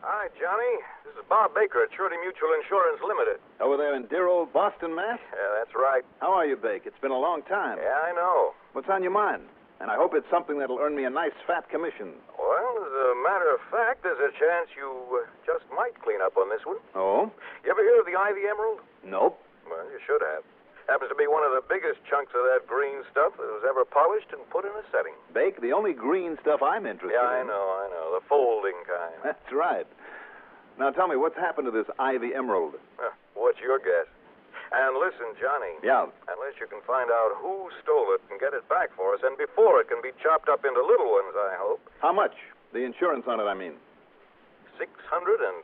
Hi, Johnny. This is Bob Baker at Surety Mutual Insurance Limited. Over there in dear old Boston, Mass? Yeah, that's right. How are you, Bake? It's been a long time. Yeah, I know. What's on your mind? And I hope it's something that'll earn me a nice fat commission. Well, as a matter of fact, there's a chance you just might clean up on this one. Oh? You ever hear of the Ivy Emerald? Nope. Well, you should have. Happens to be one of the biggest chunks of that green stuff that was ever polished and put in a setting. Bake, the only green stuff I'm interested in. Yeah, I know. The folding kind. That's right. Now tell me, what's happened to this Ivy Emerald? What's your guess? And listen, Johnny. Yeah. Unless you can find out who stole it and get it back for us, and before it can be chopped up into little ones, I hope. How much? The insurance on it, I mean. $625,000.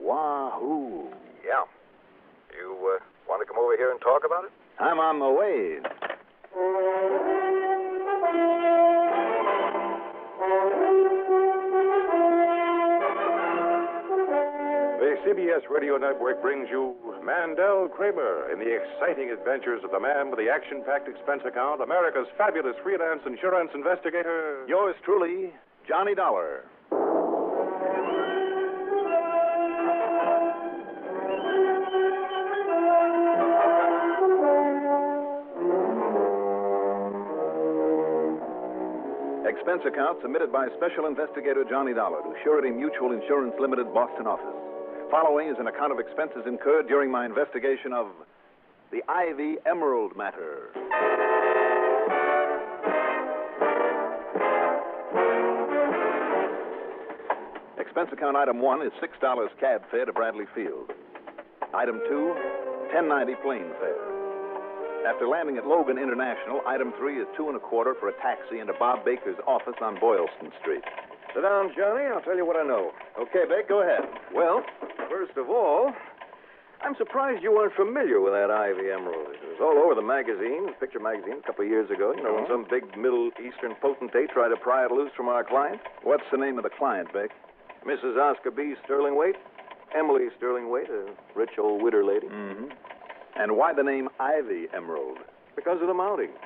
Wahoo. Yeah. You want to come over here and talk about it? I'm on the way. The CBS Radio Network brings you Mandel Kramer in the exciting adventures of the man with the action-packed expense account, America's fabulous freelance insurance investigator. Yours truly, Johnny Dollar. Expense account submitted by Special Investigator Johnny Dollar to Surety Mutual Insurance Limited, Boston office. Following is an account of expenses incurred during my investigation of the Ivy Emerald matter. Expense account item 1 is $6 cab fare to Bradley Field. Item 2, $10.90 plane fare. After landing at Logan International, item 3 is $2.25 for a taxi into Bob Baker's office on Boylston Street. Sit down, Johnny. I'll tell you what I know. Okay, Bake, go ahead. Well, first of all, I'm surprised you weren't familiar with that Ivy Emerald. It was all over the magazine, picture magazine, a couple of years ago. You know, when some big Middle Eastern potentate tried to pry it loose from our client. What's the name of the client, Bake? Mrs. Oscar B. Sterlingwaite. Emily Sterlingwaite, a rich old widow lady. Mm-hmm. And why the name Ivy Emerald? Because of the mounting.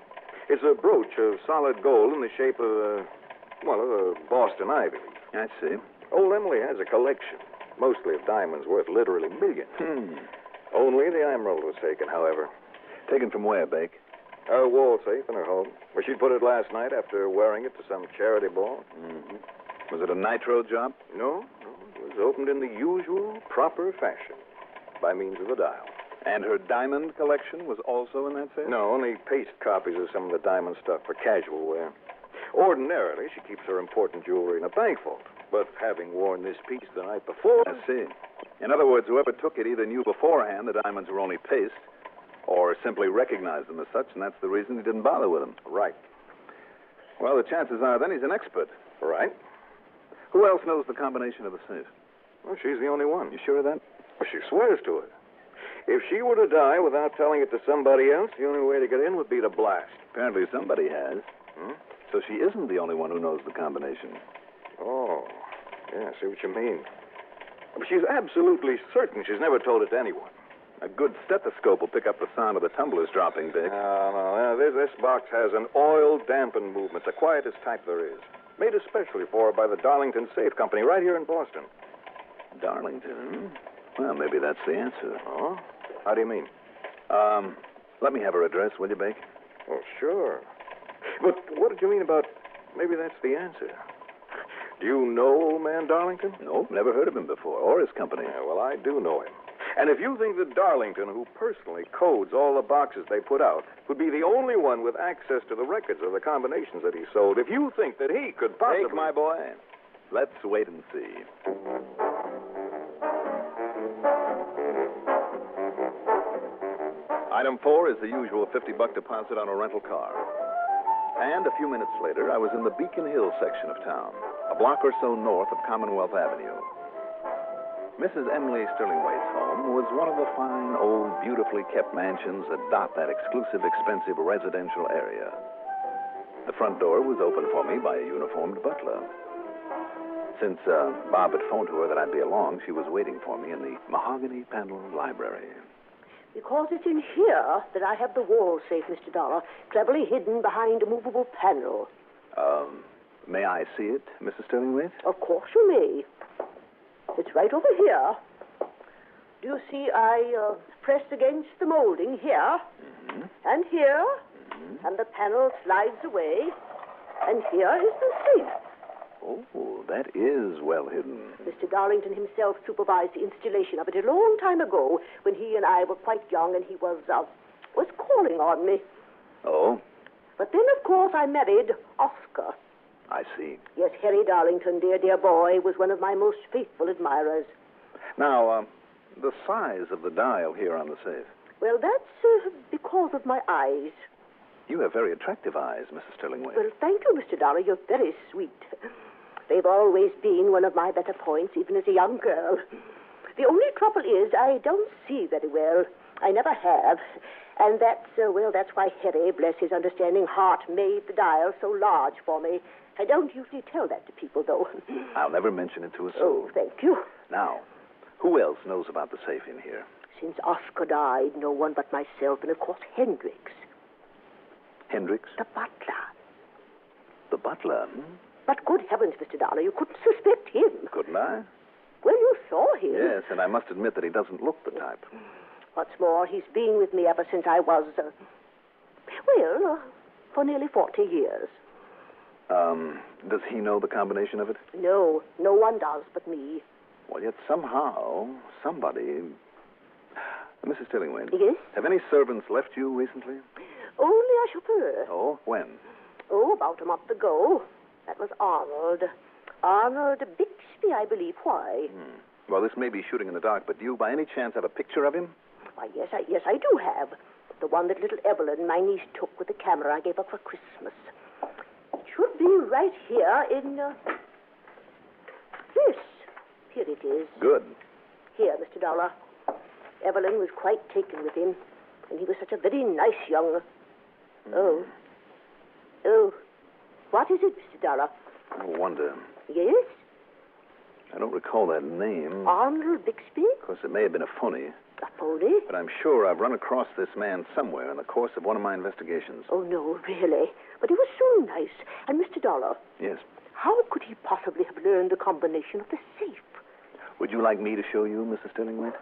It's a brooch of solid gold in the shape of a Boston ivy. I see. Old Emily has a collection, mostly of diamonds worth literally millions. Only the emerald was taken, however. Taken from where, Bake? A wall safe in her home, where she put it last night after wearing it to some charity ball. Mm-hmm. Was it a nitro job? No. It was opened in the usual, proper fashion, by means of a dial. And her diamond collection was also in that safe? No, only paste copies of some of the diamond stuff for casual wear. Ordinarily, she keeps her important jewelry in a bank vault. But having worn this piece the night before... I see. In other words, whoever took it either knew beforehand the diamonds were only paste, or simply recognized them as such, and that's the reason he didn't bother with them. Right. Well, the chances are then he's an expert. Right. Who else knows the combination of the safe? Well, she's the only one. You sure of that? Well, she swears to it. If she were to die without telling it to somebody else, the only way to get in would be to blast. Apparently somebody has. So she isn't the only one who knows the combination. Oh, yeah, I see what you mean. But she's absolutely certain she's never told it to anyone. A good stethoscope will pick up the sound of the tumblers dropping, Dick. No. This box has an oil-dampened movement, the quietest type there is. Made especially for her by the Darlington Safe Company right here in Boston. Darlington? Well, maybe that's the answer. Oh? How do you mean? Let me have her address, will you, Bake? Oh, sure. But what did you mean about maybe that's the answer? Do you know old man Darlington? Nope, never heard of him before, or his company. Yeah, well, I do know him. And if you think that Darlington, who personally codes all the boxes they put out, would be the only one with access to the records of the combinations that he sold, if you think that he could possibly... Bake, my boy, let's wait and see. Item 4 is the usual $50 deposit on a rental car. And a few minutes later, I was in the Beacon Hill section of town, a block or so north of Commonwealth Avenue. Mrs. Emily Sterlingwaite's home was one of the fine, old, beautifully kept mansions that dot that exclusive, expensive residential area. The front door was opened for me by a uniformed butler. Since Bob had phoned to her that I'd be along, she was waiting for me in the mahogany-paneled library. Because it's in here that I have the wall safe, Mr. Dollar, cleverly hidden behind a movable panel. May I see it, Mrs. Stillingwaite? Of course you may. It's right over here. Do you see I pressed against the molding here and here, and the panel slides away, and here is the safe. Oh, that is well hidden. Mr. Darlington himself supervised the installation of it a long time ago when he and I were quite young, and he was calling on me. Oh? But then, of course, I married Oscar. I see. Yes, Harry Darlington, dear boy, was one of my most faithful admirers. Now, the size of the dial here on the safe. Well, that's because of my eyes. You have very attractive eyes, Mrs. Stillingwaite. Well, thank you, Mr. Dollar. You're very sweet. They've always been one of my better points, even as a young girl. The only trouble is I don't see very well. I never have. And that's why Harry, bless his understanding heart, made the dial so large for me. I don't usually tell that to people, though. I'll never mention it to a soul. Oh, thank you. Now, who else knows about the safe in here? Since Oscar died, no one but myself and, of course, Hendricks. Hendricks? The butler. The butler? But good heavens, Mr. Dollar, you couldn't suspect him. Couldn't I? Well, you saw him. Yes, and I must admit that he doesn't look the type. What's more, he's been with me ever since I was, for nearly 40 years. Does he know the combination of it? No one does but me. Well, yet somehow, somebody... Mrs. Stillingwaite. Yes? Have any servants left you recently? Only a chauffeur. Oh, when? Oh, about a month ago. That was Arnold. Arnold Bixby, I believe. Why? Well, this may be shooting in the dark, but do you by any chance have a picture of him? Why, yes, I do have. The one that little Evelyn, my niece, took with the camera I gave her for Christmas. It should be right here in, this. Here it is. Good. Here, Mr. Dollar. Evelyn was quite taken with him, and he was such a very nice young... Oh. What is it, Mr. Dollar? I wonder. Yes? I don't recall that name. Arnold Bixby? Of course, it may have been a phony. A phony? But I'm sure I've run across this man somewhere in the course of one of my investigations. Oh, no, really. But he was so nice. And, Mr. Dollar... Yes? How could he possibly have learned the combination of the safe? Would you like me to show you, Mrs. Stillingwaite?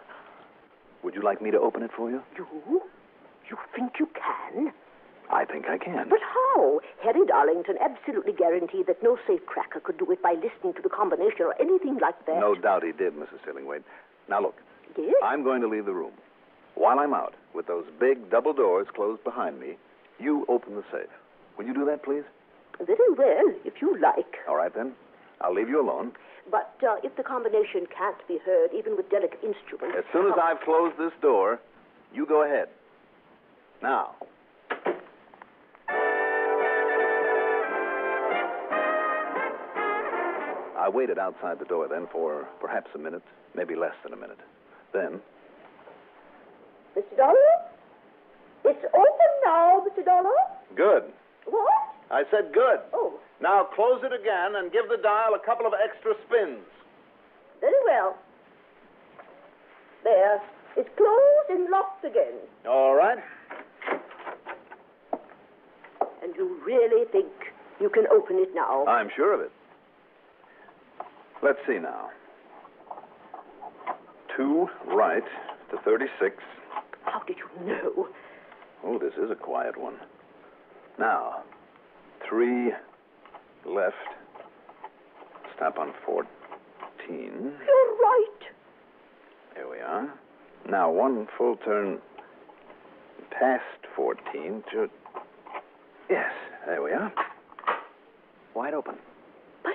Would you like me to open it for you? You? You think you can? I think I can. But how? Harry Darlington absolutely guaranteed that no safe cracker could do it by listening to the combination or anything like that. No doubt he did, Mrs. Stillingwaite. Now, look. Yes? I'm going to leave the room. While I'm out, with those big double doors closed behind me, you open the safe. Will you do that, please? Very well, if you like. All right, then. I'll leave you alone. But if the combination can't be heard, even with delicate instruments... As soon as I've closed this door, you go ahead. Now. I waited outside the door then for perhaps a minute, maybe less than a minute. Then... Mr. Dollar? It's open now, Mr. Dollar. Good. What? I said good. Oh. Now close it again and give the dial a couple of extra spins. Very well. There. It's closed and locked again. All right. And you really think you can open it now? I'm sure of it. Let's see now. 2 right to 36. How did you know? Oh, this is a quiet one. Now, 3 left. Stop on 14. You're right. There we are. Now, 1 full turn past 14 to... Yes, there we are. Wide open. But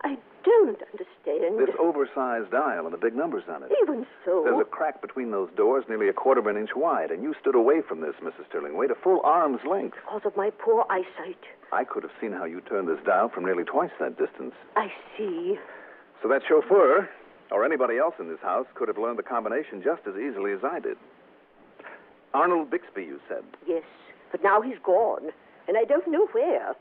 I don't understand. This oversized dial and the big numbers on it. Even so... There's a crack between those doors nearly a quarter of an inch wide, and you stood away from this, Mrs. Stillingwaite, a full arm's length. Because of my poor eyesight. I could have seen how you turned this dial from nearly twice that distance. I see. So that chauffeur, or anybody else in this house, could have learned the combination just as easily as I did. Arnold Bixby, you said? Yes, but now he's gone, and I don't know where.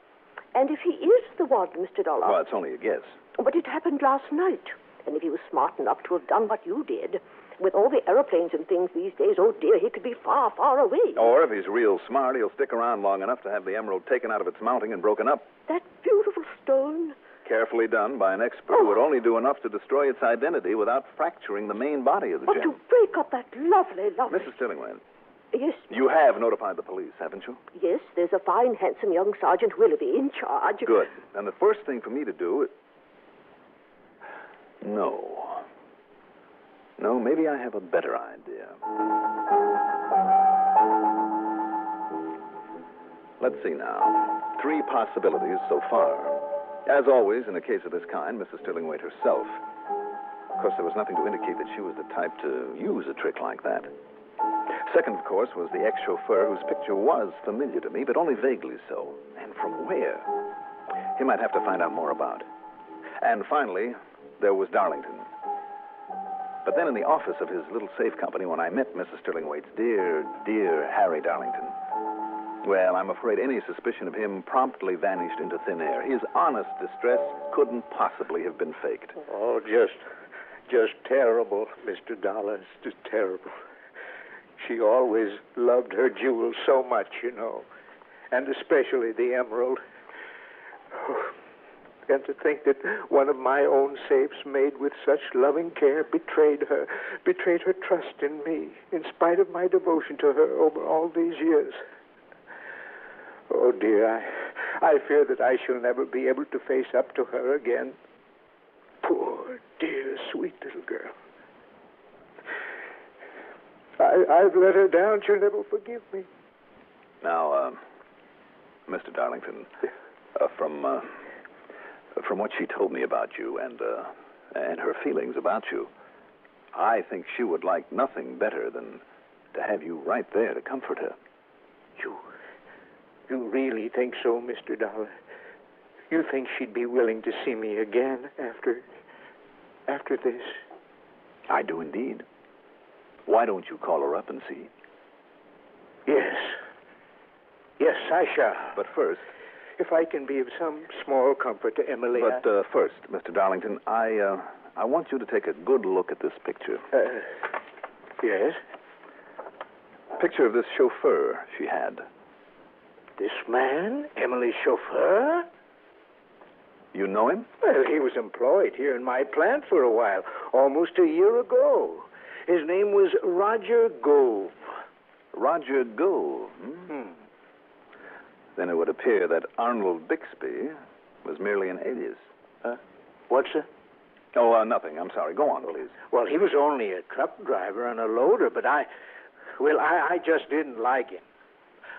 And if he is the one, Mr. Dollar... Well, it's only a guess. But it happened last night. And if he was smart enough to have done what you did, with all the aeroplanes and things these days, oh, dear, he could be far, far away. Or if he's real smart, he'll stick around long enough to have the emerald taken out of its mounting and broken up. That beautiful stone? Carefully done by an expert who would only do enough to destroy its identity without fracturing the main body of the But gem. to break up that lovely... Mrs. Stillingwaite, Yes, you have notified the police, haven't you? yes, there's a fine, handsome young Sergeant Willoughby in charge. Good. And the first thing for me to do is... No, maybe I have a better idea. Let's see now. 3 possibilities so far. As always, in a case of this kind, Mrs. Stillingwaite herself. Of course, there was nothing to indicate that she was the type to use a trick like that. Second, of course, was the ex-chauffeur whose picture was familiar to me, but only vaguely so. And from where? He might have to find out more about. And finally, there was Darlington. But then in the office of his little safe company, when I met Mrs. Stillingwaite's dear, dear Harry Darlington, well, I'm afraid any suspicion of him promptly vanished into thin air. His honest distress couldn't possibly have been faked. Oh, just terrible, Mr. Dollars. Just terrible. She always loved her jewels so much, you know. And especially the emerald. Oh, and to think that one of my own safes made with such loving care betrayed her trust in me, in spite of my devotion to her over all these years. Oh, dear, I fear that I shall never be able to face up to her again. Poor, dear, sweet little girl. I've let her down. She'll never forgive me. Now, Mr. Darlington, from what she told me about you and her feelings about you, I think she would like nothing better than to have you right there to comfort her. You really think so, Mr. Dollar? You think she'd be willing to see me again after this? I do indeed. Why don't you call her up and see? Yes. Yes, I shall. But first... If I can be of some small comfort to Emily... But first, Mr. Darlington, I want you to take a good look at this picture. Yes? Picture of this chauffeur she had. This man? Emily's chauffeur? You know him? Well, he was employed here in my plant for a while, almost a year ago. His name was Roger Gove. Roger Gove? Then it would appear that Arnold Bixby was merely an alias. What's that? Oh, nothing. I'm sorry. Go on, please. Well, he was only a truck driver and a loader, but I just didn't like him.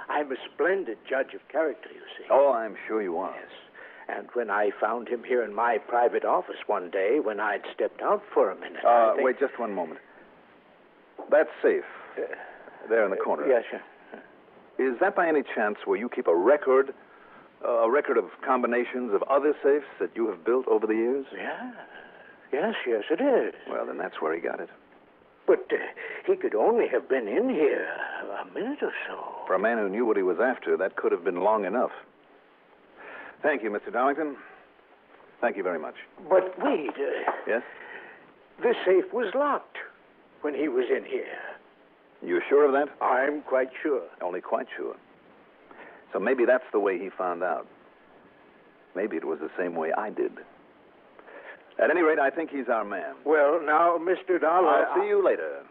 I'm a splendid judge of character, you see. Oh, I'm sure you are. Yes. And when I found him here in my private office one day, when I'd stepped out for a minute, I think... Wait just one moment. That safe, there in the corner. Yes, sir. Is that by any chance where you keep a record of combinations of other safes that you have built over the years? Yeah. Yes, it is. Well, then that's where he got it. But he could only have been in here a minute or so. For a man who knew what he was after, that could have been long enough. Thank you, Mr. Darlington. Thank you very much. But wait. Yes? The safe was locked when he was in here. You sure of that? I'm quite sure. Only quite sure. So maybe that's the way he found out. Maybe it was the same way I did. At any rate, I think he's our man. Well, now, Mr. Dollar... I'll see you later.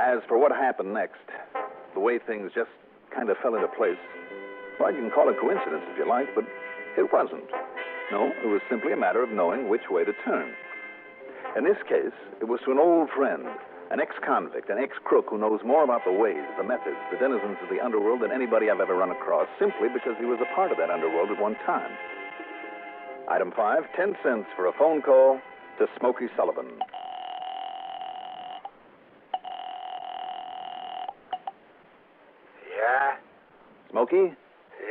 As for what happened next, the way things just kind of fell into place, well, you can call it coincidence if you like, but it wasn't. No, it was simply a matter of knowing which way to turn. In this case, it was to an old friend, an ex-convict, an ex-crook who knows more about the ways, the methods, the denizens of the underworld than anybody I've ever run across, simply because he was a part of that underworld at one time. Item 5, 10 cents for a phone call to Smokey Sullivan. Yeah? Smokey?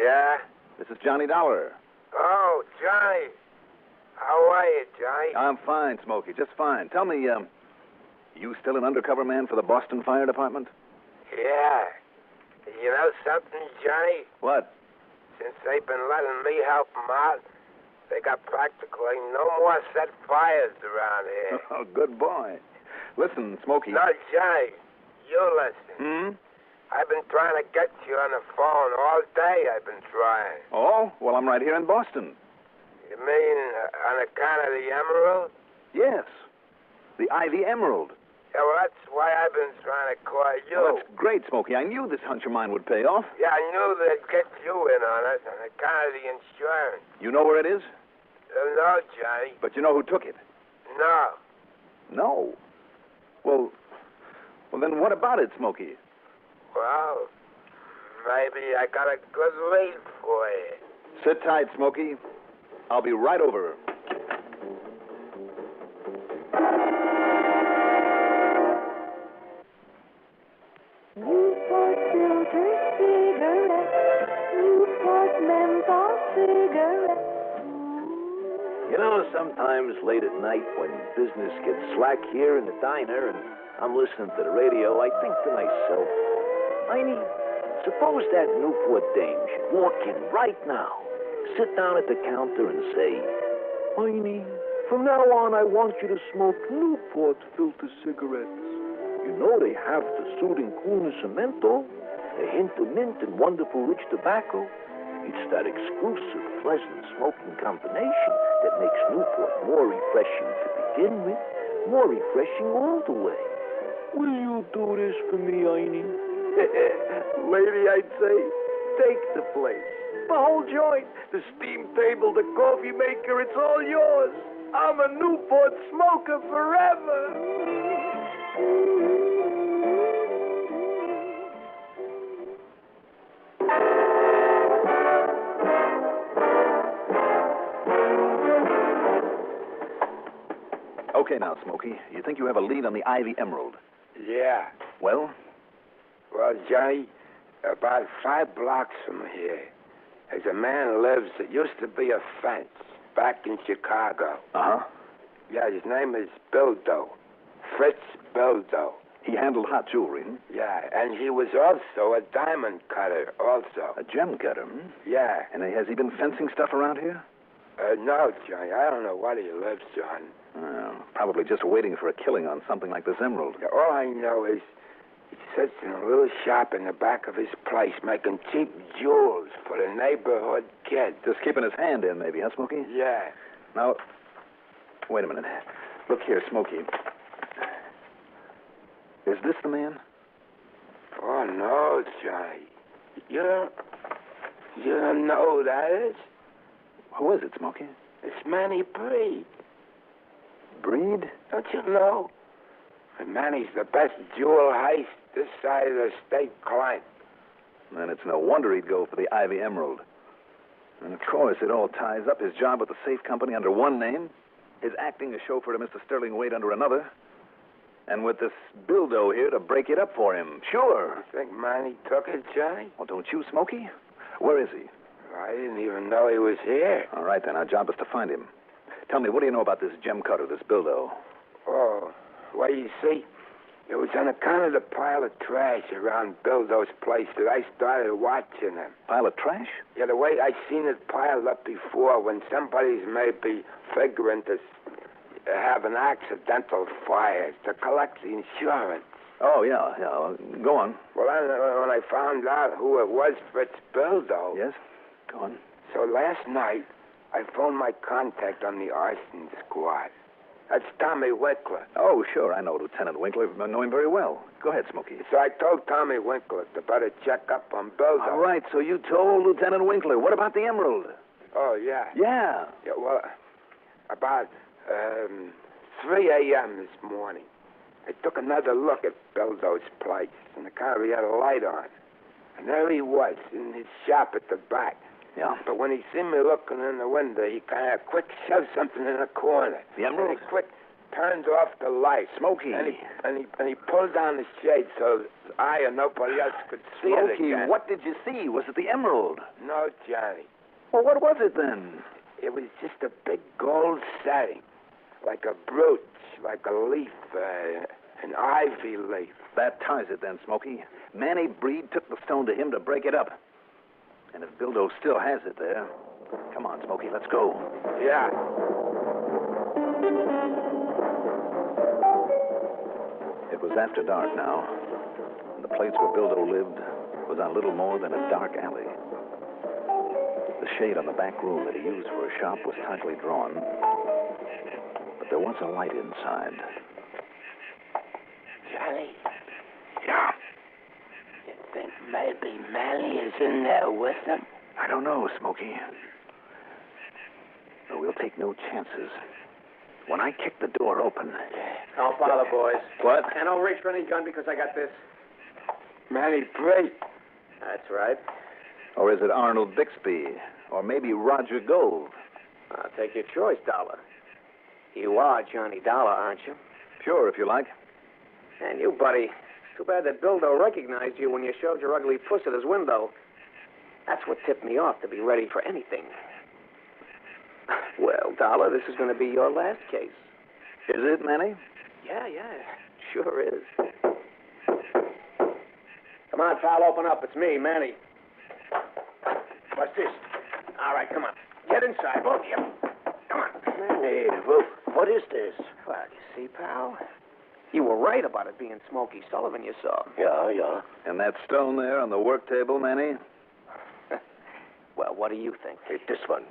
Yeah? This is Johnny Dollar. Oh, Johnny. How are you, Johnny? I'm fine, Smokey, just fine. Tell me, you still an undercover man for the Boston Fire Department? Yeah. You know something, Johnny? What? Since they've been letting me help them out, they got practically no more set fires around here. Oh, good boy. Listen, Smokey. No, Johnny, you listen. I've been trying to get you on the phone all day. I've been trying. Oh? Well, I'm right here in Boston. You mean on account of the emerald? Yes. The Ivy Emerald. Yeah, well, that's why I've been trying to call you. Well, that's great, Smokey. I knew this hunch of mine would pay off. Yeah, I knew they'd get you in on it on account of the insurance. You know where it is? No, Johnny. But you know who took it? No. No. Well, then what about it, Smokey? Well, maybe I got a good lead for you. Sit tight, Smokey. I'll be right over. Newport filter cigarette, Newport menthol cigarette. You know, sometimes late at night when business gets slack here in the diner and I'm listening to the radio, I think to myself, Heine, suppose that Newport dame should walk in right now, sit down at the counter and say, Heine, from now on I want you to smoke Newport filter cigarettes. You know they have the soothing coolness of menthol, a hint of mint and wonderful rich tobacco. It's that exclusive, pleasant smoking combination that makes Newport more refreshing to begin with, more refreshing all the way. Will you do this for me, Heine? Lady, I'd say, take the place. The whole joint, the steam table, the coffee maker, it's all yours. I'm a Newport smoker forever. Okay now, Smokey. You think you have a lead on the Ivy Emerald? Yeah. Well? Well, Johnny, about 5 blocks from here, there's a man who lives that used to be a fence back in Chicago. Uh-huh. Yeah, his name is Bildo. Fritz Bildo. He handled hot jewelry, hmm? Yeah, and he was also a diamond cutter, also. A gem cutter, hmm? Yeah. And has he been fencing stuff around here? No, Johnny, I don't know where he lives, John. Probably just waiting for a killing on something like this emerald. Yeah, all I know is he sits in a little shop in the back of his place making cheap jewels for the neighborhood kids. Just keeping his hand in, maybe, huh, Smokey? Yeah. Now, wait a minute. Look here, Smokey. Is this the man? Oh, no, Johnny. You don't know who that is? Who is it, Smokey? It's Manny Breed. Breed? Don't you know? And Manny's the best jewel heist this side of the state client. Then it's no wonder he'd go for the Ivy Emerald. And of course, it all ties up his job with the safe company under one name, his acting as chauffeur to Mr. Sterling Wade under another, and with this Bildo here to break it up for him. Sure. You think Manny took it, Johnny? Well, don't you, Smokey? Where is he? I didn't even know he was here. All right, then. Our job is to find him. Tell me, what do you know about this gem cutter, this Bildo? Oh, well, you see, it was on account of the pile of trash around Bildo's place that I started watching him. Pile of trash? Yeah, the way I seen it piled up before when somebody's maybe figuring to have an accidental fire to collect the insurance. Oh, yeah. Go on. Well, when I found out who it was, Fritz Bildo. Yes? Go on. So last night, I phoned my contact on the Arson squad. That's Tommy Winkler. Oh, sure. I know Lieutenant Winkler. I know him very well. Go ahead, Smokey. So I told Tommy Winkler to better check up on Bildo. All right, so you told Lieutenant Winkler. What about the emerald? Oh, yeah. Yeah. Yeah, well, about 3 a.m. this morning, I took another look at Bildo's place, and the car he had a light on. And there he was, in his shop at the back. Yeah? But when he seen me looking in the window, he kind of quick shoved something in the corner. The emerald? And he quick turned off the light. Smokey. And he pulled down the shade so I and nobody else could see it Smokey, again. what did you see? Was it the emerald? No, Johnny. Well, what was it then? It was just a big gold setting, like a brooch, like a leaf, an ivy leaf. That ties it then, Smokey. Manny Breed took the stone to him to break it up. And if Bildo still has it there, come on, Smokey, let's go. Yeah. It was after dark now. the place where Bildo lived was on little more than a dark alley. The shade on the back room that he used for a shop was tightly drawn, but there was a light inside. Johnny? Yeah? You think maybe Manny is in there with them? I don't know, Smokey. But we'll take no chances. When I kick the door open... Don't bother, boys. What? And don't reach for any gun because I got this. Manny Brake. That's right. Or is it Arnold Bixby? Or maybe Roger Gove? I'll take your choice, Dollar. You are Johnny Dollar, aren't you? Sure, if you like. And you, buddy. Too bad that Bildo recognized you when you showed your ugly puss at his window. That's what tipped me off to be ready for anything. Well, Dollar, this is going to be your last case. Is it, Manny? Yeah, sure is. Come on, pal, open up. It's me, Manny. What's this? All right, come on. Get inside, both of you. Come on. Manny, what is this? Well, you see, pal, you were right about it being Smokey Sullivan you saw. Yeah. And that stone there on the work table, Manny? Well, what do you think? Hey, this one.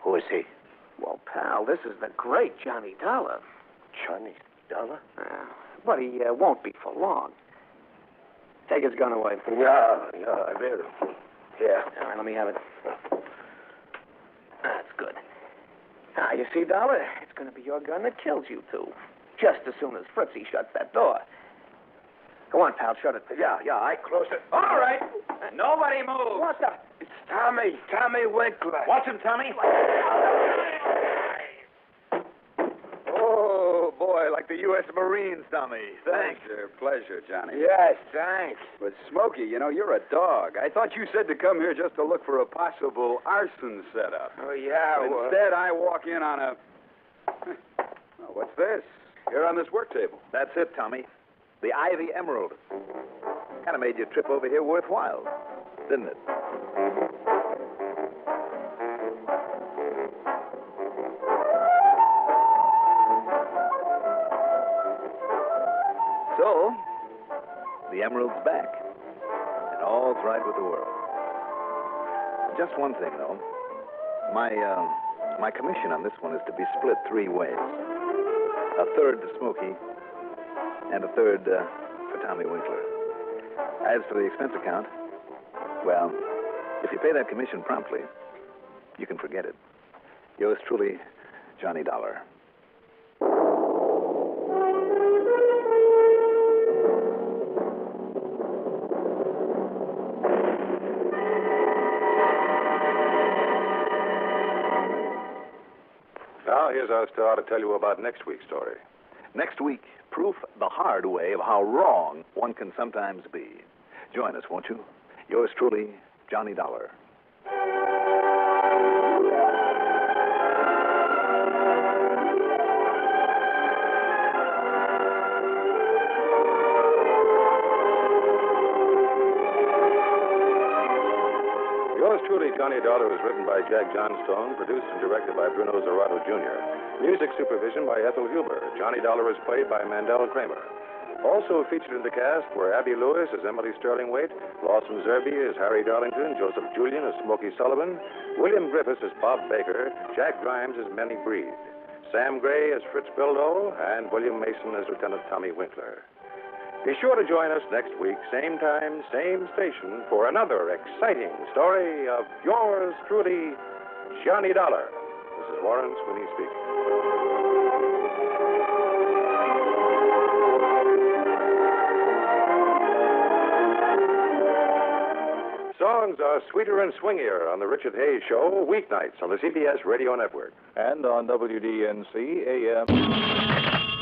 Who is he? Well, pal, this is the great Johnny Dollar. Johnny Dollar? But he won't be for long. Take his gun away. Yeah, I will. Yeah. All right, let me have it. That's good. Now, you see, Dollar, it's going to be your gun that kills you two. Just as soon as Fritzy shuts that door. Go on, pal, shut it. Yeah, I close it. All right. Nobody move. What the? It's Tommy Winkler. Watch him, Tommy. Oh, boy, like the U.S. Marines, Tommy. Thanks. Pleasure, Johnny. Yes, thanks. But, Smokey, you're a dog. I thought you said to come here just to look for a possible arson setup. Oh, yeah, But instead, I walk in on a... Oh, what's this? Here on this work table. That's it, Tommy. The Ivy Emerald. Kind of made your trip over here worthwhile, didn't it? So, the Emerald's back. And all's right with the world. Just one thing, though. My commission on this one is to be split 3 ways. A third to Smokey, and a third for Tommy Winkler. As for the expense account, well, if you pay that commission promptly, you can forget it. Yours truly, Johnny Dollar. Now, here's our star to tell you about next week's story. Next week, proof the hard way of how wrong one can sometimes be. Join us, won't you? Yours truly, Johnny Dollar. Yours truly, Johnny Dollar, is written by Jack Johnstone, produced and directed by Bruno Zerato, Jr. Music supervision by Ethel Huber. Johnny Dollar is played by Mandel Kramer. Also featured in the cast were Abby Lewis as Emily Sterlingwaite, Lawson Zerby as Harry Darlington, Joseph Julian as Smokey Sullivan, William Griffiths as Bob Baker, Jack Grimes as Manny Breed, Sam Gray as Fritz Bildo, and William Mason as Lieutenant Tommy Winkler. Be sure to join us next week, same time, same station, for another exciting story of yours truly, Johnny Dollar. This is Warren Sweeney speaking. Songs are sweeter and swingier on the Richard Hayes Show, weeknights on the CBS Radio Network. And on WDNC AM.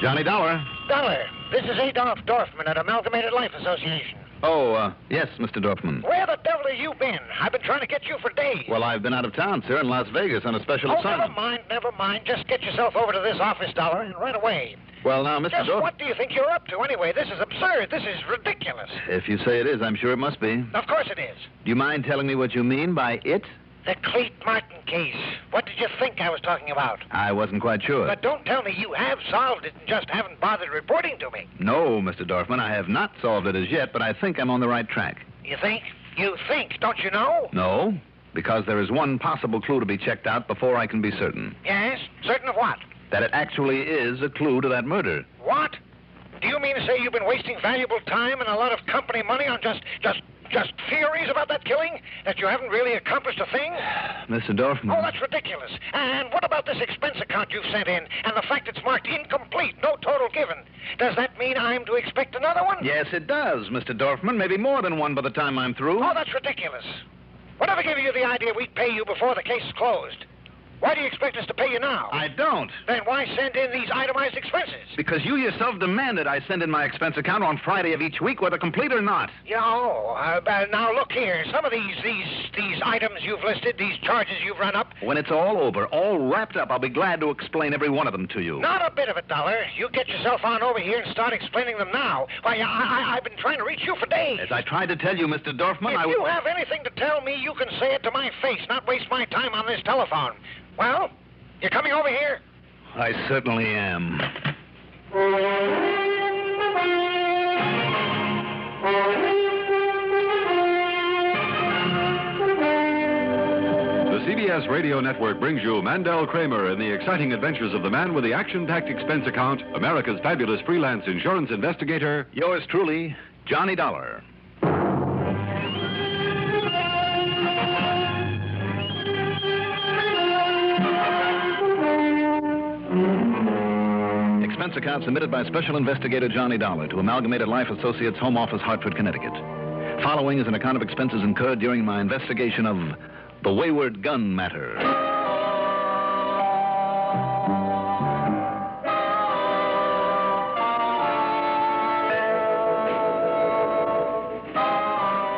Johnny Dollar. Dollar, this is Adolph Dorfman at Amalgamated Life Association. Oh, yes, Mr. Dorfman. Where the devil have you been? I've been trying to get you for days. Well, I've been out of town, sir, in Las Vegas on a special assignment. Never mind. Just get yourself over to this office, Dollar, and right away. Well, now, Mr. Just what do you think you're up to, anyway? This is absurd. This is ridiculous. If you say it is, I'm sure it must be. Of course it is. Do you mind telling me what you mean by it? The Cletus Martin case. What did you think I was talking about? I wasn't quite sure. But don't tell me you have solved it and just haven't bothered reporting to me. No, Mr. Dorfman, I have not solved it as yet, but I think I'm on the right track. You think? You think, don't you know? No, because there is one possible clue to be checked out before I can be certain. Yes? Certain of what? That it actually is a clue to that murder. What? Do you mean to say you've been wasting valuable time and a lot of company money on just theories about that killing? That you haven't really accomplished a thing? Mr. Dorfman. Oh, that's ridiculous. And what about this expense account you've sent in and the fact it's marked incomplete, no total given? Does that mean I'm to expect another one? Yes, it does, Mr. Dorfman. Maybe more than one by the time I'm through. Oh, that's ridiculous. Whatever gave you the idea we'd pay you before the case is closed? Why do you expect us to pay you now? I don't. Then why send in these itemized expenses? Because you yourself demanded I send in my expense account on Friday of each week, whether complete or not. Now look here. Some of these items you've listed, these charges you've run up. When it's all over, all wrapped up, I'll be glad to explain every one of them to you. Not a bit of it, Dollar. You get yourself on over here and start explaining them now. Why, I've been trying to reach you for days. As I tried to tell you, Mr. Dorfman, If you have anything to tell me, you can say it to my face, not waste my time on this telephone. Well, you coming over here? I certainly am. The CBS Radio Network brings you Mandel Kramer in the exciting adventures of the man with the action-packed expense account, America's fabulous freelance insurance investigator. Yours truly, Johnny Dollar. Expense account submitted by Special Investigator Johnny Dollar to Amalgamated Life Associates, Home Office, Hartford, Connecticut. Following is an account of expenses incurred during my investigation of the Wayward Gun matter.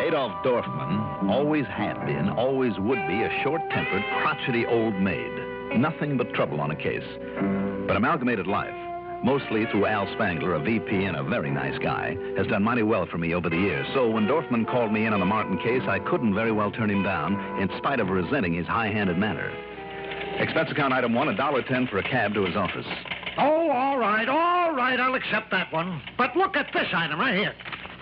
Adolph Dorfman always had been, always would be, a short-tempered, crotchety old maid. Nothing but trouble on a case. But Amalgamated Life, mostly through Al Spangler, a VP and a very nice guy, has done mighty well for me over the years. So when Dorfman called me in on the Martin case, I couldn't very well turn him down, in spite of resenting his high-handed manner. Expense account item 1, $1.10 for a cab to his office. Oh, all right, I'll accept that one. But look at this item right here.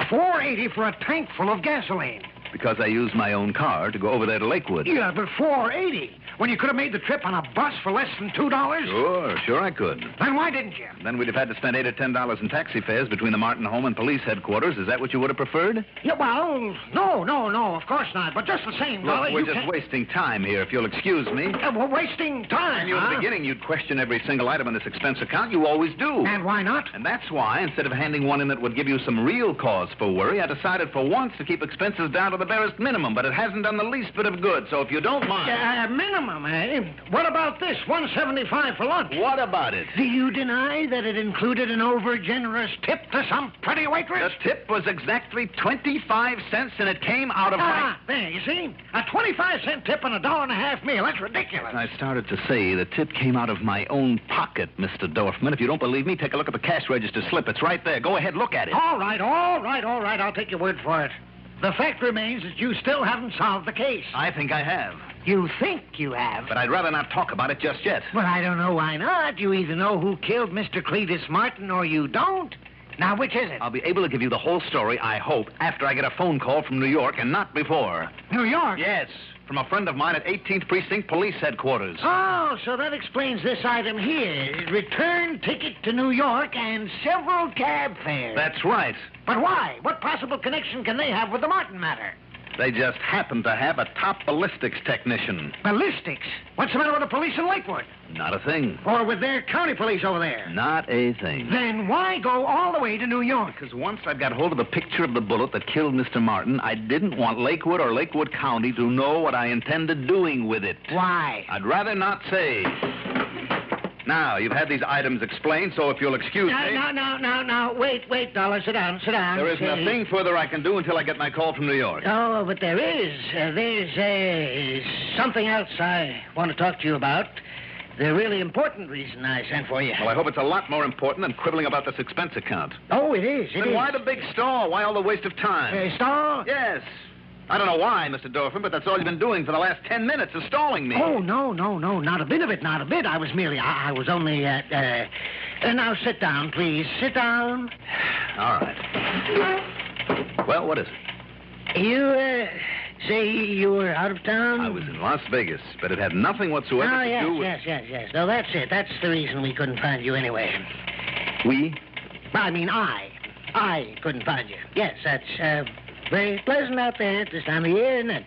$4.80 for a tank full of gasoline. Because I used my own car to go over there to Lakewood. Yeah, but $4.80? When you could have made the trip on a bus for less than $2? Sure I could. Then why didn't you? Then we'd have had to spend $8 or $10 in taxi fares between the Martin home and police headquarters. Is that what you would have preferred? Yeah, well, no, of course not. But just the same, Look, Dollar, we're just wasting time here, if you'll excuse me. We're wasting time, And you, in the beginning, you'd question every single item in this expense account. You always do. And why not? And that's why, instead of handing one in that would give you some real cause for worry, I decided for once to keep expenses down to the barest minimum. But it hasn't done the least bit of good, so if you don't mind... minimum, eh? What about this? $1.75 for lunch. What about it? Do you deny that it included an over-generous tip to some pretty waitress? The tip was exactly 25 cents, and it came out of my... There, you see? A 25-cent tip and a $1.50 meal. That's ridiculous. I started to say the tip came out of my own pocket, Mr. Dorfman. If you don't believe me, take a look at the cash register slip. It's right there. Go ahead, look at it. All right. I'll take your word for it. The fact remains that you still haven't solved the case. I think I have. You think you have? But I'd rather not talk about it just yet. Well, I don't know why not. You either know who killed Mr. Cletus Martin or you don't. Now, which is it? I'll be able to give you the whole story, I hope, after I get a phone call from New York and not before. New York? Yes, from a friend of mine at 18th Precinct Police Headquarters. Oh, so that explains this item here. Return ticket to New York and several cab fares. That's right. But why? What possible connection can they have with the Martin matter? They just happen to have a top ballistics technician. Ballistics? What's the matter with the police in Lakewood? Not a thing. Or with their county police over there? Not a thing. Then why go all the way to New York? Because once I got hold of the picture of the bullet that killed Mr. Martin, I didn't want Lakewood or Lakewood County to know what I intended doing with it. Why? I'd rather not say. Now, you've had these items explained, so if you'll excuse me... No. Wait, Dollar. Sit down. There isn't a thing further I can do until I get my call from New York. Oh, but there is. There's something else I want to talk to you about. The really important reason I sent for you. Well, I hope it's a lot more important than quibbling about this expense account. Oh, it is. Then why the big stall? Why all the waste of time? Stall? Yes. I don't know why, Mr. Dorfman, but that's all you've been doing for the last 10 minutes, is stalling me. Oh, no, not a bit of it, not a bit. I was only, now sit down, please. Sit down. All right. Well, what is it? You, say you were out of town? I was in Las Vegas, but it had nothing whatsoever to do with... Yes. No, that's it. That's the reason we couldn't find you anyway. We? I mean, I couldn't find you. Yes, that's, very pleasant out there at this time of year, isn't it?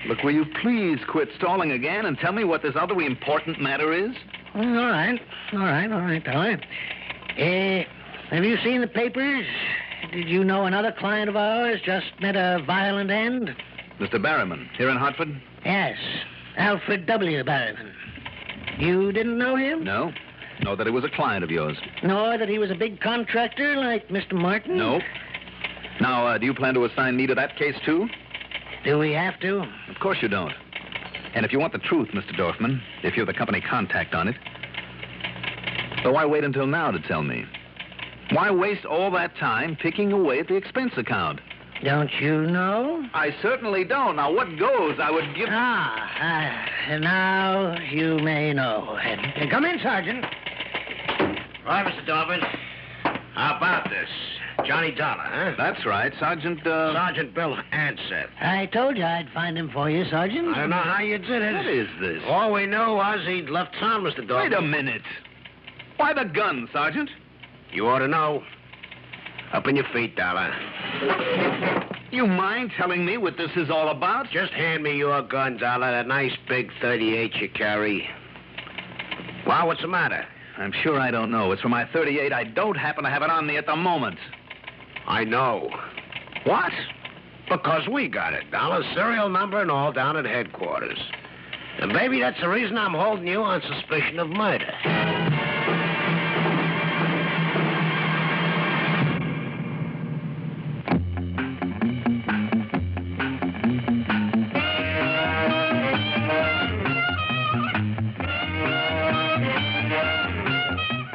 Look, will you please quit stalling again and tell me what this other important matter is? All right, fella. Have you seen the papers? Did you know another client of ours just met a violent end? Mr. Barryman, here in Hartford? Yes, Alfred W. Barryman. You didn't know him? No. Know that he was a client of yours. Nor that he was a big contractor like Mr. Martin? No. Now, do you plan to assign me to that case, too? Do we have to? Of course you don't. And if you want the truth, Mr. Dorfman, if you're the company contact on it, so why wait until now to tell me? Why waste all that time picking away at the expense account? Don't you know? I certainly don't. Now, what goes, I would give... Now you may know. Come in, Sergeant. Right, Mr. Dorfman. How about this? Johnny Dollar, huh? That's right, Sergeant, Sergeant Bill Anseth. I told you I'd find him for you, Sergeant. I don't know how you did it. What is this? All we knew was he'd left town, Mr. Dorfman. Wait a minute. Why the gun, Sergeant? You ought to know. Up on your feet, Dollar. You mind telling me what this is all about? Just hand me your gun, Dollar, that nice big 38 you carry. Well, what's the matter? I'm sure I don't know. It's for my 38. I don't happen to have it on me at the moment. I know. What? Because we got it. Dollar, serial number and all down at headquarters. And maybe that's the reason I'm holding you on suspicion of murder.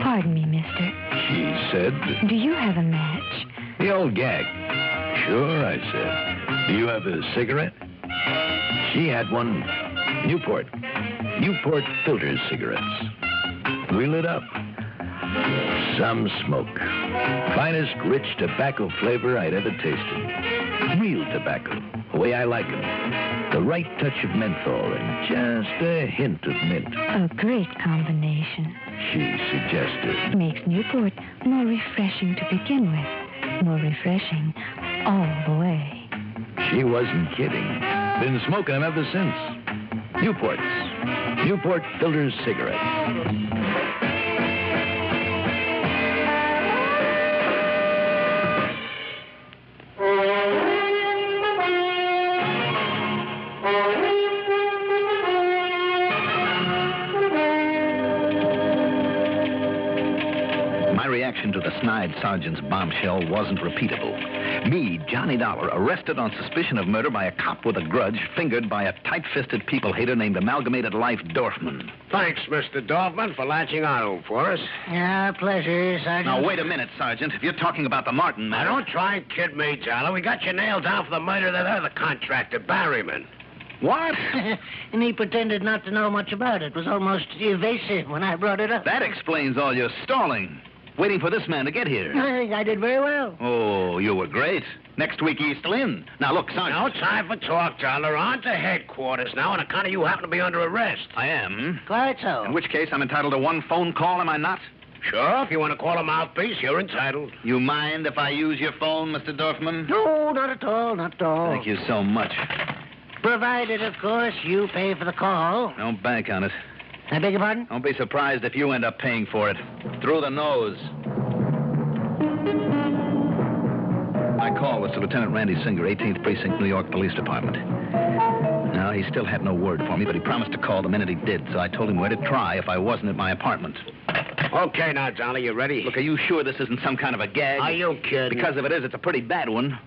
Pardon me, mister. She said... Do you have a match? The old gag. Sure, I said. Do you have a cigarette? She had one. Newport filter cigarettes. We lit up. Some smoke. Finest rich tobacco flavor I'd ever tasted. Real tobacco, the way I like 'em. The right touch of menthol and just a hint of mint. A great combination. She suggested. Makes Newport more refreshing to begin with. More refreshing all the way. She wasn't kidding. Been smoking them ever since. Newport filter cigarettes. To the snide sergeant's bombshell wasn't repeatable. Me, Johnny Dollar, arrested on suspicion of murder by a cop with a grudge, fingered by a tight-fisted people-hater named Amalgamated Life Dorfman. Thanks, Mr. Dorfman, for latching on for us. Yeah, pleasure, Sergeant. Now, wait a minute, Sergeant. If you're talking about the Martin matter... Now, don't try and kid me, Dollar. We got you nailed down for the murder of that other contractor, Barryman. What? And he pretended not to know much about it. Was almost evasive when I brought it up. That explains all your stalling. Waiting for this man to get here. I think I did very well. Oh, you were great. Next week, he's still in. Now, look, Sergeant... No time for talk, Dollar. On to headquarters now, on account of you happen to be under arrest. I am. Quite so. In which case, I'm entitled to one phone call, am I not? Sure, if you want to call a mouthpiece, you're entitled. You mind if I use your phone, Mr. Dorfman? No, not at all, not at all. Thank you so much. Provided, of course, you pay for the call. Don't bank on it. I beg your pardon? Don't be surprised if you end up paying for it. Through the nose. My call was to Lieutenant Randy Singer, 18th Precinct, New York Police Department. No, he still had no word for me, but he promised to call the minute he did, so I told him where to try if I wasn't at my apartment. Okay, now, Dollar, you ready? Look, are you sure this isn't some kind of a gag? Are you kidding? Because if it is, it's a pretty bad one.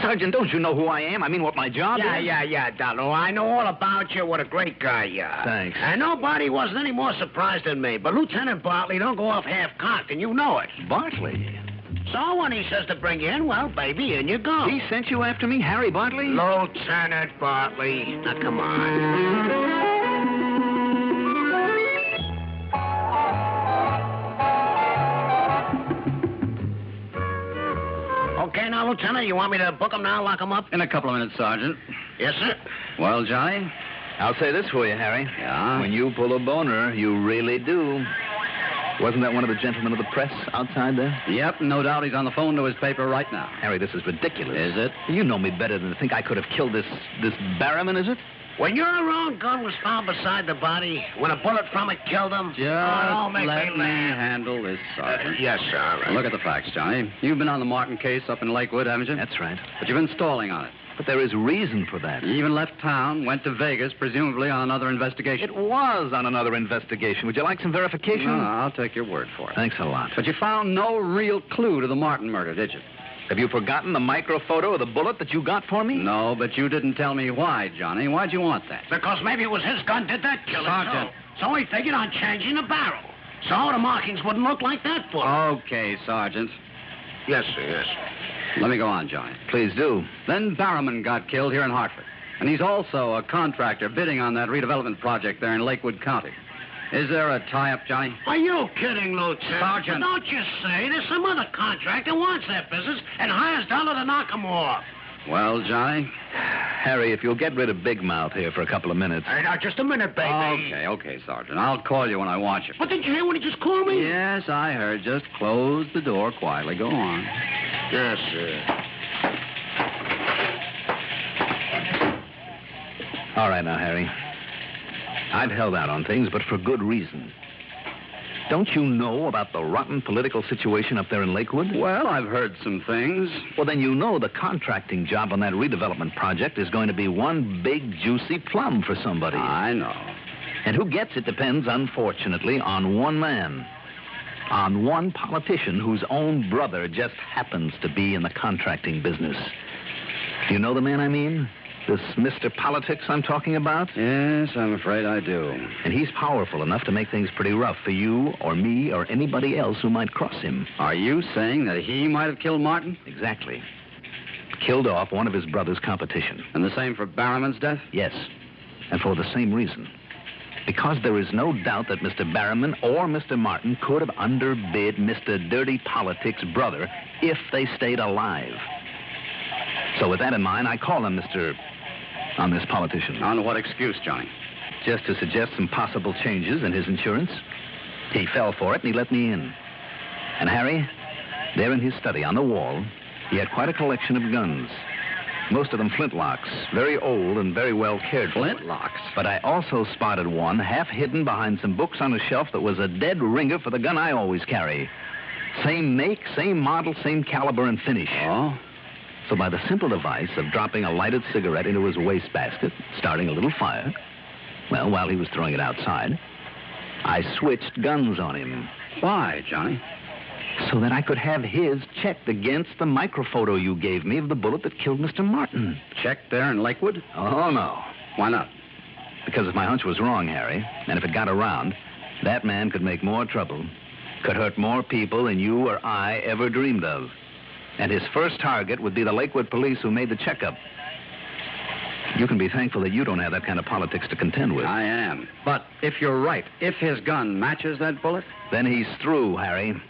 Sergeant, don't you know who I am? I mean, what my job is? Yeah, Dollar. I know all about you. What a great guy you are. Thanks. And nobody wasn't any more surprised than me. But Lieutenant Bartley don't go off half-cocked, and you know it. Bartley? So when he says to bring you in, well, baby, in you go. He sent you after me, Harry Bartley? Lieutenant Bartley. Now, come on. Okay, now, Lieutenant, you want me to book him now, lock him up? In a couple of minutes, Sergeant. Yes, sir. Well, Johnny? I'll say this for you, Harry. Yeah? When you pull a boner, you really do. Wasn't that one of the gentlemen of the press outside there? Yep, no doubt he's on the phone to his paper right now. Harry, this is ridiculous. Is it? You know me better than to think I could have killed this Barrowman, is it? When your own gun was found beside the body, when a bullet from it killed him... Just let me handle this, Sergeant. Yes, sir. All right. Look at the facts, Johnny. You've been on the Martin case up in Lakewood, haven't you? That's right. But you've been stalling on it. But there is reason for that. You even left town, went to Vegas, presumably on another investigation. It was on another investigation. Would you like some verification? No, I'll take your word for it. Thanks a lot. But you found no real clue to the Martin murder, did you? Have you forgotten the micro photo of the bullet that you got for me? No, but you didn't tell me why, Johnny. Why'd you want that? Because maybe it was his gun did that killing, Sergeant. So he figured on changing the barrel. So the markings wouldn't look like that bullet. Okay, Sergeant. Yes, sir, yes. Let me go on, Johnny. Please do. Then Barrowman got killed here in Hartford. And he's also a contractor bidding on that redevelopment project there in Lakewood County. Is there a tie-up, Johnny? Are you kidding, Lieutenant? Sergeant. Don't you say there's some other contractor wants that business and hires Dollar to knock him off. Well, Johnny? Harry, if you'll get rid of Big Mouth here for a couple of minutes. Hey, now, just a minute, baby. Okay, Sergeant. I'll call you when I want you. But didn't you hear when he just called me? Yes, I heard. Just close the door quietly. Go on. Yes, sir. All right now, Harry. I've held out on things, but for good reason. Don't you know about the rotten political situation up there in Lakewood? Well, I've heard some things. Well, then you know the contracting job on that redevelopment project is going to be one big, juicy plum for somebody. I know. And who gets it depends, unfortunately, on one man. On one politician whose own brother just happens to be in the contracting business. Do you know the man I mean? This Mr. Politics I'm talking about? Yes, I'm afraid I do. And he's powerful enough to make things pretty rough for you or me or anybody else who might cross him. Are you saying that he might have killed Martin? Exactly. Killed off one of his brother's competition. And the same for Barrowman's death? Yes. And for the same reason. Because there is no doubt that Mr. Barrowman or Mr. Martin could have underbid Mr. Dirty Politics' brother if they stayed alive. So with that in mind, I call him on this politician. On what excuse, Johnny? Just to suggest some possible changes in his insurance. He fell for it and he let me in. And Harry, there in his study on the wall, he had quite a collection of guns. Most of them flintlocks, very old and very well cared for. Flintlocks? But I also spotted one half hidden behind some books on a shelf that was a dead ringer for the gun I always carry. Same make, same model, same caliber and finish. Oh? So by the simple device of dropping a lighted cigarette into his wastebasket, starting a little fire, well, while he was throwing it outside, I switched guns on him. Why, Johnny? So that I could have his checked against the microphoto you gave me of the bullet that killed Mr. Martin. Checked there in Lakewood? Oh, no. Why not? Because if my hunch was wrong, Harry, and if it got around, that man could make more trouble, could hurt more people than you or I ever dreamed of. And his first target would be the Lakewood police who made the checkup. You can be thankful that you don't have that kind of politics to contend with. I am. But if you're right, if his gun matches that bullet? Then he's through, Harry.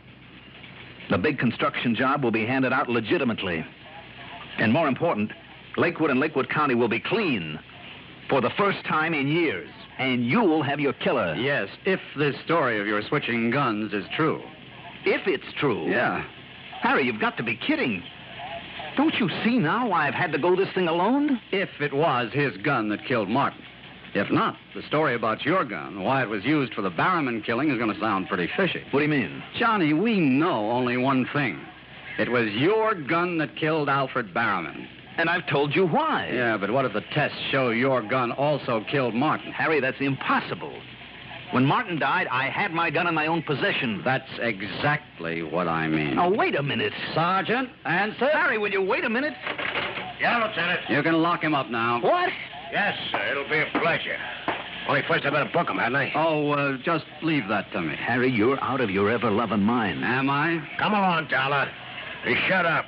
The big construction job will be handed out legitimately. And more important, Lakewood and Lakewood County will be clean for the first time in years. And you'll have your killer. Yes, if this story of your switching guns is true. If it's true? Yeah. Harry, you've got to be kidding. Don't you see now why I've had to go this thing alone? If it was his gun that killed Martin. If not, the story about your gun, why it was used for the Barrowman killing, is going to sound pretty fishy. What do you mean? Johnny, we know only one thing. It was your gun that killed Alfred Barrowman. And I've told you why. Yeah, but what if the tests show your gun also killed Martin? Harry, that's impossible. When Martin died, I had my gun in my own possession. That's exactly what I mean. Now, wait a minute. Sergeant, answer. Harry, will you wait a minute? Yeah, Lieutenant. You can lock him up now. What? Yes, sir. It'll be a pleasure. Only first I better book him, hadn't I? Oh, just leave that to me. Harry, you're out of your ever-loving mind. Am I? Come along, Dollar. Hey, shut up.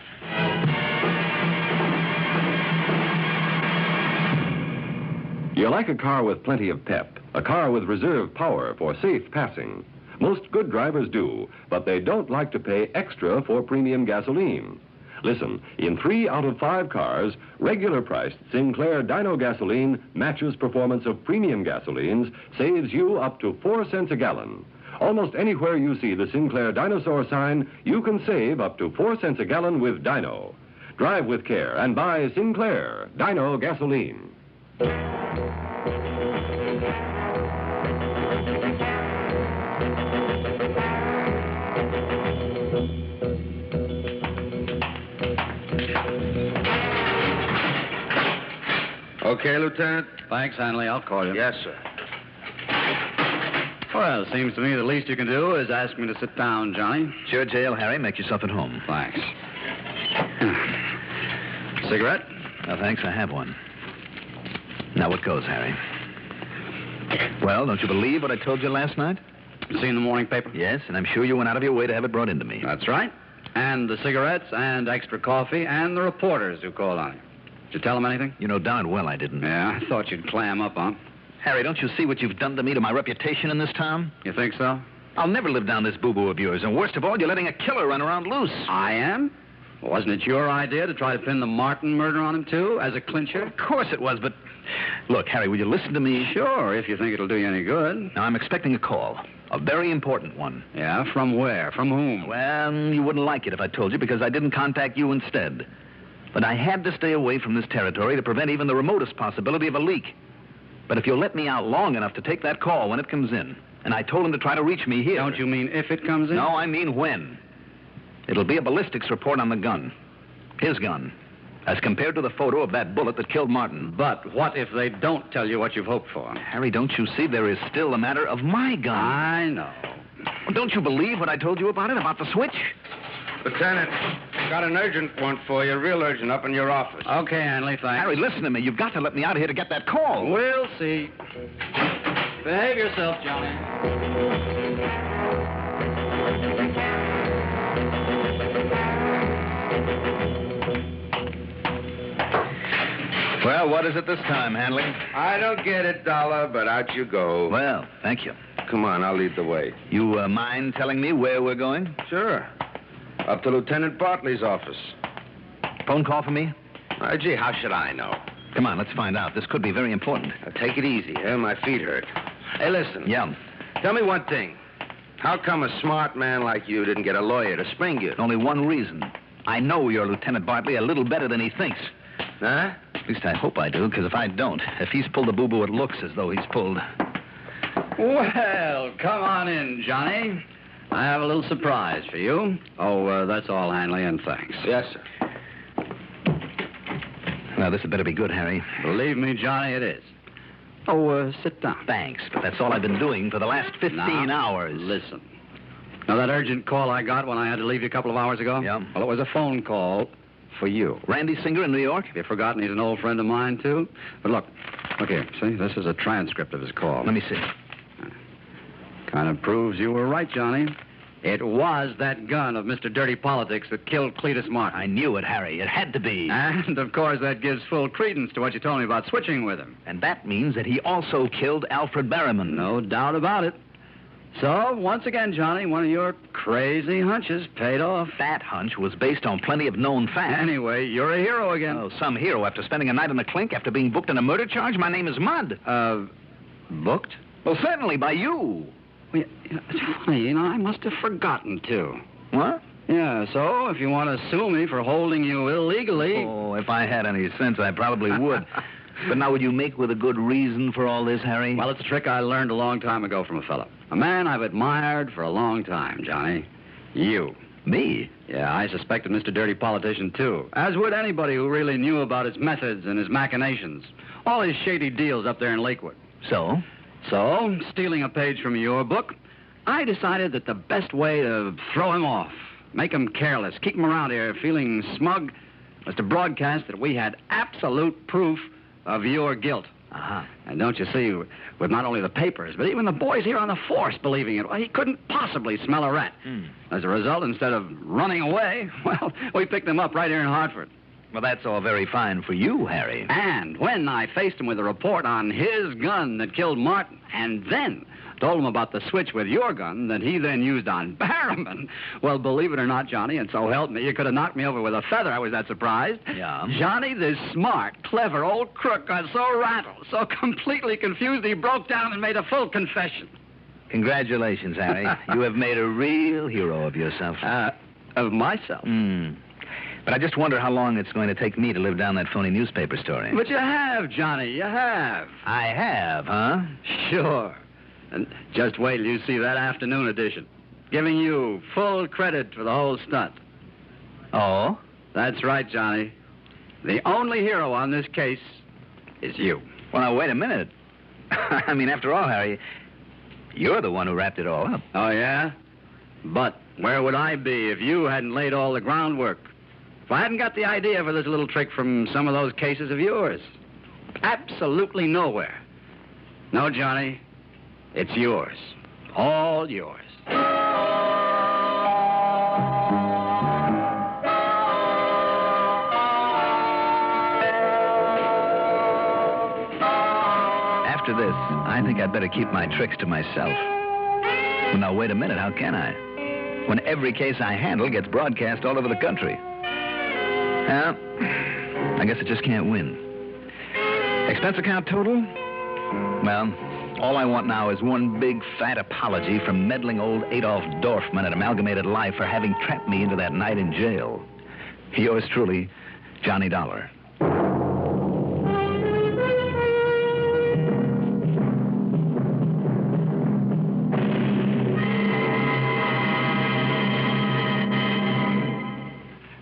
You like a car with plenty of pep, a car with reserve power for safe passing. Most good drivers do, but they don't like to pay extra for premium gasoline. Listen, in 3 out of 5 cars, regular priced Sinclair Dyno gasoline matches performance of premium gasolines, saves you up to 4 cents a gallon. Almost anywhere you see the Sinclair Dinosaur sign, you can save up to 4 cents a gallon with Dyno. Drive with care and buy Sinclair Dyno gasoline. Okay, Lieutenant. Thanks, Hanley. I'll call you. Yes, sir. Well, it seems to me the least you can do is ask me to sit down, Johnny. Sure, jail, Harry. Make yourself at home. Thanks. Cigarette? No, thanks. I have one. Now, what goes, Harry? Well, don't you believe what I told you last night? Seen the morning paper? Yes, and I'm sure you went out of your way to have it brought into me. That's right. And the cigarettes and extra coffee and the reporters who called on you. Did you tell them anything? You know darn well I didn't. Yeah, I thought you'd clam up, huh? Harry, don't you see what you've done to me, to my reputation in this town? You think so? I'll never live down this boo-boo of yours. And worst of all, you're letting a killer run around loose. I am? Wasn't it your idea to try to pin the Martin murder on him, too, as a clincher? Of course it was, but... Look, Harry, will you listen to me? Sure, if you think it'll do you any good. Now, I'm expecting a call. A very important one. Yeah? From where? From whom? Well, you wouldn't like it if I told you, because I didn't contact you instead. But I had to stay away from this territory to prevent even the remotest possibility of a leak. But if you'll let me out long enough to take that call when it comes in, and I told him to try to reach me here... Don't you mean if it comes in? No, I mean when. It'll be a ballistics report on the gun. His gun. As compared to the photo of that bullet that killed Martin. But what if they don't tell you what you've hoped for? Harry, don't you see there is still a matter of my gun? I know. Well, don't you believe what I told you about it, about the switch? Lieutenant, got an urgent one for you, real urgent, up in your office. Okay, Hanley, thanks. Harry, listen to me. You've got to let me out of here to get that call. We'll see. Behave yourself, Johnny. Well, what is it this time, Hanley? I don't get it, Dollar, but out you go. Well, thank you. Come on, I'll lead the way. You mind telling me where we're going? Sure. Up to Lieutenant Bartley's office. Phone call for me? Gee, how should I know? Come on, let's find out. This could be very important. Now, take it easy, huh? My feet hurt. Hey, listen. Yeah. Tell me one thing. How come a smart man like you didn't get a lawyer to spring you? Only one reason. I know you're Lieutenant Bartley a little better than he thinks. Huh? At least I hope I do, because if I don't, if he's pulled the boo-boo, it looks as though he's pulled. Well, come on in, Johnny. I have a little surprise for you. Oh, that's all, Hanley, and thanks. Yes, sir. Now, this had better be good, Harry. Believe me, Johnny, it is. Oh, sit down. Thanks, but that's all I've been doing for the last 15 hours. Listen. Now, that urgent call I got when I had to leave you a couple of hours ago? Yeah. Well, it was a phone call for you. Randy Singer in New York? Have you forgotten he's an old friend of mine, too? But look here, see, this is a transcript of his call. Let me see. Kind of proves you were right, Johnny. It was that gun of Mr. Dirty Politics that killed Cletus Martin. I knew it, Harry. It had to be. And, of course, that gives full credence to what you told me about switching with him. And that means that he also killed Alfred Barrowman. No doubt about it. So, once again, Johnny, one of your crazy hunches paid off. That hunch was based on plenty of known facts. Anyway, you're a hero again. Oh, some hero after spending a night in the clink, after being booked on a murder charge? My name is Mudd. Booked? Well, certainly, by you. Well, it's funny, I must have forgotten, too. What? Yeah, so if you want to sue me for holding you illegally... Oh, if I had any sense, I probably would. But now, would you make with a good reason for all this, Harry? Well, it's a trick I learned a long time ago from a fella. A man I've admired for a long time, Johnny. You. Me? Yeah, I suspected Mr. Dirty Politician, too. As would anybody who really knew about his methods and his machinations. All his shady deals up there in Lakewood. So, stealing a page from your book, I decided that the best way to throw him off, make him careless, keep him around here feeling smug, was to broadcast that we had absolute proof of your guilt. Uh-huh. And don't you see, with not only the papers, but even the boys here on the force believing it, well, he couldn't possibly smell a rat. As a result, instead of running away, well, we picked him up right here in Hartford. Well, that's all very fine for you, Harry. And when I faced him with a report on his gun that killed Martin, and then told him about the switch with your gun that he then used on Barrowman, well, believe it or not, Johnny, and so help me, you could have knocked me over with a feather. I was that surprised. Yeah? Johnny, this smart, clever old crook got so rattled, so completely confused, he broke down and made a full confession. Congratulations, Harry. You have made a real hero of yourself. Of myself? But I just wonder how long it's going to take me to live down that phony newspaper story. But you have, Johnny, you have. I have, huh? Sure. And just wait till you see that afternoon edition. Giving you full credit for the whole stunt. Oh? That's right, Johnny. The only hero on this case is you. Well, now, wait a minute. I mean, after all, Harry, you're the one who wrapped it all up. Oh, yeah? But where would I be if you hadn't laid all the groundwork? If I hadn't got the idea for this little trick from some of those cases of yours? Absolutely nowhere. No, Johnny, it's yours. All yours. After this, I think I'd better keep my tricks to myself. Well, now, wait a minute. How can I? When every case I handle gets broadcast all over the country. Well, I guess I just can't win. Expense account total? Well, all I want now is one big fat apology from meddling old Adolf Dorfman at Amalgamated Life for having trapped me into that night in jail. Yours truly, Johnny Dollar.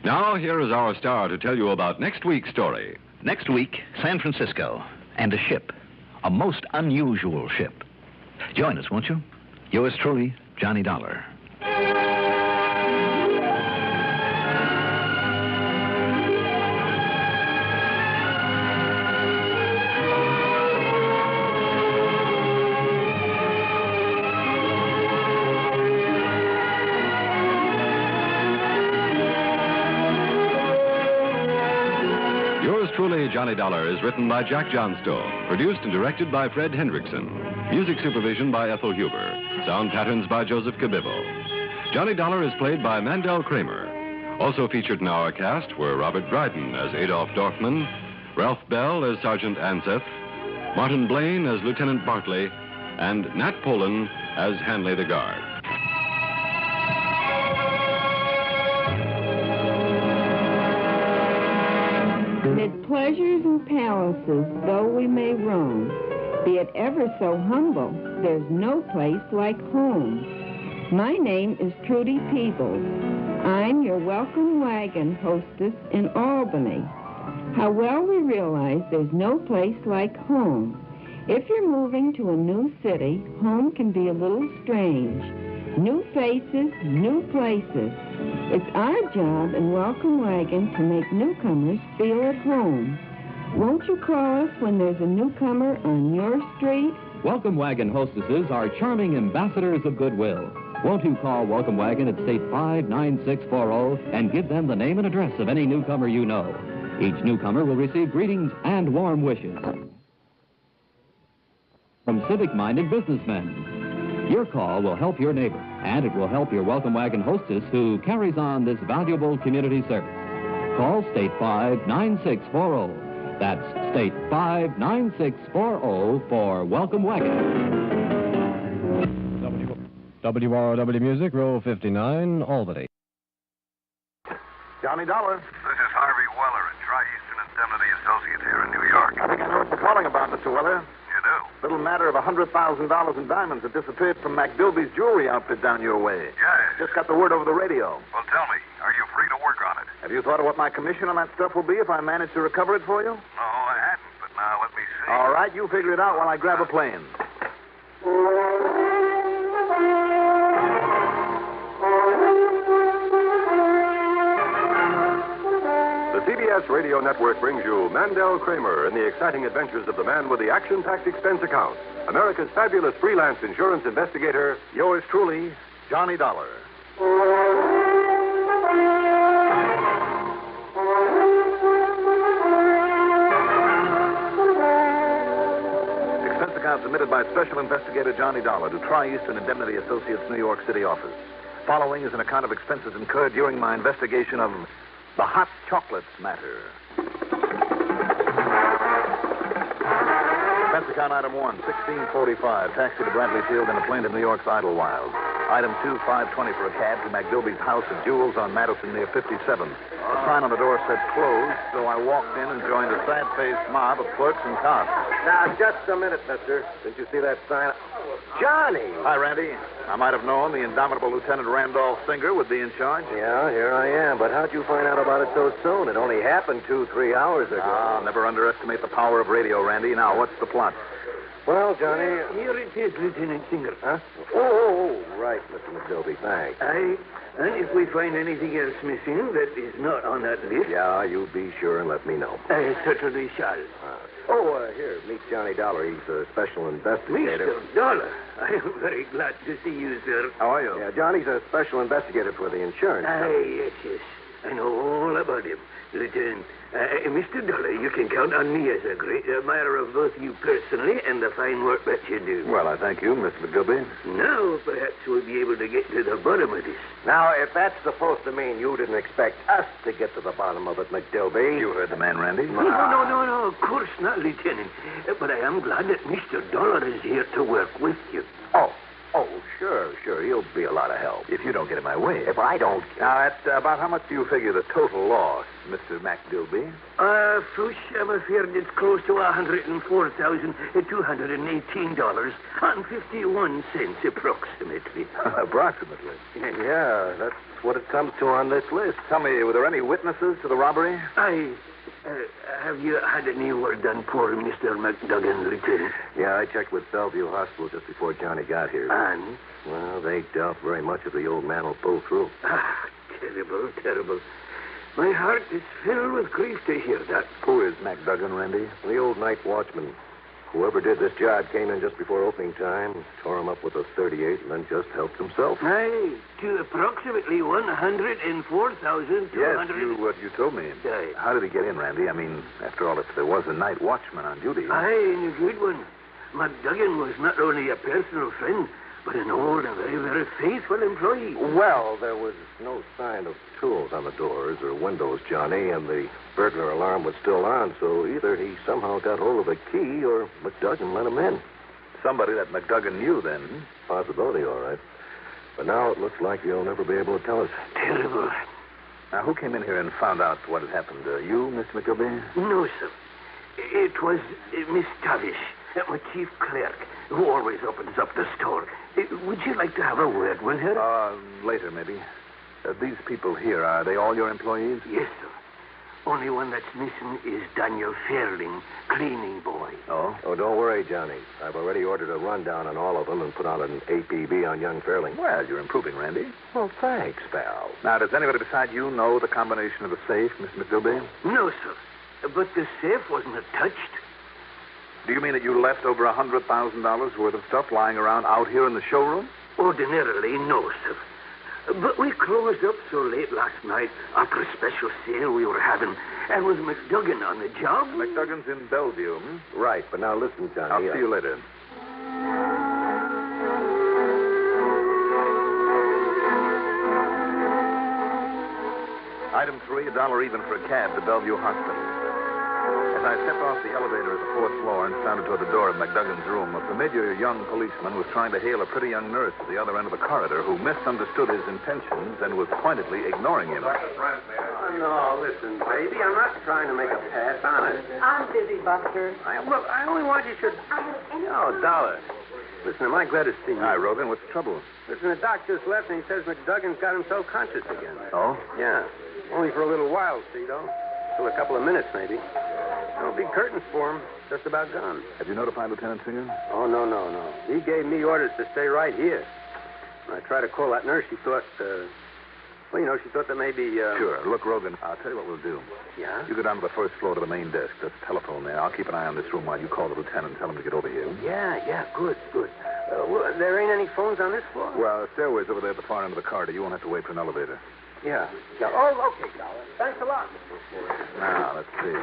Now, here is our star to tell you about next week's story. Next week, San Francisco, and a ship. A most unusual ship. Join us, won't you? Yours truly, Johnny Dollar. Truly, Johnny Dollar is written by Jack Johnstone, produced and directed by Fred Hendrickson, music supervision by Ethel Huber, sound patterns by Joseph Cabibbo. Johnny Dollar is played by Mandel Kramer. Also featured in our cast were Robert Dryden as Adolf Dorfman, Ralph Bell as Sergeant Anseth, Martin Blaine as Lieutenant Bartley, and Nat Polen as Hanley the Guard. Mid pleasures and palaces, though we may roam, be it ever so humble, there's no place like home. My name is Trudy Peebles. I'm your welcome wagon hostess in Albany. How well we realize there's no place like home. If you're moving to a new city, home can be a little strange. New faces, new places. It's our job in Welcome Wagon to make newcomers feel at home. Won't you call us when there's a newcomer on your street? Welcome Wagon hostesses are charming ambassadors of goodwill. Won't you call Welcome Wagon at State 59640 and give them the name and address of any newcomer you know? Each newcomer will receive greetings and warm wishes from civic-minded businessmen. Your call will help your neighbor, and it will help your Welcome Wagon hostess who carries on this valuable community service. Call State 59640. That's State 59640 for Welcome Wagon. WROW Music, row 59, Albany. Johnny Dollar. This is Harvey Weller at Tri-Eastern Indemnity Associates here in New York. I think I know what you're calling about, Mr. Weller. You do? Little matter of $100,000 in diamonds that disappeared from McDilby's jewelry outfit down your way. Yes. Just got the word over the radio. Well, tell me, are you free to work on it? Have you thought of what my commission on that stuff will be if I manage to recover it for you? No, I hadn't, but now let me see. All right, you figure it out while I grab a plane. The CBS CBS Radio Network brings you Mandel Kramer and the exciting adventures of the man with the action-packed expense account. America's fabulous freelance insurance investigator, yours truly, Johnny Dollar. Expense account submitted by Special Investigator Johnny Dollar to Tri-Eastern Indemnity Associates, New York City office. Following is an account of expenses incurred during my investigation of the hot chocolates matter. Expense account item 1, 1645, taxi to Bradley Field in a plane to New York's Idlewild. Item 2, 520 for a cab to McDilby's House of Jewels on Madison near 57th. A sign on the door said closed, so I walked in and joined a sad-faced mob of clerks and cops. Now, just a minute, mister. Didn't you see that sign? Johnny! Hi, Randy. I might have known the indomitable Lieutenant Randolph Singer would be in charge. Yeah, here I am. But how'd you find out about it so soon? It only happened 2-3 hours ago. Ah, never underestimate the power of radio, Randy. Now, what's the plot? Well, Johnny... Here it is, Lieutenant Singer. Huh? Oh, right, Mr. McDilby. Thanks. And if we find anything else missing that is not on that list... Yeah, you be sure and let me know. I certainly shall. Here, meet Johnny Dollar. He's a special investigator. Mr. Dollar, I am very glad to see you, sir. How are you? Yeah, Johnny's a special investigator for the insurance company. Yes. I know all about him. Lieutenant, Mr. Dollar, you can count on me as a great admirer of both you personally and the fine work that you do. Well, I thank you, Mr. McDilby. Now, perhaps we'll be able to get to the bottom of this. Now, if that's supposed to mean you didn't expect us to get to the bottom of it, McDilby... You heard the man, Randy. No, of course not, Lieutenant. But I am glad that Mr. Dollar is here to work with you. Oh, sure. He'll be a lot of help. If you don't get in my way. If I don't... Now, at about how much do you figure the total loss, Mr. McDilby? Fush, I'm afraid it's close to $104,218.51 approximately. Approximately? Yeah, that's what it comes to on this list. Tell me, were there any witnesses to the robbery? Have you had any word on poor Mr. McDuggan, Lieutenant? Yeah, I checked with Bellevue Hospital just before Johnny got here. And? Well, they doubt very much if the old man will pull through. Terrible. My heart is filled with grief to hear that. Who is McDuggan, Randy? The old night watchman. Whoever did this job came in just before opening time, tore him up with a .38, and then just helped himself. Aye, to approximately $104,200. Yes, you told me. Aye. How did he get in, Randy? I mean, after all, if there was a night watchman on duty. Aye, and a good one. McDuggan was not only a personal friend, but an old and very, very faithful employee. Well, there was no sign of tools on the doors or windows, Johnny, and the burglar alarm was still on, so either he somehow got hold of a key or McDuggan let him in. Somebody that McDuggan knew, then. Possibility, all right. But now it looks like you'll never be able to tell us. Terrible. Now, who came in here and found out what had happened? You, Mr. McDilby? No, sir. It was Miss Tavish, my chief clerk, who always opens up the store. Would you like to have a word with her? Later, maybe. These people here, are they all your employees? Yes, sir. Only one that's missing is Daniel Fairling, cleaning boy. Oh? Oh, don't worry, Johnny. I've already ordered a rundown on all of them and put out an APB on young Fairling. Well, you're improving, Randy. Well, thanks, pal. Now, does anybody beside you know the combination of the safe, Mr. McDilby? No, sir. But the safe wasn't touched. Do you mean that you left over $100,000 worth of stuff lying around out here in the showroom? Ordinarily, no, sir. But we closed up so late last night after a special sale we were having. And was McDuggan on the job? McDuggan's in Bellevue, hmm? Right, but now listen, Johnny. I'll see you later. Item 3, $1 even for a cab to Bellevue Hospital. As I stepped off the elevator at the 4th floor and started toward the door of McDuggan's room, a familiar young policeman was trying to hail a pretty young nurse at the other end of the corridor who misunderstood his intentions and was pointedly ignoring him. Oh, no, listen, baby, I'm not trying to make a pass, honest. I'm busy, Buster. I only want you to... Oh, Dollar. Listen, am I glad to see you? Hi, Rogan. What's the trouble? Listen, the doc just left and he says McDuggan's got himself conscious again. Oh? Yeah. Only for a little while, see, though. Still a couple of minutes, maybe. No big curtains for him. Just about gone. Have you notified Lieutenant Singer? Oh, no. He gave me orders to stay right here. When I tried to call that nurse, she thought, Well, she thought that maybe... Sure. Look, Rogan, I'll tell you what we'll do. Yeah? You go down to the first floor to the main desk. There's a telephone there. I'll keep an eye on this room while you call the lieutenant and tell him to get over here. Yeah, good. Well, there ain't any phones on this floor? Well, the stairway's over there at the far end of the corridor. You won't have to wait for an elevator. Yeah. Oh, okay, Dollar. Thanks a lot. Now, let's see.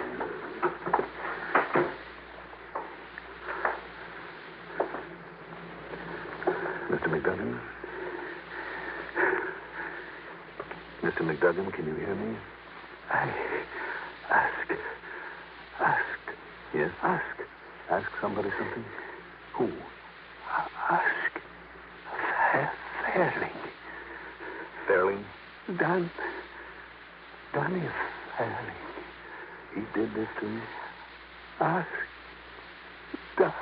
Mr. McDuggan? Mr. McDuggan, can you hear me? Ask. Yes? Ask somebody something? Who? Ask. Fairling. Fairling? Danny Fairling. He did this to me? Ask Danny.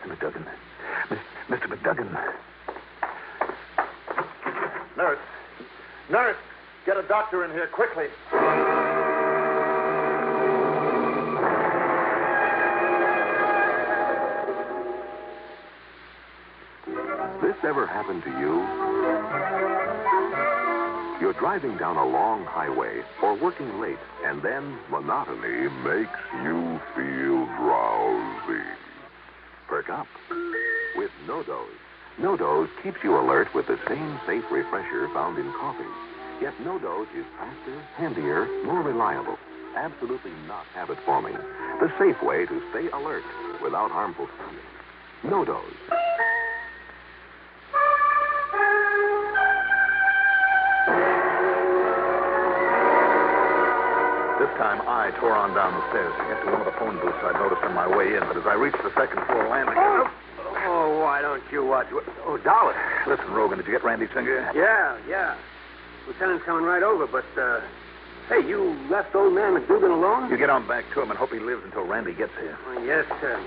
Mr. McDuggan. Mr. McDuggan. Nurse, get a doctor in here quickly. This ever happened to you? You're driving down a long highway or working late, and then monotony makes you feel drowsy. Perk up with No-Dose. No-Dose keeps you alert with the same safe refresher found in coffee. Yet No-Dose is faster, handier, more reliable. Absolutely not habit-forming. The safe way to stay alert without harmful sounding. No-Dose. This time, I tore on down the stairs to get to one of the phone booths I'd noticed on my way in. But as I reached the second floor landing... Oh, why don't you watch? Oh, Dollar. Listen, Rogan, did you get Randy's finger? Yeah. Lieutenant's coming right over, but, hey, you left old man McDougan alone? You get on back to him and hope he lives until Randy gets here. Oh, yes, sir.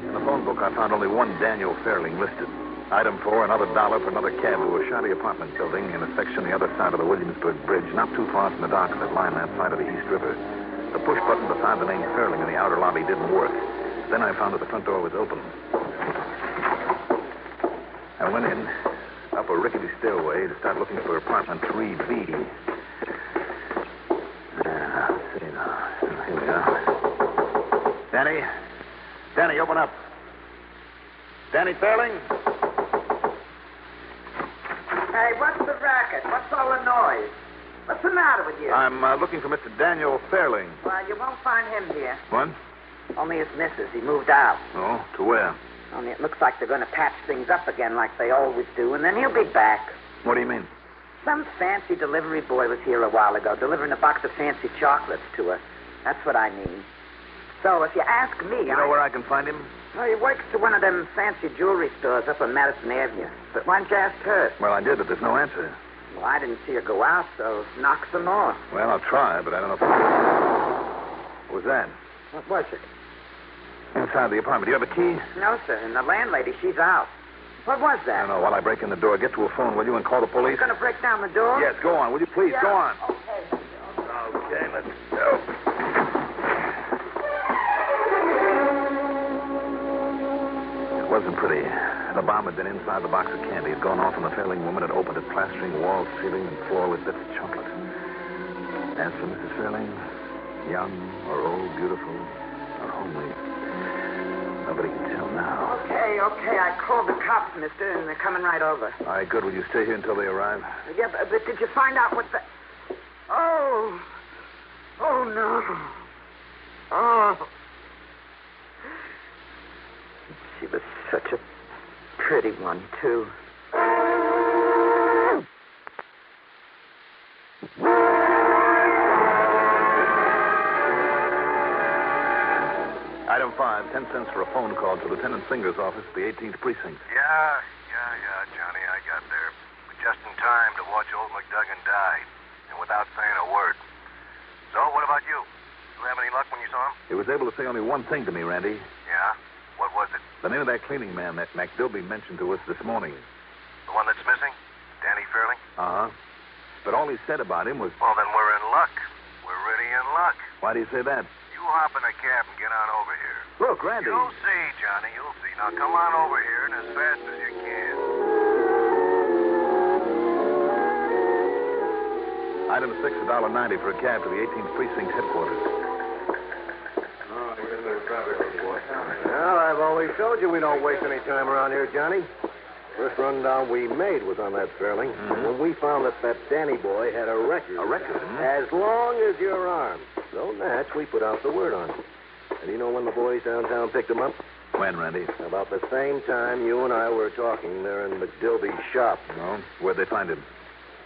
In the phone book, I found only one Daniel Fairling listed. Item 4, another $1 for another cab to a shoddy apartment building in a section the other side of the Williamsburg Bridge, not too far from the docks that line that side of the East River. The push button beside the name Fairling in the outer lobby didn't work. Then I found that the front door was open. I went in, up a rickety stairway to start looking for apartment 3B. Let's see now. Here we are. Danny, open up. Danny Fairling? Hey, what's the racket? What's all the noise? What's the matter with you? I'm looking for Mr. Daniel Fairling. Well, you won't find him here. What? Only his missus. He moved out. Oh, to where? Only it looks like they're going to patch things up again like they always do, and then he'll be back. What do you mean? Some fancy delivery boy was here a while ago, delivering a box of fancy chocolates to her. That's what I mean. So, if you ask me... You know where I can find him? Well, he works to one of them fancy jewelry stores up on Madison Avenue. But why don't you ask her? Well, I did, but there's no answer. Well, I didn't see her go out, so knock some more. Well, I'll try, but I don't know if... What was that? What was it? Inside the apartment. Do you have a key? No, sir. And the landlady, she's out. What was I that? don't know. While I break in the door, get to a phone, will you, and call the police? You're going to break down the door? Yes, go on. Will you please? Yeah. Go on. Okay. Okay, let's go. It wasn't pretty. The bomb had been inside the box of candy. It had gone off, and the Fairling woman had opened it, plastering walls, ceiling, and floor with bits of chocolate. As for Mrs. Fairling, young or old, beautiful or homely, nobody can tell now. Okay. I called the cops, mister, and they're coming right over. All right, good. Will you stay here until they arrive? Yeah, but did you find out what the... Oh, no. Oh. She was such a pretty one, too. Item 5, 10 cents for a phone call to Lieutenant Singer's office at the 18th Precinct. Yeah, Johnny, I got there. But just in time to watch old McDuggan die, and without saying a word. So, what about you? You have any luck when you saw him? He was able to say only one thing to me, Randy. Yeah? What was it? The name of that cleaning man that McDilby mentioned to us this morning. The one that's missing? Danny Fairling? Uh-huh. But all he said about him was... Well, then we're in luck. We're really in luck. Why do you say that? You you hop in a cab and get on over here. Look, Randy. You'll see, Johnny, you'll see. Now come on over here and as fast as you can. Item 6, $1.90 for a cab to the 18th Precinct headquarters. Well, I've always told you we don't waste any time around here, Johnny. First rundown we made was on that Fairling. When we found that Danny boy had a record. A record? As long as your arm. So, Natch, we put out the word on him. And you know when the boys downtown picked him up? When, Randy? About the same time you and I were talking there in McDilby's shop. No? Where'd they find him?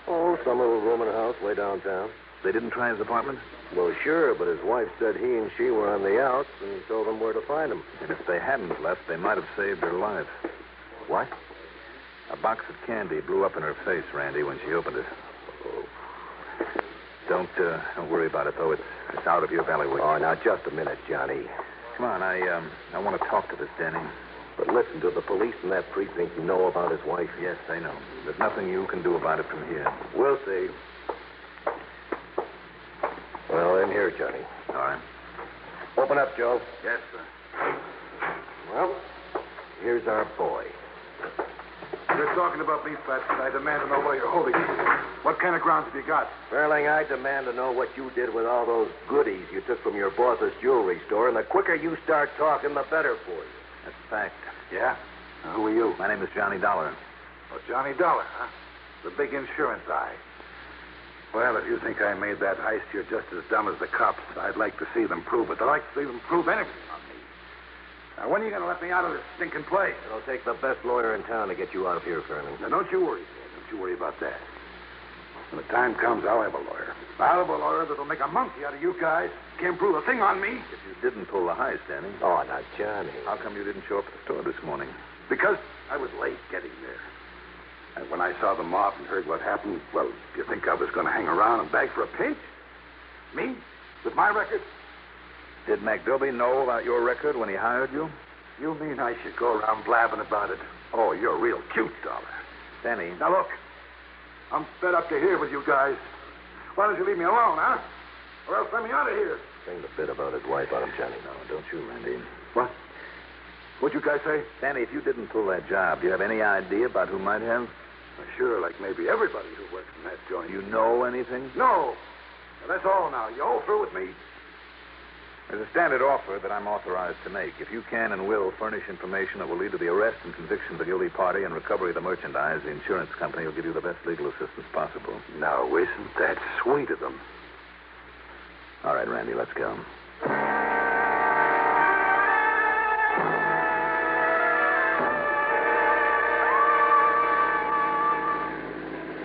Oh, some little room in a house way downtown. They didn't try his apartment? Well, sure, but his wife said he and she were on the outs and told them where to find him. And if they hadn't left, they might have saved her life. What? A box of candy blew up in her face, Randy, when she opened it. Don't worry about it, though. It's out of your bailiwick. Oh, now, just a minute, Johnny. Come on, I want to talk to this Danny. But listen, do the police in that precinct know about his wife? Yes, they know. There's nothing you can do about it from here. We'll see. Well, in here, Johnny. All right. Open up, Joe. Yes, sir. Well, here's our boy. You're talking about me, Fats, and I demand to know why you're holding me. What kind of grounds have you got? Fairling, I demand to know what you did with all those goodies you took from your boss's jewelry store, and the quicker you start talking, the better for you. That's fact. Yeah? Now, who are you? My name is Johnny Dollar. Oh, Johnny Dollar, huh? The big insurance eye. Well, if you think I made that heist, you're just as dumb as the cops. I'd like to see them prove it. I'd like to see them prove anything on me. Now, when are you going to let me out of this stinking place? It'll take the best lawyer in town to get you out of here, Fairling. Now, don't you worry, Dad. Don't you worry about that. When the time comes, I'll have a lawyer. I'll have a lawyer that'll make a monkey out of you guys. Can't prove a thing on me. If you didn't pull the heist, Danny. Oh, now, Johnny. How come you didn't show up at the store this morning? Because I was late getting there. And when I saw the mob and heard what happened, well, do you think I was going to hang around and beg for a pinch? Me? With my record? Did McDilby know about your record when he hired you? You mean I should go around blabbing about it? Oh, you're real cute, Dollar. Danny. Now, look. I'm fed up to here with you guys. Why don't you leave me alone, huh? Or else let me out of here. Saying the bit about his wife on him, Johnny. No, don't you, Randy. What? What'd you guys say? Danny, if you didn't pull that job, do you have any idea about who might have? Sure, like maybe everybody who works in that joint. You know anything? No. Now, that's all now. You all through with me? There's a standard offer that I'm authorized to make. If you can and will furnish information that will lead to the arrest and conviction of the guilty party and recovery of the merchandise, the insurance company will give you the best legal assistance possible. Now, isn't that sweet of them? All right, Randy, let's go.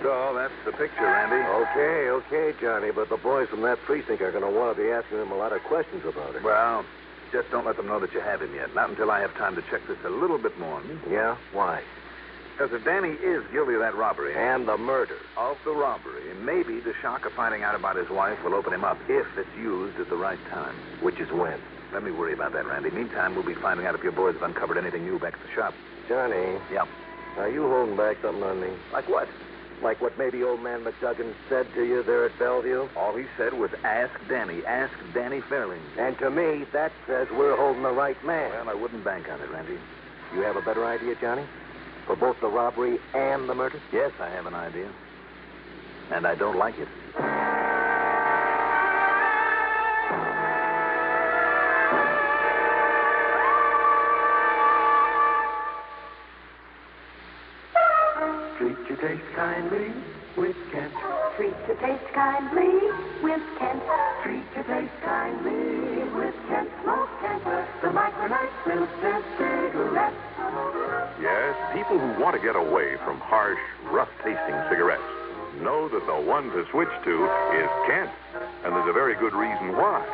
So, that's the picture, Randy. Okay, Johnny, but the boys from that precinct are going to want to be asking him a lot of questions about it. Well, just don't let them know that you have him yet. Not until I have time to check this a little bit more. Yeah? Why? Because if Danny is guilty of that robbery... And the murder. Of the robbery, maybe the shock of finding out about his wife will open him up if it's used at the right time. Which is when? Let me worry about that, Randy. Meantime, we'll be finding out if your boys have uncovered anything new back at the shop. Johnny. Yep. Are you holding back something on me? Like what? Like what maybe old man McDuggan said to you there at Bellevue? All he said was, ask Danny. Ask Danny Fairling. And to me, that says we're holding the right man. Well, I wouldn't bank on it, Randy. You have a better idea, Johnny? For both the robbery and the murder? Yes, I have an idea. And I don't like it. Treat your taste kindly with Kent. Treat your taste kindly with Kent. Treat your taste kindly with Kent. Smoke Kent, the micronite filter cigarette. Yes, people who want to get away from harsh, rough-tasting cigarettes know that the one to switch to is Kent. And there's a very good reason why.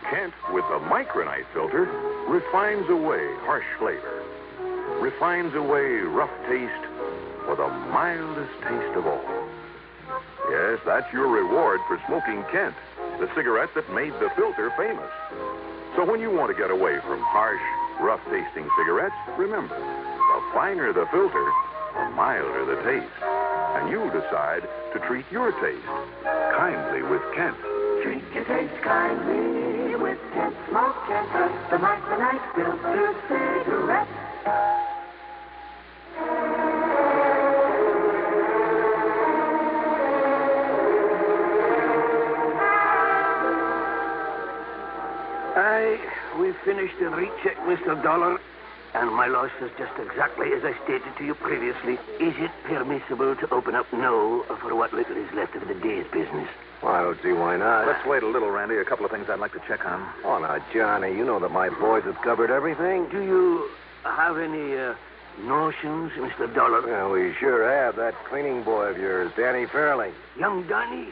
Kent, with the micronite filter, refines away harsh flavor, refines away rough taste for the mildest taste of all. Yes, that's your reward for smoking Kent, the cigarette that made the filter famous. So when you want to get away from harsh, rough-tasting cigarettes, remember, the finer the filter, the milder the taste. And you decide to treat your taste kindly with Kent. Treat your taste kindly with with Kent Smoke Camper, the micronite filter cigarette. We finished the recheck, Mr. Dollar, and my loss is just exactly as I stated to you previously. Is it permissible to open up now for what little is left of the day's business? Well, I don't see why not. Let's wait a little, Randy. A couple of things I'd like to check on. Oh, now, Johnny, you know that my boys have covered everything. Do you have any notions, Mr. Dollar? Yeah, we sure have. That cleaning boy of yours, Danny Fairling. Young Danny?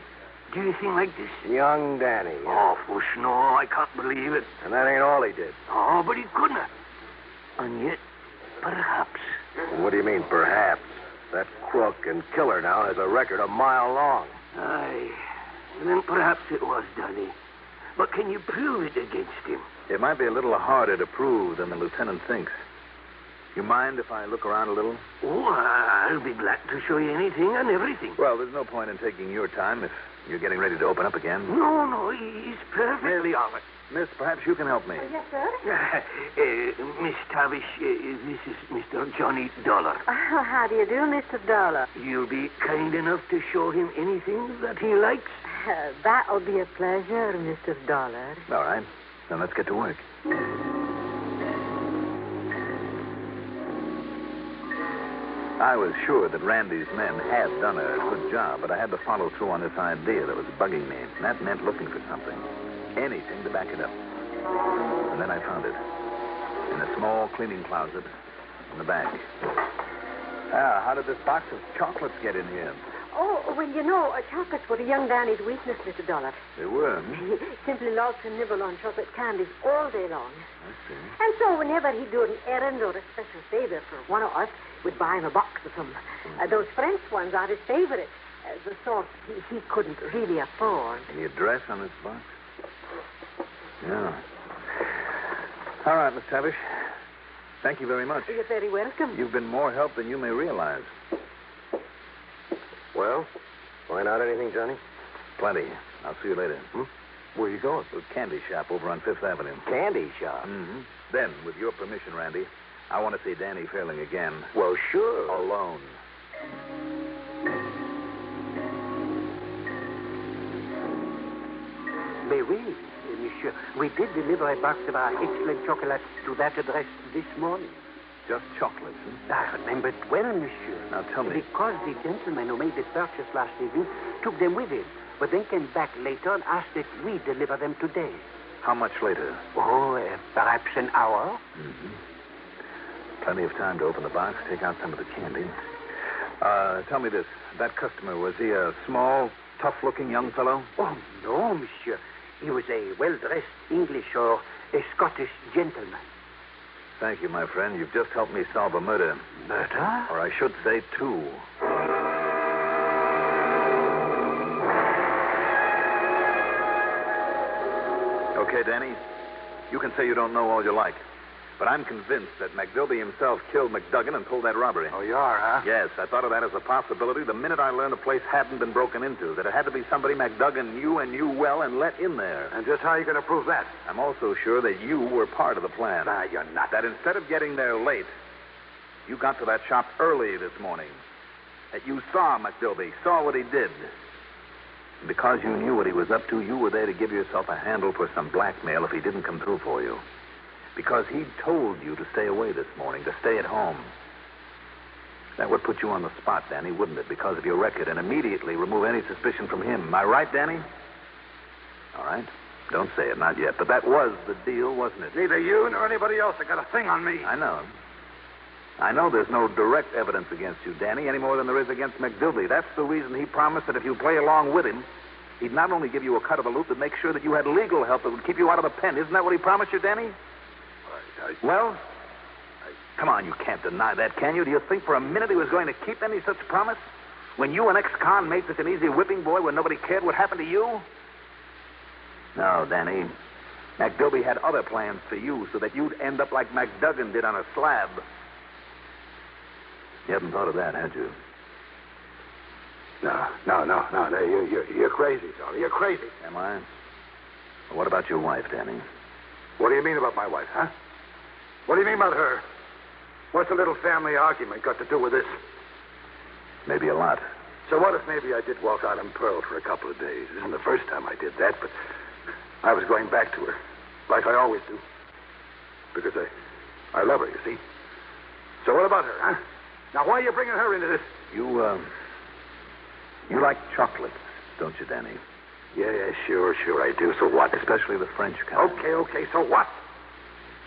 Do you think like this? Young Danny. Oh, fush, no, I can't believe it. And that ain't all he did. Oh, but he couldn't. And yet, perhaps. What do you mean, perhaps? That crook and killer now has a record a mile long. Aye. Then perhaps it was Danny. But can you prove it against him? It might be a little harder to prove than the lieutenant thinks. You mind if I look around a little? Oh, I'll be glad to show you anything and everything. Well, there's no point in taking your time if you're getting ready to open up again. No, he's perfectly all right. Miss, perhaps you can help me. Yes, sir? Miss Tavish, this is Mr. Johnny Dollar. Oh, how do you do, Mr. Dollar? You'll be kind enough to show him anything that he likes? That'll be a pleasure, Mr. Dollar. All right. Then let's get to work. I was sure that Randy's men had done a good job, but I had to follow through on this idea that was bugging me. And that meant looking for something. Anything to back it up. And then I found it. In a small cleaning closet in the back. How did this box of chocolates get in here? Oh, well, you know, chocolates were young Danny's weakness, Mr. Dollar. They were? He simply loves to nibble on chocolate candies all day long. I see. And so whenever he'd do an errand or a special favor for one of us, we'd buy him a box of them. Those French ones are his favorite. The sort he couldn't really afford. Any address on this box? Yeah. All right, Miss Tavish. Thank you very much. You're very welcome. You've been more help than you may realize. Well, find out anything, Johnny? Plenty. I'll see you later. Where you going? To a candy shop over on Fifth Avenue. Candy shop? Mm-hmm. Then, with your permission, Randy, I want to see Danny Fairling again. Well, sure. Alone. Mais oui, monsieur. We did deliver a box of our excellent chocolates to that address this morning. Just chocolates, huh? I remember it well, monsieur. Now, tell me. Because the gentleman who made the purchase last evening took them with him, but then came back later and asked that we deliver them today. How much later? Oh, perhaps an hour. Mm-hmm. Plenty of time to open the box, take out some of the candy. Tell me this. That customer, was he a small, tough-looking young fellow? Oh, no, monsieur. He was a well-dressed English or a Scottish gentleman. Thank you, my friend. You've just helped me solve a murder. Murder? Or I should say two. Okay, Danny. You can say you don't know all you like. But I'm convinced that McDilby himself killed McDuggan and pulled that robbery. Oh, you are, huh? Yes, I thought of that as a possibility the minute I learned the place hadn't been broken into, that it had to be somebody McDuggan knew and knew well and let in there. And just how are you going to prove that? I'm also sure that you were part of the plan. Nah, you're not. That instead of getting there late, you got to that shop early this morning. That you saw McDilby, saw what he did. And because you knew what he was up to, you were there to give yourself a handle for some blackmail if he didn't come through for you. Because he'd told you to stay away this morning, to stay at home. That would put you on the spot, Danny, wouldn't it? Because of your record, and immediately remove any suspicion from him. Am I right, Danny? All right. Don't say it, not yet. But that was the deal, wasn't it? Neither you nor anybody else have got a thing on me. I know. I know there's no direct evidence against you, Danny, any more than there is against McDilby. That's the reason he promised that if you play along with him, he'd not only give you a cut of the loot, but make sure that you had legal help that would keep you out of the pen. Isn't that what he promised you, Danny? Well, come on, you can't deny that, can you? Do you think for a minute he was going to keep any such promise? When you and ex-con made such an easy whipping boy when nobody cared what happened to you? No, Danny. McDilby had other plans for you so that you'd end up like McDuggan did on a slab. You haven't thought of that, had you? No. You're crazy, Dolly. You're crazy. Am I? What about your wife, Danny? What do you mean about my wife, huh? What do you mean about her? What's a little family argument got to do with this? Maybe a lot. So what if maybe I did walk out on Pearl for a couple of days? Isn't the first time I did that, but I was going back to her, like I always do. Because I love her, you see. So what about her, huh? Now, why are you bringing her into this? You like chocolates, don't you, Danny? Yeah, sure, I do. So what? Especially the French kind. Okay, so what?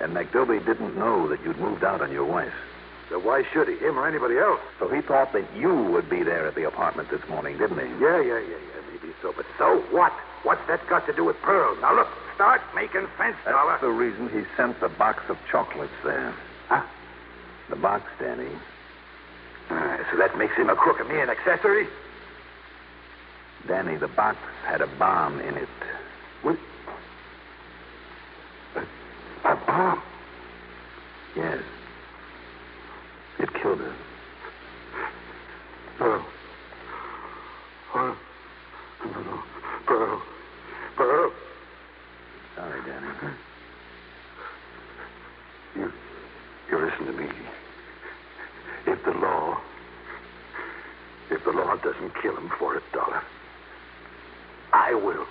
And McDoby didn't know that you'd moved out on your wife. So why should he? Him or anybody else? So he thought that you would be there at the apartment this morning, didn't he? Yeah, maybe so. But so what? What's that got to do with Pearl? Now, look, start making sense, Dollar. That's the reason he sent the box of chocolates there. Huh? The box, Danny. So that makes him a crook and me an accessory? Danny, the box had a bomb in it. What? A bomb? Yes. It killed her. Pearl. Pearl. Sorry, Danny. You listen to me. If the law doesn't kill him for it, Dollar, I will.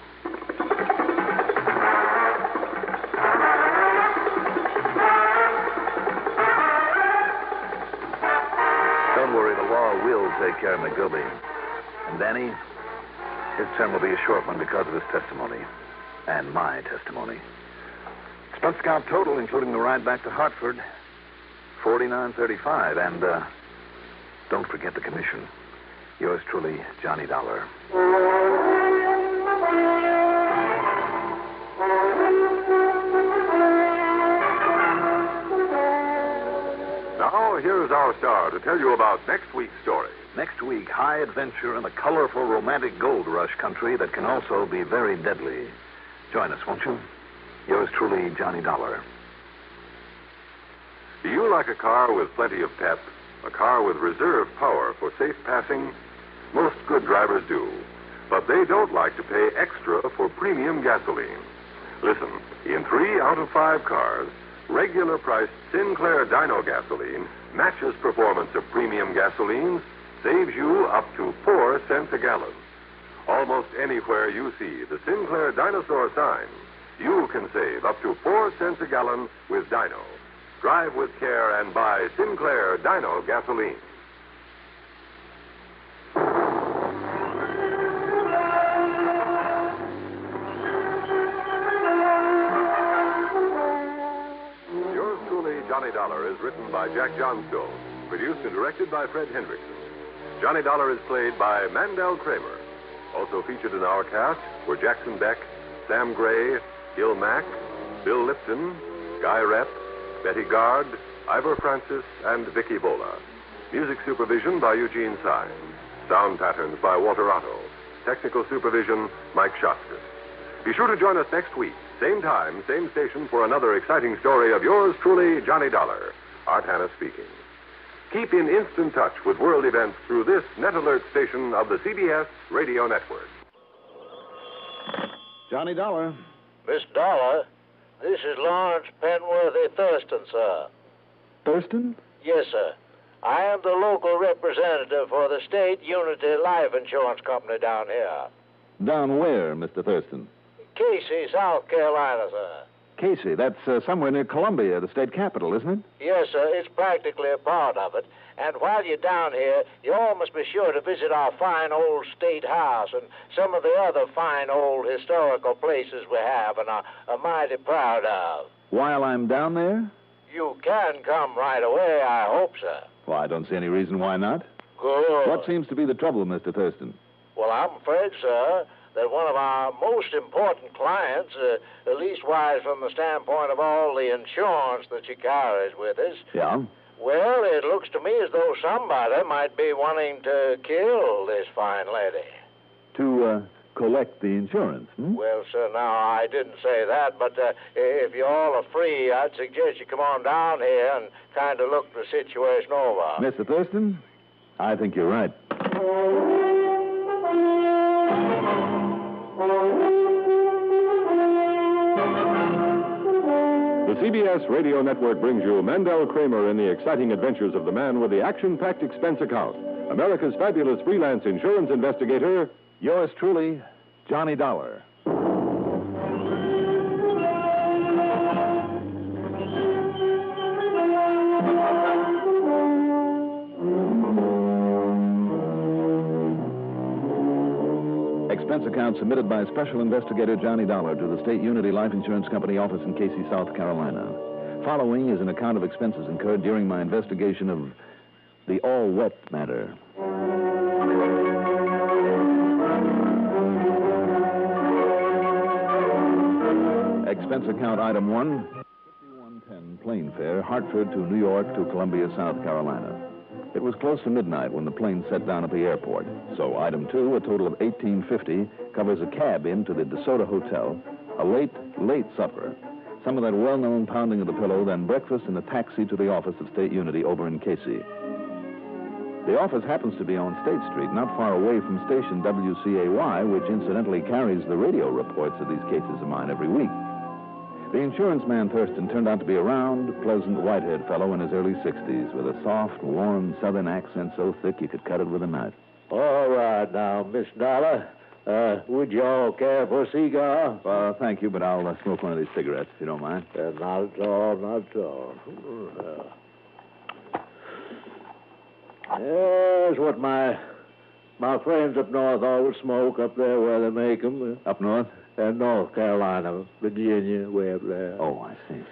Don't worry, the law will take care of McGilby. And Danny, his term will be a short one because of his testimony. And my testimony. Expense account total, including the ride back to Hartford, $49.35. And don't forget the commission. Yours truly, Johnny Dollar. Now, here's our star to tell you about next week's story. Next week, high adventure in the colorful, romantic gold rush country that can also be very deadly. Join us, won't you? Yours truly, Johnny Dollar. Do you like a car with plenty of pep? A car with reserve power for safe passing? Most good drivers do. But they don't like to pay extra for premium gasoline. Listen, in 3 out of 5 cars, regular priced Sinclair Dino gasoline matches performance of premium gasolines, saves you up to 4 cents a gallon. Almost anywhere you see the Sinclair Dinosaur sign, you can save up to 4 cents a gallon with Dino. Drive with care and buy Sinclair Dino gasoline. Yours truly, Johnny Dollar, is written by Jack Johnstone, produced and directed by Fred Hendrickson. Johnny Dollar is played by Mandel Kramer. Also featured in our cast were Jackson Beck, Sam Gray, Gil Mack, Bill Lipton, Guy Rep, Betty Gard, Ivor Francis, and Vicky Bola. Music supervision by Eugene Syme. Sound patterns by Walter Otto. Technical supervision, Mike Shostak. Be sure to join us next week, same time, same station, for another exciting story of yours truly, Johnny Dollar. Art Hanna speaking. Keep in instant touch with world events through this Net Alert station of the CBS Radio Network. Johnny Dollar. Miss Dollar, this is Lawrence Penworthy Thurston, sir. Thurston? Yes, sir. I am the local representative for the State Unity Life Insurance Company down here. Down where, Mr. Thurston? Casey, South Carolina, sir. Casey, that's somewhere near Columbia, the state capital, isn't it? Yes, sir. It's practically a part of it. And while you're down here, you all must be sure to visit our fine old state house and some of the other fine old historical places we have and are mighty proud of. While I'm down there? You can come right away, I hope, sir. Well, I don't see any reason why not. Good. What seems to be the trouble, Mr. Thurston? Well, I'm afraid, sir, that one of our most important clients, at least wise from the standpoint of all the insurance that she carries with us. Yeah? Well, it looks to me as though somebody might be wanting to kill this fine lady. To collect the insurance, hmm? Well, sir, now, I didn't say that, but if you all are free, I'd suggest you come on down here and kind of look the situation over. Mr. Thurston, I think you're right. The CBS Radio Network brings you Mandel Kramer in the exciting adventures of the man with the action-packed expense account. America's fabulous freelance insurance investigator, Yours truly, Johnny Dollar. Expense account submitted by Special Investigator Johnny Dollar to the State Unity Life Insurance Company office in Casey, South Carolina. Following is an account of expenses incurred during my investigation of the all-wet matter. Expense account item 1, 5110 plane fare, Hartford to New York to Columbia, South Carolina. It was close to midnight when the plane set down at the airport. So item 2, a total of $18.50, covers a cab into the DeSoto Hotel, a late supper, some of that well-known pounding of the pillow, then breakfast and a taxi to the office of State Unity over in Casey. The office happens to be on State Street, not far away from station WCAY, which incidentally carries the radio reports of these cases of mine every week. The insurance man, Thurston, turned out to be a round, pleasant, white-haired fellow in his early 60s with a soft, warm southern accent so thick you could cut it with a knife. All right now, Miss Dollar. Would you all care for a cigar? Thank you, but I'll smoke one of these cigarettes, if you don't mind. Not at all, not at all. That's what my friends up north always smoke up there where they make them. Up north? North Carolina, Virginia, way up there. Oh, I see.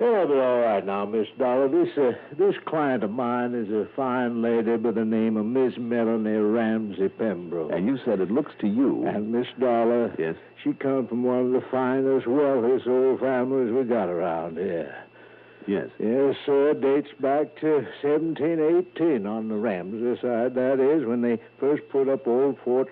Yeah, but all right now, Miss Dollar. This client of mine is a fine lady by the name of Miss Melanie Ramsey Pembroke. And you said it looks to you. And Miss Dollar. Yes? She come from one of the finest, wealthiest old families we got around here. Yes. Yes, sir. Dates back to 1718 on the Ramsey side, that is, when they first put up old Fort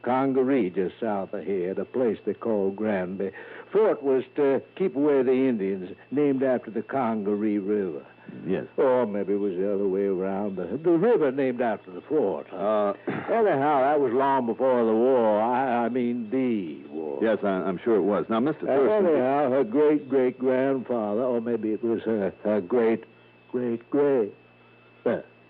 Congaree just south of here, the place they call Granby. Fort was to keep away the Indians, named after the Congaree River. Yes. Or maybe it was the other way around. The river named after the fort. Anyhow, that was long before the war. I mean the war. Yes, I'm sure it was. Now, Mr. Thurston... Anyhow, her great-great-grandfather, or maybe it was her great-great-great...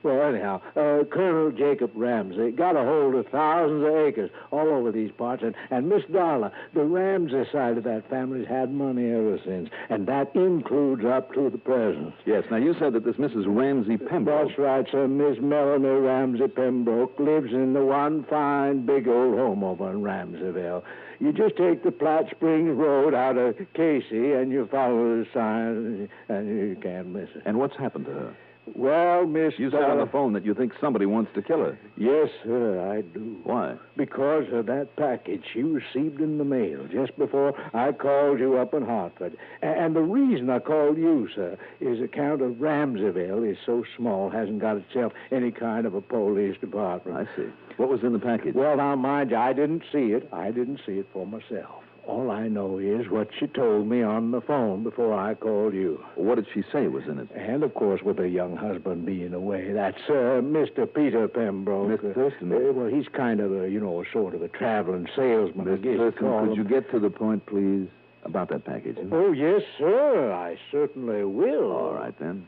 Well, anyhow, Colonel Jacob Ramsey got a hold of thousands of acres all over these parts, and Miss Dollar, the Ramsey side of that family's had money ever since, and that includes up to the present. Yes, now you said that this Mrs. Ramsey Pembroke... That's right, sir. Miss Melanie Ramsey Pembroke lives in the one fine big old home over in Ramseyville. You just take the Platte Springs Road out of Casey, and you follow the sign, and you can't miss it. And what's happened to her? Well, Miss You said on the phone that you think somebody wants to kill her. Yes, sir, I do. Why? Because of that package she received in the mail just before I called you up in Hartford. And the reason I called you, sir, is account of Ramseyville is so small, hasn't got itself any kind of a police department. I see. What was in the package? Well, now, mind you, I didn't see it. I didn't see it for myself. All I know is what she told me on the phone before I called you. What did she say was in it? And, of course, with her young husband being away, that's Mr. Peter Pembroke. Mr. Thurston? Well, he's kind of a, sort of a traveling salesman. Mr. Thurston, could you get to the point, please, about that package? Oh, yes, sir. I certainly will. All right, then.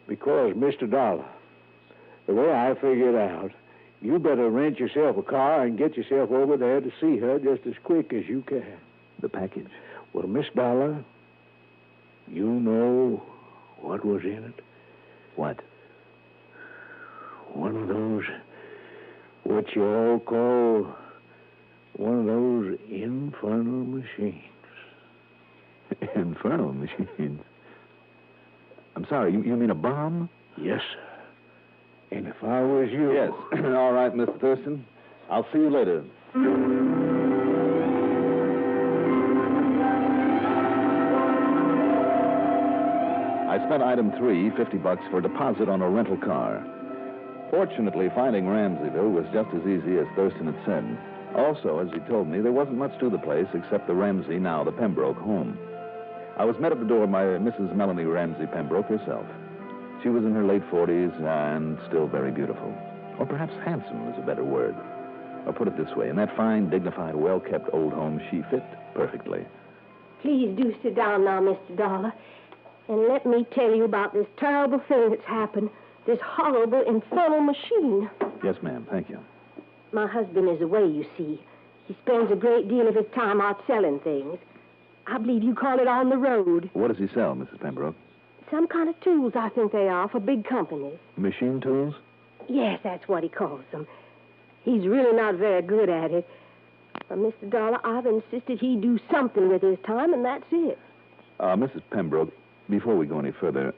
Because, Mr. Dollar, the way I figured out, you better rent yourself a car and get yourself over there to see her just as quick as you can. The package? Well, Miss Dollar, you know what was in it? What? One of those, what you all call, one of those infernal machines. Infernal machines? I'm sorry, you mean a bomb? Yes, sir. And if I was you... Yes. All right, Mr. Thurston. I'll see you later. I spent item 3, $50 for a deposit on a rental car. Fortunately, finding Ramseyville was just as easy as Thurston had said. Also, as he told me, there wasn't much to the place except the Ramsey, now the Pembroke, home. I was met at the door by Mrs. Melanie Ramsey Pembroke herself. She was in her late 40s and still very beautiful. Or perhaps handsome is a better word. Or put it this way, in that fine, dignified, well-kept old home, she fit perfectly. Please do sit down now, Mr. Dollar. And let me tell you about this terrible thing that's happened. This horrible, infernal machine. Yes, ma'am. Thank you. My husband is away, you see. He spends a great deal of his time out selling things. I believe you call it on the road. What does he sell, Mrs. Pembroke? Some kind of tools, I think they are, for big companies. Machine tools? Yes, that's what he calls them. He's really not very good at it. But, Mr. Dollar, I've insisted he do something with his time, and that's it. Mrs. Pembroke, before we go any further,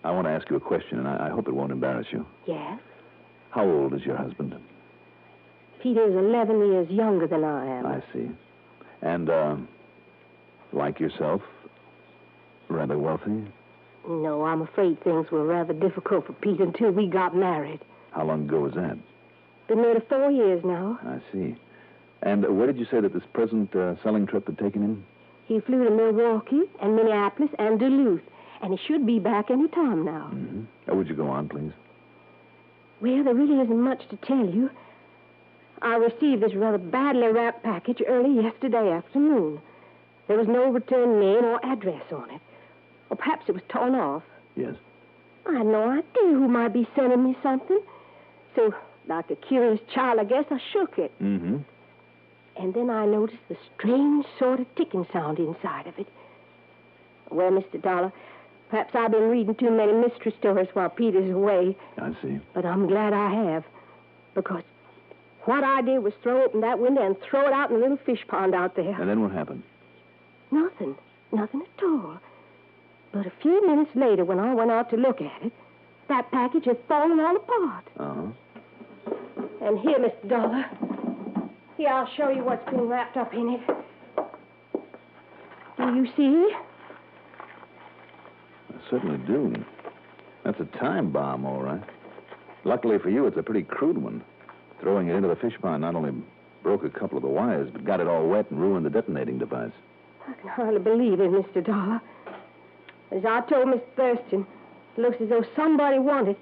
I want to ask you a question, and I hope it won't embarrass you. Yes? How old is your husband? Peter's 11 years younger than I am. I see. And, like yourself, rather wealthy? No, I'm afraid things were rather difficult for Pete until we got married. How long ago was that? Been married 4 years now. I see. And where did you say that this present selling trip had taken him? He flew to Milwaukee and Minneapolis and Duluth, and he should be back any time now. Mm-hmm. Would you go on, please? Well, there really isn't much to tell you. I received this rather badly wrapped package early yesterday afternoon. There was no return name or address on it. Or perhaps it was torn off. Yes. I had no idea who might be sending me something. So, like a curious child, I guess I shook it. Mm-hmm. And then I noticed the strange sort of ticking sound inside of it. Well, Mr. Dollar, perhaps I've been reading too many mystery stories while Peter's away. I see. But I'm glad I have. Because what I did was throw open that window and throw it out in a little fish pond out there. And then what happened? Nothing. Nothing at all. But a few minutes later, when I went out to look at it, that package had fallen all apart. Uh-huh. And here, Mr. Dollar. Here, I'll show you what's been wrapped up in it. Do you see? I certainly do. That's a time bomb, all right. Luckily for you, it's a pretty crude one. Throwing it into the fish pond not only broke a couple of the wires, but got it all wet and ruined the detonating device. I can hardly believe it, Mr. Dollar. As I told Miss Thurston, it looks as though somebody wanted,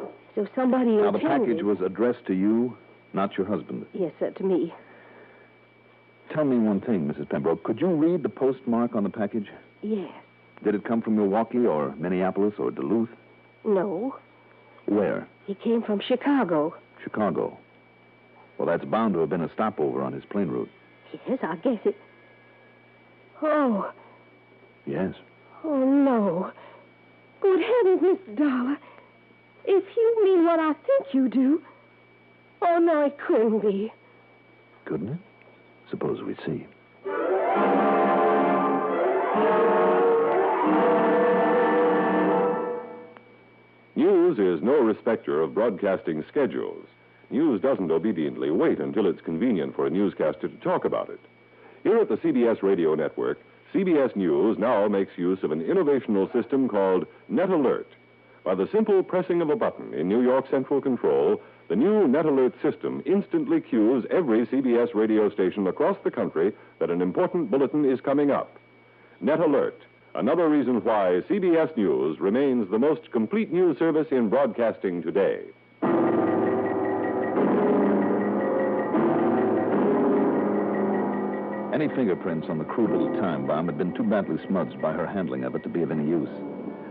as though somebody Now, intended. the package was addressed to you, not your husband. Yes, sir, to me. Tell me one thing, Mrs. Pembroke. Could you read the postmark on the package? Yes. Did it come from Milwaukee or Minneapolis or Duluth? No. Where? He came from Chicago. Chicago. Well, that's bound to have been a stopover on his plane route. Yes, I guess it. Oh. Yes. Oh, no. Good heavens, Mr. Dollar. If you mean what I think you do. Oh, no, it couldn't be. Couldn't it? Suppose we see. News is no respecter of broadcasting schedules. News doesn't obediently wait until it's convenient for a newscaster to talk about it. Here at the CBS Radio Network, CBS News now makes use of an innovational system called Net Alert. By the simple pressing of a button in New York Central Control, the new Net Alert system instantly cues every CBS radio station across the country that an important bulletin is coming up. Net Alert, another reason why CBS News remains the most complete news service in broadcasting today. Any fingerprints on the crude little time bomb had been too badly smudged by her handling of it to be of any use.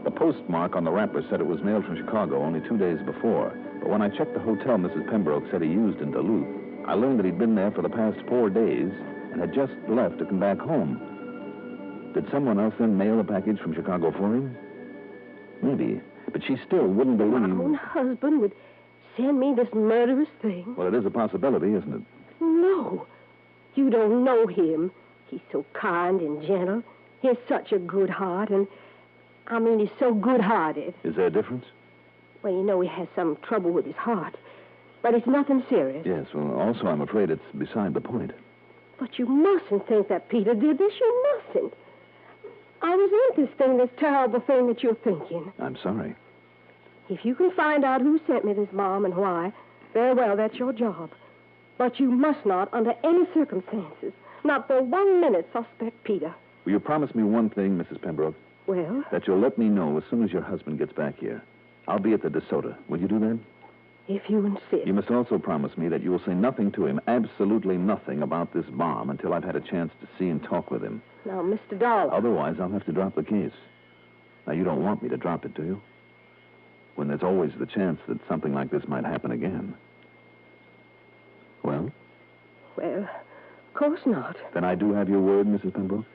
The postmark on the wrapper said it was mailed from Chicago only 2 days before. But when I checked the hotel Mrs. Pembroke said he used in Duluth, I learned that he'd been there for the past 4 days and had just left to come back home. Did someone else then mail a package from Chicago for him? Maybe. But she still wouldn't believe... My own husband would send me this murderous thing? Well, it is a possibility, isn't it? No. You don't know him. He's so kind and gentle. He has such a good heart, and... I mean, he's so good-hearted. Is there a difference? Well, you know he has some trouble with his heart. But it's nothing serious. Yes, well, also I'm afraid it's beside the point. But you mustn't think that Peter did this. You mustn't. I resent this terrible thing that you're thinking. I'm sorry. If you can find out who sent me this bomb and why, very well, that's your job. But you must not, under any circumstances, not for 1 minute, suspect Peter. Will you promise me one thing, Mrs. Pembroke? Well? That you'll let me know as soon as your husband gets back here. I'll be at the DeSoto. Will you do that? If you insist. You must also promise me that you will say nothing to him, absolutely nothing about this bomb until I've had a chance to see and talk with him. Now, Mr. Dollar. Otherwise, I'll have to drop the case. Now, you don't want me to drop it, do you? When there's always the chance that something like this might happen again. Well? Well, of course not. Then I do have your word, Mrs. Pembroke?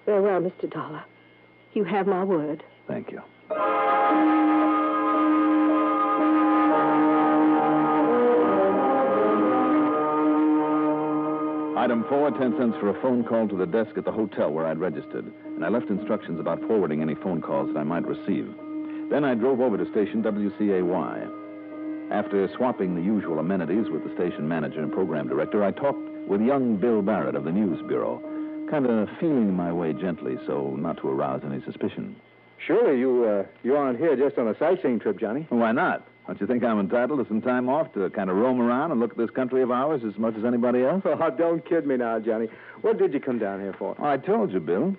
Very well, Mr. Dollar. You have my word. Thank you. Item 4, 10 cents for a phone call to the desk at the hotel where I'd registered, and I left instructions about forwarding any phone calls that I might receive. Then I drove over to station WCAY. After swapping the usual amenities with the station manager and program director, I talked with young Bill Barrett of the News Bureau, kind of feeling my way gently so not to arouse any suspicion. Surely you aren't here just on a sightseeing trip, Johnny. Why not? Don't you think I'm entitled to some time off to kind of roam around and look at this country of ours as much as anybody else? Oh, don't kid me now, Johnny. What did you come down here for? Oh, I told you, Bill.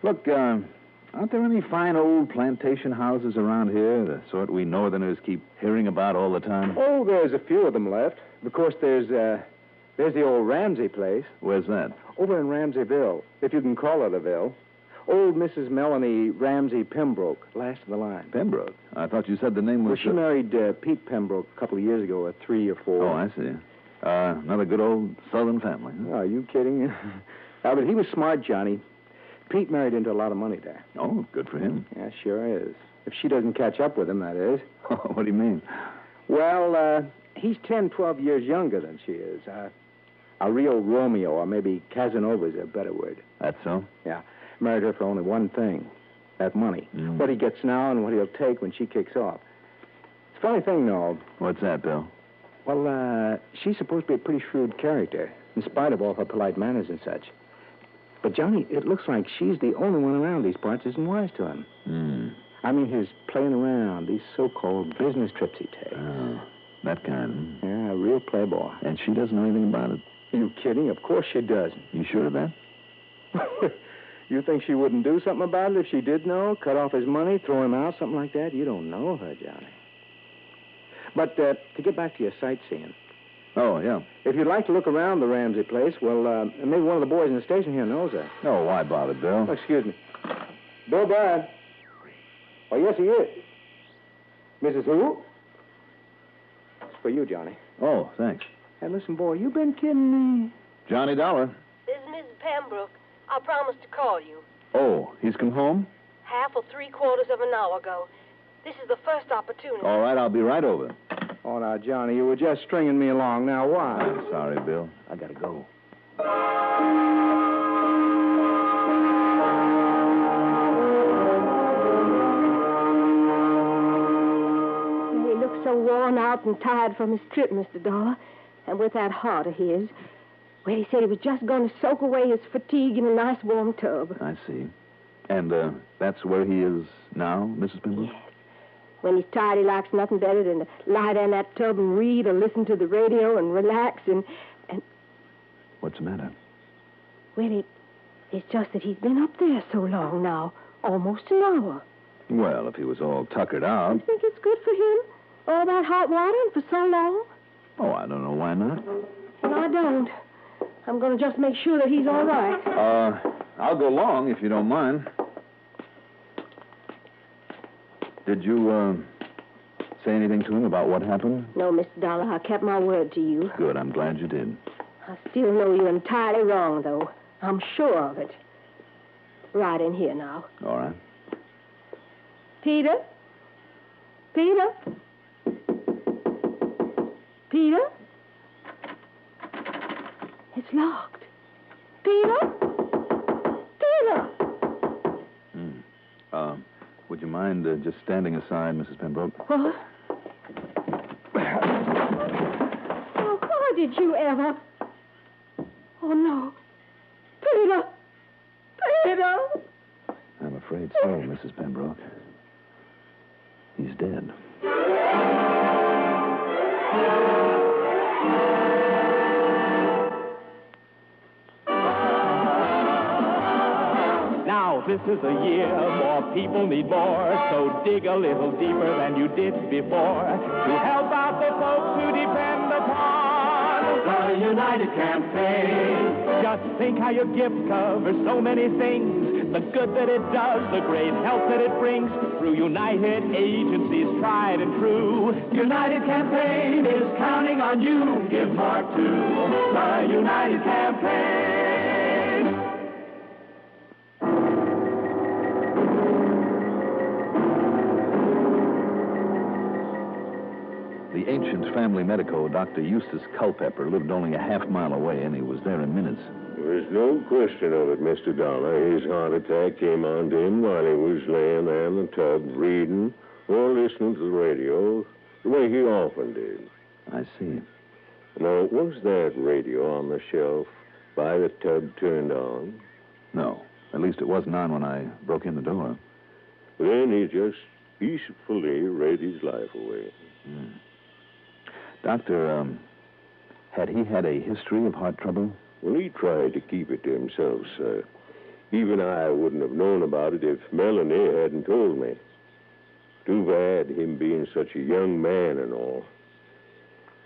Look, aren't there any fine old plantation houses around here, the sort we Northerners keep hearing about all the time? Oh, there's a few of them left. Of course, there's the old Ramsey place. Where's that? Over in Ramseyville, if you can call it a ville. Old Mrs. Melanie Ramsey Pembroke, last of the line. Pembroke? I thought you said the name was... Well, she married Pete Pembroke a couple of years ago, 3 or 4. Oh, I see. Another good old Southern family. Huh? Oh, are you kidding? But he was smart, Johnny. Pete married into a lot of money there. Oh, good for him. Yeah, sure is. If she doesn't catch up with him, that is. What do you mean? Well, he's 10, 12 years younger than she is. A real Romeo, or maybe Casanova is a better word. That's so? Yeah. Married her for only one thing, that money. Mm. What he gets now and what he'll take when she kicks off. It's a funny thing, though. What's that, Bill? Well, she's supposed to be a pretty shrewd character, in spite of all her polite manners and such. But, Johnny, it looks like she's the only one around these parts isn't wise to him. Hmm. I mean, his playing around, these so-called business trips he takes. Oh, that kind. Yeah, a real playboy. And she doesn't know anything about it? Are you kidding? Of course she doesn't. You sure of that? You think she wouldn't do something about it if she did know? Cut off his money, throw him out, something like that? You don't know her, Johnny. But to get back to your sightseeing. Oh, yeah. If you'd like to look around the Ramsey place, well, maybe one of the boys in the station here knows her. Oh, why bother, Bill? Oh, excuse me. Bill Bryan. Oh, yes, he is. Mrs. Who? It's for you, Johnny. Oh, thanks. Hey, listen, boy, you been kidding me? Johnny Dollar. This is Mrs. Pembroke. I promised to call you. Oh, he's come home? Half or 3/4 of an hour ago. This is the first opportunity. All right, I'll be right over. Oh, now, Johnny, you were just stringing me along. Now, why? I'm sorry, Bill. I gotta go. He looks so worn out and tired from his trip, Mr. Dollar. And with that heart of his... Well, he said he was just going to soak away his fatigue in a nice warm tub. I see. And that's where he is now, Mrs. Pembroke? Yes. When he's tired, he likes nothing better than to lie there in that tub and read or listen to the radio and relax and... What's the matter? Well, it's just that he's been up there so long now, almost an hour. Well, if he was all tuckered out... You think it's good for him? All that hot water and for so long? Oh, I don't know why not. Well, I don't. I'm going to just make sure that he's all right. I'll go along if you don't mind. Did you, say anything to him about what happened? No, Mr. Dollar, I kept my word to you. Good, I'm glad you did. I still know you're entirely wrong, though. I'm sure of it. Right in here now. All right. Peter? Peter? Peter? It's locked. Peter? Peter! Would you mind just standing aside, Mrs. Pembroke? What? Oh, why did you ever? Oh, no. Peter! Peter! I'm afraid so, Mrs. Pembroke. He's dead. This is a year more people need more, so dig a little deeper than you did before to help out The United Campaign. Just think how your gift covers so many things. The good that it does, the great help that it brings. Through United agencies tried and true. United Campaign is counting on you. Give mark to the United Campaign. The ancient family medico, Dr. Eustace Culpepper, lived only a half-mile away, and he was there in minutes. There's no question of it, Mr. Dollar. His heart attack came on to him while he was laying there in the tub, reading or listening to the radio, the way he often did. I see. Now, was that radio on the shelf by the tub turned on? No. At least it wasn't on when I broke in the door. Then he just peacefully read his life away. Doctor, had he had a history of heart trouble? Well, he tried to keep it to himself, sir. Even I wouldn't have known about it if Melanie hadn't told me. Too bad, him being such a young man and all.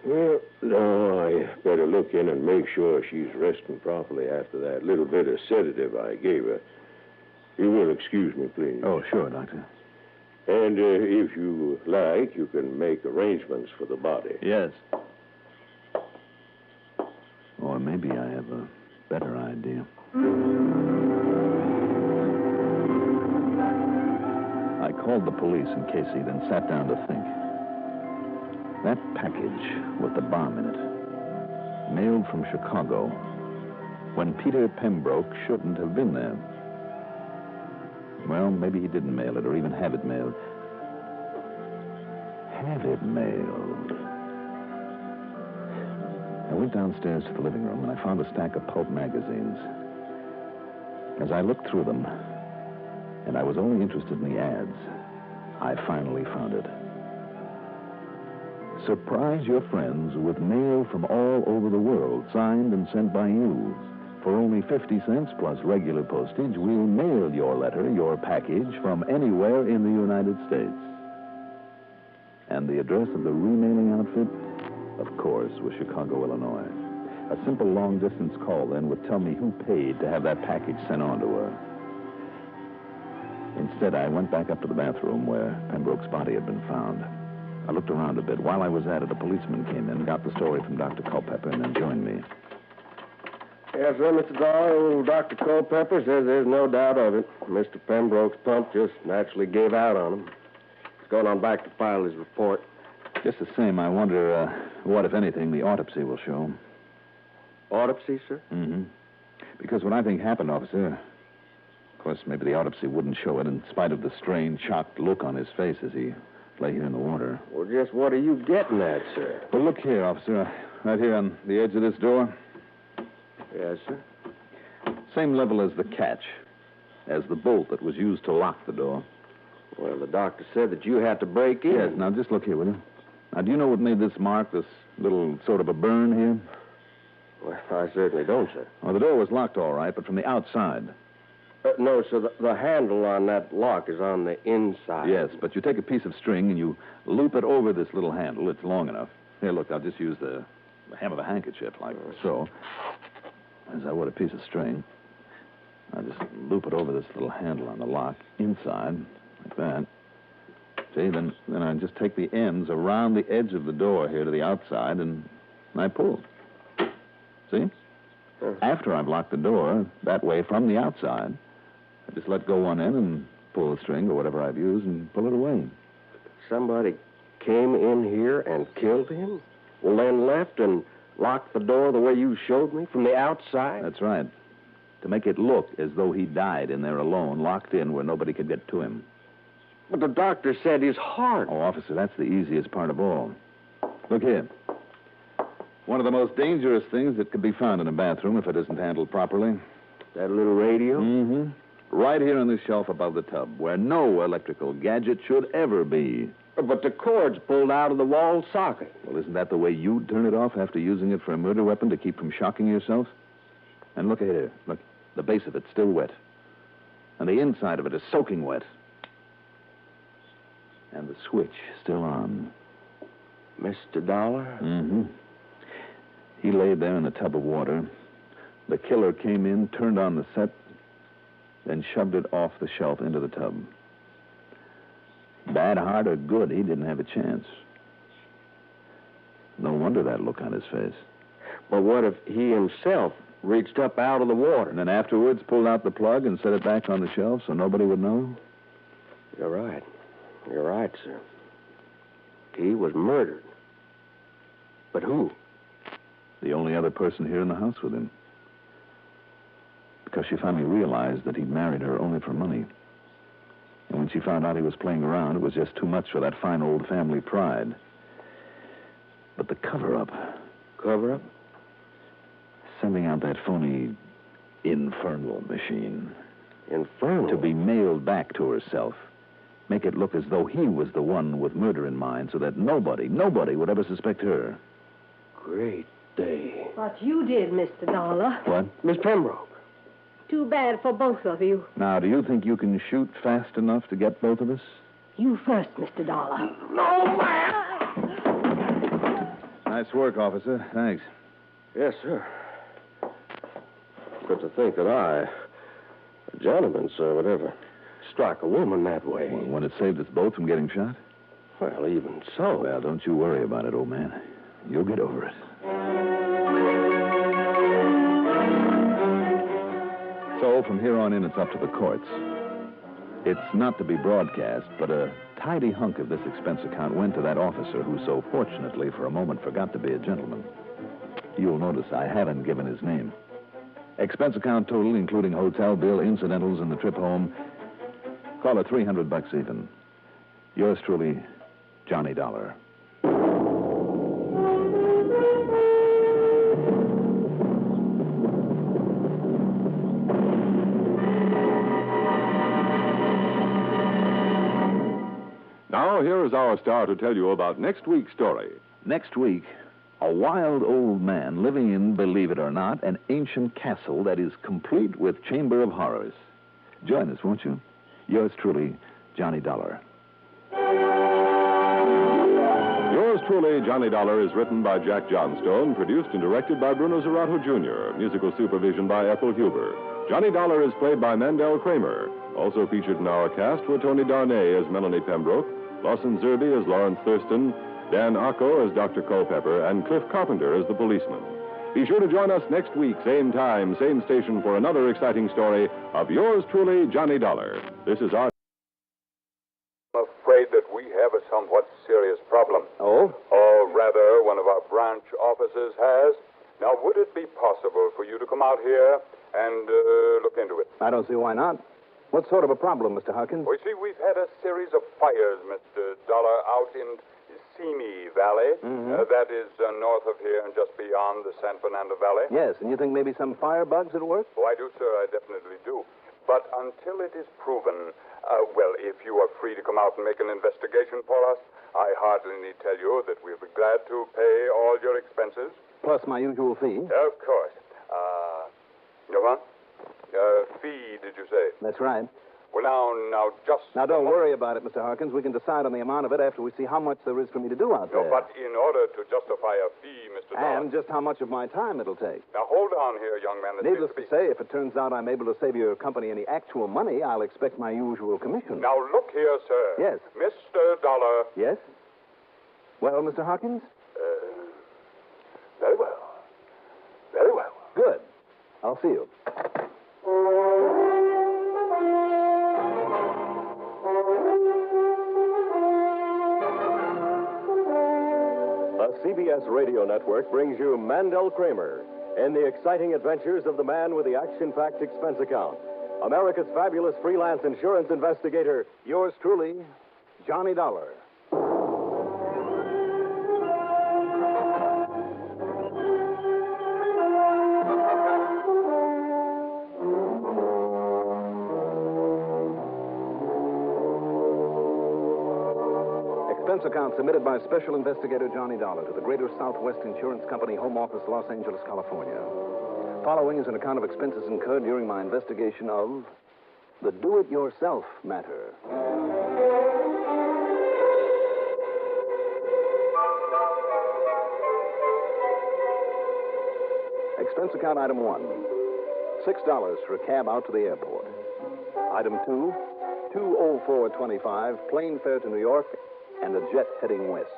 Well, now I better look in and make sure she's resting properly after that little bit of sedative I gave her. You will excuse me, please. Oh, sure, Doctor. And if you like, you can make arrangements for the body. Yes. Or maybe I have a better idea. I called the police in Casey, then sat down to think. That package with the bomb in it, mailed from Chicago, when Peter Pembroke shouldn't have been there. Well, maybe he didn't mail it or even have it mailed. Have it mailed. I went downstairs to the living room and I found a stack of pulp magazines. As I looked through them, and I was only interested in the ads, I finally found it. Surprise your friends with mail from all over the world, signed and sent by you. For only 50 cents plus regular postage, we'll mail your letter, your package, from anywhere in the United States. And the address of the remailing outfit, of course, was Chicago, Illinois. A simple long-distance call then would tell me who paid to have that package sent on to her. Instead, I went back up to the bathroom where Pembroke's body had been found. I looked around a bit. While I was at it, a policeman came in, got the story from Dr. Culpepper, and then joined me. Yes, sir, Mr. Dollar. Old Dr. Culpepper says there's no doubt of it. Mr. Pembroke's pump just naturally gave out on him. He's gone on back to file his report. Just the same, I wonder what, if anything, the autopsy will show. Autopsy, sir? Mm-hmm. Because what I think happened, officer, of course, maybe the autopsy wouldn't show it in spite of the strained, shocked look on his face as he lay here in the water. Well, just what are you getting at, sir? Well, look here, officer. Right here on the edge of this door. Yes, sir. Same level as the catch, as the bolt that was used to lock the door. Well, the doctor said that you had to break in. Yes, now just look here, will you? Now, do you know what made this mark, this little sort of a burn here? Well, I certainly don't, sir. Well, the door was locked all right, but from the outside. No, sir, the handle on that lock is on the inside. Yes, but you take a piece of string and you loop it over this little handle. It's long enough. Here, look, I'll just use the hem of a handkerchief, like so. As I would a piece of string. I'll just loop it over this little handle on the lock inside, like that. See, then I just take the ends around the edge of the door here to the outside, and I pull. See? After I've locked the door, that way from the outside, I just let go one end and pull the string or whatever I've used and pull it away. Somebody came in here and killed him? Well, then left and locked the door the way you showed me, from the outside? That's right. To make it look as though he died in there alone, locked in where nobody could get to him. But the doctor said his heart. Oh, officer, that's the easiest part of all. Look here. One of the most dangerous things that could be found in a bathroom if it isn't handled properly. That little radio? Mm-hmm. Right here on this shelf above the tub, where no electrical gadget should ever be. But the cord's pulled out of the wall socket. Well, isn't that the way you'd turn it off after using it for a murder weapon to keep from shocking yourself? And look here. Look, the base of it's still wet. And the inside of it is soaking wet. And the switch still on. Mr. Dollar? Mm-hmm. He lay there in a tub of water. The killer came in, turned on the set, then shoved it off the shelf into the tub. Bad heart or good, he didn't have a chance. No wonder that look on his face. But what if he himself reached up out of the water? And then afterwards pulled out the plug and set it back on the shelf so nobody would know? You're right. You're right, sir. He was murdered. But who? The only other person here in the house with him. Because she finally realized that he'd married her only for money. And when she found out he was playing around, it was just too much for that fine old family pride. But the cover-up... Cover-up? Sending out that phony infernal machine. Infernal? To be mailed back to herself. Make it look as though he was the one with murder in mind so that nobody would ever suspect her. Great day. What you did, Mr. Dollar. What? Miss Pembroke. Too bad for both of you. Now, do you think you can shoot fast enough to get both of us? You first, Mr. Dollar. No, man! Nice work, officer. Thanks. Yes, sir. Good to think that a gentleman, sir, would ever strike a woman that way. Well, when it saved us both from getting shot? Well, even so. Well, don't you worry about it, old man. You'll get over it. So, from here on in, it's up to the courts. It's not to be broadcast, but a tidy hunk of this expense account went to that officer who so fortunately for a moment forgot to be a gentleman. You'll notice I haven't given his name. Expense account total, including hotel bill, incidentals, and the trip home, call it $300 even. Yours truly, Johnny Dollar. Now, here is our star to tell you about next week's story. Next week, a wild old man living in, believe it or not, an ancient castle that is complete with Chamber of Horrors. Join us, won't you? Yours truly, Johnny Dollar. Yours truly, Johnny Dollar, is written by Jack Johnstone, produced and directed by Bruno Zerato Jr., musical supervision by Ethel Huber. Johnny Dollar is played by Mandel Kramer. Also featured in our cast were Tony Darnay as Melanie Pembroke, Lawson Zerby as Lawrence Thurston, Dan Acco as Dr. Culpepper, and Cliff Carpenter as the policeman. Be sure to join us next week, same time, same station, for another exciting story of yours truly, Johnny Dollar. This is our... I'm afraid that we have a somewhat serious problem. Oh? Or rather, one of our branch offices has. Now, would it be possible for you to come out here and look into it? I don't see why not. What sort of a problem, Mr. Hawkins? Well, you see, we've had a series of fires, Mr. Dollar, out in Simi Valley. Mm-hmm. That is north of here and just beyond the San Fernando Valley. Yes, and you think maybe some firebugs at work? Oh, I do, sir. I definitely do. But until it is proven, well, if you are free to come out and make an investigation for us, I hardly need tell you that we'll be glad to pay all your expenses. Plus my usual fee. Of course. You know what? Fee, did you say? That's right. Well, now, just... Now, don't worry about it, Mr. Hawkins. We can decide on the amount of it after we see how much there is for me to do out there. No, but in order to justify a fee, Mr. Dollar... And just how much of my time it'll take. Now, hold on here, young man. Needless to say, if it turns out I'm able to save your company any actual money, I'll expect my usual commission. Now, look here, sir. Yes. Mr. Dollar... Yes? Well, Mr. Hawkins? Very well. Very well. Good. I'll see you. The CBS Radio Network brings you Mandel Kramer in the exciting adventures of the man with the action-packed expense account. America's fabulous freelance insurance investigator. Yours truly, Johnny Dollar. Expense account submitted by Special Investigator Johnny Dollar to the Greater Southwest Insurance Company, Home Office, Los Angeles, California. Following is an account of expenses incurred during my investigation of the do-it-yourself matter. Expense account item 1, $6 for a cab out to the airport. Item 2, $204.25, plane fare to New York, and a jet heading west.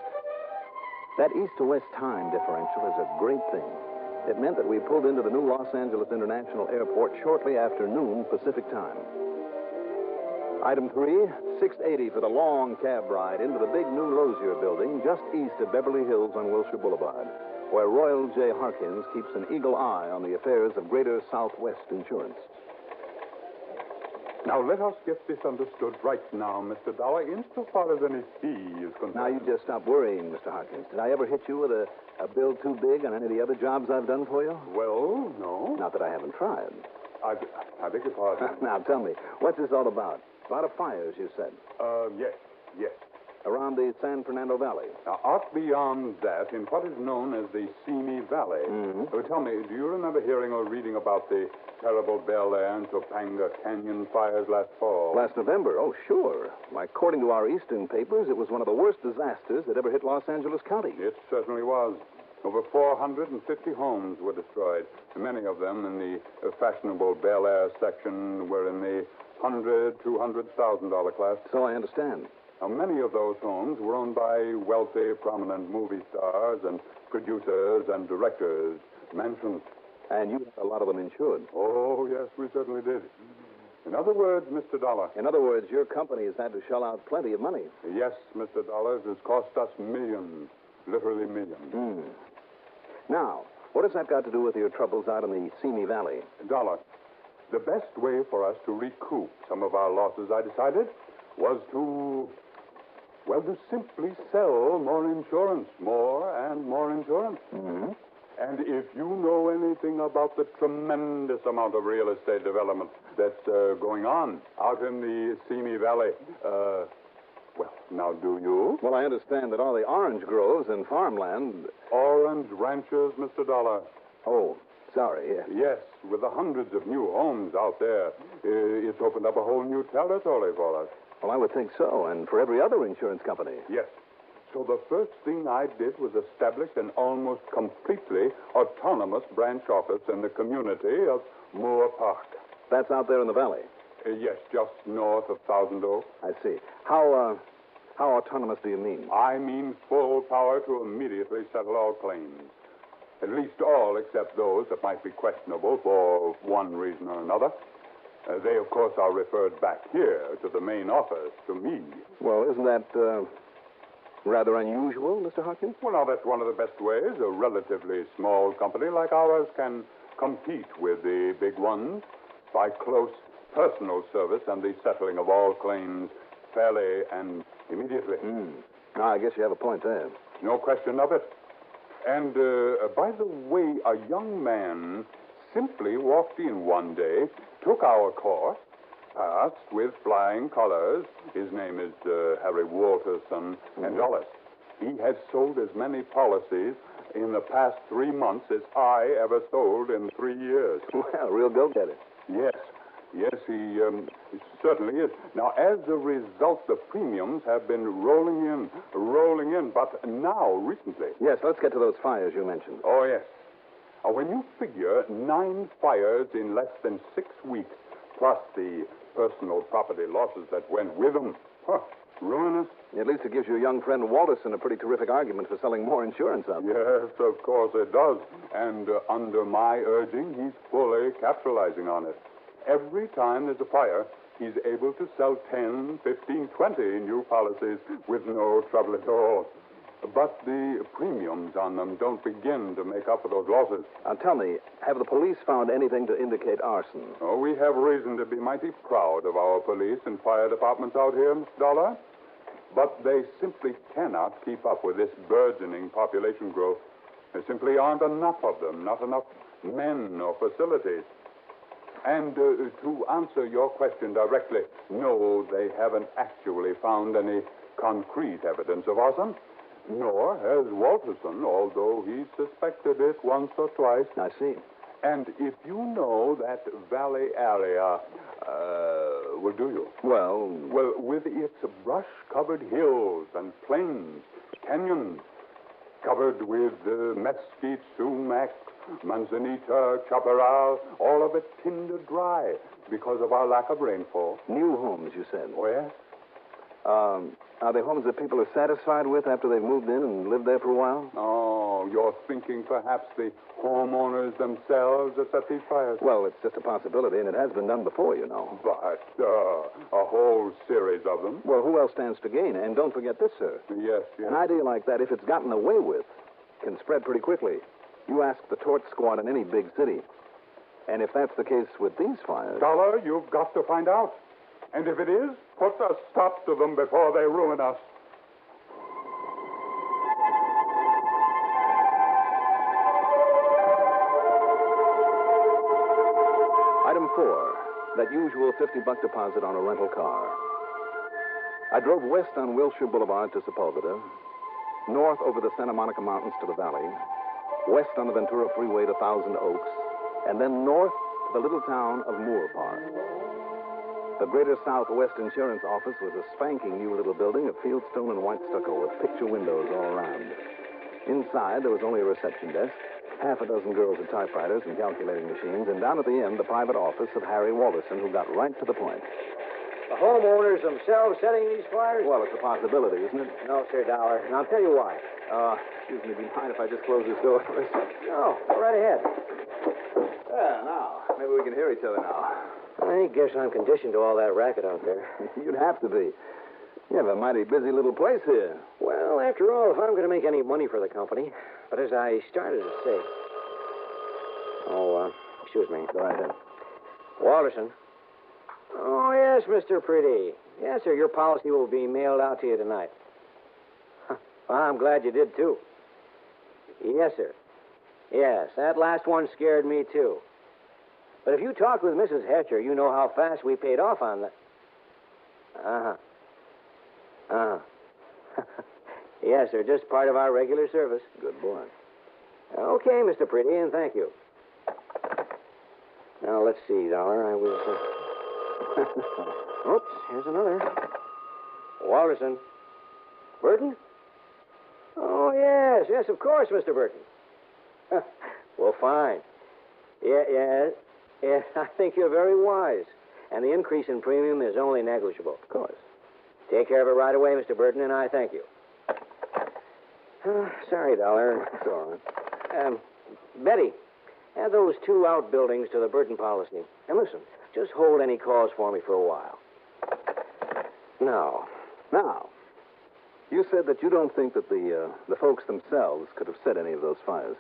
That east to west time differential is a great thing. It meant that we pulled into the new Los Angeles International Airport shortly after noon Pacific time. Item 3, $6.80 for the long cab ride into the big new Lozier building just east of Beverly Hills on Wilshire Boulevard, where Royal J. Harkins keeps an eagle eye on the affairs of Greater Southwest Insurance. Now, let us get this understood right now, Mr. Dollar, insofar as any fee is concerned. Now, you just stop worrying, Mr. Harkins. Did I ever hit you with a bill too big on any of the other jobs I've done for you? Well, no. Not that I haven't tried. I beg your pardon. Now, tell me, what's this all about? A lot of fires, you said. Yes. Around the San Fernando Valley. Now, out beyond that, in what is known as the Simi Valley. Tell me, do you remember hearing or reading about the terrible Bel Air and Topanga Canyon fires last fall? Last November? Oh, sure. According to our eastern papers, it was one of the worst disasters that ever hit Los Angeles County. It certainly was. Over 450 homes were destroyed. Many of them in the fashionable Bel Air section were in the $100,000 to $200,000 class. So I understand. Now, many of those homes were owned by wealthy, prominent movie stars and producers and directors, mansions. And you had a lot of them insured. Oh, yes, we certainly did. In other words, Mr. Dollar. In other words, your company has had to shell out plenty of money. Yes, Mr. Dollar. It has cost us millions, literally millions. Now, what has that got to do with your troubles out in the Simi Valley? Dollar, the best way for us to recoup some of our losses, I decided, was to simply sell more insurance. More and more insurance. And if you know anything about the tremendous amount of real estate development that's going on out in the Simi Valley, now do you? Well, I understand that all the orange groves and farmland... Orange ranches, Mr. Dollar. Oh, sorry, yes. Yes, with the hundreds of new homes out there, it's opened up a whole new territory for us. Well, I would think so, and for every other insurance company. Yes. So the first thing I did was establish an almost completely autonomous branch office in the community of Moore Park. That's out there in the valley? Yes, just north of Thousand Oaks. I see. How autonomous do you mean? I mean full power to immediately settle all claims. At least all except those that might be questionable for one reason or another. They, of course, are referred back here to the main office, to me. Well, isn't that rather unusual, Mr. Harkins? Well, now, that's one of the best ways a relatively small company like ours can compete with the big ones by close personal service and the settling of all claims fairly and immediately. I guess you have a point there. No question of it. And, by the way, a young man simply walked in one day, took our course, passed with flying colors. His name is Harry Walterson and Dulles. He has sold as many policies in the past 3 months as I ever sold in 3 years. Well, real go-getter. Yes, he certainly is. Now, as a result, the premiums have been rolling in, but now, recently. Yes, let's get to those fires you mentioned. Oh, yes. When you figure 9 fires in less than 6 weeks, plus the personal property losses that went with them, ruinous. At least it gives your young friend Walterson a pretty terrific argument for selling more insurance out there. Yes, of course it does. And under my urging, he's fully capitalizing on it. Every time there's a fire, he's able to sell 10, 15, 20 new policies with no trouble at all. But the premiums on them don't begin to make up for those losses. Now, tell me, have the police found anything to indicate arson? Oh, we have reason to be mighty proud of our police and fire departments out here, Mr. Dollar. But they simply cannot keep up with this burgeoning population growth. There simply aren't enough of them, not enough men or facilities. And to answer your question directly, no, they haven't actually found any concrete evidence of arson. Nor has Walterson, although he suspected it once or twice. I see. And if you know that valley area, do you? Well, with its brush-covered hills and plains, canyons, covered with mesquite, sumac, manzanita, chaparral, all of it tinder dry because of our lack of rainfall. New homes, you said? Oh, yes? Are they homes that people are satisfied with after they've moved in and lived there for a while? Oh, you're thinking perhaps the homeowners themselves have set these fires? Well, it's just a possibility, and it has been done before, you know. But a whole series of them. Well, who else stands to gain? And don't forget this, sir. Yes. An idea like that, if it's gotten away with, can spread pretty quickly. You ask the torch squad in any big city. And if that's the case with these fires... Dollar, you've got to find out. And if it is, put a stop to them before they ruin us. Item 4, that usual $50 deposit on a rental car. I drove west on Wilshire Boulevard to Sepulveda, north over the Santa Monica Mountains to the valley, west on the Ventura Freeway to Thousand Oaks, and then north to the little town of Moore Park. The Greater Southwest Insurance Office was a spanking new little building of fieldstone and white stucco with picture windows all around. Inside, there was only a reception desk, half a dozen girls with typewriters and calculating machines, and down at the end, the private office of Harry Walterson, who got right to the point. The homeowners themselves setting these fires? Well, it's a possibility, isn't it? No, sir, Dollar. And I'll tell you why. Excuse me, do you mind if I just close this door? No, go right ahead. Now, maybe we can hear each other now. I guess I'm conditioned to all that racket out there. You'd have to be. You have a mighty busy little place here. Well, after all, if I'm going to make any money for the company, but as I started to say... excuse me. Go right ahead. Walterson. Oh, yes, Mr. Pretty. Yes, sir, your policy will be mailed out to you tonight. Well, I'm glad you did, too. Yes, sir. Yes, that last one scared me, too. But if you talked with Mrs. Hatcher, you know how fast we paid off on that. Yes, sir, just part of our regular service. Good boy. Okay, Mr. Pretty, and thank you. Now, let's see, Dollar. I was... Oops, here's another. Walterson. Burton? Oh, yes, of course, Mr. Burton. Well, fine. Yes, I think you're very wise. And the increase in premium is only negligible. Of course. Take care of it right away, Mr. Burton, and I thank you. Sorry, Dollar. It's all right. Betty, add those 2 outbuildings to the Burton policy. And listen, just hold any calls for me for a while. Now, you said that you don't think that the folks themselves could have set any of those fires.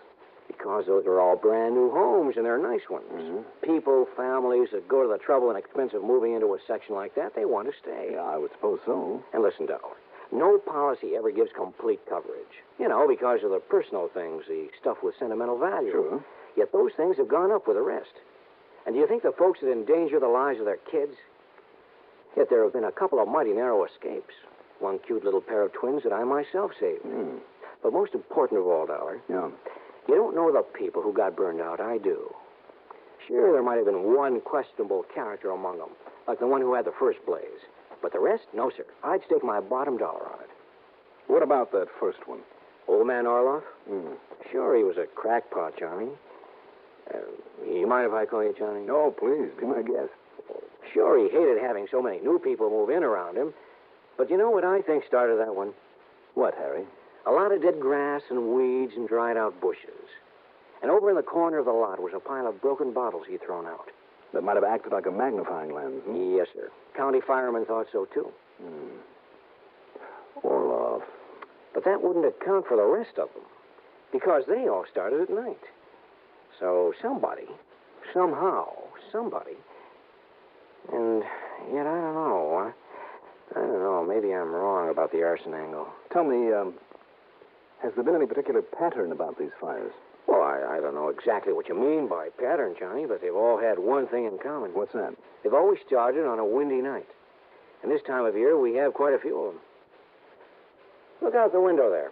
Because those are all brand new homes, and they're nice ones. Mm-hmm. People, families that go to the trouble and expense of moving into a section like that, they want to stay. Yeah, I would suppose so. And listen, Dollar, no policy ever gives complete coverage. You know, because of the personal things, the stuff with sentimental value. Sure. Yet those things have gone up with the rest. And do you think the folks that endanger the lives of their kids? Yet there have been a couple of mighty narrow escapes. One cute little pair of twins that I myself saved. But most important of all, Dollar... Yeah. You don't know the people who got burned out. I do. Sure, there might have been one questionable character among them, like the one who had the first blaze. But the rest, no, sir. I'd stake my bottom dollar on it. What about that first one? Old man Orloff? Sure, he was a crackpot, Johnny. You mind if I call you Johnny? No, please. Be my guest. Sure, he hated having so many new people move in around him. But you know what I think started that one? What, Harry? A lot of dead grass and weeds and dried out bushes. And over in the corner of the lot was a pile of broken bottles he'd thrown out. That might have acted like a magnifying lens. Yes, sir. County firemen thought so, too. Orloff. But that wouldn't account for the rest of them, because they all started at night. So somebody, somehow, and yet I don't know. I don't know. Maybe I'm wrong about the arson angle. Tell me, has there been any particular pattern about these fires? Well, I don't know exactly what you mean by pattern, Johnny, but they've all had one thing in common. What's that? They've always started on a windy night. And this time of year, we have quite a few of them. Look out the window there.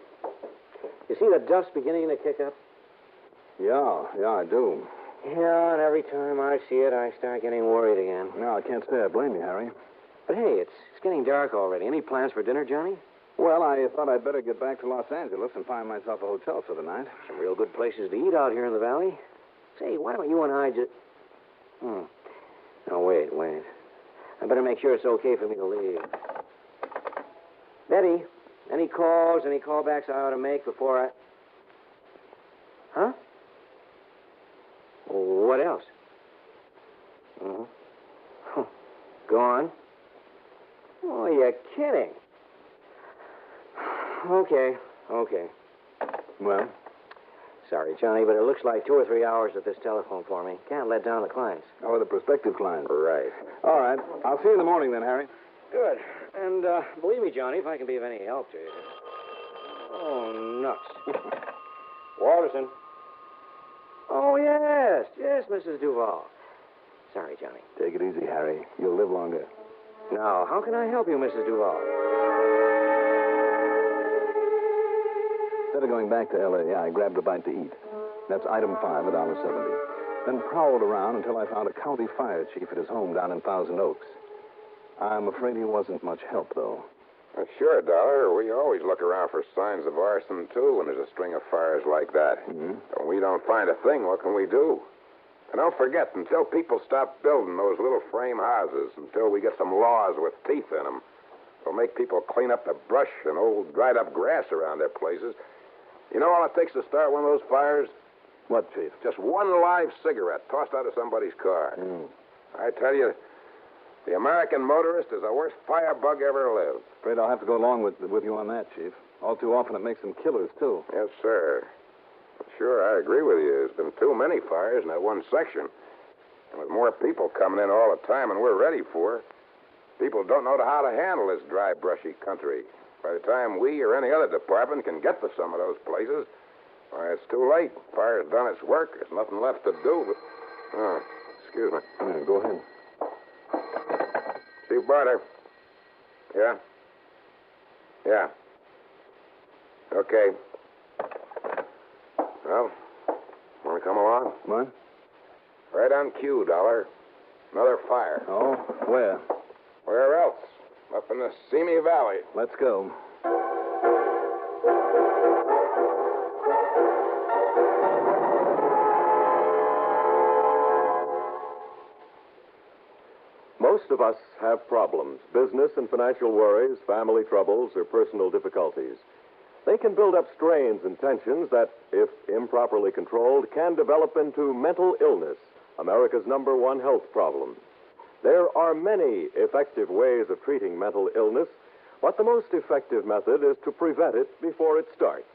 You see the dust beginning to kick up? Yeah, I do. Yeah, and every time I see it, I start getting worried again. No, I can't say I blame you, Harry. But hey, it's getting dark already. Any plans for dinner, Johnny? Well, I thought I'd better get back to Los Angeles and find myself a hotel for the night. Some real good places to eat out here in the valley. Say, why don't you and I just... No, wait. I better make sure it's okay for me to leave. Betty, any calls, any callbacks I ought to make before I... Huh? What else? Go on. Oh, you're kidding. Okay. Well? Sorry, Johnny, but it looks like 2 or 3 hours at this telephone for me. Can't let down the clients. Oh, the prospective clients. Right. All right. I'll see you in the morning then, Harry. Good. And believe me, Johnny, if I can be of any help to you. Oh, nuts. Walterson. Oh, yes, Mrs. Duval. Sorry, Johnny. Take it easy, Harry. You'll live longer. Now, how can I help you, Mrs. Duval? Instead of going back to L.A., I grabbed a bite to eat. That's item 5, $1.70. Then prowled around until I found a county fire chief at his home down in Thousand Oaks. I'm afraid he wasn't much help, though. Sure, Dollar. We always look around for signs of arson, too, when there's a string of fires like that. When we don't find a thing, what can we do? And don't forget, until people stop building those little frame houses, until we get some laws with teeth in them, we'll make people clean up the brush and old dried-up grass around their places. You know all it takes to start one of those fires? What, Chief? Just one live cigarette tossed out of somebody's car. I tell you, the American motorist is the worst firebug ever lived. Afraid I'll have to go along with you on that, Chief. All too often it makes them killers, too. Yes, sir. Sure, I agree with you. There's been too many fires in that one section. And with more people coming in all the time than we're ready for, people don't know how to handle this dry, brushy country. By the time we or any other department can get to some of those places, why, it's too late. Fire's done its work. There's nothing left to do but... Oh, excuse me. Go ahead. Chief Barter. Yeah? Yeah. Okay. Well, want to come along? What? Right on cue, Dollar. Another fire. Oh, where? Where else? Up in the Simi Valley. Let's go. Most of us have problems, business and financial worries, family troubles, or personal difficulties. They can build up strains and tensions that, if improperly controlled, can develop into mental illness, America's #1 health problem. There are many effective ways of treating mental illness, but the most effective method is to prevent it before it starts.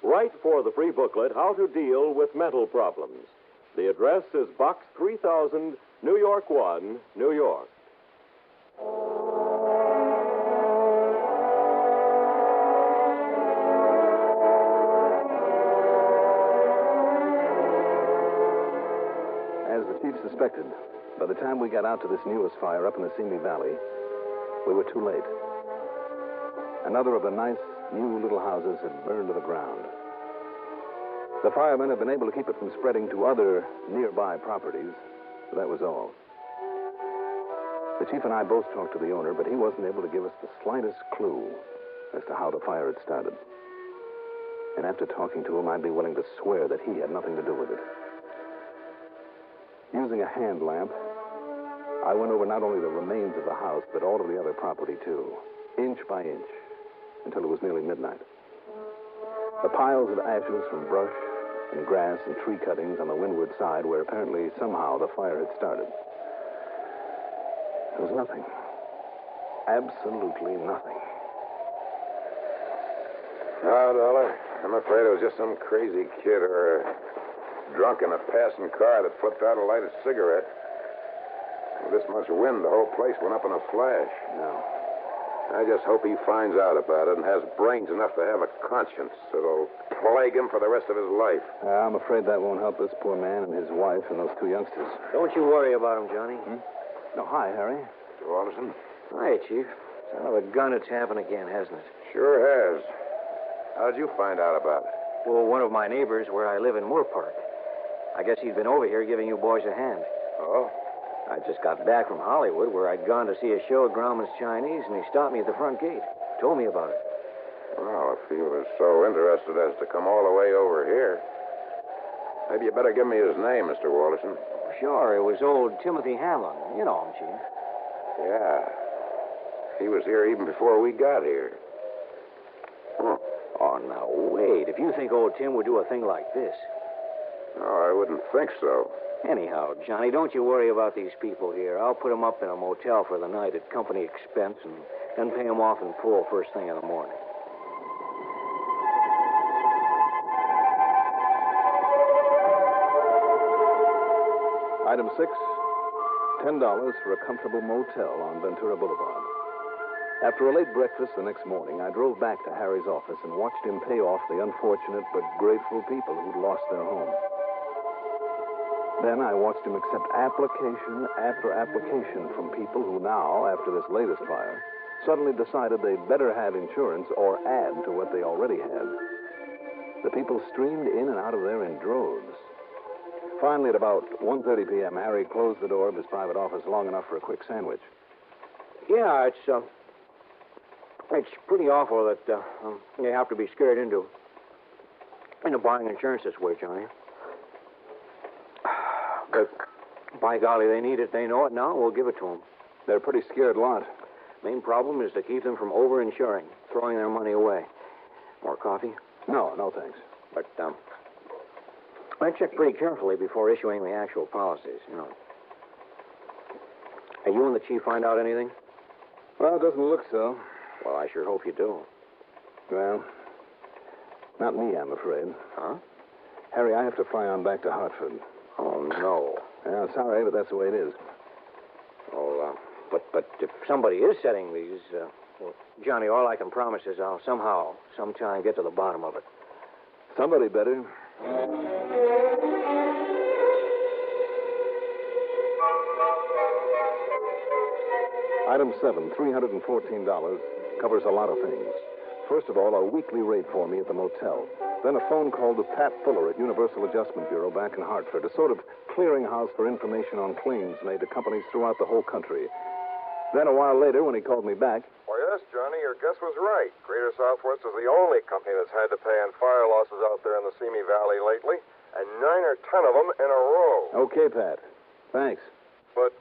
Write for the free booklet, How to Deal with Mental Problems. The address is Box 3000, New York 1, New York. As the chief suspected, by the time we got out to this newest fire up in the Simi Valley, we were too late. Another of the nice, new little houses had burned to the ground. The firemen had been able to keep it from spreading to other nearby properties, but that was all. The chief and I both talked to the owner, but he wasn't able to give us the slightest clue as to how the fire had started. And after talking to him, I'd be willing to swear that he had nothing to do with it. Using a hand lamp, I went over not only the remains of the house, but all of the other property, too, inch by inch, until it was nearly midnight. The piles of ashes from brush and grass and tree cuttings on the windward side where apparently somehow the fire had started. There was nothing. Absolutely nothing. No, Dollar. I'm afraid it was just some crazy kid or a drunk in a passing car that flipped out a lighted cigarette. With this much wind, the whole place went up in a flash. No. I just hope he finds out about it and has brains enough to have a conscience that'll plague him for the rest of his life. I'm afraid that won't help this poor man and his wife and those 2 youngsters. Don't you worry about him, Johnny. No, hi, Harry. Mr. Walterson? Hi, Chief. Son of a gun, it's happened again, hasn't it? Sure has. How'd you find out about it? Well, one of my neighbors where I live in Moore Park. I guess he'd been over here giving you boys a hand. Oh? I just got back from Hollywood, where I'd gone to see a show at Grauman's Chinese, and he stopped me at the front gate. Told me about it. Well, if he was so interested as to come all the way over here, maybe you better give me his name, Mr. Walterson. Sure, it was old Timothy Hamlin. You know him, Chief. Yeah. He was here even before we got here. Huh. Oh, now, wait. If you think old Tim would do a thing like this. No, I wouldn't think so. Anyhow, Johnny, don't you worry about these people here. I'll put them up in a motel for the night at company expense and then pay them off in full first thing in the morning. Item 6, $10 for a comfortable motel on Ventura Boulevard. After a late breakfast the next morning, I drove back to Harry's office and watched him pay off the unfortunate but grateful people who'd lost their home. Then I watched him accept application after application from people who now, after this latest fire, suddenly decided they'd better have insurance or add to what they already had. The people streamed in and out of there in droves. Finally, at about 1:30 p.m., Harry closed the door of his private office long enough for a quick sandwich. Yeah, it's pretty awful that you have to be scared into buying insurance this way, Johnny. But by golly, they need it. They know it now. We'll give it to them. They're a pretty scared lot. Main problem is to keep them from over-insuring, throwing their money away. More coffee? No, thanks. But I check pretty carefully before issuing the actual policies, you know. Hey, you and the chief find out anything? Well, it doesn't look so. Well, I sure hope you do. Well, not me, I'm afraid. Huh? Harry, I have to fly on back to Hartford. Oh, no. Yeah, sorry, but that's the way it is. Oh, but if somebody is setting these, well, Johnny, all I can promise is I'll sometime get to the bottom of it. Somebody better. Item 7, $314, covers a lot of things. First of all, a weekly rate for me at the motel. Then a phone call to Pat Fuller at Universal Adjustment Bureau back in Hartford, a sort of clearinghouse for information on claims made to companies throughout the whole country. Then a while later, when he called me back... Well, yes, Johnny, your guess was right. Greater Southwest is the only company that's had to pay on fire losses out there in the Simi Valley lately, and 9 or 10 of them in a row. Okay, Pat. Thanks. But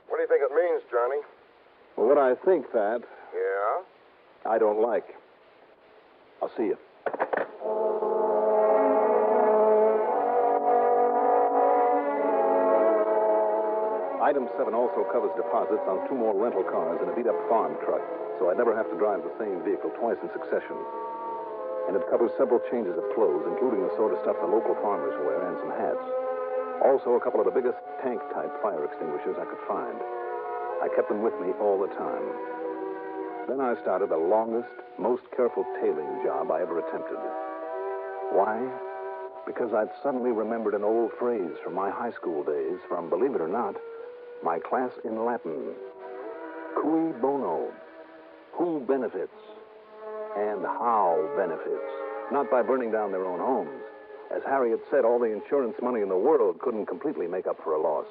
what do you think it means, Johnny? Well, what I think, Pat... Yeah? I don't like. I'll see you. Item 7 also covers deposits on 2 more rental cars and a beat-up farm truck, so I'd never have to drive the same vehicle twice in succession. And it covers several changes of clothes, including the sort of stuff the local farmers wear and some hats. Also, a couple of the biggest tank-type fire extinguishers I could find. I kept them with me all the time. Then I started the longest, most careful tailing job I ever attempted. Why? Because I'd suddenly remembered an old phrase from my high school days from, believe it or not, my class in Latin. Cui bono. Who benefits? And how benefits? Not by burning down their own homes. As Harry had said, all the insurance money in the world couldn't completely make up for a loss.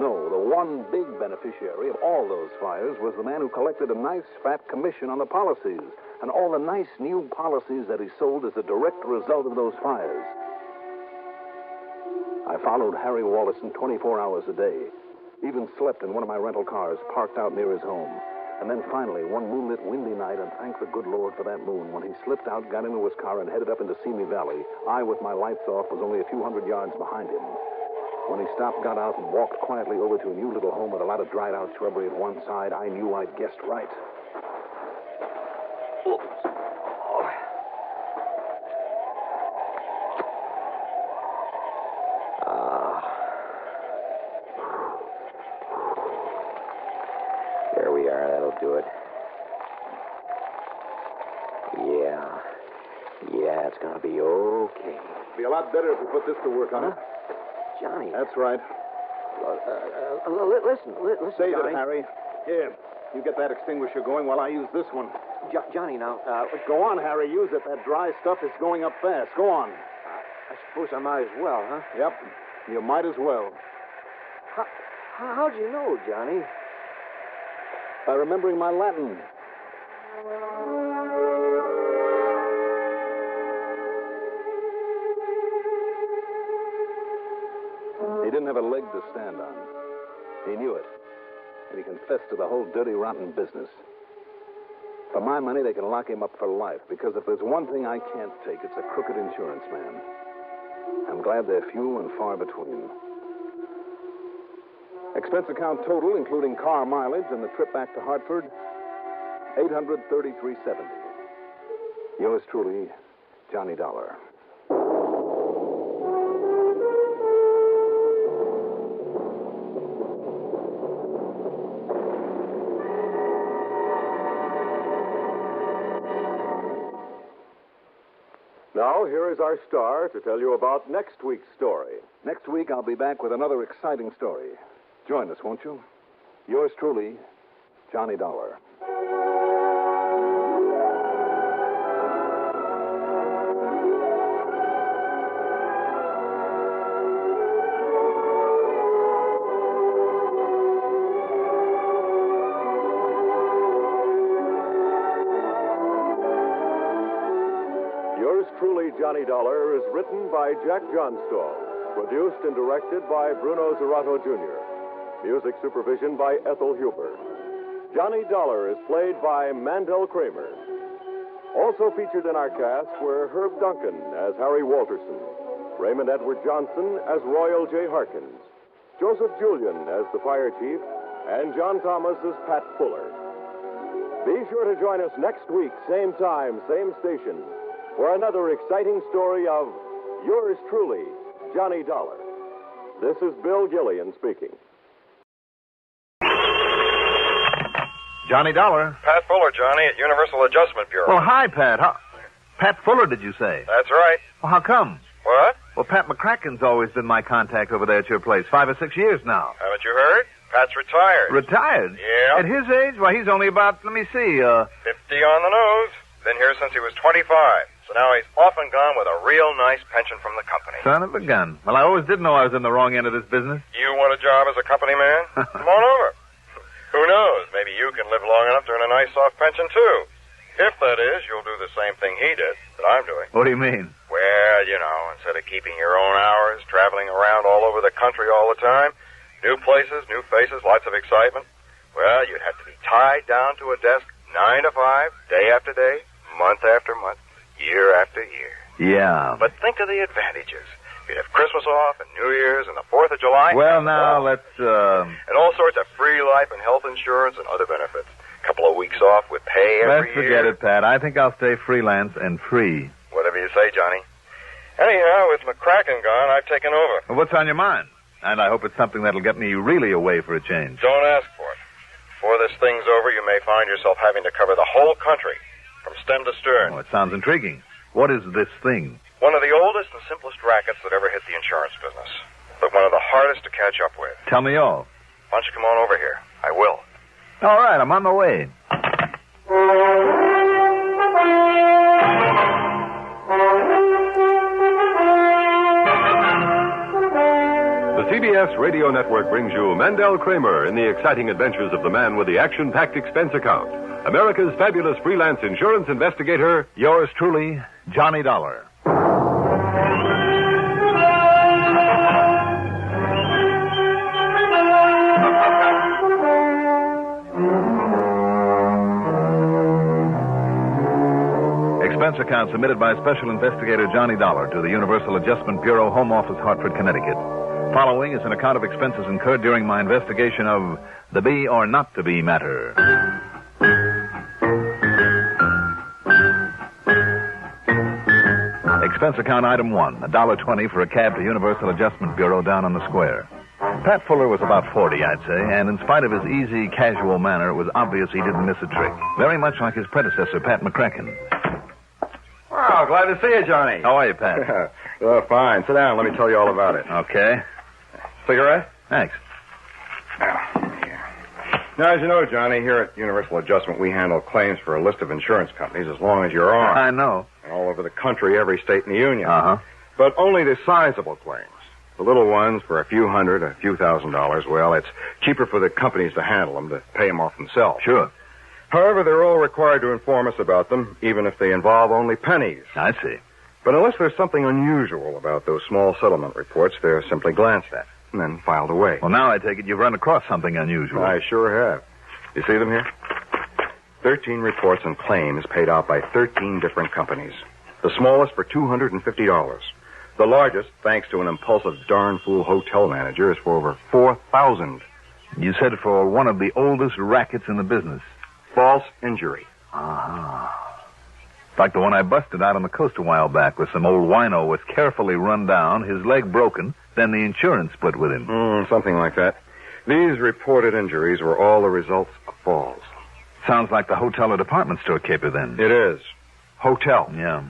No, the one big beneficiary of all those fires was the man who collected a nice fat commission on the policies and all the nice new policies that he sold as a direct result of those fires. I followed Harry Wallison 24 hours a day, even slept in one of my rental cars parked out near his home. And then finally, one moonlit, windy night, and thank the good Lord for that moon, when he slipped out, got into his car, and headed up into Simi Valley, I, with my lights off, was only a few hundred yards behind him. When he stopped, got out, and walked quietly over to a new little home with a lot of dried-out shrubbery at one side, I knew I'd guessed right. Oops. There we are. That'll do it. Yeah, it's going to be okay. Be a lot better if we put this to work on it. Johnny. That's right. Listen, Save Johnny. it, Harry. Here, you get that extinguisher going while I use this one. Johnny, now... Go on, Harry. Use it. That dry stuff is going up fast. Go on. I suppose I might as well, huh? Yep. You might as well. How'd you know, Johnny? By remembering my Latin. He didn't have a leg to stand on. He knew it. And he confessed to the whole dirty, rotten business. For my money, they can lock him up for life, because if there's one thing I can't take, it's a crooked insurance man. I'm glad they're few and far between. Expense account total, including car mileage and the trip back to Hartford, $833.70. Yours truly, Johnny Dollar. Now, here is our star to tell you about next week's story. Next week, I'll be back with another exciting story. Join us, won't you? Yours truly, Johnny Dollar. Yours truly, Johnny Dollar, is written by Jack Johnstone, produced and directed by Bruno Zerato, Jr., music supervision by Ethel Huber. Johnny Dollar is played by Mandel Kramer. Also featured in our cast were Herb Duncan as Harry Walterson, Raymond Edward Johnson as Royal J. Harkins, Joseph Julian as the fire chief, and John Thomas as Pat Fuller. Be sure to join us next week, same time, same station, for another exciting story of yours truly, Johnny Dollar. This is Bill Gillian speaking. Johnny Dollar. Pat Fuller, Johnny, at Universal Adjustment Bureau. Well, hi, Pat. Pat Fuller, did you say? That's right. Well, how come? What? Well, Pat McCracken's always been my contact over there at your place, 5 or 6 years now. Haven't you heard? Pat's retired. Retired? Yeah. At his age? Well, he's only about, let me see, 50 on the nose. Been here since he was 25. So now he's off and gone with a real nice pension from the company. Son of a gun. Well, I always did know I was in the wrong end of this business. You want a job as a company man? Come on over. Who knows? Maybe you can live long enough to earn a nice soft pension, too. If, that is, you'll do the same thing he did that I'm doing. What do you mean? Well, you know, instead of keeping your own hours, traveling around all over the country all the time, new places, new faces, lots of excitement, well, you'd have to be tied down to a desk 9 to 5, day after day, month after month, year after year. Yeah. But think of the advantages. You'd have Christmas off and New Year's and the 4th of July. Well, now, let's, And all sorts of free life and health insurance and other benefits. A couple of weeks off with pay every Let's forget year. it, Pat. I think I'll stay freelance and free. Whatever you say, Johnny. Anyhow, with McCracken gone, I've taken over. Well, what's on your mind? And I hope it's something that'll get me really away for a change. Don't ask for it. Before this thing's over, you may find yourself having to cover the whole country, from stem to stern. Oh, it sounds intriguing. What is this thing? One of the oldest and simplest rackets that ever hit the insurance business. But one of the hardest to catch up with. Tell me all. Why don't you come on over here? I will. All right, I'm on my way. The CBS Radio Network brings you Mandel Kramer in the exciting adventures of the man with the action-packed expense account. America's fabulous freelance insurance investigator, yours truly, Johnny Dollar. Expense account submitted by Special Investigator Johnny Dollar to the Universal Adjustment Bureau, Home Office, Hartford, Connecticut. Following is an account of expenses incurred during my investigation of the be or not to be matter. Expense account item 1, $1.20 for a cab to Universal Adjustment Bureau down on the square. Pat Fuller was about 40, I'd say, and in spite of his easy, casual manner, it was obvious he didn't miss a trick. Very much like his predecessor, Pat McCracken. Well, glad to see you, Johnny. How are you, Pat? Oh, fine. Sit down. Let me tell you all about it. Okay. Cigarette? Thanks. Now, as you know, Johnny, here at Universal Adjustment, we handle claims for a list of insurance companies as long as you're on. I know. And all over the country, every state in the union. Uh-huh. But only the sizable claims. The little ones for a few hundred, a few $1,000s, well, it's cheaper for the companies to handle them, to pay them off themselves. Sure. However, they're all required to inform us about them, even if they involve only pennies. I see. But unless there's something unusual about those small settlement reports, they're simply glanced at. and then filed away. Well, now I take it you've run across something unusual. I sure have. You see them here? 13 reports and claims paid out by 13 different companies. The smallest for $250. The largest, thanks to an impulsive darn fool hotel manager, is for over $4,000. You said for one of the oldest rackets in the business. False injury. Like the one I busted out on the coast a while back with some old wino was carefully run down, his leg broken, then the insurance split with him. Something like that. These reported injuries were all the results of falls. Sounds like the hotel or department store caper, then. It is. Hotel. Yeah.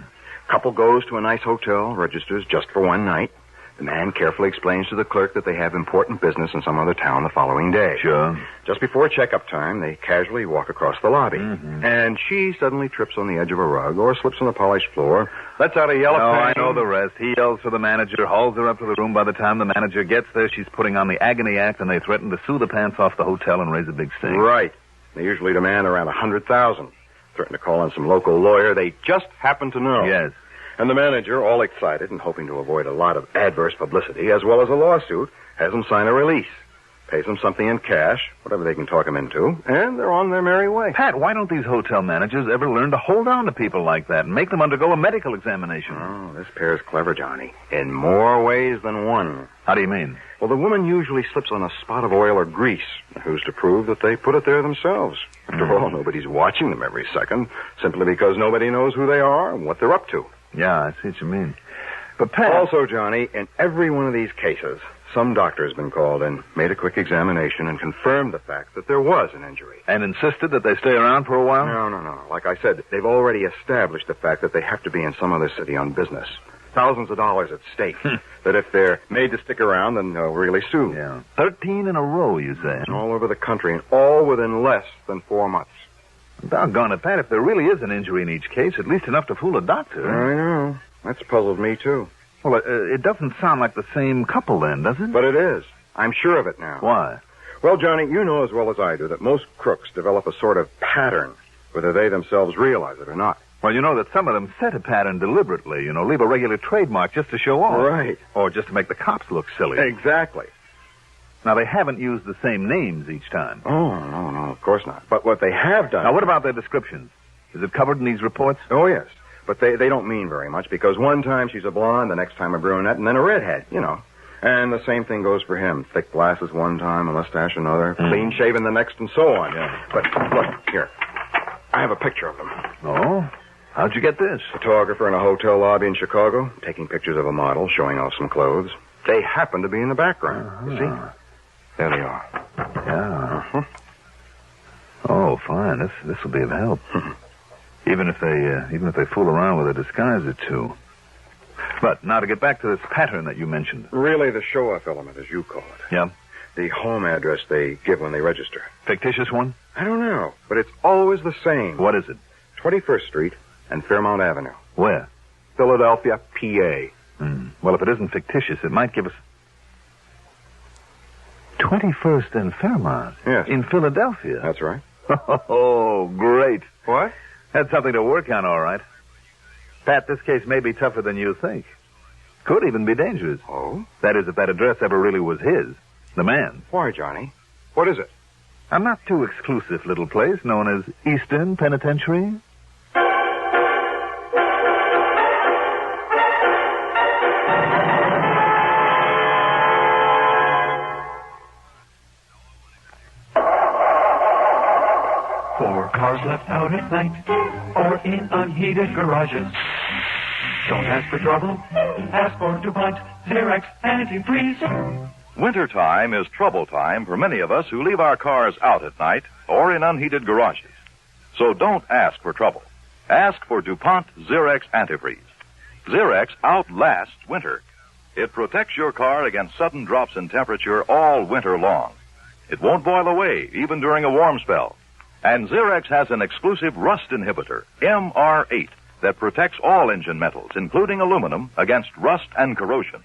Couple goes to a nice hotel, registers just for one night. The man carefully explains to the clerk that they have important business in some other town the following day. Sure. Just before checkup time, they casually walk across the lobby. And she suddenly trips on the edge of a rug or slips on the polished floor, lets out a yell of I pain. know the rest. He yells for the manager, hauls her up to the room. By the time the manager gets there, she's putting on the agony act, and they threaten to sue the pants off the hotel and raise a big stink. Right. They usually demand around $100,000. Threaten to call on some local lawyer they just happen to know. Yes. And the manager, all excited and hoping to avoid a lot of adverse publicity, as well as a lawsuit, has them sign a release. Pays them something in cash, whatever they can talk them into, and they're on their merry way. Pat, why don't these hotel managers ever learn to hold on to people like that and make them undergo a medical examination? Oh, this pair's clever, Johnny. In more ways than one. How do you mean? Well, the woman usually slips on a spot of oil or grease. Who's to prove that they put it there themselves? After all, nobody's watching them every second, simply because nobody knows who they are and what they're up to. Yeah, I see what you mean. But Pat... Also, Johnny, in every one of these cases, some doctor has been called in, made a quick examination, and confirmed the fact that there was an injury. And insisted that they stay around for a while? No. Like I said, they've already established the fact that they have to be in some other city on business. Thousands of dollars at stake. That if they're made to stick around, then they'll really sue. Yeah. 13 in a row, you say? All over the country, and all within less than 4 months. Doggone it, Pat. If there really is an injury in each case, at least enough to fool a doctor. I know. That's puzzled me, too. Well, it doesn't sound like the same couple, then, does it? But it is. I'm sure of it now. Why? Well, Johnny, you know as well as I do that most crooks develop a sort of pattern, whether they themselves realize it or not. Well, you know that some of them set a pattern deliberately, leave a regular trademark just to show off. Right. Or just to make the cops look silly. Exactly. Now, they haven't used the same names each time. Oh, no, of course not. But what they have done... Now, what about their descriptions? Is it covered in these reports? Oh, yes. But they don't mean very much, because one time she's a blonde, the next time a brunette, and then a redhead, And the same thing goes for him. Thick glasses one time, a mustache another, clean-shaven the next, and so on. Yeah. But, look, here. I have a picture of them. Oh? How'd you get this? Photographer in a hotel lobby in Chicago, taking pictures of a model, showing off some clothes. They happen to be in the background. You see? There they are. Yeah. Oh, fine. This will be of help. Even if they fool around with a disguise or two. But now to get back to this pattern that you mentioned. Really the show-off element, as you call it. Yeah. The home address they give when they register. Fictitious one? I don't know, but it's always the same. What is it? 21st Street and Fairmount Avenue. Where? Philadelphia, PA. Well, if it isn't fictitious, it might give us... 21st and Fairmount? Yes. In Philadelphia? That's right. Oh, great. What? That's something to work on, all right. Pat, this case may be tougher than you think. Could even be dangerous. Oh? That is, if that address ever really was his. The man's. Why, Johnny? What is it? A not too exclusive little place known as Eastern Penitentiary. For cars left out at night or in unheated garages. Don't ask for trouble. Ask for DuPont Xerox Antifreeze. Wintertime is trouble time for many of us who leave our cars out at night or in unheated garages. So don't ask for trouble. Ask for DuPont Xerox Antifreeze. Xerox outlasts winter. It protects your car against sudden drops in temperature all winter long. It won't boil away, even during a warm spell. And Xerox has an exclusive rust inhibitor, MR8, that protects all engine metals, including aluminum, against rust and corrosion.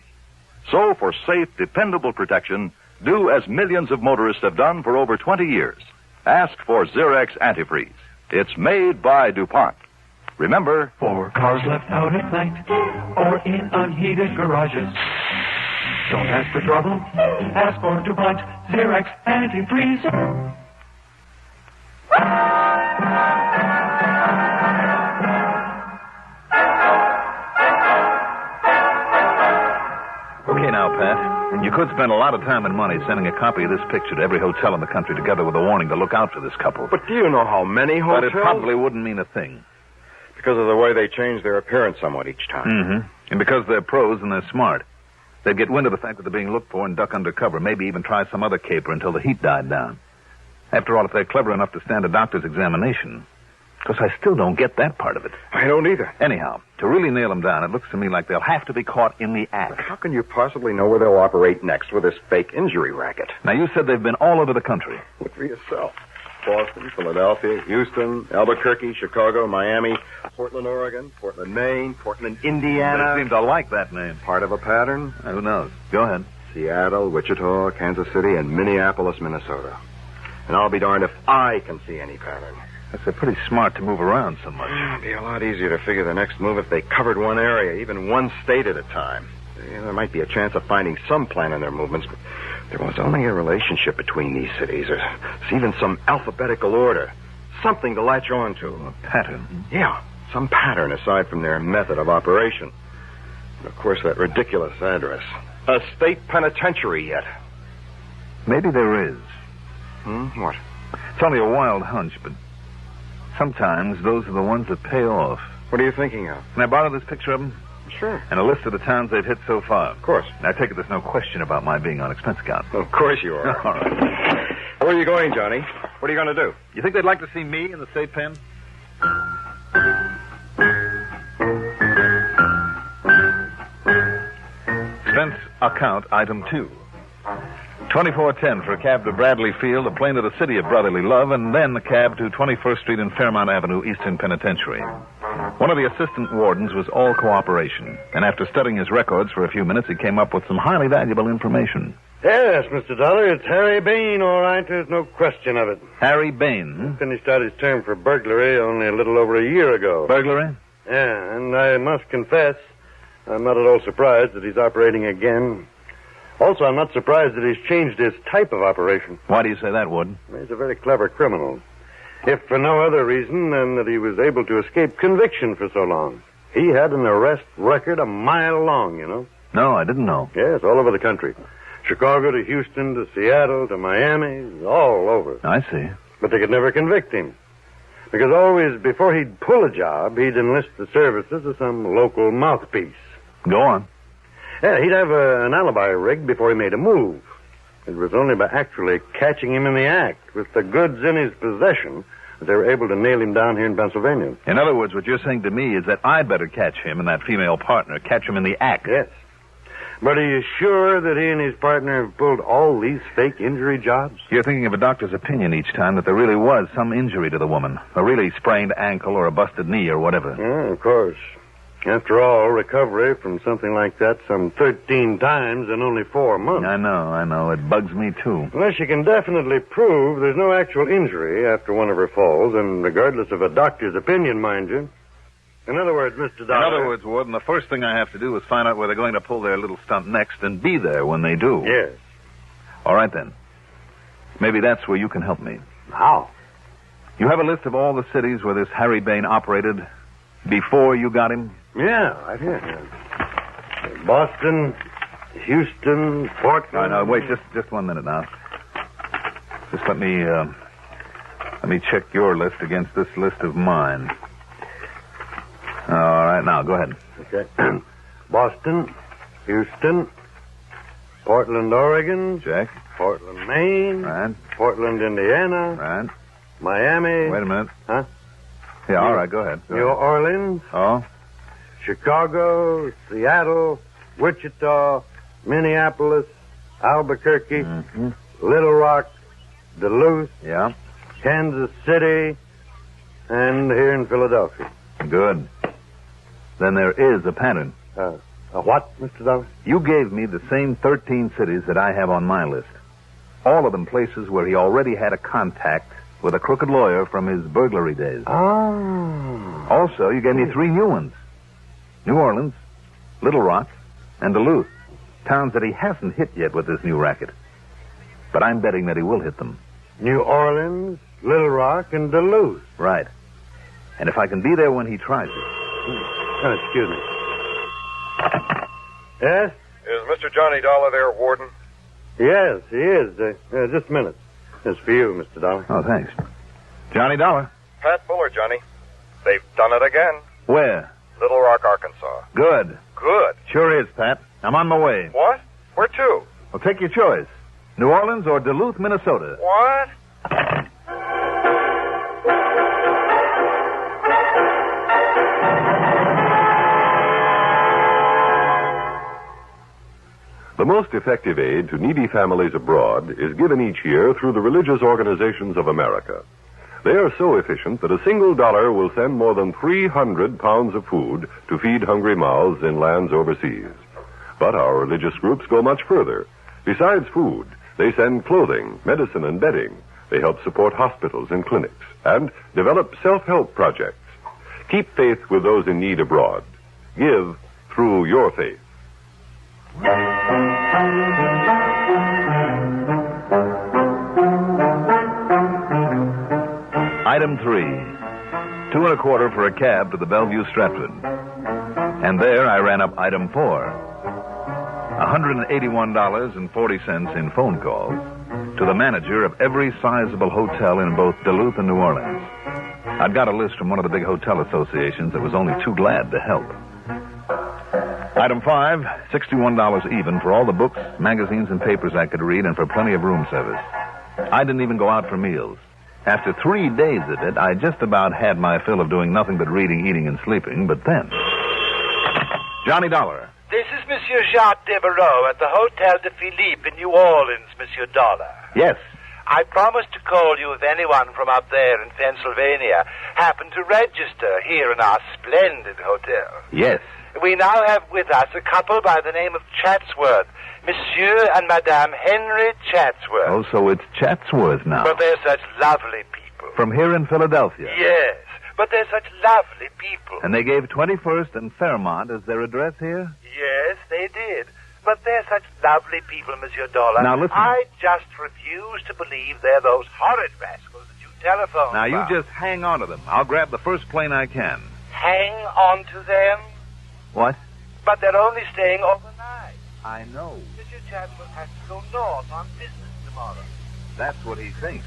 So, for safe, dependable protection, do as millions of motorists have done for over 20 years. Ask for Xerox Antifreeze. It's made by DuPont. Remember, for cars left out at night or in unheated garages. Don't ask for trouble. Ask for DuPont Xerox antifreeze. Okay now, Pat. You could spend a lot of time and money sending a copy of this picture to every hotel in the country together with a warning to look out for this couple. But do you know how many hotels? But it probably wouldn't mean a thing. Because of the way they change their appearance somewhat each time. Mm-hmm. And because they're pros and they're smart. They'd get wind of the fact that they're being looked for and duck under cover. Maybe even try some other caper until the heat died down. After all, if they're clever enough to stand a doctor's examination... Because I still don't get that part of it. I don't either. Anyhow, to really nail them down, it looks to me like they'll have to be caught in the act. But how can you possibly know where they'll operate next with this fake injury racket? Now, you said they've been all over the country. Look for yourself. Boston, Philadelphia, Houston, Albuquerque, Chicago, Miami, Portland, Oregon, Portland, Maine, Portland, Indiana. They seem to like that name. Part of a pattern? Who knows? Go ahead. Seattle, Wichita, Kansas City, and Minneapolis, Minnesota. And I'll be darned if I can see any pattern. They're pretty smart to move around so much. It'd be a lot easier to figure the next move if they covered one area, even one state at a time. There might be a chance of finding some plan in their movements, but there was only a relationship between these cities, or even some alphabetical order. Something to latch on to. A pattern? Yeah, some pattern aside from their method of operation. And, of course, that ridiculous address. A state penitentiary yet. Maybe there is. What? It's only a wild hunch, but sometimes those are the ones that pay off. What are you thinking of? Can I borrow this picture of them? Sure. And a list of the towns they've hit so far. Of course. I take it there's no question about my being on expense account. Of course you are. All right. Where are you going, Johnny? What are you going to do? You think they'd like to see me in the state pen? Expense account item 2. $24.10 for a cab to Bradley Field, a plane to the city of brotherly love, and then the cab to 21st Street and Fairmount Avenue, Eastern Penitentiary. One of the assistant wardens was all cooperation, and after studying his records for a few minutes, he came up with some highly valuable information. Yes, Mr. Dollar, it's Harry Bain, all right. There's no question of it. Harry Bain? Finished out his term for burglary only a little over a year ago. Burglary? Yeah, and I must confess, I'm not at all surprised that he's operating again. Also, I'm not surprised that he's changed his type of operation. Why do you say that, Warden? He's a very clever criminal. If for no other reason than that he was able to escape conviction for so long. He had an arrest record a mile long, you know. No, I didn't know. Yes, all over the country. Chicago to Houston to Seattle to Miami, all over. I see. But they could never convict him. Because always, before he'd pull a job, he'd enlist the services of some local mouthpiece. Go on. Yeah, he'd have an alibi rigged before he made a move. It was only by actually catching him in the act, with the goods in his possession, that they were able to nail him down here in Pennsylvania. In other words, what you're saying to me is that I'd better catch him and that female partner, catch him in the act. Yes. But are you sure that he and his partner have pulled all these fake injury jobs? You're thinking of a doctor's opinion each time that there really was some injury to the woman. A really sprained ankle or a busted knee or whatever. Yeah, of course. After all, recovery from something like that some 13 times in only 4 months. I know. It bugs me, too. Unless you can definitely prove there's no actual injury after one of her falls, and regardless of a doctor's opinion, mind you. In other words, Mr. Dollar... In other words, Warden, the first thing I have to do is find out where they're going to pull their little stunt next and be there when they do. Yes. All right, then. Maybe that's where you can help me. How? You have a list of all the cities where this Harry Bain operated before you got him? Yeah, right here. Boston, Houston, Portland... No, wait, just 1 minute now. Just let me check your list against this list of mine. All right, now, go ahead. Okay. Boston, Houston, Portland, Oregon. Check. Portland, Maine. Right. Portland, Indiana. Right. Miami. Wait a minute. Huh? Yeah, all right, go ahead. New Orleans. Oh? Chicago, Seattle, Wichita, Minneapolis, Albuquerque, Little Rock, Duluth. Yeah. Kansas City, and here in Philadelphia. Good. Then there is a pattern. A what, Mr. Dollar? You gave me the same 13 cities that I have on my list. All of them places where he already had a contact with a crooked lawyer from his burglary days. Oh. Also, you gave me 3 new ones. New Orleans, Little Rock, and Duluth. Towns that he hasn't hit yet with this new racket. But I'm betting that he will hit them. New Orleans, Little Rock, and Duluth. Right. And if I can be there when he tries it. Oh, excuse me. Yes? Is Mr. Johnny Dollar there, Warden? Yes, he is. Just a minute. It's for you, Mr. Dollar. Oh, thanks. Johnny Dollar. Pat Buller, Johnny. They've done it again. Where? Little Rock, Arkansas. Good. Good. Sure is, Pat. I'm on my way. What? Where to? Well, take your choice. New Orleans or Duluth, Minnesota. What? The most effective aid to needy families abroad is given each year through the religious organizations of America. They are so efficient that a single dollar will send more than 300 pounds of food to feed hungry mouths in lands overseas. But our religious groups go much further. Besides food, they send clothing, medicine, and bedding. They help support hospitals and clinics and develop self-help projects. Keep faith with those in need abroad. Give through your faith. Item 3. 2 1/4 for a cab to the Bellevue Stratford. And there I ran up item 4. $181.40 in phone calls to the manager of every sizable hotel in both Duluth and New Orleans. I'd got a list from one of the big hotel associations that was only too glad to help. Item 5, $61 even for all the books, magazines, and papers I could read and for plenty of room service. I didn't even go out for meals. After 3 days of it, I just about had my fill of doing nothing but reading, eating, and sleeping, but then... Johnny Dollar. This is Monsieur Jacques Devereaux at the Hotel de Philippe in New Orleans, Monsieur Dollar. Yes. I promised to call you if anyone from up there in Pennsylvania happened to register here in our splendid hotel. Yes. We now have with us a couple by the name of Chatsworth, Monsieur and Madame Henry Chatsworth. Oh, so it's Chatsworth now. But they're such lovely people. From here in Philadelphia. Yes, but they're such lovely people. And they gave 21st and Fairmont as their address here? Yes, they did. But they're such lovely people, Monsieur Dollar. Now, listen. I just refuse to believe they're those horrid rascals that you telephoned Now, about. you just hang on to them. I'll grab the first plane I can. Hang on to them? What? But they're only staying overnight. I know. Monsieur Chatsworth has to go north on business tomorrow. That's what he thinks.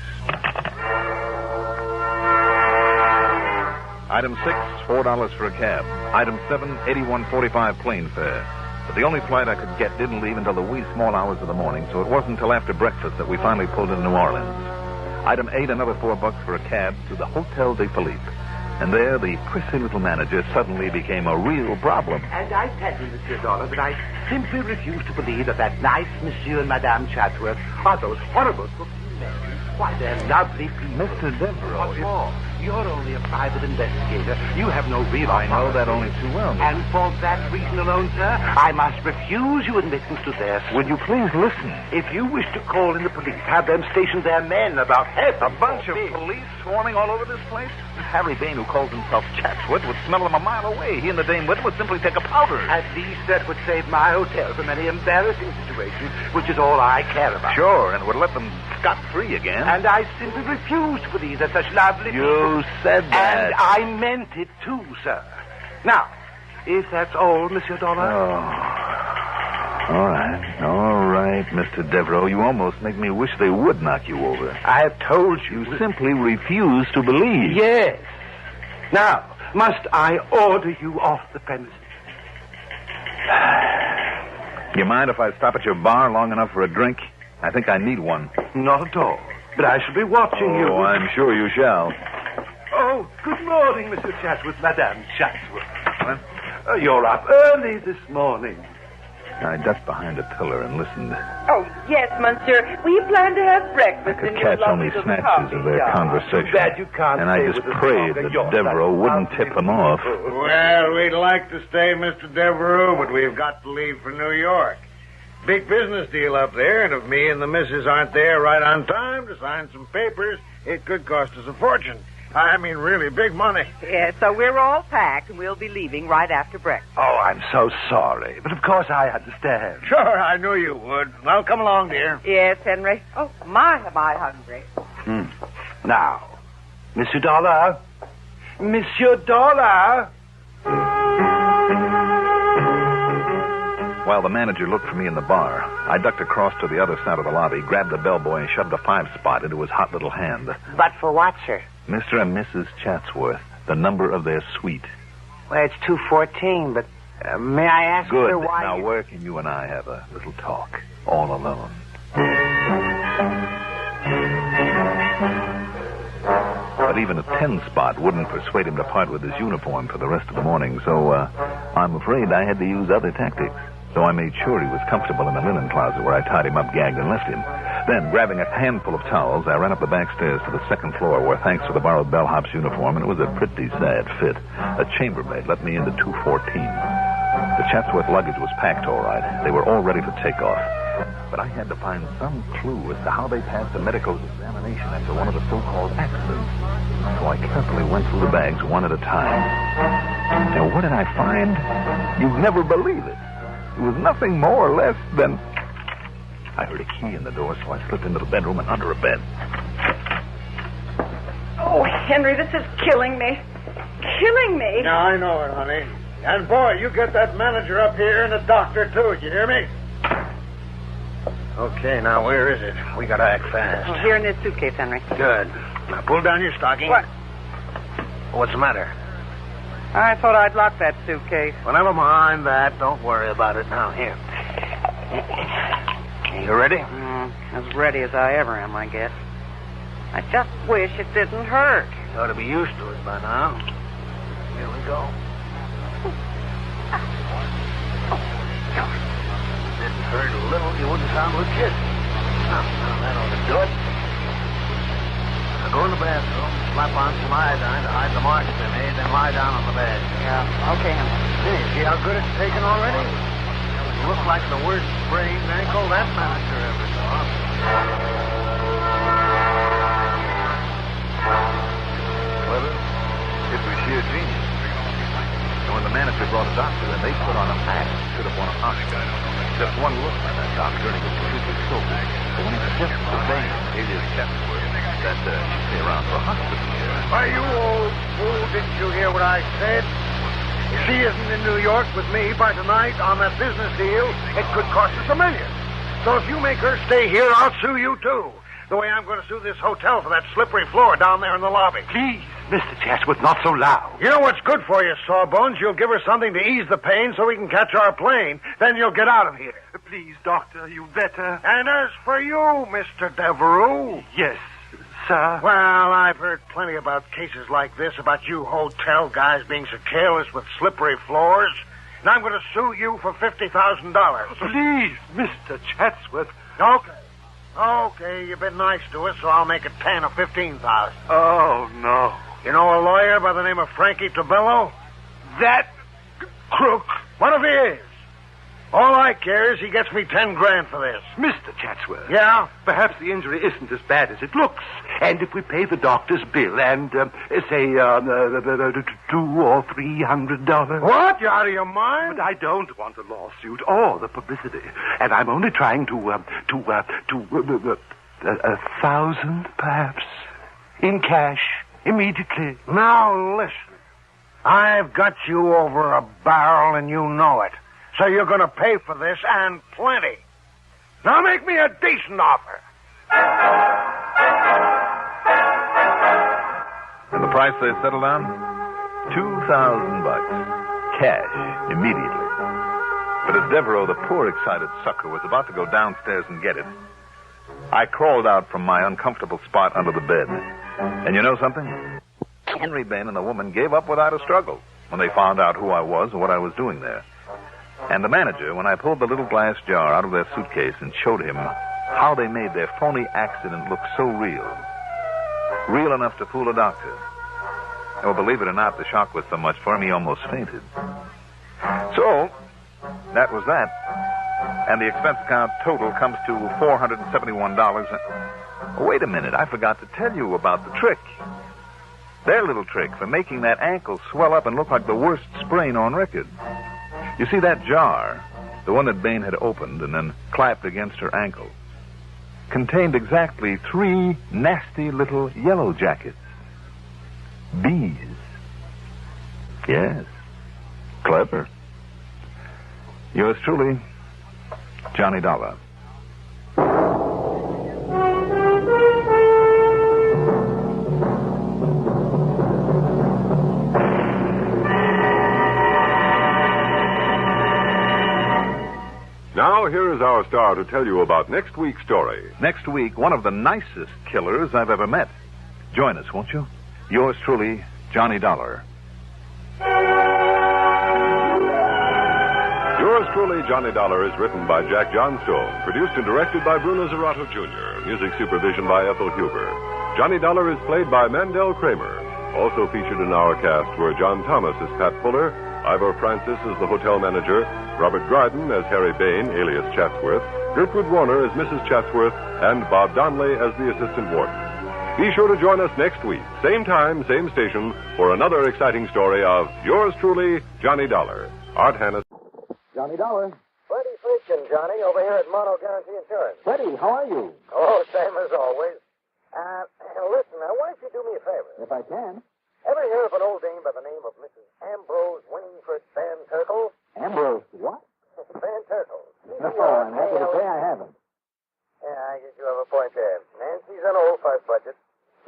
Item 6, $4 for a cab. Item 7, $81.45 plane fare. But the only flight I could get didn't leave until the wee small hours of the morning, so it wasn't until after breakfast that we finally pulled into New Orleans. Item 8, another $4 for a cab to the Hotel de Philippe. And there, the prissy little manager suddenly became a real problem. And I tell you, Monsieur Dollar, that I simply refuse to believe that nice Monsieur and Madame Chatsworth are those horrible cooking men. Why, they're lovely people. Mr. Devereaux. What's more, you're only a private investigator. You have no real I know that only too well, Mr. And for that reason alone, sir, I must refuse you admittance to their... Would you please listen? If you wish to call in the police, have them station their men about half a bunch of police swarming all over this place? Harry Bain, who calls himself Chatsworth, would smell them a mile away. He and the dame with him would simply take a powder. At least that would save my hotel from any embarrassing situation, which is all I care about. Sure, and would let them scot-free again. And I simply refuse to believe that such lovely people... You said that. And I meant it too, sir. Now, if that's all, Monsieur Dollar... All right, Mr. Devereaux. You almost make me wish they would knock you over. I have told you... You simply refuse to believe. Yes. Now, must I order you off the premises? You mind if I stop at your bar long enough for a drink? I think I need one. Not at all. But I shall be watching you. Oh, I'm sure you shall. Oh, good morning, Mr. Chatsworth, Madame Chatsworth. What? You're up early this morning. I ducked behind a pillar and listened. Oh, yes, monsieur. We plan to have breakfast I could in your catch only lovely snatches of their conversation. Glad you can't and I just prayed that Devereaux wouldn't tip them off. Well, we'd like to stay, Mr. Devereaux, but we've got to leave for New York. Big business deal up there, and if me and the missus aren't there right on time to sign some papers, it could cost us a fortune. I mean, really big money. Yeah, so we're all packed, and we'll be leaving right after breakfast. Oh, I'm so sorry. But of course I understand. Sure, I knew you would. Well, come along, dear. Yes, Henry. Oh, am I hungry? Now, Monsieur Dollar. Monsieur Dollar. While the manager looked for me in the bar, I ducked across to the other side of the lobby, grabbed the bellboy, and shoved a 5-spot into his hot little hand. But for what, sir? Mr. and Mrs. Chatsworth, the number of their suite. Well, it's 2:14, but may I ask, Good. sir, why... Now, where can you and I have a little talk, all alone? But even a 10-spot wouldn't persuade him to part with his uniform for the rest of the morning, so I'm afraid I had to use other tactics. So I made sure he was comfortable in the linen closet where I tied him up, gagged, and left him. Then, grabbing a handful of towels, I ran up the back stairs to the second floor where, thanks to the borrowed bellhop's uniform, and it was a pretty sad fit, a chambermaid let me into 214. The Chatsworth luggage was packed all right. They were all ready for takeoff. But I had to find some clue as to how they passed the medical examination after one of the so-called accidents. So I carefully went through the bags one at a time. Now, what did I find? You'd never believe it. It was nothing more or less than... I heard a key in the door, so I slipped into the bedroom and under a bed. Oh, Henry, this is killing me. Killing me. Yeah, I know it, honey. And, boy, you get that manager up here and the doctor, too. You hear me? Okay, now, where is it? We gotta act fast. Oh, here in this suitcase, Henry. Good. Now, pull down your stocking. What? What's the matter? I thought I'd lock that suitcase. Well, never mind that. Don't worry about it now. Here. You ready? As ready as I ever am, I guess. I just wish it didn't hurt. You ought to be used to it by now. Here we go. Didn't hurt a little, you wouldn't sound legit. Now, that ought to do it. Now, go in the bathroom, slap on some iodine to hide the marks they made, then lie down on the bed. Yeah, okay, Henry. Hey, see how good it's taken already? You look like the worst sprained ankle that manager ever saw. Clever. It was sheer genius. And when the manager brought a doctor in, they put on a mask and should have won an Oscar. Just one look by that doctor, and he was completely sober. So when he suggested to Dane, alias Chatsworth, that she'd stay around for a hospital here. Why, you old fool, didn't you hear what I said? If she isn't in New York with me by tonight on that business deal, it could cost us $1 million. So if you make her stay here, I'll sue you, too. The way I'm going to sue this hotel for that slippery floor down there in the lobby. Please, Mr. Chatsworth, not so loud. You know what's good for you, Sawbones? You'll give her something to ease the pain so we can catch our plane. Then you'll get out of here. Please, Doctor, you better. And as for you, Mr. Devereux... Yes, sir. Well, I've heard plenty about cases like this, about you hotel guys being so careless with slippery floors. And I'm going to sue you for $50,000. Please, Mr. Chatsworth. Okay, you've been nice to us, so I'll make it 10 or 15,000. Oh, no. You know a lawyer by the name of Frankie Tabello? That crook. One of his. All I care is he gets me 10 grand for this. Mr. Chatsworth. Yeah? Perhaps the injury isn't as bad as it looks. And if we pay the doctor's bill and, say, $200 or $300... What? You out of your mind? But I don't want a lawsuit or the publicity. And I'm only trying to $1,000, perhaps, in cash, immediately. Now, listen. I've got you over a barrel and you know it. So you're going to pay for this, and plenty. Now make me a decent offer. And the price they settled on? $2,000. Cash, immediately. But as Devereaux, the poor excited sucker, was about to go downstairs and get it, I crawled out from my uncomfortable spot under the bed. And you know something? Henry Bain and the woman gave up without a struggle when they found out who I was and what I was doing there. And the manager, when I pulled the little glass jar out of their suitcase and showed him how they made their phony accident look so real. Real enough to fool a doctor. Oh, believe it or not, the shock was so much for him he almost fainted. So, that was that. And the expense account total comes to $471. Wait a minute, I forgot to tell you about the trick. Their little trick for making that ankle swell up and look like the worst sprain on record. You see, that jar, the one that Bain had opened and then clapped against her ankle, contained exactly 3 nasty little yellow jackets. Bees. Yes. Clever. Yours truly, Johnny Dollar. Now, here is our star to tell you about next week's story. Next week, one of the nicest killers I've ever met. Join us, won't you? Yours truly, Johnny Dollar. Yours truly, Johnny Dollar, is written by Jack Johnstone, produced and directed by Bruno Zerato Jr., music supervision by Ethel Huber. Johnny Dollar is played by Mandel Kramer. Also featured in our cast were John Thomas as Pat Fuller, Ivor Francis as the hotel manager, Robert Dryden as Harry Bain, alias Chatsworth, Gertrude Warner as Mrs. Chatsworth, and Bob Donnelly as the assistant warden. Be sure to join us next week, same time, same station, for another exciting story of yours truly, Johnny Dollar. Art Hannes. Johnny Dollar. Freddie Friedkin, Johnny, over here at Mono Guarantee Insurance. Freddie, how are you? Oh, same as always. Listen, why don't you do me a favor? If I can. Ever hear of an old dame by the name of Mrs. Ambrose Wingford Van Turkle? Ambrose, what? Van Turkle. No, I'm happy to say I haven't. Yeah, I guess you have a point there. Nancy's an old fuzz budget.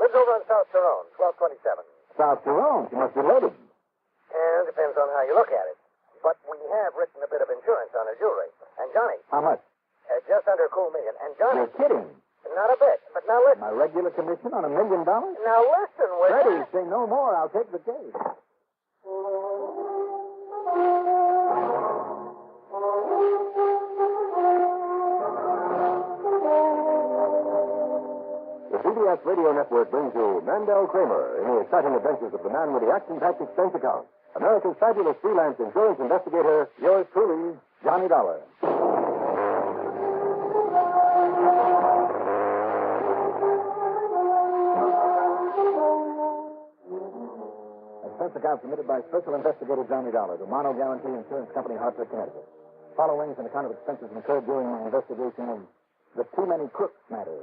Lives over on South Tyrone, 1227. South Tyrone? She must be loaded. And depends on how you look at it. But we have written a bit of insurance on her jewelry. And Johnny. How much? Just under a cool $1 million. And Johnny. You're kidding. Not a bit. But now listen. My regular commission on $1 million? Now listen, will you? Freddie, say no more. I'll take the case. The CBS Radio Network brings you Mandel Kramer in the exciting adventures of the man with the action-packed expense account. America's fabulous freelance insurance investigator, yours truly, Johnny Dollar. Expense account submitted by Special Investigator Johnny Dollar to Mono Guarantee Insurance Company, Hartford, Connecticut. Following is an account of expenses incurred during my investigation of the Too Many Crooks matter.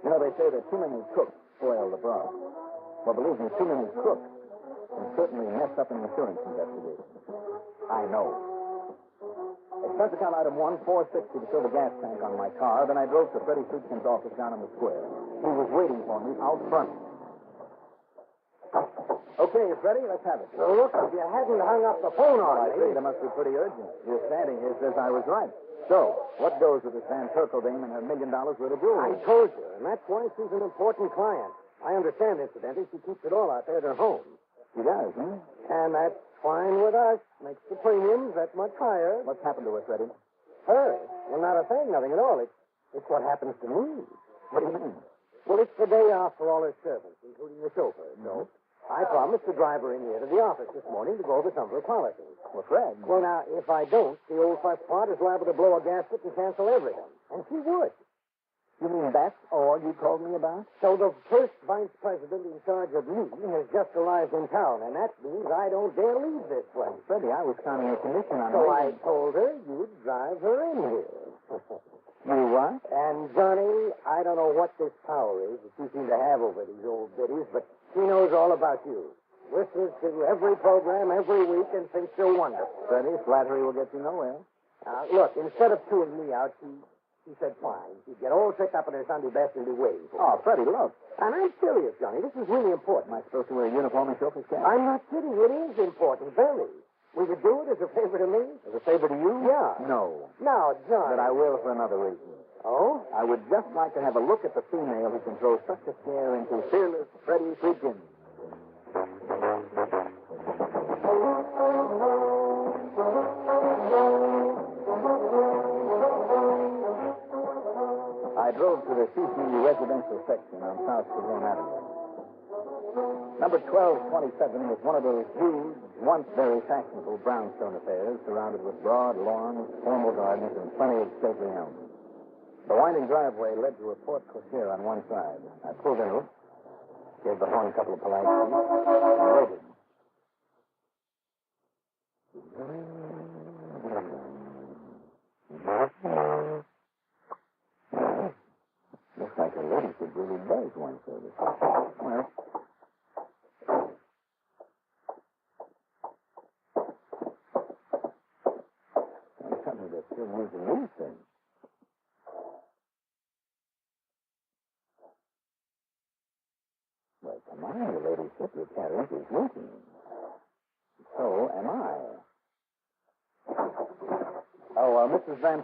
You know, they say that too many cooks spoil the broth. Well, believe me, too many crooks can certainly mess up an insurance investigation. I know. Expense account item 1, $4.60 to fill the gas tank on my car. Then I drove to Freddie Friedkin's office down in the square. He was waiting for me out front. Okay, it's ready. Let's have it. Well, look, if you hadn't hung up the phone on I think it must be pretty urgent. You're standing here says I was right. So, what goes with this Van Turkle dame and her $1 million worth of jewelry? I told you, and that's why she's an important client. I understand, incidentally, she keeps it all out there at her home. She does, huh? And that's fine with us. Makes the premiums that much higher. What's happened to her, Freddie? Her? Well, not a thing, nothing at all. It's what happens to me. What do you mean? Well, it's the day off for all her servants, including the chauffeur. So I promised to drive her in here to the office this morning to go over some of her policies. Well, Fred. Well, now, if I don't, the old fuss pot is liable to blow a gasket and cancel everything. And she would. You mean that's all you told me about? So the first vice president in charge of me has just arrived in town, and that means I don't dare leave this place. Freddie, I was counting a commission on So I told her you'd drive her in here. You what? And, Johnny, I don't know what this power is that you seem to have over these old biddies, but she knows all about you. Listens to every program every week and thinks you're wonderful. Freddie, flattery will get you nowhere. Now, look, instead of chewing me out, she said fine. She'd get all tricked up in her Sunday best and be waiting for me. Oh, Freddie, look. And I'm serious, Johnny. This is really important. Am I supposed to wear a uniform and chauffeur's cap? I'm not kidding. It is important, very. Will you do it as a favor to me? As a favor to you? Yeah. No. Now, Johnny. But I will for another reason. Oh? I would just like to have a look at the female who can throw such a scare into fearless Freddie Friedkin. I drove to the CCU residential section on South Tyrone Avenue. Number 1227 was one of those huge, once very fashionable brownstone affairs surrounded with broad lawns, formal gardens, and plenty of stately elms. The winding driveway led to a porte cochere on one side. I pulled in, gave the horn a couple of polite beats, and waited. Looks like a ladyship really does one service. Well, there's something that's still using these things. Well, come on, the ladyship your carriage is waiting. So am I. Oh, Mrs. Van...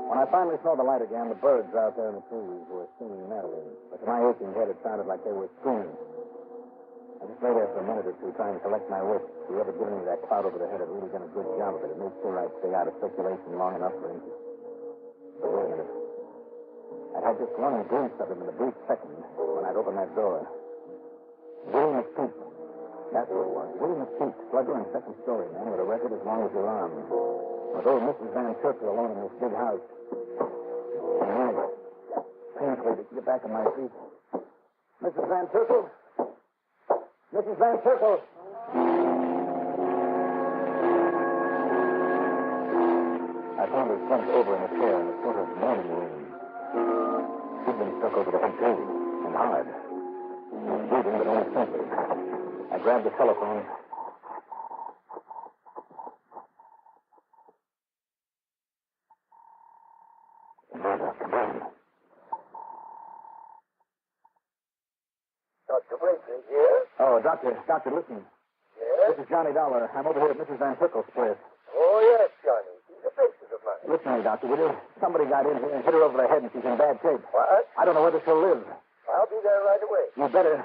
When I finally saw the light again, the birds out there in the trees were singing merrily. But to my aching head, it sounded like they were screaming. I just lay there for a minute or two trying to collect my wits. Whoever given me that cloud over the head had really done a good job of it. It made sure I'd stay out of circulation long enough for him to... But wait a minute. I'd had just one glimpse of him in a brief second when I'd opened that door. Willie McPeak. That's what it was. Willie McPeak, slugger and second story man with a record as long as your arm. With old Mrs. Van Turkle alone in this big house. I managed painfully to get back on my feet. Mrs. Van Turkle? Mrs. Van Turkle! I found her slumped over in a chair in a sort of morning room. She'd been struck over the head, too, and hard. She was breathing, but only faintly. I grabbed the telephone. Murder, come on. Dr. Bracey here? Oh, Doctor, listen. Yes? This is Johnny Dollar. I'm over here at Mrs. Van Turkle's place. Oh, yes, Johnny. She's a patient of mine. Listen to me, Doctor, will you? Somebody got in here and hit her over the head, and she's in bad shape. What? I don't know whether she'll live. I'll be there right away. You better.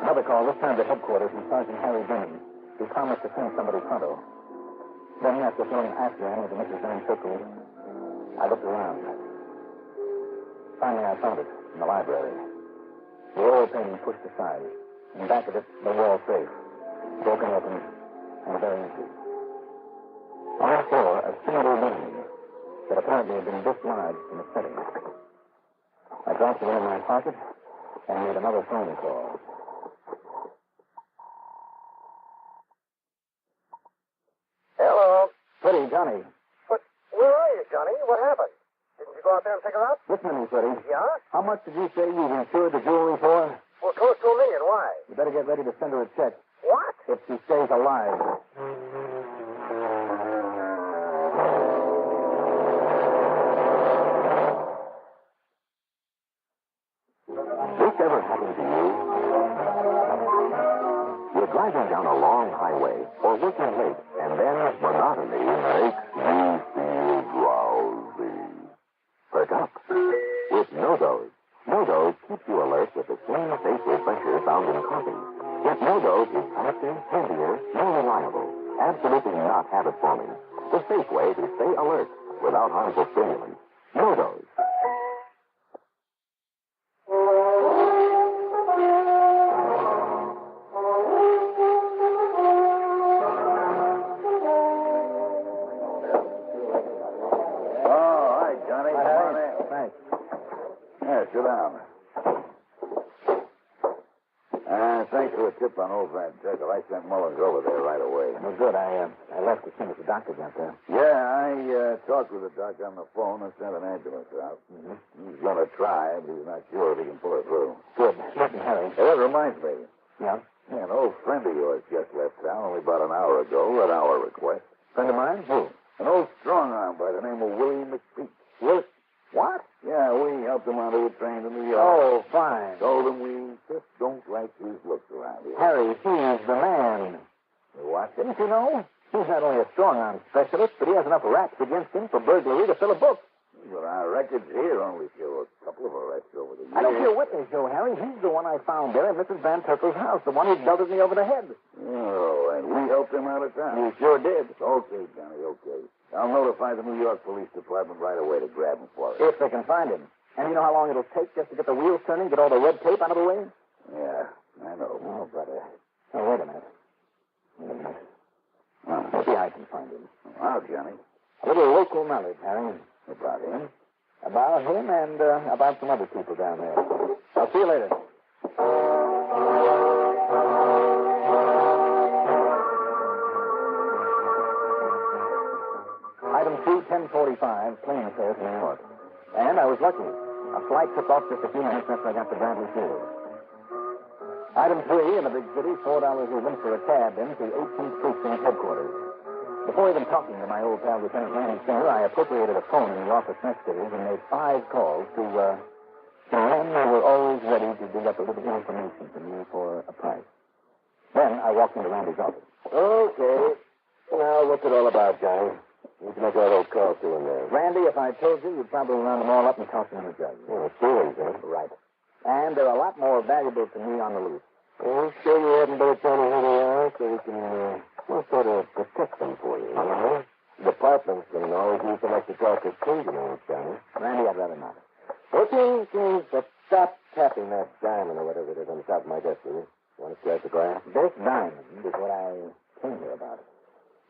Another call, this time to headquarters from Sergeant Harry Benning. He promised to send somebody pronto. Then, after throwing Afghan into Mrs. Van Turkle, I looked around. Finally, I found it in the library. The oil painting pushed aside. In back of it, the wall safe. Broken open and very empty. On the floor, a single ring that apparently had been dislodged from the setting. I dropped it in my pocket and made another phone call. Hello. Freddie, Johnny. But where are you, Johnny? What happened? Didn't you go out there and pick her up? Listen to me, Freddie. Yeah? How much did you say you've insured the jewelry for? Well, close to $1 million. Why? You better get ready to send her a check. What? If she stays alive. This ever happened to you? You're driving down a long highway or working late, and then monotony makes you feel drowsy. Perk up with No-Dose. No-Dose keeps you alert with the same safe refresher found in coffee. Yet No-Dose is faster, handier, more reliable. Absolutely not habit-forming. The safe way to stay alert without harmful stimulants. No-Dose. Sit down. Thanks for the tip on old Van Turkle. I sent Mullins over there right away. Well, good. I left as soon as the doctor got there. Yeah, I talked with the doctor on the phone and sent an ambulance out. Mm-hmm. He's going to try, but he's not sure if he can pull it through. Good. Listen, Harry. Hey, that reminds me. Yeah? Yeah, an old friend of yours just left town only about an hour ago at our request. Friend of mine? Who? An old strong-arm by the name of Willie McPeak. What? Yeah, we helped him onto a train to New York. Oh, fine. Told him we just don't like his looks around here. Harry, he's the man. What? Didn't you know? He's not only a strong-arm specialist, but he has enough raps against him for burglary to fill a book. But our records here only show a couple of arrests over the years. I don't care what they show, Harry. He's the one I found there at Mrs. Van Turkle's house, the one who belted me over the head. Oh, and we helped him out of town. You sure did. Okay, Johnny, okay. I'll notify the New York Police Department right away to grab him for us. If they can find him. And you know how long it'll take just to get the wheels turning, get all the red tape out of the way? Yeah, I know. Oh, brother. Oh, wait a minute. Maybe I can find him. Wow, Johnny. A little local knowledge, Harry. About him? About him and about some other people down there. I'll see you later. Item 2, 1045, plane fare to New York. And I was lucky. A flight took off just a few minutes after I got to Bradley Field. Item 3, in the big city, $4 even for a cab into 18th Precinct headquarters. Before even talking to my old pal, Lieutenant Manning Singer, I appropriated a phone in the office next days and made 5 calls to men who were always ready to dig up a little information from me for a price. Then I walked into Randy's office. Okay. Now, what's it all about, Johnny? You can make all those calls to in there. Randy, if I told you, you'd probably round them all up and toss them in the jug. Oh, feelings, huh? Right. And they're a lot more valuable to me on the loose. Well, sure you haven't better tell me who they are so we can, sort of protect them for you, huh? Departments can always use some extra talk as king, you know, Johnny. Randy, I'd rather not. Okay, but stop tapping that diamond or whatever it is on the top of my desk, will you? Want to scratch the glass? This diamond is what I came here about.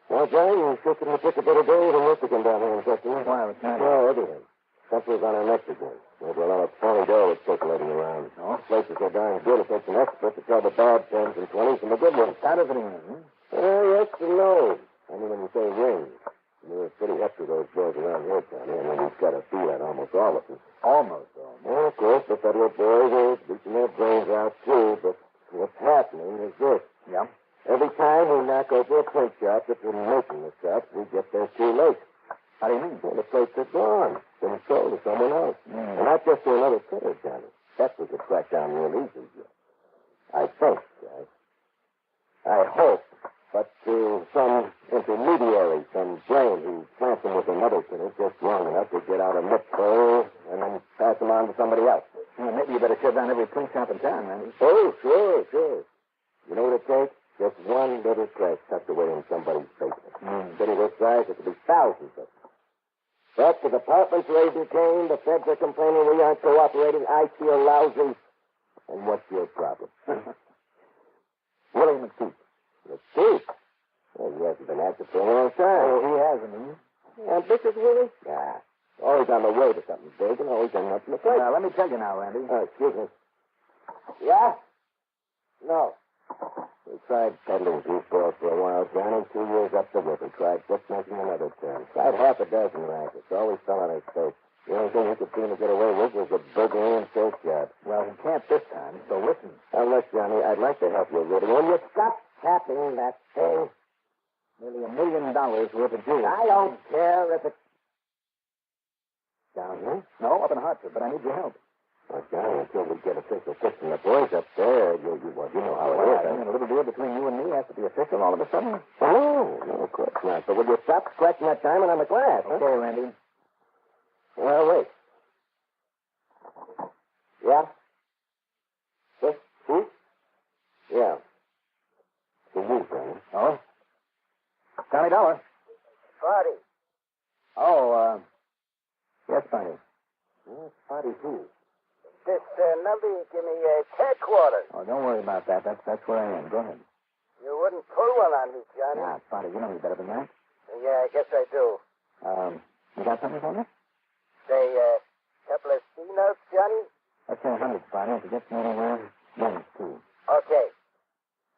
Well, Johnny, you sure couldn't have picked a better day than this to come down here and test you. Why, what's that? Well, everything. Pencils on our necks again. There's a lot of phony dough that's circulating around. Oh? Places so darn good it takes an expert to tell the bad 10s and 20s from the good ones. How does it mean? Yes and no. I mean, when you say rings, you're pretty up to those boys around here, Johnny. I mean, we've got a feel at almost all of them. Almost. Well, of course, the federal boys are beating their brains out, too, but what's happening is this. Yeah? Every time we knock over a print shop that's been making the stuff, we get there too late. How do you mean? Well, the plates are gone. Been sold to someone else. And not just to another printer, Johnny. That we could crack down real easy. I think, I hope, but to some intermediary, some brain who plants them with another printer just long enough to get out a nipple and then pass them on to somebody else. Well, maybe you better shut down every print shop in town, Randy. Oh, sure. You know what it takes? Just one little crack tucked away in somebody's basement. City this size, it could be thousands of them. But the department's raising Cain, the feds are complaining we aren't cooperating, I feel lousy. And what's your problem? Willie McTeague. McTeague? Well, he hasn't been active for a long time. Oh, he hasn't, huh? Ambitious, Willie? Yeah. Always on the way to something big and always hanging up in the place. Now, let me tell you now, Randy. Excuse me. Yeah? No. We tried peddling goofballs for a while, Johnny. 2 years up the river. Tried just making another turn. Tried half a dozen rackets. Always fell on his face. The only thing he could seem to get away with was a burglary and safe job. Well, he can't this time, so listen. Now, look, Johnny, I'd like to help you, really. When you stop tapping that thing... Nearly $1 million worth of jewels. I don't care if it's... Down here? No, up in Hartford, but I need your help. Well, Johnny, until we get official tips from the boys up there, you know how it is. A little deal between you and me has to be official all of a sudden? Oh, no, of course not. But will you stop scratching that diamond on the glass? Okay, huh? Randy. Well, wait. Yeah? This? Yeah. To you, Johnny. Oh? $20. Party. Oh, yes, Barney. Yes, party too. This number you give me headquarters. Oh, don't worry about that. That's where I am. Go ahead. You wouldn't pull one on me, Johnny. Nah, Spotty, you know me better than that. Yeah, I guess I do. You got something for me? Say, couple of C-notes, Johnny? Let's say 100, Spotty. If it gets me anywhere, then it's two. Okay.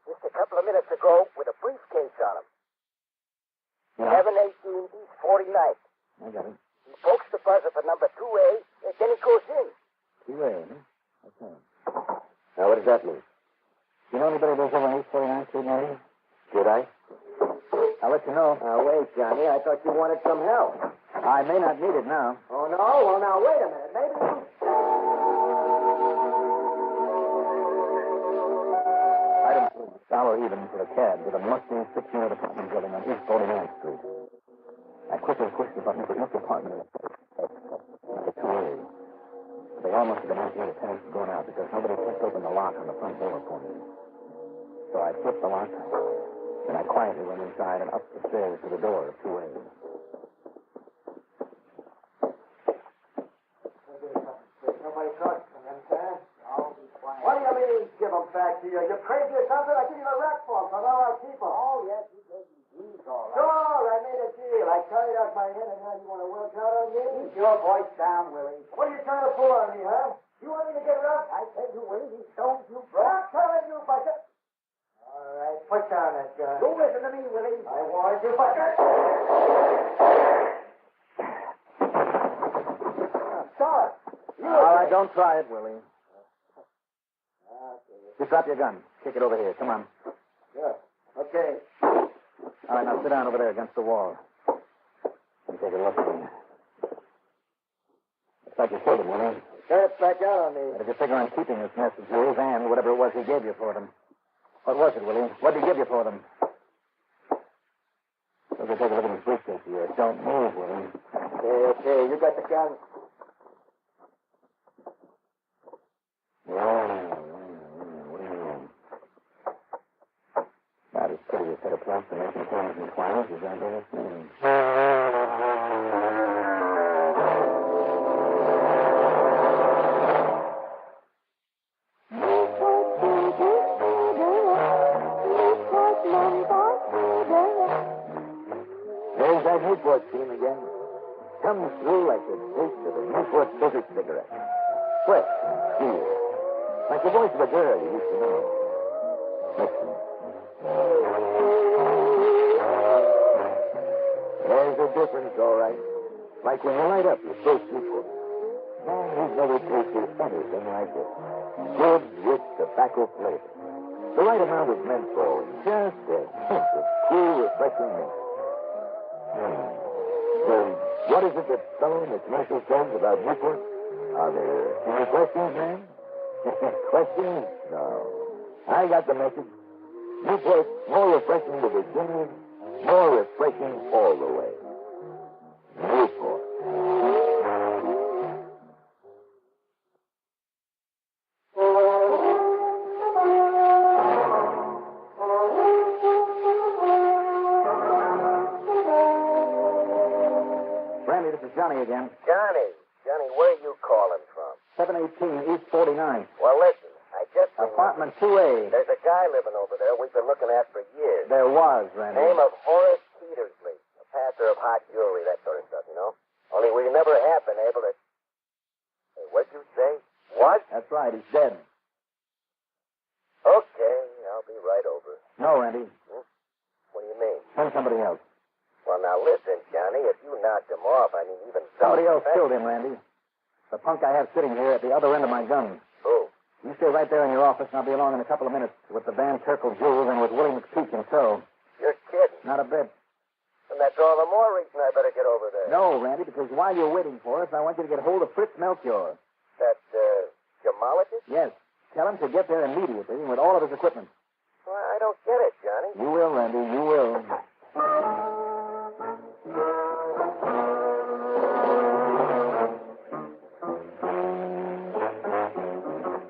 Just a couple of minutes ago with a briefcase on him. Yeah. 718 East 49th. I got it. He pokes the buzzer for number 2A, and then he goes in. 2A, huh? Okay. Now, what does that mean? You know anybody lives over on East 49th Street, Randy? Did I? I'll let you know. Now, wait, Johnny. I thought you wanted some help. I may not need it now. Oh, no? Well, now, wait a minute. Maybe you... Item $1 even for a cab with a musty 6-unit apartment building on East 49th Street. I quickly pushed the button, but no apartment is number 2A. They all must have been out here. The tenants had gone out because nobody pushed open the lock on the front door for me. So I flipped the lock. Then I quietly went inside and up the stairs to the door of 2A. Nobody talks to them, sir. I'll be quiet. What do you mean, give them back to you? You crazy or something? I give you the rec form, so now I'll keep them. Oh, yes, you gave me these, all right. Sure, I made a deal. I carried out my head, and now you want to work out on me? Keep your voice down, Willie. What are you trying to pull on me, huh? You want me to get rough? I said you, Willie. These stones you broke. I'm telling you, Buster. All right, put down that gun. You listen to me, Willie. I warned you, Buster. Start. All right, don't try it, Willie. Just drop your gun. Kick it over here. Come on. Sure. Okay. All right, now sit down over there against the wall. Let me take a look at you. Looks like you killed him, Willie. Get back out on me. But if you figure on keeping this nest of jewels and whatever it was he gave you for them. What was it, Willie? What did he give you for them? Let's take a look at his briefcase here. Don't move, Willie. Okay. You got the gun. About as pretty a set of proclamation coins and flowers as I've ever seen. There's that Newport team again. Comes through like the taste of a Newport Desert cigarette. Fresh and cool. Like the voice of a girl you used to know. Listen. There's a difference, all right. Like when you light up your first Newport. Man, you've never tasted anything like it. Good, rich tobacco flavor. The right amount of menthol. Just a hint of cool, refreshing mint. Well, what is it that fellow in the commercial says about Newport? Are there any questions, man? Questions? No. I got the message. Newport, more refreshing to begin with, more refreshing all the way. Newport. Randy, this is Johnny again. Johnny, where are you calling from? 718 East 49th. Well, listen, I just... Apartment 2A. There's a guy living over there we've been looking at for years. There was, Randy. Name of Horace Petersley. A passer of hot jewelry, that sort of stuff, you know? Only we never have been able to... Hey, what'd you say? What? That's right, he's dead. Okay, I'll be right over. No, Randy. What do you mean? Send somebody else. Well, now listen, Johnny, if you knocked him off, I mean, even... Somebody else killed him, Randy. The punk I have sitting here at the other end of my gun. Who? You stay right there in your office, and I'll be along in a couple of minutes with the Van Terkel jewels and with Willie McPeak in tow. You're kidding. Not a bit. And that's all the more reason I better get over there. No, Randy, because while you're waiting for us, I want you to get hold of Fritz Melchior. That, gemologist? Yes. Tell him to get there immediately with all of his equipment. Well, I don't get it, Johnny. You will, Randy, you will.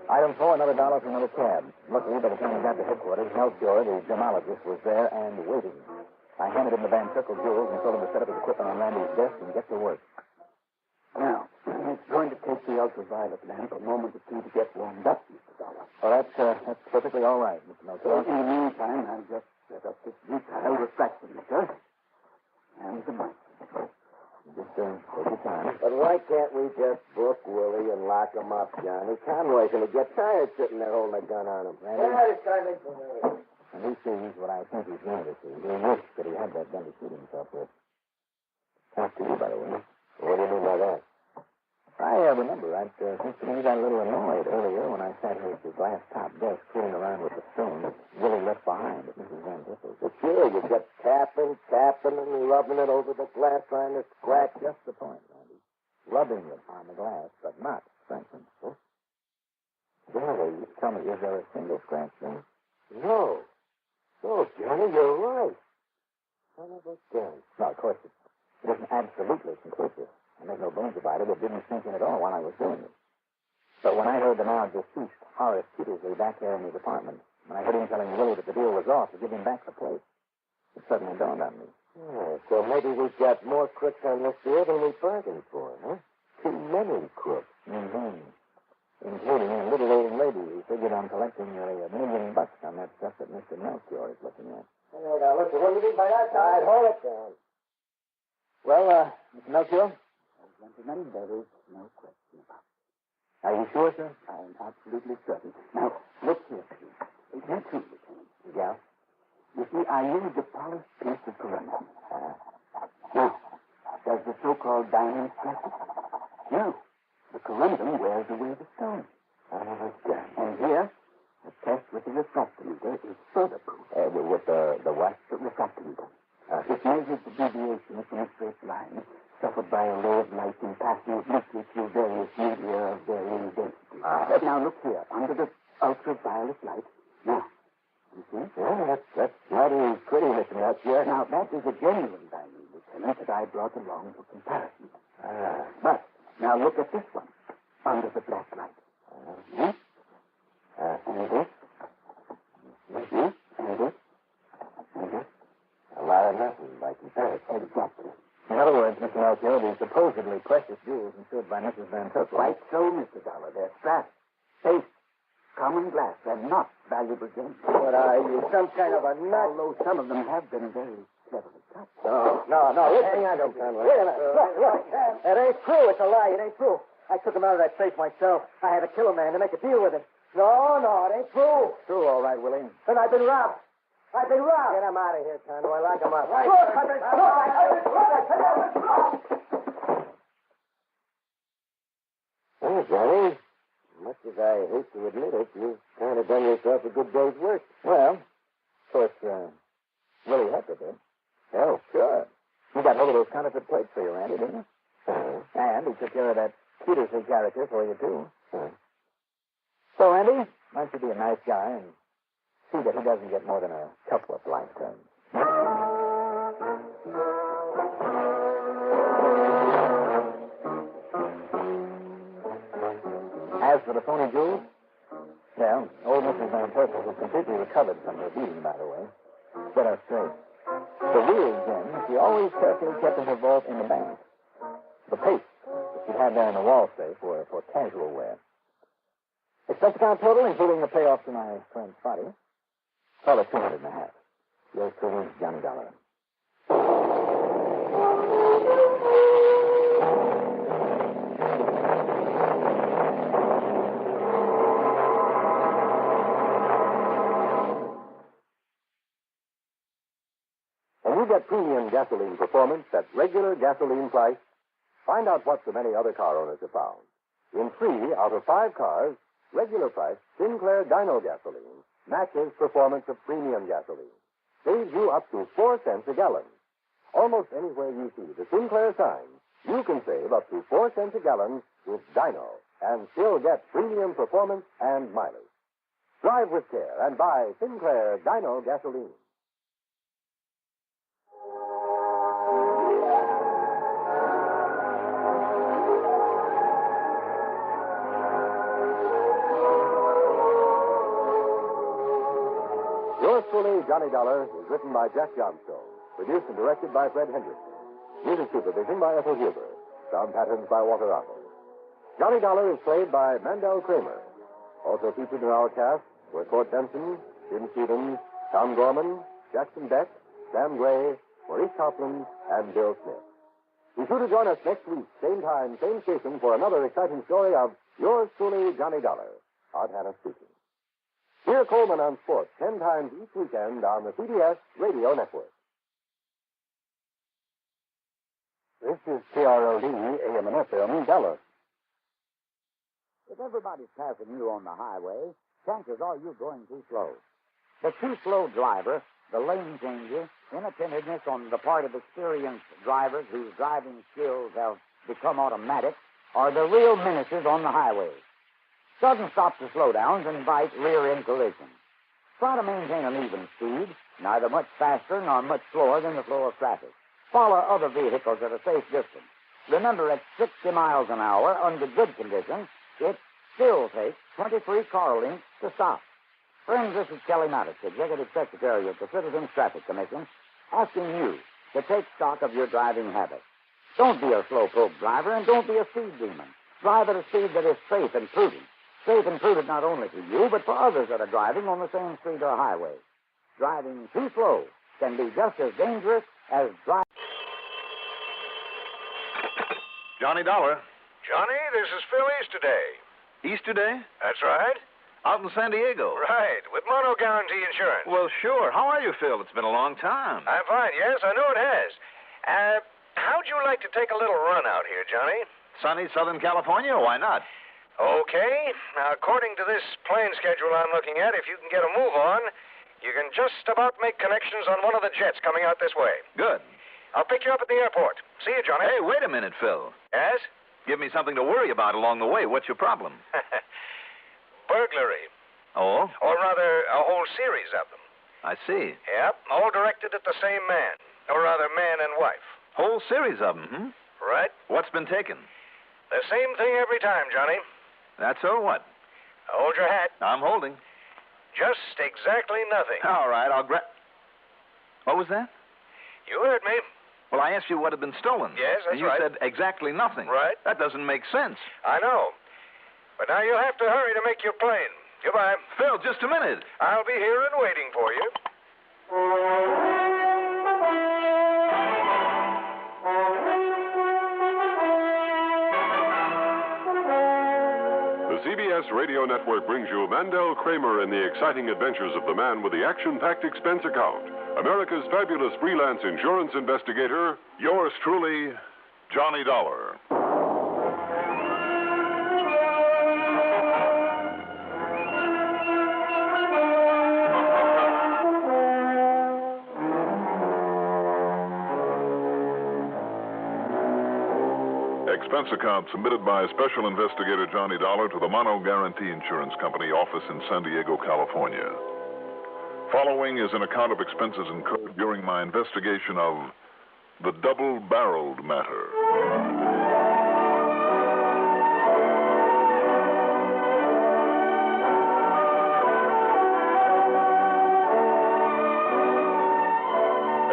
Item 4, another $1 for another cab. Luckily, by the time we got to headquarters, Melchior, the gemologist, was there and waiting. I handed him the Van Terkel jewels and told him to set up his equipment on Randy's desk and get to work. Now, it's going to take the ultraviolet lamp a moment or two to get warmed up, Mr. Dollar. Oh, that's perfectly all right, Mr. Melchior. In the meantime, I'll just set up this retail refractometer and the mic. Just take your time. But why can't we just book Willie and lock him up, Johnny? Conroy's going to get tired sitting there holding a gun on him. Randy? Yeah, it's time for me. And he sees what I think he's going to see. He wished that he had that gun to shoot himself with. After you, by the way. What do you mean by that? I remember. I think to me got a little annoyed earlier when I sat here at the glass-top desk fooling around with the stone that Willie left behind at Mrs. Van Terkel's. But sure, you kept tapping, and rubbing it over the glass, trying to scratch. Just the point, Randy. Rubbing it on the glass, but not scratching. Huh? Johnny, tell me, is there a single scratch there? No. No, Johnny, you're right. Son of a gun. No, of course, it isn't absolutely conclusive. And there's no bones about it. It didn't sink in at all while I was doing it. But when I heard the now deceased Horace Petersley back there in his apartment, When I heard him telling Willie that the deal was off to give him back the place, it suddenly dawned on me. Yeah, so maybe we've got more crooks on this deal than we bargained for, huh? Too many crooks. Mm-hmm. Including a little old lady who figured on collecting nearly $1 million on that stuff that Mr. Melchior is looking at. Hey, now, listen, what do you mean by that? All right, hold it down. Well, Mr. Melchior? Gentlemen, there is no question about it. Are you sure, sir? I'm absolutely certain. Now, look here, please. You too, Lieutenant. Yeah? You see, I used a polished piece of corundum. Now, does the so-called diamond stress it? No. The corundum wears away the stone. And here, the test with the refractometer is further proof. With the what? The refractometer. It measures the deviation from a straight line suffered by a ray of light in passing obliquely through various media of varying density. Now, look here. Under the ultraviolet light. Now, you see? Yeah, that's mighty pretty, Mr. Melchior. Now, that is a genuine diamond, Lieutenant, that I brought along for comparison. But, now look at this one. Under the black light. And this. And this. And this. A lot of nothing by comparison. Exactly. In other words, Mr. Melchior, these supposedly precious jewels insured by Mrs. Van Turtle. Right so, Mr. Dollar. They're straps, safe, common glass. They're not valuable gems. What are you, some kind of a nut? Although some of them have been very cleverly cut. No. Hang on, don't Conway. Wait a minute. Look. It ain't true. It's a lie. It ain't true. I took him out of that safe myself. I had to kill a man to make a deal with him. No, it ain't true. True, all right, Willie. Then I've been robbed. Get him out of here, Conway. Lock him up. Right. Well, Johnny, much as I hate to admit it, you've kind of done yourself a good day's work. Well, of course, Willie Hector did. Oh, sure. He got hold of those counterfeit plates for you, Randy, didn't he? And he took care of that Peterson character for you, too. So, Randy, why don't you be a nice guy and see that he doesn't get more than a couple of lifetimes. As for the phony jewels, well, old Mrs. Van Turtle was completely recovered from her beating, by the way. Set her straight. The real gems she always carefully kept in her vault in the bank. The paste that she had there in the wall safe were for casual wear. Expense account total, including the payoff to my friend Spotty, call it $250. Yours truly, Johnny Dollar. When you get premium gasoline performance at regular gasoline price, find out what so many other car owners have found. In 3 out of 5 cars, regular price Sinclair Dyno gasoline matches performance of premium gasoline. Saves you up to 4 cents a gallon. Almost anywhere you see the Sinclair sign, you can save up to 4 cents a gallon with Dyno and still get premium performance and mileage. Drive with care and buy Sinclair Dyno gasoline. Yours truly, Johnny Dollar, is written by Jack Johnstone, produced and directed by Fred Hendrickson. Music supervision by Ethel Huber. Sound patterns by Walter Otto. Johnny Dollar is played by Mandel Kramer. Also featured in our cast were Court Benson, Jim Stevens, Tom Gorman, Jackson Beck, Sam Gray, Maurice Copland, and Bill Smith. Be sure to join us next week, same time, same station, for another exciting story of yours truly, Johnny Dollar. Art Hannah speaking. Hear Coleman on Sports 10 times each weekend on the CBS Radio Network. This is KRLD, AM and FM, Dallas. If everybody's passing you on the highway, chances are you're going too slow. The too slow driver, the lane changer, inattentiveness on the part of experienced drivers whose driving skills have become automatic are the real menaces on the highway. Sudden stops or slowdowns invite rear-end collisions. Try to maintain an even speed, neither much faster nor much slower than the flow of traffic. Follow other vehicles at a safe distance. Remember, at 60 miles an hour, under good conditions, it still takes 23 car lengths to stop. Friends, this is Kelly Maddox, Executive Secretary of the Citizens Traffic Commission, asking you to take stock of your driving habits. Don't be a slowpoke driver, and don't be a speed demon. Drive at a speed that is safe and prudent. Safe and prudent not only for you, but for others that are driving on the same street or highway. Driving too slow can be just as dangerous as driving... Johnny Dollar. Johnny, this is Phil Easterday. Easterday? That's right. Out in San Diego. Right, with Mono Guarantee Insurance. Well, sure. How are you, Phil? It's been a long time. I'm fine, yes, I know it has. How'd you like to take a little run out here, Johnny? Sunny Southern California? Why not? Okay. Now, according to this plane schedule I'm looking at, if you can get a move on, you can just about make connections on one of the jets coming out this way. Good. I'll pick you up at the airport. See you, Johnny. Hey, wait a minute, Phil. Yes? Give me something to worry about along the way. What's your problem? Burglary. Oh? Or rather, a whole series of them. I see. Yep, all directed at the same man. Or rather, man and wife. Whole series of them, hmm? Right. What's been taken? The same thing every time, Johnny. That's so what? Hold your hat. I'm holding. Just exactly nothing. All right, I'll grab... What was that? You heard me. Well, I asked you what had been stolen. Yes, that's and you right. said exactly nothing. Right. That doesn't make sense. I know. But now you'll have to hurry to make your plane. Goodbye. Phil, just a minute. I'll be here and waiting for you. The CBS Radio Network brings you Mandel Kramer in the exciting adventures of the man with the action-packed expense account. America's fabulous freelance insurance investigator, yours truly, Johnny Dollar. Expense account submitted by Special Investigator Johnny Dollar to the Mono Guarantee Insurance Company office in San Diego, California. Following is an account of expenses incurred during my investigation of the double-barreled matter.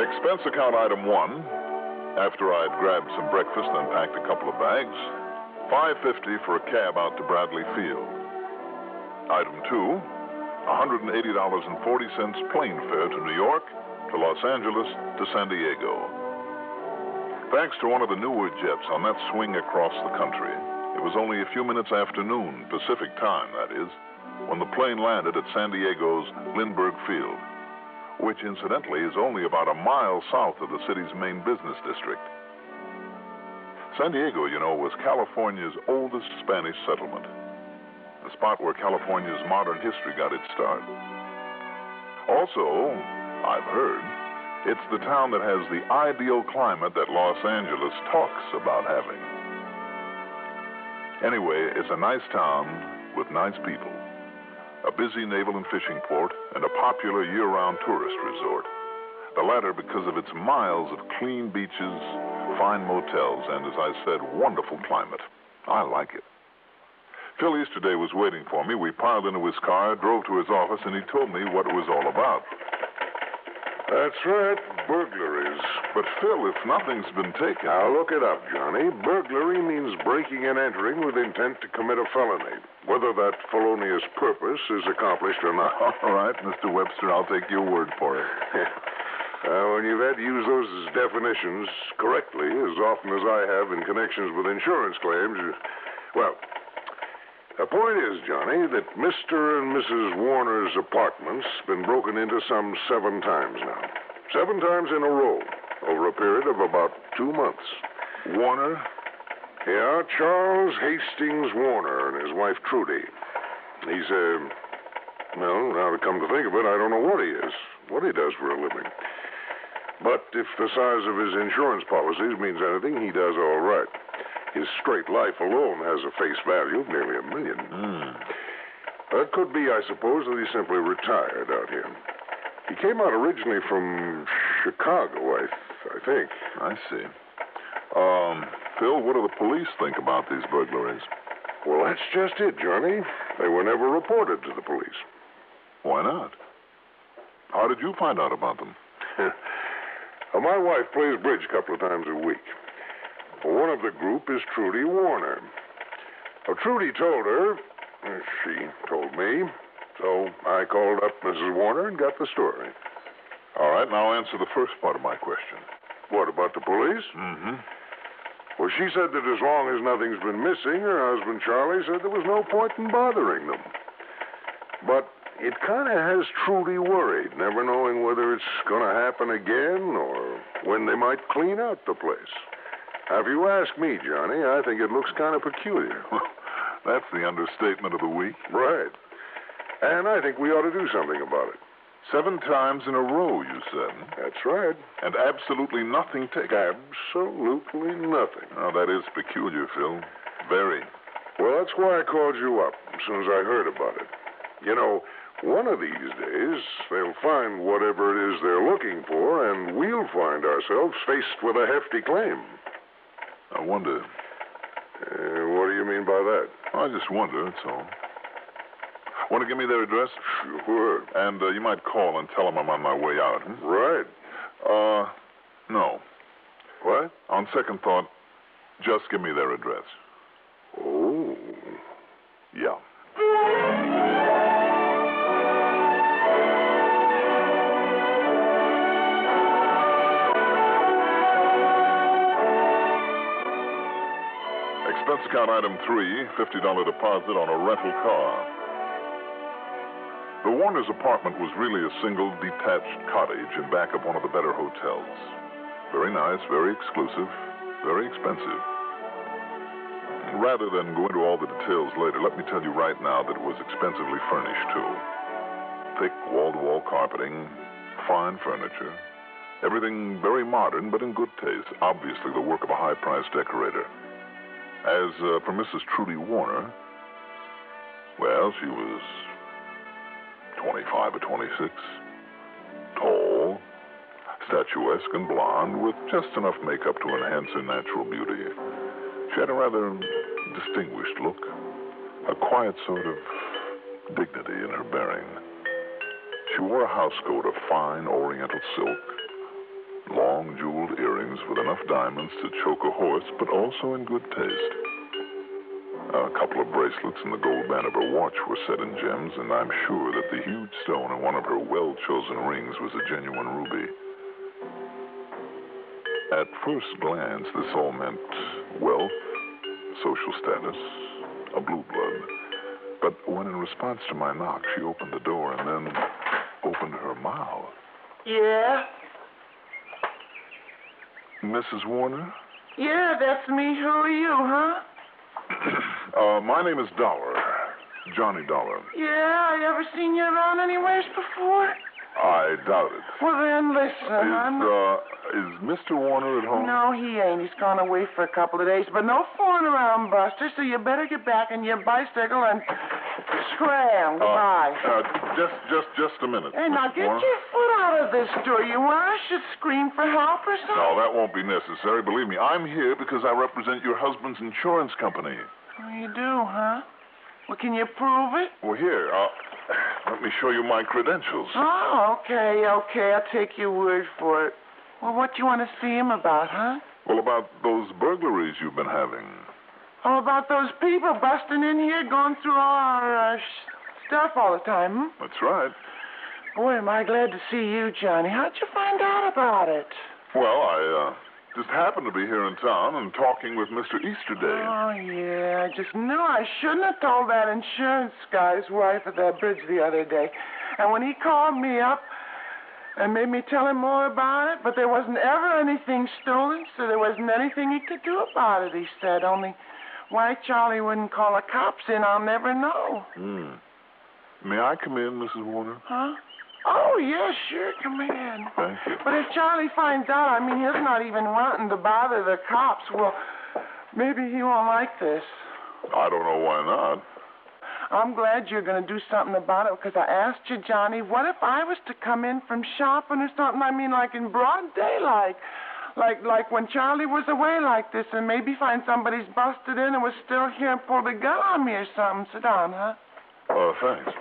Expense account item 1. After I'd grabbed some breakfast and packed a couple of bags, $5.50 for a cab out to Bradley Field. Item 2, $180.40 plane fare to New York, to Los Angeles, to San Diego. Thanks to one of the newer jets on that swing across the country, it was only a few minutes after noon, Pacific time, that is, when the plane landed at San Diego's Lindbergh Field, which incidentally is only about a mile south of the city's main business district. San Diego, you know, was California's oldest Spanish settlement, the spot where California's modern history got its start. Also, I've heard, it's the town that has the ideal climate that Los Angeles talks about having. Anyway, it's a nice town with nice people. A busy naval and fishing port, and a popular year-round tourist resort. The latter because of its miles of clean beaches, fine motels, and, as I said, wonderful climate. I like it. Phil Easterday was waiting for me. We piled into his car, drove to his office, and he told me what it was all about. That's right, burglaries. But, Phil, if nothing's been taken... Now, look it up, Johnny. Burglary means breaking and entering with intent to commit a felony, whether that felonious purpose is accomplished or not. All right, Mr. Webster, I'll take your word for it. When you've had to use those as definitions correctly, as often as I have in connections with insurance claims, well, the point is, Johnny, that Mr. and Mrs. Warner's apartment's been broken into some 7 times now. 7 times in a row, over a period of about 2 months. Warner? Yeah, Charles Hastings Warner and his wife, Trudy. He's, well, now to come to think of it, I don't know what he is, what he does for a living. But if the size of his insurance policies means anything, he does all right. His straight life alone has a face value of nearly $1 million. That could be, I suppose, that he simply retired out here. He came out originally from Chicago, I think. I see. Phil, what do the police think about these burglaries? Well, that's just it, Johnny. They were never reported to the police. Why not? How did you find out about them? My wife plays bridge a couple of times a week. One of the group is Trudy Warner. Trudy told her, she told me, so I called up Mrs. Warner and got the story. All right, now answer the first part of my question. What, about the police? Mm-hmm. Well, she said that as long as nothing's been missing, her husband Charlie said there was no point in bothering them. But it kind of has Trudy worried, never knowing whether it's going to happen again or when they might clean out the place. Now, if you ask me, Johnny, I think it looks kind of peculiar. That's the understatement of the week. Right. And I think we ought to do something about it. 7 times in a row, you said. That's right. And absolutely nothing taken. Absolutely nothing. Oh, that is peculiar, Phil. Very. Well, that's why I called you up as soon as I heard about it. You know, one of these days, they'll find whatever it is they're looking for, and we'll find ourselves faced with a hefty claim. I wonder. What do you mean by that? I just wonder, that's all. Want to give me their address? Sure. And you might call and tell them I'm on my way out. Right. No. What? On second thought, just give me their address. Oh. Yeah. Expense account item 3, $50 deposit on a rental car. The Warner's apartment was really a single detached cottage in back of one of the better hotels. Very nice, very exclusive, very expensive. Rather than go into all the details later, let me tell you right now that it was expensively furnished, too. Thick wall-to-wall carpeting, fine furniture, everything very modern but in good taste, obviously the work of a high-priced decorator. As for Mrs. Trudy Warner, well, she was 25 or 26, tall, statuesque and blonde, with just enough makeup to enhance her natural beauty. She had a rather distinguished look, a quiet sort of dignity in her bearing. She wore a housecoat of fine oriental silk, long jeweled earrings with enough diamonds to choke a horse, but also in good taste. A couple of bracelets and the gold band of her watch were set in gems, and I'm sure that the huge stone in one of her well-chosen rings was a genuine ruby. At first glance, this all meant wealth, social status, a blue blood. But when in response to my knock, she opened the door and then opened her mouth. Yeah? Mrs. Warner? Yeah, that's me. Who are you, huh? My name is Dollar. Johnny Dollar. Yeah, I ever seen you around anywheres before? I doubt it. Well, then, listen, Is Mr. Warner at home? No, he ain't. He's gone away for a couple of days. But no fooling around, Buster, so you better get back on your bicycle and scram. Goodbye. Just a minute. Hey, now, Mr. get Warner? your foot out of this door. You want I should scream for help or something? No, that won't be necessary. Believe me, I'm here because I represent your husband's insurance company. Oh, you do, huh? Well, can you prove it? Well, here, let me show you my credentials. Oh, okay. I'll take your word for it. Well, what do you want to see him about, huh? Well, about those burglaries you've been having. Oh, about those people busting in here, going through all our stuff all the time, hmm? That's right. Boy, am I glad to see you, Johnny. How'd you find out about it? Well, I just happened to be here in town and talking with Mr. Easterday. Oh, yeah. I just knew I shouldn't have told that insurance guy's wife at that bridge the other day. And when he called me up and made me tell him more about it, but there wasn't ever anything stolen, so there wasn't anything he could do about it, he said. Only why Charlie wouldn't call the cops in, I'll never know. May I come in, Mrs. Warner? Huh? Oh, yeah, sure, come in. Thank you. But if Charlie finds out, I mean, he's not even wanting to bother the cops, well, maybe he won't like this. I don't know why not. I'm glad you're going to do something about it, because I asked you, Johnny, what if I was to come in from shopping or something? I mean, like in broad daylight. Like when Charlie was away like this, and maybe find somebody's busted in and was still here and pulled a gun on me or something. Sit down, huh? Thanks.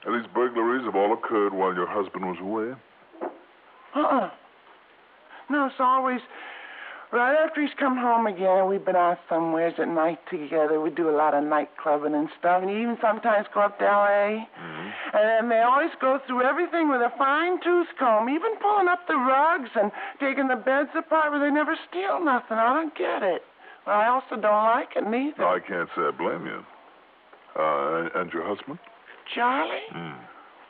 These burglaries have all occurred while your husband was away? No, it's always right after he's come home again. We've been out somewheres at night together. We do a lot of night clubbing and stuff, and even sometimes go up to L.A. Mm-hmm. And they always go through everything with a fine-tooth comb, even pulling up the rugs and taking the beds apart, but they never steal nothing. I don't get it. Well, I also don't like it neither. No, I can't say I blame you. And your husband? Charlie?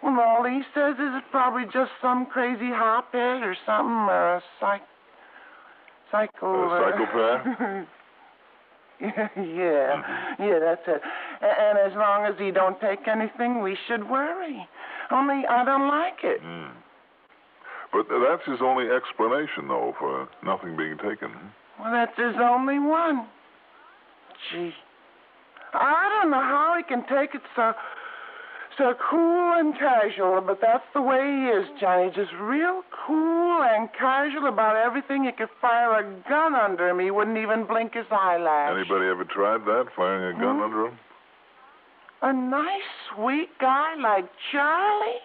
Well, all he says is it's probably just some crazy hophead or something, or a psychopath? Yeah, that's it. And as long as he don't take anything, we should worry. Only I don't like it. But that's his only explanation, though, for nothing being taken. Well, that's his only one. Gee, I don't know how he can take it so cool and casual, but that's the way he is, Johnny. Just real cool and casual about everything. You could fire a gun under him. He wouldn't even blink his eyelash. Anybody ever tried that, firing a gun under him? A nice, sweet guy like Charlie?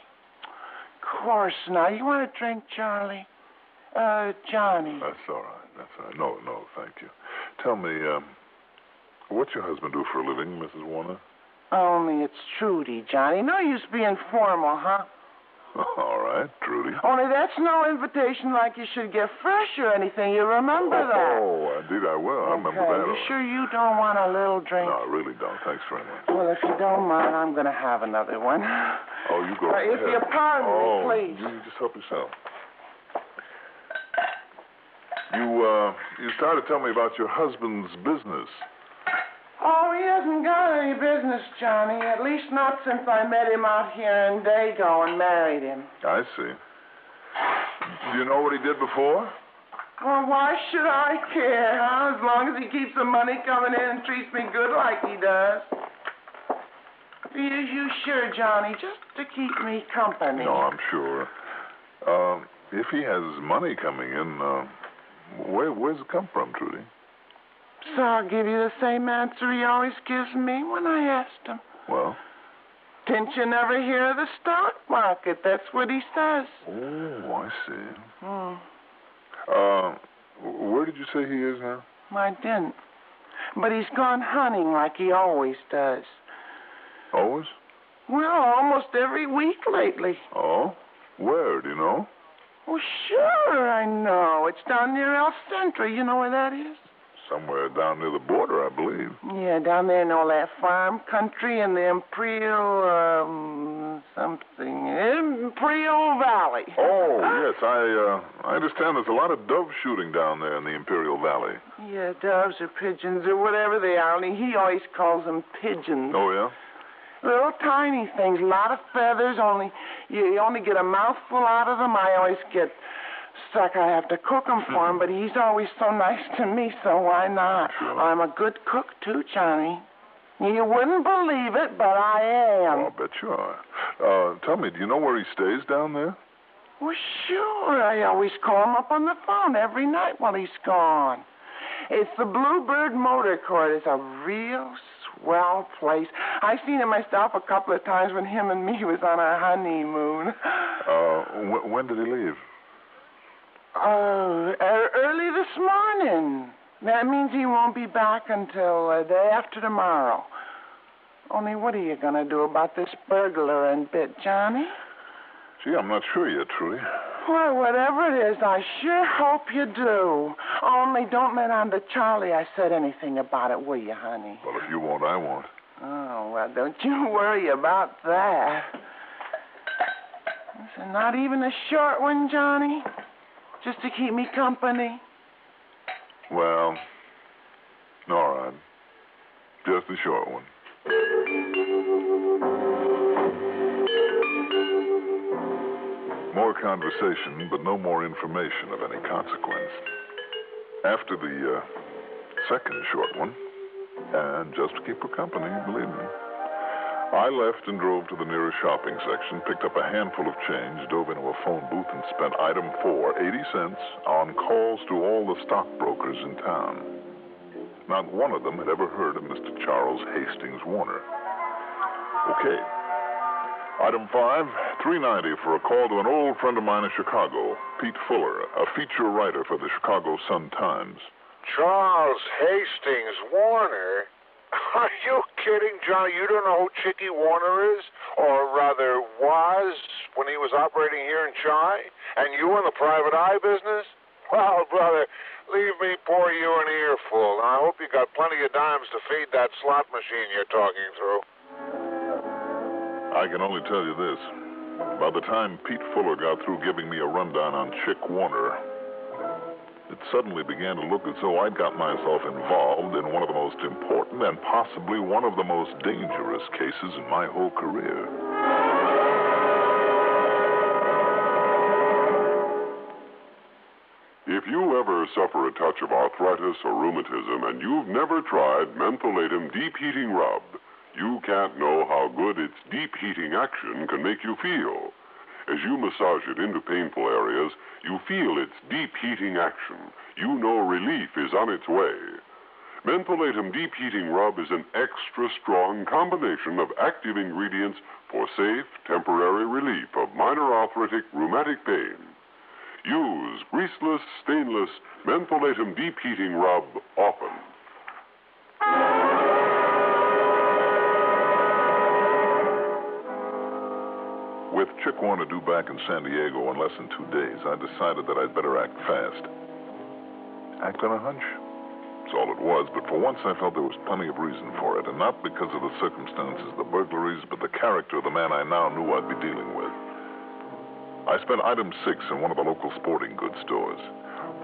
Of course not. You want a drink, Charlie? Johnny. That's all right. No, thank you. Tell me, what's your husband do for a living, Mrs. Warner? Only it's Trudy, Johnny. No use being formal, huh? All right, Trudy. Only that's no invitation like you should get fresh or anything. You remember that? Oh, indeed I will. I remember that. You sure you don't want a little drink? No, I really don't. Thanks very much. Well, if you don't mind, I'm going to have another one. Oh, you go ahead. If you pardon me, please. You just help yourself. You started to tell me about your husband's business. Oh, he hasn't got any business, Johnny. At least not since I met him out here in Dago and married him. I see. Do you know what he did before? Well, why should I care, huh? As long as he keeps the money coming in and treats me good like he does. You sure, Johnny? Just to keep me company. No, I'm sure. If he has money coming in, where's it come from, Trudy? So I'll give you the same answer he always gives me when I asked him. Well? Didn't you never hear of the stock market? That's what he says. Oh, I see. Where did you say he is now? I didn't. But he's gone hunting like he always does. Always? Well, almost every week lately. Oh? Where, do you know? Oh, sure, I know. It's down near El Centro. You know where that is? Somewhere down near the border, I believe. Yeah, down there in all that farm country in the Imperial Valley. Oh, yes, I understand there's a lot of dove shooting down there in the Imperial Valley. Yeah, doves or pigeons or whatever they are, only he always calls them pigeons. Oh, yeah? Little tiny things, a lot of feathers, you only get a mouthful out of them. I always get stuck. I have to cook them for him, but he's always so nice to me, so why not? Sure. I'm a good cook, too, Johnny. You wouldn't believe it, but I am. Oh, I bet you are. Tell me, do you know where he stays down there? Well, sure. I always call him up on the phone every night while he's gone. It's the Bluebird Motor Court. It's a real swell place. I've seen it myself a couple of times when him and me was on our honeymoon. When did he leave? Early this morning. That means he won't be back until the day after tomorrow. Only what are you going to do about this burglar and bit, Johnny? Gee, I'm not sure yet, Trudy. Well, whatever it is, I sure hope you do. Only don't let on to Charlie I said anything about it, will you, honey? Well, if you won't, I won't. Oh, well, don't you worry about that. Listen, not even a short one, Johnny? Just to keep me company? Well, all right. Just a short one. More conversation, but no more information of any consequence. After the second short one, and just to keep her company, believe me, I left and drove to the nearest shopping section, picked up a handful of change, dove into a phone booth, and spent item 4, 80 cents, on calls to all the stockbrokers in town. Not one of them had ever heard of Mr. Charles Hastings Warner. Okay. Item 5, $3.90 for a call to an old friend of mine in Chicago, Pete Fuller, a feature writer for the Chicago Sun-Times. Charles Hastings Warner? Are you kidding, Johnny? You don't know who Chicky Warner is? Or rather, was when he was operating here in Chi? And you in the private eye business? Well, brother, leave me pour you an earful. And I hope you got plenty of dimes to feed that slot machine you're talking through. I can only tell you this. By the time Pete Fuller got through giving me a rundown on Chick Warner, it suddenly began to look as though I'd got myself involved in one of the most important and possibly one of the most dangerous cases in my whole career. If you ever suffer a touch of arthritis or rheumatism and you've never tried Mentholatum Deep Heating Rub, you can't know how good its deep heating action can make you feel. As you massage it into painful areas, you feel its deep heating action. You know relief is on its way. Mentholatum Deep Heating Rub is an extra strong combination of active ingredients for safe, temporary relief of minor arthritic rheumatic pain. Use greaseless, stainless Mentholatum Deep Heating Rub often. With Chick Warner due back in San Diego in less than 2 days, I decided that I'd better act fast. Act on a hunch? That's all it was, but for once I felt there was plenty of reason for it, and not because of the circumstances, the burglaries, but the character of the man I now knew I'd be dealing with. I spent item 6 in one of the local sporting goods stores.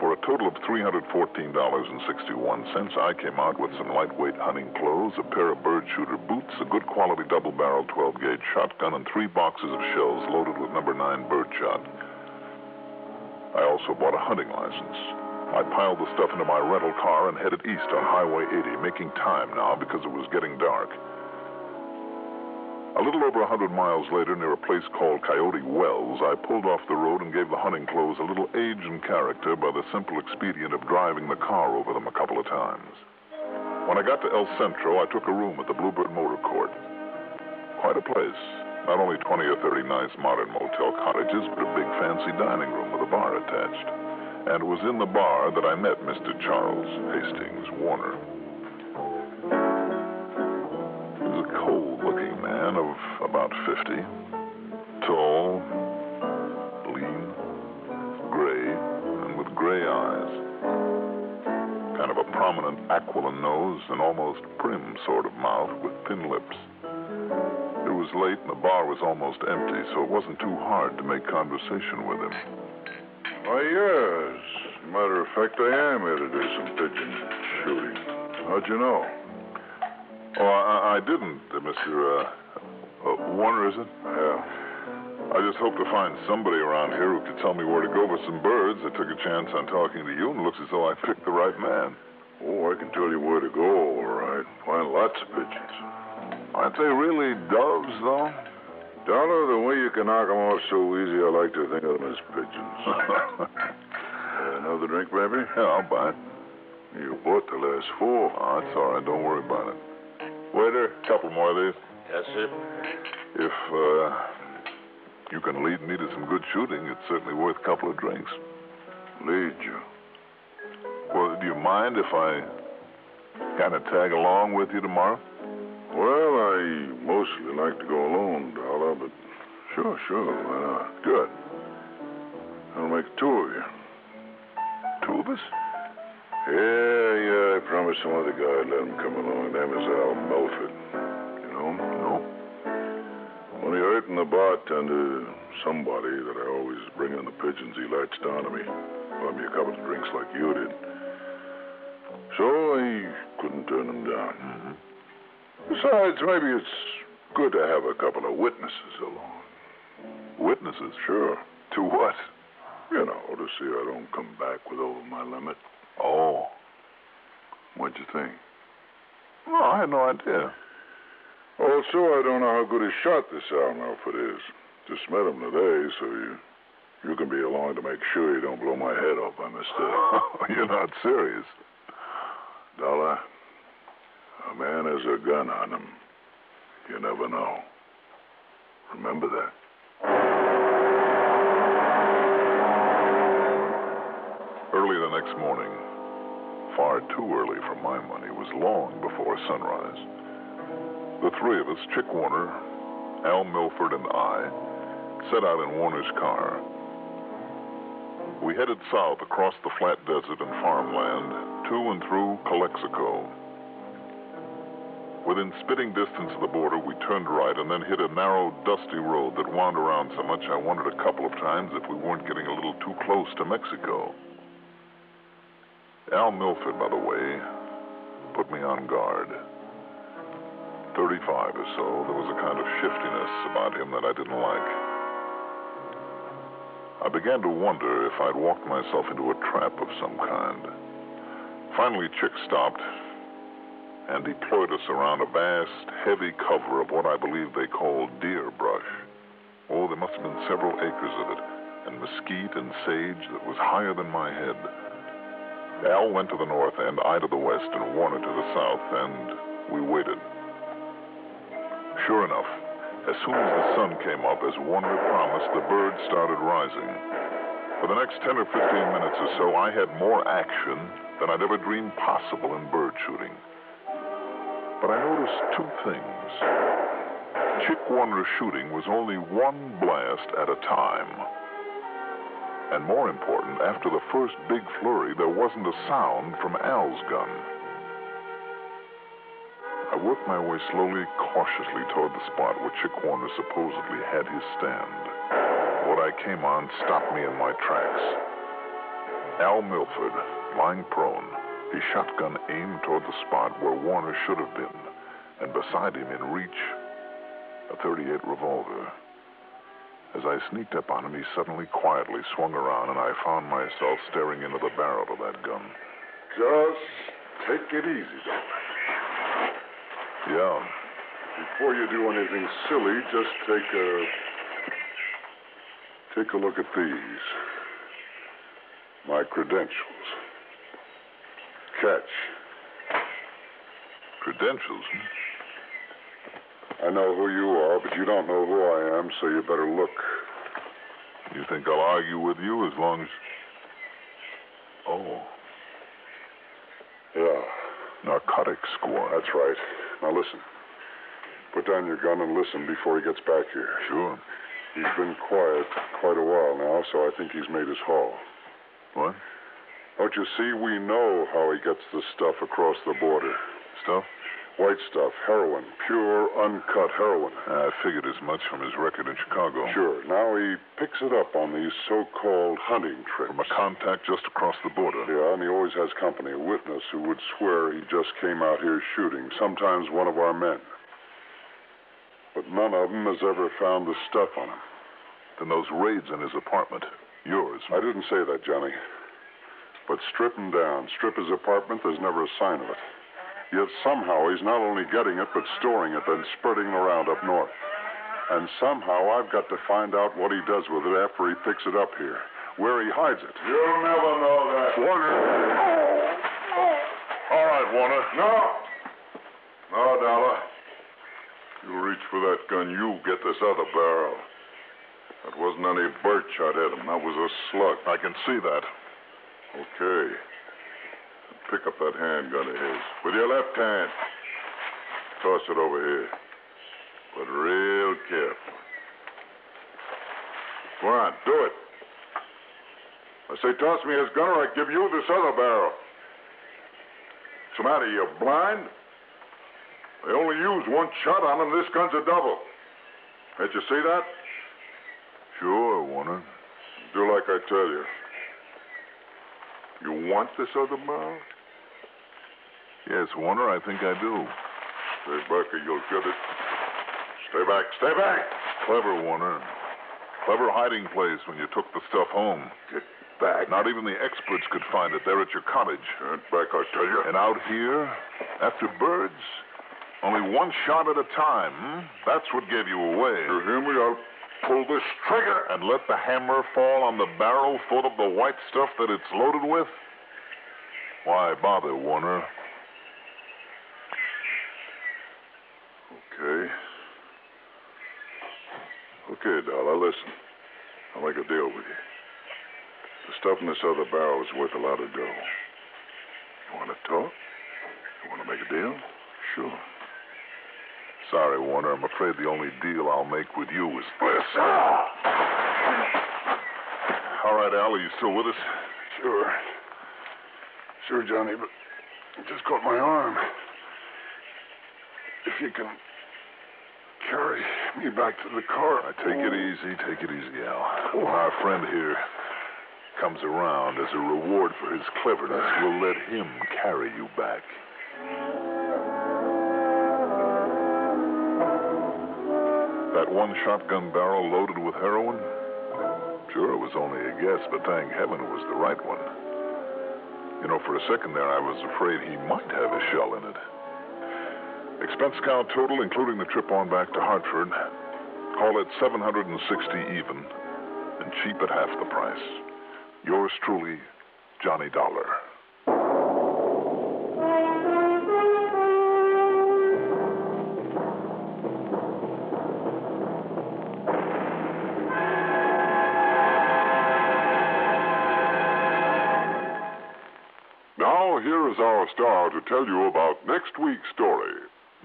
For a total of $314.61, I came out with some lightweight hunting clothes, a pair of bird shooter boots, a good quality double-barrel 12-gauge shotgun, and 3 boxes of shells loaded with number 9 birdshot. I also bought a hunting license. I piled the stuff into my rental car and headed east on Highway 80, making time now because it was getting dark. A little over 100 miles later, near a place called Coyote Wells, I pulled off the road and gave the hunting clothes a little age and character by the simple expedient of driving the car over them a couple of times. When I got to El Centro, I took a room at the Bluebird Motor Court. Quite a place. Not only 20 or 30 nice modern motel cottages, but a big fancy dining room with a bar attached. And it was in the bar that I met Mr. Charles Hastings Warner. He was a cold-looking man of about 50. Tall, lean, gray, and with gray eyes. Kind of a prominent aquiline nose and almost prim sort of mouth with thin lips. It was late and the bar was almost empty, so it wasn't too hard to make conversation with him. Why, yes. Matter of fact, I am here to do some pigeon shooting. How'd you know? Oh, I didn't, Mr. Warner, is it? Yeah. I just hope to find somebody around here who could tell me where to go for some birds. I took a chance on talking to you, and it looks as though I picked the right man. Oh, I can tell you where to go, all right. Find lots of pigeons. Aren't they really doves, though? Dollar, the way you can knock them off so easy, I like to think of them as pigeons. Another drink, baby? Yeah, I'll buy it. You bought the last 4. Oh, that's all right. Don't worry about it. Waiter, a couple more of these. Yes, sir. If you can lead me to some good shooting, it's certainly worth a couple of drinks. Lead you? Well, do you mind if I kind of tag along with you tomorrow? Well, I mostly like to go alone, Dollar, but sure, why not? Good. I'll make 2 of you. 2 of us? Yeah, I promised some other guy I'd let him come along. Name is Al Melford. You know him? No. When he hurt in the bartender, somebody that I always bring on the pigeons, he latched on to me. Bought me a couple of drinks like you did. So I couldn't turn him down. Mm-hmm. Besides, maybe it's good to have a couple of witnesses along. Witnesses? Sure. To what? You know, to see I don't come back with over my limit. Oh. What'd you think? Well, I had no idea. Also, I don't know how good a shot this Al Melford is. Just met him today, so you can be along to make sure you don't blow my head off by mistake. You're not serious. Dollar, a man has a gun on him. You never know. Remember that. Early the next morning, far too early for my money, was long before sunrise. The three of us, Chick Warner, Al Milford, and I, set out in Warner's car. We headed south across the flat desert and farmland, to and through Calexico. Within spitting distance of the border, we turned right and then hit a narrow, dusty road that wound around so much I wondered a couple of times if we weren't getting a little too close to Mexico. Al Milford, by the way, put me on guard. 35 or so, there was a kind of shiftiness about him that I didn't like. I began to wonder if I'd walked myself into a trap of some kind. Finally, Chick stopped and deployed us around a vast, heavy cover of what I believe they called deer brush. Oh, there must have been several acres of it, and mesquite and sage that was higher than my head. Al went to the north end, I to the west, and Warner to the south, and we waited. Sure enough, as soon as the sun came up, as Warner had promised, the birds started rising. For the next 10 or 15 minutes or so, I had more action than I'd ever dreamed possible in bird shooting. But I noticed two things. Chick Warner's shooting was only one blast at a time. And more important, after the first big flurry, there wasn't a sound from Al's gun. I worked my way slowly, cautiously toward the spot where Chick Warner supposedly had his stand. What I came on stopped me in my tracks. Al Milford, lying prone, his shotgun aimed toward the spot where Warner should have been, and beside him in reach, a .38 revolver. As I sneaked up on him, he suddenly, quietly swung around, and I found myself staring into the barrel of that gun. Just take it easy, don't Yeah. Before you do anything silly, just take a look at these. My credentials. Catch. Credentials? I know who you are, but you don't know who I am, so you better look. You think I'll argue with you as long as... Oh. Yeah. Narcotics squad. That's right. Now listen. Put down your gun and listen before he gets back here. Sure. He's been quiet quite a while now, so I think he's made his haul. What? Don't you see, we know how he gets the stuff across the border. Stuff? White stuff, heroin, pure, uncut heroin. I figured as much from his record in Chicago. Sure. Now he picks it up on these so-called hunting trips. From a contact just across the border. Yeah, and he always has company, a witness who would swear he just came out here shooting, sometimes one of our men. But none of them has ever found the stuff on him. Then those raids in his apartment, yours. I didn't say that, Johnny. But strip him down, strip his apartment, there's never a sign of it. Yet somehow he's not only getting it, but storing it, then spreading it around up north. And somehow I've got to find out what he does with it after he picks it up here, where he hides it. You'll never know that. Warner. All right, Warner. No. No, Dollar. You reach for that gun, you get this other barrel. That wasn't any birch I'd hit him. That was a slug. I can see that. Okay. Pick up that handgun of his. With your left hand. Toss it over here. But real careful. Go on, do it. I say toss me his gun or I give you this other barrel. What's the matter, you blind? They only use one shot on him. This gun's a double. Can't you see that? Sure, Warner. Do like I tell you. You want this other barrel? Yes, Warner, I think I do. Stay back or you'll get it. Stay back. Stay back! Clever, Warner. Clever hiding place when you took the stuff home. Get back. Not even the experts could find it there at your cottage. Get back, I tell you. And out here, after birds, only one shot at a time. That's what gave you away. You hear me? I'll pull this trigger. And let the hammer fall on the barrel full of the white stuff that it's loaded with? Why bother, Warner? Okay. Okay, Dollar, listen. I'll make a deal with you. The stuff in this other barrel is worth a lot of dough. You want to talk? You want to make a deal? Sure. Sorry, Warner. I'm afraid the only deal I'll make with you is this. All right, Al, are you still with us? Sure. Sure, Johnny, but it just caught my arm. If you can carry me back to the car. Take it easy, Al. When our friend here comes around as a reward for his cleverness, we'll let him carry you back. That one shotgun barrel loaded with heroin? Sure, it was only a guess, but thank heaven it was the right one. You know, for a second there, I was afraid he might have a shell in it. Expense account total, including the trip on back to Hartford, call it $760 even, and cheap at half the price. Yours truly, Johnny Dollar. Now, here is our star to tell you about next week's story.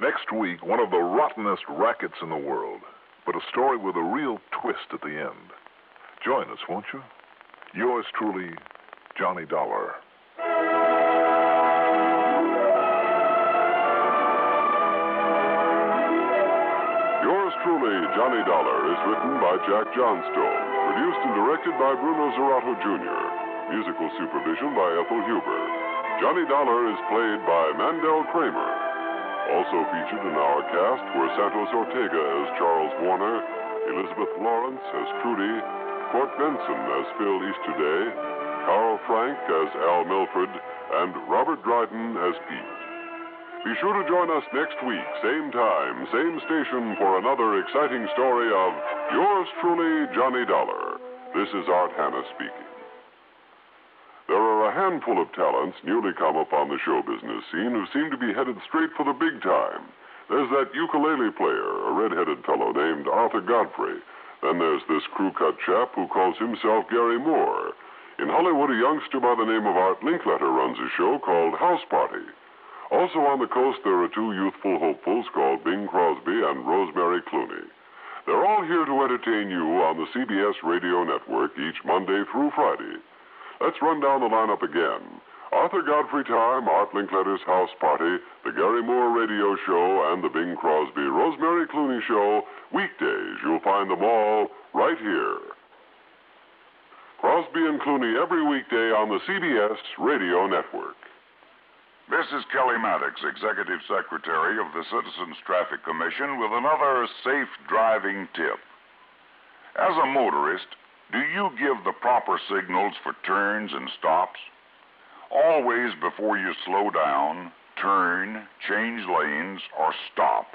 Next week, one of the rottenest rackets in the world, but a story with a real twist at the end. Join us, won't you? Yours truly, Johnny Dollar. Yours truly, Johnny Dollar, is written by Jack Johnstone, produced and directed by Bruno Zerato Jr., musical supervision by Ethel Huber. Johnny Dollar is played by Mandel Kramer. Also featured in our cast were Santos Ortega as Charles Warner, Elizabeth Lawrence as Trudy, Court Benson as Phil Easterday, Carl Frank as Al Milford, and Robert Dryden as Pete. Be sure to join us next week, same time, same station, for another exciting story of yours truly, Johnny Dollar. This is Art Hanna speaking. There are a handful of talents newly come up on the show business scene who seem to be headed straight for the big time. There's that ukulele player, a red-headed fellow named Arthur Godfrey. Then there's this crew-cut chap who calls himself Gary Moore. In Hollywood, a youngster by the name of Art Linkletter runs a show called House Party. Also on the coast, there are two youthful hopefuls called Bing Crosby and Rosemary Clooney. They're all here to entertain you on the CBS radio network each Monday through Friday. Let's run down the lineup again. Arthur Godfrey Time, Art Linkletter's House Party, the Gary Moore Radio Show, and the Bing Crosby Rosemary Clooney Show. Weekdays, you'll find them all right here. Crosby and Clooney every weekday on the CBS Radio Network. This is Kelly Maddox, Executive Secretary of the Citizens Traffic Commission, with another safe driving tip. As a motorist, do you give the proper signals for turns and stops? Always before you slow down, turn, change lanes, or stop,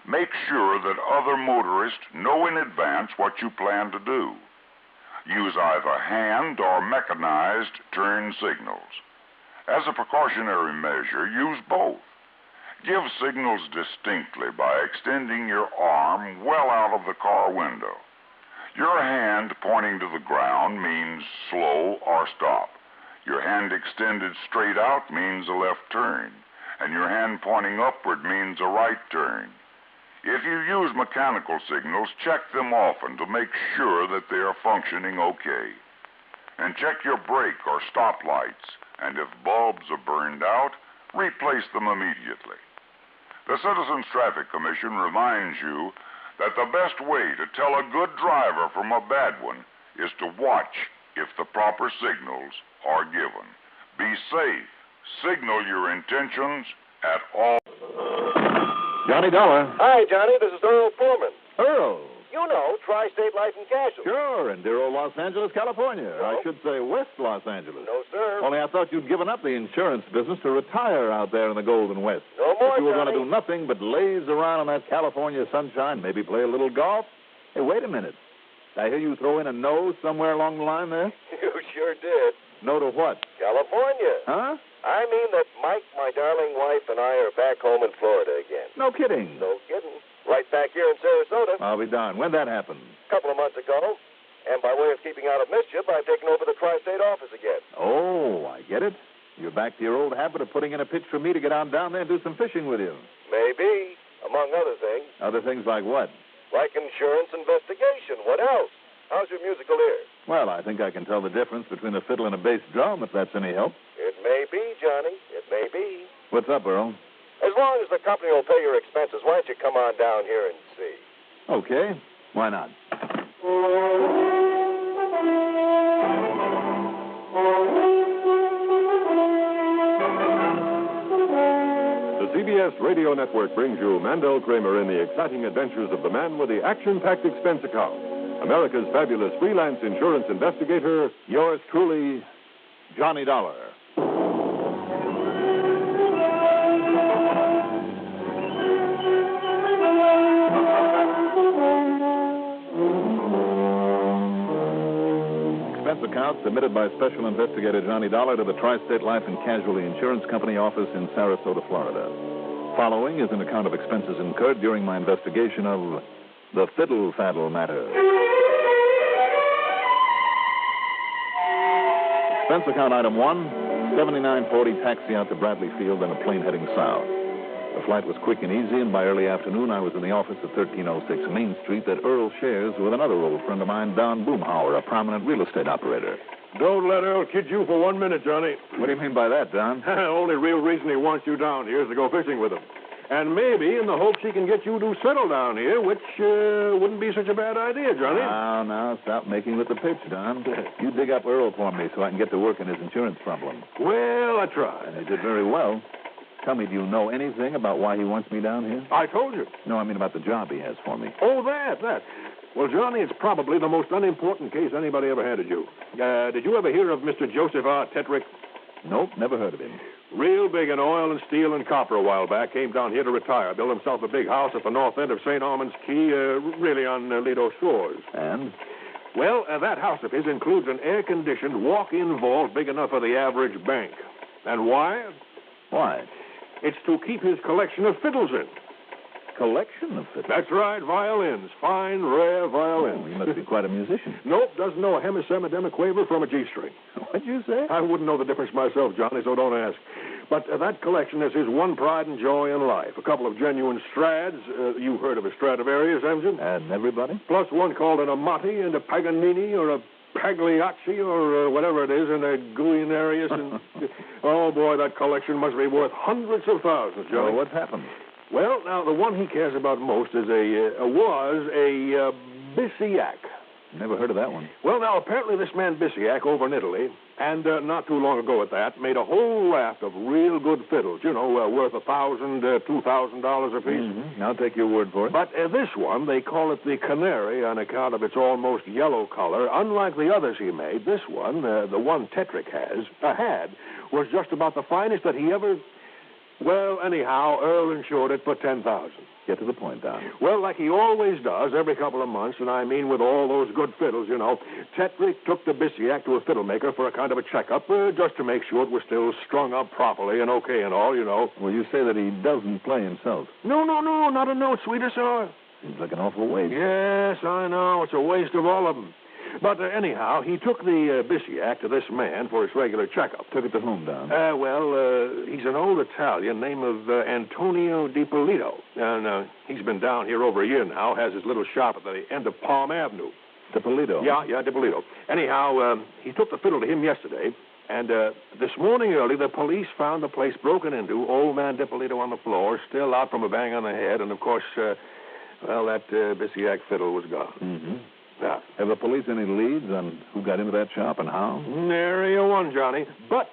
make sure that other motorists know in advance what you plan to do. Use either hand or mechanized turn signals. As a precautionary measure, use both. Give signals distinctly by extending your arm well out of the car window. Your hand pointing to the ground means slow or stop. Your hand extended straight out means a left turn, and your hand pointing upward means a right turn. If you use mechanical signals, check them often to make sure that they are functioning okay. And check your brake or stop lights, and if bulbs are burned out, replace them immediately. The Citizens Traffic Commission reminds you that the best way to tell a good driver from a bad one is to watch if the proper signals are given. Be safe. Signal your intentions at all. Johnny Dollar. Hi, Johnny. This is Earl Foreman. Earl. You know, Tri-State Life and Casualty. Sure, in dear old Los Angeles, California. No. I should say West Los Angeles. No, sir. Only I thought you'd given up the insurance business to retire out there in the Golden West. No more, If you were going to Johnny. do nothing but laze around in that California sunshine, maybe play a little golf. Hey, wait a minute. I hear you throw in a no somewhere along the line there? You sure did. No to what? California. Huh? I mean that Mike, my darling wife, and I are back home in Florida again. No kidding. No kidding. Right back back here in Sarasota. I'll be darned. When'd that happen? A couple of months ago. And by way of keeping out of mischief, I've taken over the tri-state office again. Oh, I get it. You're back to your old habit of putting in a pitch for me to get on down there and do some fishing with you. Maybe, among other things. Other things like what? Like insurance investigation. What else? How's your musical ear? Well, I think I can tell the difference between a fiddle and a bass drum, if that's any help. It may be, Johnny. It may be. What's up, Earl? As long as the company will pay your expenses, why don't you come on down here and see? Okay. Why not? The CBS Radio Network brings you Mandel Kramer in the exciting adventures of the man with the action-packed expense account. America's fabulous freelance insurance investigator, yours truly, Johnny Dollar. Expense account submitted by Special Investigator Johnny Dollar to the Tri-State Life and Casualty Insurance Company office in Sarasota, Florida. Following is an account of expenses incurred during my investigation of the fiddle faddle matter. Expense account item 1, 7940 taxi out to Bradley Field and a plane heading south. The flight was quick and easy, and by early afternoon I was in the office at 1306 Main Street that Earl shares with another old friend of mine, Don Boomhauer, a prominent real estate operator. Don't let Earl kid you for 1 minute, Johnny. What do you mean by that, Don? Only real reason he wants you down here is to go fishing with him. And maybe in the hopes he can get you to settle down here, which wouldn't be such a bad idea, Johnny. Now, stop making with the pitch, Don. You dig up Earl for me so I can get to work on his insurance problem. Well, I tried. And he did very well. Tell me, do you know anything about why he wants me down here? I told you. No, I mean about the job he has for me. Oh, that. Well, Johnny, it's probably the most unimportant case anybody ever handed you. Did you ever hear of Mr. Joseph R. Tetrick? Nope, never heard of him. Real big in oil and steel and copper a while back. Came down here to retire. Built himself a big house at the north end of St. Armand's Key, really on Lido Shores. And? Well, that house of his includes an air-conditioned walk-in vault big enough for the average bank. And why? Why? It's to keep his collection of fiddles in. Collection of fiddles? That's right, violins. Fine, rare violins. Oh, you must be quite a musician. Nope, doesn't know a hemisemidemiquaver from a G-string. What'd you say? I wouldn't know the difference myself, Johnny, so don't ask. But that collection is his one pride and joy in life. A couple of genuine Strads. You heard of a Stradivarius, haven't you? And everybody? Plus one called an Amati and a Paganini or a Pagliacci or whatever it is, and a Guianarius. And oh, boy, that collection must be worth hundreds of thousands, Johnny. Well, what's happened? Well, now, the one he cares about most is was a Bisiac. Never heard of that one. Well, now, apparently this man Bisiac over in Italy, and not too long ago at that, made a whole raft of real good fiddles, worth $1,000, $2,000 apiece. Mm-hmm. I'll take your word for it. But this one, they call it the Canary on account of its almost yellow color. Unlike the others he made, this one, the one Tetrick had, was just about the finest that he ever... Well, anyhow, Earl insured it for $10,000. Get to the point, Don. Well, like he always does every couple of months, and I mean with all those good fiddles, Tetrick took the Bisiac to a fiddle maker for a kind of a checkup, just to make sure it was still strung up properly and okay and all, Well, you say that he doesn't play himself. No, not a note, sweeter, sir. Seems like an awful waste. Yes, I know. It's a waste of all of them. But anyhow, he took the Bisiac to this man for his regular checkup. Took it to whom, Don? He's an old Italian named Antonio DiPolito. And he's been down here over a year now, has his little shop at the end of Palm Avenue. DiPolito? Yeah, DiPolito. Anyhow, he took the fiddle to him yesterday, and this morning early, the police found the place broken into, old man DiPolito on the floor, still out from a bang on the head, and of course, that Bisiac fiddle was gone. Mm-hmm. Yeah. Have the police any leads on who got into that shop and how? Nary a one, Johnny. But,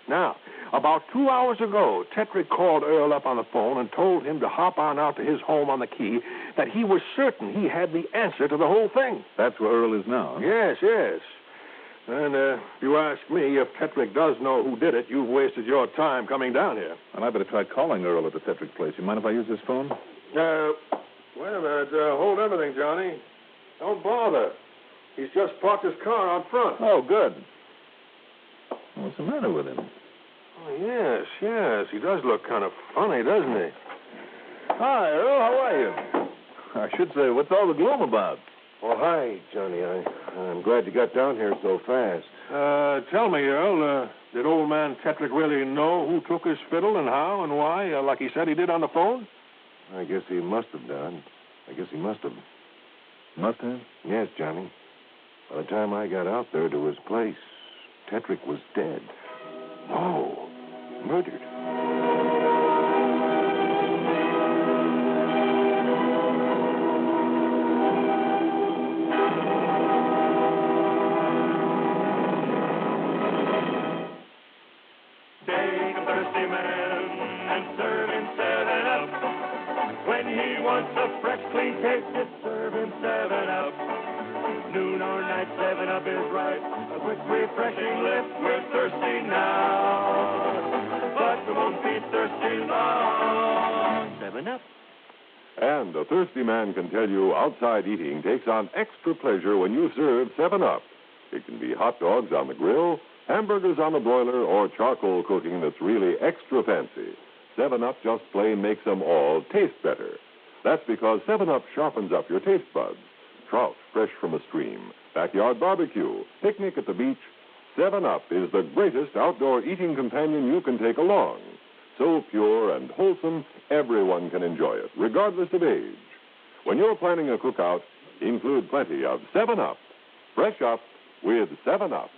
now, about 2 hours ago, Tetrick called Earl up on the phone and told him to hop on out to his home on the Key, that he was certain he had the answer to the whole thing. That's where Earl is now. Huh? Yes. And if you ask me, if Tetrick does know who did it, you've wasted your time coming down here. Well, I better try calling Earl at the Tetrick place. You mind if I use his phone? Wait a minute. Hold everything, Johnny. Don't bother. He's just parked his car out front. Oh, good. What's the matter with him? Oh, yes. He does look kind of funny, doesn't he? Hi, Earl. How are you? I should say, what's all the gloom about? Oh, hi, Johnny. I'm glad you got down here so fast. Tell me, Earl, did old man Tetrick really know who took his fiddle and how and why, like he said he did on the phone? I guess he must have done. Must have? Yes, Johnny. By the time I got out there to his place, Tetrick was dead. No, murdered. Take a thirsty man and serve him 7-Up. When he wants a fresh, clean taste, just serve him 7-Up. Noon or night, 7-Up is right. A quick, refreshing lift, we're thirsty now. But we won't be thirsty long. 7-Up. And a thirsty man can tell you outside eating takes on extra pleasure when you serve 7-Up. It can be hot dogs on the grill, hamburgers on the broiler, or charcoal cooking that's really extra fancy. 7-Up just plain makes them all taste better. That's because 7-Up sharpens up your taste buds. Trout fresh from a stream, backyard barbecue, picnic at the beach. 7-Up is the greatest outdoor eating companion you can take along. So pure and wholesome, everyone can enjoy it, regardless of age. When you're planning a cookout, include plenty of 7-Up. Fresh up with 7-Up.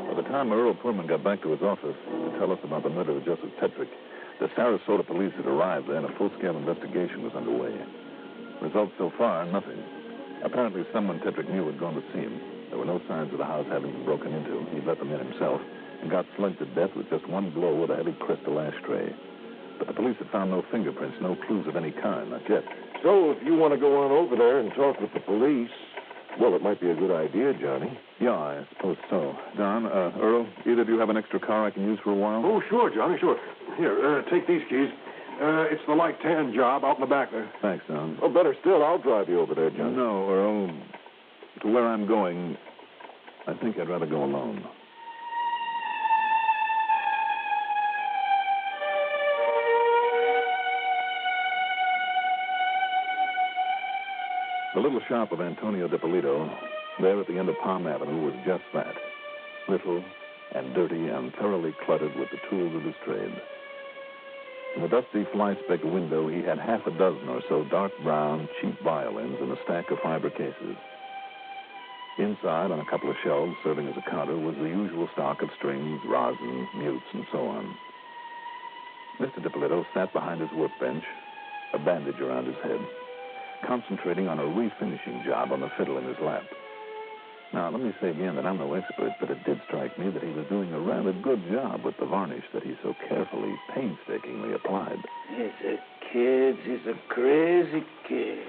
By the time Earl Pullman got back to his office to tell us about the murder of Joseph Tetrick, the Sarasota police had arrived there and a full-scale investigation was underway. Results so far, nothing. Apparently someone Tetrick knew had gone to see him. There were no signs of the house having been broken into. He'd let them in himself and got slugged to death with just one blow with a heavy crystal ashtray. But the police had found no fingerprints, no clues of any kind, not yet. So if you want to go on over there and talk with the police, well, it might be a good idea, Johnny. Yeah, I suppose so. Don, Earl, either of you have an extra car I can use for a while? Oh, sure, Johnny, sure. Here, take these keys. It's the light tan job out in the back there. Thanks, Don. Oh, better still, I'll drive you over there, Johnny. No, Earl. To where I'm going, I think I'd rather go alone. The little shop of Antonio DiPolito, there at the end of Palm Avenue, was just that. Little and dirty and thoroughly cluttered with the tools of his trade. In the dusty fly-specked window, he had half a dozen or so dark brown, cheap violins in a stack of fiber cases. Inside, on a couple of shelves serving as a counter, was the usual stock of strings, rosin, mutes, and so on. Mr. DiPolito sat behind his workbench, a bandage around his head, concentrating on a refinishing job on the fiddle in his lap. Now, let me say again that I'm no expert, but it did strike me that he was doing a rather good job with the varnish that he so carefully, painstakingly applied. He's a kid. He's a crazy kid.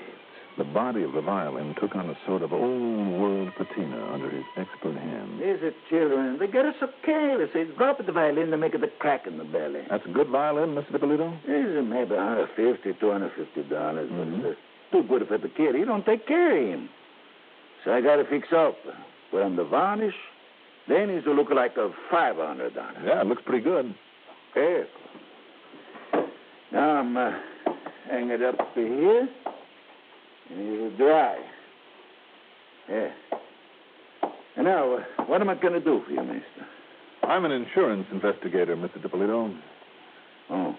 The body of the violin took on a sort of old-world patina under his expert hand. These are children. They get us so careless. They drop the violin to make it a crack in the belly. That's a good violin, Mr. DiPolito? It's maybe $150, $250, but it's too good for the kid. He don't take care of him. So I got to fix up. Put on the varnish. Then he's to look like a $500. Yeah, it looks pretty good. Okay. Now I'm hang it up to here. And it'll dry. Yeah. And now, what am I going to do for you, mister? I'm an insurance investigator, Mr. DiPolito. Oh.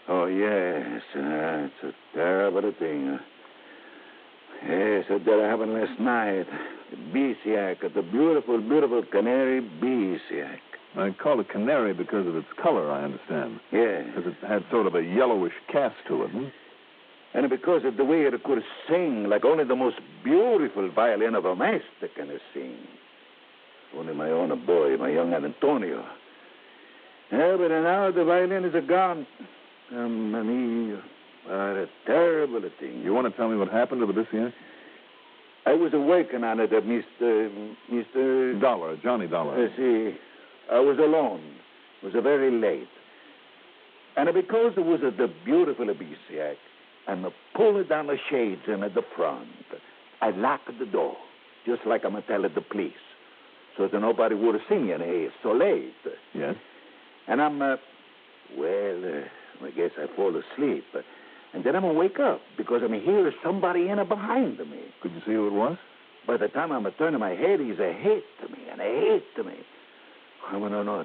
Oh, yes. It's a terrible thing. Yes, that happened last night. The Beesiac, the beautiful, beautiful canary Beesiac. I call it canary because of its color, I understand. Yeah. Because it had sort of a yellowish cast to it, And because of the way it could sing like only the most beautiful violin of a master can sing. Only my own boy, my young Antonio. Yeah, but now the violin is gone. What a terrible thing. You want to tell me what happened to the Beesiac? I was working on it, Mr. Dollar, Johnny Dollar. See, I was alone. It was very late. And because it was the beautiful Beesiac, and pulled down the shades in at the front, I locked the door, just like I'm going to tell the police. so that nobody would have seen me in here so late. Yes? And I'm, I guess I fall asleep. And then I'm going to wake up because I'm hearing somebody in behind me. Could you see who it was? By the time I'm turning my head, he's a hit to me, and a hit to me. I want to know.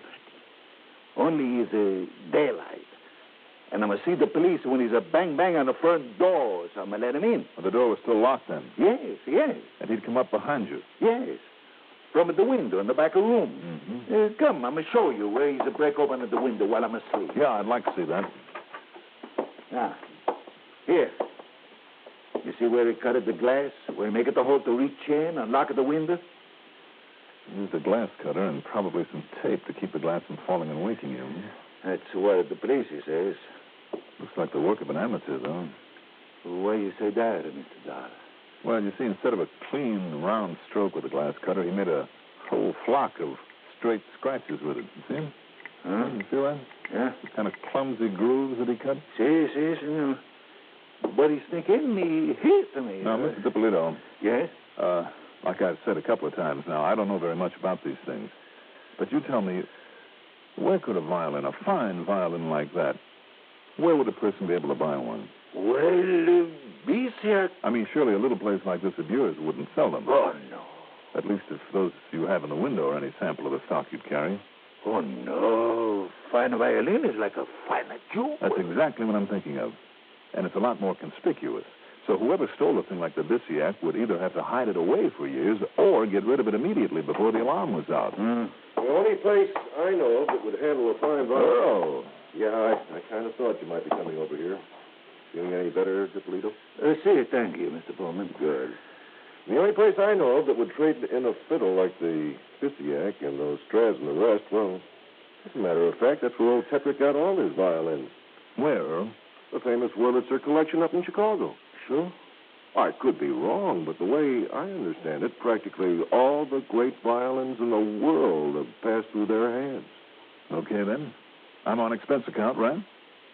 Only is a daylight. And I'm going to see the police when he's a bang-bang on the front door, so I'm going to let him in. Well, the door was still locked then? Yes. And he'd come up behind you? Yes. From the window in the back of the room. Mm-hmm. Come, I'm going to show you where he's a break open at the window while I'm asleep. Yeah, I'd like to see that. Now, here. You see where he cut the glass? Where he make it the hole to reach in and lock the window? Used a glass cutter and probably some tape to keep the glass from falling and waking you. That's what the police says. Looks like the work of an amateur, though. Why you say that, Mr. Dollar? Well, you see, instead of a clean, round stroke with the glass cutter, he made a whole flock of straight scratches with it. You see him? Huh? You see that? Yeah. The kind of clumsy grooves that he cut? See, senor. But he's thinking he hit me. Now, Mr. DiPolito. Yes? Like I've said a couple of times now, I don't know very much about these things. But you tell me, where could a violin, a fine violin like that, where would a person be able to buy one? Well, Bisiak. I mean, surely a little place like this of yours wouldn't sell them. Oh, no. At least if those you have in the window are any sample of the stock you'd carry. Oh, no. Fine violin is like a fine jewel. That's exactly what I'm thinking of. And it's a lot more conspicuous. So whoever stole a thing like the Bisiak would either have to hide it away for years or get rid of it immediately before the alarm was out. The only place I know of that would handle a fine violin. Oh. Yeah, I kind of thought you might be coming over here. Feeling any better, DiPolito? Thank you, Mr. Pullman. Good. The only place I know of that would trade in a fiddle like the Bisiak and those Strads and the rest, well, as a matter of fact, that's where old Tetrick got all his violins. Where, Earl? The famous Wurlitzer collection up in Chicago. Sure? I could be wrong, but the way I understand it, practically all the great violins in the world have passed through their hands. Okay, then. I'm on expense account, right?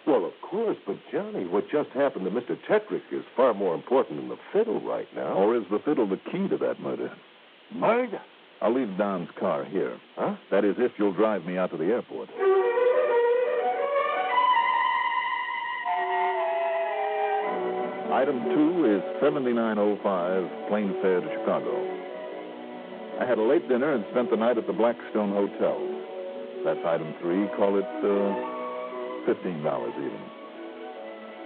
Well, of course, but Johnny, what just happened to Mr. Tetrick is far more important than the fiddle right now. Or is the fiddle the key to that murder? Murder? I'll leave Don's car here. Huh? That is, if you'll drive me out to the airport. Item 2 is $79.05, plane fare to Chicago. I had a late dinner and spent the night at the Blackstone Hotel. That's item 3. Call it $15 even.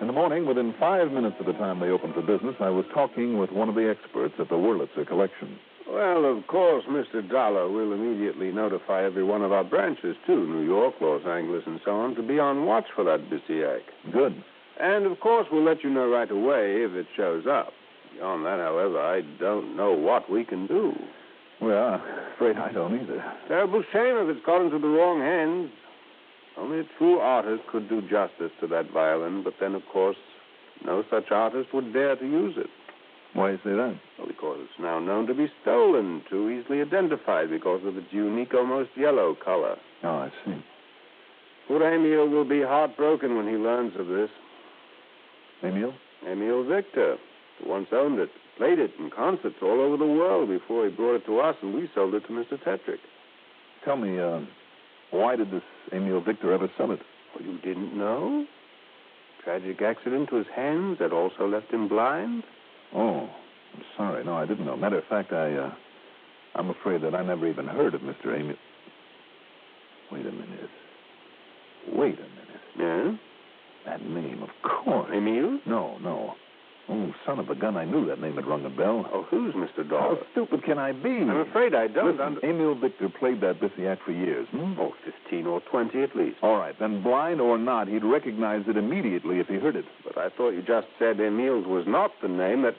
In the morning, within 5 minutes of the time they opened for business, I was talking with one of the experts at the Wurlitzer collection. Well, of course, Mr. Dollar will immediately notify every one of our branches, too, New York, Los Angeles, and so on, to be on watch for that Bisiak. Good. And, of course, we'll let you know right away if it shows up. Beyond that, however, I don't know what we can do. Well, I'm afraid I don't either. Terrible shame if it's got into the wrong hands. Only a true artist could do justice to that violin, but then, of course, no such artist would dare to use it. Why you say that? Well, because it's now known to be stolen, too easily identified because of its unique, almost yellow color. Oh, I see. Poor Emil will be heartbroken when he learns of this. Emil? Emil Victor, who once owned it, played it in concerts all over the world before he brought it to us, and we sold it to Mr. Tetrick. Tell me, why did this Emil Victor ever sell it? Well, you didn't know? Tragic accident to his hands that also left him blind? Oh, I'm sorry. No, I didn't know. Matter of fact, I'm afraid that I never even heard of Mr. Emil. Wait a minute. Yeah? That name, of course. Emil? No. Oh, son of a gun, I knew that name had rung a bell. Oh, who's Mr. Dollar? How stupid can I be? I'm afraid I don't. Listen, Emil Victor played that Bisiak for years. Oh, 15 or 20 at least. All right, then blind or not, he'd recognize it immediately if he heard it. But I thought you just said Emil's was not the name that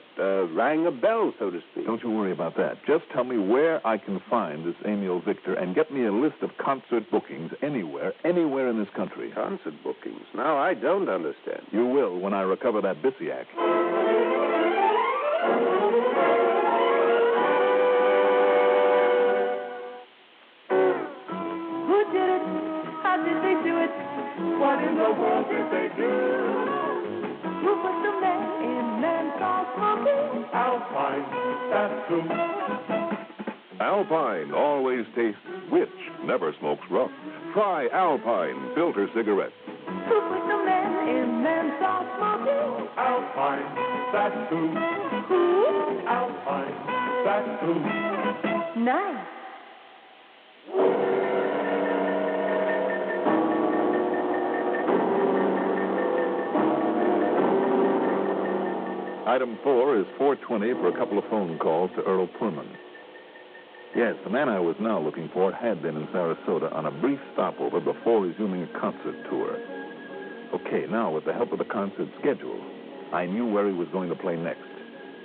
rang a bell, so to speak. Don't you worry about that. Just tell me where I can find this Emil Victor and get me a list of concert bookings anywhere in this country. Concert bookings? Now, I don't understand. You will when I recover that Bisiak. Who did it? How did they do it? What in the world did they do? Who put the man in man called Smokey? I'll find that too. Alpine always tastes rich, never smokes rough. Try Alpine filter cigarettes. Who put the men in them soft smoking? Alpine, that's who. Who? Alpine, that's who. Nice. Item 4 is 420 for a couple of phone calls to Earl Pullman. Yes, the man I was now looking for had been in Sarasota on a brief stopover before resuming a concert tour. Okay, now with the help of the concert schedule, I knew where he was going to play next.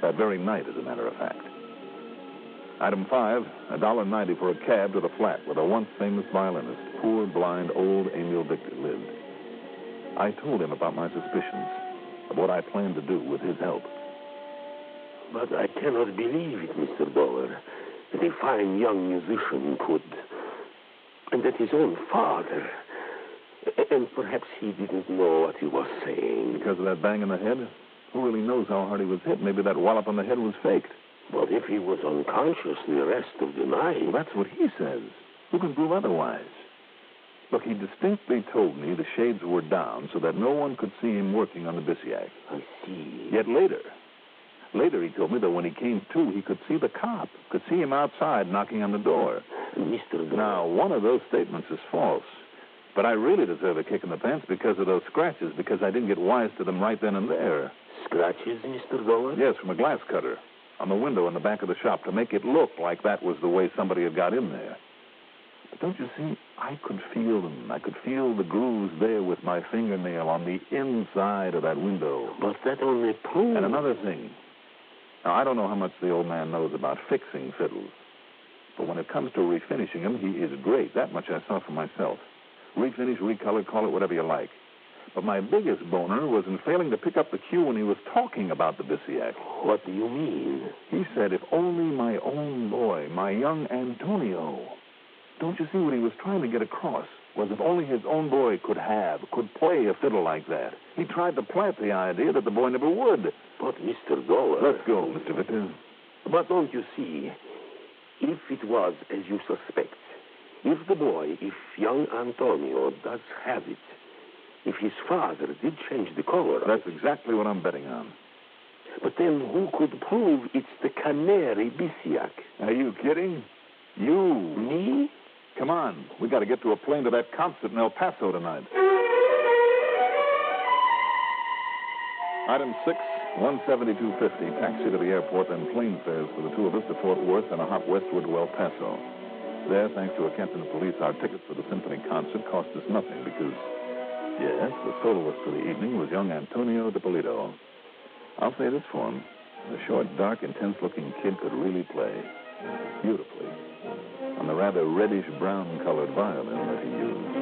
That very night, as a matter of fact. Item 5, $1.90 for a cab to the flat where the once famous violinist, poor, blind, old Emil Victor lived. I told him about my suspicions, of what I planned to do with his help. But I cannot believe it, Mr. Dollar, that a fine young musician could, and that his own father, and perhaps he didn't know what he was saying. Because of that bang in the head? Who really knows how hard he was hit? Maybe that wallop on the head was faked. But if he was unconscious the rest of the night... Well, that's what he says. Who can prove otherwise? Look, he distinctly told me the shades were down so that no one could see him working on the Bisiac. I see. Yet later he told me that when he came to, he could see the cop, could see him outside knocking on the door. Mr. Now, one of those statements is false. But I really deserve a kick in the pants because of those scratches, because I didn't get wise to them right then and there. Scratches, Mr. Dollar? Yes, from a glass cutter on the window in the back of the shop to make it look like that was the way somebody had got in there. But don't you see, I could feel them. I could feel the grooves there with my fingernail on the inside of that window. But that only proves... And another thing. Now, I don't know how much the old man knows about fixing fiddles. But when it comes to refinishing them, he is great. That much I saw for myself. Refinish, recolor, call it whatever you like. But my biggest boner was in failing to pick up the cue when he was talking about the Bisiac. What do you mean? He said, if only my own boy, my young Antonio... Don't you see what he was trying to get across? Was if only his own boy could play a fiddle like that. He tried to plant the idea that the boy never would. But, Mr. Dollar... Let's go, Mr. Victor. But don't you see, if it was as you suspect, if the boy, if young Antonio does have it, if his father did change the color... That's exactly what I'm betting on. But then who could prove it's the Canary Bisiac? Are you kidding? You. Me? Come on. We got to get to a plane to that concert in El Paso tonight. Item 6, $172.50. Taxi to the airport, then plane fares for the two of us to Fort Worth and a hop westward to El Paso. There, thanks to a captain of police, our tickets for the symphony concert cost us nothing because, yes, the soloist for the evening was young Antonio de Polito. I'll say this for him. The short, dark, intense-looking kid could really play beautifully on the rather reddish-brown-colored violin that he used.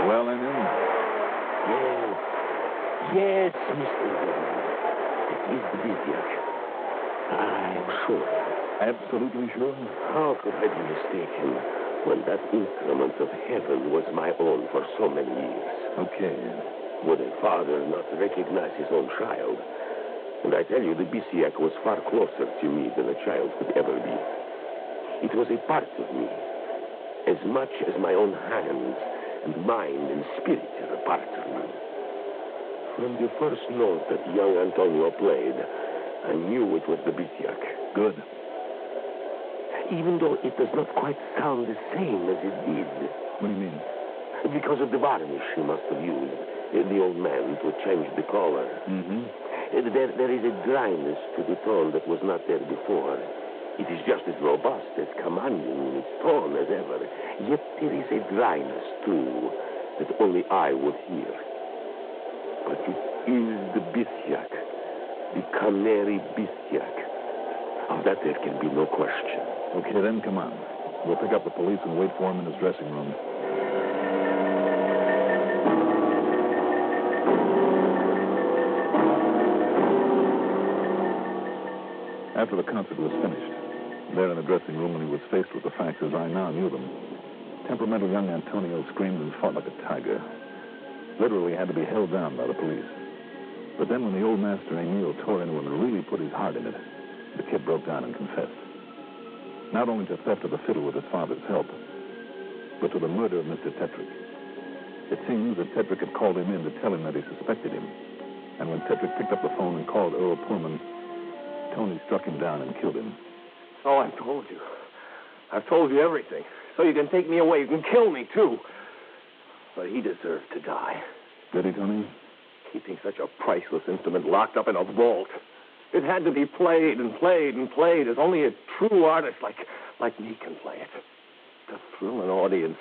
Well, I knew. Yes, Mr. Dollar. It is the Bisiac. I'm sure. Absolutely sure? How could I be mistaken when that instrument of heaven was my own for so many years? Okay. Would a father not recognize his own child? And I tell you, the Bisiac was far closer to me than a child could ever be. It was a part of me, as much as my own hands and mind and spirit are a part of me. From the first note that young Antonio played, I knew it was the Bisiac. Good. Even though it does not quite sound the same as it did. What do you mean? Because of the varnish he must have used, the old man, to change the color. Mm-hmm. There is a dryness to the tone that was not there before. It is just as robust, as commanding in its tone as ever. Yet there is a dryness, too, that only I would hear. But it is the Bisiac. The Canary Bisiac. Of that there can be no question. Okay, then come on. We'll pick up the police and wait for him in his dressing room. After the concert was finished, there in the dressing room when he was faced with the facts as I now knew them, temperamental young Antonio screamed and fought like a tiger. Literally had to be held down by the police. But then when the old master Emil tore into him and really put his heart in it, the kid broke down and confessed. Not only to theft of the fiddle with his father's help, but to the murder of Mr. Tetrick. It seems that Tetrick had called him in to tell him that he suspected him. And when Tetrick picked up the phone and called Earl Pullman, Tony struck him down and killed him. Oh, I've told you. I've told you everything. So you can take me away. You can kill me, too. But he deserved to die. Did he, Tony? Keeping such a priceless instrument locked up in a vault. It had to be played and played and played as only a true artist like me can play it. To thrill an audience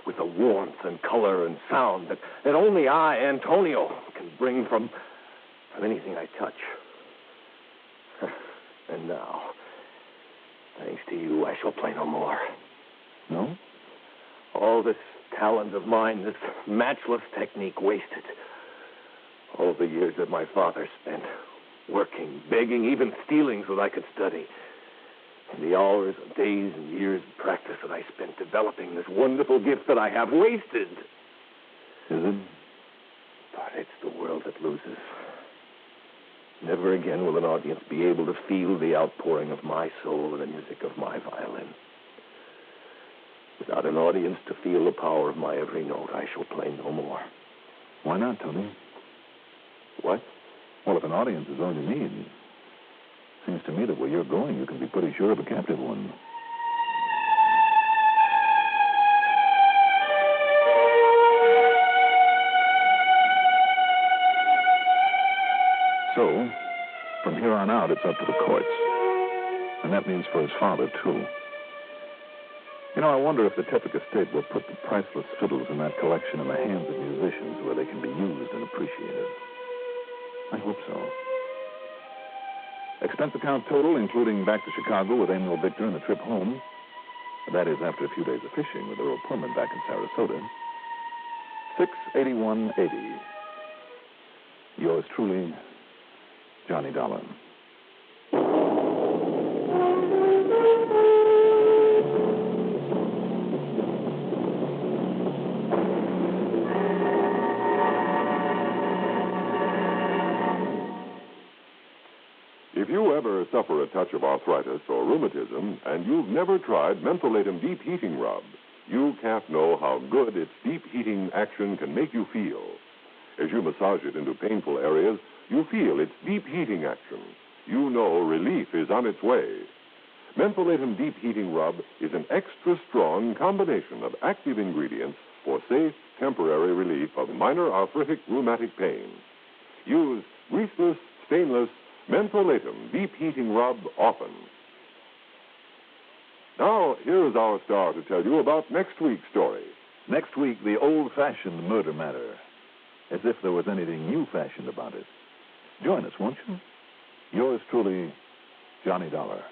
with the warmth and color and sound that only I, Antonio, can bring from anything I touch. And now, thanks to you, I shall play no more. No? All this talent of mine, this matchless technique wasted. All the years that my father spent working, begging, even stealing so that I could study. And the hours and days and years of practice that I spent developing this wonderful gift that I have wasted. Is it? But it's the world that loses. Never again will an audience be able to feel the outpouring of my soul in the music of my violin. Without an audience to feel the power of my every note, I shall play no more. Why not, Tony? What? Well, if an audience is all you need, seems to me that where you're going, you can be pretty sure of a captive one. So, from here on out, it's up to the courts. And that means for his father, too. You know, I wonder if the Tetrick estate will put the priceless fiddles in that collection in the hands of musicians where they can be used and appreciated. I hope so. Expense account total, including back to Chicago with Emil Victor and the trip home. That is, after a few days of fishing with Earl Pullman back in Sarasota. $681.80. Yours truly, Johnny Dollar. If you ever suffer a touch of arthritis or rheumatism and you've never tried Mentholatum Deep Heating Rub, you can't know how good its deep heating action can make you feel. As you massage it into painful areas, you feel its deep heating action. You know relief is on its way. Mentholatum Deep Heating Rub is an extra strong combination of active ingredients for safe, temporary relief of minor arthritic rheumatic pain. Use greaseless, stainless Mentholatum Deep Heating Rub often. Now, here's our star to tell you about next week's story. Next week, the old-fashioned murder matter. As if there was anything new-fashioned about it. Join us, won't you? Yours truly, Johnny Dollar.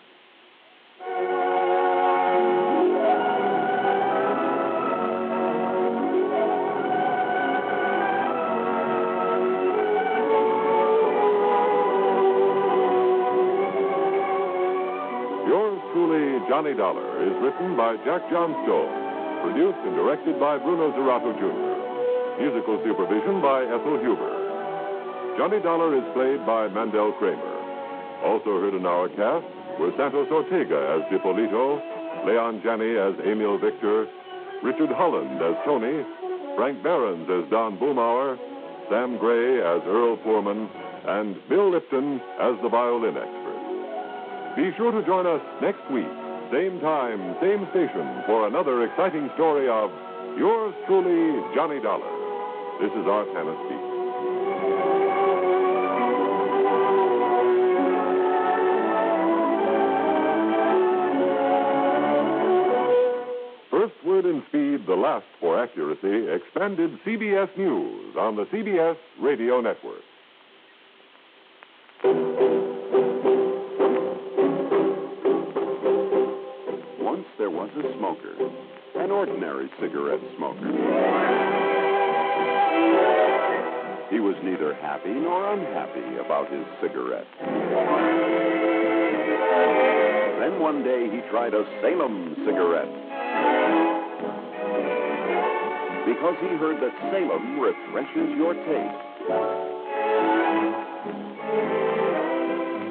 Yours truly, Johnny Dollar, is written by Jack Johnstone, produced and directed by Bruno Zerato Jr., musical supervision by Ethel Huber. Johnny Dollar is played by Mandel Kramer. Also heard in our cast were Santos Ortega as Dipolito, Leon Janney as Emil Victor, Richard Holland as Tony, Frank Behrens as Don Boomauer, Sam Gray as Earl Poorman, and Bill Lipton as the violin expert. Be sure to join us next week, same time, same station, for another exciting story of yours truly, Johnny Dollar. This is Art Hanna speaking. First word in speed, the last for accuracy, expanded CBS News on the CBS Radio Network. Once there was a smoker, an ordinary cigarette smoker. He was neither happy nor unhappy about his cigarette. Then one day he tried a Salem cigarette. Because he heard that Salem refreshes your taste.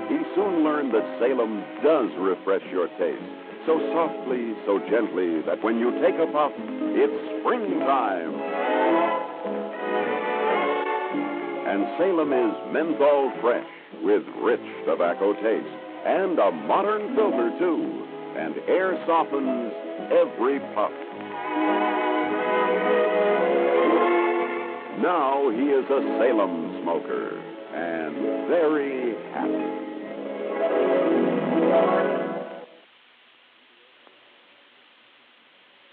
He soon learned that Salem does refresh your taste. So softly, so gently, that when you take a puff, it's springtime. And Salem is menthol fresh with rich tobacco taste. And a modern filter, too. And air softens every puff. Now he is a Salem smoker and very happy.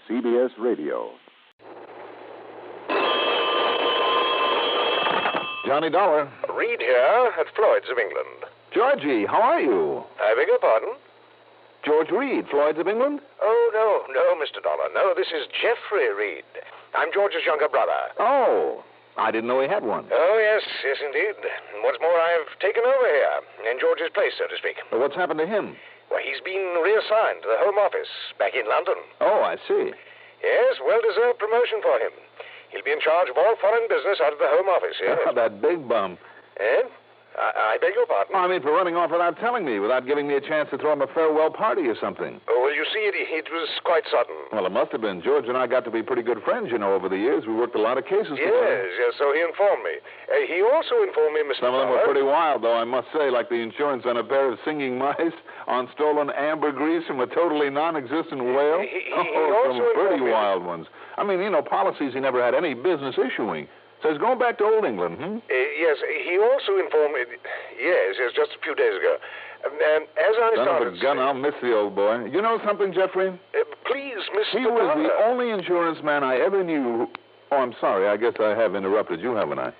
CBS Radio. Johnny Dollar. Reed here at Floyd's of England. Georgie, how are you? I beg your pardon? George Reed, Floyd's of England? Oh, no, Mr. Dollar. No, this is Geoffrey Reed. I'm George's younger brother. Oh, I didn't know he had one. Oh, yes, indeed. What's more, I've taken over here, in George's place, so to speak. Well, what's happened to him? Well, he's been reassigned to the Home Office back in London. Oh, I see. Yes, well-deserved promotion for him. He'll be in charge of all foreign business out of the Home Office, yes. That big bum. Eh? I beg your pardon? I mean, for running off without telling me, without giving me a chance to throw him a farewell party or something. Oh, well, you see, it was quite sudden. Well, it must have been. George and I got to be pretty good friends, you know, over the years. We worked a lot of cases together. Yes, so he informed me. He also informed me, Mr. Some of them were pretty wild, though, I must say, like the insurance on a pair of singing mice, on stolen ambergris from a totally non-existent whale. He also some pretty informed me. wild ones. I mean, you know, policies he never had any business issuing. So he's going back to Old England, yes, he also informed me. Yes, just a few days ago. And as I Son started... of a gun, I'll miss the old boy. You know something, Geoffrey? Please, Mr. He was the only insurance man I ever knew... Oh, I'm sorry. I guess I have interrupted you, haven't I?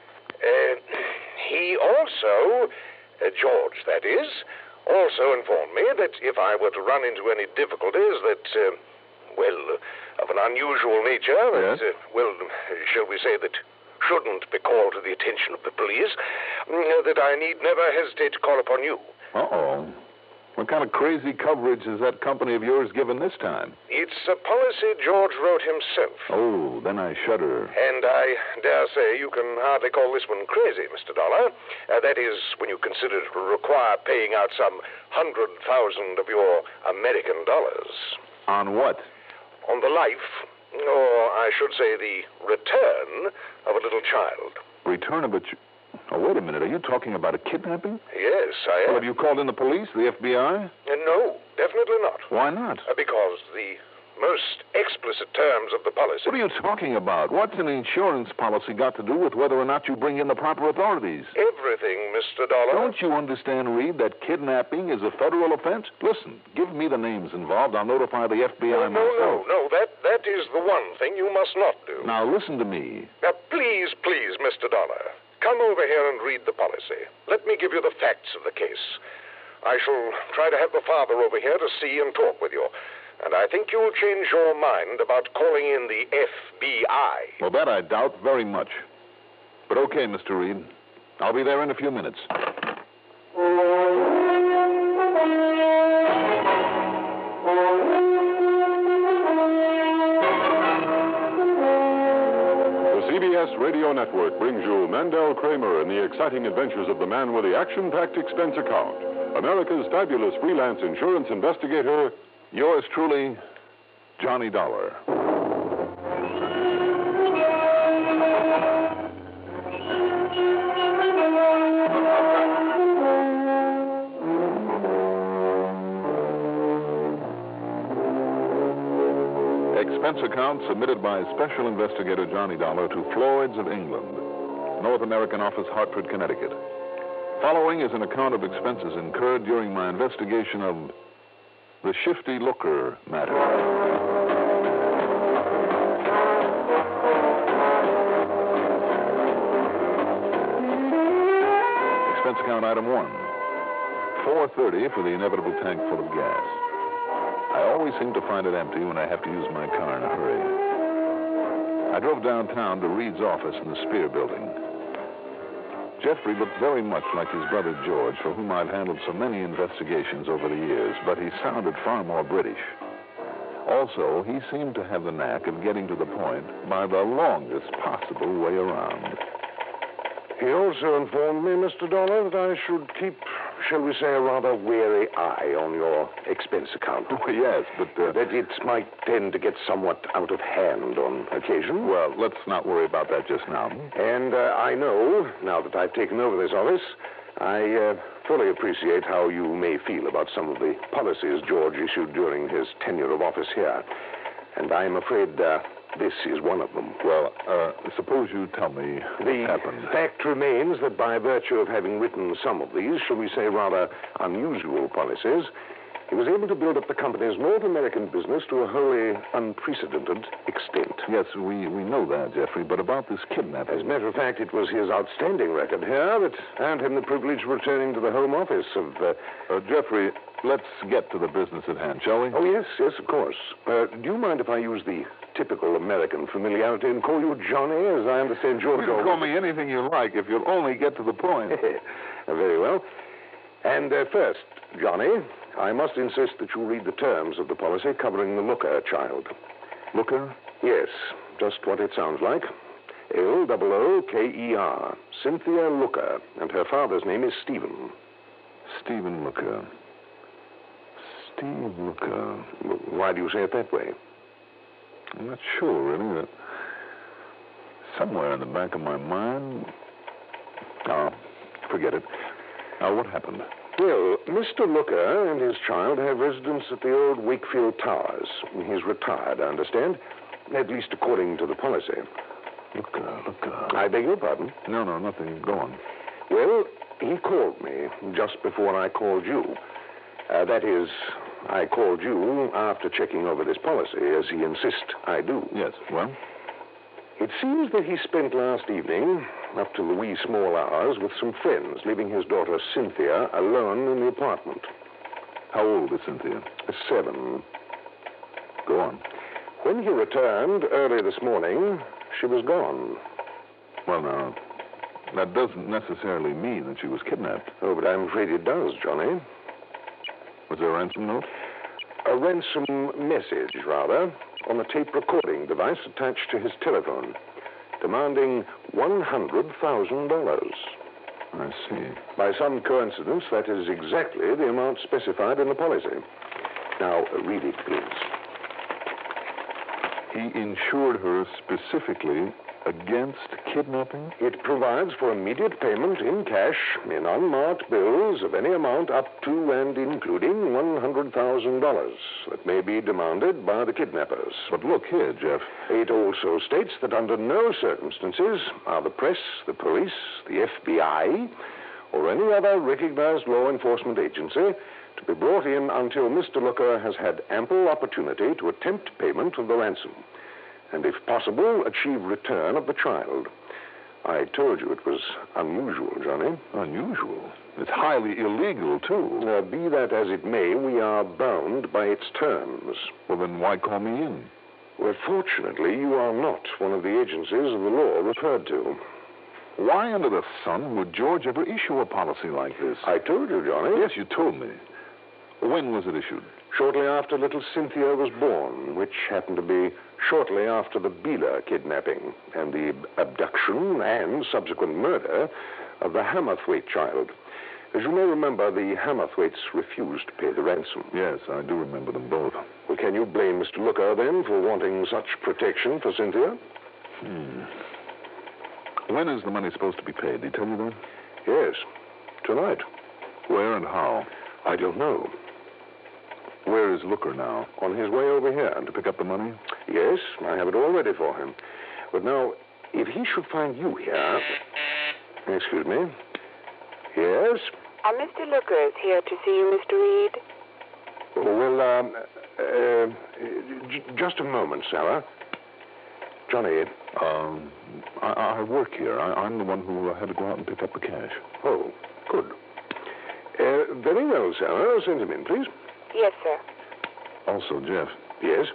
He also, George, that is, also informed me that if I were to run into any difficulties that, of an unusual nature, that, shall we say that shouldn't be called to the attention of the police, that I need never hesitate to call upon you. Uh-oh. What kind of crazy coverage has that company of yours given this time? It's a policy George wrote himself. Oh, then I shudder. And I dare say you can hardly call this one crazy, Mr. Dollar. That is, when you consider it will require paying out some 100,000 of your American dollars. On what? On the life, or I should say the return of a little child. Return of a Oh, wait a minute. Are you talking about a kidnapping? Yes, I am. Well, have you called in the police, the FBI? No, definitely not. Why not? Because the most explicit terms of the policy... What are you talking about? What's an insurance policy got to do with whether or not you bring in the proper authorities? Everything, Mr. Dollar. Don't you understand, Reed, that kidnapping is a federal offense? Listen, give me the names involved. I'll notify the FBI myself. No. That is the one thing you must not do. Now, listen to me. Now, please, Mr. Dollar, come over here and read the policy. Let me give you the facts of the case. I shall try to have the father over here to see and talk with you. And I think you'll change your mind about calling in the FBI. Well, that I doubt very much. But okay, Mr. Reed. I'll be there in a few minutes. The CBS Radio Network brings you Mandel Kramer and the exciting adventures of the man with the action-packed expense account. America's fabulous freelance insurance investigator, yours truly, Johnny Dollar. Expense account submitted by Special Investigator Johnny Dollar to Floyd's of England, North American Office, Hartford, Connecticut. Following is an account of expenses incurred during my investigation of the Shifty Looker matter. Expense account item 1, $4.30 for the inevitable tank full of gas. I always seem to find it empty when I have to use my car in a hurry. I drove downtown to Reed's office in the Spear Building. Jeffrey looked very much like his brother George, for whom I'd handled so many investigations over the years, but he sounded far more British. Also, he seemed to have the knack of getting to the point by the longest possible way around. He also informed me, Mr. Dollar, that I should keep, shall we say, a rather wary eye on your expense account. Oh, yes, but... that it might tend to get somewhat out of hand on occasion. Well, let's not worry about that just now. And I know, now that I've taken over this office, I fully appreciate how you may feel about some of the policies George issued during his tenure of office here. And I'm afraid this is one of them. Well, suppose you tell me what happened. The fact remains that by virtue of having written some of these, shall we say, rather unusual policies, he was able to build up the company's North American business to a wholly unprecedented extent. Yes, we know that, Jeffrey, but about this kidnapping... As a matter of fact, it was his outstanding record here that earned him the privilege of returning to the home office of... Jeffrey, let's get to the business at hand, shall we? Oh, yes, of course. Do you mind if I use the typical American familiarity and call you Johnny, as I understand George... You can call me anything you like if you'll only get to the point. Very well. And first, Johnny, I must insist that you read the terms of the policy covering the Looker child. Looker? Yes, just what it sounds like. Looker. Cynthia Looker, and her father's name is Stephen. Stephen Looker. Steve Looker. Why do you say it that way? I'm not sure, really. Somewhere in the back of my mind... Oh, forget it. Now, what happened? Well, Mr. Looker and his child have residence at the old Wakefield Towers. He's retired, I understand. At least according to the policy. Looker. I beg your pardon? No, nothing. Go on. Well, he called me just before I called you. That is, I called you after checking over this policy, as he insists I do. Yes, well? It seems that he spent last evening, up to the wee small hours, with some friends, leaving his daughter Cynthia alone in the apartment. How old is Cynthia? 7. Go on. When he returned early this morning, she was gone. Well, now, that doesn't necessarily mean that she was kidnapped. Oh, but I'm afraid it does, Johnny. Was there a ransom note? A ransom message, rather, on a tape recording device attached to his telephone, demanding $100,000. I see. By some coincidence, that is exactly the amount specified in the policy. Now, read it, please. He insured her specifically against kidnapping? It provides for immediate payment in cash, in unmarked bills of any amount up to and including $100,000 that may be demanded by the kidnappers. But look here, Jeff. It also states that under no circumstances are the press, the police, the FBI, or any other recognized law enforcement agency to be brought in until Mr. Looker has had ample opportunity to attempt payment of the ransom, and if possible, achieve return of the child. I told you it was unusual, Johnny. Unusual? It's highly illegal, too. Be that as it may, we are bound by its terms. Well, then why call me in? Well, fortunately, you are not one of the agencies of the law referred to. Why under the sun would George ever issue a policy like this? I told you, Johnny. Yes, you told me. When was it issued? Shortly after little Cynthia was born, which happened to be shortly after the Beeler kidnapping and the abduction and subsequent murder of the Hammerthwaite child. As you may remember, the Hammerthwaites refused to pay the ransom. Yes, I do remember them both. Well, can you blame Mr. Looker, then, for wanting such protection for Cynthia? When is the money supposed to be paid? Did he tell you that? Yes, tonight. Where and how? I don't know. Where is Looker now? On his way over here. To pick up the money? Yes, I have it all ready for him. But now, if he should find you here... Excuse me. Yes? Mr. Looker is here to see you, Mr. Reed. Well, just a moment, Sarah. Johnny. I work here. I'm the one who had to go out and pick up the cash. Oh, good. Very well, Sarah. Send him in, please. Yes, sir. Also, Jeff. Yes?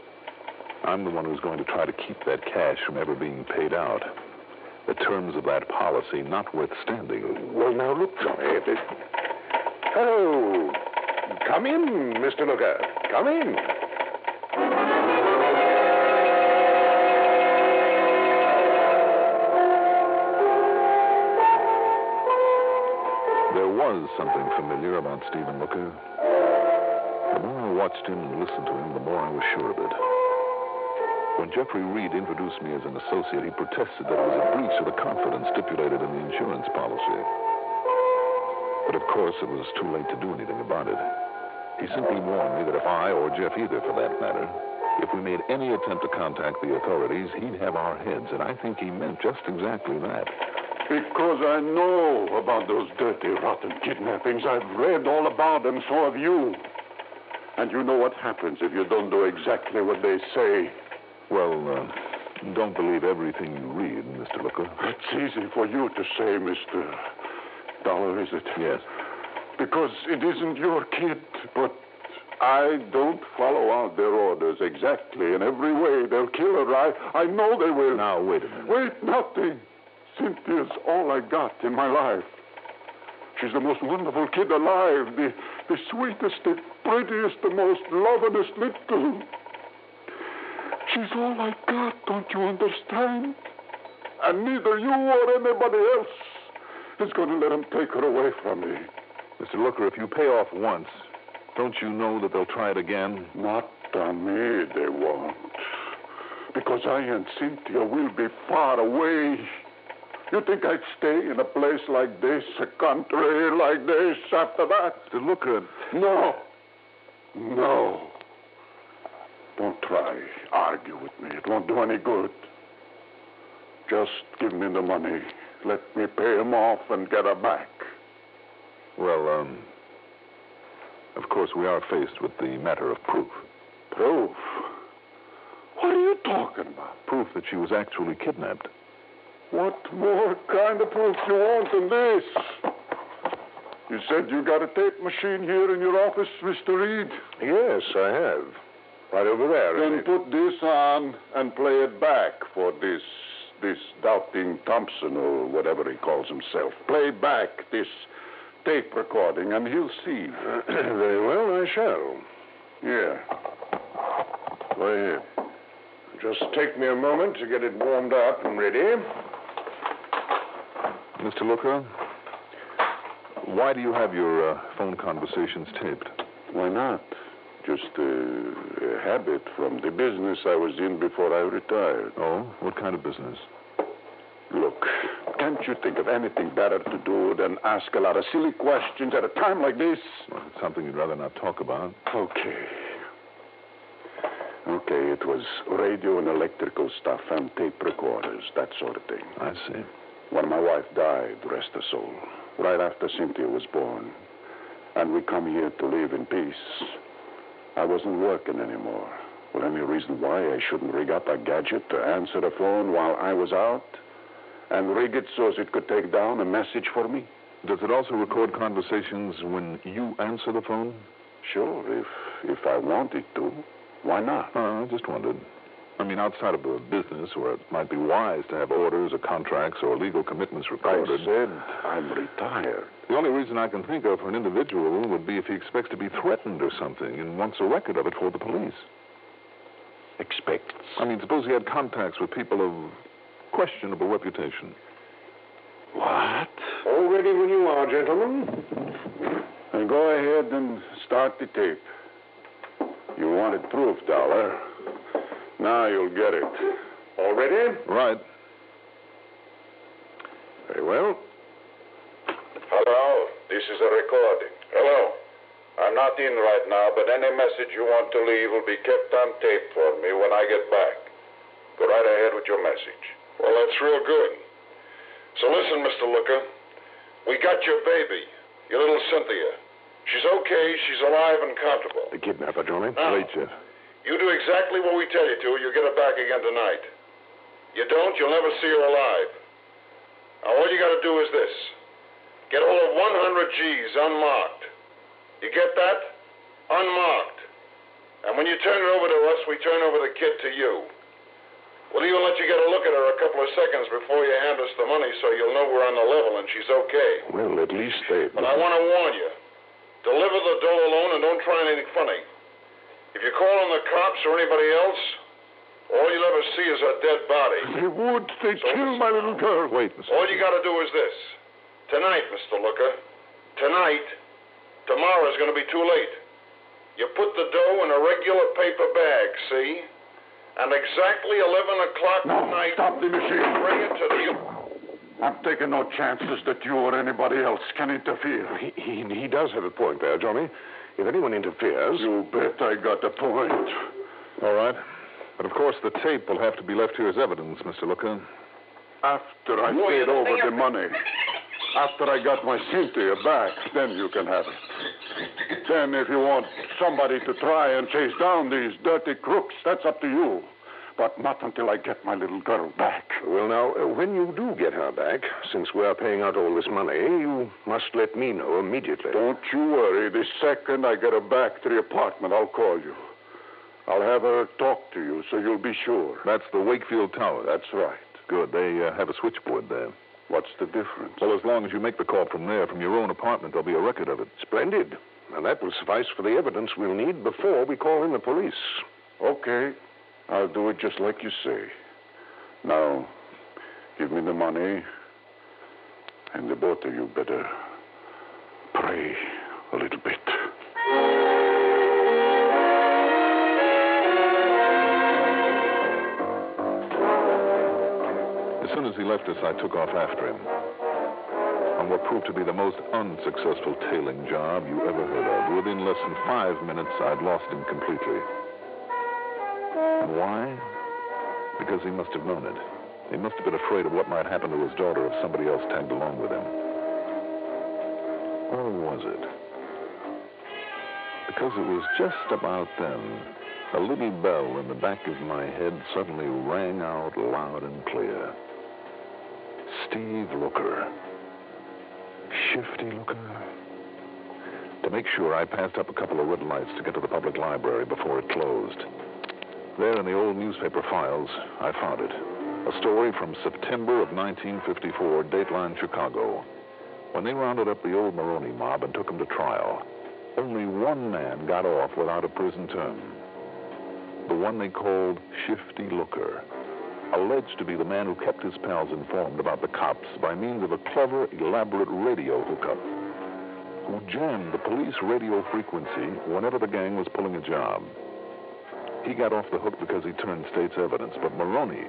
I'm the one who's going to try to keep that cash from ever being paid out. the terms of that policy notwithstanding. Well, now, look, Johnny. Oh, come in, Mr. Looker. Come in. There was something familiar about Stephen Looker. The more I watched him and listened to him, the more I was sure of it. When Jeffrey Reed introduced me as an associate, he protested that it was a breach of the confidence stipulated in the insurance policy. But of course, it was too late to do anything about it. He simply warned me that if I, or Jeff either for that matter, if we made any attempt to contact the authorities, he'd have our heads, and I think he meant just exactly that. Because I know about those dirty, rotten kidnappings. I've read all about them, so have you. And you know what happens if you don't do exactly what they say. Well, don't believe everything you read, Mr. Looker. It's easy for you to say, Mr. Dollar, is it? Yes. Because it isn't your kid, but I don't follow out their orders exactly in every way. They'll kill her. I know they will. Now, wait a minute. Wait, nothing. Cynthia's all I got in my life. She's the most wonderful kid alive, the sweetest, the prettiest, the most lovingest little. She's all I got, don't you understand? And neither you or anybody else is going to let them take her away from me. Mr. Looker, if you pay off once, don't you know that they'll try it again? Not on me, they won't. Because I and Cynthia will be far away. You think I'd stay in a place like this, a country like this, after that? Mr. Looker... No. No. Don't try. Argue with me. It won't do any good. Just give me the money. Let me pay him off and get her back. Well, of course, we are faced with the matter of proof. Proof? What are you talking about? Proof that she was actually kidnapped. What more kind of proof you want than this? You said you got a tape machine here in your office, Mr. Reed? Yes, I have. Right over there. Then put this on and play it back for this Doubting Thompson or whatever he calls himself. Play back this tape recording and he'll see. Very well, I shall. Yeah. Go ahead. Just take me a moment to get it warmed up and ready. Mr. Looker, why do you have your phone conversations taped? Why not? Just a habit from the business I was in before I retired. Oh? What kind of business? Look, can't you think of anything better to do than ask a lot of silly questions at a time like this? Well, it's something you'd rather not talk about. Okay, it was radio and electrical stuff and tape recorders, that sort of thing. I see. When my wife died, rest her soul, right after Cynthia was born, and we come here to live in peace, I wasn't working anymore. Well, any reason why I shouldn't rig up a gadget to answer the phone while I was out? And rig it so as it could take down a message for me? Does it also record conversations when you answer the phone? Sure, if I wanted to. Why not? I just wondered. I mean, outside of a business where it might be wise to have orders or contracts or legal commitments recorded. I said I'm retired. The only reason I can think of for an individual would be if he expects to be threatened or something and wants a record of it for the police. Expects? I mean, suppose he had contacts with people of questionable reputation. What? All ready when you are, gentlemen. And go ahead and start the tape. You wanted proof, Dollar. Now you'll get it. All ready? Right. Very well. Hello, this is a recording. Hello. I'm not in right now, but any message you want to leave will be kept on tape for me when I get back. Go right ahead with your message. Well, that's real good. So listen, Mr. Looker. We got your baby, your little Cynthia. She's okay. She's alive and comfortable. The kidnapper, Johnny. Now, Wait, Jeff. You do exactly what we tell you to. You'll get her back again tonight. You don't, you'll never see her alive. Now, all you got to do is this. Get all of 100 G's unmarked. You get that? Unmarked. And when you turn it over to us, we turn over the kid to you. We'll even let you get a look at her a couple of seconds before you hand us the money so you'll know we're on the level and she's okay. Well, at least they... But I want to warn you. Deliver the dough alone and don't try anything funny. If you call on the cops or anybody else, all you'll ever see is a dead body. They would. They'd kill my little girl. Wait, Mr. All you got to do is this. Tonight, Mr. Looker. Tonight. Tomorrow's going to be too late. You put the dough in a regular paper bag, see? And exactly 11 o'clock tonight... Stop the machine. Bring it to the... I'm taking no chances that you or anybody else can interfere. He does have a point there, Johnny. If anyone interferes... You bet I got a point. All right. But, of course, the tape will have to be left here as evidence, Mr. Looker. After I paid over the money, after I got my Cynthia back, then you can have it. Then if you want somebody to try and chase down these dirty crooks, that's up to you. But not until I get my little girl back. Well, now, when you do get her back, since we're paying out all this money, you must let me know immediately. Don't you worry. The second I get her back to the apartment, I'll call you. I'll have her talk to you so you'll be sure. That's the Wakefield Tower. That's right. Good. They have a switchboard there. What's the difference? Well, as long as you make the call from there, from your own apartment, there'll be a record of it. Splendid. And that will suffice for the evidence we'll need before we call in the police. Okay. I'll do it just like you say. Now, give me the money, and the both of you better pray a little bit. As soon as he left us, I took off after him on what proved to be the most unsuccessful tailing job you ever heard of. Within less than 5 minutes, I'd lost him completely. And why? Because he must have known it. He must have been afraid of what might happen to his daughter if somebody else tagged along with him. Or was it? Because it was just about then, a little bell in the back of my head suddenly rang out loud and clear. Steve Looker. Shifty Looker. To make sure, I passed up a couple of red lights to get to the public library before it closed. There in the old newspaper files, I found it. A story from September of 1954, Dateline Chicago. When they rounded up the old Maroney mob and took him to trial, only one man got off without a prison term. The one they called Shifty Looker, alleged to be the man who kept his pals informed about the cops by means of a clever, elaborate radio hookup, who jammed the police radio frequency whenever the gang was pulling a job. He got off the hook because he turned state's evidence, but Maroney,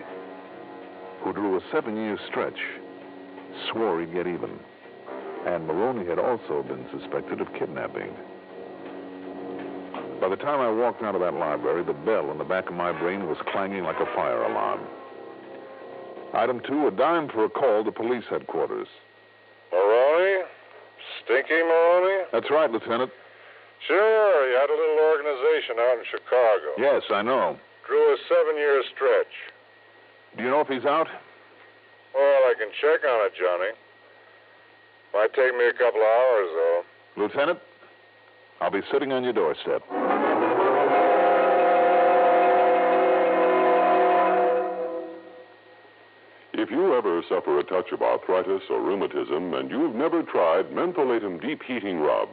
who drew a 7-year stretch, swore he'd get even. And Maroney had also been suspected of kidnapping. By the time I walked out of that library, the bell in the back of my brain was clanging like a fire alarm. Item 2, a dime for a call to police headquarters. Maroney? Stinky Maroney? That's right, Lieutenant. Sure, you had a little organization out in Chicago. Yes, I know. Drew a 7-year stretch. Do you know if he's out? Well, I can check on it, Johnny. Might take me a couple of hours, though. Lieutenant, I'll be sitting on your doorstep. If you ever suffer a touch of arthritis or rheumatism and you've never tried Mentholatum Deep Heating Rub,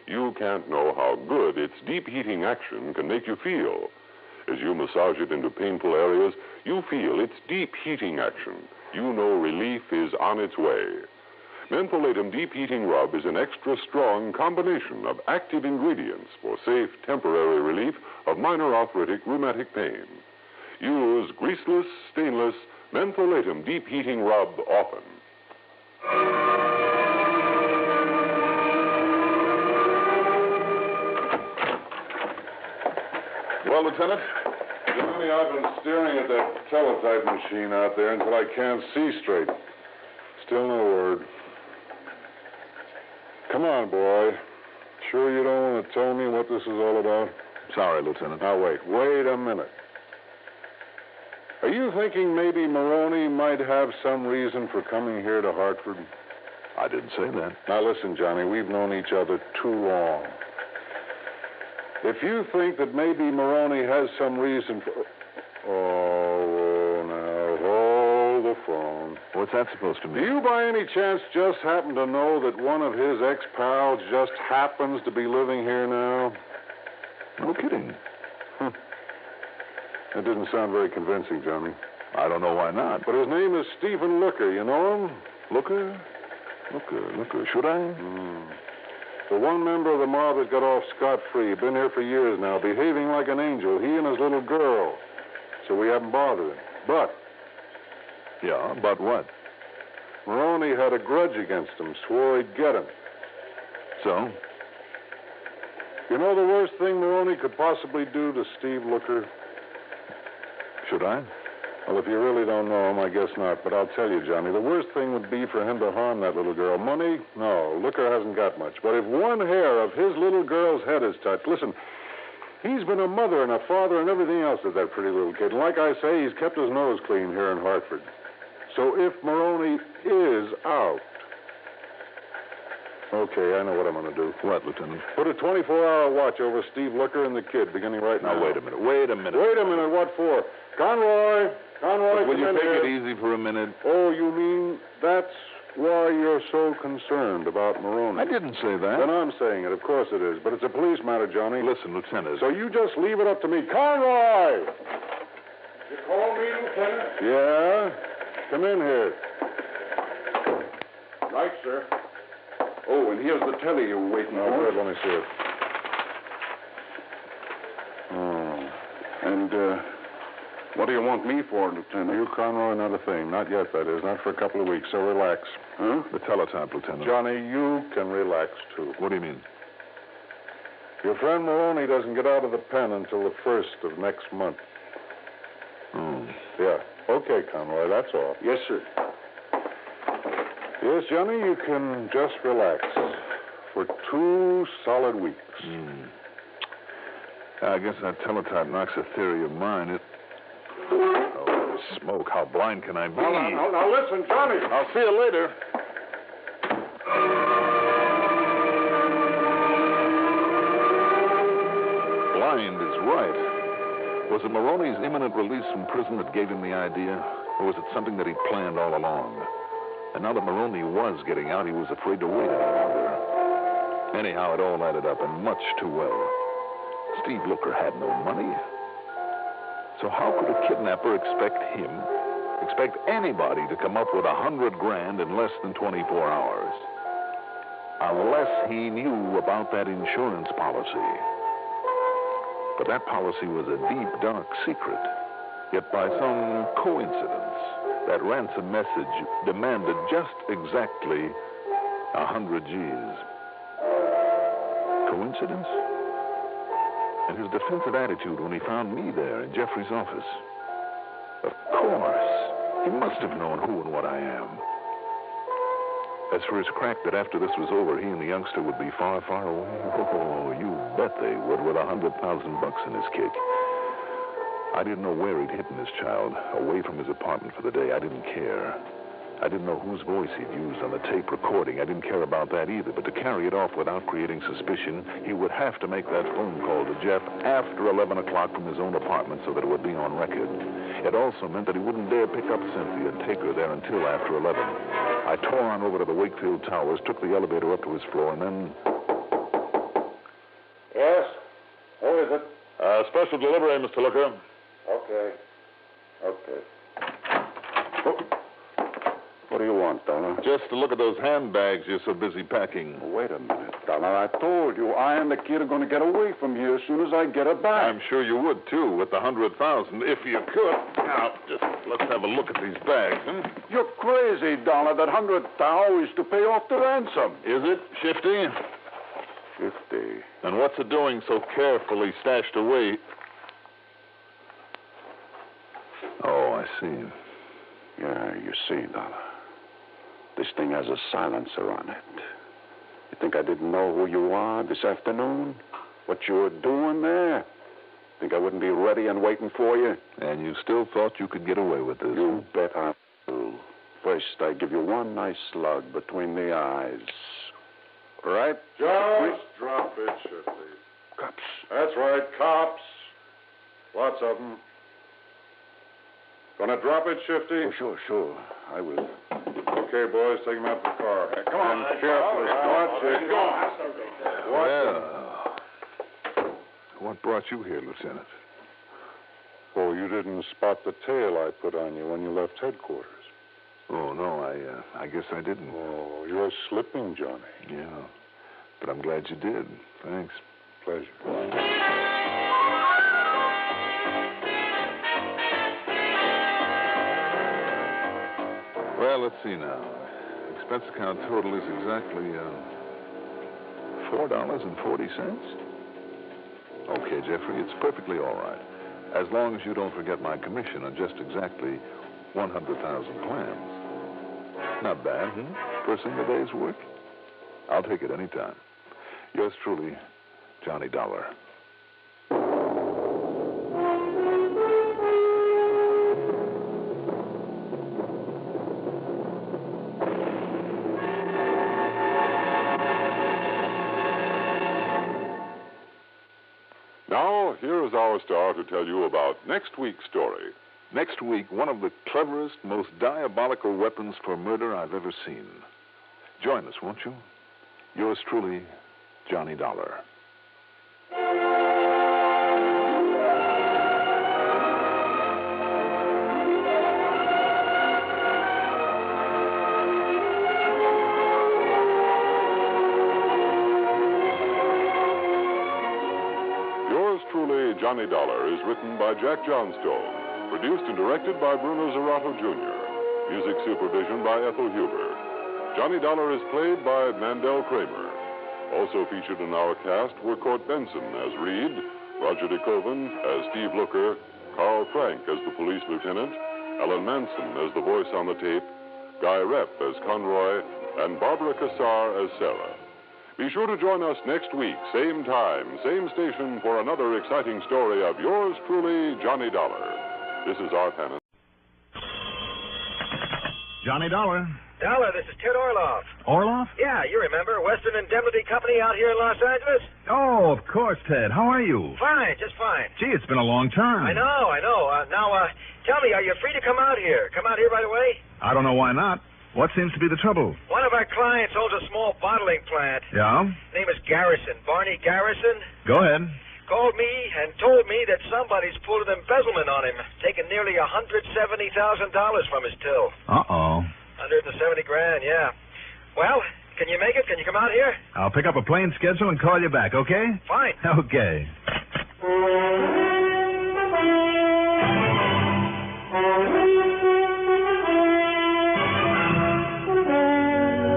you can't know how good its deep heating action can make you feel. As you massage it into painful areas, you feel its deep heating action. You know relief is on its way. Mentholatum Deep Heating Rub is an extra strong combination of active ingredients for safe, temporary relief of minor arthritic rheumatic pain. Use greaseless, stainless Mentholatum Deep Heating Rub often. Well, Lieutenant? Johnny, I've been staring at that teletype machine out there until I can't see straight. Still no word. Come on, boy. Sure you don't want to tell me what this is all about? Sorry, Lieutenant. Now, wait a minute. Are you thinking maybe Maroney might have some reason for coming here to Hartford? I didn't say that. Now, listen, Johnny, we've known each other too long. If you think that maybe Maroney has some reason for... Oh, now. What's that supposed to Do mean? you by any chance just happen to know that one of his ex-pals just happens to be living here now? No kidding. That didn't sound very convincing, Johnny. I don't know why not. But his name is Stephen Looker. You know him? Looker? Should I? The one member of the mob that got off scot-free. Been here for years now, behaving like an angel. He and his little girl. So we haven't bothered him. But Yeah, but what? Maroney had a grudge against him, swore he'd get him. So? You know the worst thing Maroney could possibly do to Steve Looker? Should I? Well, if you really don't know him, I guess not. But I'll tell you, Johnny, the worst thing would be for him to harm that little girl. Money? No, Looker hasn't got much. But if one hair of his little girl's head is touched, listen, he's been a mother and a father and everything else to that pretty little kid. And like I say, he's kept his nose clean here in Hartford. So if Maroney is out... Okay, I know what I'm going to do. What, Lieutenant? Put a 24-hour watch over Steve Looker and the kid, beginning right now. Now, wait a minute. Wait a minute. What for? Conroy, Will you come in take here. it easy for a minute? Oh, you mean that's why you're so concerned about Maroney? I didn't say that. Then I'm saying it. Of course it is. But it's a police matter, Johnny. Listen, Lieutenant. So you just leave it up to me. Conroy! You call me, Lieutenant? Yeah? Come in here. Right, sir. Oh, and here's the telly you were waiting Oh, for. good. Let me see it. Oh. And, what do you want me for, Lieutenant? You, Conroy, not a thing. Not yet, that is. Not for a couple of weeks, so relax. Huh? The teletype, Lieutenant. Johnny, you can relax, too. What do you mean? Your friend Maroney doesn't get out of the pen until the 1st of next month. Oh. Yeah. Okay, Conroy, that's all. Yes, sir. Yes, Johnny, you can just relax for 2 solid weeks. I guess that teletype knocks a theory of mine. Oh, smoke. How blind can I be? Now, listen, Johnny. I'll see you later. Blind is right. Was it Maroney's imminent release from prison that gave him the idea? Or was it something that he'd planned all along? And now that Maroney was getting out, he was afraid to wait any longer. Anyhow, it all added up, and much too well. Steve Looker had no money. So how could a kidnapper expect anybody to come up with $100,000 in less than 24 hours? Unless he knew about that insurance policy. But that policy was a deep, dark secret. Yet by some coincidence, that ransom message demanded just exactly 100 G's. Coincidence? And his defensive attitude when he found me there in Jeffrey's office. Of course. He must have known who and what I am. As for his crack that after this was over, he and the youngster would be far, far away. Oh, you bet they would, with $100,000 in his kick. I didn't know where he'd hidden his child, away from his apartment for the day. I didn't care. I didn't know whose voice he'd used on the tape recording. I didn't care about that either. But to carry it off without creating suspicion, he would have to make that phone call to Jeff after 11 o'clock from his own apartment so that it would be on record. It also meant that he wouldn't dare pick up Cynthia and take her there until after 11. I tore on over to the Wakefield Towers, took the elevator up to his floor, and then... Yes? Who is it? Special delivery, Mr. Looker. Okay. What do you want, Dollar? Just to look at those handbags you're so busy packing. Wait a minute, Dollar. I told you, I and the kid are going to get away from here as soon as I get her back. I'm sure you would, too, with the 100,000, if you could. Now, just let's have a look at these bags, huh? You're crazy, Dollar. That 100,000 is to pay off the ransom. Is it, Shifty? 50. And what's it doing so carefully stashed away? Oh, I see. Yeah, you see, Dollar. This thing has a silencer on it. You think I didn't know who you are this afternoon? What you were doing there? Think I wouldn't be ready and waiting for you? And you still thought you could get away with this? You bet I do. First, I give you one nice slug between the eyes. Right? Just drop it, Shifty. Cops. That's right, cops. Lots of them. Gonna drop it, Shifty? Oh, sure. I will. Okay, boys, take him out to the car. Hey, come on. And carefully. Well, what brought you here, Lieutenant? Oh, you didn't spot the tail I put on you when you left headquarters. Oh, no, I guess I didn't. Oh, you're slipping, Johnny. Yeah, but I'm glad you did. Thanks. Pleasure. Well, let's see now. Expense account total is exactly $4.40. Okay, Jeffrey, it's perfectly all right. As long as you don't forget my commission on just exactly 100,000 clams. Not bad, for a single day's work? I'll take it any time. Yours truly, Johnny Dollar. Now, here is our star to tell you about next week's story. Next week, one of the cleverest, most diabolical weapons for murder I've ever seen. Join us, won't you? Yours truly, Johnny Dollar. Yours truly, Johnny Dollar, is written by Jack Johnstone. Produced and directed by Bruno Zerato, Jr. Music supervision by Ethel Huber. Johnny Dollar is played by Mandel Kramer. Also featured in our cast were Court Benson as Reed, Roger DeKoven as Steve Looker, Carl Frank as the police lieutenant, Ellen Manson as the voice on the tape, Guy Repp as Conroy, and Barbara Cassar as Sarah. Be sure to join us next week, same time, same station, for another exciting story of yours truly, Johnny Dollar. This is Art Hannon. Johnny Dollar. Dollar, this is Ted Orloff. Orloff? Yeah, you remember Western Indemnity Company out here in Los Angeles? Oh, of course, Ted. How are you? Fine, just fine. Gee, it's been a long time. I know. Now, tell me, are you free to come out here? Come out here right away? I don't know why not. What seems to be the trouble? One of our clients owns a small bottling plant. Yeah? Name is Garrison. Barney Garrison. Go ahead. Called me and told me that somebody's pulled an embezzlement on him, taking nearly $170,000 from his till. Uh-oh. 170 grand, yeah. Well, can you make it? Can you come out here? I'll pick up a plane schedule and call you back, okay? Fine. Okay.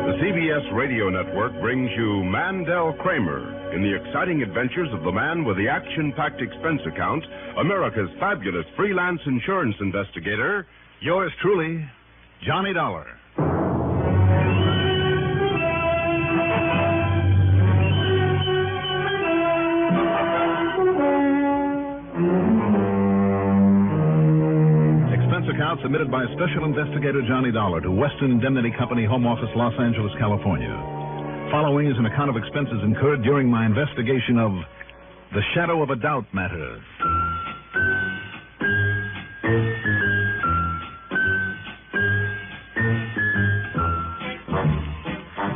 The CBS Radio Network brings you Mandel Kramer in the exciting adventures of the man with the action-packed expense account, America's fabulous freelance insurance investigator, yours truly, Johnny Dollar. Expense account submitted by Special Investigator Johnny Dollar to Western Indemnity Company, Home Office, Los Angeles, California. Following is an account of expenses incurred during my investigation of the Shadow of a Doubt matter.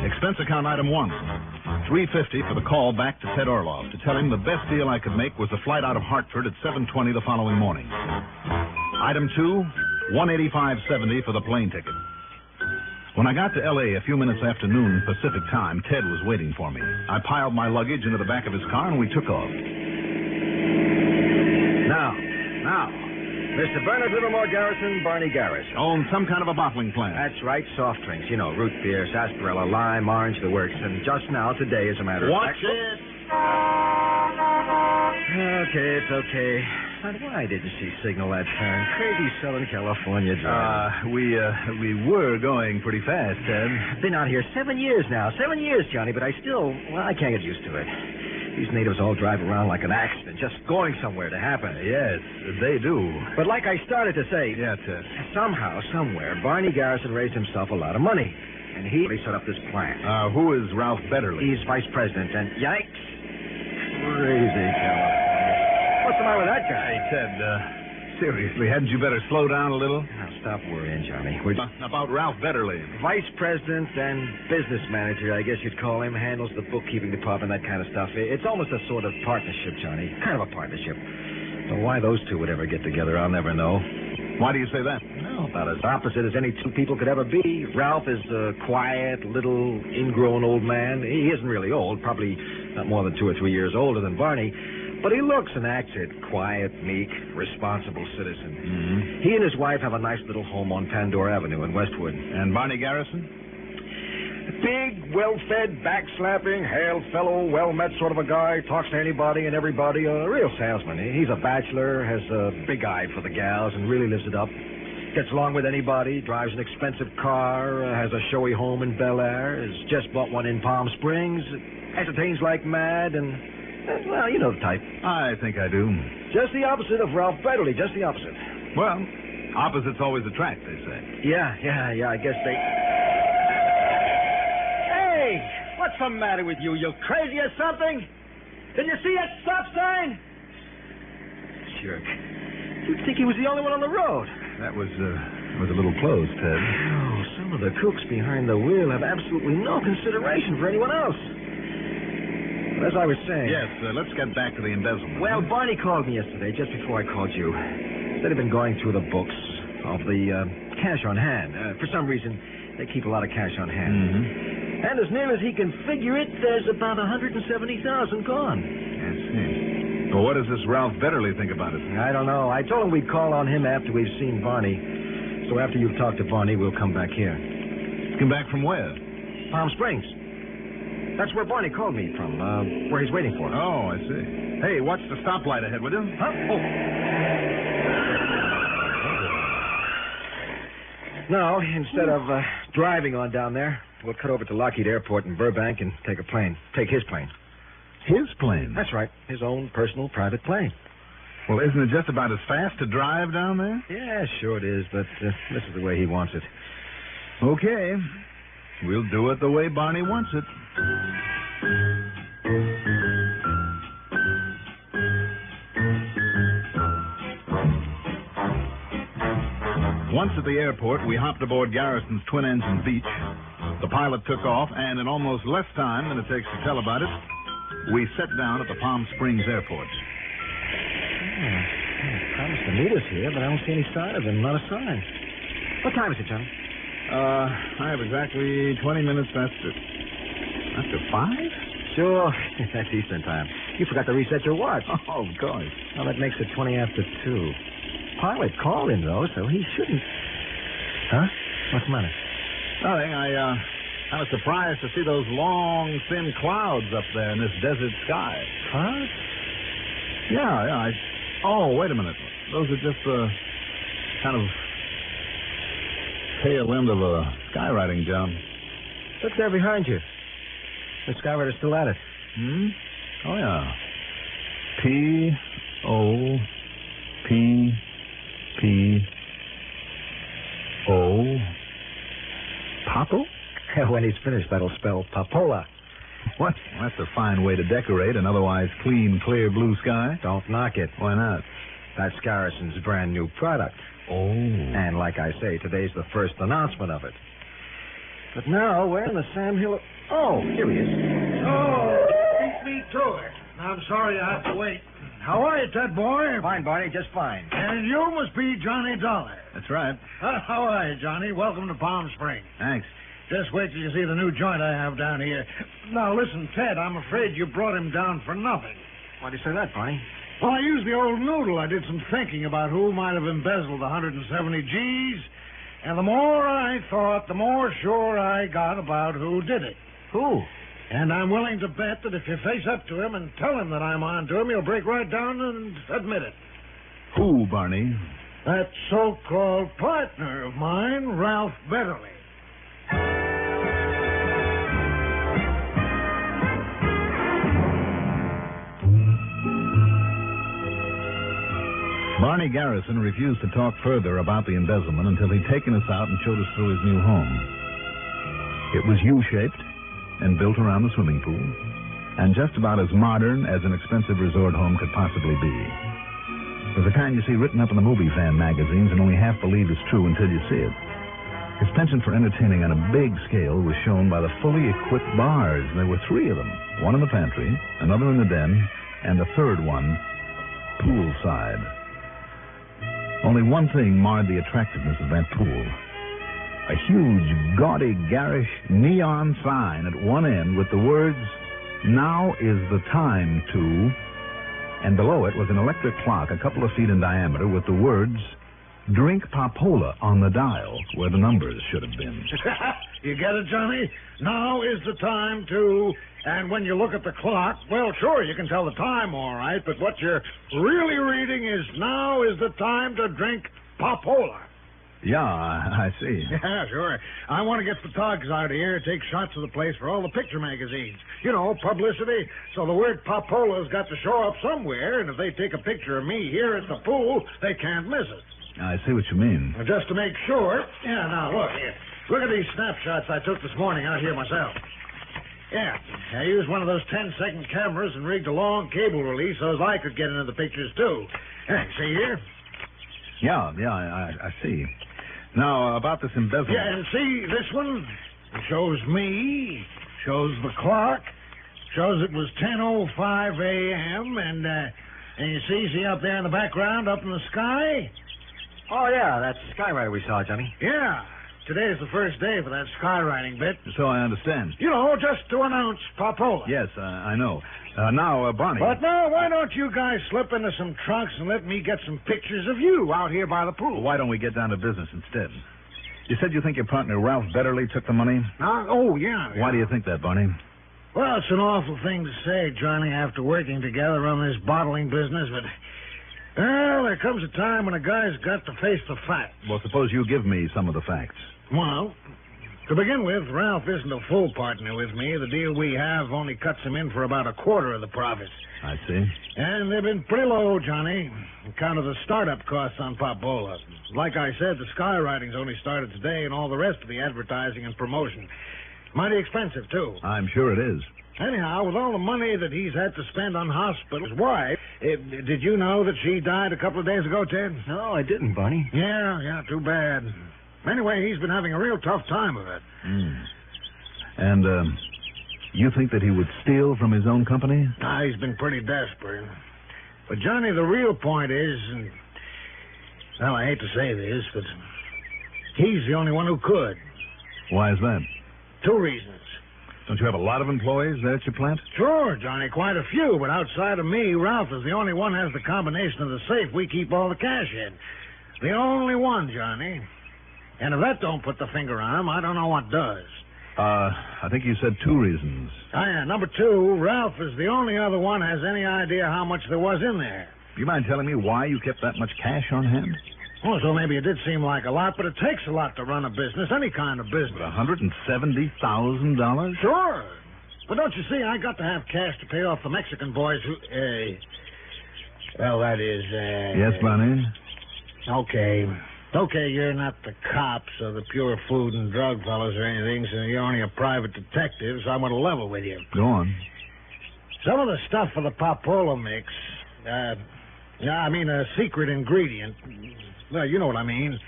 Expense account item 1, $350 for the call back to Ted Orloff to tell him the best deal I could make was a flight out of Hartford at 7:20 the following morning. Item 2, $185.70 for the plane ticket. When I got to L.A. a few minutes after noon Pacific time, Ted was waiting for me. I piled my luggage into the back of his car and we took off. Now, Mr. Bernard Livermore Garrison, Barney Garrison. Own some kind of a bottling plant. That's right, soft drinks. You know, root beer, sarsaparilla, lime, orange, the works. And just now, today, as a matter of fact... Watch it! Okay, it's okay. But why didn't she signal that turn? Crazy Southern California driver. We were going pretty fast, Ted. Been out here 7 years now. 7 years, Johnny, but I can't get used to it. These natives all drive around like an accident, just going somewhere to happen. Yes, they do. But like I started to say... Yeah, Ted. Somehow, somewhere, Barney Garrison raised himself a lot of money. And he set up this plant. Who is Ralph Betterly? He's vice president, and yikes. Crazy California. What's the matter with that guy? Hey, Ted, Seriously, hadn't you better slow down a little? Now, stop worrying, Johnny. We're About Ralph Betterly. vice president and business manager, I guess you'd call him, handles the bookkeeping department, that kind of stuff. It's almost a sort of partnership, Johnny. Kind of a partnership. So why those two would ever get together, I'll never know. Why do you say that? Well, about as opposite as any two people could ever be. Ralph is a quiet, little, ingrown old man. He isn't really old, probably not more than 2 or 3 years older than Barney. But he looks and acts it. Quiet, meek, responsible citizen. Mm-hmm. He and his wife have a nice little home on Pandora Avenue in Westwood. And Barney Garrison? Big, well-fed, back-slapping, hail fellow, well-met sort of a guy. Talks to anybody and everybody. A real salesman. He's a bachelor, has a big eye for the gals, and really lives it up. Gets along with anybody, drives an expensive car, has a showy home in Bel Air, has just bought one in Palm Springs, entertains like mad, and... well, you know the type. I think I do. Just the opposite of Ralph Betterly, just the opposite. Well, opposites always attract, they say. Yeah, I guess they... Hey, what's the matter with you? You crazy or something? Did you see that stop sign? Jerk. You'd think he was the only one on the road. That was a little close, Ted. Oh, some of the crooks behind the wheel have absolutely no consideration for anyone else. As I was saying... Yes, let's get back to the embezzlement. Well, Barney called me yesterday, just before I called you. Said he'd been going through the books of the cash on hand. For some reason, they keep a lot of cash on hand. Mm-hmm. And as near as he can figure it, there's about $170,000 gone. I see. Well, what does this Ralph Betterly think about it? I don't know. I told him we'd call on him after we've seen Barney. So after you've talked to Barney, we'll come back here. Come back from where? Palm Springs. That's where Barney called me from, where he's waiting for us. Oh, I see. Hey, watch the stoplight ahead, will you? Huh? Oh. No, instead of driving on down there, we'll cut over to Lockheed Airport in Burbank and take a plane. Take his plane. His plane? That's right. His own personal private plane. Well, isn't it just about as fast to drive down there? Yeah, sure it is, but this is the way he wants it. Okay. We'll do it the way Barney wants it. Once at the airport, we hopped aboard Garrison's twin-engine Beach. The pilot took off, and in almost less time than it takes to tell about it, we set down at the Palm Springs airport. He promised to meet us here, but I don't see any sign of him. Not a sign. What time is it, Johnny? I have exactly 20 minutes after 5? Sure. That's Eastern time. You forgot to reset your watch. Oh, of course. Well, that makes it 20 after 2. Pilot called him, though, so he shouldn't... Huh? What's the matter? Nothing. I was surprised to see those long, thin clouds up there in this desert sky. Clouds? Yeah. Oh, wait a minute. Those are just the kind of tail end of a skywriting job. Look there behind you. The skywriter's still at it. Hmm? Oh, yeah. P-O-P-P-O. Papo? When he's finished, that'll spell Papola. What? Well, that's a fine way to decorate an otherwise clean, clear blue sky. Don't knock it. Why not? That's Garrison's brand new product. Oh. And like I say, today's the first announcement of it. But now we're in the Sam Hill... Oh, here he is. Oh, beat me to it. I'm sorry I have to wait. How are you, Ted boy? Fine, Barney, just fine. And you must be Johnny Dollar. That's right. How are you, Johnny? Welcome to Palm Springs. Thanks. Just wait till you see the new joint I have down here. Now, listen, Ted, I'm afraid you brought him down for nothing. Why do you say that, Barney? Well, I used the old noodle. I did some thinking about who might have embezzled the 170 G's. And the more I thought, the more sure I got about who did it. Who? And I'm willing to bet that if you face up to him and tell him that I'm on to him, he'll break right down and admit it. Who, Barney? That so-called partner of mine, Ralph Betterly. Barney Garrison refused to talk further about the embezzlement until he'd taken us out and showed us through his new home. It was U-shaped and built around the swimming pool, and just about as modern as an expensive resort home could possibly be. There's the kind you see written up in the movie fan magazines and only half believe is true until you see it. His penchant for entertaining on a big scale was shown by the fully equipped bars. There were 3 of them. One in the pantry, another in the den, and a third one poolside. Only one thing marred the attractiveness of that pool. A huge, gaudy, garish neon sign at one end with the words, "Now is the time to," and below it was an electric clock a couple of feet in diameter with the words, "Drink Papola" on the dial, where the numbers should have been. You get it, Johnny? Now is the time to... And when you look at the clock, well, sure, you can tell the time, all right, but what you're really reading is, "Now is the time to drink Papola." Yeah, I see. Yeah, sure. I want to get photographers out here, take shots of the place for all the picture magazines. You know, publicity. So the word Papola's got to show up somewhere, and if they take a picture of me here at the pool, they can't miss it. I see what you mean. Well, just to make sure. Yeah, now, look here. Look at these snapshots I took this morning out here myself. Yeah, I used one of those 10-second cameras and rigged a long cable release so as I could get into the pictures, too. Hey, see here? Yeah, I see. Now, about this embezzlement. Yeah, and see, this one shows me, shows the clock, shows it was 10:05 a.m., and you see up there in the background, up in the sky? Oh, yeah, that's skywriter we saw, Johnny. Yeah. Today's the first day for that skywriting bit. So I understand. You know, just to announce Papola. Yes, I know. Now, Barney. But now, why don't you guys slip into some trunks and let me get some pictures of you out here by the pool? Well, why don't we get down to business instead? You said you think your partner, Ralph Betterly, took the money? Oh, yeah. Why do you think that, Barney? Well, it's an awful thing to say, Johnny, after working together on this bottling business, but... Well, there comes a time when a guy's got to face the facts. Well, suppose you give me some of the facts. Well, to begin with, Ralph isn't a full partner with me. The deal we have only cuts him in for about a quarter of the profits. I see. And they've been pretty low, Johnny, on account of the startup costs on Papola. Like I said, the skywriting's only started today, and all the rest of the advertising and promotion. Mighty expensive, too. I'm sure it is. Anyhow, with all the money that he's had to spend on hospital, his wife, did you know that she died a couple of days ago, Ted? No, I didn't, Barney. Yeah, too bad. Anyway, he's been having a real tough time of it. And, you think that he would steal from his own company? He's been pretty desperate. But, Johnny, the real point is, and, well, I hate to say this, but he's the only one who could. Why is that? 2 reasons. Don't you have a lot of employees there at your plant? Sure, Johnny, quite a few, but outside of me, Ralph is the only one who has the combination of the safe we keep all the cash in. The only one, Johnny. And if that don't put the finger on him, I don't know what does. I think you said 2 reasons. Yeah. Number 2, Ralph is the only other one has any idea how much there was in there. Do you mind telling me why you kept that much cash on hand? Oh, so maybe it did seem like a lot, but it takes a lot to run a business, any kind of business. $170,000? Sure. But don't you see, I got to have cash to pay off the Mexican boys who, well, that is, Yes, Barney? Okay, you're not the cops or the pure food and drug fellows or anything, so you're only a private detective, so I'm going to level with you. Go on. Some of the stuff for the Papola mix, a secret ingredient. Well, you know what I mean.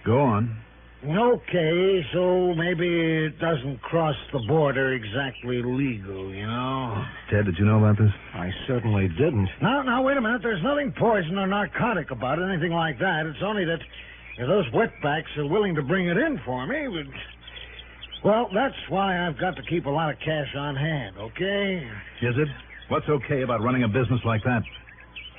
Go on. Okay, so maybe it doesn't cross the border exactly legal, you know? Ted, did you know about this? I certainly didn't. Now, wait a minute. There's nothing poison or narcotic about it, anything like that. It's only that if those wetbacks are willing to bring it in for me, well, that's why I've got to keep a lot of cash on hand, okay? Is it? What's okay about running a business like that?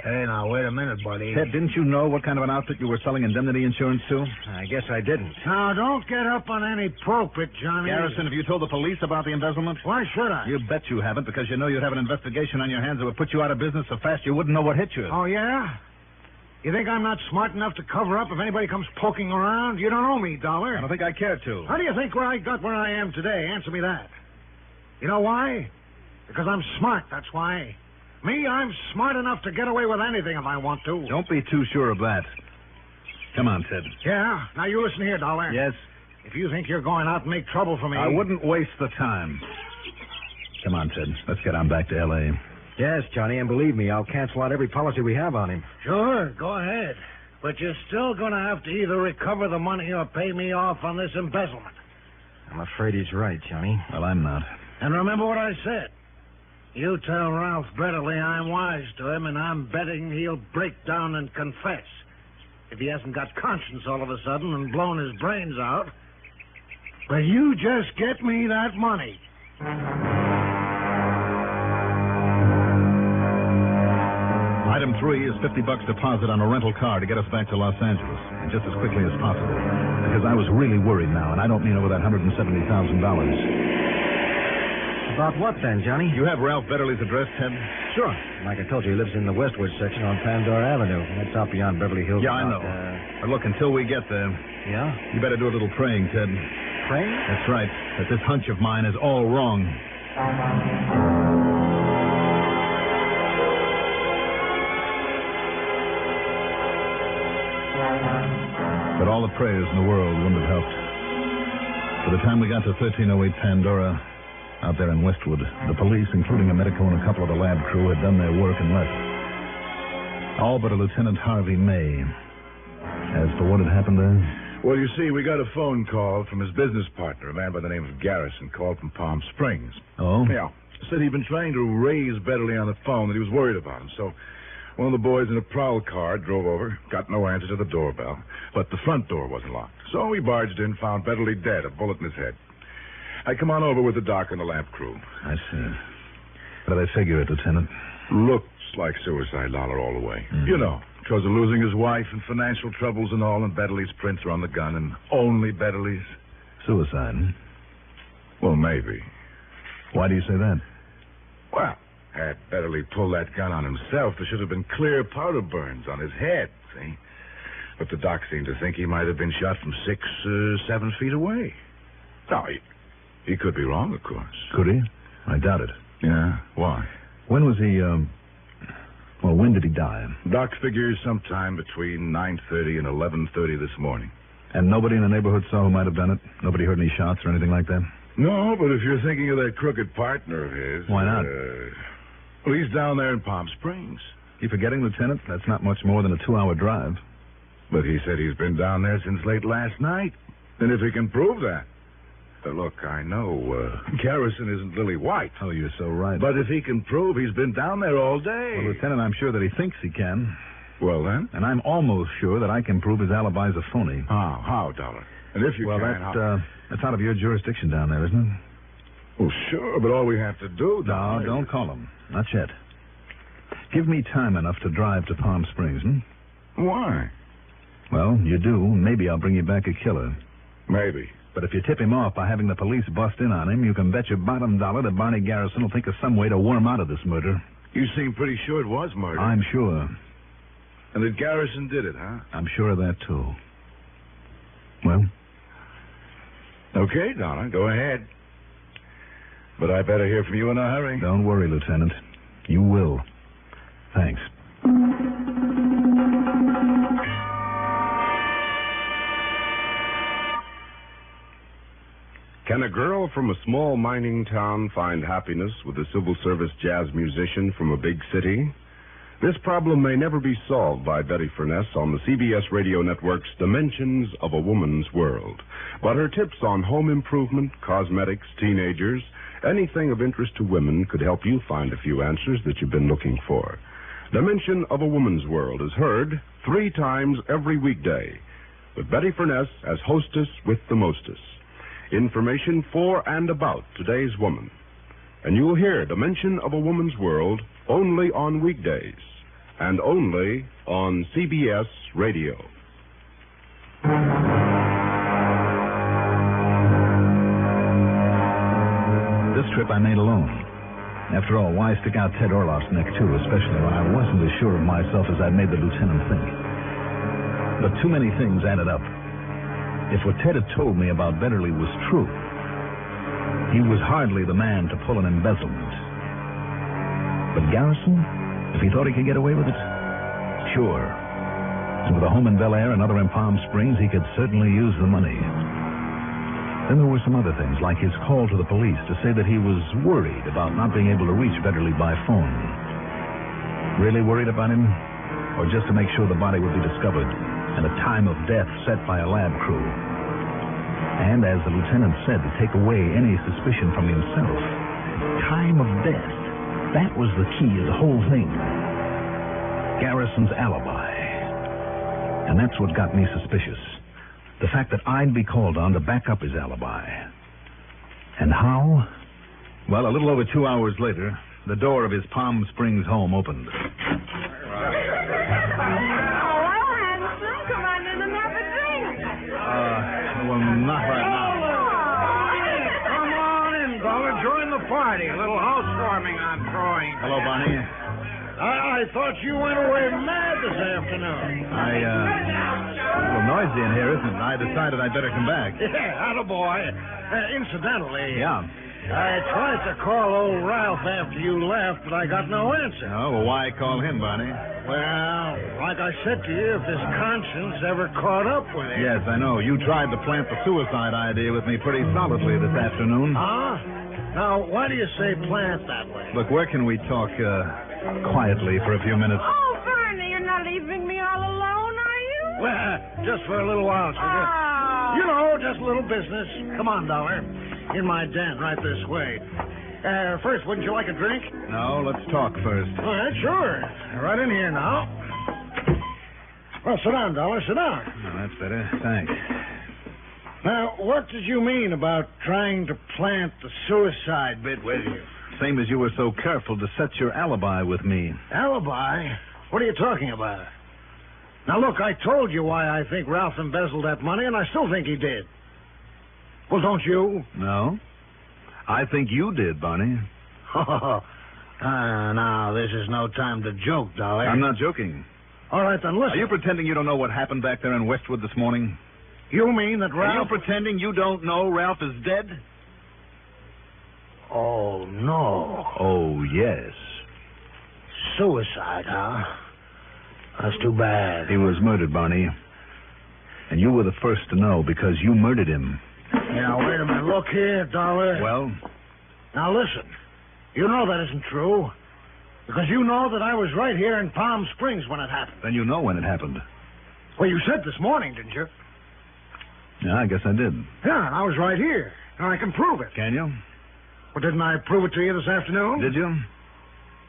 Hey, now, wait a minute, buddy. Ted, didn't you know what kind of an outfit you were selling indemnity insurance to? I guess I didn't. Now, don't get up on any pulpit, Johnny. Garrison, have you told the police about the embezzlement? Why should I? You bet you haven't, because you know you'd have an investigation on your hands that would put you out of business so fast you wouldn't know what hit you. Oh, yeah? You think I'm not smart enough to cover up if anybody comes poking around? You don't owe me, Dollar. I don't think I care to. How do you think I got where I am today? Answer me that. You know why? Because I'm smart, that's why. Me, I'm smart enough to get away with anything if I want to. Don't be too sure of that. Come on, Ted. Yeah? Now, you listen here, Dollar. Yes? If you think you're going out and make trouble for me... I wouldn't waste the time. Come on, Ted. Let's get on back to L.A. Yes, Johnny, and believe me, I'll cancel out every policy we have on him. Sure, go ahead. But you're still going to have to either recover the money or pay me off on this embezzlement. I'm afraid he's right, Johnny. Well, I'm not. And remember what I said. You tell Ralph Betterly I'm wise to him, and I'm betting he'll break down and confess. If he hasn't got conscience all of a sudden and blown his brains out. But you just get me that money. Item 3 is $50 deposit on a rental car to get us back to Los Angeles, and just as quickly as possible. Because I was really worried now, and I don't mean over that $170,000. About what then, Johnny? You have Ralph Betterly's address, Ted? Sure. Like I told you, he lives in the westward section on Pandora Avenue. That's out beyond Beverly Hills. Yeah, I know. But look, until we get there... Yeah? You better do a little praying, Ted. Praying? That's right. That this hunch of mine is all wrong. But all the prayers in the world wouldn't have helped. By the time we got to 1308 Pandora, out there in Westwood, the police, including a medico and a couple of the lab crew, had done their work and left. All but a Lieutenant Harvey May. As for what had happened there... Well, you see, we got a phone call from his business partner, a man by the name of Garrison, called from Palm Springs. Oh? Yeah. Said he'd been trying to raise Betterly on the phone, that he was worried about him. So one of the boys in a prowl car drove over, got no answer to the doorbell, but the front door wasn't locked. So we barged in, found Betterly dead, a bullet in his head. I come on over with the doc and the lab crew. I see. But I figure it, Lieutenant. Looks like suicide, Lawler, all the way. You know, because of losing his wife and financial troubles and all, and Betterly's prints are on the gun, and only Betterly's. Suicide, hmm? Well, maybe. Why do you say that? Well, had Betterly pulled that gun on himself, there should have been clear powder burns on his head, see? But the doc seemed to think he might have been shot from 6 or 7 feet away. No, he could be wrong, of course. Could he? I doubt it. Yeah? Why? When was he, well, when did he die? Doc figures sometime between 9:30 and 11:30 this morning. And nobody in the neighborhood saw who might have done it? Nobody heard any shots or anything like that? No, but if you're thinking of that crooked partner of his... Why not? Well, he's down there in Palm Springs. You forgetting, Lieutenant? That's not much more than a 2-hour drive. But he said he's been down there since late last night. And if he can prove that... look, I know Garrison isn't Lily White. Oh, you're so right. But if he can prove he's been down there all day... Well, Lieutenant, I'm sure that he thinks he can. Well, then? And I'm almost sure that I can prove his alibi's a phony. How, Dollar? And if you can... Well, that's out of your jurisdiction down there, isn't it? Well, sure, but all we have to do... No, don't call him. Not yet. Give me time enough to drive to Palm Springs, Why? Well, you do. Maybe I'll bring you back a killer. Maybe. But if you tip him off by having the police bust in on him, you can bet your bottom dollar that Barney Garrison will think of some way to worm out of this murder. You seem pretty sure it was murder. I'm sure. And that Garrison did it, huh? I'm sure of that, too. Well? Okay, Donna, go ahead. But I better hear from you in a hurry. Don't worry, Lieutenant. You will. Thanks. Can a girl from a small mining town find happiness with a civil service jazz musician from a big city? This problem may never be solved by Betty Furness on the CBS radio network's Dimensions of a Woman's World. But her tips on home improvement, cosmetics, teenagers, anything of interest to women could help you find a few answers that you've been looking for. Dimension of a Woman's World is heard 3 times every weekday, with Betty Furness as hostess with the mostess. Information for and about today's woman. And you'll hear Dimension of a Woman's World only on weekdays and only on CBS Radio. This trip I made alone. After all, why stick out Ted Orloff's neck, too, especially when I wasn't as sure of myself as I'd made the lieutenant think. But too many things added up. If what Ted had told me about Betterly was true, he was hardly the man to pull an embezzlement. But Garrison, if he thought he could get away with it, sure. And with a home in Bel Air, another in Palm Springs, he could certainly use the money. Then there were some other things, like his call to the police to say that he was worried about not being able to reach Betterly by phone. Really worried about him? Or just to make sure the body would be discovered and a time of death set by a lab crew? And as the lieutenant said, to take away any suspicion from himself. Time of death. That was the key of the whole thing. Garrison's alibi. And that's what got me suspicious. The fact that I'd be called on to back up his alibi. And how? Well, a little over 2 hours later, the door of his Palm Springs home opened. Well, not right now. Come on in, Dollar. Join the party. A little housewarming I'm throwing. Hello, Barney. I thought you went away mad this afternoon. A little noisy in here, isn't it? I decided I'd better come back. Yeah, attaboy. Incidentally... Yeah? I tried to call old Ralph after you left, but I got no answer. Oh, well, why call him, Barney? Well, like I said to you, if his conscience ever caught up with him... Yes, I know. You tried to plant the suicide idea with me pretty solidly this afternoon. Huh? Now, why do you say plant that way? Look, where can we talk quietly for a few minutes? Oh, Barney, you're not leaving me all alone, are you? Well, just for a little while, sugar. Oh. You know, just a little business. Come on, Dollar. In my den, right this way. First, wouldn't you like a drink? No, let's talk first. All right, sure. Right in here now. Well, sit down, Dollar, sit down. Oh, that's better. Thanks. Now, what did you mean about trying to plant the suicide bit with you? Same as you were so careful to set your alibi with me. Alibi? What are you talking about? Now, look, I told you why I think Ralph embezzled that money, and I still think he did. Well, don't you? No. I think you did, Barney. Now, this is no time to joke, Dolly. I'm not joking. All right, then, listen. Are you pretending you don't know what happened back there in Westwood this morning? You mean that Ralph... Are you pretending you don't know Ralph is dead? Oh, no. Oh, yes. Suicide, huh? That's too bad. He was murdered, Barney. And you were the first to know because you murdered him. Now, wait a minute. Look here, Dollar. Well? Now, listen. You know that isn't true. Because you know that I was right here in Palm Springs when it happened. Then you know when it happened. Well, you said this morning, didn't you? Yeah, I guess I did. Yeah, and I was right here. And I can prove it. Can you? Well, didn't I prove it to you this afternoon? Did you?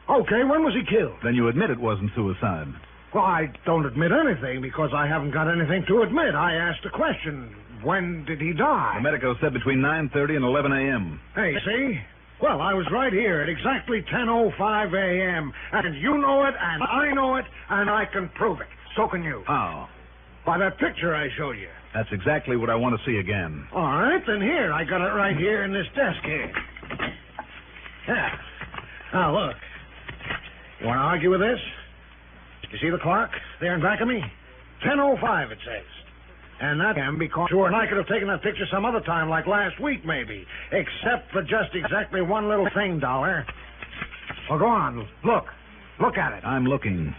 Okay, when was he killed? Then you admit it wasn't suicide. Well, I don't admit anything because I haven't got anything to admit. I asked a question. When did he die? The medico said between 9:30 and 11 a.m. Hey, see? Well, I was right here at exactly 10:05 a.m. And you know it, and I know it, and I can prove it. So can you. How? By that picture I showed you. That's exactly what I want to see again. All right, then here. I got it right here in this desk here. Yeah. Now, look. You want to argue with this? You see the clock there in back of me? 10:05, it says. And that can be caught. Sure, and I could have taken that picture some other time, like last week, maybe. Except for just exactly one little thing, Dollar. Well, go on. Look. Look at it. I'm looking.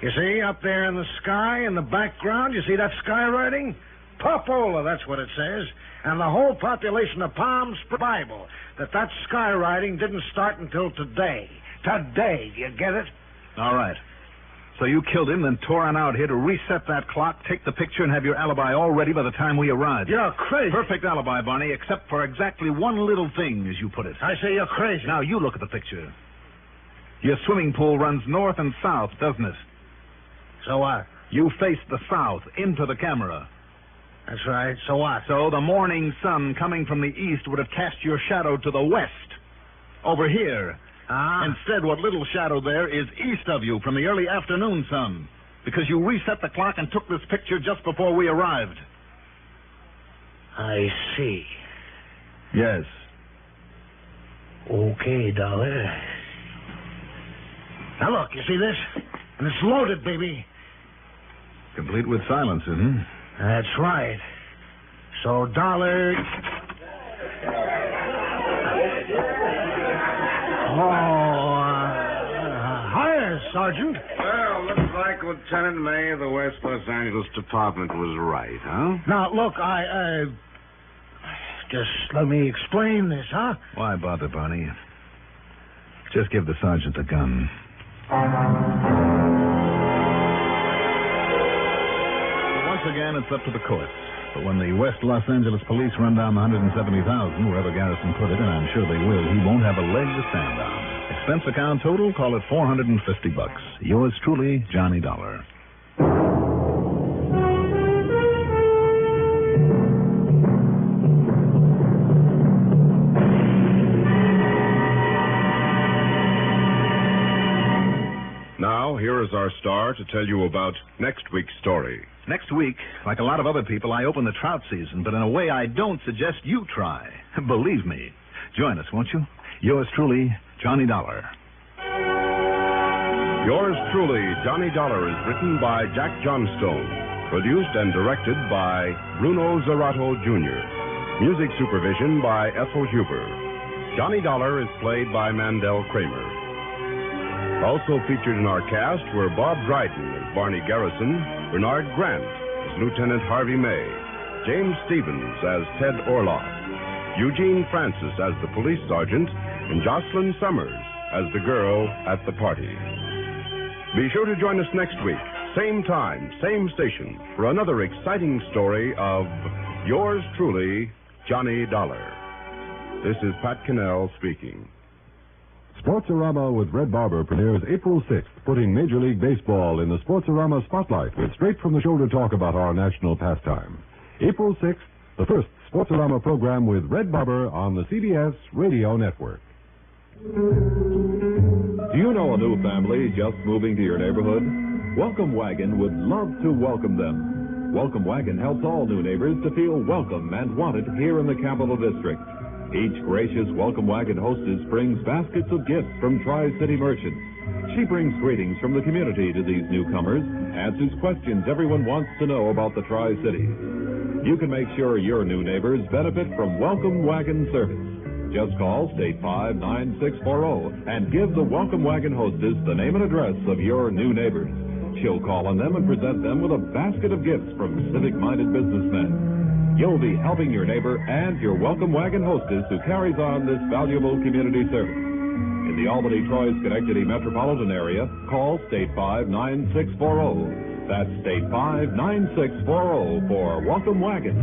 You see, up there in the sky, in the background, you see that skywriting? Popola, that's what it says. And the whole population of Palm Springs Bible, that skywriting didn't start until today. Today, do you get it? All right. So you killed him, then tore on out here to reset that clock, take the picture, and have your alibi all ready by the time we arrived. You're crazy. Perfect alibi, Barney, except for exactly one little thing, as you put it. I say you're crazy. Now, you look at the picture. Your swimming pool runs north and south, doesn't it? So what? You face the south, into the camera. That's right. So what? So the morning sun coming from the east would have cast your shadow to the west. Over here. Instead, what little shadow there is east of you from the early afternoon sun, because you reset the clock and took this picture just before we arrived. I see. Yes. Okay, Dollar. Now, look, you see this? And it's loaded, baby. Complete with silencer, hmm? That's right. So, Dollar... Hiya, Sergeant. Well, looks like Lieutenant May of the West Los Angeles Department was right, huh? Now, look, just let me explain this, huh? Why bother, Barney? Just give the sergeant the gun. Once again, it's up to the courts. But when the West Los Angeles police run down the $170,000, wherever Garrison put it, and I'm sure they will, he won't have a leg to stand on. Expense account total, call it $450. Yours truly, Johnny Dollar. Now, here is our star to tell you about next week's story. Next week, like a lot of other people, I open the trout season, but in a way I don't suggest you try. Believe me. Join us, won't you? Yours truly, Johnny Dollar. Yours truly, Johnny Dollar, is written by Jack Johnstone, produced and directed by Bruno Zerato, Jr., music supervision by Ethel Huber. Johnny Dollar is played by Mandel Kramer. Also featured in our cast were Bob Dryden as Barney Garrison, Bernard Grant as Lieutenant Harvey May, James Stevens as Ted Orloff, Eugene Francis as the police sergeant, and Jocelyn Summers as the girl at the party. Be sure to join us next week, same time, same station, for another exciting story of yours truly, Johnny Dollar. This is Pat Cannell speaking. Sportsorama with Red Barber premieres April 6th, putting Major League Baseball in the Sportsorama spotlight with straight-from-the-shoulder talk about our national pastime. April 6th, the first Sportsorama program with Red Barber on the CBS Radio Network. Do you know a new family just moving to your neighborhood? Welcome Wagon would love to welcome them. Welcome Wagon helps all new neighbors to feel welcome and wanted here in the Capital District. Each gracious Welcome Wagon hostess brings baskets of gifts from Tri-City merchants. She brings greetings from the community to these newcomers, answers questions everyone wants to know about the Tri-City. You can make sure your new neighbors benefit from Welcome Wagon service. Just call State 59640 and give the Welcome Wagon hostess the name and address of your new neighbors. She'll call on them and present them with a basket of gifts from civic-minded businessmen. You'll be helping your neighbor and your Welcome Wagon hostess who carries on this valuable community service. In the Albany-Troy-Schenectady metropolitan area, call State 59640. That's State 59640 for Welcome Wagon.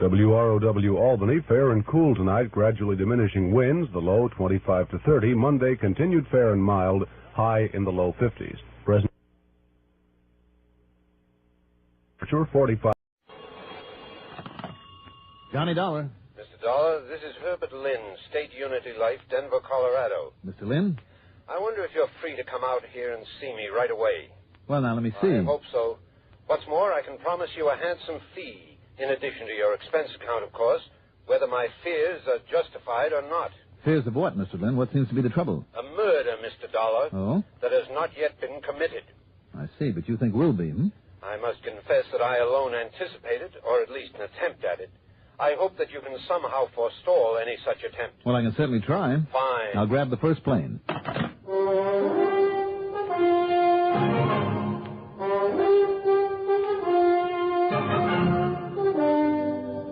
WROW Albany, fair and cool tonight, gradually diminishing winds, the low 25 to 30. Monday, continued fair and mild, high in the low 50s. Present 45. Johnny Dollar. Mr. Dollar, this is Herbert Lynn, State Unity Life, Denver, Colorado. Mr. Lynn? I wonder if you're free to come out here and see me right away. Well, now, let me see. I hope so. What's more, I can promise you a handsome fee, in addition to your expense account, of course, whether my fears are justified or not. Fears of what, Mr. Lynn? What seems to be the trouble? A murder, Mr. Dollar. Oh? That has not yet been committed. I see, but you think will be, hmm? I must confess that I alone anticipated, or at least an attempt at it. I hope that you can somehow forestall any such attempt. Well, I can certainly try. Fine. I'll grab the first plane.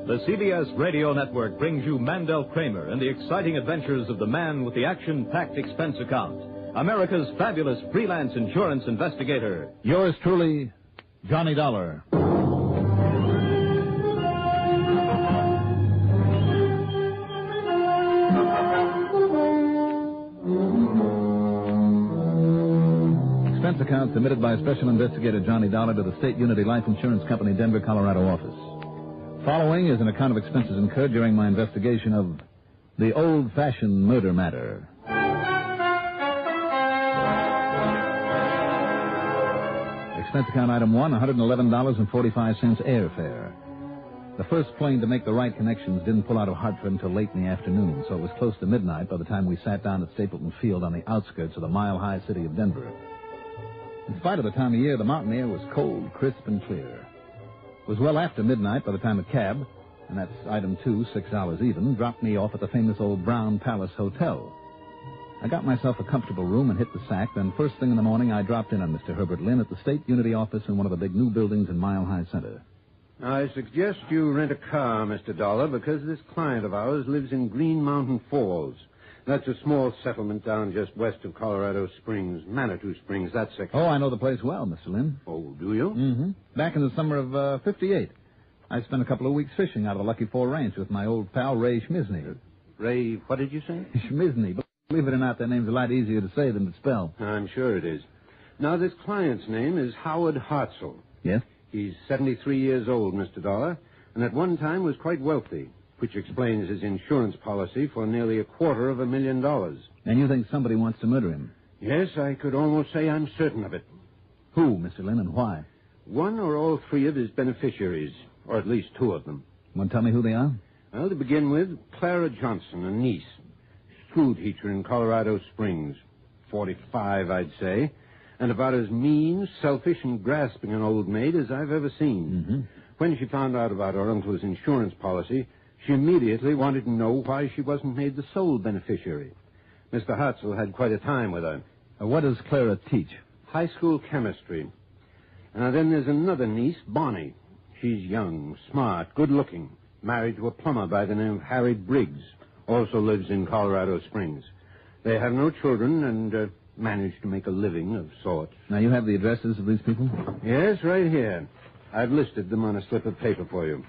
The CBS Radio Network brings you Mandel Kramer and the exciting adventures of the man with the action-packed expense account, America's fabulous freelance insurance investigator. Yours truly, Johnny Dollar. Expense account submitted by Special Investigator Johnny Dollar to the State Unity Life Insurance Company, Denver, Colorado office. Following is an account of expenses incurred during my investigation of the old-fashioned murder matter. Expense account item 1, $111.45 airfare. The first plane to make the right connections didn't pull out of Hartford until late in the afternoon, so it was close to midnight by the time we sat down at Stapleton Field on the outskirts of the mile-high city of Denver. In spite of the time of year, the mountain air was cold, crisp, and clear. It was well after midnight by the time a cab, and that's item 2, $6 even, dropped me off at the famous old Brown Palace Hotel. I got myself a comfortable room and hit the sack. Then first thing in the morning, I dropped in on Mr. Herbert Lynn at the State Unity office in one of the big new buildings in Mile High Center. I suggest you rent a car, Mr. Dollar, because this client of ours lives in Green Mountain Falls. That's a small settlement down just west of Colorado Springs, Manitou Springs, that section. Oh, I know the place well, Mr. Lynn. Oh, do you? Mm-hmm. Back in the summer of 58. I spent a couple of weeks fishing out of the Lucky Four Ranch with my old pal, Ray Schmizny. Ray, what did you say? Schmizny. Believe it or not, that name's a lot easier to say than to spell. I'm sure it is. Now, this client's name is Howard Hartzell. Yes? He's 73 years old, Mr. Dollar, and at one time was quite wealthy, which explains his insurance policy for nearly $250,000. And you think somebody wants to murder him? Yes, I could almost say I'm certain of it. Who, Mr. Lynn, and why? One or all three of his beneficiaries, or at least two of them. Want to tell me who they are? Well, to begin with, Clara Johnson, a niece, school teacher in Colorado Springs, 45, I'd say, and about as mean, selfish, and grasping an old maid as I've ever seen. Mm-hmm. When she found out about her uncle's insurance policy, she immediately wanted to know why she wasn't made the sole beneficiary. Mr. Hartzell had quite a time with her. What does Clara teach? High school chemistry. Then there's another niece, Bonnie. She's young, smart, good-looking, married to a plumber by the name of Harry Briggs, also lives in Colorado Springs. They have no children and manage to make a living of sorts. Now, you have the addresses of these people? Yes, right here. I've listed them on a slip of paper for you.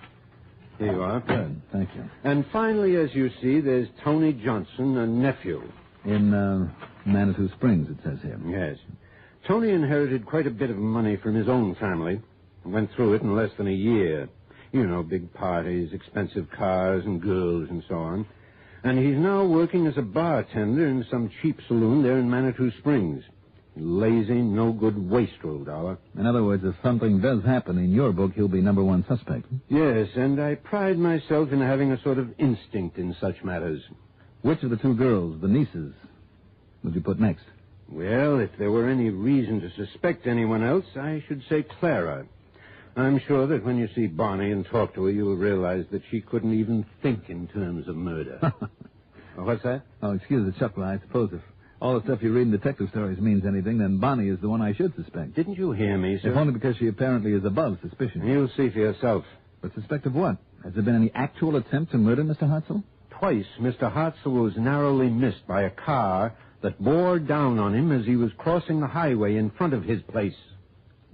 Here you are. Good, thank you. And finally, as you see, there's Tony Johnson, a nephew. In Manitou Springs, it says here. Yes. Tony inherited quite a bit of money from his own family. Went through it in less than a year. You know, big parties, expensive cars and girls and so on. And he's now working as a bartender in some cheap saloon there in Manitou Springs. Lazy, no-good wastrel, Dollar. In other words, if something does happen in your book, he'll be number one suspect. Yes, and I pride myself in having a sort of instinct in such matters. Which of the two girls, the nieces, would you put next? Well, if there were any reason to suspect anyone else, I should say Clara. I'm sure that when you see Bonnie and talk to her, you'll realize that she couldn't even think in terms of murder. What's that? Oh, excuse the chuckle. I suppose if all the stuff you read in detective stories means anything, then Bonnie is the one I should suspect. Didn't you hear me, sir? If only because she apparently is above suspicion. You'll see for yourself. But suspect of what? Has there been any actual attempt to murder Mr. Hartzell? Twice, Mr. Hartzell was narrowly missed by a car that bore down on him as he was crossing the highway in front of his place.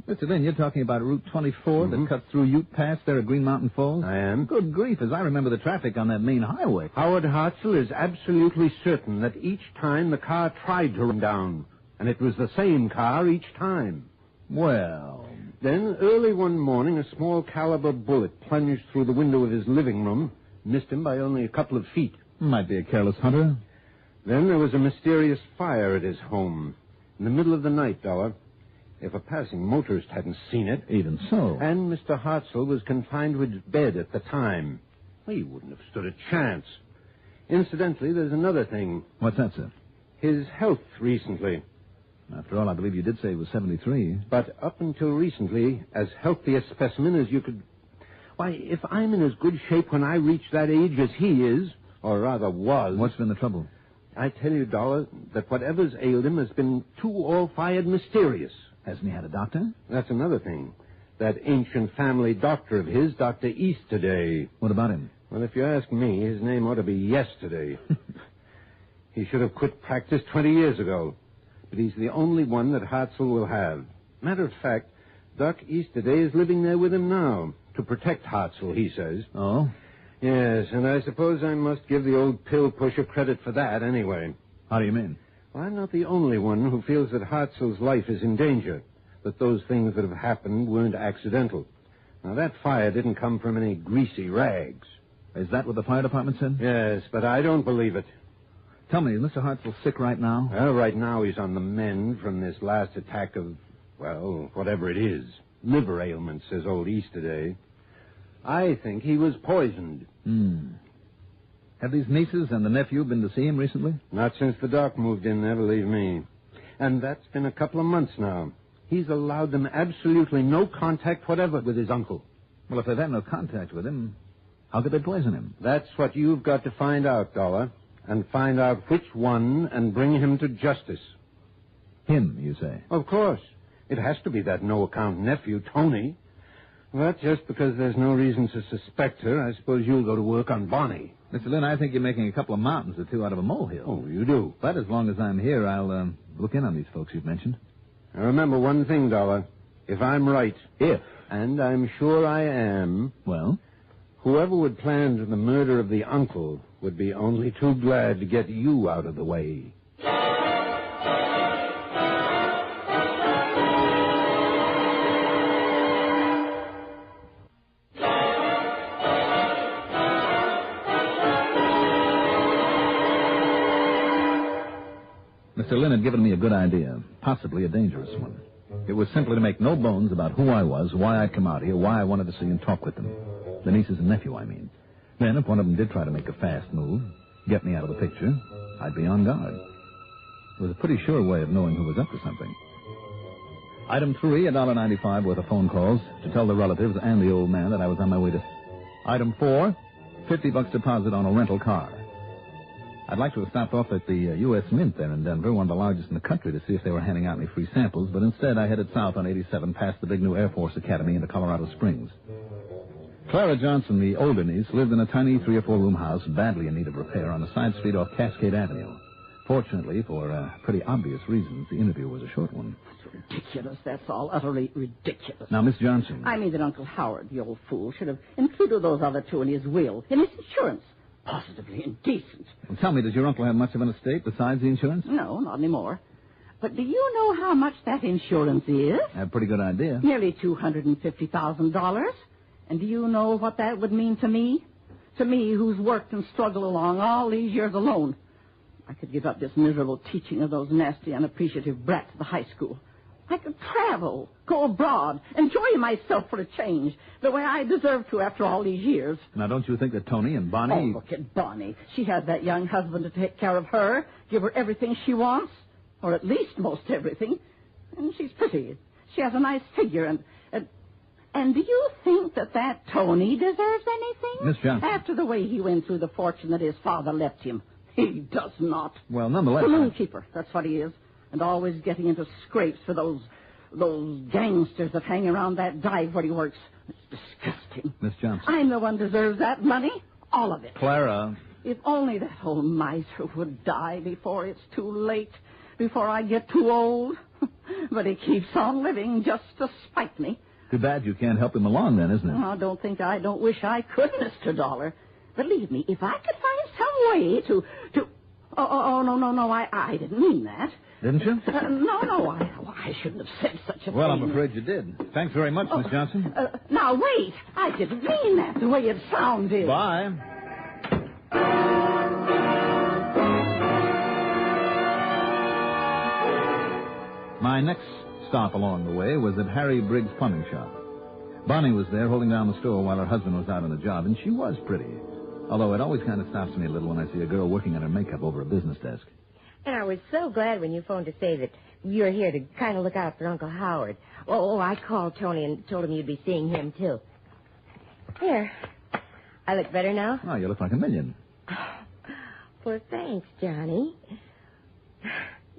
Mr. Lynn, you're talking about Route 24 that cuts through Ute Pass there at Green Mountain Falls? I am. Good grief, as I remember the traffic on that main highway. Howard Hartzell is absolutely certain that each time the car tried to run down, and it was the same car each time. Well... Then, early one morning, a small caliber bullet plunged through the window of his living room, missed him by only a couple of feet. Might be a careless hunter. Then there was a mysterious fire at his home, in the middle of the night, Dollar. If a passing motorist hadn't seen it... Even so. And Mr. Hartzell was confined to his bed at the time. Well, he wouldn't have stood a chance. Incidentally, there's another thing. What's that, sir? His health recently. After all, I believe you did say he was 73. But up until recently, as healthy a specimen as you could... Why, if I'm in as good shape when I reach that age as he is, or rather was... What's been the trouble? I tell you, Dollar, that whatever's ailed him has been too all-fired mysterious. Hasn't he had a doctor? That's another thing. That ancient family doctor of his, Dr. Easterday. What about him? Well, if you ask me, his name ought to be Yesterday. He should have quit practice 20 years ago. But he's the only one that Hartzell will have. Matter of fact, Doc Easterday is living there with him now, to protect Hartzell, he says. Oh? Yes, and I suppose I must give the old pill pusher credit for that anyway. How do you mean? Well, I'm not the only one who feels that Hartzell's life is in danger, that those things that have happened weren't accidental. Now, that fire didn't come from any greasy rags. Is that what the fire department said? Yes, but I don't believe it. Tell me, is Mr. Hartzell sick right now? Well, right now he's on the mend from this last attack of, well, whatever it is. Liver ailment, says old Easterday. I think he was poisoned. Have these nieces and the nephew been to see him recently? Not since the doc moved in there, believe me. And that's been a couple of months now. He's allowed them absolutely no contact whatever with his uncle. Well, if they've had no contact with him, how could they poison him? That's what you've got to find out, Dollar. And find out which one and bring him to justice. Him, you say? Of course. It has to be that no-account nephew, Tony. But just because there's no reason to suspect her, I suppose you'll go to work on Bonnie. Mr. Lynn, I think you're making a couple of mountains or two out of a molehill. Oh, you do? But as long as I'm here, I'll look in on these folks you've mentioned. Now remember one thing, Dollar. If I'm right, and I'm sure I am... Well? Whoever would plan the murder of the uncle would be only too glad to get you out of the way. Mr. Lynn had given me a good idea, possibly a dangerous one. It was simply to make no bones about who I was, why I'd come out here, why I wanted to see and talk with them. The nieces and nephew, I mean. Then, if one of them did try to make a fast move, get me out of the picture, I'd be on guard. It was a pretty sure way of knowing who was up to something. Item 3, $1.95 worth of phone calls to tell the relatives and the old man that I was on my way to... Item 4, $50 deposit on a rental car. I'd like to have stopped off at the U.S. Mint there in Denver, one of the largest in the country, to see if they were handing out any free samples, but instead I headed south on 87 past the big new Air Force Academy into Colorado Springs. Clara Johnson, the older niece, lived in a tiny 3 or 4 room house badly in need of repair on a side street off Cascade Avenue. Fortunately, for pretty obvious reasons, the interview was a short one. That's ridiculous, that's all. Utterly ridiculous. Now, Miss Johnson... I mean that Uncle Howard, the old fool, should have included those other two in his will, in his insurance. Positively indecent. Well, tell me, does your uncle have much of an estate besides the insurance? No, not anymore. But do you know how much that insurance is? I have a pretty good idea. Nearly $250,000. And do you know what that would mean to me? To me, who's worked and struggled along all these years alone. I could give up this miserable teaching of those nasty, unappreciative brats at the high school. I could travel, go abroad, enjoy myself for a change, the way I deserve to after all these years. Now, don't you think that Tony and Bonnie... Oh, look at Bonnie. She has that young husband to take care of her, give her everything she wants, or at least most everything. And she's pretty. She has a nice figure, and do you think that Tony deserves anything? Miss Johnson. After the way he went through the fortune that his father left him. He does not. Well, nonetheless... Saloon keeper, that's what he is. And always getting into scrapes for those gangsters that hang around that dive where he works. It's disgusting. Miss Johnson. I'm the one who deserves that money. All of it. Clara. If only that old miser would die before it's too late, before I get too old. But he keeps on living just to spite me. Too bad you can't help him along then, isn't it? I don't wish I could, Mr. Dollar. Believe me, if I could find some way to... Oh, no, I didn't mean that. Didn't you? No, I shouldn't have said such a thing. Well, I'm afraid you did. Thanks very much, Miss Johnson. Now, wait. I didn't mean that the way it sounded. Bye. My next stop along the way was at Harry Briggs' plumbing shop. Bonnie was there holding down the store while her husband was out on the job, and she was pretty. Although it always kind of stops me a little when I see a girl working on her makeup over a business desk. And I was so glad when you phoned to say that you're here to kind of look out for Uncle Howard. Oh, I called Tony and told him you'd be seeing him, too. Here. I look better now? Oh, you look like a million. Well, thanks, Johnny.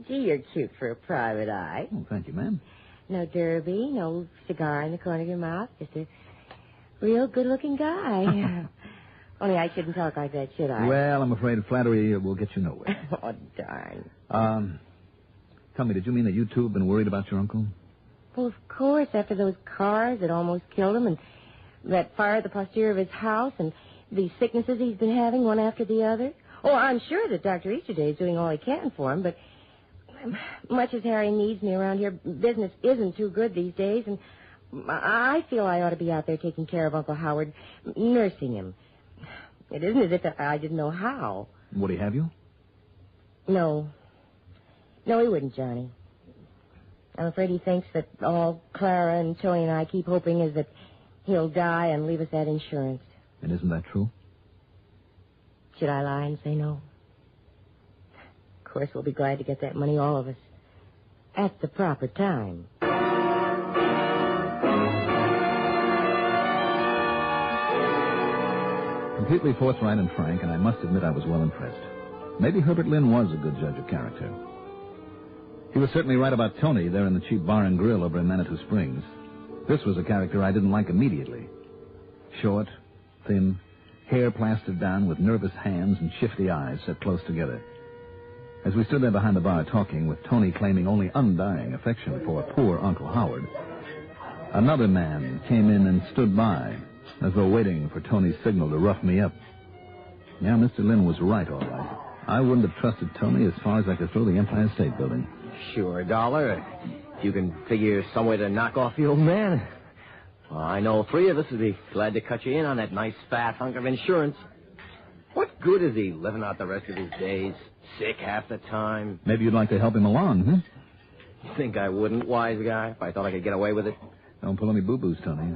Gee, you're cute for a private eye. Oh, thank you, ma'am. No derby, no cigar in the corner of your mouth. Just a real good-looking guy. Only I shouldn't talk like that, should I? Well, I'm afraid flattery will get you nowhere. Oh, darn. Tell me, did you mean that you two have been worried about your uncle? Well, of course, after those cars that almost killed him and that fire at the posterior of his house and these sicknesses he's been having one after the other. Oh, I'm sure that Dr. Easterday is doing all he can for him, but much as Harry needs me around here, business isn't too good these days, and I feel I ought to be out there taking care of Uncle Howard, nursing him. It isn't as if I didn't know how. Would he have you? No. No, he wouldn't, Johnny. I'm afraid he thinks that all Clara and Tony and I keep hoping is that he'll die and leave us that insurance. And isn't that true? Should I lie and say no? Of course, we'll be glad to get that money, all of us, at the proper time. Completely forthright and frank, and I must admit I was well impressed. Maybe Herbert Lynn was a good judge of character. He was certainly right about Tony there in the cheap bar and grill over in Manitou Springs. This was a character I didn't like immediately. Short, thin, hair plastered down with nervous hands and shifty eyes set close together. As we stood there behind the bar talking, with Tony claiming only undying affection for poor Uncle Howard, another man came in and stood by, as though waiting for Tony's signal to rough me up. Yeah, Mr. Lynn was right, all right. I wouldn't have trusted Tony as far as I could throw the Empire State Building. Sure, Dollar. If you can figure some way to knock off the old man. Well, I know 3 of us would be glad to cut you in on that nice fat hunk of insurance. What good is he living out the rest of his days? Sick half the time. Maybe you'd like to help him along, huh? You think I wouldn't, wise guy, if I thought I could get away with it? Don't pull any boo-boos, Tony.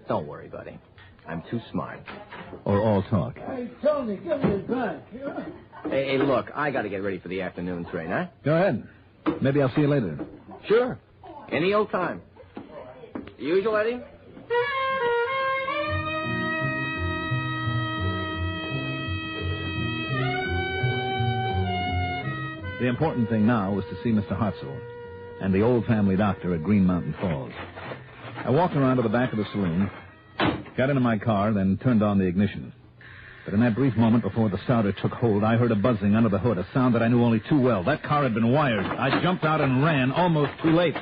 Don't worry, buddy. I'm too smart. Or all talk. Hey, Tony, give me a drink. Hey, look, I got to get ready for the afternoon train, huh? Go ahead. Maybe I'll see you later. Sure. Any old time. The usual, Eddie? The important thing now was to see Mr. Hartzell and the old family doctor at Green Mountain Falls. I walked around to the back of the saloon, got into my car, then turned on the ignition. But in that brief moment before the starter took hold, I heard a buzzing under the hood, a sound that I knew only too well. That car had been wired. I jumped out and ran, almost too late.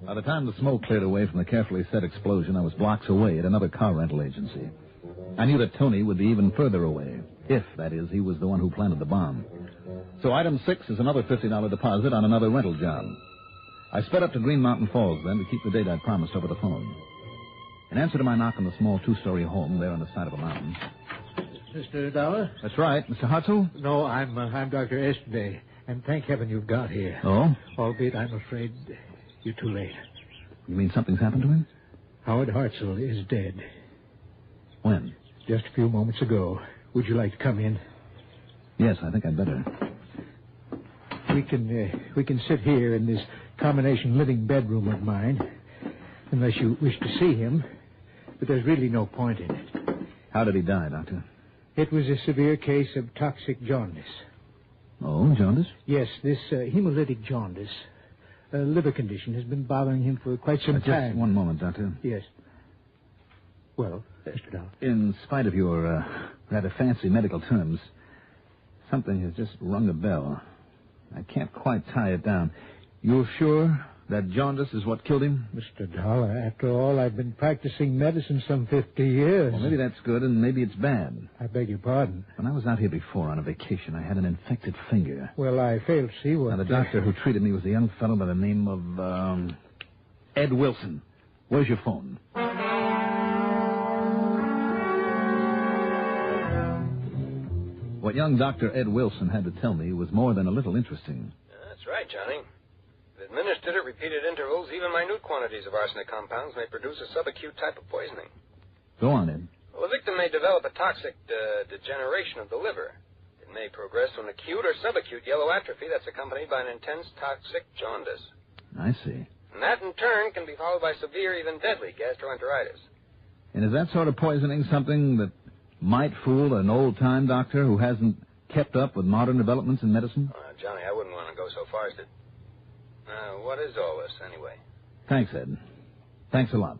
By the time the smoke cleared away from the carefully set explosion, I was blocks away at another car rental agency. I knew that Tony would be even further away, if, that is, he was the one who planted the bomb. So item 6 is another $50 deposit on another rental job. I sped up to Green Mountain Falls, then, to keep the date I'd promised over the phone. In answer to my knock on the small 2-story home there on the side of a mountain. Mr. Dollar? That's right. Mr. Hartzell? No, I'm Dr. Estday, and thank heaven you've got here. Oh? Albeit I'm afraid you're too late. You mean something's happened to him? Howard Hartzell is dead. When? Just a few moments ago. Would you like to come in? Yes, I think I'd better. We can sit here in this combination living bedroom of mine, unless you wish to see him. But there's really no point in it. How did he die, Doctor? It was a severe case of toxic jaundice. Oh, jaundice? Yes, this hemolytic jaundice. A liver condition has been bothering him for quite some time. Just one moment, Doctor. Yes. Well, Mr. Dollar. In spite of your rather fancy medical terms, something has just rung a bell. I can't quite tie it down. You're sure that jaundice is what killed him? Mr. Dollar, after all, I've been practicing medicine some 50 years. Well, maybe that's good, and maybe it's bad. I beg your pardon. When I was out here before on a vacation, I had an infected finger. Well, I failed to see what... Now, the doctor who treated me was a young fellow by the name of, Ed Wilson. Where's your phone? What young Dr. Ed Wilson had to tell me was more than a little interesting. That's right, Johnny. If administered at repeated intervals, even minute quantities of arsenic compounds may produce a subacute type of poisoning. Go on, Ed. Well, the victim may develop a toxic degeneration of the liver. It may progress to an acute or subacute yellow atrophy that's accompanied by an intense toxic jaundice. I see. And that, in turn, can be followed by severe, even deadly gastroenteritis. And is that sort of poisoning something that might fool an old-time doctor who hasn't kept up with modern developments in medicine? Johnny, I wouldn't want to go so far as to... what is all this, anyway? Thanks, Ed. Thanks a lot.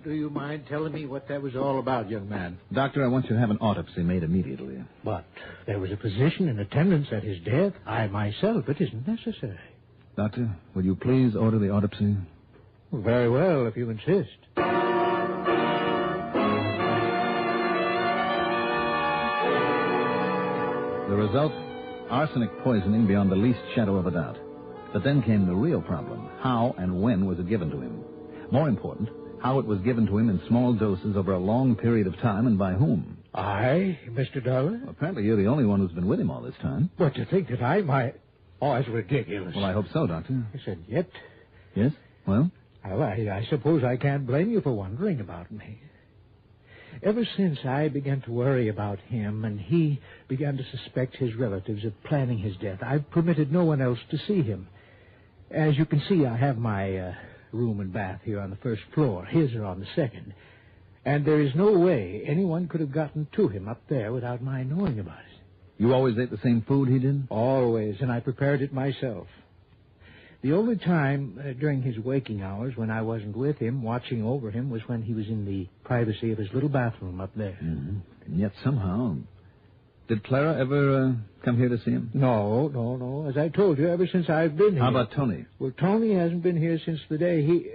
Do you mind telling me what that was all about, young man? Doctor, I want you to have an autopsy made immediately. But there was a physician in attendance at his death. I myself, it isn't necessary. Doctor, will you please order the autopsy? Well, very well, if you insist. The result? Arsenic poisoning beyond the least shadow of a doubt. But then came the real problem. How and when was it given to him? More important, how it was given to him in small doses over a long period of time and by whom. I, Mr. Dollar? Well, apparently you're the only one who's been with him all this time. But to think that I might... Oh, that's ridiculous. Well, I hope so, Doctor. I said, yet. Yes? Well? Well, I suppose I can't blame you for wondering about me. Ever since I began to worry about him and he began to suspect his relatives of planning his death, I've permitted no one else to see him. As you can see, I have my room and bath here on the first floor. His are on the second. And there is no way anyone could have gotten to him up there without my knowing about it. You always ate the same food he did? Always, and I prepared it myself. The only time during his waking hours when I wasn't with him, watching over him, was when he was in the privacy of his little bathroom up there. Mm-hmm. And yet somehow... Did Clara ever come here to see him? No. As I told you, ever since I've been here. How about Tony? Well, Tony hasn't been here since the day he...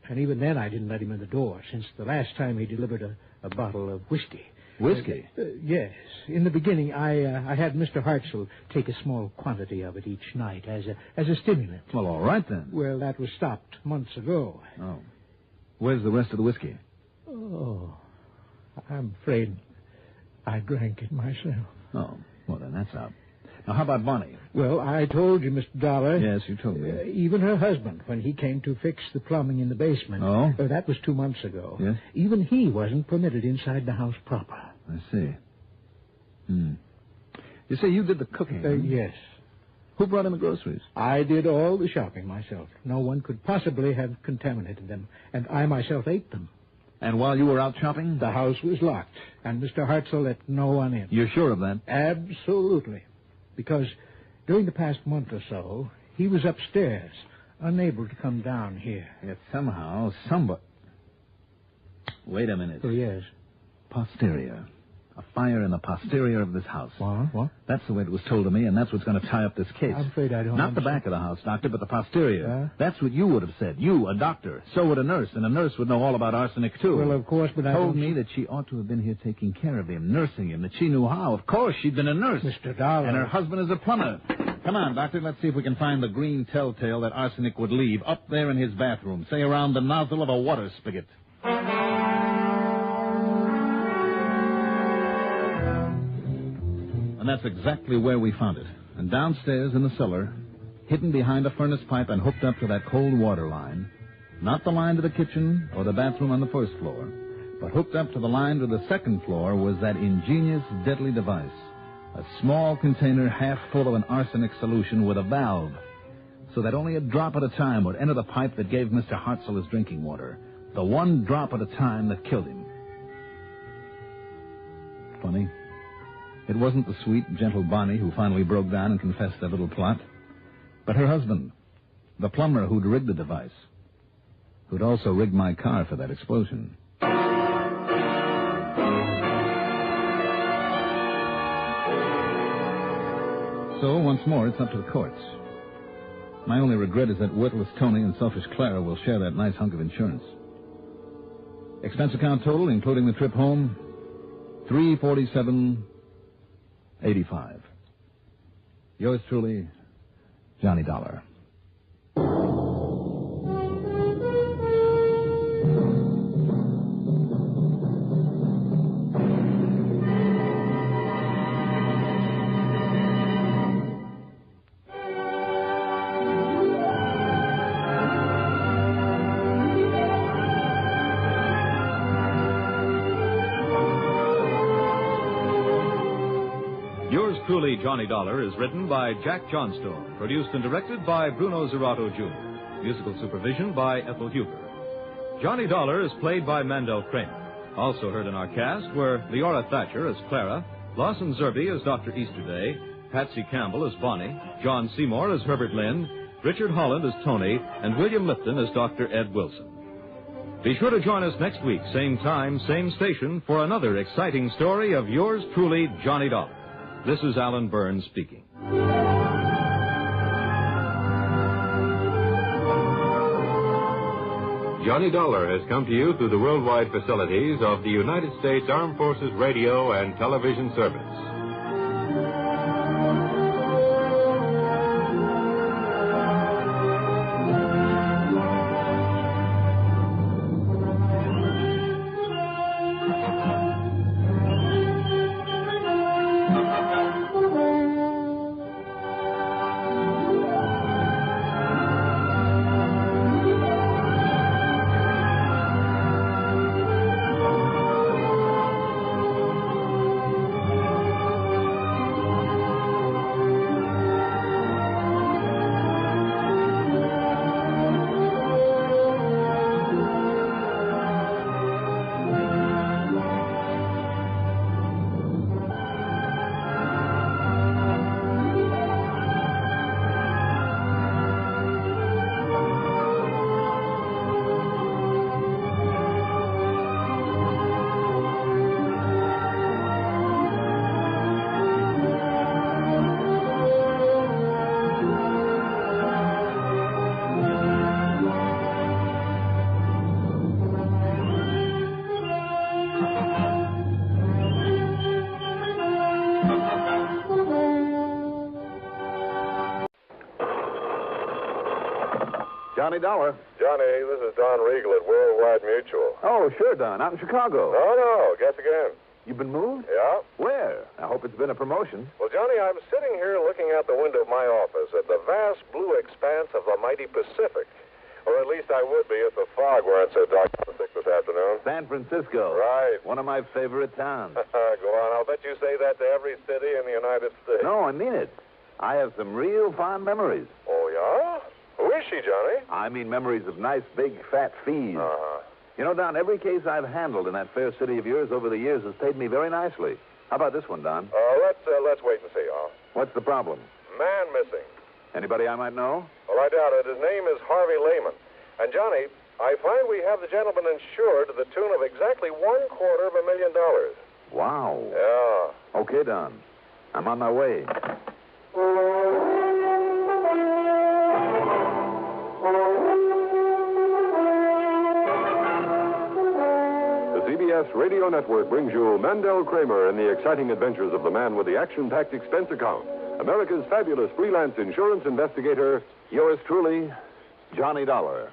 And even then I didn't let him in the door, since the last time he delivered a bottle of whiskey. Whiskey? Yes. In the beginning, I had Mr. Hartzell take a small quantity of it each night as a stimulant. Well, all right, then. Well, that was stopped months ago. Oh. Where's the rest of the whiskey? Oh, I'm afraid I drank it myself. Oh, well, then that's out. Now, how about Bonnie? Well, I told you, Mr. Dollar. Yes, you told me. Even her husband, when he came to fix the plumbing in the basement. Oh? That was 2 months ago. Yes? Even he wasn't permitted inside the house proper. I see. You say you did the cooking? Yes. Who brought in the groceries? I did all the shopping myself. No one could possibly have contaminated them, and I myself ate them. And while you were out shopping? The house was locked, and Mr. Hartzell let no one in. You're sure of that? Absolutely. Because during the past month or so, he was upstairs, unable to come down here. Yet somehow, somebody... Wait a minute. Oh, yes. Posterior. A fire in the posterior of this house. What? That's the way it was told to me, and that's what's going to tie up this case. I'm afraid I don't Not the back of the house, Doctor, but the posterior. That's what you would have said. You, a doctor. So would a nurse, and a nurse would know all about arsenic, too. Well, of course, but I told me that she ought to have been here taking care of him, nursing him, that she knew how. Of course, she'd been a nurse. Mr. Dollar. And her husband is a plumber. Come on, Doctor, let's see if we can find the green telltale that arsenic would leave up there in his bathroom, say around the nozzle of a water spigot. And that's exactly where we found it. And downstairs in the cellar, hidden behind a furnace pipe and hooked up to that cold water line, not the line to the kitchen or the bathroom on the first floor, but hooked up to the line to the second floor was that ingenious, deadly device, a small container half full of an arsenic solution with a valve, so that only a drop at a time would enter the pipe that gave Mr. Hartzell his drinking water, the one drop at a time that killed him. Funny. It wasn't the sweet, gentle Bonnie who finally broke down and confessed their little plot, but her husband, the plumber who'd rigged the device, who'd also rigged my car for that explosion. So, once more, it's up to the courts. My only regret is that worthless Tony and selfish Clara will share that nice hunk of insurance. Expense account total, including the trip home, $347.85. Yours truly, Johnny Dollar. Truly, Johnny Dollar is written by Jack Johnstone, produced and directed by Bruno Zerato, Jr., musical supervision by Ethel Huber. Johnny Dollar is played by Mandel Kramer. Also heard in our cast were Leora Thatcher as Clara, Lawson Zerbe as Dr. Easterday, Patsy Campbell as Bonnie, John Seymour as Herbert Lynn, Richard Holland as Tony, and William Lipton as Dr. Ed Wilson. Be sure to join us next week, same time, same station, for another exciting story of yours truly, Johnny Dollar. This is Alan Burns speaking. Johnny Dollar has come to you through the worldwide facilities of the United States Armed Forces Radio and Television Service. Johnny Dollar. Johnny, this is Don Regal at Worldwide Mutual. Oh, sure, Don. Out in Chicago. No, guess again. You've been moved? Yeah. Where? I hope it's been a promotion. Well, Johnny, I'm sitting here looking out the window of my office at the vast blue expanse of the mighty Pacific. Or at least I would be if the fog weren't so dark and thick this afternoon. San Francisco. Right. One of my favorite towns. Go on. I'll bet you say that to every city in the United States. No, I mean it. I have some real fond memories. Oh, yeah? Who is she, Johnny? I mean memories of nice, big, fat fees. Uh-huh. You know, Don, every case I've handled in that fair city of yours over the years has paid me very nicely. How about this one, Don? Let's wait and see, huh? What's the problem? Man missing. Anybody I might know? Well, I doubt it. His name is Harvey Lehman. And, Johnny, I find we have the gentleman insured to the tune of exactly $250,000. Wow. Yeah. Okay, Don. I'm on my way. The CBS Radio Network brings you Mandel Kramer in the exciting adventures of the man with the action-packed expense account. America's fabulous freelance insurance investigator, yours truly, Johnny Dollar.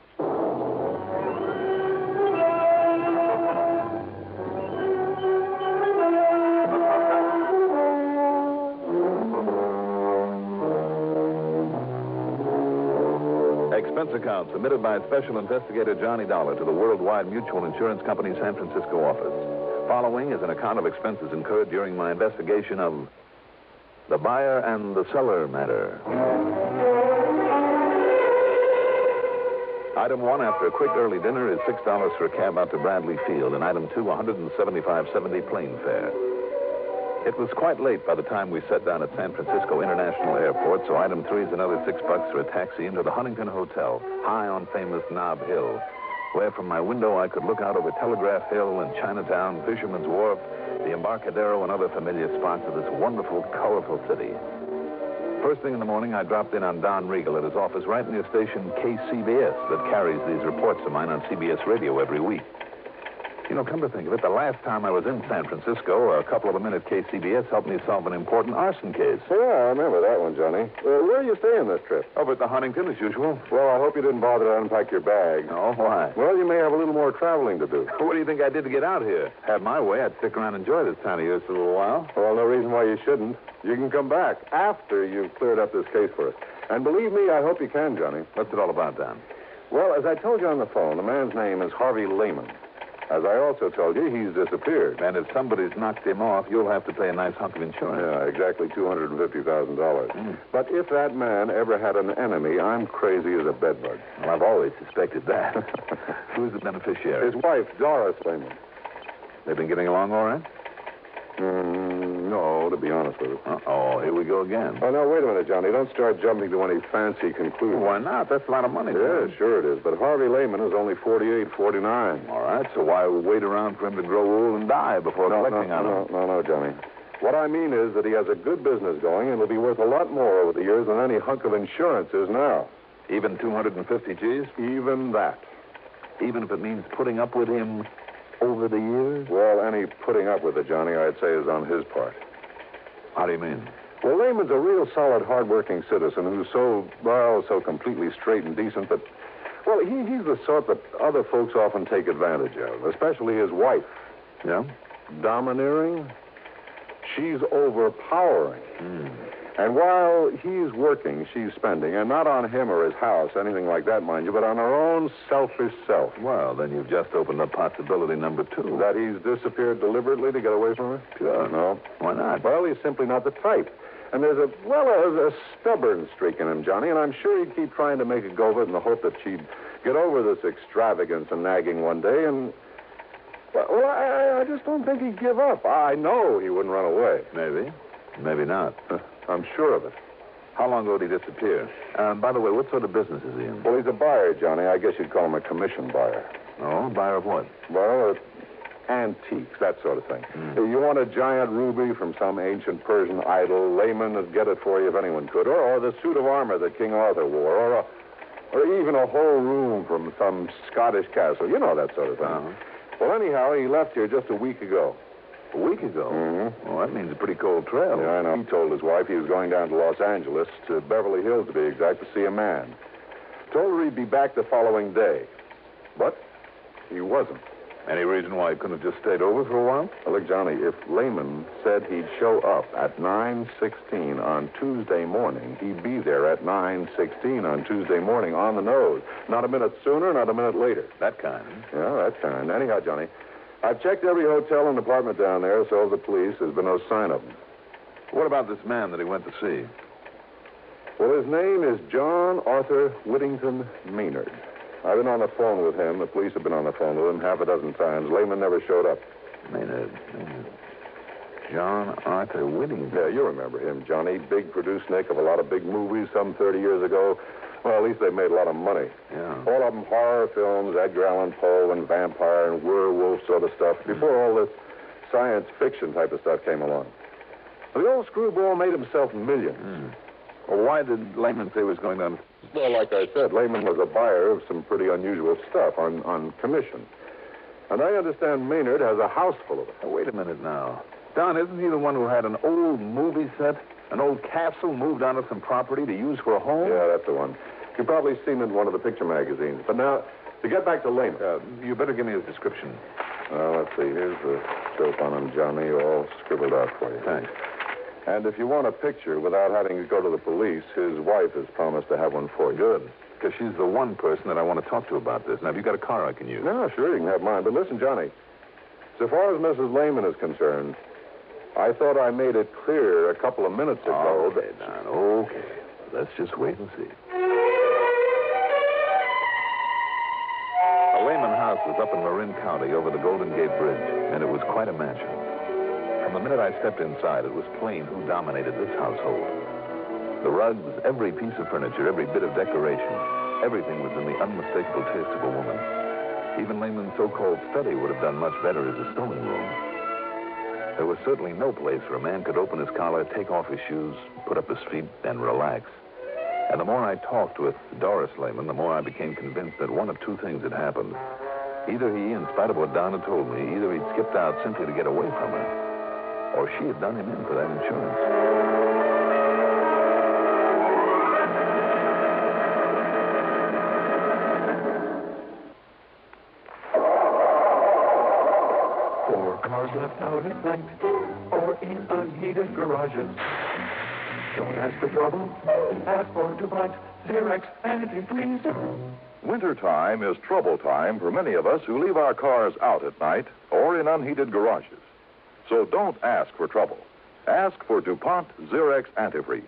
Expense account submitted by Special Investigator Johnny Dollar to the Worldwide Mutual Insurance Company San Francisco office. Following is an account of expenses incurred during my investigation of the buyer and the seller matter. Item 1, after a quick early dinner, is $6 for a cab out to Bradley Field, and item 2, $175.70 plane fare. It was quite late by the time we sat down at San Francisco International Airport, so item 3 is another $6 for a taxi into the Huntington Hotel, high on famous Nob Hill, where from my window I could look out over Telegraph Hill and Chinatown, Fisherman's Wharf, the Embarcadero, and other familiar spots of this wonderful, colorful city. First thing in the morning, I dropped in on Don Regal at his office right near station KCBS that carries these reports of mine on CBS Radio every week. You know, come to think of it, the last time I was in San Francisco, a couple of them in at KCBS helped me solve an important arson case. Yeah, I remember that one, Johnny. Where are you staying this trip? Over at the Huntington, as usual. Well, I hope you didn't bother to unpack your bag. No, why? Well, you may have a little more traveling to do. What do you think I did to get out here? Had my way, I'd stick around and enjoy this town of yours for a little while. Well, no reason why you shouldn't. You can come back after you've cleared up this case for us. And believe me, I hope you can, Johnny. What's it all about, Don? Well, as I told you on the phone, the man's name is Harvey Lehman. As I also told you, he's disappeared. And if somebody's knocked him off, you'll have to pay a nice hunk of insurance. Yeah, exactly $250,000. But if that man ever had an enemy, I'm crazy as a bedbug. Well, I've always suspected that. Who's the beneficiary? His wife, Doris Lehman. They've been getting along all right? No, to be honest with you. Uh-oh, here we go again. Oh, now, wait a minute, Johnny. Don't start jumping to any fancy conclusions. Why not? That's a lot of money. Yeah, sure it is. But Harvey Lehman is only 48, 49. All right, so why wait around for him to grow old and die before collecting on him? No, Johnny. What I mean is that he has a good business going and will be worth a lot more over the years than any hunk of insurance is now. Even 250 G's? Even that. Even if it means putting up with him over the years? Well, any putting up with it, Johnny, I'd say is on his part. How do you mean? Well, Lehman's a real solid, hard-working citizen who's so completely straight and decent that, well, he's the sort that other folks often take advantage of, especially his wife. Yeah? Domineering. She's overpowering. And while he's working, she's spending, and not on him or his house, anything like that, mind you, but on her own selfish self. Well, then you've just opened up possibility number 2. That he's disappeared deliberately to get away from her? Sure. No. Why not? Well, he's simply not the type. And there's a stubborn streak in him, Johnny, and I'm sure he'd keep trying to make a go of it in the hope that she'd get over this extravagance and nagging one day, and... Well, I just don't think he'd give up. I know he wouldn't run away. Maybe. Maybe not. I'm sure of it. How long ago did he disappear? By the way, what sort of business is he in? Well, he's a buyer, Johnny. I guess you'd call him a commission buyer. Oh, buyer of what? Well, antiques, that sort of thing. You want a giant ruby from some ancient Persian idol, Lehman would get it for you if anyone could. Or the suit of armor that King Arthur wore. Or even a whole room from some Scottish castle. You know that sort of thing. Well, anyhow, he left here just a week ago. A week ago? Well, that means a pretty cold trail. Yeah, I know. He told his wife he was going down to Los Angeles, to Beverly Hills to be exact, to see a man. Told her he'd be back the following day. But he wasn't. Any reason why he couldn't have just stayed over for a while? Well, look, Johnny, if Lehman said he'd show up at 9:16 on Tuesday morning, he'd be there at 9:16 on Tuesday morning on the nose. Not a minute sooner, not a minute later. That kind. Yeah, that kind. Anyhow, Johnny, I've checked every hotel and apartment down there, so have the police. There's been no sign of him. What about this man that he went to see? Well, his name is John Arthur Whittington Maynard. I've been on the phone with him. The police have been on the phone with him half a dozen times. Lehman never showed up. Maynard. John Arthur Whittington. Yeah, you remember him, Johnny. Big producer-nick of a lot of big movies some 30 years ago. Well, at least they made a lot of money. Yeah. All of them horror films, Edgar Allan Poe and vampire and werewolf sort of stuff, before all this science fiction type of stuff came along. The old screwball made himself millions. Well, why did Lehman say he was going down? Well, like I said, Lehman was a buyer of some pretty unusual stuff on commission. And I understand Maynard has a house full of it. Oh, wait a minute now. Don, isn't he the one who had an old movie set, an old castle moved onto some property to use for a home? Yeah, that's the one. You've probably seen it in one of the picture magazines. But now, to get back to Lehman. You better give me his description. Let's see. Here's the scope on him, Johnny, all scribbled out for you. Thanks. And if you want a picture without having to go to the police, his wife has promised to have one for you. Good. Because she's the one person that I want to talk to about this. Now, have you got a car I can use? No, sure, you can have mine. But listen, Johnny, so far as Mrs. Lehman is concerned, I thought I made it clear a couple of minutes ago. Okay, Don, okay. Let's just wait and see. The Lehman house was up in Marin County over the Golden Gate Bridge, and it was quite a mansion. From the minute I stepped inside, it was plain who dominated this household. The rugs, every piece of furniture, every bit of decoration, everything was in the unmistakable taste of a woman. Even Lehman's so-called study would have done much better as a sewing room. There was certainly no place where a man could open his collar, take off his shoes, put up his feet, and relax. And the more I talked with Doris Lehman, the more I became convinced that one of two things had happened. Either he, in spite of what Don had told me, either he'd skipped out simply to get away from her, or she had done him in for that insurance. Four cars left out at night, or in unheated garages. Don't ask for trouble, ask for DuPont, Xerox, antifreeze. Wintertime is trouble time for many of us who leave our cars out at night or in unheated garages. So don't ask for trouble. Ask for DuPont Xerox Antifreeze.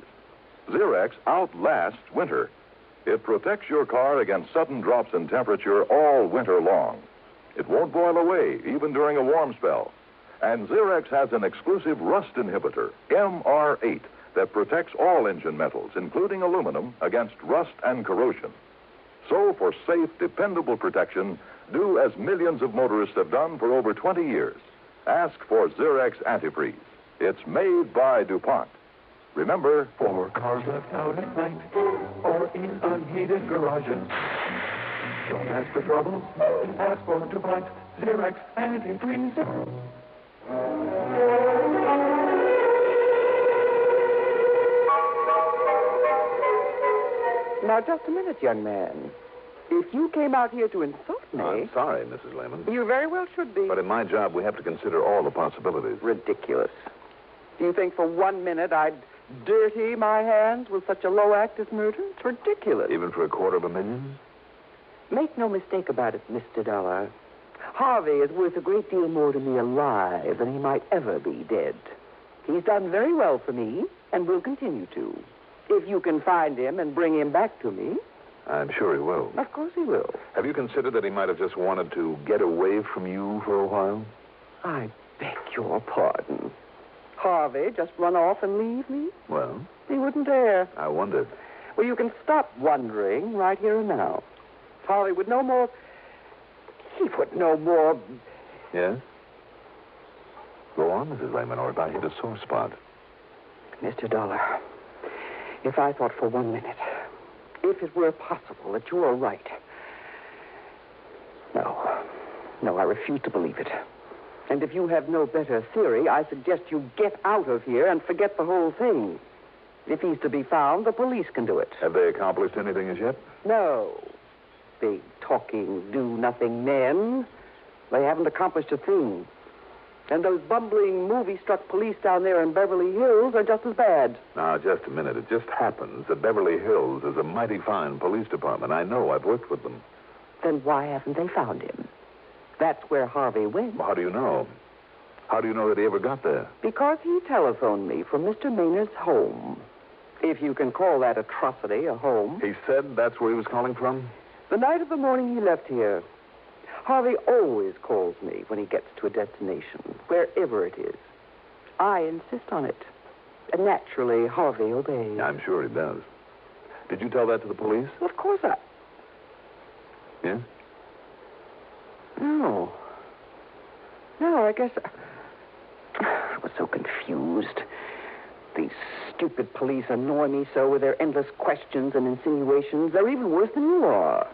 Xerox outlasts winter. It protects your car against sudden drops in temperature all winter long. It won't boil away, even during a warm spell. And Xerox has an exclusive rust inhibitor, MR8, that protects all engine metals, including aluminum, against rust and corrosion. So, for safe, dependable protection, do as millions of motorists have done for over 20 years. Ask for Xerox Antifreeze. It's made by DuPont. Remember, Four cars left out at night, or in unheated garages. Don't ask for trouble, ask for DuPont, Xerox Antifreeze. Now, just a minute, young man. If you came out here to insult me... I'm sorry, Mrs. Lehman. You very well should be. But in my job, we have to consider all the possibilities. Ridiculous. Do you think for 1 minute I'd dirty my hands with such a low act as murder? It's ridiculous. Even for $250,000? Make no mistake about it, Mr. Dollar. Harvey is worth a great deal more to me alive than he might ever be dead. He's done very well for me and will continue to. If you can find him and bring him back to me... I'm sure he will. Of course he will. Have you considered that he might have just wanted to get away from you for a while? I beg your pardon. Harvey just run off and leave me? Well? He wouldn't dare. I wondered. Well, you can stop wondering right here and now. Harvey would no more... He would no more... Yes? Go on, Mrs. Lehman, or if I hit a sore spot. Mr. Dollar, if I thought for 1 minute, if it were possible that you were right... No, I refuse to believe it. And if you have no better theory, I suggest you get out of here and forget the whole thing. If he's to be found, the police can do it. Have they accomplished anything as yet? No. Big, talking, do-nothing men. They haven't accomplished a thing. And those bumbling, movie-struck police down there in Beverly Hills are just as bad. Now, just a minute. It just happens that Beverly Hills is a mighty fine police department. I know. I've worked with them. Then why haven't they found him? That's where Harvey went. How do you know? How do you know that he ever got there? Because he telephoned me from Mr. Maynard's home. If you can call that atrocity a home. He said that's where he was calling from? The night of the morning he left here. Harvey always calls me when he gets to a destination, wherever it is. I insist on it. And naturally, Harvey obeys. I'm sure he does. Did you tell that to the police? Of course I... Yeah? No, I guess... I was so confused. These stupid police annoy me so with their endless questions and insinuations. They're even worse than you are.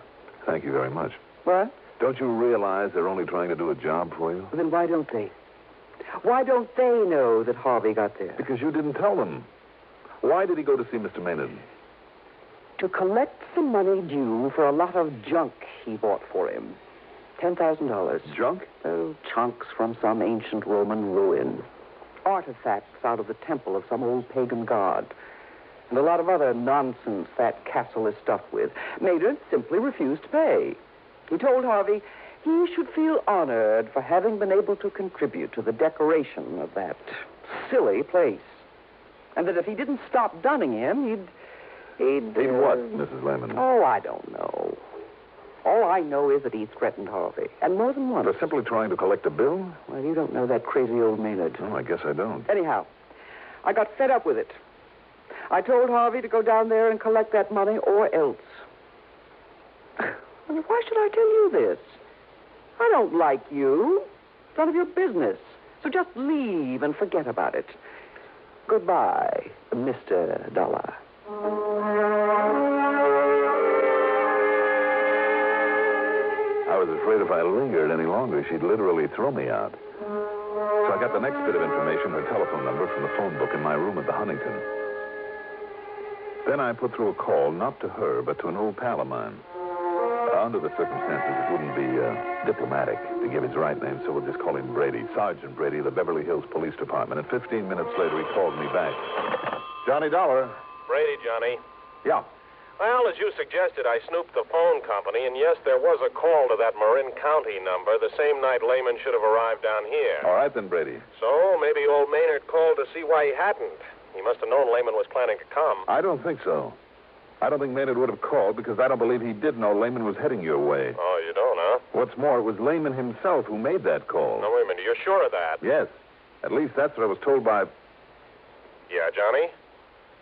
Thank you very much. What? Don't you realize they're only trying to do a job for you? Well, then why don't they? Why don't they know that Harvey got there? Because you didn't tell them. Why did he go to see Mr. Maynard? To collect the money due for a lot of junk he bought for him. $10,000. Junk? Oh, chunks from some ancient Roman ruin. Artifacts out of the temple of some old pagan god. And a lot of other nonsense that castle is stuffed with. Maynard simply refused to pay. He told Harvey he should feel honored for having been able to contribute to the decoration of that silly place. And that if he didn't stop dunning him, he'd what, Mrs. Lehman? Oh, I don't know. All I know is that he threatened Harvey, and more than once. For simply trying to collect a bill? Well, you don't know that crazy old Maynard. Oh, I guess I don't. Anyhow, I got fed up with it. I told Harvey to go down there and collect that money or else. Why should I tell you this? I don't like you. It's none of your business. So just leave and forget about it. Goodbye, Mr. Dollar. I was afraid if I lingered any longer, she'd literally throw me out. So I got the next bit of information, her telephone number, from the phone book in my room at the Huntington. Then I put through a call, not to her, but to an old pal of mine. Under the circumstances, it wouldn't be diplomatic to give his right name, so we'll just call him Brady. Sergeant Brady of the Beverly Hills Police Department. And 15 minutes later, he called me back. Johnny Dollar. Brady, Johnny. Yeah. Well, as you suggested, I snooped the phone company, and yes, there was a call to that Marin County number the same night Lehman should have arrived down here. All right, then, Brady. So maybe old Maynard called to see why he hadn't. He must have known Lehman was planning to come. I don't think so. I don't think Maynard would have called because I don't believe he did know Lehman was heading your way. Oh, you don't, huh? What's more, it was Lehman himself who made that call. No, wait a minute. You're sure of that? Yes. At least that's what I was told by... Yeah, Johnny?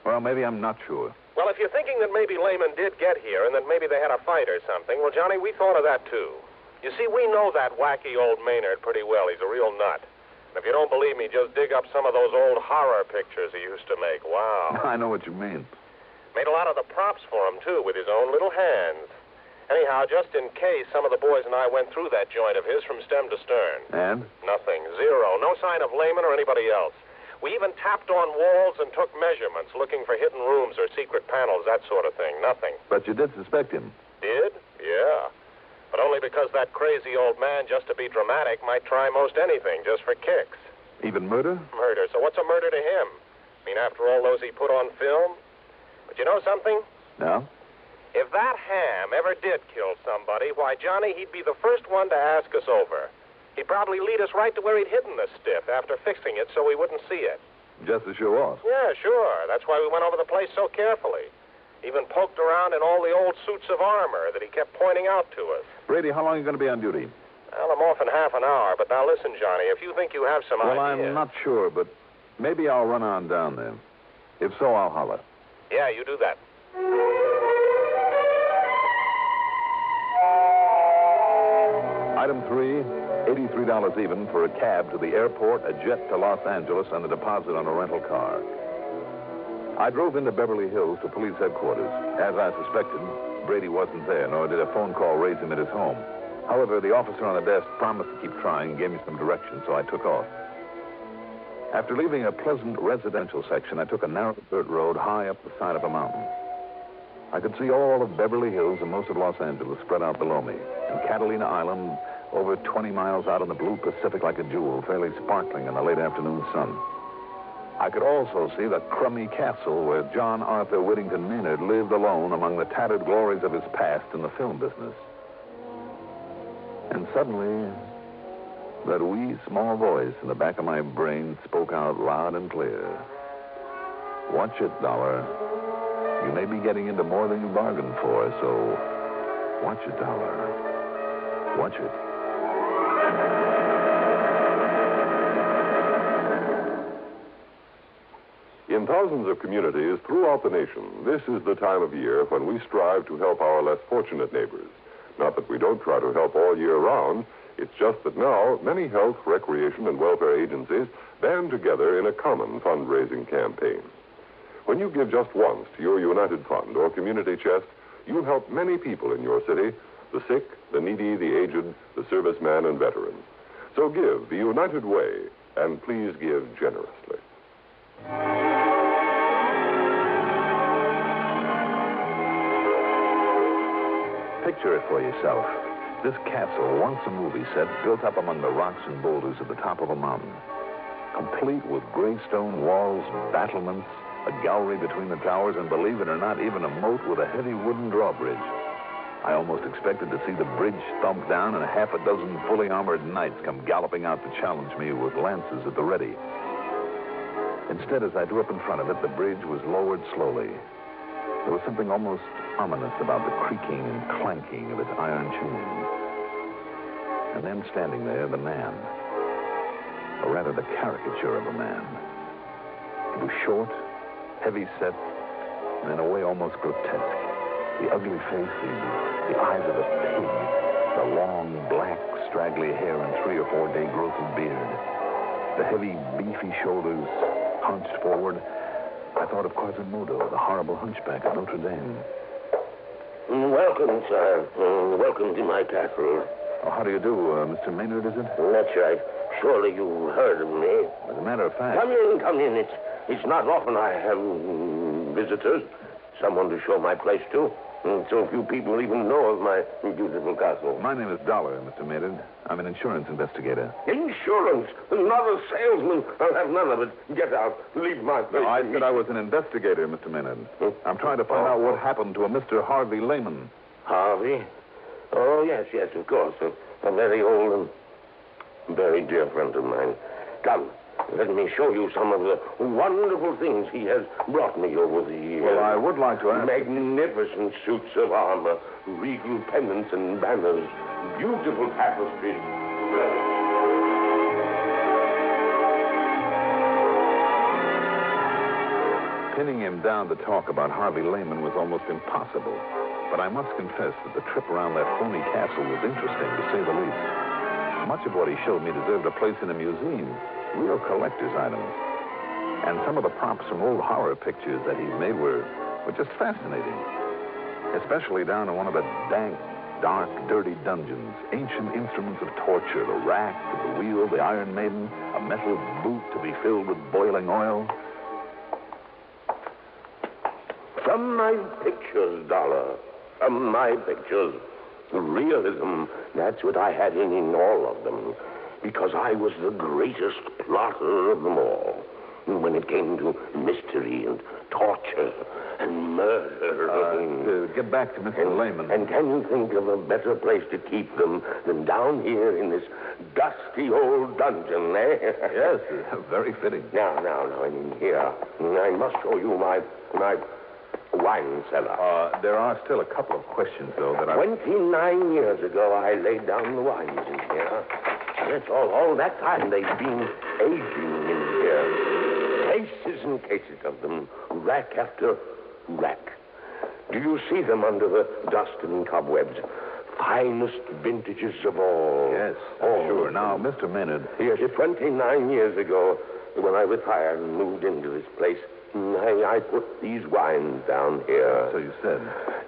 Well, maybe I'm not sure. Well, if you're thinking that maybe Lehman did get here and that maybe they had a fight or something, well, Johnny, we thought of that, too. You see, we know that wacky old Maynard pretty well. He's a real nut. And if you don't believe me, just dig up some of those old horror pictures he used to make. Wow. I know what you mean. Made a lot of the props for him, too, with his own little hands. Anyhow, just in case, some of the boys and I went through that joint of his from stem to stern. And? Nothing. Zero. No sign of Lehman or anybody else. We even tapped on walls and took measurements, looking for hidden rooms or secret panels, that sort of thing. Nothing. But you did suspect him. Did? Yeah. But only because that crazy old man, just to be dramatic, might try most anything just for kicks. Even murder? Murder. So what's a murder to him? I mean, after all those he put on film? But you know something? No? If that ham ever did kill somebody, why, Johnny, he'd be the first one to ask us over. He'd probably lead us right to where he'd hidden the stiff after fixing it so we wouldn't see it. Just to show off? Yeah, sure. That's why we went over the place so carefully. Even poked around in all the old suits of armor that he kept pointing out to us. Brady, how long are you going to be on duty? Well, I'm off in half an hour. But now listen, Johnny, if you think you have some idea... Well, I'm not sure, but maybe I'll run on down there. If so, I'll holler. Yeah, you do that. Item 3, $83 even for a cab to the airport, a jet to Los Angeles, and a deposit on a rental car. I drove into Beverly Hills to police headquarters. As I suspected, Brady wasn't there, nor did a phone call raise him at his home. However, the officer on the desk promised to keep trying and gave me some directions, so I took off. After leaving a pleasant residential section, I took a narrow dirt road high up the side of a mountain. I could see all of Beverly Hills and most of Los Angeles spread out below me, and Catalina Island over 20 miles out in the blue Pacific like a jewel, fairly sparkling in the late afternoon sun. I could also see the crummy castle where John Arthur Whittington Maynard lived alone among the tattered glories of his past in the film business. And suddenly, that wee small voice in the back of my brain spoke out loud and clear. Watch it, Dollar. You may be getting into more than you bargained for, so watch it, Dollar. Watch it. In thousands of communities throughout the nation, this is the time of year when we strive to help our less fortunate neighbors. Not that we don't try to help all year round. It's just that now many health, recreation, and welfare agencies band together in a common fundraising campaign. When you give just once to your United Fund or community chest, you help many people in your city, the sick, the needy, the aged, the serviceman, and veteran. So give the United Way, and please give generously. Picture it for yourself. This castle, once a movie set, built up among the rocks and boulders at the top of a mountain. Complete with gray stone walls, battlements, a gallery between the towers, and believe it or not, even a moat with a heavy wooden drawbridge. I almost expected to see the bridge thumped down and a half a dozen fully armored knights come galloping out to challenge me with lances at the ready. Instead, as I drew up in front of it, the bridge was lowered slowly. There was something almost ominous about the creaking and clanking of its iron chains. And then standing there, the man. Or rather, the caricature of a man. He was short, heavy-set, and in a way almost grotesque. The ugly face, the eyes of a pig, the long, black, straggly hair and 3 or 4 day growth of beard, the heavy, beefy shoulders hunched forward. I thought of Quasimodo, the horrible hunchback of Notre Dame. Welcome, sir. Welcome to my castle. Oh, how do you do, Mr. Maynard, is it? That's right. Surely you heard of me. As a matter of fact... Come in. It's not often I have visitors. Someone to show my place to. So few people even know of my beautiful castle. My name is Dollar, Mr. Maynard. I'm an insurance investigator. Insurance? Not a salesman. I'll have none of it. Get out. Leave my place. No, I said I was an investigator, Mr. Maynard. I'm trying to find out what happened to a Mr. Harvey Lehman. Harvey? Oh, yes, of course. A very old and very dear friend of mine. Come. Let me show you some of the wonderful things he has brought me over the years. Well, I would like to ask... Magnificent suits of armor, regal pennants and banners, beautiful tapestries. Pinning him down to talk about Harvey Lehman was almost impossible. But I must confess that the trip around that phony castle was interesting, to say the least. Much of what he showed me deserved a place in a museum. Real collector's items. And some of the props from old horror pictures that he's made were just fascinating. Especially down in one of the dank, dark, dirty dungeons. Ancient instruments of torture, the rack, the wheel, the Iron Maiden, a metal boot to be filled with boiling oil. From my pictures, Dollar. From my pictures. Realism, that's what I had in all of them. Because I was the greatest plotter of them all. When it came to mystery and torture and murder. To get back to Mr. Lehman. And can you think of a better place to keep them than down here in this dusty old dungeon, eh? Yes, very fitting. Now, in here. I must show you my wine cellar. There are still a couple of questions, though, that 29 years ago, I laid down the wines in here. That's all that time they've been aging in here. Cases and cases of them, rack after rack. Do you see them under the dust and cobwebs? Finest vintages of all. Yes, sure. Now, Mr. Maynard... Yes, 29 years ago, when I retired and moved into this place, I put these wines down here. So you said.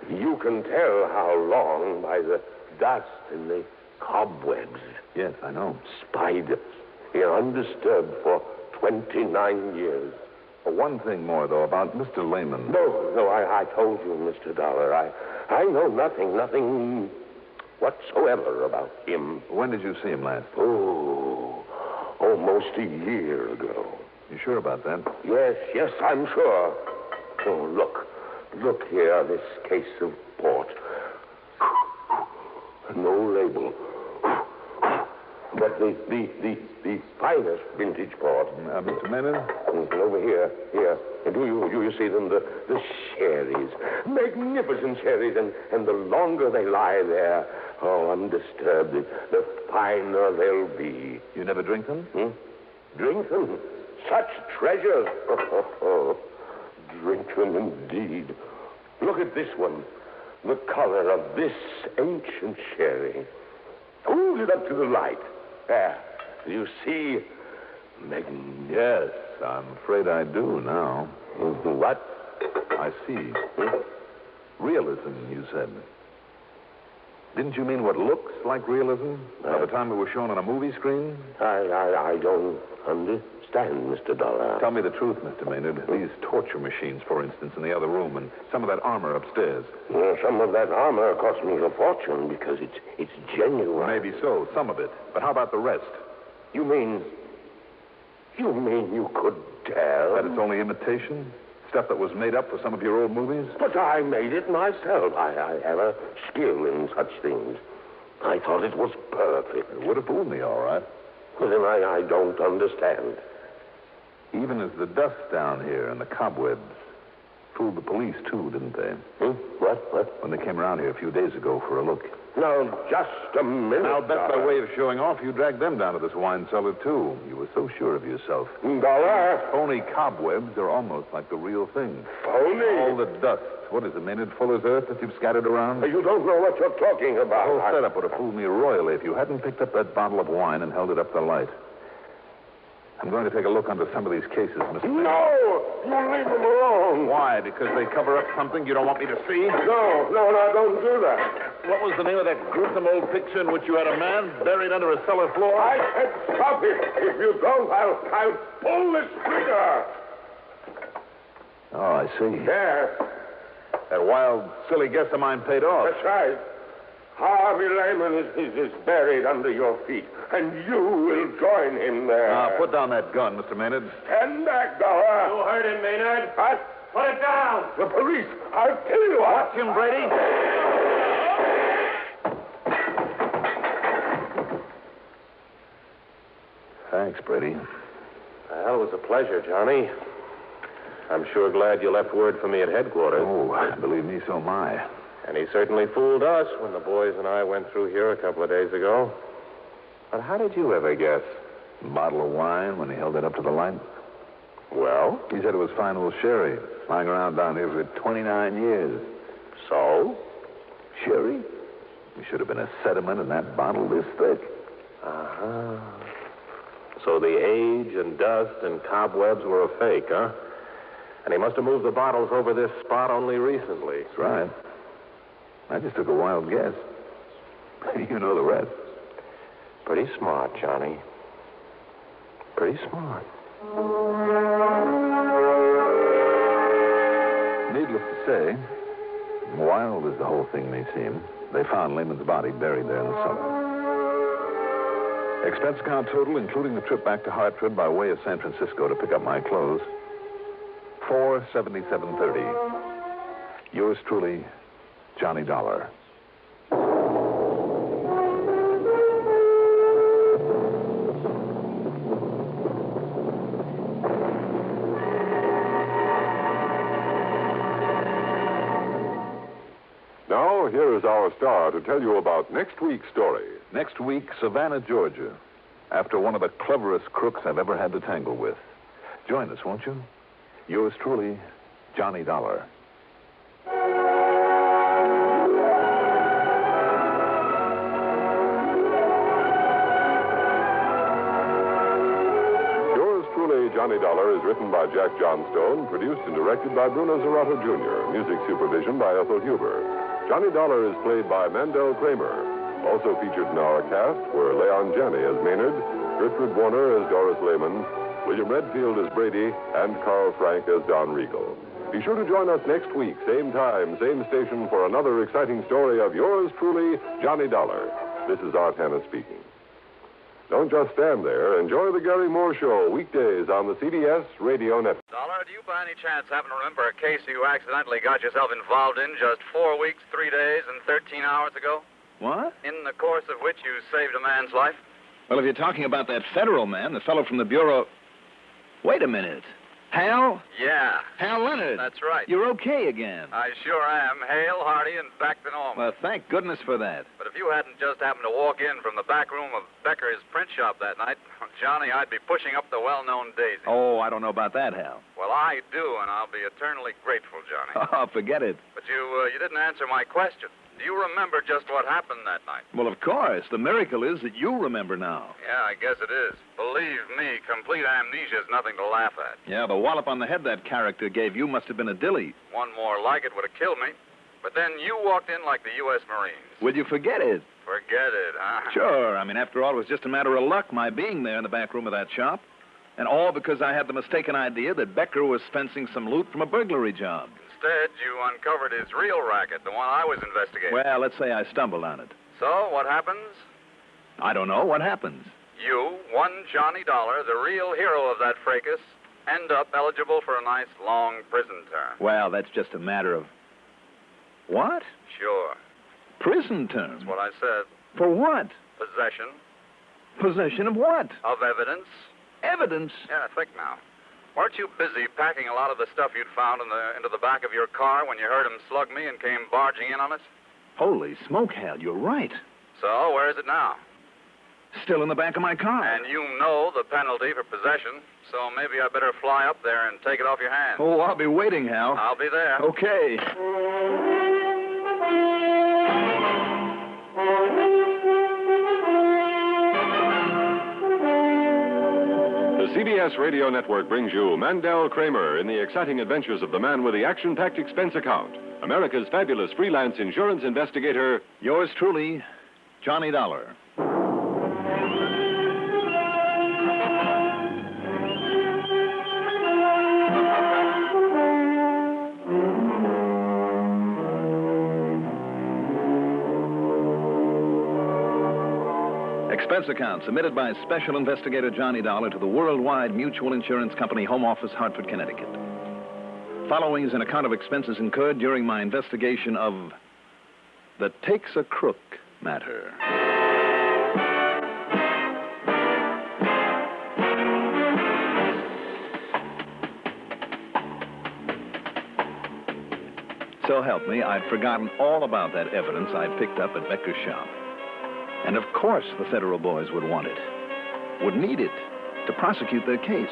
You can tell how long by the dust and the cobwebs. Yes, I know. Spiders. Undisturbed for 29 years. One thing more, though, about Mr. Lehman. No, I told you, Mr. Dollar. I know nothing whatsoever about him. When did you see him last? Oh, almost a year ago. You sure about that? Yes, I'm sure. Oh, look here, this case of port. No label. But the finest vintage port. Mr. Maynard? Over here. And do you see them? The sherries. Magnificent sherries. And the longer they lie there, undisturbed, the finer they'll be. You never drink them? Drink them? Such treasures. Drink them indeed. Look at this one. The color of this ancient sherry. Hold it up to the light. There. You see? Yes, I'm afraid I do now. What? I see. Realism, you said. Didn't you mean what looks like realism? By the time it was shown on a movie screen? I don't understand, Mr. Dollar. Tell me the truth, Mr. Maynard. These torture machines, for instance, in the other room, and some of that armor upstairs. Some of that armor cost me a fortune because it's genuine. Maybe so, some of it. But how about the rest? You mean you could tell? That it's only imitation? Stuff that was made up for some of your old movies? But I made it myself. I have a skill in such things. I thought it was perfect. It would have fooled me, all right. Well, then I don't understand. Even as the dust down here and the cobwebs fooled the police, too, didn't they? What? When they came around here a few days ago for a look. Now, just a minute. I'll bet by way of showing off, you dragged them down to this wine cellar, too. You were so sure of yourself. Dollar? Phony cobwebs are almost like the real thing. Phony? All the dust. What is it, Maynard? Fuller's earth that you've scattered around? You don't know what you're talking about. The whole setup would have fooled me royally if you hadn't picked up that bottle of wine and held it up to the light. I'm going to take a look under some of these cases, Mr. Maynard. No! You leave them alone. Why? Because they cover up something you don't want me to see? No, don't do that. What was the name of that gruesome old picture in which you had a man buried under a cellar floor? I said stop it. If you don't, I'll pull this trigger. Oh, I see. There. That wild, silly guess of mine paid off. That's right. Harvey Lehman is buried under your feet, and you will join him there. Now, put down that gun, Mr. Maynard. Stand back, Dollar. You heard him, Maynard. What? Put it down. The police. I'll kill you. Watch him, Brady. Thanks, Brady. Well, it was a pleasure, Johnny. I'm sure glad you left word for me at headquarters. Oh, believe me, so am I. And he certainly fooled us when the boys and I went through here a couple of days ago. But how did you ever guess? A bottle of wine when he held it up to the light. Well? He said it was fine old sherry, lying around down here for 29 years. So? Sherry? There should have been a sediment in that bottle this thick. Uh-huh. So the age and dust and cobwebs were a fake, huh? And he must have moved the bottles over this spot only recently. That's right. I just took a wild guess. You know the rest. Pretty smart, Johnny. Pretty smart. Needless to say, wild as the whole thing may seem, they found Lehman's body buried there in the cellar. Expense account total, including the trip back to Hartford by way of San Francisco to pick up my clothes, $477.30. Yours truly, Johnny Dollar. Now, here is our star to tell you about next week's story. Next week, Savannah, Georgia, after one of the cleverest crooks I've ever had to tangle with. Join us, won't you? Yours truly, Johnny Dollar. Yours truly, Johnny Dollar, is written by Jack Johnstone, produced and directed by Bruno Zerato Jr., music supervision by Ethel Huber. Johnny Dollar is played by Mandel Kramer. Also featured in our cast were Leon Janney as Maynard, Gertrude Warner as Doris Lehman, William Redfield as Brady, and Carl Frank as Don Riegel. Be sure to join us next week, same time, same station, for another exciting story of yours truly, Johnny Dollar. This is Art Hanna speaking. Don't just stand there. Enjoy the Gary Moore Show weekdays on the CBS Radio Network. Dollar, do you by any chance happen to remember a case you accidentally got yourself involved in just 4 weeks, 3 days, and 13 hours ago? What? In the course of which you saved a man's life? Well, if you're talking about that federal man, the fellow from the Bureau... Wait a minute. Hal? Yeah. Hal Leonard. That's right. You're okay again. I sure am. Hale, hearty, and back to normal. Well, thank goodness for that. But if you hadn't just happened to walk in from the back room of Becker's print shop that night, Johnny, I'd be pushing up the well-known daisy. Oh, I don't know about that, Hal. Well, I do, and I'll be eternally grateful, Johnny. Oh, forget it. But you didn't answer my question. Do you remember just what happened that night? Well, of course. The miracle is that you remember now. Yeah, I guess it is. Believe me, complete amnesia is nothing to laugh at. Yeah, the wallop on the head that character gave you must have been a dilly. One more like it would have killed me. But then you walked in like the U.S. Marines. Will you forget it? Forget it, huh? Sure. I mean, after all, it was just a matter of luck, my being there in the back room of that shop. And all because I had the mistaken idea that Becker was fencing some loot from a burglary job. Instead, you uncovered his real racket, the one I was investigating. Well, let's say I stumbled on it. So, what happens? I don't know. What happens? You, one Johnny Dollar, the real hero of that fracas, end up eligible for a nice long prison term. Well, that's just a matter of... What? Sure. Prison term? That's what I said. For what? Possession. Possession of what? Of evidence. Evidence? Yeah, think now. Weren't you busy packing a lot of the stuff you'd found into the back of your car when you heard him slug me and came barging in on us? Holy smoke, Hal, you're right. So, where is it now? Still in the back of my car. And you know the penalty for possession, so maybe I better fly up there and take it off your hands. Oh, I'll be waiting, Hal. I'll be there. Okay. The CBS Radio Network brings you Mandel Kramer in the exciting adventures of the man with the action-packed expense account, America's fabulous freelance insurance investigator. Yours truly, Johnny Dollar. Expense account submitted by Special Investigator Johnny Dollar to the Worldwide Mutual Insurance Company, Home Office, Hartford, Connecticut. Following is an account of expenses incurred during my investigation of the Takes a Crook matter. So help me, I'd forgotten all about that evidence I picked up at Becker's shop. And of course the federal boys would want it, would need it to prosecute their case.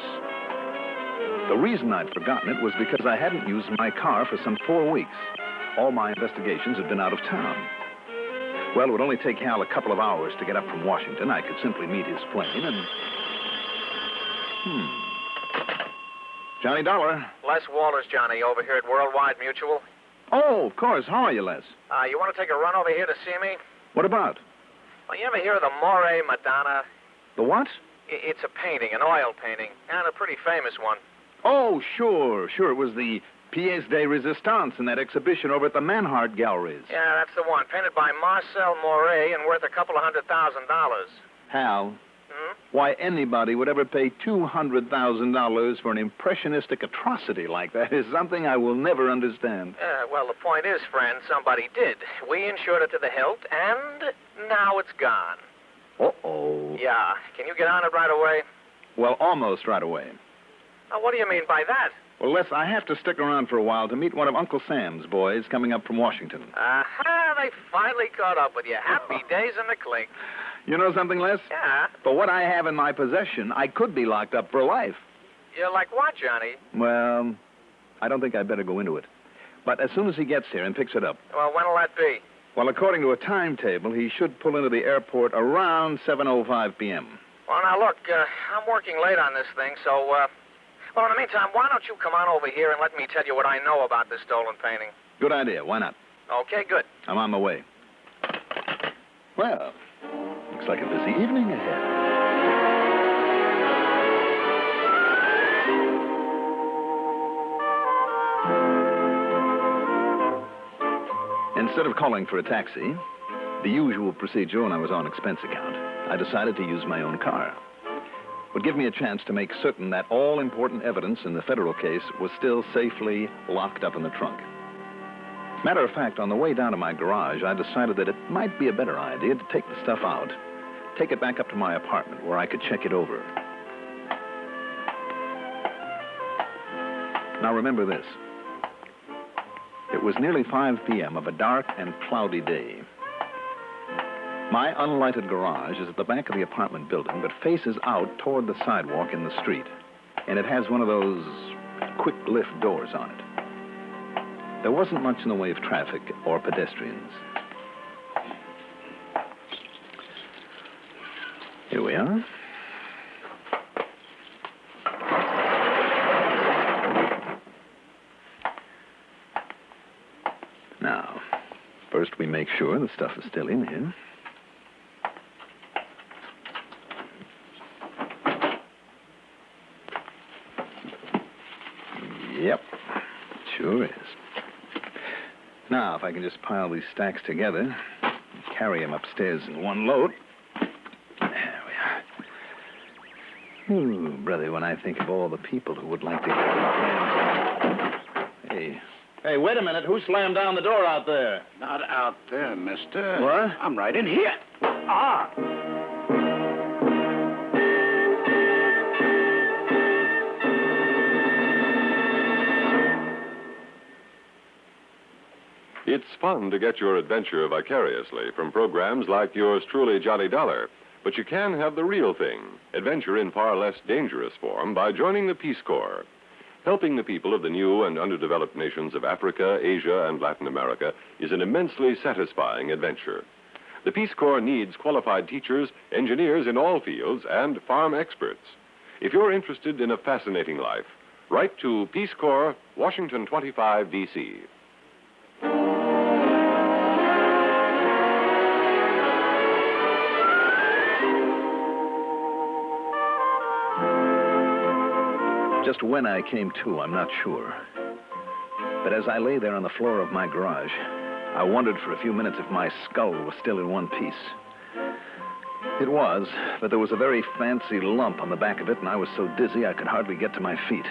The reason I'd forgotten it was because I hadn't used my car for some 4 weeks. All my investigations had been out of town. Well, it would only take Hal a couple of hours to get up from Washington. I could simply meet his plane and... Johnny Dollar. Les Walters, Johnny, over here at Worldwide Mutual. Oh, of course. How are you, Les? You want to take a run over here to see me? What about? Well, you ever hear of the Moray Madonna? The what? It's a painting, an oil painting, and a pretty famous one. Oh, sure. It was the Pièce de Resistance in that exhibition over at the Manhart Galleries. Yeah, that's the one. Painted by Marcel Moray and worth $200,000. Hal, why anybody would ever pay $200,000 for an impressionistic atrocity like that is something I will never understand. Well, the point is, friend, somebody did. We insured it to the hilt, and now it's gone. Uh-oh. Yeah. Can you get on it right away? Well, almost right away. What do you mean by that? Well, Les, I have to stick around for a while to meet one of Uncle Sam's boys coming up from Washington. Aha, they finally caught up with you. Happy days in the clink. You know something, Les? Yeah? For what I have in my possession, I could be locked up for life. You're like what, Johnny? Well, I don't think I'd better go into it. But as soon as he gets here and picks it up... Well, when'll that be? Well, according to a timetable, he should pull into the airport around 7:05 p.m. Well, now, look, I'm working late on this thing, so, well, in the meantime, why don't you come on over here and let me tell you what I know about this stolen painting? Good idea. Why not? Okay, good. I'm on my way. Well, looks like a busy evening ahead. Instead of calling for a taxi, the usual procedure when I was on expense account, I decided to use my own car. It would give me a chance to make certain that all important evidence in the federal case was still safely locked up in the trunk. Matter of fact, on the way down to my garage, I decided that it might be a better idea to take the stuff out, take it back up to my apartment where I could check it over. Now remember this. It was nearly 5 p.m. of a dark and cloudy day. My unlighted garage is at the back of the apartment building, but faces out toward the sidewalk in the street. And it has one of those quick lift doors on it. There wasn't much in the way of traffic or pedestrians. Here we are. Now, first we make sure the stuff is still in here. Yep, sure is. Now, if I can just pile these stacks together, carry them upstairs in one load. There we are. Ooh, brother, when I think of all the people who would like to get their hands... Hey, wait a minute. Who slammed down the door out there? Not out there, mister. What? I'm right in here. Ah! It's fun to get your adventure vicariously from programs like yours truly, Johnny Dollar. But you can have the real thing, adventure in far less dangerous form, by joining the Peace Corps. Helping the people of the new and underdeveloped nations of Africa, Asia, and Latin America is an immensely satisfying adventure. The Peace Corps needs qualified teachers, engineers in all fields, and farm experts. If you're interested in a fascinating life, write to Peace Corps, Washington 25, D.C. Just when I came to, I'm not sure. But as I lay there on the floor of my garage, I wondered for a few minutes if my skull was still in one piece. It was, but there was a very fancy lump on the back of it, and I was so dizzy I could hardly get to my feet.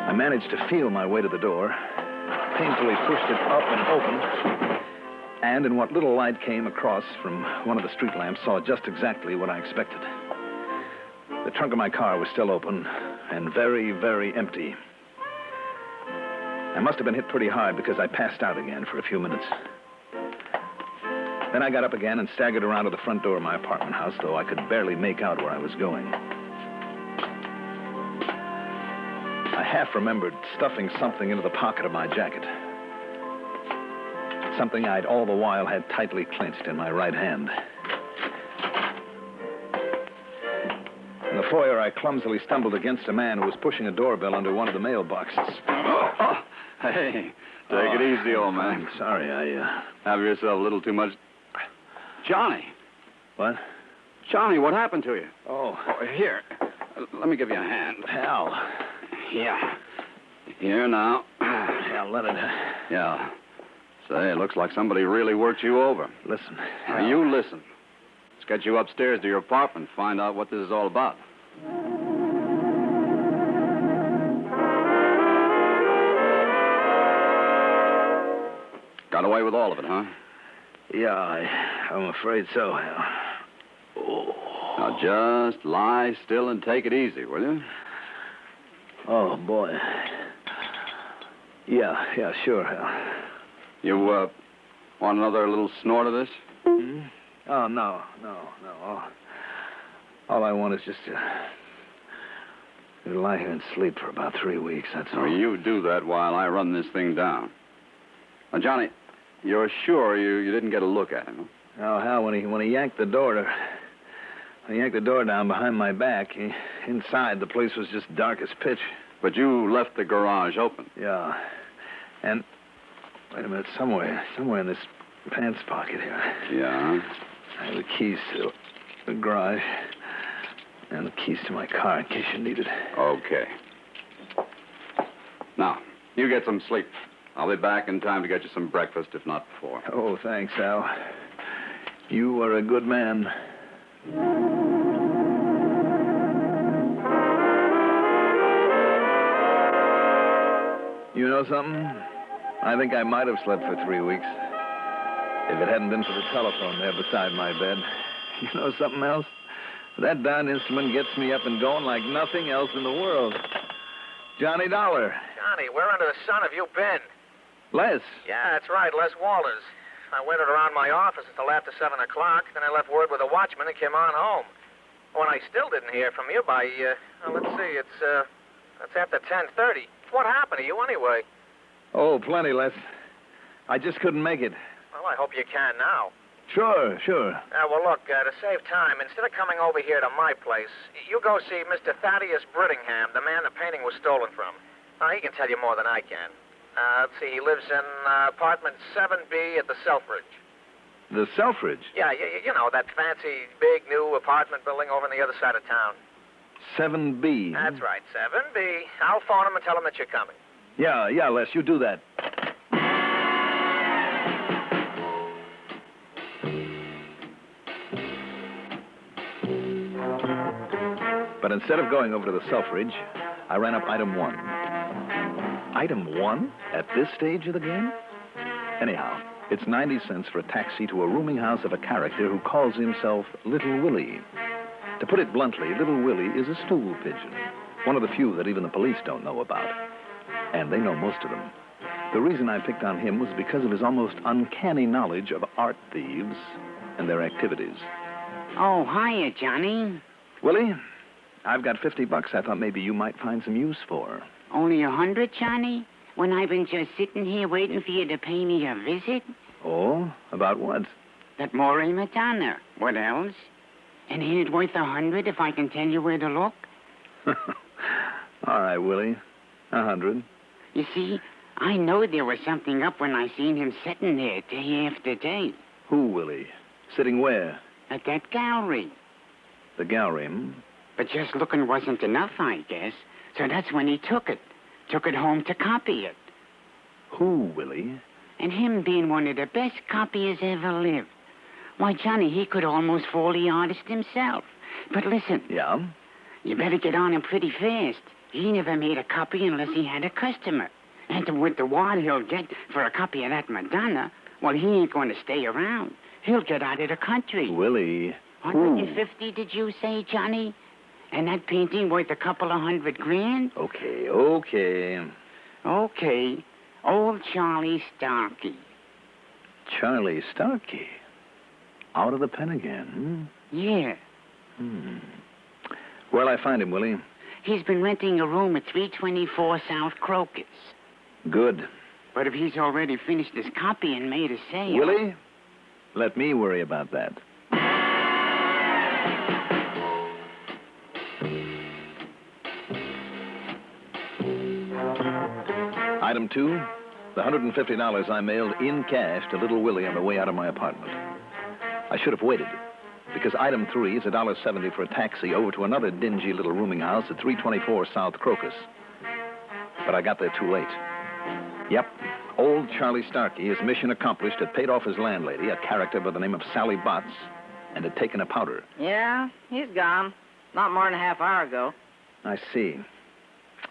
I managed to feel my way to the door, painfully pushed it up and open, and in what little light came across from one of the street lamps, saw just exactly what I expected. The trunk of my car was still open and very, very empty. I must have been hit pretty hard because I passed out again for a few minutes. Then I got up again and staggered around to the front door of my apartment house, though I could barely make out where I was going. I half remembered stuffing something into the pocket of my jacket. Something I'd all the while had tightly clenched in my right hand. In the foyer, I clumsily stumbled against a man who was pushing a doorbell under one of the mailboxes. Hey, take it easy, old man. I'm sorry, I Have yourself a little too much... Johnny. What? Johnny, what happened to you? Oh. Here. Let me give you a hand. Hal. Yeah. Here now. Yeah, let it... Yeah. Say, it looks like somebody really worked you over. Listen. Now, you listen. Let's get you upstairs to your apartment and find out what this is all about. Got away with all of it, huh? Yeah, I'm afraid so. Oh. Now, just lie still and take it easy, will you? Oh, boy. Yeah, sure. You, want another little snort of this? Mm-hmm. Oh, no. All I want is just to lie here and sleep for about 3 weeks, that's all. You do that while I run this thing down. Now, Johnny, you're sure you didn't get a look at him? Huh? Oh, Hal, when he yanked the door down behind my back, inside the place was just dark as pitch. But you left the garage open. Yeah. And, wait a minute, somewhere in this pants pocket here. Yeah? I have the keys to the garage and the keys to my car in case you need it. Okay. Now, you get some sleep. I'll be back in time to get you some breakfast, if not before. Oh, thanks, Al. You are a good man. You know something? I think I might have slept for 3 weeks. If it hadn't been for the telephone there beside my bed. You know something else? That darn instrument gets me up and going like nothing else in the world. Johnny Dollar. Johnny, where under the sun have you been? Les. Yeah, that's right, Les Walters. I waited around my office until after 7 o'clock, then I left word with the watchman and came on home. When I still didn't hear from you by, let's see, that's after 10:30. What happened to you anyway? Oh, plenty, Les. I just couldn't make it. Well, I hope you can now. Sure. Well, look, to save time, instead of coming over here to my place, you go see Mr. Thaddeus Brittingham, the man the painting was stolen from. He can tell you more than I can. Let's see, he lives in apartment 7B at the Selfridge. The Selfridge? Yeah, you know, that fancy, big, new apartment building over on the other side of town. 7B? That's right, 7B. I'll phone him and tell him that you're coming. Yeah, Les, you do that. But instead of going over to the Selfridge, I ran up item 1. Item 1? At this stage of the game? Anyhow, it's 90 cents for a taxi to a rooming house of a character who calls himself Little Willie. To put it bluntly, Little Willie is a stool pigeon. One of the few that even the police don't know about. And they know most of them. The reason I picked on him was because of his almost uncanny knowledge of art thieves and their activities. Oh, hiya, Johnny. Willie, I've got $50 I thought maybe you might find some use for. Only 100, Johnny? When I've been just sitting here waiting for you to pay me a visit? Oh, about what? That Moray Madonna. What else? And ain't it worth 100 if I can tell you where to look? All right, Willie. 100. You see, I know there was something up when I seen him sitting there day after day. Who, Willie? Sitting where? At that gallery. The gallery, But just looking wasn't enough, I guess. So that's when he took it. Took it home to copy it. Who, Willie? And him being one of the best copyers ever lived. Why, Johnny, he could almost fool the artist himself. But listen. Yeah? You better get on him pretty fast. He never made a copy unless he had a customer. And with the wad he'll get for a copy of that Madonna, well, he ain't going to stay around. He'll get out of the country. Willie. 150, did you say, Johnny? And that painting worth a couple of $100 grand? Okay. Okay. Old Charlie Starkey. Charlie Starkey? Out of the pen again, Yeah. Where'll I find him, Willie? He's been renting a room at 324 South Crocus. Good. But if he's already finished his copy and made a sale... Willie, let me worry about that. Item 2, the $150 I mailed in cash to Little Willie on the way out of my apartment. I should have waited, because item 3 is $1.70 for a taxi over to another dingy little rooming house at 324 South Crocus. But I got there too late. Yep, old Charlie Starkey, his mission accomplished, had paid off his landlady, a character by the name of Sally Botts, and had taken a powder. Yeah, he's gone. Not more than a half hour ago. I see.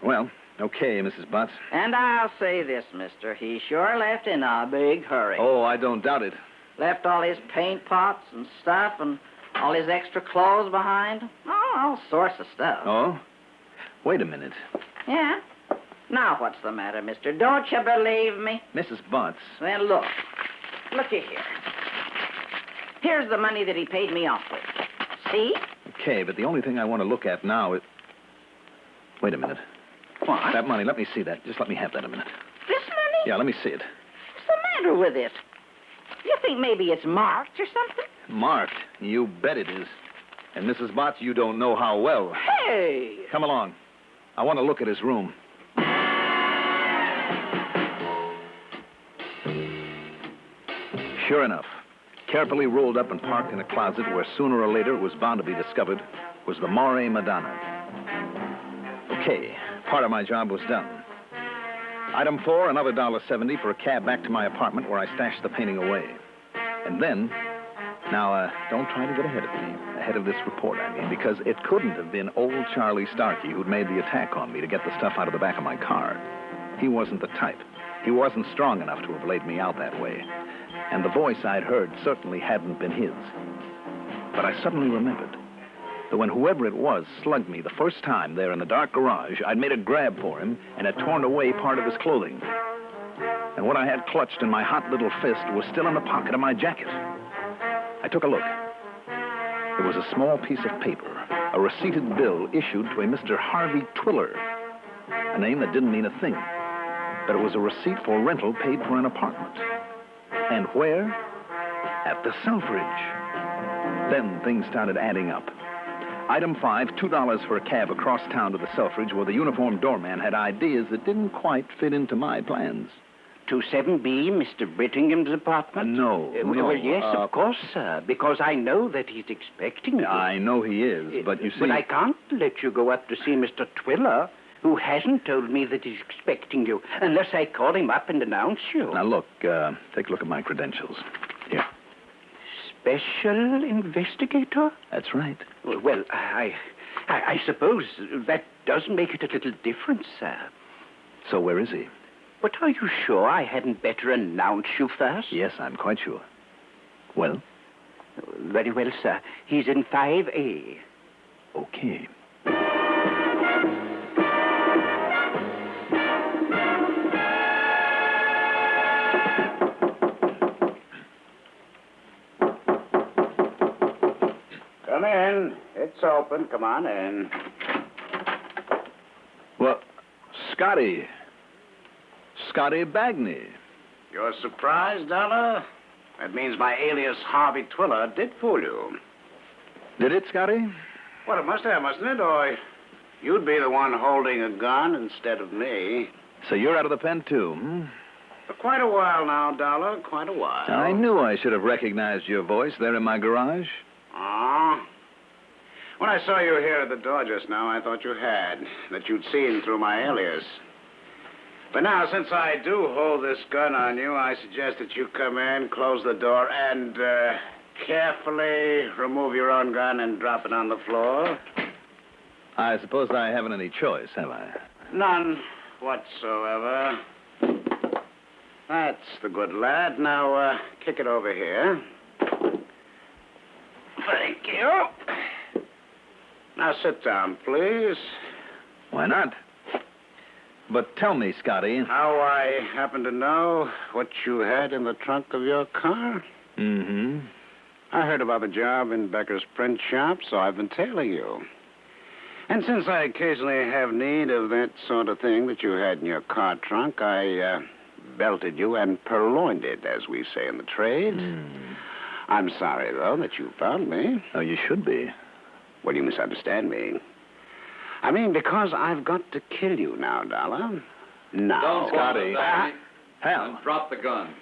Well, okay, Mrs. Botts. And I'll say this, mister. He sure left in a big hurry. Oh, I don't doubt it. Left all his paint pots and stuff and all his extra clothes behind. Oh, all sorts of stuff. Oh? Wait a minute. Yeah? Now what's the matter, mister? Don't you believe me? Mrs. Botts. Well, look. Looky here. Here's the money that he paid me off with. See? Okay, but the only thing I want to look at now is... Wait a minute. What? That money, let me see that. Just let me have that a minute. This money? Yeah, let me see it. What's the matter with it? You think maybe it's marked or something? Marked? You bet it is. And Mrs. Botts, you don't know how well. Hey! Come along. I want to look at his room. Sure enough, carefully rolled up and parked in a closet where sooner or later it was bound to be discovered, was the Moray Madonna. Okay, part of my job was done. Item 4, another $1.70 for a cab back to my apartment where I stashed the painting away. And then, now, don't try to get ahead of me, ahead of this report, I mean, because it couldn't have been old Charlie Starkey who'd made the attack on me to get the stuff out of the back of my car. He wasn't the type. He wasn't strong enough to have laid me out that way. And the voice I'd heard certainly hadn't been his. But I suddenly remembered that when whoever it was slugged me the first time there in the dark garage, I'd made a grab for him and had torn away part of his clothing. And what I had clutched in my hot little fist was still in the pocket of my jacket. I took a look. It was a small piece of paper, a receipted bill issued to a Mr. Harvey Twiller, a name that didn't mean a thing. But it was a receipt for rental paid for an apartment. And where? At the Selfridge. Then things started adding up. Item 5, $2 for a cab across town to the Selfridge, where the uniformed doorman had ideas that didn't quite fit into my plans. 27B, Mr. Brittingham's apartment? No. Well, yes, of course, sir, because I know that he's expecting you. I know he is, but you see... But I can't let you go up to see Mr. Twiller, who hasn't told me that he's expecting you, unless I call him up and announce you. Now, look, take a look at my credentials. Here. Special investigator? That's right. Well, I suppose that does make it a little different, sir. So where is he? But are you sure I hadn't better announce you first? Yes, I'm quite sure. Well? Very well, sir. He's in 5A. Okay. Come in. It's open. Come on in. Well, Scotty Bagney. You're surprised, Dollar? That means my alias Harvey Twiller did fool you. Did it, Scotty? Well, it must have, mustn't it? Or you'd be the one holding a gun instead of me. So you're out of the pen, too, hmm? For quite a while now, Dollar. Quite a while. I knew I should have recognized your voice there in my garage. Ah. When I saw you here at the door just now, I thought you had. That you'd seen through my alias. But now, since I do hold this gun on you, I suggest that you come in, close the door, and carefully remove your own gun and drop it on the floor. I suppose I haven't any choice, have I? None whatsoever. That's the good lad. Now, kick it over here. Thank you. Now, sit down, please. Why not? But tell me, Scotty. How I happen to know what you had in the trunk of your car? Mm-hmm. I heard about the job in Becker's print shop, so I've been tailing you. And since I occasionally have need of that sort of thing that you had in your car trunk, I belted you and purloined it, as we say in the trade. I'm sorry, though, that you found me. Oh, you should be. Well, you misunderstand me. I mean, because I've got to kill you now, Dollar. Now. Don't, Scotty. Hal. Drop the gun.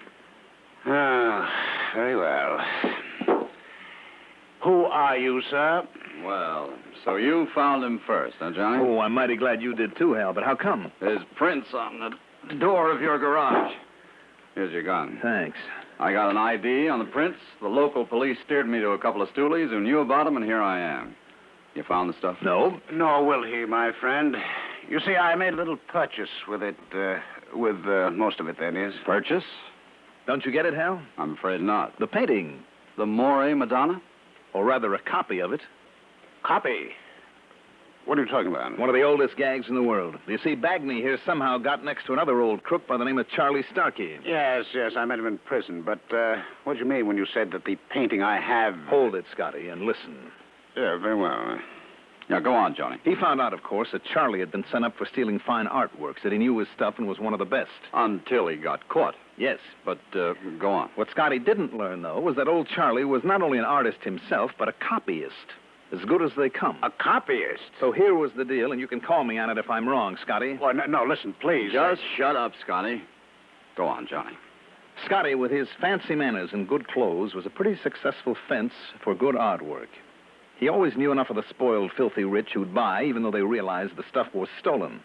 Very well. Who are you, sir? Well, so you found him first, huh, Johnny? Oh, I'm mighty glad you did too, Hal, but how come? There's prints on the door of your garage. Here's your gun. Thanks. I got an ID on the prints. The local police steered me to a couple of stoolies who knew about them, and here I am. You found the stuff? No. Nor will he, my friend. You see, I made a little purchase with it, with most of it, that is. Purchase? Don't you get it, Hal? I'm afraid not. The painting. The Moray Madonna? Or rather, a copy of it. Copy? What are you talking about? One of the oldest gags in the world. You see, Bagney here somehow got next to another old crook by the name of Charlie Starkey. Yes, I met him in prison, but what do you mean when you said that the painting I have... Hold it, Scotty, and listen. Yeah, very well. Now, go on, Johnny. He found out, of course, that Charlie had been sent up for stealing fine artworks, that he knew his stuff and was one of the best. Until he got caught. Yes. But, go on. What Scotty didn't learn, though, was that old Charlie was not only an artist himself, but a copyist. As good as they come. A copyist? So here was the deal, and you can call me on it if I'm wrong, Scotty. Well, no, listen, please. Just shut up, Scotty. Go on, Johnny. Scotty, with his fancy manners and good clothes, was a pretty successful fence for good artwork. He always knew enough of the spoiled, filthy rich who'd buy, even though they realized the stuff was stolen.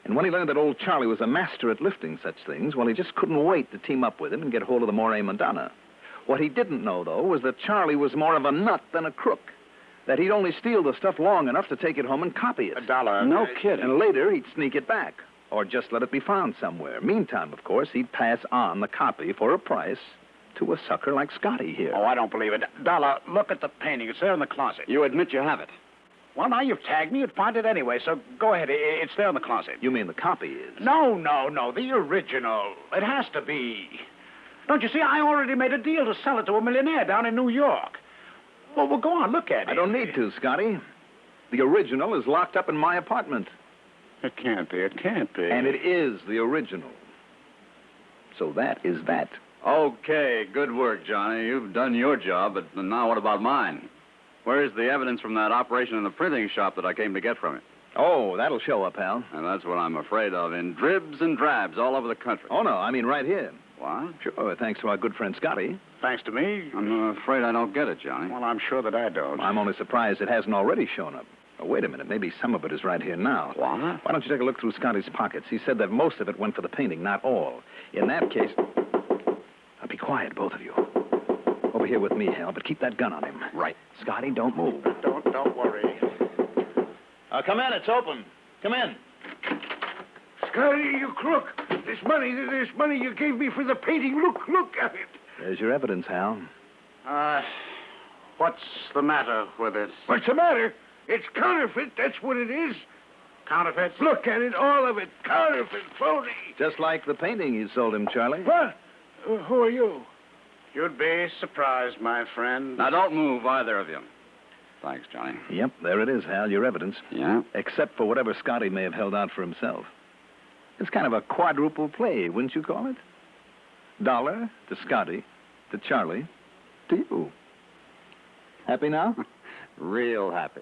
And when he learned that old Charlie was a master at lifting such things, well, he just couldn't wait to team up with him and get hold of the Moray Madonna. What he didn't know, though, was that Charlie was more of a nut than a crook. That he'd only steal the stuff long enough to take it home and copy it. $1. No kidding. And later, he'd sneak it back. Or just let it be found somewhere. Meantime, of course, he'd pass on the copy for a price to a sucker like Scotty here. Oh, I don't believe it. Dollar, look at the painting. It's there in the closet. You admit you have it. Well, now you've tagged me. You'd find it anyway, so go ahead. It's there in the closet. You mean the copy is? No. The original. It has to be. Don't you see, I already made a deal to sell it to a millionaire down in New York. Well, go on, look at it. I don't need to, Scotty. The original is locked up in my apartment. It can't be. And it is the original. So that is that. Okay, good work, Johnny. You've done your job, but now what about mine? Where's the evidence from that operation in the printing shop that I came to get from it? Oh, that'll show up, Hal. And that's what I'm afraid of, in dribs and drabs all over the country. Oh, no, I mean right here. What? Sure, thanks to our good friend Scotty. Thanks to me? I'm afraid I don't get it, Johnny. Well, I'm sure that I don't. I'm only surprised it hasn't already shown up. Oh, wait a minute, maybe some of it is right here now. What? Why don't you take a look through Scotty's pockets? He said that most of it went for the painting, not all. In that case... Now, be quiet, both of you. Over here with me, Hal, but keep that gun on him. Right. Scotty, don't move. Don't worry. Come in, it's open. Come in. Scotty, you crook. This money you gave me for the painting. Look at it. There's your evidence, Hal. What's the matter with it? What's the matter? It's counterfeit, that's what it is. Counterfeit? Look at it, all of it. Counterfeit, phony. Just like the painting you sold him, Charlie. What? Who are you? You'd be surprised, my friend. Now, don't move, either of you. Thanks, Johnny. Yep, there it is, Hal, your evidence. Yeah? Except for whatever Scotty may have held out for himself. It's kind of a quadruple play, wouldn't you call it? Dollar to Scotty, to Charlie, to you. Happy now? Real happy.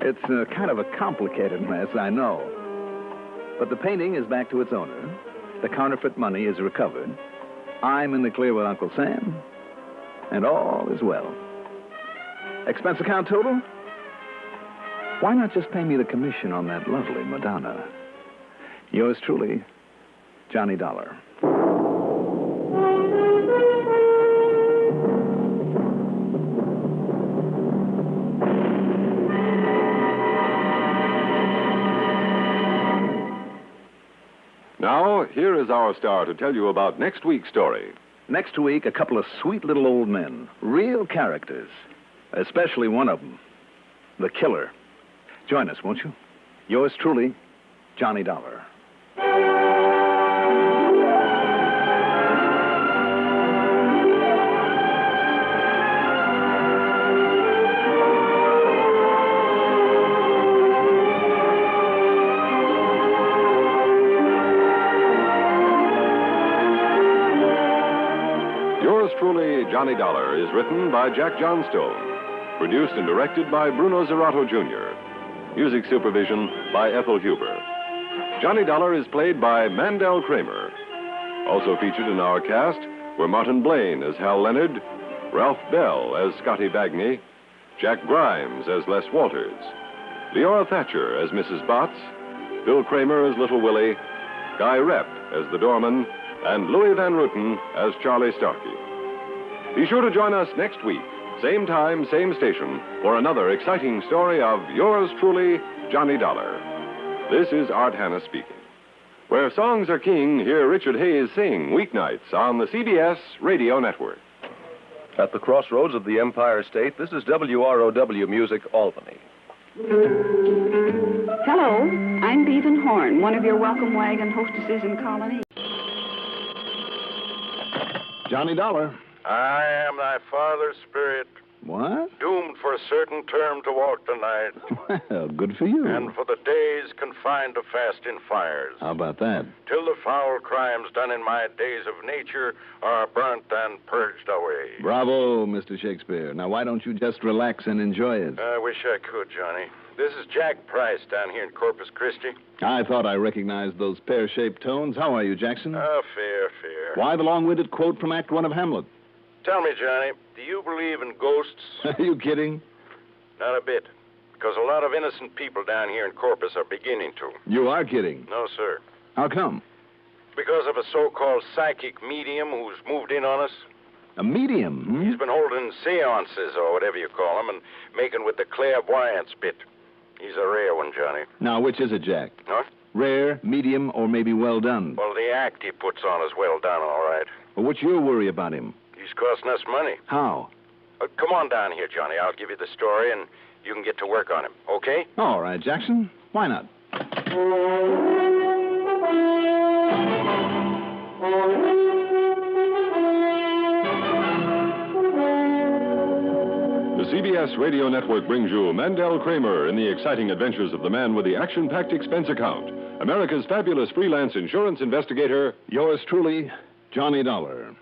It's kind of a complicated mess, I know. But the painting is back to its owner. The counterfeit money is recovered. I'm in the clear with Uncle Sam. And all is well. Expense account total? Why not just pay me the commission on that lovely Madonna? Yours truly, Johnny Dollar. Now, here is our star to tell you about next week's story. Next week, a couple of sweet little old men. Real characters. Especially one of them. The killer. Join us, won't you? Yours truly, Johnny Dollar. Yours truly, Johnny Dollar, is written by Jack Johnstone. Produced and directed by Bruno Zerato, Jr. Music supervision by Ethel Huber. Johnny Dollar is played by Mandel Kramer. Also featured in our cast were Martin Blaine as Hal Leonard, Ralph Bell as Scotty Bagney, Jack Grimes as Les Walters, Leora Thatcher as Mrs. Botts, Bill Kramer as Little Willie, Guy Repp as the doorman, and Louis Van Ruten as Charlie Starkey. Be sure to join us next week, same time, same station, for another exciting story of yours truly, Johnny Dollar. This is Art Hanna speaking. Where songs are king, hear Richard Hayes sing weeknights on the CBS Radio Network. At the crossroads of the Empire State, this is WROW Music, Albany. Hello, I'm Beaven Horn, one of your welcome wagon hostesses in Colony. Johnny Dollar. I am thy father's spirit, What? doomed for a certain term to walk tonight, Well, good for you. and for the days confined to fasting fires, How about that? till the foul crimes done in my days of nature are burnt and purged away. Bravo, Mr. Shakespeare. Now, why don't you just relax and enjoy it? I wish I could, Johnny. This is Jack Price down here in Corpus Christi. I thought I recognized those pear-shaped tones. How are you, Jackson? Fair. Why the long-winded quote from Act 1 of Hamlet? Tell me, Johnny, do you believe in ghosts? Are you kidding? Not a bit. Because a lot of innocent people down here in Corpus are beginning to. You are kidding. No, sir. How come? Because of a so-called psychic medium who's moved in on us. A medium? Hmm? He's been holding seances, or whatever you call them, and making with the clairvoyance bit. He's a rare one, Johnny. Now, which is it, Jack? Huh? Rare, medium, or maybe well done? Well, the act he puts on is well done, all right. Well, what's your worry about him? He's costing us money. How? Come on down here, Johnny. I'll give you the story, and you can get to work on him, okay? All right, Jackson. Why not? The CBS Radio Network brings you Mandel Kramer in the exciting adventures of the man with the action-packed expense account, America's fabulous freelance insurance investigator. Yours truly, Johnny Dollar.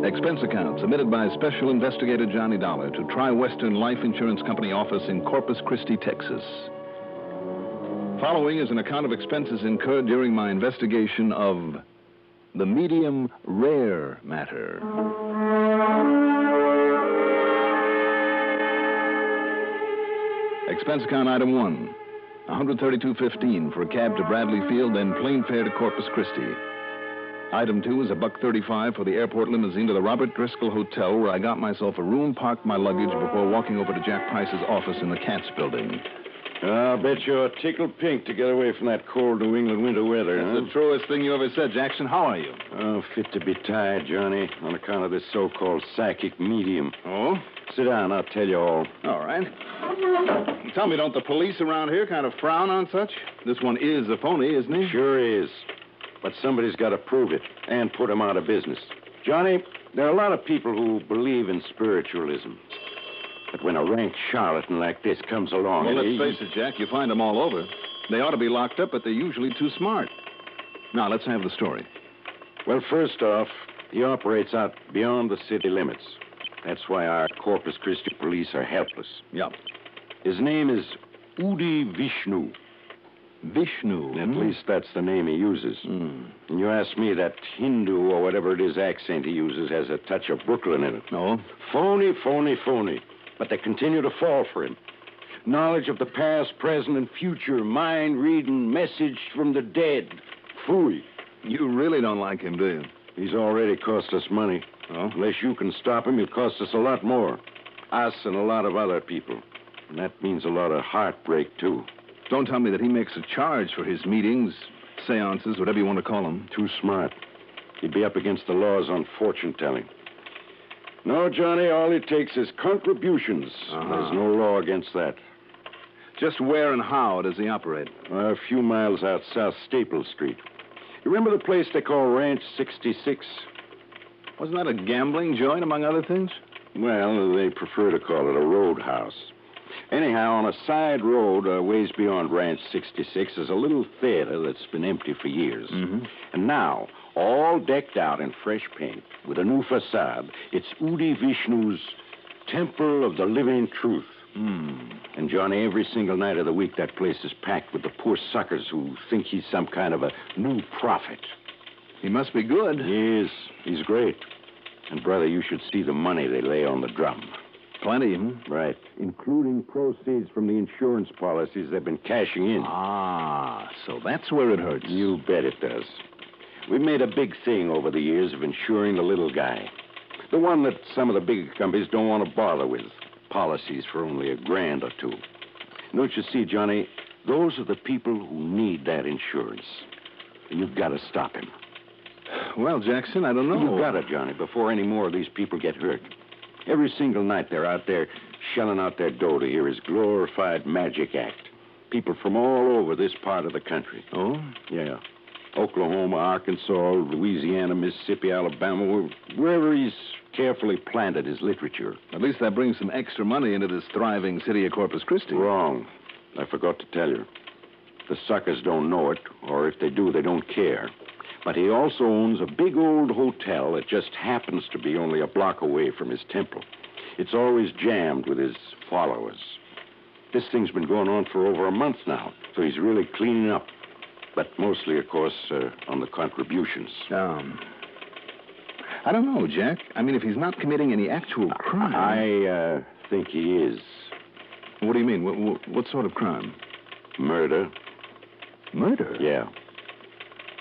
Expense account submitted by Special Investigator Johnny Dollar to Tri-Western Life Insurance Company office in Corpus Christi, Texas. Following is an account of expenses incurred during my investigation of the medium rare matter. Expense account item 1, $132.15 for a cab to Bradley Field, then plane fare to Corpus Christi. Item 2 is $1.35 for the airport limousine to the Robert Driscoll Hotel, where I got myself a room, parked my luggage before walking over to Jack Price's office in the Katz building. I'll bet you're tickled pink to get away from that cold New England winter weather, That's the truest thing you ever said, Jackson. How are you? Oh, fit to be tied, Johnny, on account of this so-called psychic medium. Oh? Sit down, I'll tell you all. All right. Tell me, don't the police around here kind of frown on such? This one is a phony, isn't he? Sure is. But somebody's got to prove it and put him out of business. Johnny, there are a lot of people who believe in spiritualism. But when a rank charlatan like this comes along... Well, let's face it, Jack, you find them all over. They ought to be locked up, but they're usually too smart. Now, let's have the story. Well, first off, he operates out beyond the city limits. That's why our Corpus Christi police are helpless. Yep. His name is Udi Vishnu. Vishnu? At least that's the name he uses. And you ask me, that Hindu or whatever it is accent he uses has a touch of Brooklyn in it. No? Phony. But they continue to fall for him. Knowledge of the past, present, and future. Mind-reading, message from the dead. Phooey. You really don't like him, do you? He's already cost us money. Oh? Unless you can stop him, he'll cost us a lot more. Us and a lot of other people. And that means a lot of heartbreak, too. Don't tell me that he makes a charge for his meetings, seances, whatever you want to call them. Too smart. He'd be up against the laws on fortune-telling. No, Johnny, all it takes is contributions. There's no law against that. Just where and how does he operate? A few miles out South Staple Street. You remember the place they call Ranch 66? Wasn't that a gambling joint, among other things? Well, they prefer to call it a roadhouse. Anyhow, on a side road ways beyond Ranch 66 is a little theater that's been empty for years. Mm-hmm. And now, all decked out in fresh paint, with a new facade, it's Udi Vishnu's Temple of the Living Truth. And, Johnny, every single night of the week, that place is packed with the poor suckers who think he's some kind of a new prophet. He must be good. He is. He's great. And, brother, you should see the money they lay on the drum. Plenty, Right. Including proceeds from the insurance policies they've been cashing in. Ah, so that's where it hurts. You bet it does. We've made a big thing over the years of insuring the little guy. The one that some of the big companies don't want to bother with. Policies for only $1,000 or $2,000. Don't you see, Johnny? Those are the people who need that insurance. And you've got to stop him. Well, Jackson, I don't know. You've got it, Johnny, before any more of these people get hurt. Every single night they're out there shelling out their dough to hear his glorified magic act. People from all over this part of the country. Oh? Yeah. Oklahoma, Arkansas, Louisiana, Mississippi, Alabama, wherever he's carefully planted his literature. At least that brings some extra money into this thriving city of Corpus Christi. Wrong. I forgot to tell you. The suckers don't know it, or if they do, they don't care. But he also owns a big old hotel that just happens to be only a block away from his temple. It's always jammed with his followers. This thing's been going on for over a month now, so he's really cleaning up. But mostly, of course, on the contributions. I don't know, Jack. I mean, if he's not committing any actual crime... I think he is. What do you mean? What sort of crime? Murder. Murder? Yeah.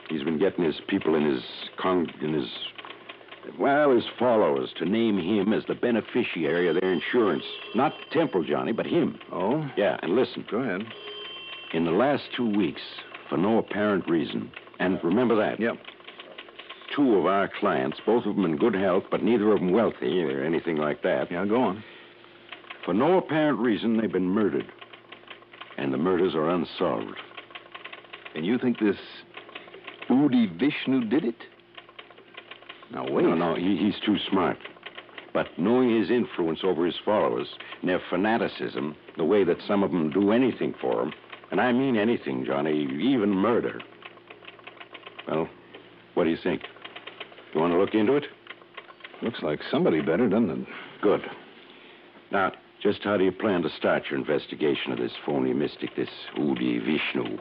He's been getting his people his followers to name him as the beneficiary of their insurance. Not Temple, Johnny, but him. Oh? Yeah, and listen. Go ahead. In the last 2 weeks, for no apparent reason, and remember that. Yep. 2 of our clients, both of them in good health, but neither of them wealthy or anything like that. Yeah, go on. For no apparent reason, they've been murdered. And the murders are unsolved. And you think this Udi Vishnu did it? Now, wait. No, he's too smart. But knowing his influence over his followers and their fanaticism, the way that some of them do anything for him, and I mean anything, Johnny, even murder. Well, what do you think? You want to look into it? Looks like somebody better, doesn't it? Good. Now, just how do you plan to start your investigation of this phony mystic, this Udi Vishnu?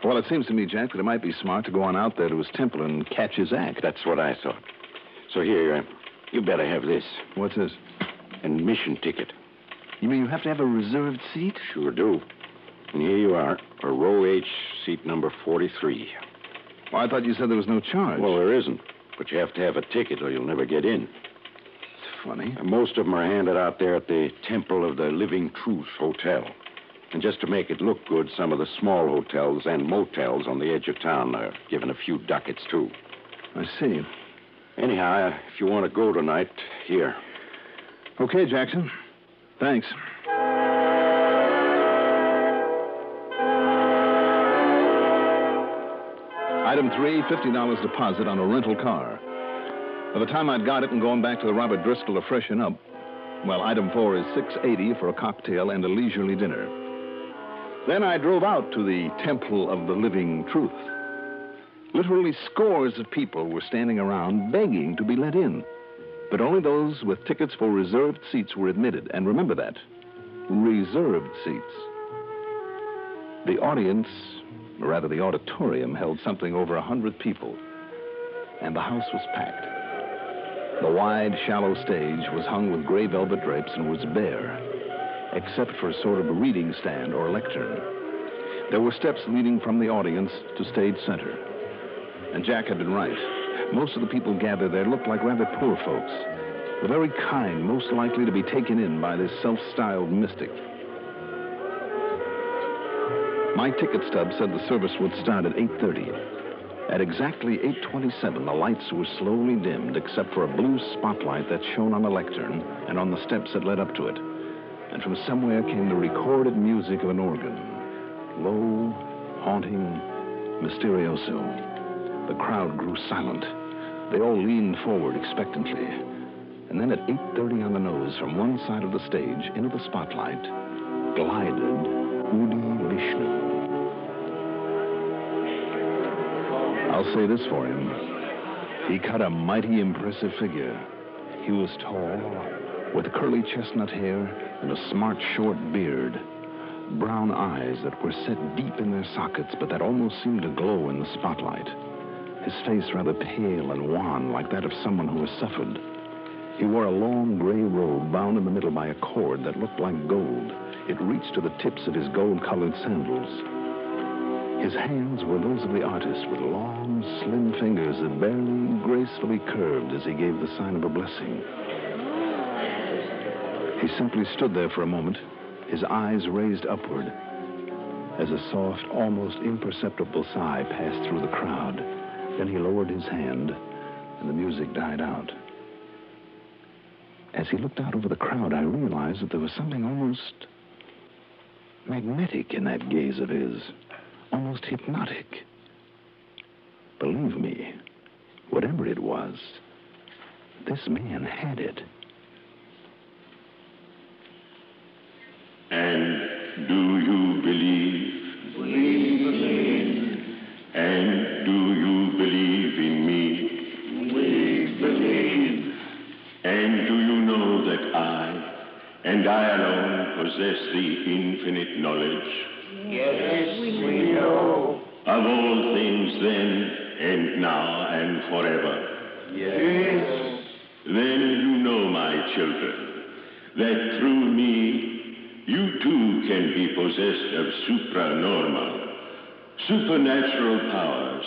Well, it seems to me, Jack, that it might be smart to go on out there to his temple and catch his act. That's what I thought. So here, you better have this. What's this? Admission ticket. You mean you have to have a reserved seat? Sure do. And here you are, for row H, seat number 43. Well, I thought you said there was no charge. Well, there isn't. But you have to have a ticket or you'll never get in. It's funny. And most of them are handed out there at the Temple of the Living Truth Hotel. And just to make it look good, some of the small hotels and motels on the edge of town are given a few ducats, too. I see. Anyhow, if you want to go tonight, here. Okay, Jackson. Thanks. Item 3, $50 deposit on a rental car. By the time I'd got it and going back to the Robert Driscoll to freshen up, well, item 4 is $6.80 for a cocktail and a leisurely dinner. Then I drove out to the Temple of the Living Truth. Literally scores of people were standing around begging to be let in. But only those with tickets for reserved seats were admitted. And remember that. Reserved seats. The audience, or rather the auditorium, held something over 100 people. And the house was packed. The wide, shallow stage was hung with gray velvet drapes and was bare, except for a sort of reading stand or lectern. There were steps leading from the audience to stage center. And Jack had been right. Most of the people gathered there looked like rather poor folks. The very kind most likely to be taken in by this self-styled mystic. My ticket stub said the service would start at 8:30. At exactly 8:27, the lights were slowly dimmed except for a blue spotlight that shone on the lectern and on the steps that led up to it. And from somewhere came the recorded music of an organ. Low, haunting, mysterioso. The crowd grew silent. They all leaned forward expectantly. And then at 8:30 on the nose, from one side of the stage into the spotlight, glided Udi Vishnu. I'll say this for him. He cut a mighty impressive figure. He was tall, with curly chestnut hair and a smart, short beard. Brown eyes that were set deep in their sockets, but that almost seemed to glow in the spotlight. His face rather pale and wan, like that of someone who has suffered. He wore a long gray robe bound in the middle by a cord that looked like gold. It reached to the tips of his gold-colored sandals. His hands were those of the artist, with long, slim fingers that barely gracefully curved as he gave the sign of a blessing. He simply stood there for a moment, his eyes raised upward, as a soft, almost imperceptible sigh passed through the crowd. Then he lowered his hand, and the music died out. As he looked out over the crowd, I realized that there was something almost magnetic in that gaze of his, almost hypnotic. Believe me, whatever it was, this man had it. And do you believe? We believe. And do you believe in me? We believe. And do you know that I, and I alone, possess the infinite knowledge? Yes, we know. Of all things then, and now, and forever. Yes. Then you know, my children, that through me, you too can be possessed of supranormal, supernatural powers,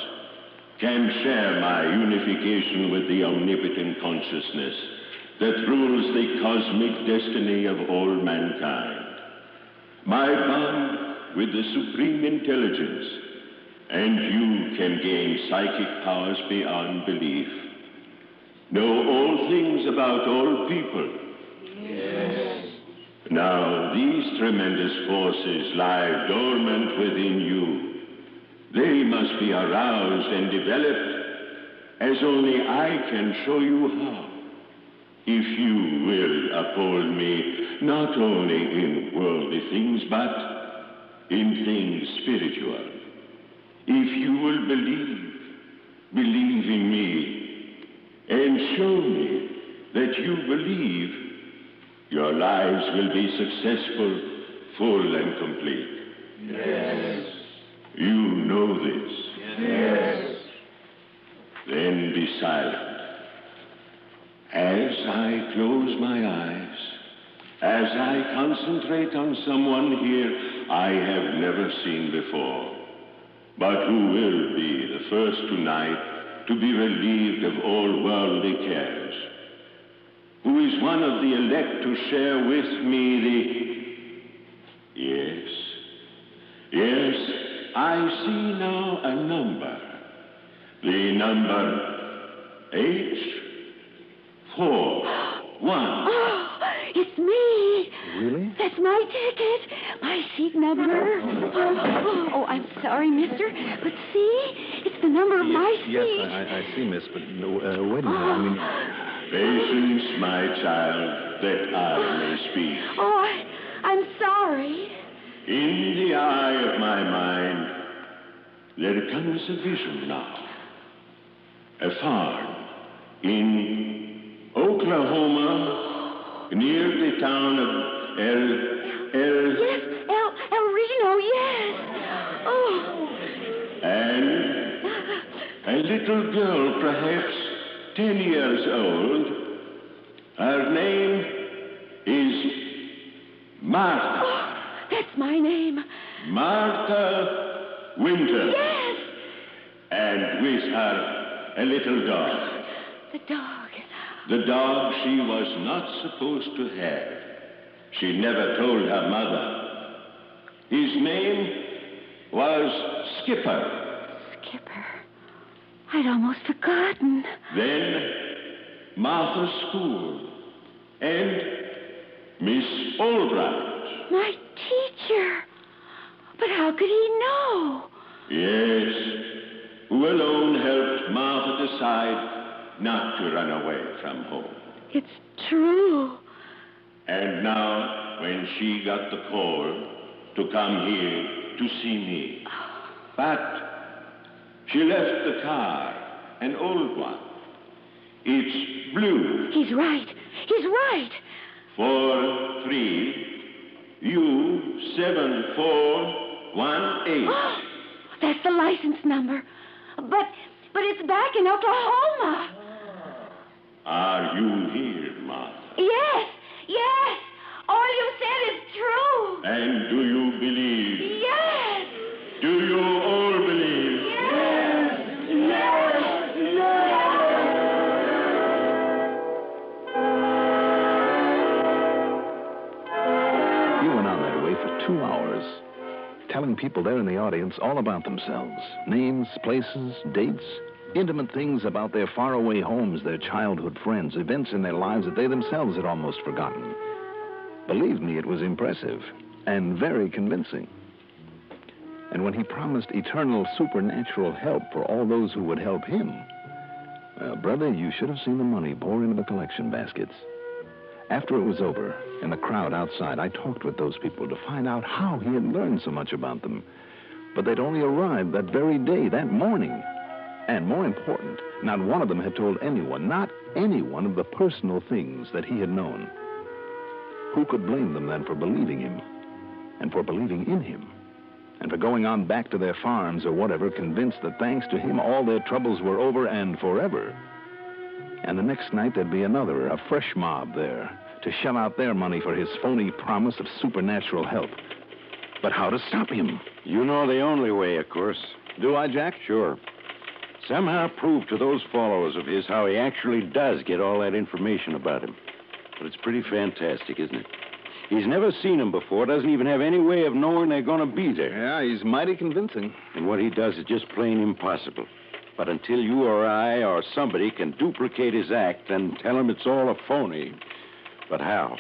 can share my unification with the omnipotent consciousness that rules the cosmic destiny of all mankind. My bond with the supreme intelligence, and you can gain psychic powers beyond belief. Know all things about all people. Yes. Now, these tremendous forces lie dormant within you. They must be aroused and developed, as only I can show you how. If you will uphold me, not only in worldly things, but in things spiritual. If you will believe in me, and show me that you believe, your lives will be successful, full, and complete. Yes. You know this. Yes. Then be silent. As I close my eyes, as I concentrate on someone here I have never seen before, but who will be the first tonight to be relieved of all worldly cares, who is one of the elect to share with me the... Yes, I see now a number. The number H41. Oh, it's me. Really? That's my ticket. My seat number. Oh, I'm sorry, mister. But see, it's the number of my seat. Yes, I see, miss, but wait a minute. I mean... Patience, my child, that I may speak. Oh, I'm sorry. In the eye of my mind, there comes a vision now. A farm in Oklahoma, near the town of Yes, El Reno, yes. Oh. And a little girl, perhaps 10 years old. Her name is Martha. Oh, that's my name. Martha Winter. Yes. And with her, a little dog. The dog. The dog she was not supposed to have. She never told her mother. His name was Skipper. Skipper. I'd almost forgotten. Then Martha's school. And Miss Albright. My teacher. But how could he know? Yes, who alone helped Martha decide not to run away from home. It's true. And now, when she got the call to come here to see me, but she left the car, an old one. It's blue. He's right. He's right. 43U7418. Oh, that's the license number. But it's back in Oklahoma. Are you here, Martha? Yes. All you said is true. And do you believe? Yes. Do you all believe? Yes. You went on that way for 2 hours, telling people there in the audience all about themselves. Names, places, dates, Intimate things about their faraway homes, their childhood friends, events in their lives that they themselves had almost forgotten. Believe me, it was impressive and very convincing. And when he promised eternal supernatural help for all those who would help him, well, brother, you should have seen the money pour into the collection baskets. After it was over, in the crowd outside, I talked with those people to find out how he had learned so much about them. But they'd only arrived that very day, that morning. And more important, not one of them had told anyone, not anyone, of the personal things that he had known. Who could blame them then for believing him, and for believing in him, and for going on back to their farms or whatever, convinced that thanks to him all their troubles were over and forever? And the next night there'd be another, a fresh mob there, to shell out their money for his phony promise of supernatural help. But how to stop him? You know the only way, of course. Do I, Jack? Sure. Somehow prove to those followers of his how he actually does get all that information about him. But it's pretty fantastic, isn't it? He's never seen them before, doesn't even have any way of knowing they're going to be there. Yeah, he's mighty convincing. And what he does is just plain impossible. But until you or I or somebody can duplicate his act and tell him it's all a phony. But how?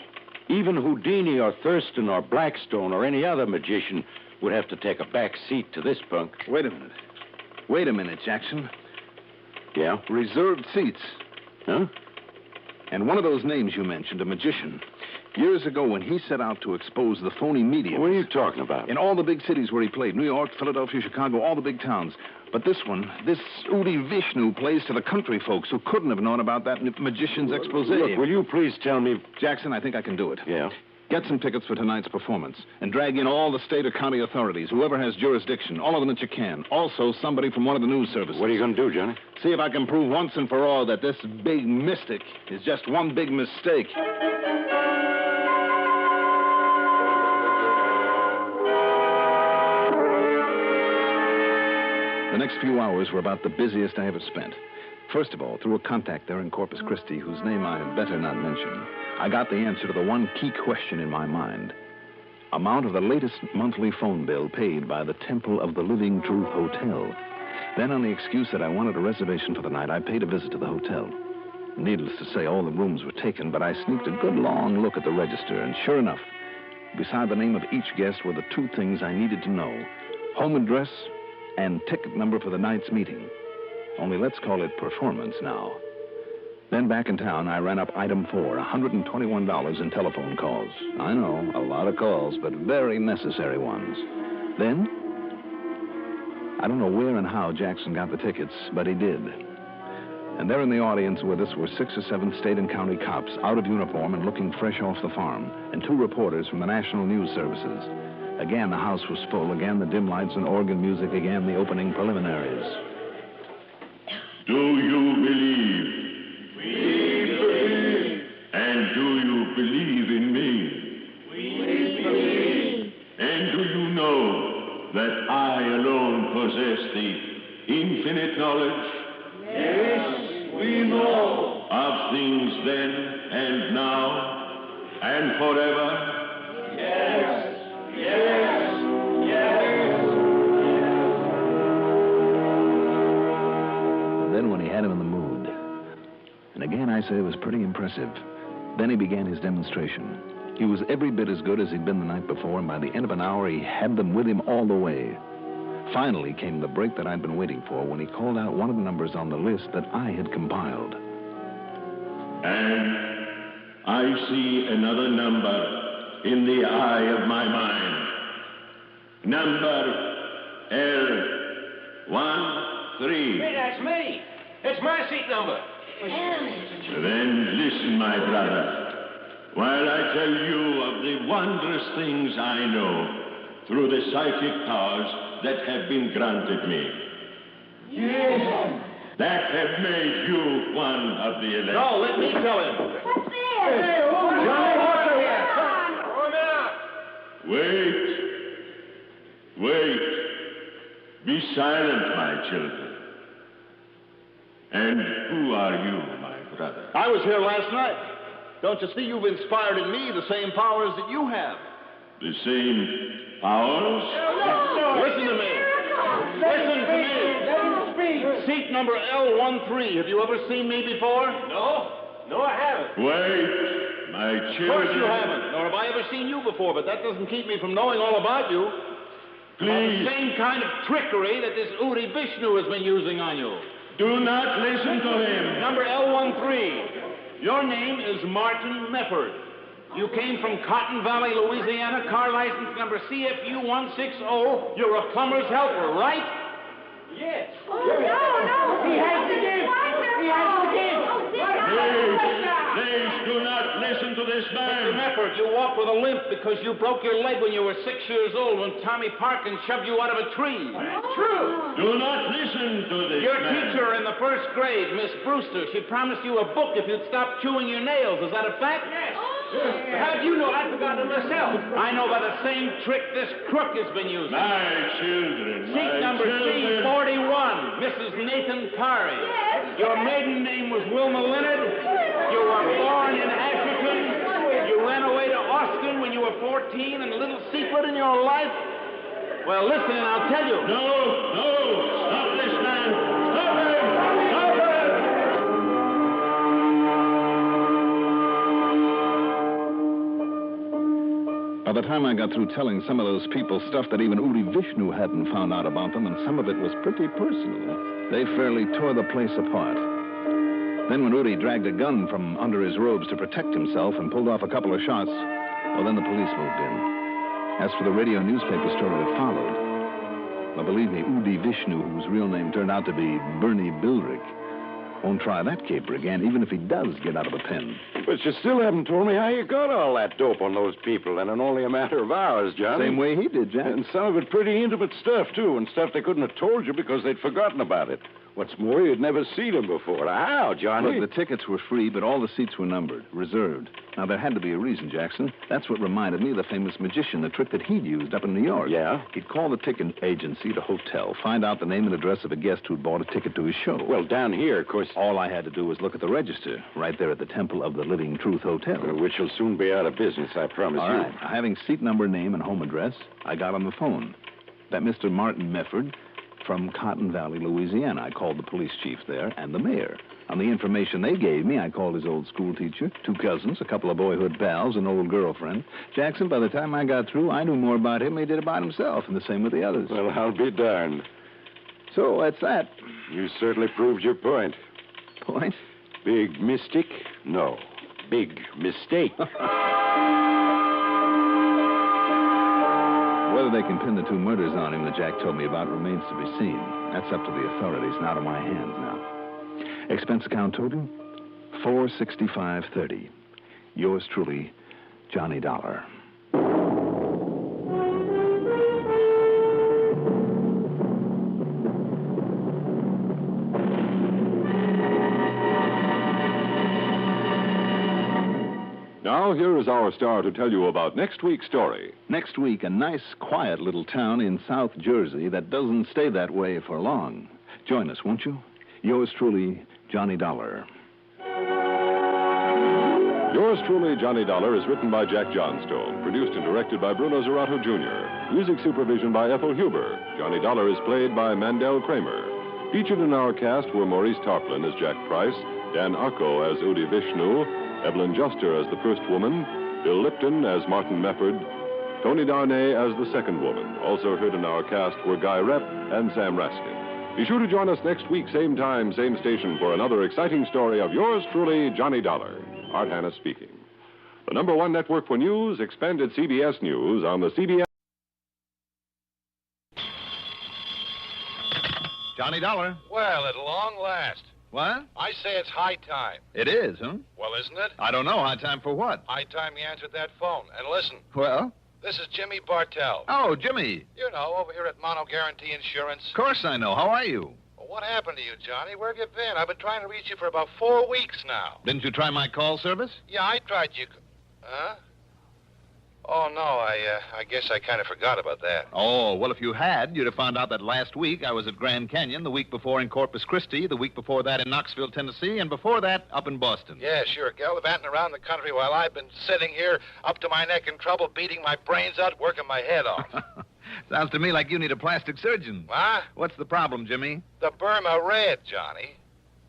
Even Houdini or Thurston or Blackstone or any other magician would have to take a back seat to this punk. Wait a minute. Wait a minute, Jackson. Yeah? Reserved seats. Huh? And one of those names you mentioned, a magician. Years ago, when he set out to expose the phony mediums. What are you talking about? In all the big cities where he played. New York, Philadelphia, Chicago, all the big towns. But this one, this Udi Vishnu, plays to the country folks who couldn't have known about that magician's expose. Look, will you please tell me... Jackson, I think I can do it. Yeah? Get some tickets for tonight's performance and drag in all the state or county authorities, whoever has jurisdiction, all of them that you can. Also, somebody from one of the news services. What are you going to do, Johnny? See if I can prove once and for all that this big mystic is just one big mistake. The next few hours were about the busiest I ever spent. First of all, through a contact there in Corpus Christi, whose name I had better not mention, I got the answer to the one key question in my mind. Amount of the latest monthly phone bill paid by the Temple of the Living Truth Hotel. Then, on the excuse that I wanted a reservation for the night, I paid a visit to the hotel. Needless to say, all the rooms were taken, but I sneaked a good long look at the register, and sure enough, beside the name of each guest were the two things I needed to know: home address and ticket number for the night's meeting. Only let's call it performance now. Then back in town, I ran up item 4, $121 in telephone calls. I know, a lot of calls, but very necessary ones. Then, I don't know where and how Jackson got the tickets, but he did. And there in the audience with us were 6 or 7 state and county cops, out of uniform and looking fresh off the farm, and 2 reporters from the National News Services. Again, the house was full. Again, the dim lights and organ music. Again, the opening preliminaries. Do you believe? We believe. And do you believe in me? We believe. And do you know that I alone possess the infinite knowledge? Yes, we know. Of things then and now and forever? Yes, yes, yes. Then when he had him in the mood, and again I say it was pretty impressive, then he began his demonstration. He was every bit as good as he'd been the night before, and by the end of an hour he had them with him all the way. Finally came the break that I'd been waiting for when he called out one of the numbers on the list that I had compiled. And I see another number in the eye of my mind. Number L13. Hey, that's me. It's my seat number. Then listen, my brother, while I tell you of the wondrous things I know through the psychic powers that have been granted me. Yes. That have made you one of the elect. No, let me tell him. What's this? Hey, Johnny, what's here? Throw him out. Wait. Be silent, my children. And who are you, my brother? I was here last night. Don't you see you've inspired in me the same powers that you have? The same powers? Listen to me. Listen to me. speak. Seat number L13. Have you ever seen me before? No. No, I haven't. Wait, my children. Of course you haven't. Nor have I ever seen you before, but that doesn't keep me from knowing all about you. Please. About the same kind of trickery that this Udi Vishnu has been using on you. Do not listen to him. Number L13. Your name is Martin Mefford. You came from Cotton Valley, Louisiana, car license number CFU 160. You're a plumber's helper, right? Yes. Oh, no. He has the gift. He has the gift. Please do not listen to this man. Mr. Mefford, you walk with a limp because you broke your leg when you were 6 years old when Tommy Parkins shoved you out of a tree. That's true. Do not listen to this Your man. teacher in the first grade, Miss Brewster, she promised you a book if you'd stop chewing your nails. Is that a fact? Yes. How'd you know? I forgot it myself. I know by the same trick this crook has been using. My children, Seat number C41, Mrs. Nathan Parry. Yes. Your maiden name was Wilma Leonard. You were born in Asherton. You ran away to Austin when you were 14, and a little secret in your life. Well, listen, and I'll tell you. No, stop this man. Stop him. Stop him. By the time I got through telling some of those people stuff that even Udi Vishnu hadn't found out about them, and some of it was pretty personal, they fairly tore the place apart. Then when Udi dragged a gun from under his robes to protect himself and pulled off a couple of shots, well, then the police moved in. As for the radio newspaper story that followed, well, believe me, Udi Vishnu, whose real name turned out to be Bernie Bildrick, won't try that caper again, even if he does get out of a pen. But you still haven't told me how you got all that dope on those people, and in only a matter of hours, Johnny. Same way he did, Jack. And some of it pretty intimate stuff, too, and stuff they couldn't have told you because they'd forgotten about it. What's more, you'd never seen them before. How, Johnny? Look, the tickets were free, but all the seats were numbered, reserved. Now, there had to be a reason, Jackson. That's what reminded me of the famous magician, the trick that he'd used up in New York. Yeah? He'd call the ticket agency at a hotel, find out the name and address of a guest who'd bought a ticket to his show. Well, down here, of course... All I had to do was look at the register, right there at the Temple of the Living Truth Hotel. Which will soon be out of business, I promise all you. Right. Having seat number, name, and home address, I got on the phone. That Mr. Martin Mefford from Cotton Valley, Louisiana. I called the police chief there and the mayor. On the information they gave me, I called his old school teacher, 2 cousins, a couple of boyhood pals, an old girlfriend. Jackson, by the time I got through, I knew more about him than he did about himself, and the same with the others. Well, I'll be darned. So, that's that. You certainly proved your point. Point? Big mystic? No. Big mistake. Whether they can pin the 2 murders on him that Jack told me about remains to be seen. That's up to the authorities and out of my hands now. Expense account total, $465.30. Yours truly, Johnny Dollar. Now, here is our star to tell you about next week's story. Next week, a nice, quiet little town in South Jersey that doesn't stay that way for long. Join us, won't you? Yours truly, Johnny Dollar. Yours truly, Johnny Dollar, is written by Jack Johnstone, produced and directed by Bruno Zerato, Jr., music supervision by Ethel Huber. Johnny Dollar is played by Mandel Kramer. Featured in our cast were Maurice Tarplin as Jack Price, Dan Arco as Udi Vishnu, Evelyn Juster as the first woman, Bill Lipton as Martin Mefford, Tony Darnay as the second woman. Also heard in our cast were Guy Rep and Sam Raskin. Be sure to join us next week, same time, same station, for another exciting story of yours truly, Johnny Dollar. Art Hanna speaking. The #1 network for news, expanded CBS News on the CBS... Johnny Dollar. Well, at long last. What? I say it's high time. It is, huh? Well, isn't it? I don't know. High time for what? High time you answered that phone. And listen. Well? This is Jimmy Bartell. Oh, Jimmy. You know, over here at Mono Guarantee Insurance. Of course I know. How are you? Well, what happened to you, Johnny? Where have you been? I've been trying to reach you for about 4 weeks now. Didn't you try my call service? Yeah, I tried you. Huh? Oh, no, I guess I kind of forgot about that. Oh, well, if you had, you'd have found out that last week I was at Grand Canyon, the week before in Corpus Christi, the week before that in Knoxville, Tennessee, and before that up in Boston. Yeah, sure, gallivanting around the country while I've been sitting here up to my neck in trouble, beating my brains out, working my head off. Sounds to me like you need a plastic surgeon. What? What's the problem, Jimmy? The Burma Red, Johnny.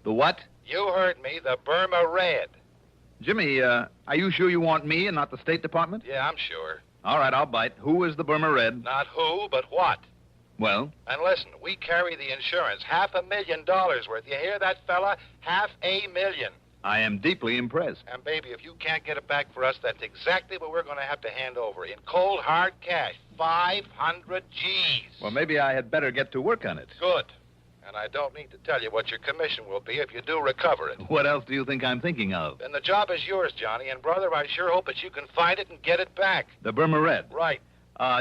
The what? You heard me, the Burma Red. Jimmy, are you sure you want me and not the State Department? Yeah, I'm sure. All right, I'll bite. Who is the Burma Red? Not who, but what. Well? And listen, we carry the insurance, $500,000 worth. You hear that, fella? $500,000. I am deeply impressed. And, baby, if you can't get it back for us, that's exactly what we're going to have to hand over in cold, hard cash. 500 G's. Well, maybe I had better get to work on it. Good. And I don't need to tell you what your commission will be if you do recover it. What else do you think I'm thinking of? Then the job is yours, Johnny. And, brother, I sure hope that you can find it and get it back. The Burma Red? Right.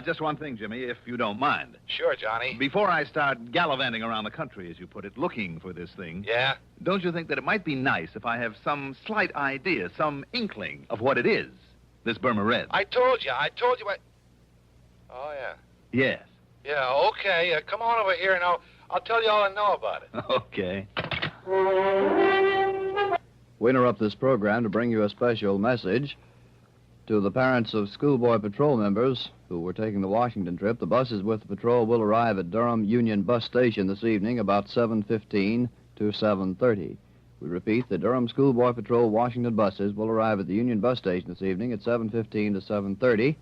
Just one thing, Jimmy, if you don't mind. Sure, Johnny. Before I start gallivanting around the country, as you put it, looking for this thing... Yeah? Don't you think that it might be nice if I have some slight idea, some inkling of what it is, this Burma Red? I told you. Oh, yeah. Yes. Yeah, okay. Come on over here and I'll tell you all I know about it. Okay. We interrupt this program to bring you a special message. To the parents of schoolboy patrol members who were taking the Washington trip, the buses with the patrol will arrive at Durham Union Bus Station this evening about 7:15 to 7:30. We repeat, the Durham Schoolboy Patrol Washington buses will arrive at the Union Bus Station this evening at 7:15 to 7:30.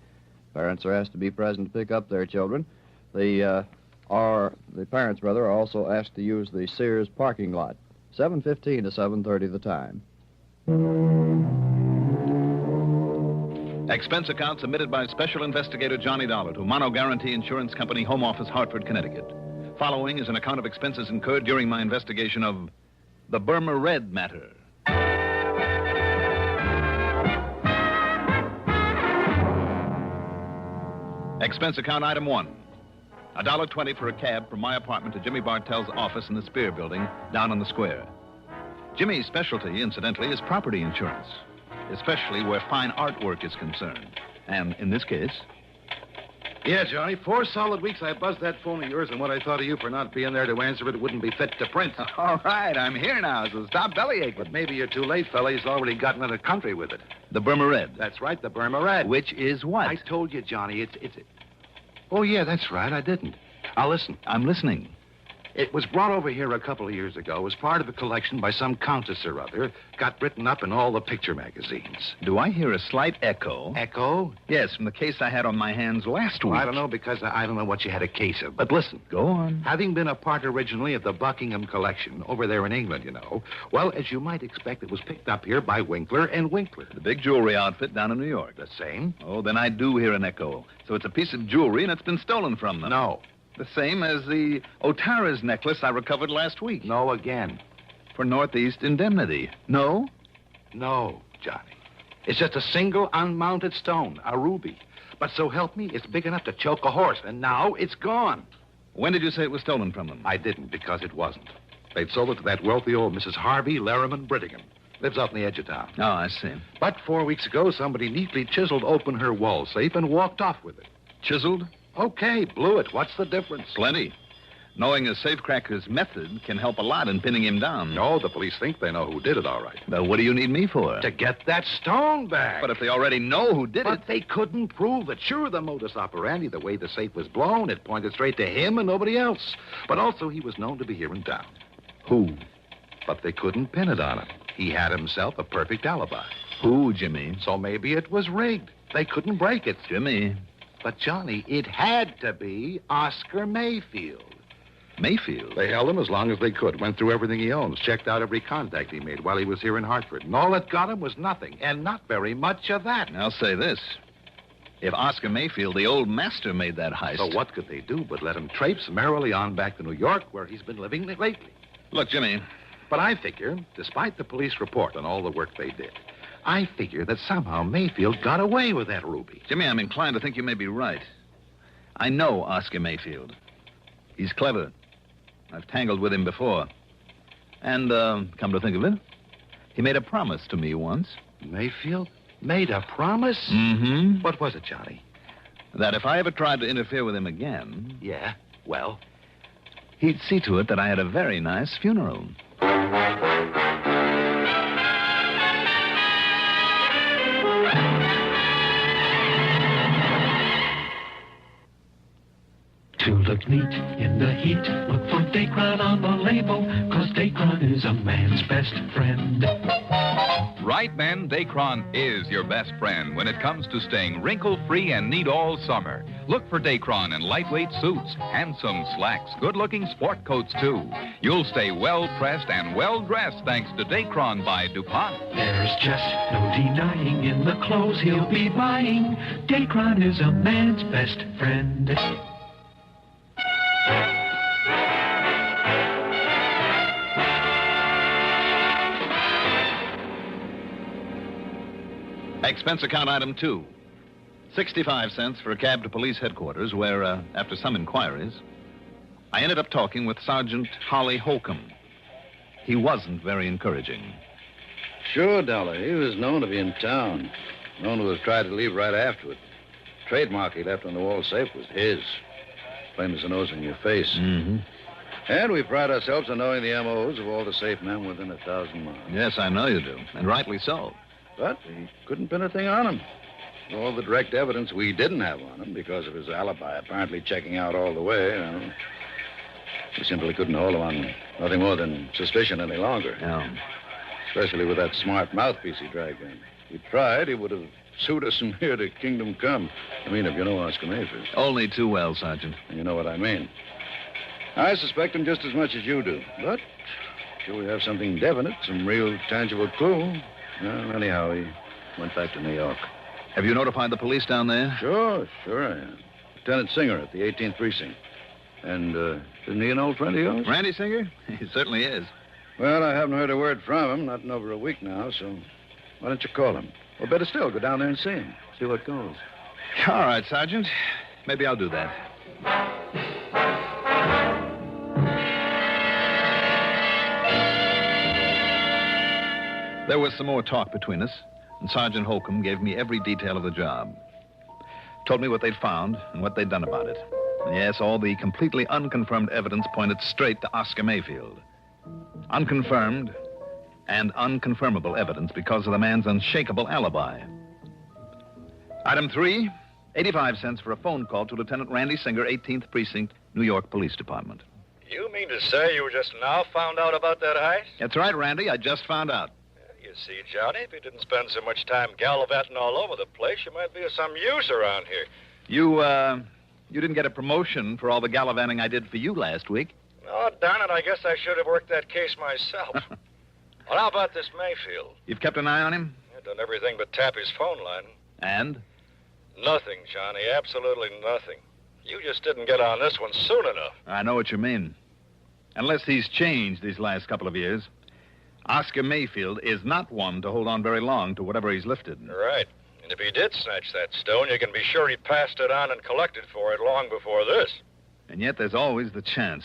Parents are asked to be present to pick up their children. The parents, are also asked to use the Sears parking lot. 7:15 to 7:30 the time. Expense account submitted by Special Investigator Johnny Dollar to Mono Guarantee Insurance Company, Home Office, Hartford, Connecticut. Following is an account of expenses incurred during my investigation of the Burma Red matter. Expense account item 1. $1.20 for a cab from my apartment to Jimmy Bartell's office in the Spear Building down on the square. Jimmy's specialty, incidentally, is property insurance, especially where fine artwork is concerned. And in this case... Yeah, Johnny, 4 solid weeks I buzzed that phone of yours, and what I thought of you for not being there to answer it wouldn't be fit to print. All right, I'm here now, so stop bellyaching. But maybe you're too late, fella. He's already gotten into the country with it. The Burma Red? That's right, the Burma Red. Which is what? I told you, Johnny, it's... Oh, yeah, that's right, I didn't. Now, listen. I'm listening. It was brought over here a couple of years ago as part of a collection by some countess or other. Got written up in all the picture magazines. Do I hear a slight echo? Echo? Yes, from the case I had on my hands last week. I don't know, because I don't know what you had a case of. But listen. Go on. Having been a part originally of the Buckingham collection over there in England, you know, well, as you might expect, it was picked up here by Winkler and Winkler. The big jewelry outfit down in New York. The same? Oh, then I do hear an echo. So it's a piece of jewelry and it's been stolen from them. No. The same as the Otara's necklace I recovered last week. No again. For Northeast indemnity. No? No, Johnny. It's just a single unmounted stone, a ruby. But so help me, it's big enough to choke a horse, and now it's gone. When did you say it was stolen from them? I didn't, because it wasn't. They'd sold it to that wealthy old Mrs. Harvey Larriman Brittingham. Lives out in the edge of town. Oh, I see. But 4 weeks ago, somebody neatly chiseled open her wall safe and walked off with it. Chiseled? Okay, blew it. What's the difference? Plenty. Knowing a safecracker's method can help a lot in pinning him down. No, the police think they know who did it, all right. Well, what do you need me for? To get that stone back. But if they already know who did it... But they couldn't prove it. Sure, the modus operandi, the way the safe was blown, it pointed straight to him and nobody else. But also he was known to be here in town. Who? But they couldn't pin it on him. He had himself a perfect alibi. Who, Jimmy? So maybe it was rigged. They couldn't break it. Jimmy... But, Johnny, it had to be Oscar Mayfield. Mayfield? They held him as long as they could, went through everything he owns, checked out every contact he made while he was here in Hartford. And all that got him was nothing, and not very much of that. I'll say this. If Oscar Mayfield, the old master, made that heist... So what could they do but let him traipse merrily on back to New York, where he's been living lately? Look, Jimmy... But I figure, despite the police report and all the work they did, I figure that somehow Mayfield got away with that ruby. Jimmy, I'm inclined to think you may be right. I know Oscar Mayfield. He's clever. I've tangled with him before. And, come to think of it, he made a promise to me once. Mayfield? Made a promise? Mm-hmm. What was it, Johnny? That if I ever tried to interfere with him again... Yeah? Well? He'd see to it that I had a very nice funeral. To look neat in the heat, look for Dacron on the label, 'cause Dacron is a man's best friend. Right, men, Dacron is your best friend when it comes to staying wrinkle-free and neat all summer. Look for Dacron in lightweight suits, handsome slacks, good-looking sport coats, too. You'll stay well-pressed and well-dressed thanks to Dacron by DuPont. There's just no denying in the clothes he'll be buying, Dacron is a man's best friend. Expense account item 2. 65 cents for a cab to police headquarters where, after some inquiries, I ended up talking with Sergeant Holly Holcomb. He wasn't very encouraging. Sure, Dollar. He was known to be in town. Known to have tried to leave right afterward. Trademark he left on the wall safe was his. Plain as the nose in your face. Mm-hmm. And we pride ourselves on knowing the M.O.s of all the safe men within 1,000 miles. Yes, I know you do, and rightly so. But we couldn't pin a thing on him. All the direct evidence we didn't have on him because of his alibi apparently checking out all the way, you know. We simply couldn't hold him on nothing more than suspicion any longer. No. Especially with that smart mouthpiece he dragged in. If he tried, he would have sued us from here to Kingdom Come. I mean, if you know Oscar Mayfield. Only too well, Sergeant. You know what I mean. I suspect him just as much as you do. But sure we have something definite, some real tangible clue. Well, anyhow, he went back to New York. Have you notified the police down there? Sure I am. Lieutenant Singer at the 18th Precinct. And, isn't he an old friend of yours? Randy Singer? He certainly is. Well, I haven't heard a word from him, not in over a week now, so why don't you call him? Or better still, go down there and see him. See what goes. All right, Sergeant. Maybe I'll do that. There was some more talk between us, and Sergeant Holcomb gave me every detail of the job. Told me what they'd found and what they'd done about it. And yes, all the completely unconfirmed evidence pointed straight to Oscar Mayfield. Unconfirmed and unconfirmable evidence because of the man's unshakable alibi. Item 3, 85 cents for a phone call to Lieutenant Randy Singer, 18th Precinct, New York Police Department. You mean to say you just now found out about that heist? That's right, Randy. I just found out. You see, Johnny, if you didn't spend so much time gallivanting all over the place, you might be of some use around here. You didn't get a promotion for all the gallivanting I did for you last week. Oh, darn it, I guess I should have worked that case myself. Well, how about this Mayfield? You've kept an eye on him? I've done everything but tap his phone line. And? Nothing, Johnny, absolutely nothing. You just didn't get on this one soon enough. I know what you mean. Unless he's changed these last couple of years. Oscar Mayfield is not one to hold on very long to whatever he's lifted. Right. And if he did snatch that stone, you can be sure he passed it on and collected for it long before this. And yet there's always the chance.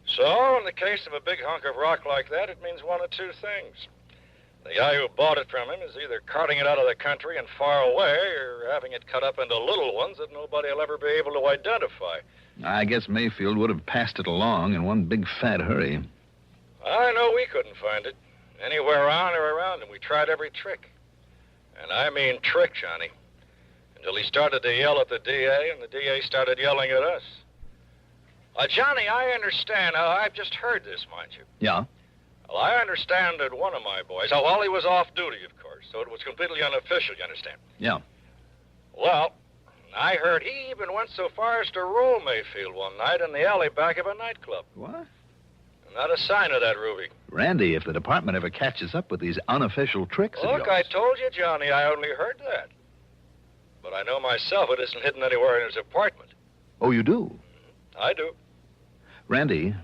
So, in the case of a big hunk of rock like that, it means one of two things. The guy who bought it from him is either carting it out of the country and far away, or having it cut up into little ones that nobody will ever be able to identify. I guess Mayfield would have passed it along in one big fat hurry. I know we couldn't find it. Anywhere on or around him. We tried every trick. And I mean trick, Johnny. Until he started to yell at the DA, and the DA started yelling at us. Johnny, I understand. I've just heard this, mind you. Yeah? Well, I understand that one of my boys... Oh, well, he was off duty, of course, so it was completely unofficial, you understand? Yeah. Well, I heard he even went so far as to roll Mayfield one night in the alley back of a nightclub. What? Not a sign of that, Ruby. Randy, if the department ever catches up with these unofficial tricks of yours... Look, I told you, Johnny, I only heard that. But I know myself it isn't hidden anywhere in his apartment. Oh, you do? I do. Randy,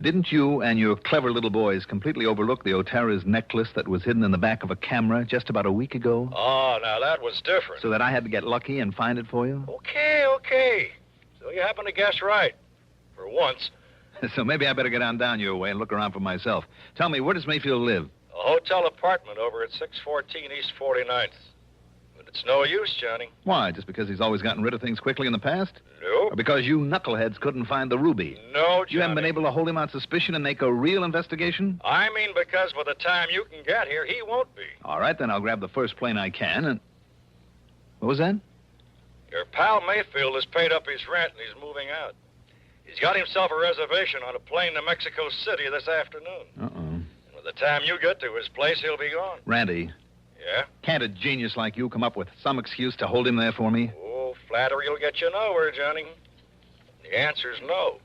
didn't you and your clever little boys completely overlook the Otara's necklace that was hidden in the back of a camera just about a week ago? Oh, now that was different. So that I had to get lucky and find it for you? Okay. So you happen to guess right. For once. So maybe I better get on down your way and look around for myself. Tell me, where does Mayfield live? A hotel apartment over at 614 East 49th. But it's no use, Johnny. Why, just because he's always gotten rid of things quickly in the past? No. Or because you knuckleheads couldn't find the ruby? No, Johnny. You haven't been able to hold him on suspicion and make a real investigation? I mean because by the time you can get here, he won't be. All right, then I'll grab the first plane I can and... What was that? Your pal Mayfield has paid up his rent and he's moving out. He's got himself a reservation on a plane to Mexico City this afternoon. Uh-oh. And by the time you get to his place, he'll be gone. Randy. Yeah? Can't a genius like you come up with some excuse to hold him there for me? Oh, flattery will get you nowhere, Johnny. The answer's no.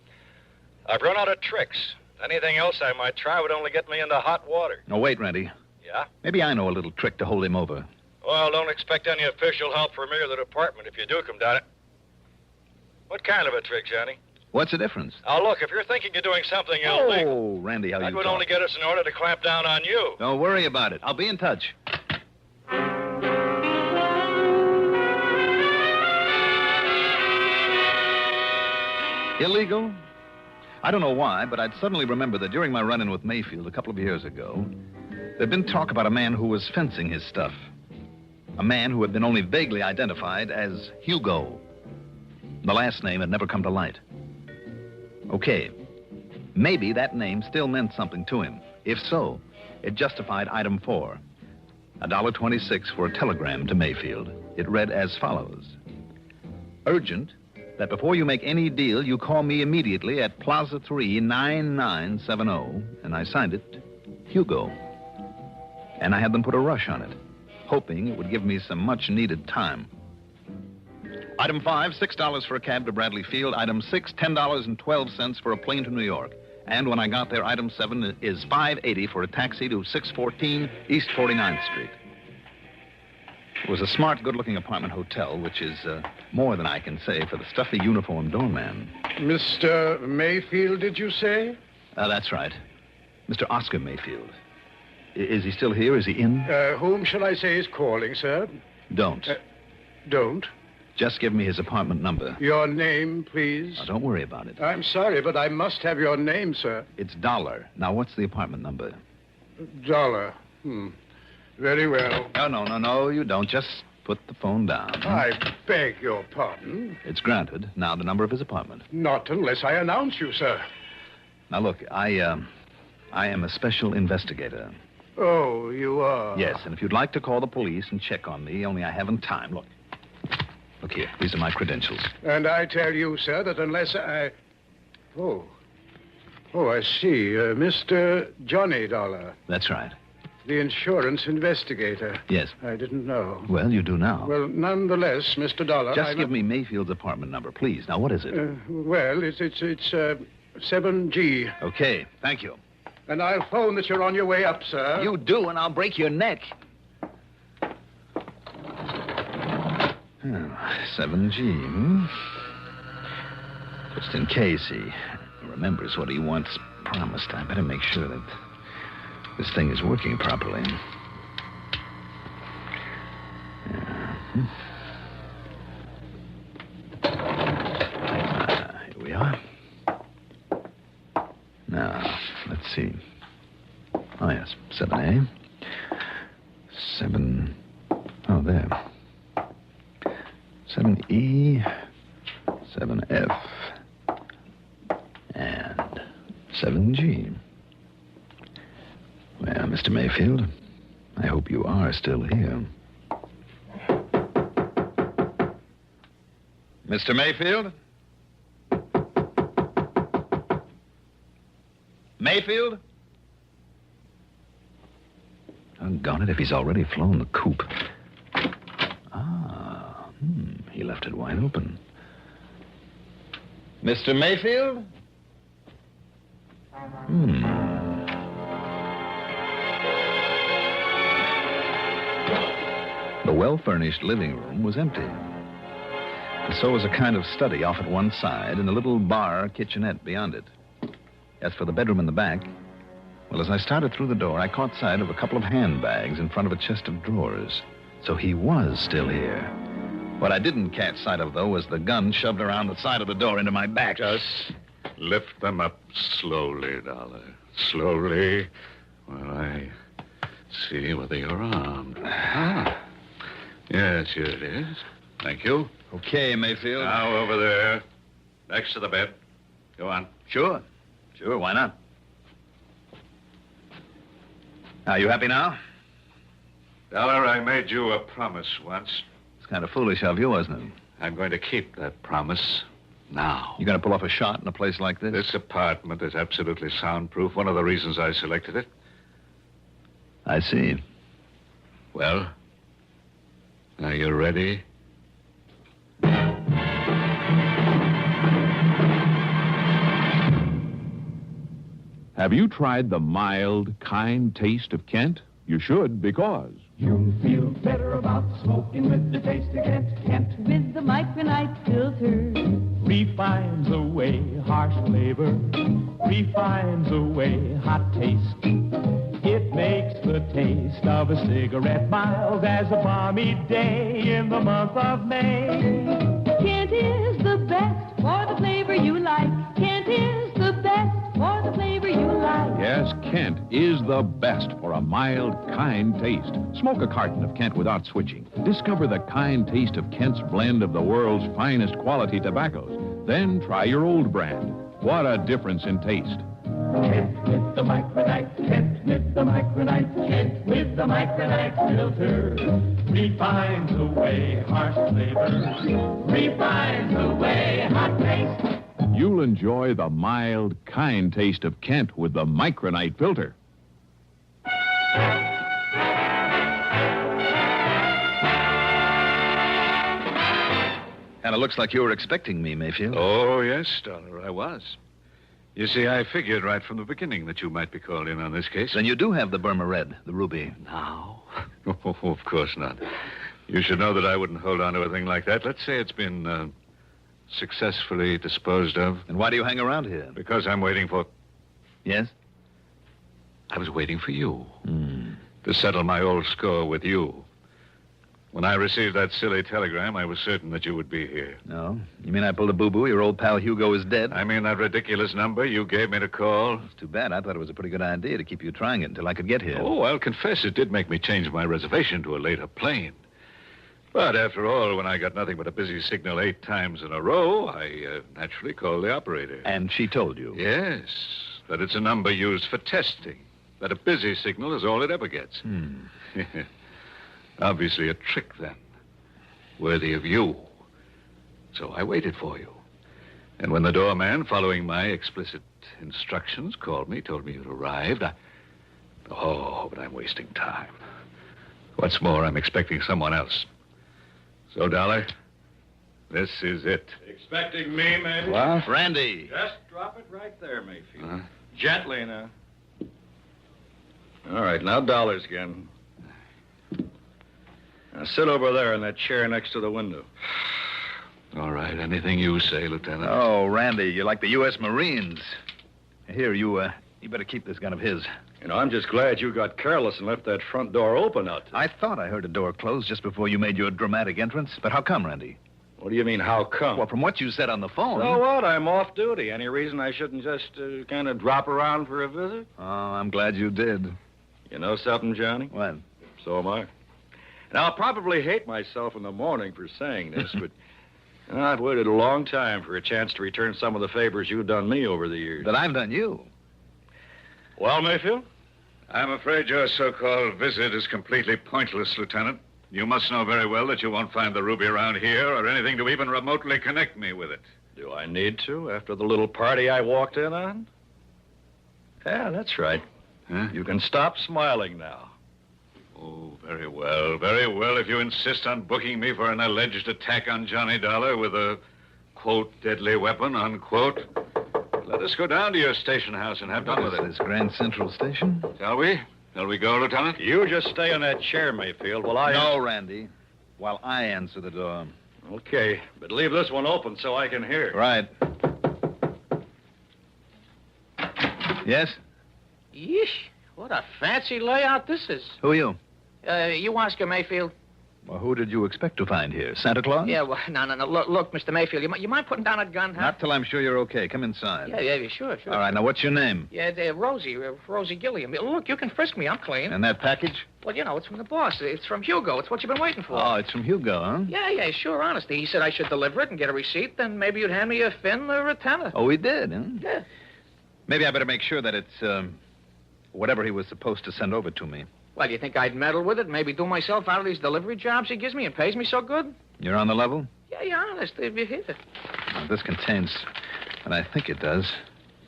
I've run out of tricks. Anything else I might try would only get me into hot water. No, wait, Randy. Yeah? Maybe I know a little trick to hold him over. Well, don't expect any official help from me or the department if you do come down it. What kind of a trick, Johnny? What's the difference? Now, look, if you're thinking you're doing something illegal... Oh, Randy, how you that would talk. only get us in order to clamp down on you. Don't worry about it. I'll be in touch. Illegal? I don't know why, but I'd suddenly remembered that during my run-in with Mayfield a couple of years ago, there'd been talk about a man who was fencing his stuff. A man who had been only vaguely identified as Hugo. The last name had never come to light. Okay, maybe that name still meant something to him. If so, it justified item 4. $1.26 for a telegram to Mayfield. It read as follows. Urgent, that before you make any deal, you call me immediately at Plaza 3, 9970, and I signed it, Hugo. And I had them put a rush on it, hoping it would give me some much-needed time. Item 5, $6 for a cab to Bradley Field. Item 6, $10.12 for a plane to New York. And when I got there, item 7 is $5.80 for a taxi to 614 East 49th Street. It was a smart, good-looking apartment hotel, which is more than I can say for the stuffy uniformed doorman. Mr. Mayfield, did you say? That's right. Mr. Oscar Mayfield. Is he still here? Is he in? Whom shall I say is calling, sir? Don't. Don't? Just give me his apartment number. Your name, please? Now, don't worry about it. I'm sorry, but I must have your name, sir. It's Dollar. Now, what's the apartment number? Dollar. Very well. No, you don't. Just put the phone down. I beg your pardon. It's granted. Now, the number of his apartment. Not unless I announce you, sir. Now, look, I am a special investigator. Oh, you are? Yes, and if you'd like to call the police and check on me, only I haven't time. Look here. These are my credentials. And I tell you, sir, that unless I... Oh, I see. Mr. Johnny Dollar. That's right. The insurance investigator. Yes. I didn't know. Well, you do now. Well, nonetheless, Mr. Dollar... Just give me Mayfield's apartment number, please. Now, what is it? Well, it's 7G. Okay, thank you. And I'll phone that you're on your way up, sir. You do, and I'll break your neck. 7G, Just in case he remembers what he once promised, I better make sure that this thing is working properly. Here we are. Now, let's see. Oh, yes, 7A. 7... Oh, there. 7E, 7F, and 7G. Well, Mr. Mayfield, I hope you are still here. Mr. Mayfield? Mayfield? Doggone it, if he's already flown the coop. He left it wide open. Mr. Mayfield? The well-furnished living room was empty. And so was a kind of study off at one side and a little bar kitchenette beyond it. As for the bedroom in the back, well, as I started through the door, I caught sight of a couple of handbags in front of a chest of drawers. So he was still here. What I didn't catch sight of, though, was the gun shoved around the side of the door into my back. Just lift them up slowly, Dollar. Slowly, while I see whether you're armed. Yes, here it is. Thank you. Okay, Mayfield. Now, over there, next to the bed. Go on. Sure, why not? Are you happy now? Dollar, I made you a promise once. It's kind of foolish of you, wasn't it? I'm going to keep that promise now. You going to pull off a shot in a place like this? This apartment is absolutely soundproof. One of the reasons I selected it. I see. Well, are you ready? Have you tried the mild, kind taste of Kent? You should, because You'll feel better about smoking with the taste of Kent. Kent with the micronite filter refines away harsh flavor, refines away hot taste. It makes the taste of a cigarette mild as a balmy day in the month of May. Kent is the best for the flavor you like. Kent is the best for the flavor you like. yes, Kent is the best for a mild, kind taste. Smoke a carton of Kent without switching. Discover the kind taste of Kent's blend of the world's finest quality tobaccos. Then try your old brand. What a difference in taste. Kent with the micronite, Kent with the micronite, Kent with the micronite filter refines away harsh flavor, refines away hot taste. You'll enjoy the mild, kind taste of Kent with the micronite filter. And it looks like you were expecting me, Mayfield. Oh, yes, Dollar, I was. You see, I figured right from the beginning that you might be called in on this case. Then you do have the Burma Red, the ruby. Now? Oh, of course not. You should know that I wouldn't hold on to a thing like that. Let's say it's been successfully disposed of. And why do you hang around here? Because I'm waiting for... Yes? I was waiting for you. To settle my old score with you. When I received that silly telegram, I was certain that you would be here. No? You mean I pulled a boo-boo? Your old pal Hugo is dead? I mean that ridiculous number you gave me to call. It's too bad. I thought it was a pretty good idea to keep you trying it until I could get here. Oh, I'll confess it did make me change my reservation to a later plane. But after all, when I got nothing but a busy signal 8 times in a row, I naturally called the operator. And she told you? Yes, that it's a number used for testing. That a busy signal is all it ever gets. Obviously a trick, then. Worthy of you. So I waited for you. And when the doorman, following my explicit instructions, called me, told me you'd arrived, Oh, but I'm wasting time. What's more, I'm expecting someone else. So, Dollar, this is it. Expecting me, maybe? What? Randy. Just drop it right there, Mayfield. Gently, now. All right, now dollars again. Now sit over there in that chair next to the window. All right, anything you say, Lieutenant. Oh, Randy, you're like the U.S. Marines. Here, you better keep this gun of his. You know, I'm just glad you got careless and left that front door open out there. I thought I heard a door close just before you made your dramatic entrance. But how come, Randy? What do you mean, how come? Well, from what you said on the phone... So what? I'm off duty. Any reason I shouldn't just kind of drop around for a visit? Oh, I'm glad you did. You know something, Johnny? What? So am I. Now, I'll probably hate myself in the morning for saying this, but you know, I've waited a long time for a chance to return some of the favors you've done me over the years. That I've done you? Well, Mayfield? I'm afraid your so-called visit is completely pointless, Lieutenant. You must know very well that you won't find the ruby around here or anything to even remotely connect me with it. Do I need to, after the little party I walked in on? Yeah, that's right. Huh? You can stop smiling now. Oh, very well. Very well, if you insist on booking me for an alleged attack on Johnny Dollar with a, quote, deadly weapon, unquote. Let us go down to your station house and have done with it. This Grand Central Station? Shall we? Shall we go, Lieutenant? You just stay in that chair, Mayfield, while I... No, Randy. While I answer the door. Okay, but leave this one open so I can hear. Right. Yes? Yeesh, what a fancy layout this is. Who are you? You Oscar Mayfield. Well, who did you expect to find here? Santa Claus? Yeah, well, no. Look, Mr. Mayfield, you mind putting down a gun, huh? Not till I'm sure you're okay. Come inside. Yeah, sure. All right, now, what's your name? Yeah, Rosie Gilliam. Look, you can frisk me. I'm clean. And that package? Well, you know, it's from the boss. It's from Hugo. It's what you've been waiting for. Oh, it's from Hugo, huh? Yeah, sure, honestly. He said I should deliver it and get a receipt, then maybe you'd hand me a fin or a tenner. Oh, he did, huh? Yeah. Maybe I better make sure that it's, whatever he was supposed to send over to me. Well, you think I'd meddle with it, maybe do myself out of these delivery jobs he gives me and pays me so good? You're on the level? Yeah, honest, if you hit it. Well, this contains... And I think it does.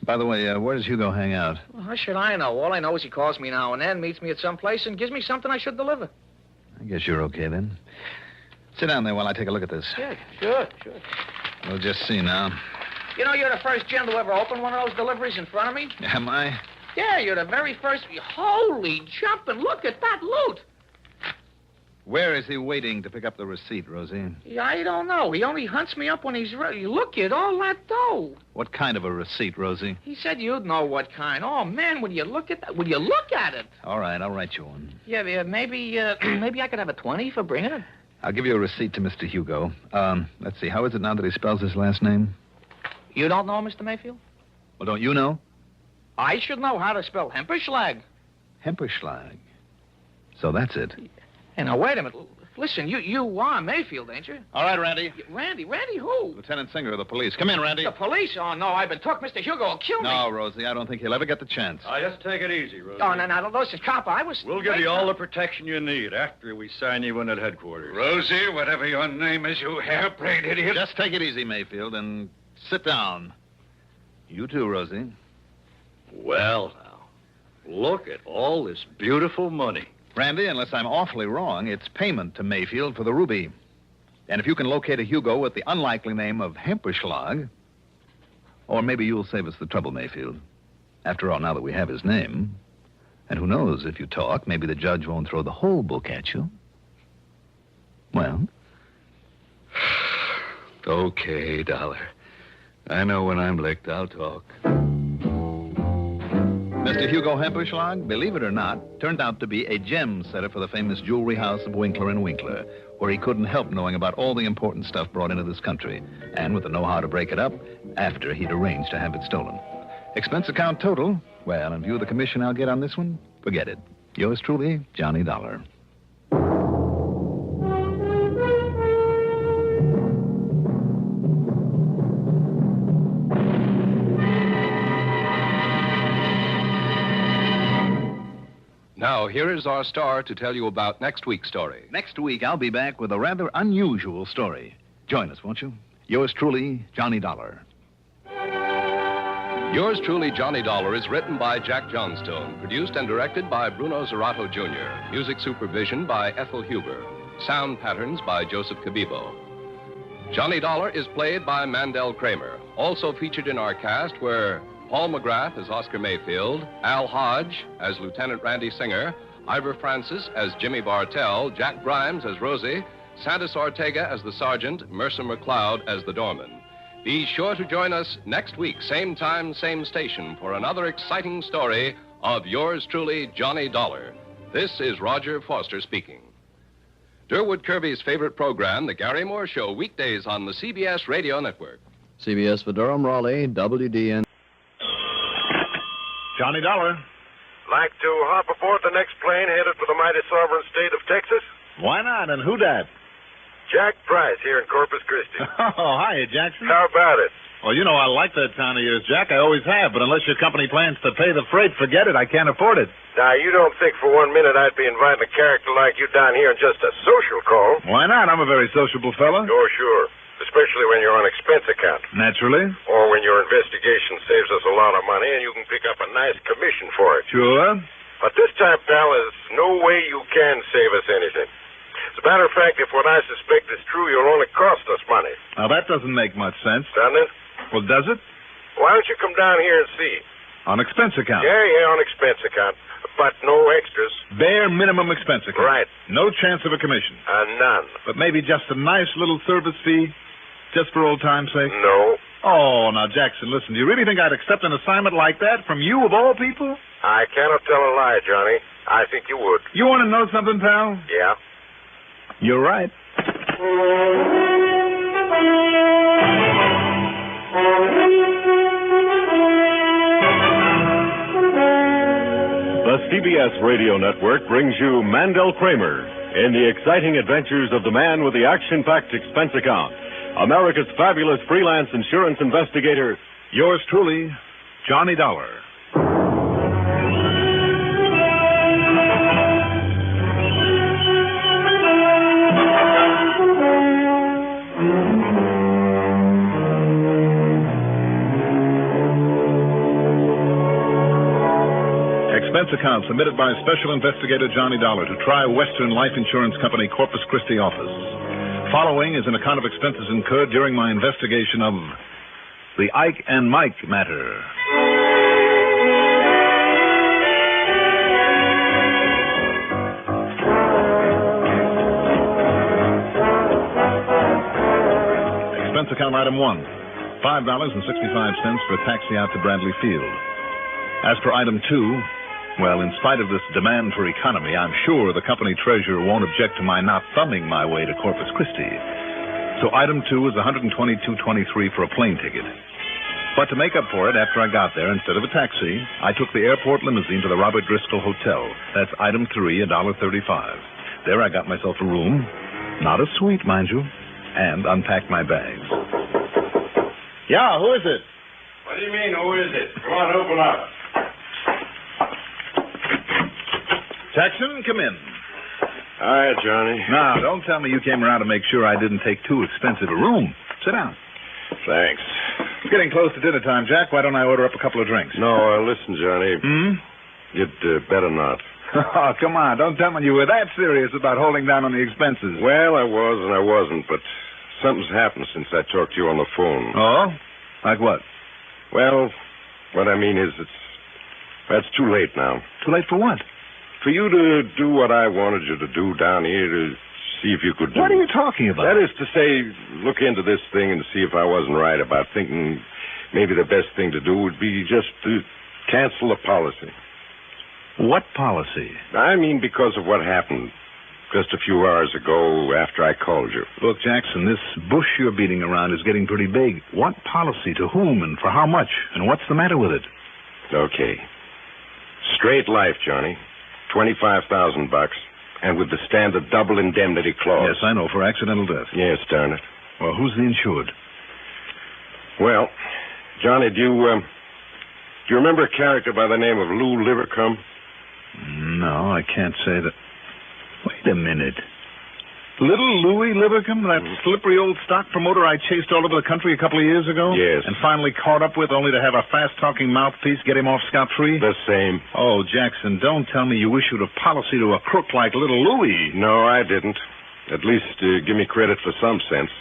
By the way, where does Hugo hang out? Well, how should I know? All I know is he calls me now and then, meets me at some place, and gives me something I should deliver. I guess you're okay, then. Sit down there while I take a look at this. Yeah, sure. We'll just see now. You know, you're the first gent to ever open one of those deliveries in front of me. Am I? Yeah, you're the very first. Holy jumping, look at that loot. Where is he waiting to pick up the receipt, Rosie? Yeah, I don't know. He only hunts me up when he's ready. Look at all that dough. What kind of a receipt, Rosie? He said you'd know what kind. Oh, man, would you look at that? Would you look at it? All right, I'll write you one. Yeah, maybe I could have a 20 for bringing it. I'll give you a receipt to Mr. Hugo. Let's see, how is it now that he spells his last name? You don't know, Mr. Mayfield? Well, don't you know? I should know how to spell Hemperschlag. Hemperschlag. So that's it. Hey, now, wait a minute. Listen, you are Mayfield, ain't you? All right, Randy. Randy who? Lieutenant Singer of the police. Come in, Randy. The police? Oh, no, I've been took. Mr. Hugo will kill me. No, Rosie, I don't think he'll ever get the chance. Just take it easy, Rosie. Oh, no, listen, cop, I was... We'll give you all the protection you need after we sign you in at headquarters. Rosie, whatever your name is, you hair-brained idiot. Just take it easy, Mayfield, and sit down. You too, Rosie. Well, now, look at all this beautiful money. Randy, unless I'm awfully wrong, it's payment to Mayfield for the ruby. And if you can locate a Hugo with the unlikely name of Hemperschlag, or maybe you'll save us the trouble, Mayfield. After all, now that we have his name, and who knows, if you talk, maybe the judge won't throw the whole book at you. Well? Okay, Dollar. I know when I'm licked, I'll talk. Mr. Hugo Hemperschlag, believe it or not, turned out to be a gem setter for the famous jewelry house of Winkler & Winkler, where he couldn't help knowing about all the important stuff brought into this country, and with the know-how to break it up after he'd arranged to have it stolen. Expense account total, well, in view of the commission I'll get on this one, forget it. Yours truly, Johnny Dollar. Now, here is our star to tell you about next week's story. Next week, I'll be back with a rather unusual story. Join us, won't you? Yours truly, Johnny Dollar. Yours truly, Johnny Dollar, is written by Jack Johnstone, produced and directed by Bruno Zerato Jr., music supervision by Ethel Huber, sound patterns by Joseph Cabibo. Johnny Dollar is played by Mandel Kramer. Also featured in our cast were Paul McGrath as Oscar Mayfield, Al Hodge as Lieutenant Randy Singer, Ivor Francis as Jimmy Bartell, Jack Grimes as Rosie, Santos Ortega as the Sergeant, Mercer McLeod as the Doorman. Be sure to join us next week, same time, same station, for another exciting story of yours truly, Johnny Dollar. This is Roger Foster speaking. Durwood Kirby's favorite program, The Gary Moore Show, weekdays on the CBS Radio Network. CBS for Durham, Raleigh, WDN. Johnny Dollar. Like to hop aboard the next plane headed for the mighty sovereign state of Texas? Why not? And who dat? Jack Price here in Corpus Christi. Oh, hiya, Jackson. How about it? Well, you know I like that town of yours, Jack. I always have. But unless your company plans to pay the freight, forget it. I can't afford it. Now, you don't think for 1 minute I'd be inviting a character like you down here on just a social call? Why not? I'm a very sociable fella. Oh, sure. Especially when you're on expense account. Naturally. Or when your investigation saves us a lot of money and you can pick up a nice commission for it. Sure. But this time, pal, there's no way you can save us anything. As a matter of fact, if what I suspect is true, you'll only cost us money. Now, that doesn't make much sense. Doesn't it? Well, does it? Why don't you come down here and see? On expense account? Yeah, on expense account. But no extras. Bare minimum expense account. Right. No chance of a commission. None. But maybe just a nice little service fee, just for old time's sake? No. Oh, now, Jackson, listen, do you really think I'd accept an assignment like that from you, of all people? I cannot tell a lie, Johnny. I think you would. You want to know something, pal? Yeah. You're right. The CBS Radio Network brings you Mandel Kramer in the exciting adventures of the man with the action-packed expense account, America's fabulous freelance insurance investigator, yours truly, Johnny Dollar. expense account submitted by Special Investigator Johnny Dollar to Tri-Western Life Insurance Company, Corpus Christi office. Following is an account of expenses incurred during my investigation of the Ike and Mike matter. Expense account item 1, $5.65 for a taxi out to Bradley Field. As for item 2, well, in spite of this demand for economy, I'm sure the company treasurer won't object to my not thumbing my way to Corpus Christi. So item 2 is $122.23 for a plane ticket. But to make up for it, after I got there, instead of a taxi, I took the airport limousine to the Robert Driscoll Hotel. That's item 3, $1.35. There I got myself a room, not a suite, mind you, and unpacked my bags. Yeah, who is it? What do you mean, who is it? Come on, open up. Jackson, come in. Hi, Johnny. Now, don't tell me you came around to make sure I didn't take too expensive a room. Sit down. Thanks. It's getting close to dinner time, Jack. Why don't I order up a couple of drinks? No, listen, Johnny. You'd better not. Oh, come on. Don't tell me you were that serious about holding down on the expenses. Well, I was and I wasn't, but something's happened since I talked to you on the phone. Oh? Like what? Well, what I mean is that's too late now. Too late for what? For you to do what I wanted you to do down here to see if you could do. What are you talking about? That is to say, look into this thing and see if I wasn't right about thinking maybe the best thing to do would be just to cancel the policy. What policy? I mean because of what happened just a few hours ago after I called you. Look, Jackson, this bush you're beating around is getting pretty big. What policy? To whom and for how much? And what's the matter with it? Okay. Straight life, Johnny. $25,000, and with the standard double indemnity clause. Yes, I know, for accidental death. Yes, darn it. Well, who's the insured? Well, Johnny, do you remember a character by the name of Lou Livercombe? No, I can't say that. Wait a minute. Little Louie Livercombe, that slippery old stock promoter I chased all over the country a couple of years ago? Yes. And finally caught up with only to have a fast-talking mouthpiece get him off scot-free? The same. Oh, Jackson, don't tell me you issued a policy to a crook like little Louie. No, I didn't. At least give me credit for some sense.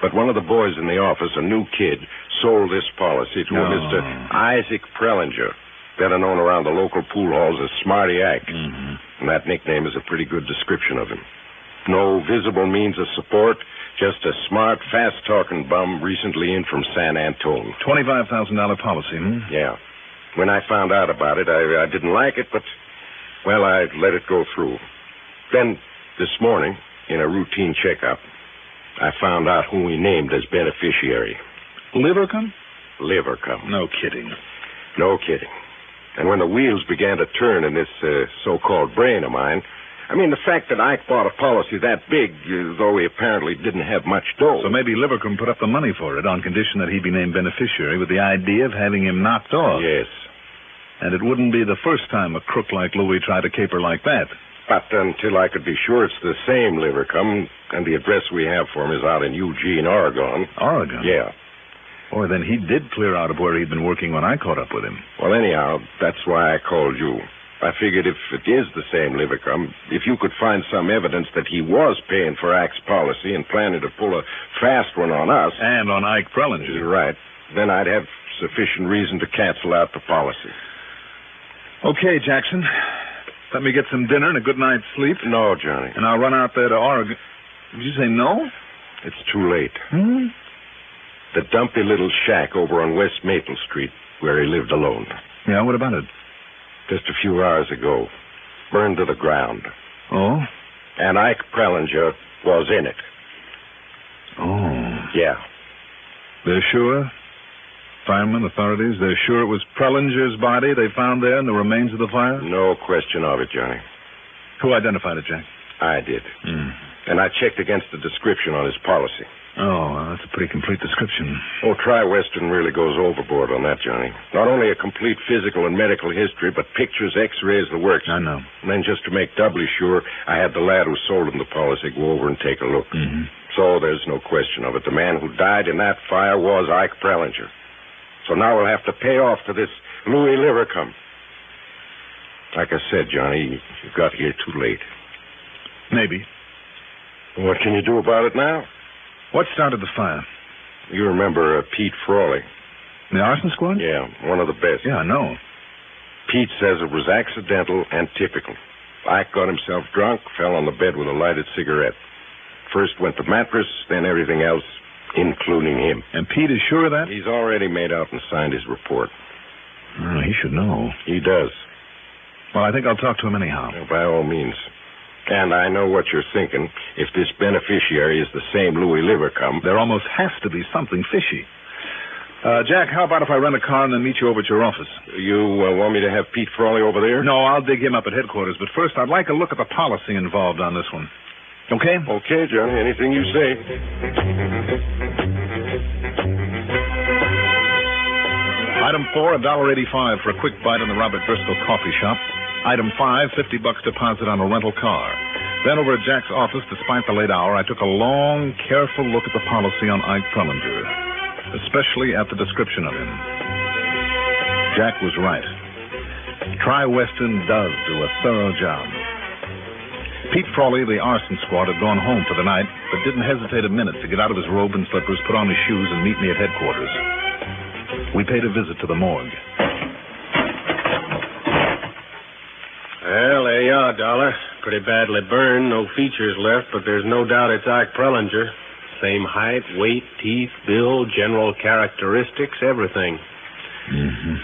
But one of the boys in the office, a new kid, sold this policy to a Mr. Isaac Prellinger, better known around the local pool halls as Smarty Ike. And that nickname is a pretty good description of him. No visible means of support, just a smart, fast-talking bum recently in from San Antone. $25,000 policy, Yeah. When I found out about it, I didn't like it, but, well, I let it go through. Then, this morning, in a routine checkup, I found out who he named as beneficiary. Livercombe? Livercombe. No kidding. No kidding. And when the wheels began to turn in this so-called brain of mine, I mean, the fact that Ike bought a policy that big, though he apparently didn't have much dough. So maybe Livercombe put up the money for it on condition that he be named beneficiary with the idea of having him knocked off. Yes. And it wouldn't be the first time a crook like Louie tried to caper like that. But until I could be sure it's the same Livercombe, and the address we have for him is out in Eugene, Oregon. Oregon? Yeah. Boy, then he did clear out of where he'd been working when I caught up with him. Well, anyhow, that's why I called you. I figured if it is the same Livercombe, if you could find some evidence that he was paying for Ike's policy and planning to pull a fast one on us... And on Ike Prellinger. You're right. Then I'd have sufficient reason to cancel out the policy. Okay, Jackson. Let me get some dinner and a good night's sleep. No, Johnny. And I'll run out there to Oregon. Did you say no? It's too late. The dumpy little shack over on West Maple Street where he lived alone. Yeah, what about it? Just a few hours ago. Burned to the ground. Oh? And Ike Prellinger was in it. Oh. Yeah. They're sure? Firemen, authorities, they're sure it was Prellinger's body they found there in the remains of the fire? No question of it, Johnny. Who identified it, Jack? I did. And I checked against the description on his policy. Oh, well, that's a pretty complete description. Oh, Tri-Western really goes overboard on that, Johnny. Not only a complete physical and medical history, but pictures, x-rays, the works. I know. And then just to make doubly sure, I had the lad who sold him the policy go over and take a look. So there's no question of it. The man who died in that fire was Ike Prellinger. So now we'll have to pay off to this Louis Livercombe. Like I said, Johnny, you got here too late. Maybe. What can you do about it now? What started the fire? You remember Pete Frawley? The arson squad? Yeah, one of the best. Yeah, I know. Pete says it was accidental and typical. Ike got himself drunk, fell on the bed with a lighted cigarette. First went the mattress, then everything else, including him. And Pete is sure of that? He's already made out and signed his report. Oh, he should know. He does. Well, I think I'll talk to him anyhow. Well, by all means. And I know what you're thinking. If this beneficiary is the same Louis Livercombe... There almost has to be something fishy. Jack, how about if I rent a car and then meet you over at your office? You want me to have Pete Frawley over there? No, I'll dig him up at headquarters. But first, I'd like a look at the policy involved on this one. Okay? Okay, Johnny. Anything you say. Item 4, $1.85 for a quick bite in the Robert Driscoll coffee shop. Item 5, $50 deposit on a rental car. Then over at Jack's office, despite the late hour, I took a long, careful look at the policy on Ike Prellinger, especially at the description of him. Jack was right. Tri-Western does do a thorough job. Pete Frawley, the arson squad, had gone home for the night, but didn't hesitate a minute to get out of his robe and slippers, put on his shoes, and meet me at headquarters. We paid a visit to the morgue. Well, there you are, Dollar. Pretty badly burned, no features left, but there's no doubt it's Ike Prellinger. Same height, weight, teeth, build, general characteristics, everything. Mm-hmm.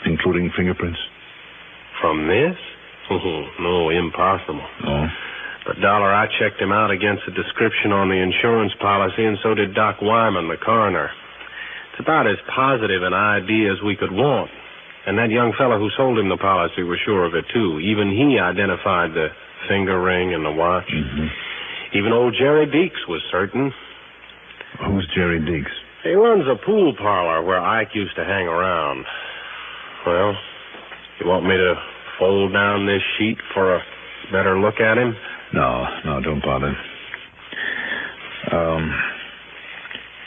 Including fingerprints? From this? No, impossible. Oh? But, Dollar, I checked him out against the description on the insurance policy, and so did Doc Wyman, the coroner. It's about as positive an ID as we could want. And that young fellow who sold him the policy was sure of it, too. Even he identified the finger ring and the watch. Mm-hmm. Even old Jerry Deeks was certain. Who's Jerry Deeks? He runs a pool parlor where Ike used to hang around. Well, you want me to fold down this sheet for a better look at him? No, don't bother.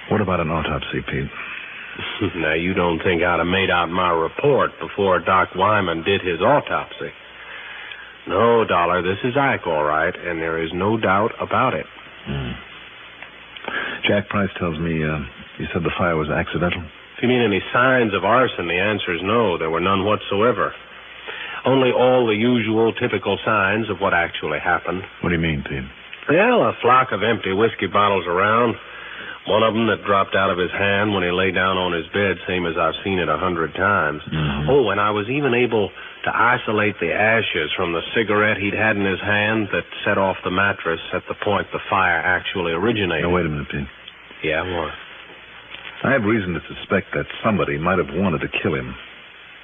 What about an autopsy, Pete? Now, you don't think I'd have made out my report before Doc Wyman did his autopsy. No, Dollar, this is Ike, all right, and there is no doubt about it. Jack Price tells me you said the fire was accidental. If you mean any signs of arson, the answer is no. There were none whatsoever. Only all the usual, typical signs of what actually happened. What do you mean, Pete? Well, a flock of empty whiskey bottles around. One of them that dropped out of his hand when he lay down on his bed, same as I've seen it 100 times. Mm-hmm. Oh, and I was even able to isolate the ashes from the cigarette he'd had in his hand that set off the mattress at the point the fire actually originated. Now, wait a minute, Pete. Yeah, what? I have reason to suspect that somebody might have wanted to kill him,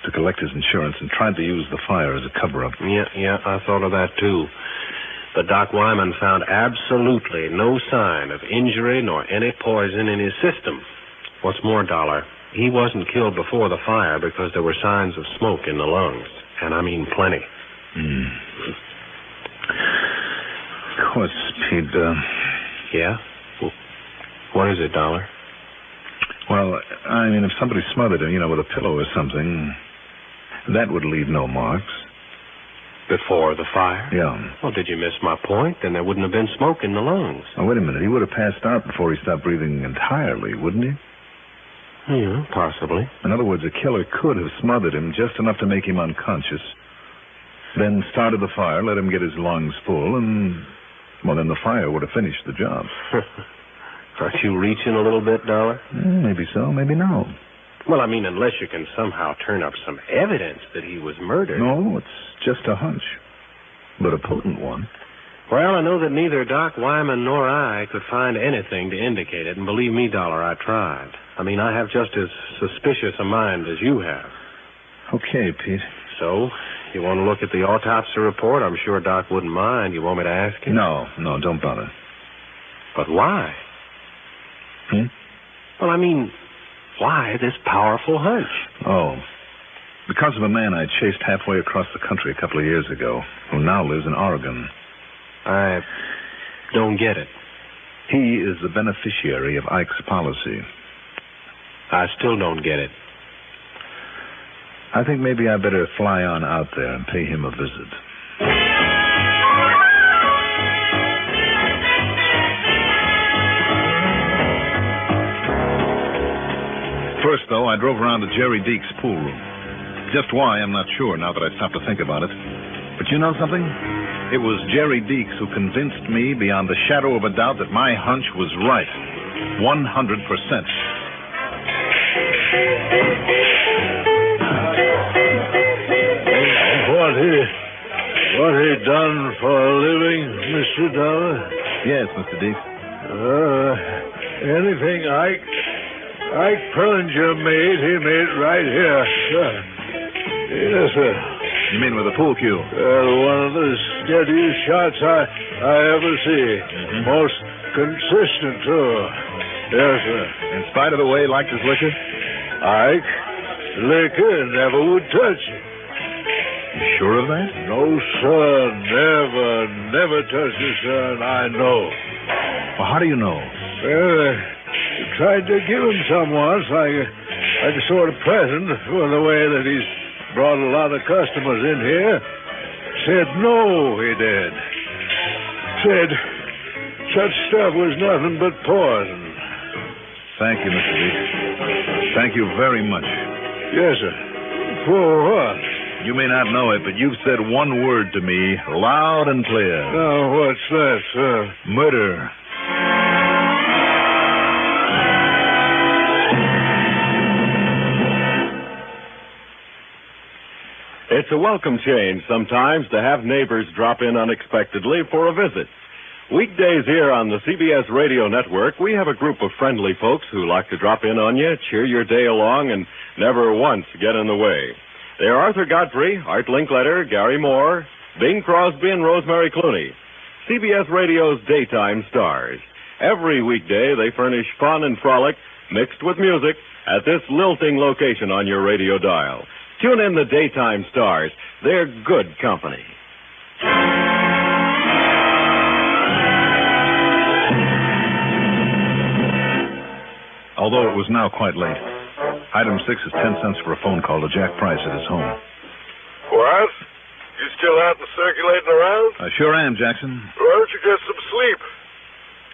to collect his insurance, and tried to use the fire as a cover-up. Yeah, I thought of that, too. But Doc Wyman found absolutely no sign of injury nor any poison in his system. What's more, Dollar, he wasn't killed before the fire because there were signs of smoke in the lungs. And I mean plenty. Of course, Pete, Yeah? What is it, Dollar? Well, I mean, if somebody smothered him, with a pillow or something, that would leave no marks. Before the fire? Yeah. Well, did you miss my point? Then there wouldn't have been smoke in the lungs. Now, wait a minute. He would have passed out before he stopped breathing entirely, wouldn't he? Yeah, possibly. In other words, a killer could have smothered him just enough to make him unconscious, then started the fire, let him get his lungs full, and, well, then the fire would have finished the job. Aren't you reaching a little bit, Dollar? Maybe so, maybe no. Well, I mean, unless you can somehow turn up some evidence that he was murdered. No, it's just a hunch, but a potent one. Well, I know that neither Doc Wyman nor I could find anything to indicate it, and believe me, Dollar, I tried. I mean, I have just as suspicious a mind as you have. Okay, Pete. So, you want to look at the autopsy report? I'm sure Doc wouldn't mind. You want me to ask him? No, don't bother. But why? Well, I mean, why this powerful hunch? Oh, because of a man I chased halfway across the country a couple of years ago, who now lives in Oregon. I don't get it. He is the beneficiary of Ike's policy. I still don't get it. I think maybe I better fly on out there and pay him a visit. First, though, I drove around to Jerry Deek's pool room. Just why, I'm not sure now that I stop to think about it. But you know something? It was Jerry Deeks who convinced me beyond the shadow of a doubt that my hunch was right. 100%. What he done for a living, Mr. Dollar? Yes, Mr. Deeks. Anything Ike Perlinger made, he made right here. Yes, sir. You mean with a pool cue? One of the steadiest shots I ever see. Most consistent, too. Yes, sir. In spite of the way he liked his liquor? Ike, liquor never would touch it. You sure of that? No, sir. Never touched it, sir, and I know. Well, how do you know? Well, I tried to give him some once, like a sort of present for the way that he's brought a lot of customers in here. Said no, he did. Said such stuff was nothing but poison. Thank you, Mr. Deeks. Thank you very much. Yes, sir. For what? You may not know it, but you've said one word to me loud and clear. Now, what's that, sir? Murder. It's a welcome change sometimes to have neighbors drop in unexpectedly for a visit. Weekdays here on the CBS Radio Network, we have a group of friendly folks who like to drop in on you, cheer your day along, and never once get in the way. They're Arthur Godfrey, Art Linkletter, Gary Moore, Bing Crosby, and Rosemary Clooney. CBS Radio's daytime stars. Every weekday, they furnish fun and frolic mixed with music at this lilting location on your radio dial. Tune in the daytime stars. They're good company. Although it was now quite late. Item 6 is 10 cents for a phone call to Jack Price at his home. What? You still out and circulating around? I sure am, Jackson. Why don't you get some sleep?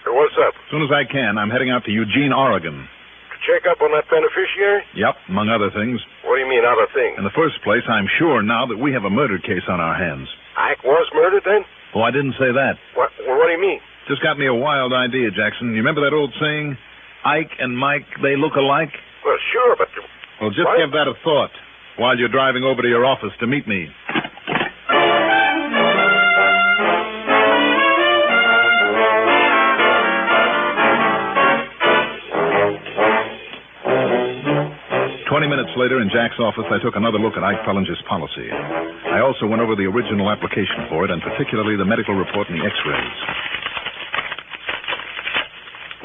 Hey, what's up? As soon as I can, I'm heading out to Eugene, Oregon. To check up on that beneficiary? Yep, among other things. What do you mean, other things? In the first place, I'm sure now that we have a murder case on our hands. Ike was murdered, then? Oh, I didn't say that. What do you mean? Just got me a wild idea, Jackson. You remember that old saying, Ike and Mike, they look alike? Well, sure, but... Well, just what? give that a thought while you're driving over to your office to meet me. Minutes later, in Jack's office, I took another look at Ike Pellinger's policy. I also went over the original application for it, and particularly the medical report and the x-rays.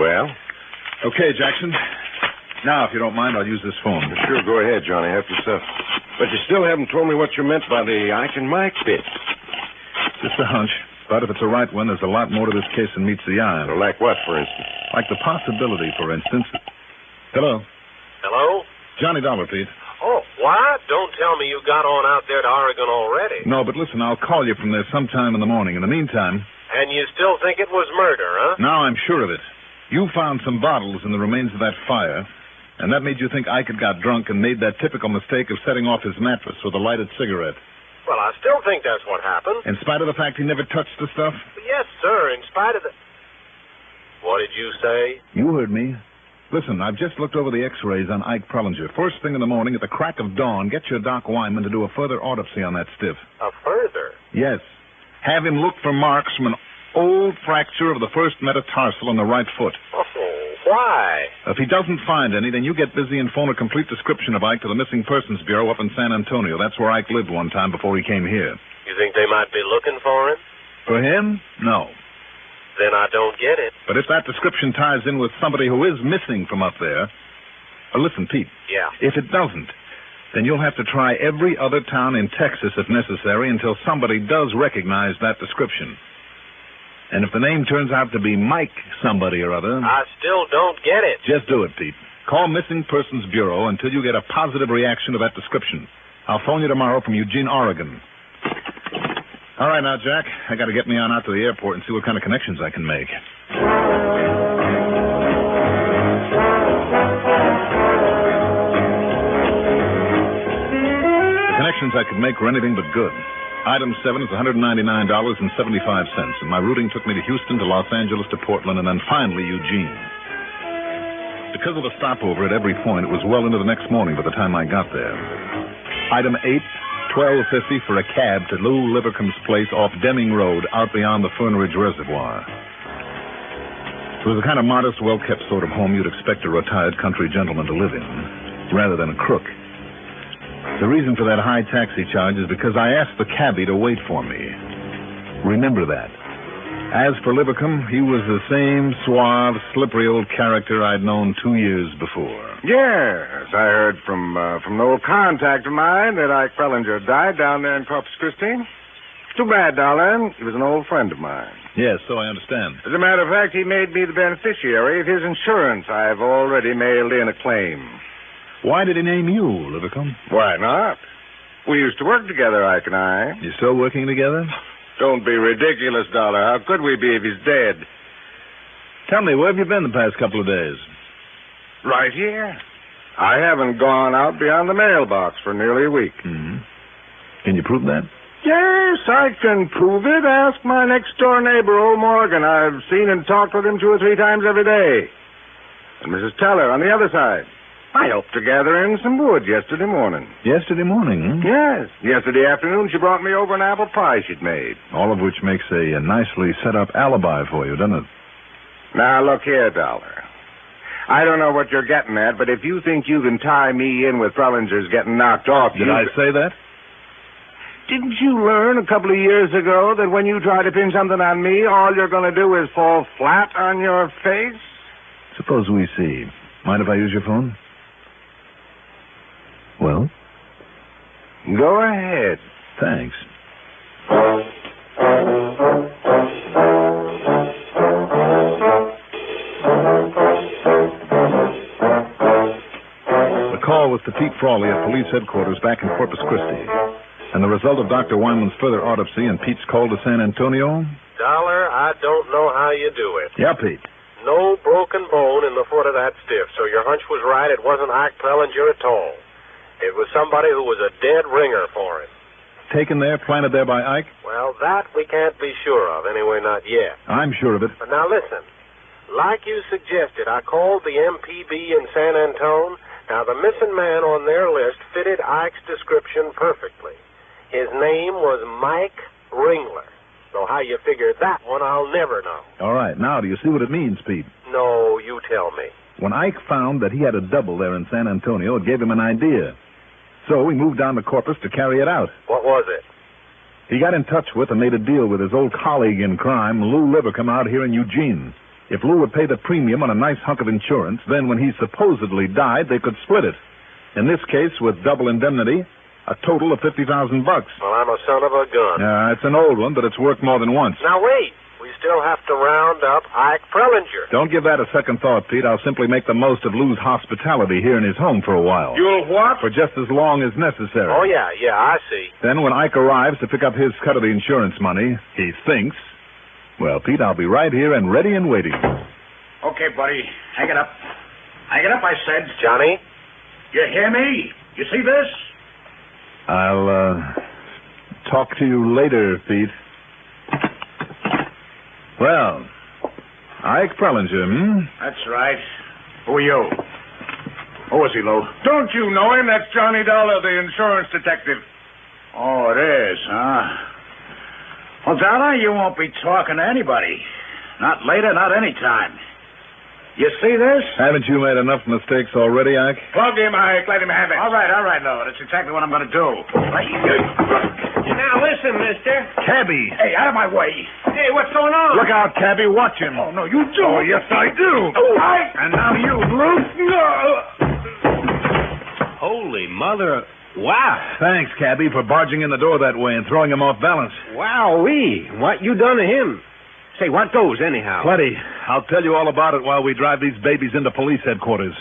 Well? Okay, Jackson. Now, if you don't mind, I'll use this phone. Sure, go ahead, Johnny. Help yourself. But you still haven't told me what you meant by the Ike and Mike bit. Just a hunch. But if it's a right one, there's a lot more to this case than meets the eye. So like what, for instance? Like the possibility, for instance... Hello? Hello? Johnny Dollar, Pete. Oh, what? Don't tell me you got on out there to Oregon already. No, but listen, I'll call you from there sometime in the morning. In the meantime... And you still think it was murder, huh? Now I'm sure of it. You found some bottles in the remains of that fire, and that made you think Ike had got drunk and made that typical mistake of setting off his mattress with a lighted cigarette. Well, I still think that's what happened. In spite of the fact he never touched the stuff? Yes, sir, in spite of the... What did you say? You heard me. Listen, I've just looked over the x-rays on Ike Pellinger. First thing in the morning, at the crack of dawn, get your Doc Wyman to do a further autopsy on that stiff. A further? Yes. Have him look for marks from an old fracture of the first metatarsal on the right foot. Oh, why? If he doesn't find any, then you get busy and phone a complete description of Ike to the Missing Persons Bureau up in San Antonio. That's where Ike lived one time before he came here. You think they might be looking for him? For him? No. Then I don't get it. But if that description ties in with somebody who is missing from up there... listen, Pete. Yeah? If it doesn't, then you'll have to try every other town in Texas if necessary until somebody does recognize that description. And if the name turns out to be Mike somebody or other... I still don't get it. Just do it, Pete. Call Missing Persons Bureau until you get a positive reaction to that description. I'll phone you tomorrow from Eugene, Oregon. All right, now, Jack. I got to get me on out to the airport and see what kind of connections I can make. The connections I could make were anything but good. Item 7 is $199.75, and my routing took me to Houston, to Los Angeles, to Portland, and then finally Eugene. Because of the stopover at every point, it was well into the next morning by the time I got there. Item 8, $12.50 for a cab to Lou Livercomb's place off Deming Road, out beyond the Fern Ridge Reservoir. It was the kind of modest, well-kept sort of home you'd expect a retired country gentleman to live in, rather than a crook. The reason for that high taxi charge is because I asked the cabbie to wait for me. Remember that. As for Livercombe, he was the same suave, slippery old character I'd known 2 years before. Yes, I heard from an old contact of mine that Ike Bellinger died down there in Corpus Christi. Too bad, darling. He was an old friend of mine. Yes, so I understand. As a matter of fact, he made me the beneficiary of his insurance. I've already mailed in a claim. Why did he name you, Livercombe? Why not? We used to work together, Ike and I. You still working together? Don't be ridiculous, Dollar. How could we be if he's dead? Tell me, where have you been the past couple of days? Right here. I haven't gone out beyond the mailbox for nearly a week. Mm-hmm. Can you prove that? Yes, I can prove it. Ask my next-door neighbor, old Morgan. I've seen and talked with him 2 or 3 times every day. And Mrs. Teller on the other side. I helped her gather in some wood yesterday morning. Yesterday morning, huh? Yes. Yesterday afternoon, she brought me over an apple pie she'd made. All of which makes a nicely set-up alibi for you, doesn't it? Now, look here, Dollar. I don't know what you're getting at, but if you think you can tie me in with Frellinger's getting knocked off... Did I say that? Didn't you learn a couple of years ago that when you try to pin something on me, all you're going to do is fall flat on your face? Suppose we see. Mind if I use your phone? Well? Go ahead. Thanks. The call was to Pete Frawley at police headquarters back in Corpus Christi. And the result of Dr. Wyman's further autopsy and Pete's call to San Antonio? Dollar, I don't know how you do it. Yeah, Pete. No broken bone in the foot of that stiff, so your hunch was right. It wasn't Ike Prellinger at all. It was somebody who was a dead ringer for him. Taken there, planted there by Ike? Well, that we can't be sure of. Anyway, not yet. I'm sure of it. But now listen. Like you suggested, I called the MPB in San Antone. Now, the missing man on their list fitted Ike's description perfectly. His name was Mike Ringler. So how you figured that one, I'll never know. All right. Now, do you see what it means, Pete? No, you tell me. When Ike found that he had a double there in San Antonio, it gave him an idea. So he moved down to Corpus to carry it out. What was it? He got in touch with and made a deal with his old colleague in crime, Lou Livercombe, out here in Eugene. If Lou would pay the premium on a nice hunk of insurance, then when he supposedly died, they could split it. In this case, with double indemnity, a total of $50,000. Well, I'm a son of a gun. It's an old one, but it's worked more than once. Now, wait. We still have to round up Ike Prellinger. Don't give that a second thought, Pete. I'll simply make the most of Lou's hospitality here in his home for a while. You'll what? For just as long as necessary. Oh, yeah, I see. Then when Ike arrives to pick up his cut of the insurance money, he thinks, well, Pete, I'll be right here and ready and waiting. Okay, buddy. Hang it up. Hang it up, I said. Johnny? You hear me? You see this? I'll, talk to you later, Pete. Well, Ike Prellinger, That's right. Who are you? Who is he, Lou? Don't you know him? That's Johnny Dollar, the insurance detective. Oh, it is, huh? Well, Dollar, you won't be talking to anybody. Not later, not any time. You see this? Haven't you made enough mistakes already, Ike? Plug him, Ike. Let him have it. All right, Lou. That's exactly what I'm going to do. Now, listen, mister. Cabby! Hey, out of my way. Hey, what's going on? Look out, Cabby. Watch him. Oh, no, you do. Oh, yes, I do. Oh, Ike. And now you, Lou. Holy mother. Wow. Thanks, Cabby, for barging in the door that way and throwing him off balance. Wowee. What you done to him? Say, what goes, anyhow? Plenty. I'll tell you all about it while we drive these babies into police headquarters.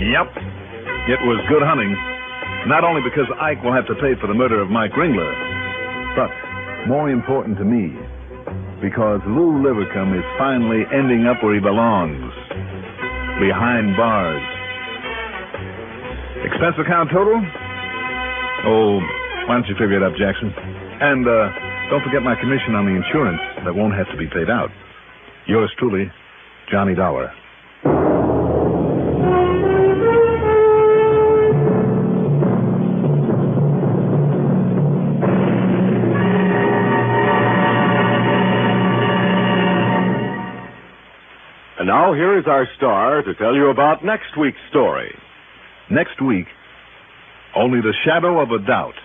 Yep. It was good hunting. Not only because Ike will have to pay for the murder of Mike Ringler, but more important to me, because Lou Livercombe is finally ending up where he belongs, behind bars. Expense account total? Oh, why don't you figure it up, Jackson? And don't forget my commission on the insurance that won't have to be paid out. Yours truly, Johnny Dollar. And now here is our star to tell you about next week's story. Next week, only the shadow of a doubt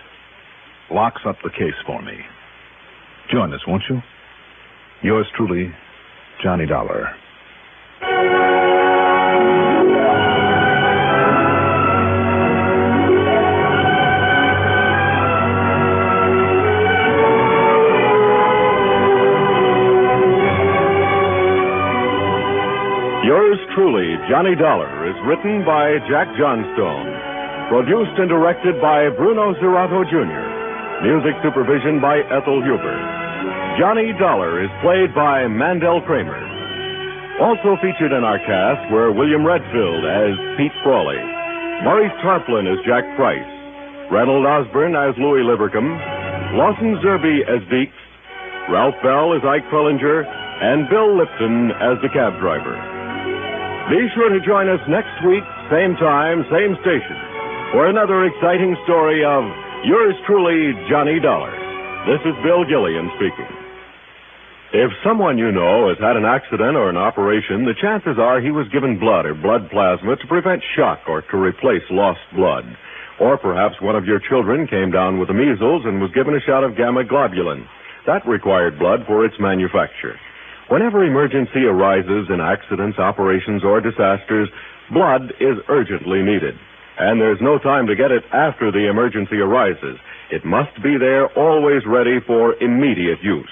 locks up the case for me. Join us, won't you? Yours truly, Johnny Dollar. Yours truly, Johnny Dollar, is written by Jack Johnstone. Produced and directed by Bruno Zerato, Jr. Music supervision by Ethel Huber. Johnny Dollar is played by Mandel Kramer. Also featured in our cast were William Redfield as Pete Frawley, Maurice Tarplin as Jack Price, Reynold Osborne as Louis Livercombe, Lawson Zerby as Deeks, Ralph Bell as Ike Pellinger, and Bill Lipton as the cab driver. Be sure to join us next week, same time, same station, for another exciting story of yours truly, Johnny Dollar. This is Bill Gillian speaking. If someone you know has had an accident or an operation, the chances are he was given blood or blood plasma to prevent shock or to replace lost blood. Or perhaps one of your children came down with the measles and was given a shot of gamma globulin. That required blood for its manufacture. Whenever emergency arises in accidents, operations, or disasters, blood is urgently needed. And there's no time to get it after the emergency arises. It must be there, always ready for immediate use.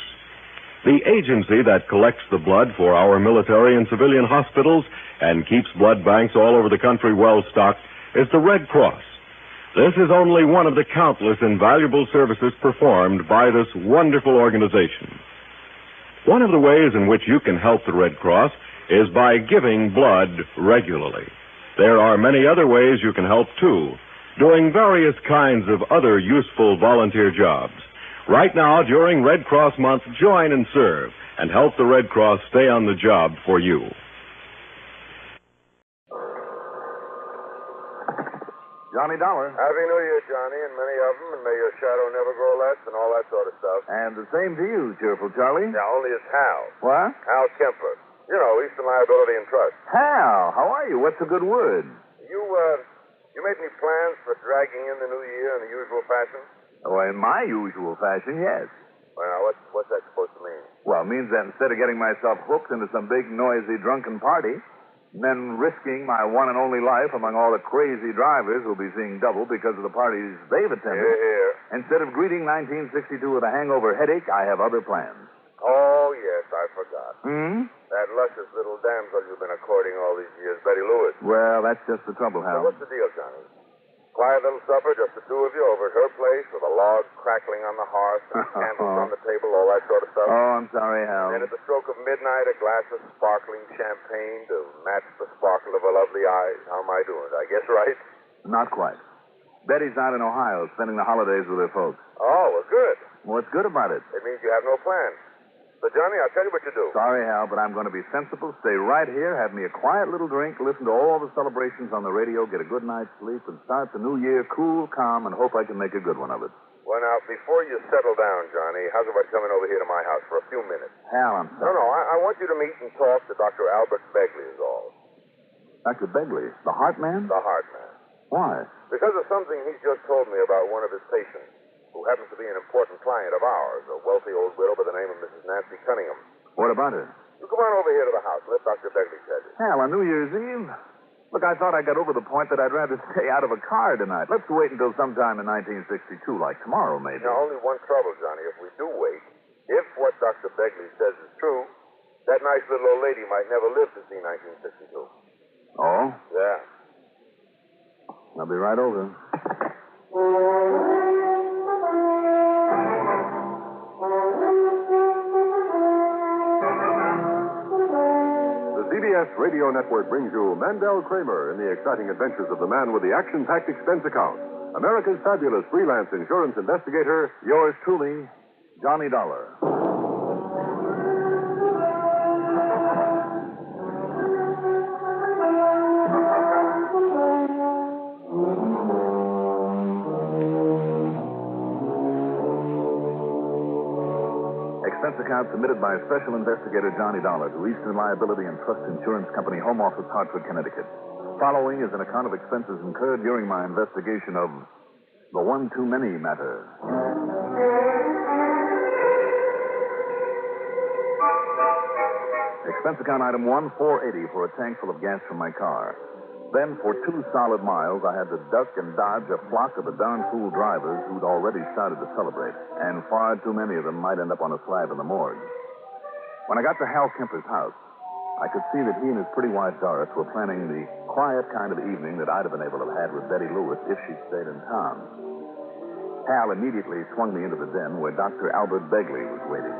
The agency that collects the blood for our military and civilian hospitals and keeps blood banks all over the country well stocked is the Red Cross. This is only one of the countless invaluable services performed by this wonderful organization. One of the ways in which you can help the Red Cross is by giving blood regularly. There are many other ways you can help, too, doing various kinds of other useful volunteer jobs. Right now, during Red Cross Month, join and serve and help the Red Cross stay on the job for you. Johnny Dollar. Happy New Year, Johnny, and many of them, and may your shadow never grow less and all that sort of stuff. And the same to you, cheerful Charlie. Yeah, only it's Hal. What? Hal Kemper. You know, Eastern Liability and Trust. Hal, how are you? What's a good word? You made any plans for dragging in the new year in the usual fashion? Oh, in my usual fashion, yes. Well, what's that supposed to mean? Well, it means that instead of getting myself hooked into some big, noisy, drunken party, and then risking my one and only life among all the crazy drivers who'll be seeing double because of the parties they've attended, instead of greeting 1962 with a hangover headache, I have other plans. Oh, yes, I forgot. Hmm? That luscious little damsel you've been courting all these years, Betty Lewis. Well, that's just the trouble, Hal. So what's the deal, Johnny? Quiet little supper, just the two of you over at her place with a log crackling on the hearth and candles on the table, all that sort of stuff. Oh, I'm sorry, Hal. And then at the stroke of midnight, a glass of sparkling champagne to match the sparkle of her lovely eyes. How am I doing? I guess right? Not quite. Betty's out in Ohio spending the holidays with her folks. Oh, well, good. What's good about it? It means you have no plans. So, Johnny, I'll tell you what you do. Sorry, Hal, but I'm going to be sensible. Stay right here, have me a quiet little drink, listen to all the celebrations on the radio, get a good night's sleep, and start the new year cool, calm, and hope I can make a good one of it. Well, now, before you settle down, Johnny, how's about coming over here to my house for a few minutes? Hal, I'm sorry. No, I want you to meet and talk to Dr. Albert Begley is all. Dr. Begley? The heart man? The heart man. Why? Because of something he's just told me about one of his patients, who happens to be an important client of ours, a wealthy old widow by the name of Mrs. Nancy Cunningham. What about her? You come on over here to the house. Let Dr. Begley tell you. Hal, on New Year's Eve? Look, I thought I got over the point that I'd rather stay out of a car tonight. Let's wait until sometime in 1962, like tomorrow, maybe. Now, only one trouble, Johnny. If we do wait, if what Dr. Begley says is true, that nice little old lady might never live to see 1962. Oh? Yeah. I'll be right over. The CBS Radio Network brings you Mandel Kramer in the exciting adventures of the man with the action-packed expense account. America's fabulous freelance insurance investigator, Yours truly, Johnny Dollar. Expense account submitted by Special Investigator Johnny Dollar to Eastern Liability and Trust Insurance Company, Home Office, Hartford, Connecticut. Following is an account of expenses incurred during my investigation of the one-too-many matter. Expense account item 1, $4.80 for a tank full of gas from my car. Then, for 2 solid miles, I had to duck and dodge a flock of the darn fool drivers who'd already started to celebrate, and far too many of them might end up on a slab in the morgue. When I got to Hal Kemper's house, I could see that he and his pretty wife Doris were planning the quiet kind of evening that I'd have been able to have had with Betty Lewis if she'd stayed in town. Hal immediately swung me into the den where Dr. Albert Begley was waiting.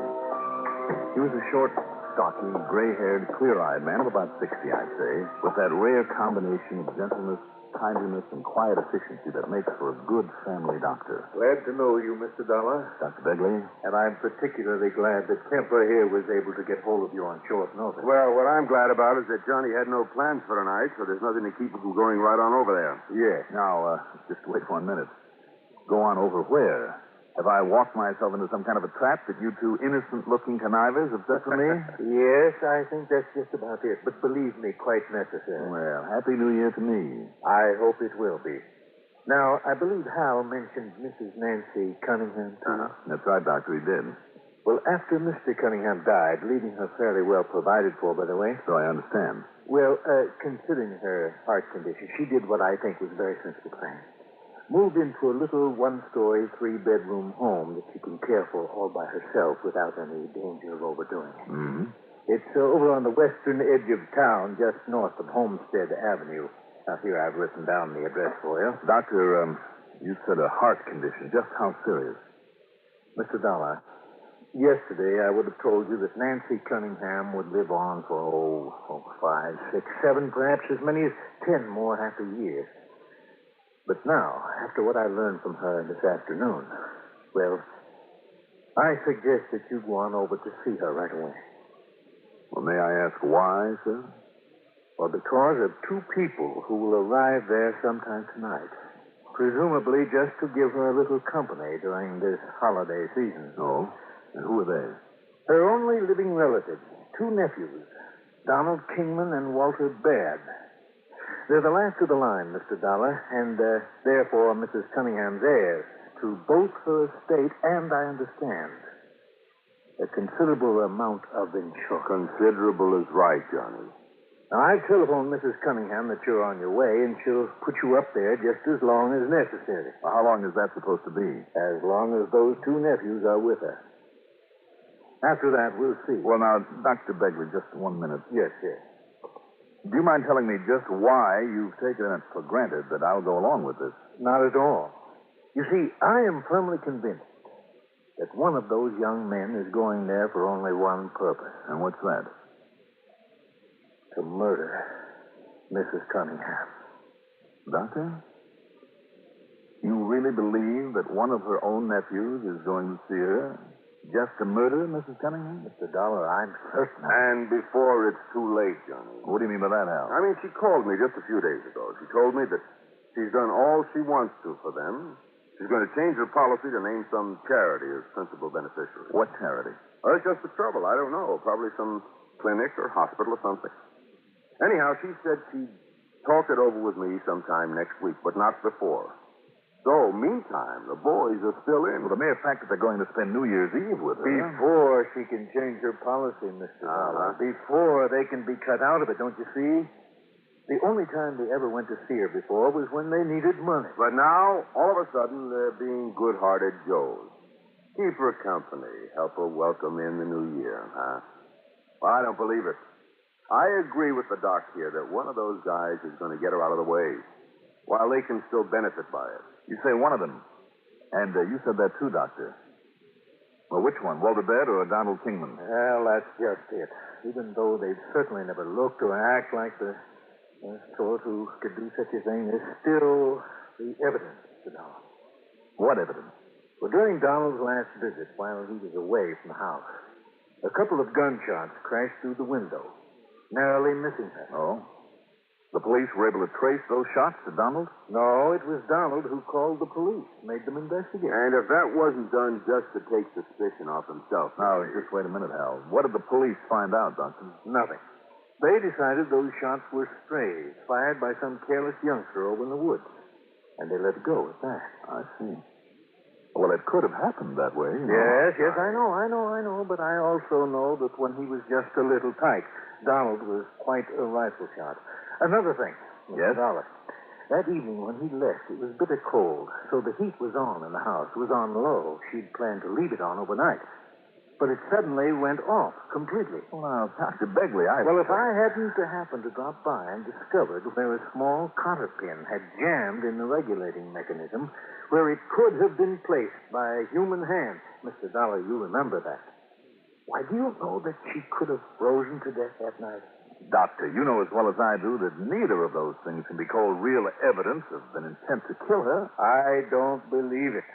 He was a short, stocky, gray-haired, clear-eyed man of about 60, I'd say, with that rare combination of gentleness, kindliness, and quiet efficiency that makes for a good family doctor. Glad to know you, Mr. Dollar. Dr. Begley? And I'm particularly glad that Kemper here was able to get hold of you on short notice. Well, what I'm glad about is that Johnny had no plans for tonight, so there's nothing to keep him from going right on over there. Yes. Now, just wait 1 minute. Go on over where? Have I walked myself into some kind of a trap that you two innocent-looking connivers have set for me? Yes, I think that's just about it. But believe me, quite necessary. Well, Happy New Year to me. I hope it will be. Now, I believe Hal mentioned Mrs. Nancy Cunningham, too. That's right, Doctor, he did. Well, after Mr. Cunningham died, leaving her fairly well provided for, by the way. So I understand. Well, considering her heart condition, she did what I think was a very sensible thing. Moved into a little one-story, 3-bedroom home that she can care for all by herself without any danger of overdoing it. Mm-hmm. It's over on the western edge of town, just north of Homestead Avenue. Now, here I've written down the address for you. Doctor, you said a heart condition. Just how serious? Mr. Dollar, yesterday I would have told you that Nancy Cunningham would live on for, 5, 6, 7, perhaps as many as 10 more happy years. But now, after what I learned from her this afternoon, well, I suggest that you go on over to see her right away. Well, may I ask why, sir? Well, because of 2 people who will arrive there sometime tonight. Presumably just to give her a little company during this holiday season. Oh? And who are they? Her only living relatives, 2 nephews, Donald Kingman and Walter Baird. They're the last of the line, Mr. Dollar, and therefore Mrs. Cunningham's heirs to both her estate and, I understand, a considerable amount of insurance. Considerable is right, Johnny. Now, I've telephoned Mrs. Cunningham that you're on your way, and she'll put you up there just as long as necessary. Well, how long is that supposed to be? As long as those 2 nephews are with her. After that, we'll see. Well, now, Dr. Begley, just 1 minute. Yes. Do you mind telling me just why you've taken it for granted that I'll go along with this? Not at all. You see, I am firmly convinced that one of those young men is going there for only one purpose. And what's that? To murder Mrs. Cunningham. Doctor? You really believe that one of her own nephews is going to see her just to murder Mrs. Cunningham? Mr. Dollar, I'm certain. And before it's too late, Johnny. What do you mean by that, Hal? I mean, she called me just a few days ago. She told me that she's done all she wants to for them. She's going to change her policy to name some charity as principal beneficiary. What charity? Well, it's just the trouble. I don't know. Probably some clinic or hospital or something. Anyhow, she said she'd talk it over with me sometime next week, but not before. So, meantime, the boys are still in. Well, the mere fact that they're going to spend New Year's Eve with her. Before she can change her policy, Mr. Dollar. Before they can be cut out of it, don't you see? The only time they ever went to see her before was when they needed money. But now, all of a sudden, they're being good-hearted Joes. Keep her company. Help her welcome in the new year, huh? Well, I don't believe it. I agree with the doc here that one of those guys is going to get her out of the way. while they can still benefit by it. You say one of them. And you said that too, Doctor. Well, which one, Walter Baird or Donald Kingman? Well, that's just it. Even though they've certainly never looked or act like the sort who could do such a thing, there's still the evidence, Mr. Donald. What evidence? Well, during Donald's last visit, while he was away from the house, a couple of gunshots crashed through the window, narrowly missing her. Oh? The police were able to trace those shots to Donald? No, it was Donald who called the police, made them investigate. And if that wasn't done just to take suspicion off himself. Now, just wait a minute, Hal. What did the police find out, Doctor? Nothing. They decided those shots were strays, fired by some careless youngster over in the woods. And they let it go at that. I see. Well, it could have happened that way. Yes, I know. But I also know that when he was just a little tyke, Donald was quite a rifle shot. Another thing, Mr. Dollar. That evening when he left, it was bitter cold, so the heat was on in the house. It was on low. She'd planned to leave it on overnight. But it suddenly went off completely. Well, now, Dr. Begley, Well, if I hadn't happened to drop by and discovered where a small cotter pin had jammed in the regulating mechanism, where it could have been placed by a human hand, Mr. Dollar, you remember that. Why, do you know that she could have frozen to death that night? Doctor, you know as well as I do that neither of those things can be called real evidence of an intent to kill her. I don't believe it.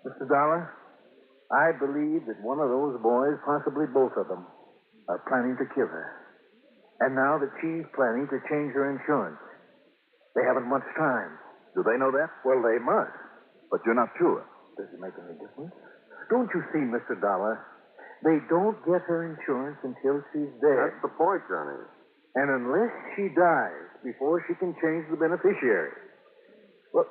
Mr. Dollar, I believe that one of those boys, possibly both of them, are planning to kill her. And now that she's planning to change her insurance, they haven't much time. Do they know that? Well, they must. But you're not sure. Does it make any difference? Don't you see, Mr. Dollar? They don't get her insurance until she's dead. That's the point, Johnny. And unless she dies before she can change the beneficiary. Well,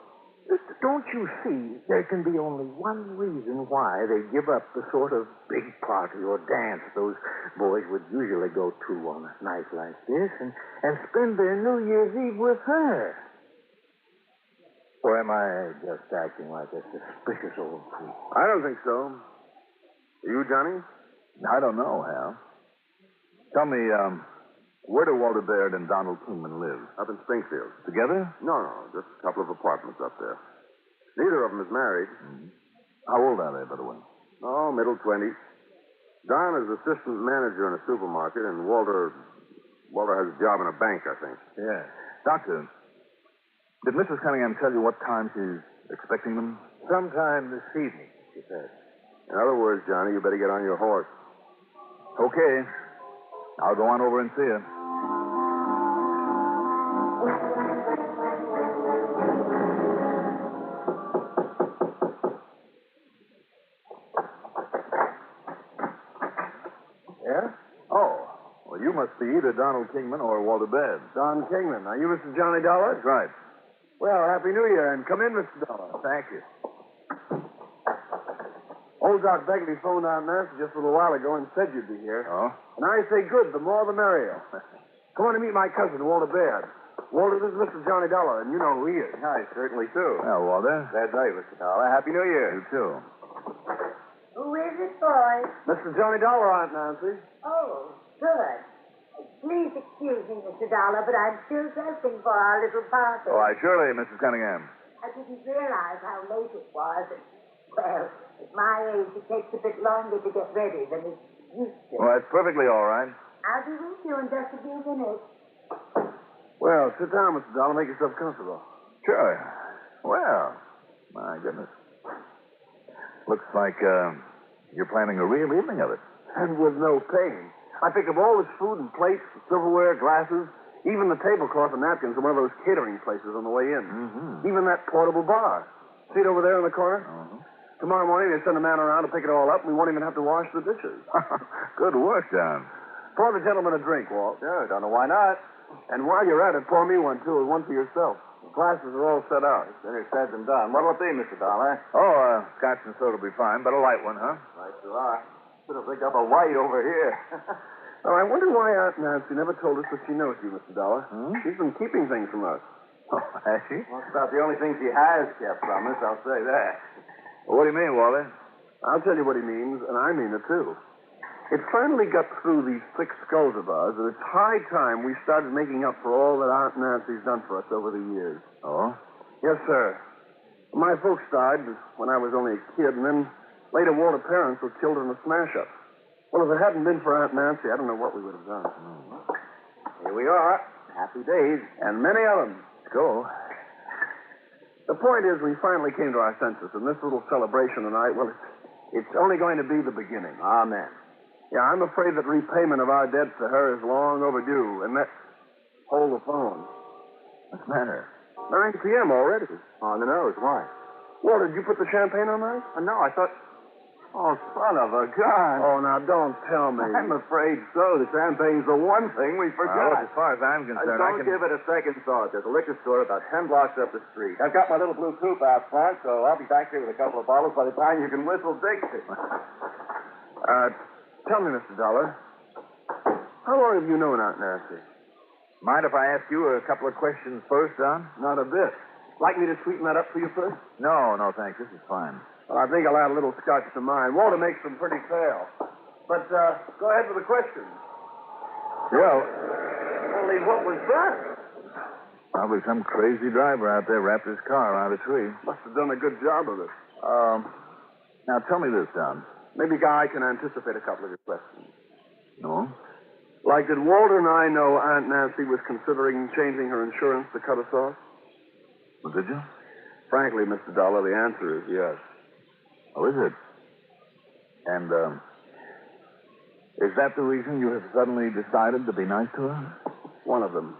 don't you see, there can be only one reason why they give up the sort of big party or dance those boys would usually go to on a night like this and spend their New Year's Eve with her. Or am I just acting like a suspicious old fool? I don't think so. You, Johnny? I don't know, Hal. Tell me, where do Walter Baird and Donald Kingman live? Up in Springfield. Together? No, just a couple of apartments up there. Neither of them is married. Mm-hmm. How old are they, by the way? Oh, middle 20s. Don is assistant manager in a supermarket, and Walter has a job in a bank, I think. Yeah. Doctor, did Mrs. Cunningham tell you what time she's expecting them? Sometime this evening, she said. In other words, Johnny, you better get on your horse. Okay. I'll go on over and see her. Yeah? Oh. Well, you must be either Donald Kingman or Walter Baird. Don Kingman. Are you Mr. Johnny Dollar? That's right. Well, Happy New Year, and come in, Mr. Dollar. Thank you. Old Doc Begley phoned out and answered just a little while ago and said you'd be here. Oh? And I say good, the more the merrier. Come on to meet my cousin, Walter Baird. Walter, this is Mr. Johnny Dollar, and you know who he is. I certainly do. Well, Walter. That's right, Mr. Dollar. Happy New Year. You too. Who is it, boy? Mr. Johnny Dollar, Aunt Nancy. Oh, good. Please excuse me, Mr. Dollar, but I'm still dressing for our little party. Oh, surely, Mrs. Cunningham. I didn't realize how late it was. Well, at my age, it takes a bit longer to get ready than it used to. Well, that's perfectly all right. I'll be with you in just a few minutes. Well, sit down, Mr. Dollar. Make yourself comfortable. Sure. Well, my goodness. Looks like you're planning a real evening of it. And with no pain. I picked up all this food and plates, silverware, glasses, even the tablecloth and napkins from one of those catering places on the way in. Mm-hmm. Even that portable bar. See it over there in the corner? Mm-hmm. Tomorrow morning, they send a man around to pick it all up, and we won't even have to wash the dishes. Good work, John. Pour the gentleman a drink, Walt. Sure, don't know why not. And while you're at it, pour me one, too, and one for yourself. The glasses are all set out. Better said than done. What'll it be, Mr. Dollar? Oh, scotch and soda will be fine, but a light one, huh? Right you are. Should have picked up a white over here. Oh, I wonder why Aunt Nancy never told us that she knows you, Mr. Dollar. She's been keeping things from us. Oh, has she? Well, it's about the only thing she has kept from us, I'll say that. Well, what do you mean, Walter? I'll tell you what he means, and I mean it, too. It finally got through these thick skulls of ours that it's high time we started making up for all that Aunt Nancy's done for us over the years. Oh? Yes, sir. My folks died when I was only a kid, and then later Walter's parents were killed in a smash-up. Well, if it hadn't been for Aunt Nancy, I don't know what we would have done. Here we are. Happy days. And many of them. Go. The point is, we finally came to our senses, and this little celebration tonight, well, it's only going to be the beginning. Amen. Yeah, I'm afraid that repayment of our debt to her is long overdue, and that... Hold the phone. What's the matter? 9 p.m. already. On the nose. Why? Walter, did you put the champagne on ice? No, I thought... Oh, son of a gun. Oh, now, don't tell me. I'm afraid so. The champagne's the one thing we forgot. Well, as far as I'm concerned, don't give it a second thought. There's a liquor store about 10 blocks up the street. I've got my little blue coupe out front, so I'll be back here with a couple of bottles by the time you can whistle Dixie. Tell me, Mr. Dollar, how long have you known Aunt Nancy? Mind if I ask you a couple of questions first, Don? Not a bit. Like me to sweeten that up for you first? No, thanks. This is fine. Well, I think I'll add a little scotch to mine. Walter makes them pretty pale. But, go ahead with the questions. Yeah. Only what was that? Probably some crazy driver out there wrapped his car around a tree. Must have done a good job of it. Now, tell me this, Don. Maybe I can anticipate a couple of your questions. No? Like, did Walter and I know Aunt Nancy was considering changing her insurance to cut us off? Well, did you? Frankly, Mr. Dollar, the answer is yes. Oh, is it? And, is that the reason you have suddenly decided to be nice to her? One of them.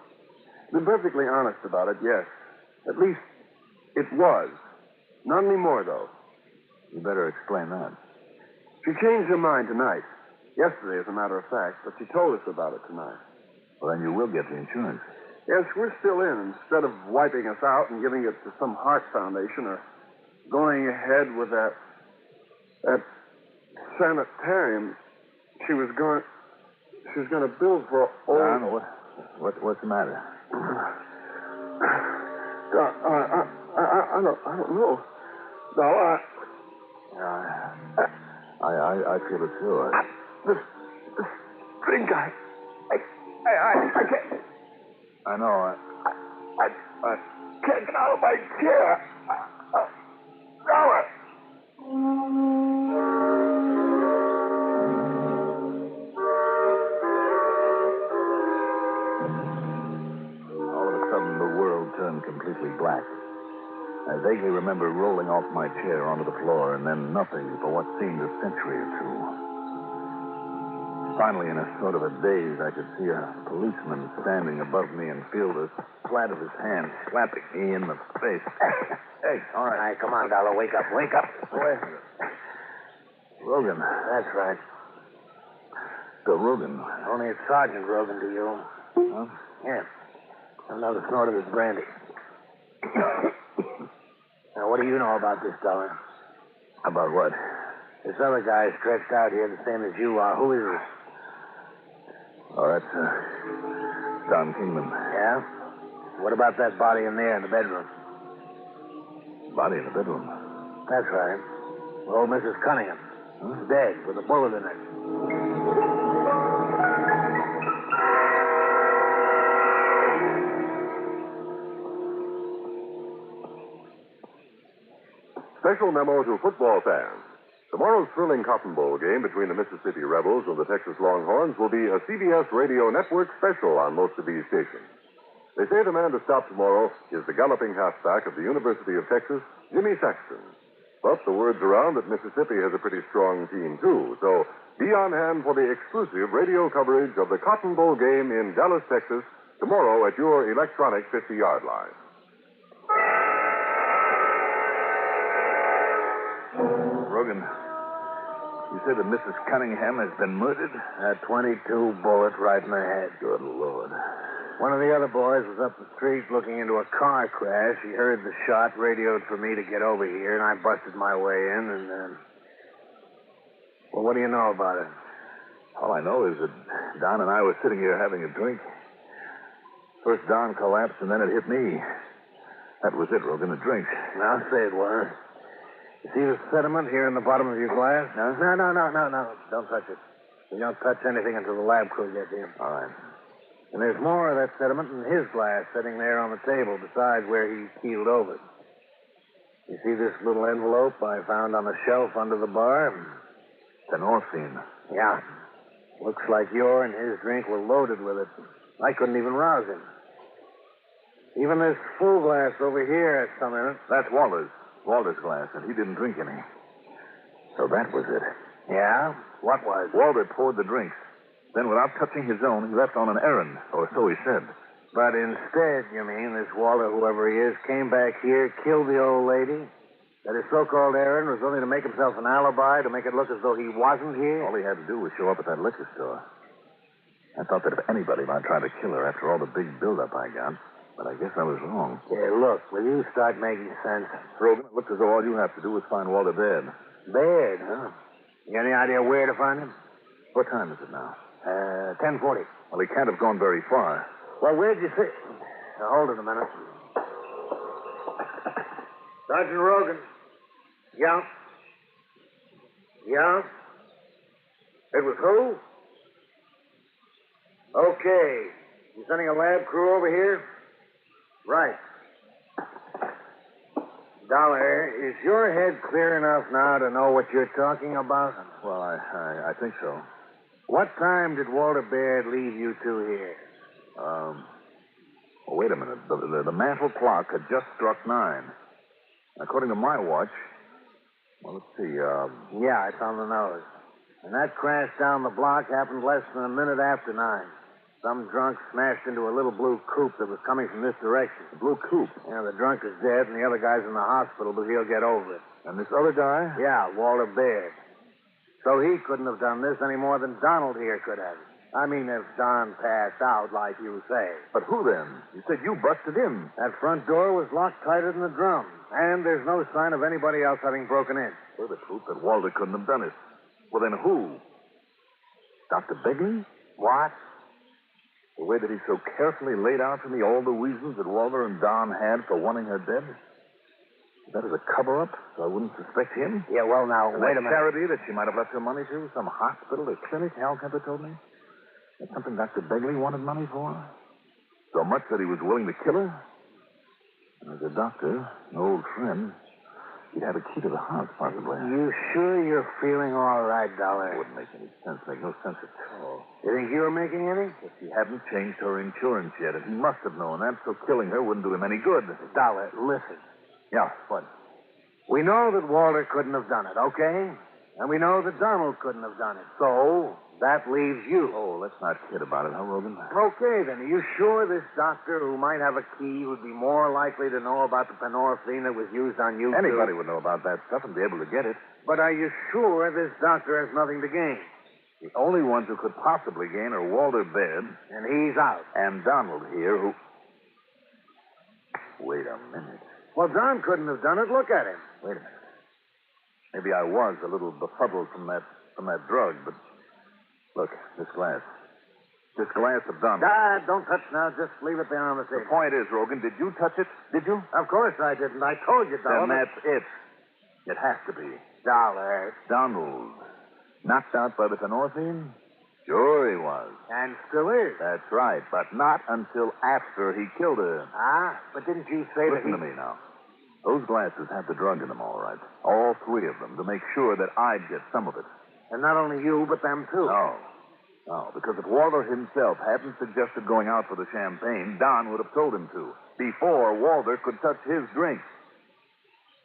To be perfectly honest about it, yes. At least, it was. Not anymore, though. You better explain that. She changed her mind tonight. Yesterday, as a matter of fact, but she told us about it tonight. Well, then you will get the insurance. Yes, we're still in. Instead of wiping us out and giving it to some heart foundation or going ahead with that sanitarium, she was going to build for old... Don, what's the matter? I don't know. No, I feel it too. This drink, I can't... I know. I can't get out of my chair. All of a sudden, the world turned completely black. I vaguely remember rolling off my chair onto the floor and then nothing for what seemed a century or two. Finally, in a sort of a daze, I could see a policeman standing above me and feel the flat of his hand slapping me in the face. Hey, all right. All right, come on, Dollar. Wake up. Wait a minute. Rogan. That's right. Bill Rogan. Only it's Sergeant Rogan to you. Huh? Yeah. Another snort of his brandy. Now, what do you know about this, Dollar? About what? This other guy stretched out here the same as you are. Who is he? Oh, that's Don Kingman. Yeah? What about that body in there in the bedroom? Body in the bedroom? That's right. Old Mrs. Cunningham. Huh? Dead, with a bullet in it. Special memo to football fans. Tomorrow's thrilling Cotton Bowl game between the Mississippi Rebels and the Texas Longhorns will be a CBS Radio Network special on most of these stations. They say the man to stop tomorrow is the galloping halfback of the University of Texas, Jimmy Saxton. But the word's around that Mississippi has a pretty strong team, too. So be on hand for the exclusive radio coverage of the Cotton Bowl game in Dallas, Texas, tomorrow at your electronic 50-yard line. Rogan, you said that Mrs. Cunningham has been murdered? A 22 bullet right in the head. Good Lord. One of the other boys was up the street looking into a car crash. He heard the shot, radioed for me to get over here, and I busted my way in, and, well, what do you know about it? All I know is that Don and I were sitting here having a drink. First Don collapsed, and then it hit me. That was it, Rogan, a drink. I'll say it was. You see the sediment here in the bottom of your glass? Huh? No. Don't touch it. We don't touch anything until the lab crew gets in. All right. And there's more of that sediment in his glass sitting there on the table besides where he keeled over. You see this little envelope I found on the shelf under the bar? Phenorphine. Yeah. Looks like your and his drink were loaded with it. I couldn't even rouse him. Even this full glass over here has some in it. That's Walter's. Walter's glass, and he didn't drink any. So that was it. Yeah? What was? Walter poured the drinks. Then, without touching his own, he left on an errand, or so he said. But instead, you mean, this Walter, whoever he is, came back here, killed the old lady? That his so-called errand was only to make himself an alibi, to make it look as though he wasn't here? All he had to do was show up at that liquor store. I thought that if anybody might try to kill her after all the big build-up I got, but I guess I was wrong. Yeah, look, will you start making sense? Rogan, it looks as though all you have to do is find Walter dead. Dead, huh? You got any idea where to find him? What time is it now? 10:40. Well, he can't have gone very far. Well, where'd you see... Now, hold it a minute. Sergeant Rogan. Yeah? Yeah? It was who? Okay. You sending a lab crew over here? Right. Dollar, is your head clear enough now to know what you're talking about? Well, I think so. What time did Walter Baird leave you two here? Well, wait a minute. The mantel clock had just struck 9. According to my watch, well, let's see. Yeah, it's on the nose. And that crash down the block happened less than a minute after 9. Some drunk smashed into a little blue coupe that was coming from this direction. The blue coupe? Yeah, the drunk is dead, and the other guy's in the hospital, but he'll get over it. And this other guy? Yeah, Walter Baird. So he couldn't have done this any more than Donald here could have. I mean, if Don passed out, like you say. But who then? You said you busted in. That front door was locked tighter than a drum. And there's no sign of anybody else having broken in. Well, the truth that Walter couldn't have done it. Well, then who? Dr. Begley? What? The way that he so carefully laid out for me all the reasons that Walter and Don had for wanting her dead? That is a cover-up, so I wouldn't suspect him? Yeah, well, now, and wait a minute. Charity that she might have left her money to, some hospital or clinic, Hal Kemper told me. That's something Dr. Begley wanted money for. So much that he was willing to kill her. And as a doctor, an old friend, he'd have a key to the house, possibly. You sure you're feeling all right, Dollar? It wouldn't make any sense. Make no sense at all. You think you were making any? If he hadn't changed her insurance yet, and he must have known that, so killing her wouldn't do him any good. Dollar, listen. Yeah, what? We know that Walter couldn't have done it, okay? And we know that Donald couldn't have done it. So, that leaves you. Oh, let's not kid about it, huh, Rogan? Okay, then. Are you sure this doctor who might have a key would be more likely to know about the Phenorphine that was used on you? Anybody would know about that stuff and be able to get it. But are you sure this doctor has nothing to gain? The only ones who could possibly gain are Walter Baird. And he's out. And Donald here, who... Wait a minute. Well, Don couldn't have done it. Look at him. Wait a minute. Maybe I was a little befuddled from that drug, but look, this glass. This glass of Donald. Don't touch now. Just leave it there on the table. The point is, Rogan, did you touch it? Did you? Of course I didn't. I told you, Dollar. Then that's it. It has to be. Dollar. Donald. Knocked out by the Phenorphine? Sure he was. And still is. That's right, but not until after he killed her. But didn't you say Listen to me now. Those glasses had the drug in them, all right. All 3 of them, to make sure that I'd get some of it. And not only you, but them too. No, because if Walter himself hadn't suggested going out for the champagne, Don would have told him to, before Walter could touch his drink.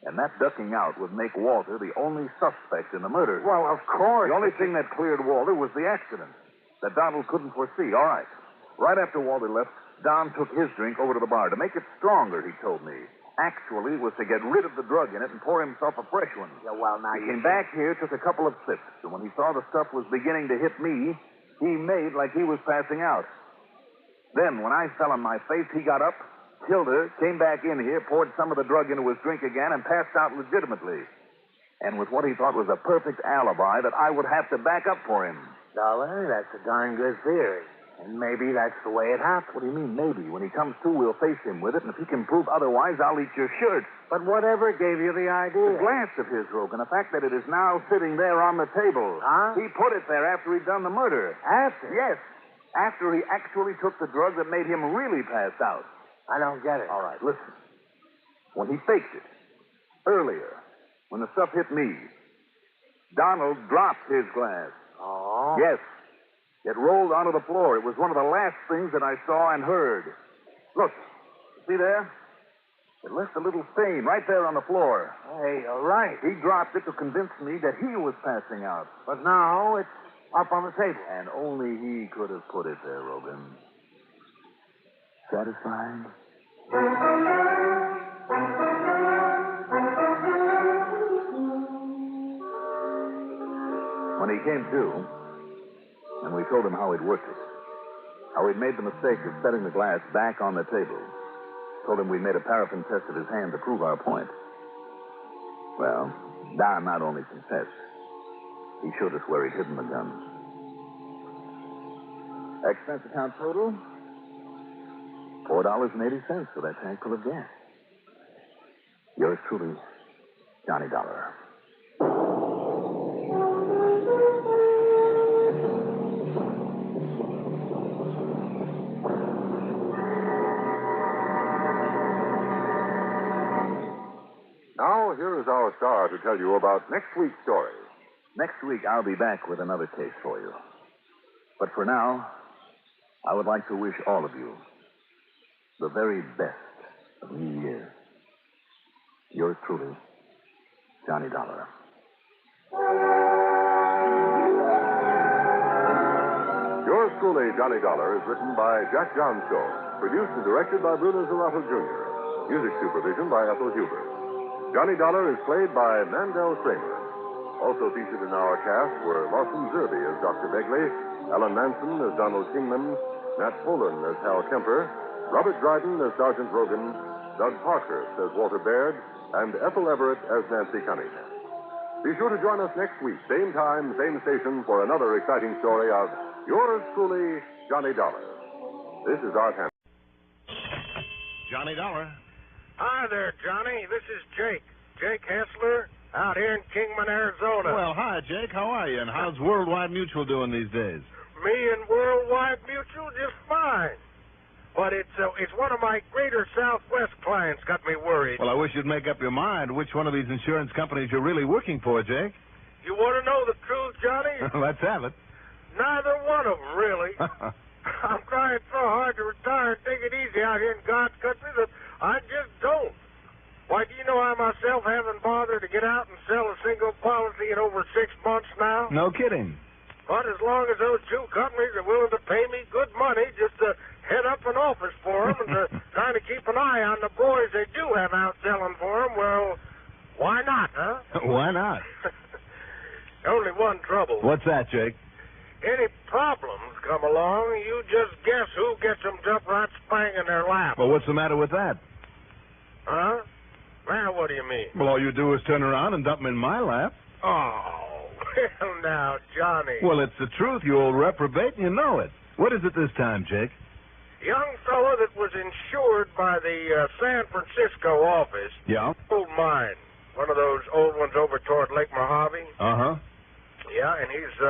And that ducking out would make Walter the only suspect in the murder. Well, of course. The only thing that cleared Walter was the accident that Donald couldn't foresee. All right. Right after Walter left, Don took his drink over to the bar to make it stronger, he told me. Actually, it was to get rid of the drug in it and pour himself a fresh one. Yeah, well, now he came back here, took a couple of sips, and when he saw the stuff was beginning to hit me, he made like he was passing out. Then, when I fell on my face, he got up, killed her, came back in here, poured some of the drug into his drink again, and passed out legitimately. And with what he thought was a perfect alibi that I would have to back up for him. Dollar, that's a darn good theory. And maybe that's the way it happened. What do you mean, maybe? When he comes to, we'll face him with it, and if he can prove otherwise, I'll eat your shirt. But whatever gave you the idea? The glass of his, Rogan. The fact that it is now sitting there on the table. Huh? He put it there after he'd done the murder. After? Yes. After he actually took the drug that made him really pass out. I don't get it. All right, listen. When he faked it, earlier, when the stuff hit me, Donald dropped his glass. Oh? Yes. It rolled onto the floor. It was one of the last things that I saw and heard. Look, see there? It left a little stain right there on the floor. Hey, you're right. He dropped it to convince me that he was passing out. But now it's up on the table. And only he could have put it there, Rogan. Satisfied? When he came to, and we told him how he'd worked it, how he'd made the mistake of setting the glass back on the table, told him we'd made a paraffin test of his hand to prove our point. Well, Don not only confessed, he showed us where he'd hidden the gun. Expense account total, $4.80 for that tank full of gas. Yours truly, Johnny Dollar. Now, here is our star to tell you about next week's story. Next week, I'll be back with another case for you. But for now, I would like to wish all of you the very best of New Year. Yours truly, Johnny Dollar. Yours truly, Johnny Dollar, is written by Jack Johnstone, produced and directed by Bruno Zerato Jr., music supervision by Ethel Huber. Johnny Dollar is played by Mandel Kramer. Also featured in our cast were Lawson Zerby as Dr. Begley, Alan Manson as Donald Kingman, Nat Poland as Hal Kemper, Robert Dryden as Sergeant Rogan, Doug Parkhurst as Walter Baird, and Ethel Everett as Nancy Cunningham. Be sure to join us next week, same time, same station, for another exciting story of yours truly, Johnny Dollar. This is Art Hanson. Johnny Dollar. Hi there, Johnny. This is Jake. Jake Hessler, out here in Kingman, Arizona. Well, hi, Jake. How are you? And how's Worldwide Mutual doing these days? Me and Worldwide Mutual just fine. But it's one of my greater Southwest clients got me worried. Well, I wish you'd make up your mind which one of these insurance companies you're really working for, Jake. You want to know the truth, Johnny? Let's have it. Neither one of them, really. I'm trying so hard to retire and take it easy out here in God's country that I just don't. Why, do you know I myself haven't bothered to get out and sell a single policy in over 6 months now? No kidding. But as long as those two companies are willing to pay me good money just to head up an office for them and to trying to keep an eye on the boys they do have out selling for them, well, why not, huh? Why not? Only one trouble. What's that, Jake? Any problems come along, you just guess who gets them dumped right spang in their lap. Well, what's the matter with that? Huh? Well, what do you mean? Well, all you do is turn around and dump them in my lap. Oh, well, now, Johnny. Well, it's the truth, you old reprobate, and you know it. What is it this time, Jake? Young fellow that was insured by the San Francisco office. Yeah? Old mine. One of those old ones over toward Lake Mojave. Uh-huh. Yeah, and he's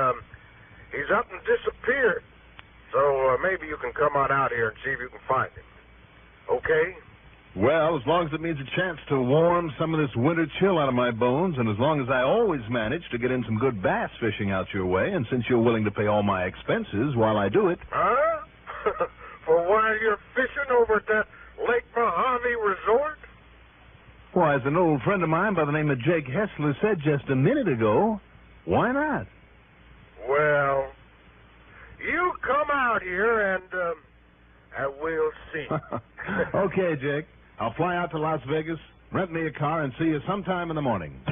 up and disappeared. So maybe you can come on out here and see if you can find him. Okay? Well, as long as it means a chance to warm some of this winter chill out of my bones, and as long as I always manage to get in some good bass fishing out your way, and since you're willing to pay all my expenses while I do it. Huh? For while you're fishing over at that Lake Mojave resort? Why, as an old friend of mine by the name of Jake Hessler said just a minute ago, why not? Well, you come out here and we'll see. Okay, Jake. I'll fly out to Las Vegas, rent me a car, and see you sometime in the morning. The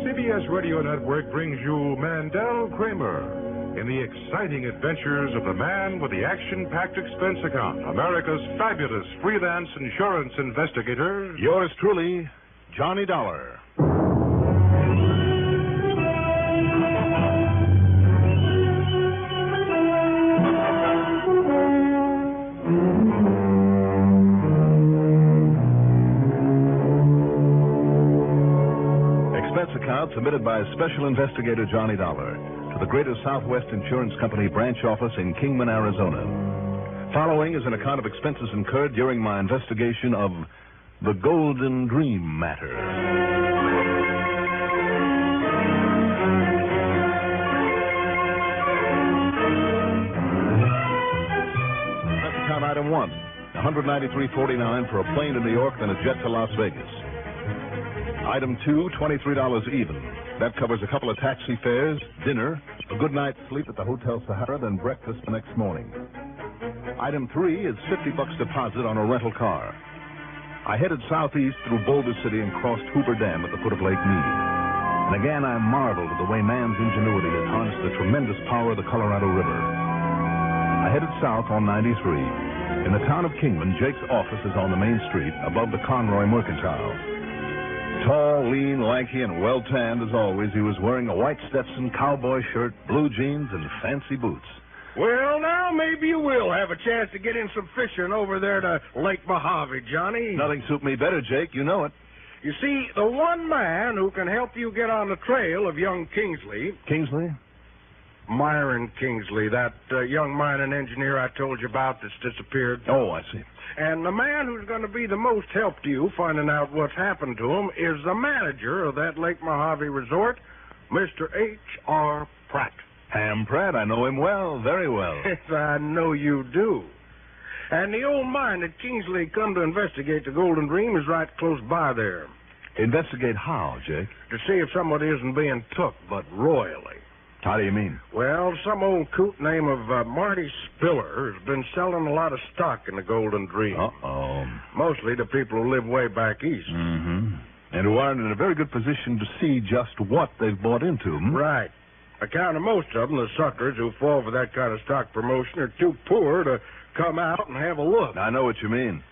CBS Radio Network brings you Mandel Kramer, in the exciting adventures of the man with the action-packed expense account, America's fabulous freelance insurance investigator. Yours truly, Johnny Dollar. Expense account submitted by Special Investigator Johnny Dollar to the Greater Southwest Insurance Company branch office in Kingman, Arizona. Following is an account of expenses incurred during my investigation of the Golden Dream matter. Expense account item 1, $193.49 for a plane to New York, then a jet to Las Vegas. Item 2, $23 even. That covers a couple of taxi fares, dinner, a good night's sleep at the Hotel Sahara, then breakfast the next morning. Item 3 is $50 deposit on a rental car. I headed southeast through Boulder City and crossed Hoover Dam at the foot of Lake Mead. And again, I marveled at the way man's ingenuity has harnessed the tremendous power of the Colorado River. I headed south on 93. In the town of Kingman, Jake's office is on the main street above the Conroy Mercantile. Tall, lean, lanky, and well-tanned as always, he was wearing a white Stetson cowboy shirt, blue jeans, and fancy boots. Well, now, maybe you will have a chance to get in some fishing over there to Lake Mojave, Johnny. Nothing suit me better, Jake. You know it. You see, the one man who can help you get on the trail of young Kingsley... Kingsley? Myron Kingsley, that young mining engineer I told you about that's disappeared. Oh, I see. And the man who's going to be the most help to you finding out what's happened to him is the manager of that Lake Mojave resort, Mr. H.R. Pratt. Ham Pratt, I know him well, very well. Yes, I know you do. And the old mine that Kingsley come to investigate the Golden Dream is right close by there. Investigate how, Jake? To see if somebody isn't being took, but royally. How do you mean? Well, some old coot name of Marty Spiller has been selling a lot of stock in the Golden Dream. Uh-oh. Mostly to people who live way back east. Mm-hmm. And who aren't in a very good position to see just what they've bought into. Right. Account of most of them, the suckers who fall for that kind of stock promotion are too poor to come out and have a look. I know what you mean.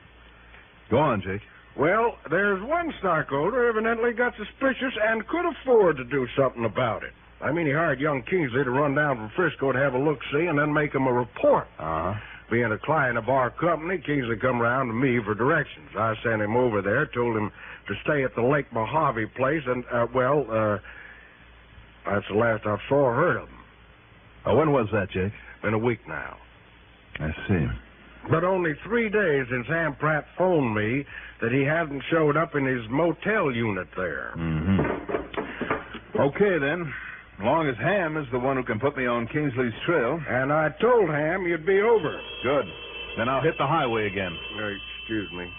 Go on, Jake. Well, there's one stockholder evidently got suspicious and could afford to do something about it. I mean, he hired young Kingsley to run down from Frisco to have a look-see and then make him a report. Uh-huh. Being a client of our company, Kingsley come around to me for directions. I sent him over there, told him to stay at the Lake Mojave place, and, that's the last I saw or heard of him. When was that, Jake? Been a week now. I see. But only 3 days since Ham Pratt phoned me that he hadn't showed up in his motel unit there. Mm-hmm. Okay, then. As long as Ham is the one who can put me on Kingsley's trail. And I told Ham you'd be over. Good. Then I'll hit the highway again. Excuse me.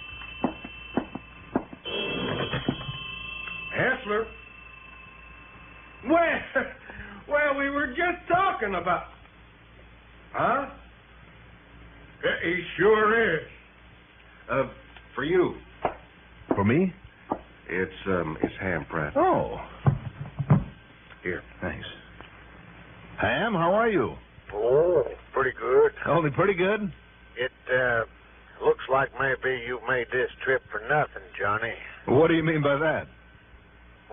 Hessler. Well, we were just talking about... Huh? He sure is. For you. For me? It's Ham Pratt. Oh. Here. Thanks. Ham, how are you? Oh, pretty good. Only pretty good? It, looks like maybe you made this trip for nothing, Johnny. What do you mean by that?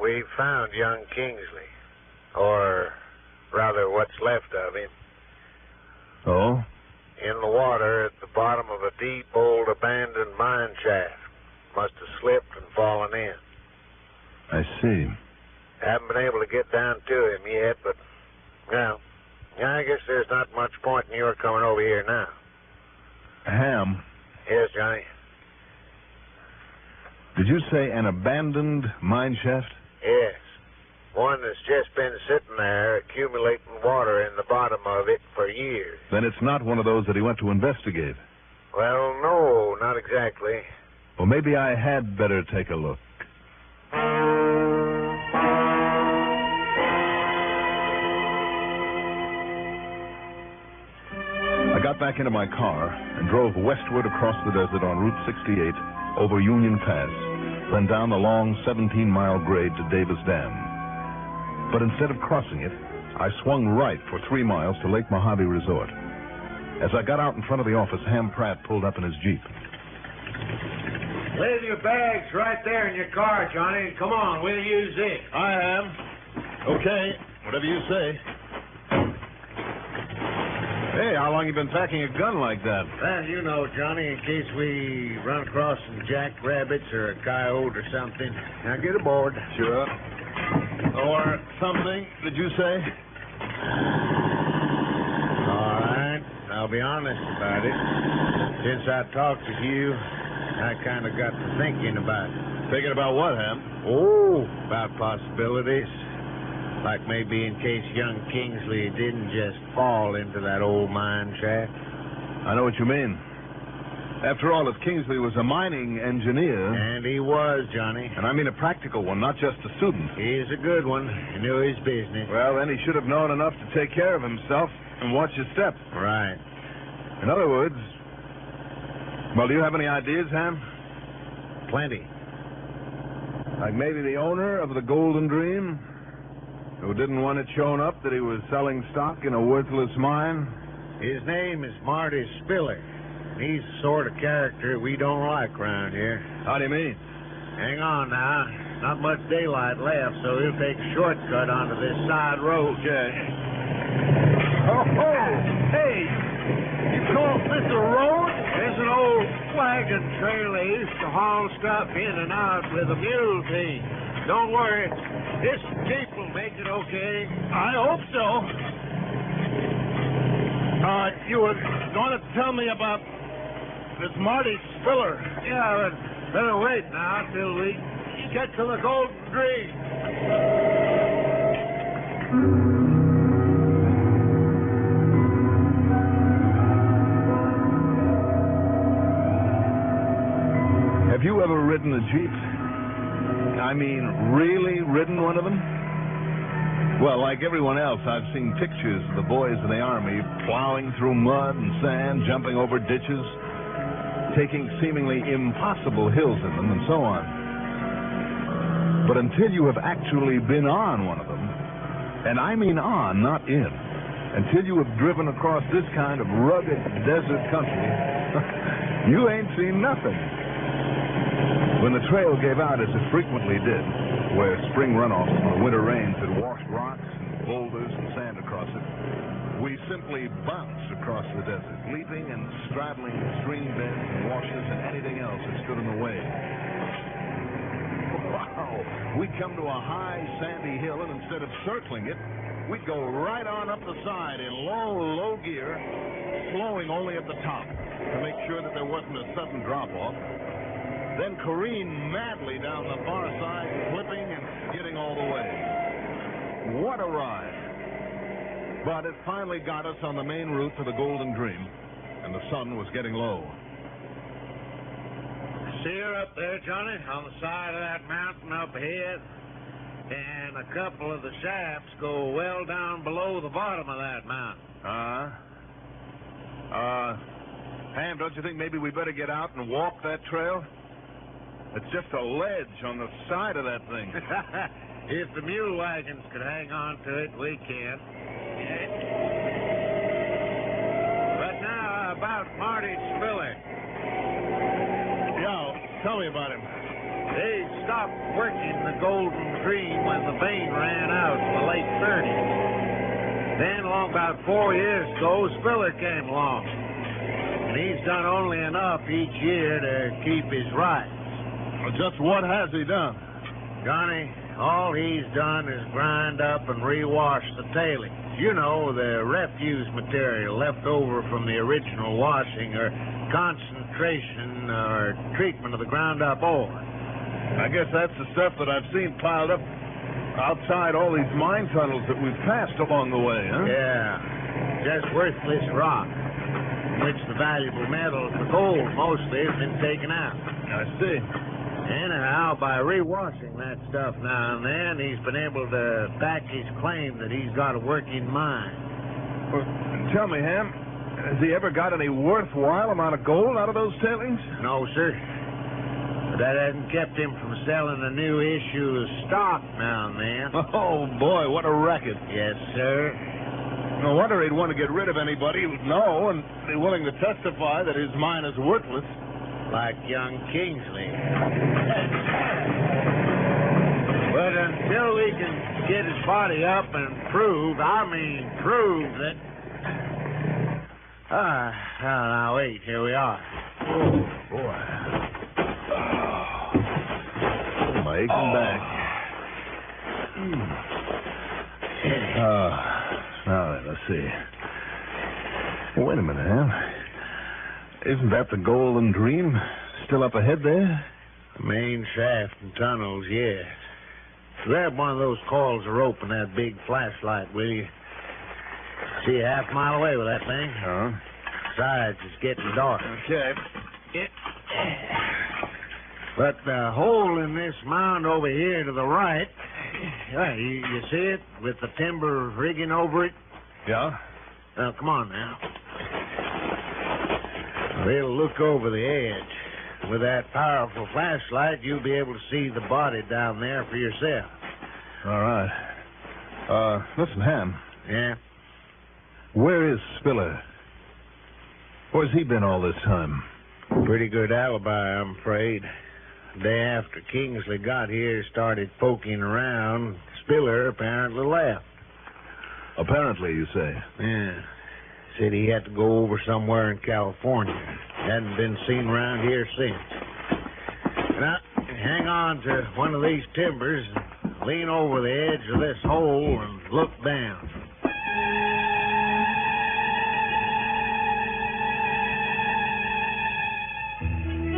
We found young Kingsley. Or, rather, what's left of him. Oh? In the water at the bottom of a deep, old, abandoned mine shaft. Must have slipped and fallen in. I see. Haven't been able to get down to him yet, but, well, I guess there's not much point in your coming over here now. Ham. Yes, Johnny? Did you say an abandoned mine shaft? Yes. One that's just been sitting there accumulating water in the bottom of it for years. Then it's not one of those that he went to investigate. Well, no, not exactly. Well, maybe I had better take a look. I got back into my car and drove westward across the desert on Route 68 over Union Pass, then down the long 17-mile grade to Davis Dam. But instead of crossing it, I swung right for 3 miles to Lake Mojave Resort. As I got out in front of the office, Ham Pratt pulled up in his Jeep. Leave your bags right there in your car, Johnny. Come on, we'll use it. I am. Okay, whatever you say. Hey, how long you been packing a gun like that? Well, you know, Johnny, in case we run across some jackrabbits or a coyote or something. Now get aboard. Sure. Or something, did you say? All right. I'll be honest about it. Since I talked to you, I kind of got to thinking about it. Thinking about what, Ham? Oh, about possibilities. Like maybe in case young Kingsley didn't just fall into that old mine shaft. I know what you mean. After all, if Kingsley was a mining engineer... And he was, Johnny. And I mean a practical one, not just a student. He's a good one. He knew his business. Well, then he should have known enough to take care of himself and watch his steps. Right. In other words... Well, do you have any ideas, Ham? Plenty. Like maybe the owner of the Golden Dream, who didn't want it shown up that he was selling stock in a worthless mine? His name is Marty Spiller. He's the sort of character we don't like around here. How do you mean? Hang on now. Not much daylight left, so he'll take a shortcut onto this side road. Okay. Oh, hey! You call this a road? There's an old wagon trail they used to haul stuff in and out with a mule team. Don't worry. This Jeep will make it okay. I hope so. You were going to tell me about this Marty Spiller. Yeah, but better wait now till we get to the Golden Dream. Have you ever ridden a Jeep? I mean, really ridden one of them? Well, like everyone else, I've seen pictures of the boys in the Army plowing through mud and sand, jumping over ditches, taking seemingly impossible hills in them, and so on. But until you have actually been on one of them, and I mean on, not in, until you have driven across this kind of rugged desert country, you ain't seen nothing. When the trail gave out, as it frequently did, where spring runoffs from the winter rains had washed rocks and boulders and sand across it, we simply bounced across the desert, leaping and straddling stream beds and washes and anything else that stood in the way. Wow! We'd come to a high, sandy hill, and instead of circling it, we'd go right on up the side in low gear, slowing only at the top to make sure that there wasn't a sudden drop-off. Then careen madly down the far side, flipping and skidding all the way. What a ride. But it finally got us on the main route to the Golden Dream, and the sun was getting low. See her up there, Johnny, on the side of that mountain up ahead? And a couple of the shafts go well down below the bottom of that mountain. Ham, don't you think maybe we better get out and walk that trail? It's just a ledge on the side of that thing. If the mule wagons could hang on to it, we can. But now about Marty Spiller. Yeah, tell me about him. He stopped working the Golden Dream when the vein ran out in the late 30s. Then, along about 4 years ago, Spiller came along. And he's done only enough each year to keep his rights. Just what has he done? Johnny, all he's done is grind up and rewash the tailings. You know, the refuse material left over from the original washing or concentration or treatment of the ground up ore. I guess that's the stuff that I've seen piled up outside all these mine tunnels that we've passed along the way, huh? Yeah, just worthless rock, which the valuable metals, the gold mostly, has been taken out. I see. Anyhow, by rewashing that stuff now and then, he's been able to back his claim that he's got a working mine. Well, tell me, Ham, has he ever got any worthwhile amount of gold out of those tailings? No, sir. But that hasn't kept him from selling a new issue of stock now and then. Oh, boy, what a racket. Yes, sir. No wonder he'd want to get rid of anybody who'd know and be willing to testify that his mine is worthless. Like young Kingsley. But until we can get his body up and prove that... now, wait, here we are. Oh, boy. My aching back. Now then, let's see. Wait a minute, Ham. Isn't that the Golden Dream still up ahead there? The main shaft and tunnels, yes. Grab one of those coils of rope and that big flashlight, will you? See a half mile away with that thing. Besides, it's getting dark. Okay. But the hole in this mound over here to the right, you see it with the timber rigging over it? Yeah? Now, come on now. We'll look over the edge. With that powerful flashlight, you'll be able to see the body down there for yourself. All right. Listen, Ham. Yeah? Where is Spiller? Where's he been all this time? Pretty good alibi, I'm afraid. The day after Kingsley got here, started poking around, Spiller apparently left. Apparently, you say? Yeah. Said he had to go over somewhere in California. Hadn't been seen around here since. Now, hang on to one of these timbers and lean over the edge of this hole and look down.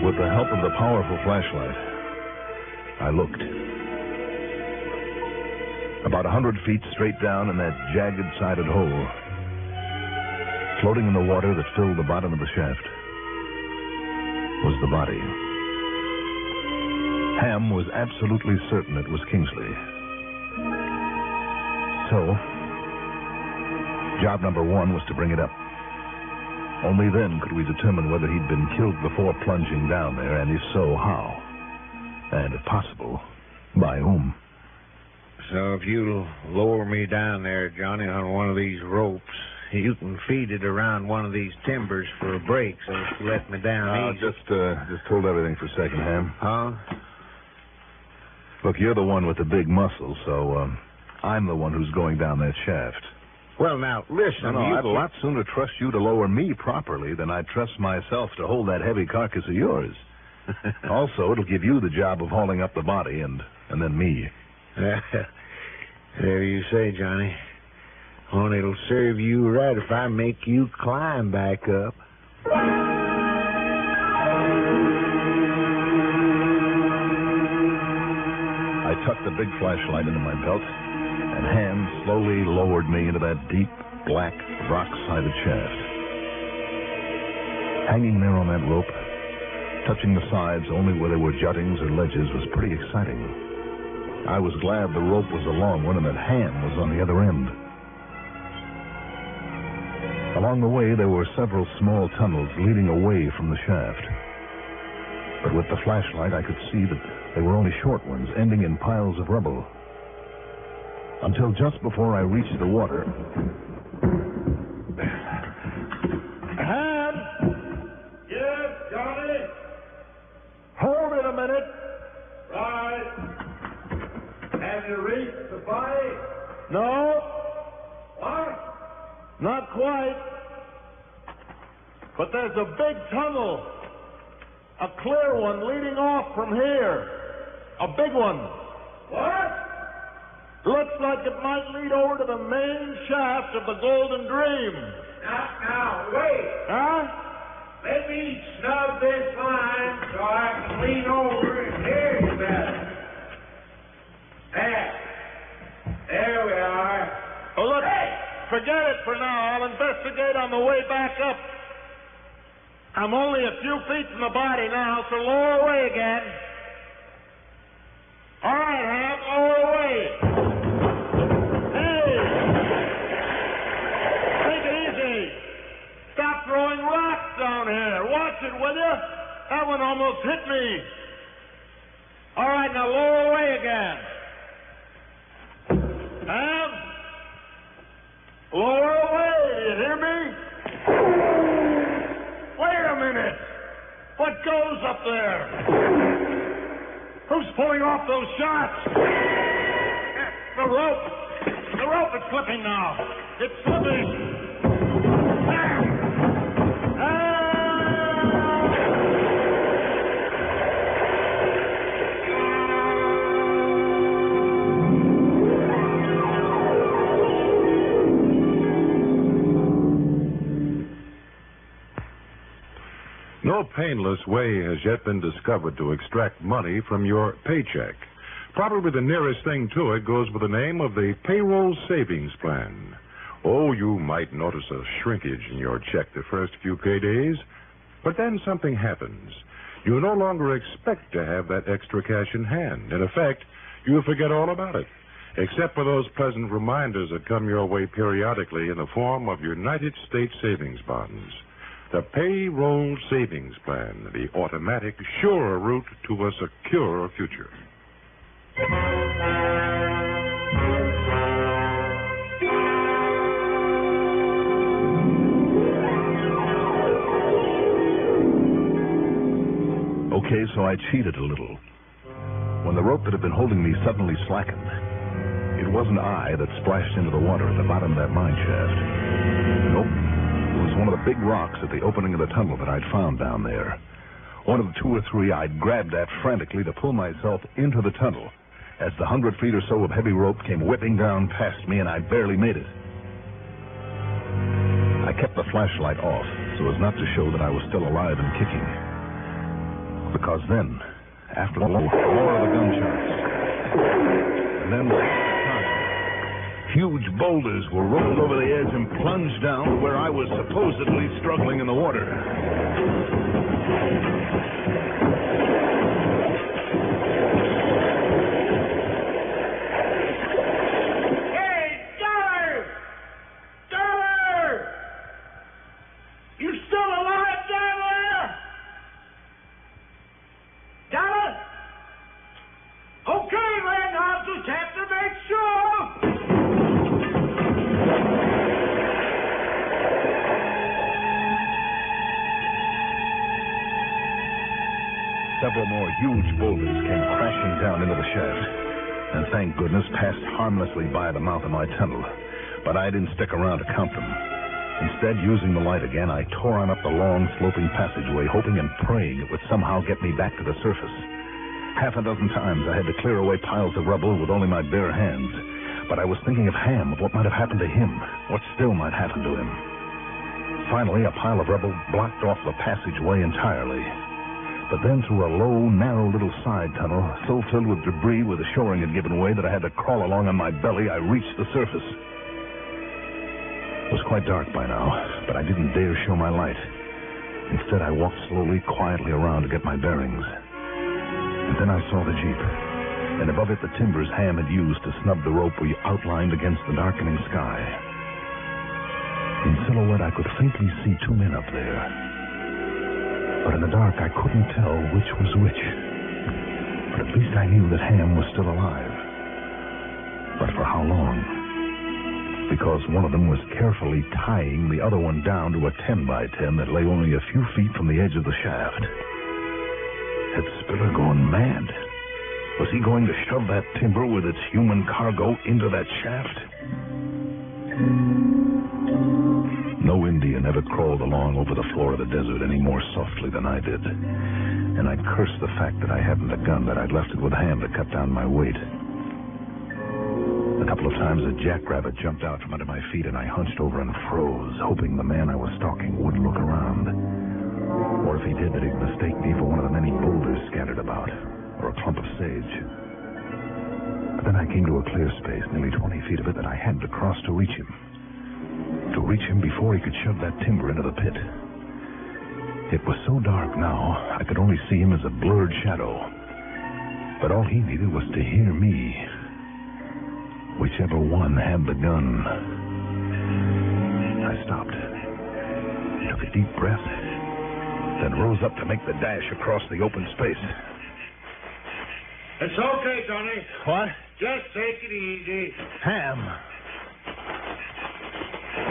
With the help of the powerful flashlight, I looked. About 100 feet straight down in that jagged-sided hole, floating in the water that filled the bottom of the shaft, was the body. Ham was absolutely certain it was Kingsley. So, job number one was to bring it up. Only then could we determine whether he'd been killed before plunging down there, and if so, how. And, if possible, by whom. So if you'll lower me down there, Johnny, on one of these ropes, you can feed it around one of these timbers for a break, so you let me down easy. Just hold everything for a second, Ham. Huh? Look, you're the one with the big muscles, so I'm the one who's going down that shaft. Well, now, listen. No, I'd a lot sooner trust you to lower me properly than I'd trust myself to hold that heavy carcass of yours. Also, it'll give you the job of hauling up the body, and then me. There you say, Johnny. Only it'll serve you right if I make you climb back up. I tucked the big flashlight into my belt, and Ham slowly lowered me into that deep, black, rock-sided shaft. Hanging there on that rope, touching the sides only where there were juttings or ledges, was pretty exciting. I was glad the rope was a long one and that Ham was on the other end. Along the way, there were several small tunnels leading away from the shaft. But with the flashlight, I could see that they were only short ones, ending in piles of rubble. Until just before I reached the water. Ham! Yes, Johnny? Hold it a minute. Right. Have you reached the body? No. What? Not quite. But there's a big tunnel. A clear one leading off from here. A big one. What? Looks like it might lead over to the main shaft of the Golden Dream. Now, wait. Huh? Let me snub this line so I can lean over and hear you better. There we are. Oh, look. Hey! Forget it for now. I'll investigate on the way back up. I'm only a few feet from the body now, so lower away again. All right, Ham, lower away. Hey! Take it easy. Stop throwing rocks down here. Watch it, will you? That one almost hit me. All right, now lower away again. Ham? Lower away, do you hear me? Wait a minute. What goes up there? Who's pulling off those shots? The rope. The rope is slipping now. It's slipping. No painless way has yet been discovered to extract money from your paycheck. Probably the nearest thing to it goes with the name of the payroll savings plan. Oh, you might notice a shrinkage in your check the first few paydays, but then something happens. You no longer expect to have that extra cash in hand. In effect, you forget all about it, except for those pleasant reminders that come your way periodically in the form of United States savings bonds. The payroll savings plan, the automatic, sure route to a secure future. Okay, so I cheated a little. When the rope that had been holding me suddenly slackened, it wasn't I that splashed into the water at the bottom of that mine shaft. Nope. It was one of the big rocks at the opening of the tunnel that I'd found down there. One of the 2 or 3 I'd grabbed at frantically to pull myself into the tunnel as the 100 feet or so of heavy rope came whipping down past me, and I barely made it. I kept the flashlight off so as not to show that I was still alive and kicking. Because then, after the more of the gunshots, and then huge boulders were rolled over the edge and plunged down to where I was supposedly struggling in the water. Several more huge boulders came crashing down into the shaft, and thank goodness passed harmlessly by the mouth of my tunnel. But I didn't stick around to count them. Instead, using the light again, I tore on up the long, sloping passageway, hoping and praying it would somehow get me back to the surface. 6 times I had to clear away piles of rubble with only my bare hands. But I was thinking of Ham, of what might have happened to him, what still might happen to him. Finally, a pile of rubble blocked off the passageway entirely. But then through a low, narrow little side tunnel, so filled with debris where the shoring had given way that I had to crawl along on my belly, I reached the surface. It was quite dark by now, but I didn't dare show my light. Instead, I walked slowly, quietly around to get my bearings. And then I saw the Jeep, and above it the timbers Ham had used to snub the rope we outlined against the darkening sky. In silhouette, I could faintly see 2 men up there. But in the dark, I couldn't tell which was which. But at least I knew that Ham was still alive. But for how long? Because one of them was carefully tying the other one down to a 10x10 that lay only a few feet from the edge of the shaft. Had Spiller gone mad? Was he going to shove that timber with its human cargo into that shaft? No Indian ever crawled along over the floor of the desert any more softly than I did. And I cursed the fact that I hadn't a gun, that I'd left it with Ham to cut down my weight. A couple of times a jackrabbit jumped out from under my feet, and I hunched over and froze, hoping the man I was stalking wouldn't look around. Or if he did, that he'd mistake me for one of the many boulders scattered about, or a clump of sage. But then I came to a clear space, nearly 20 feet of it, that I had to cross to reach him. To reach him before he could shove that timber into the pit. It was so dark now, I could only see him as a blurred shadow. But all he needed was to hear me. Whichever one had the gun. I stopped, took a deep breath, then rose up to make the dash across the open space. It's okay, Johnny. What? Just take it easy. Ham.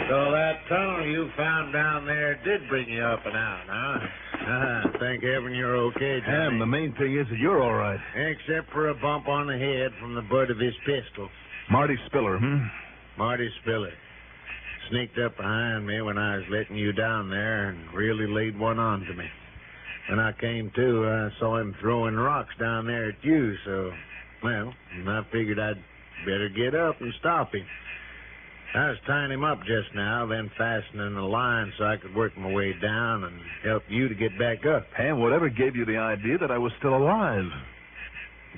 So that tunnel you found down there did bring you up and out, huh? Thank heaven you're okay, Johnny. Ham, the main thing is that you're all right. Except for a bump on the head from the butt of his pistol. Marty Spiller, Marty Spiller. Sneaked up behind me when I was letting you down there and really laid one on to me. When I came to, I saw him throwing rocks down there at you, so, well, I figured I'd better get up and stop him. I was tying him up just now, then fastening the line so I could work my way down and help you to get back up. Ham, whatever gave you the idea that I was still alive?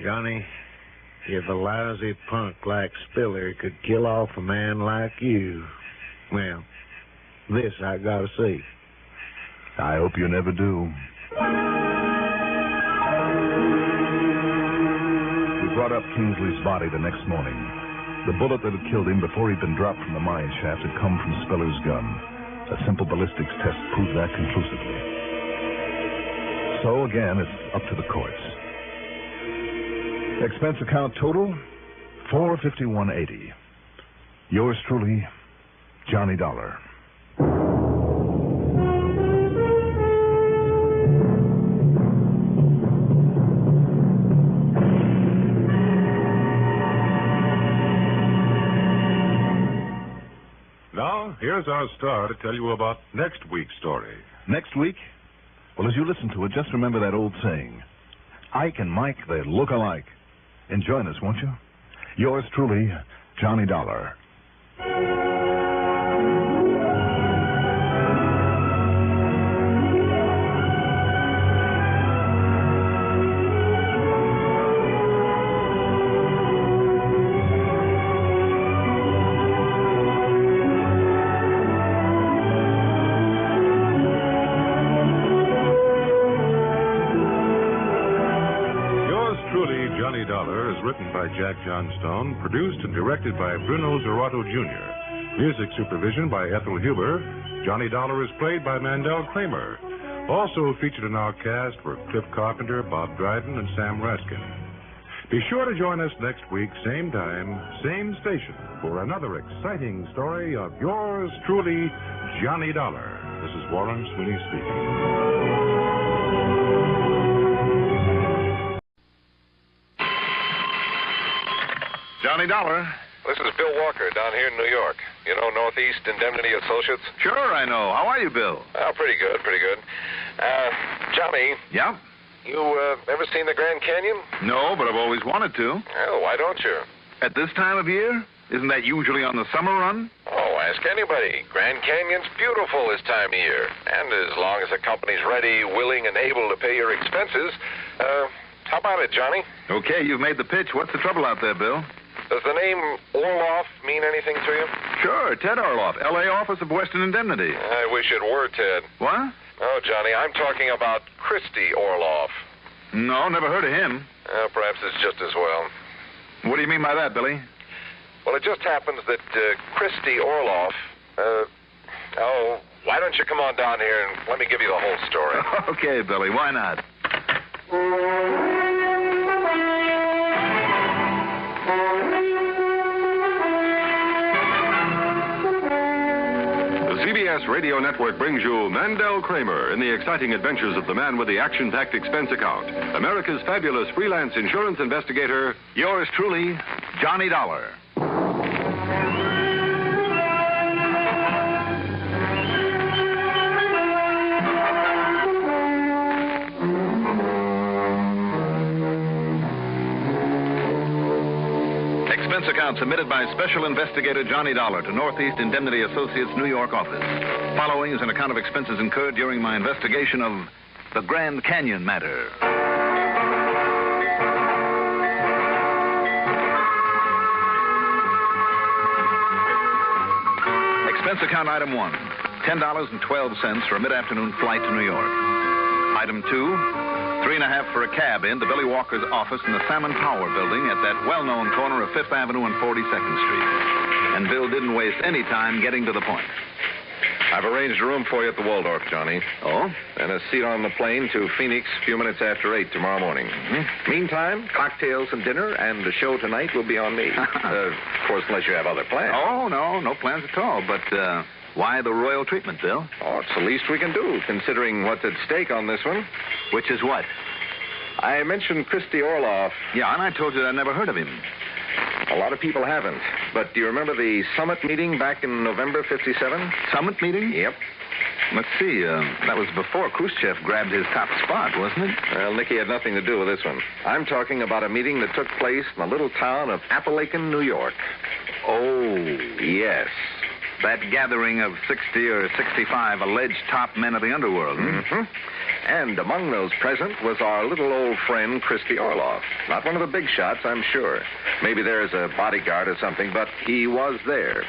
Johnny, if a lousy punk like Spiller could kill off a man like you, well, this I gotta see. I hope you never do. We brought up Kingsley's body the next morning. The bullet that had killed him before he'd been dropped from the mine shaft had come from Spiller's gun. A simple ballistics test proved that conclusively. So, again, it's up to the courts. Expense account total, $451.80. Yours truly, Johnny Dollar. Now, here's our star to tell you about next week's story. Next week? Well, as you listen to it, just remember that old saying. Ike and Mike, they look alike. And join us, won't you? Yours truly, Johnny Dollar. Written by Jack Johnstone, produced and directed by Bruno Zerato Jr. Music supervision by Ethel Huber. Johnny Dollar is played by Mandel Kramer. Also featured in our cast were Cliff Carpenter, Bob Dryden, and Sam Raskin. Be sure to join us next week, same time, same station, for another exciting story of yours truly, Johnny Dollar. This is Warren Sweeney speaking. Johnny Dollar. This is Bill Walker down here in New York. You know Northeast Indemnity Associates? Sure, I know. How are you, Bill? Oh, pretty good, pretty good. Johnny. Yeah? You ever seen the Grand Canyon? No, but I've always wanted to. Oh, why don't you? At this time of year? Isn't that usually on the summer run? Oh, ask anybody. Grand Canyon's beautiful this time of year. And as long as the company's ready, willing, and able to pay your expenses, how about it, Johnny? Okay, you've made the pitch. What's the trouble out there, Bill? Does the name Orloff mean anything to you? Sure, Ted Orloff, L.A. Office of Western Indemnity. I wish it were Ted. What? Oh, Johnny, I'm talking about Christy Orloff. No, never heard of him. Perhaps it's just as well. What do you mean by that, Billy? Well, it just happens that Christy Orloff, why don't you come on down here and let me give you the whole story? Okay, Billy, why not? The CBS Radio Network brings you Mandel Kramer in the exciting adventures of the man with the action-packed expense account, America's fabulous freelance insurance investigator, yours truly, Johnny Dollar. Expense account submitted by Special Investigator Johnny Dollar to Northeast Indemnity Associates, New York office. Following is an account of expenses incurred during my investigation of the Grand Canyon matter. Expense account item 1, $10.12 for a mid-afternoon flight to New York. Item 2, $3.50 for a cab in to Billy Walker's office in the Salmon Tower building at that well-known corner of 5th Avenue and 42nd Street. And Bill didn't waste any time getting to the point. I've arranged a room for you at the Waldorf, Johnny. Oh? And a seat on the plane to Phoenix a few minutes after 8 tomorrow morning. Mm-hmm. Meantime, cocktails and dinner, and the show tonight will be on me. Of course, unless you have other plans. Oh, no plans at all. But why the royal treatment, Bill? Oh, it's the least we can do, considering what's at stake on this one. Which is what? I mentioned Christy Orloff. Yeah, and I told you I never heard of him. A lot of people haven't. But do you remember the summit meeting back in November '57? Summit meeting? Yep. Let's see. That was before Khrushchev grabbed his top spot, wasn't it? Well, Nicky had nothing to do with this one. I'm talking about a meeting that took place in the little town of Appalachian, New York. Oh. Yes. That gathering of 60 or 65 alleged top men of the underworld. Mm-hmm. And among those present was our little old friend, Christy Orloff. Not one of the big shots, I'm sure. Maybe there's a bodyguard or something, but he was there.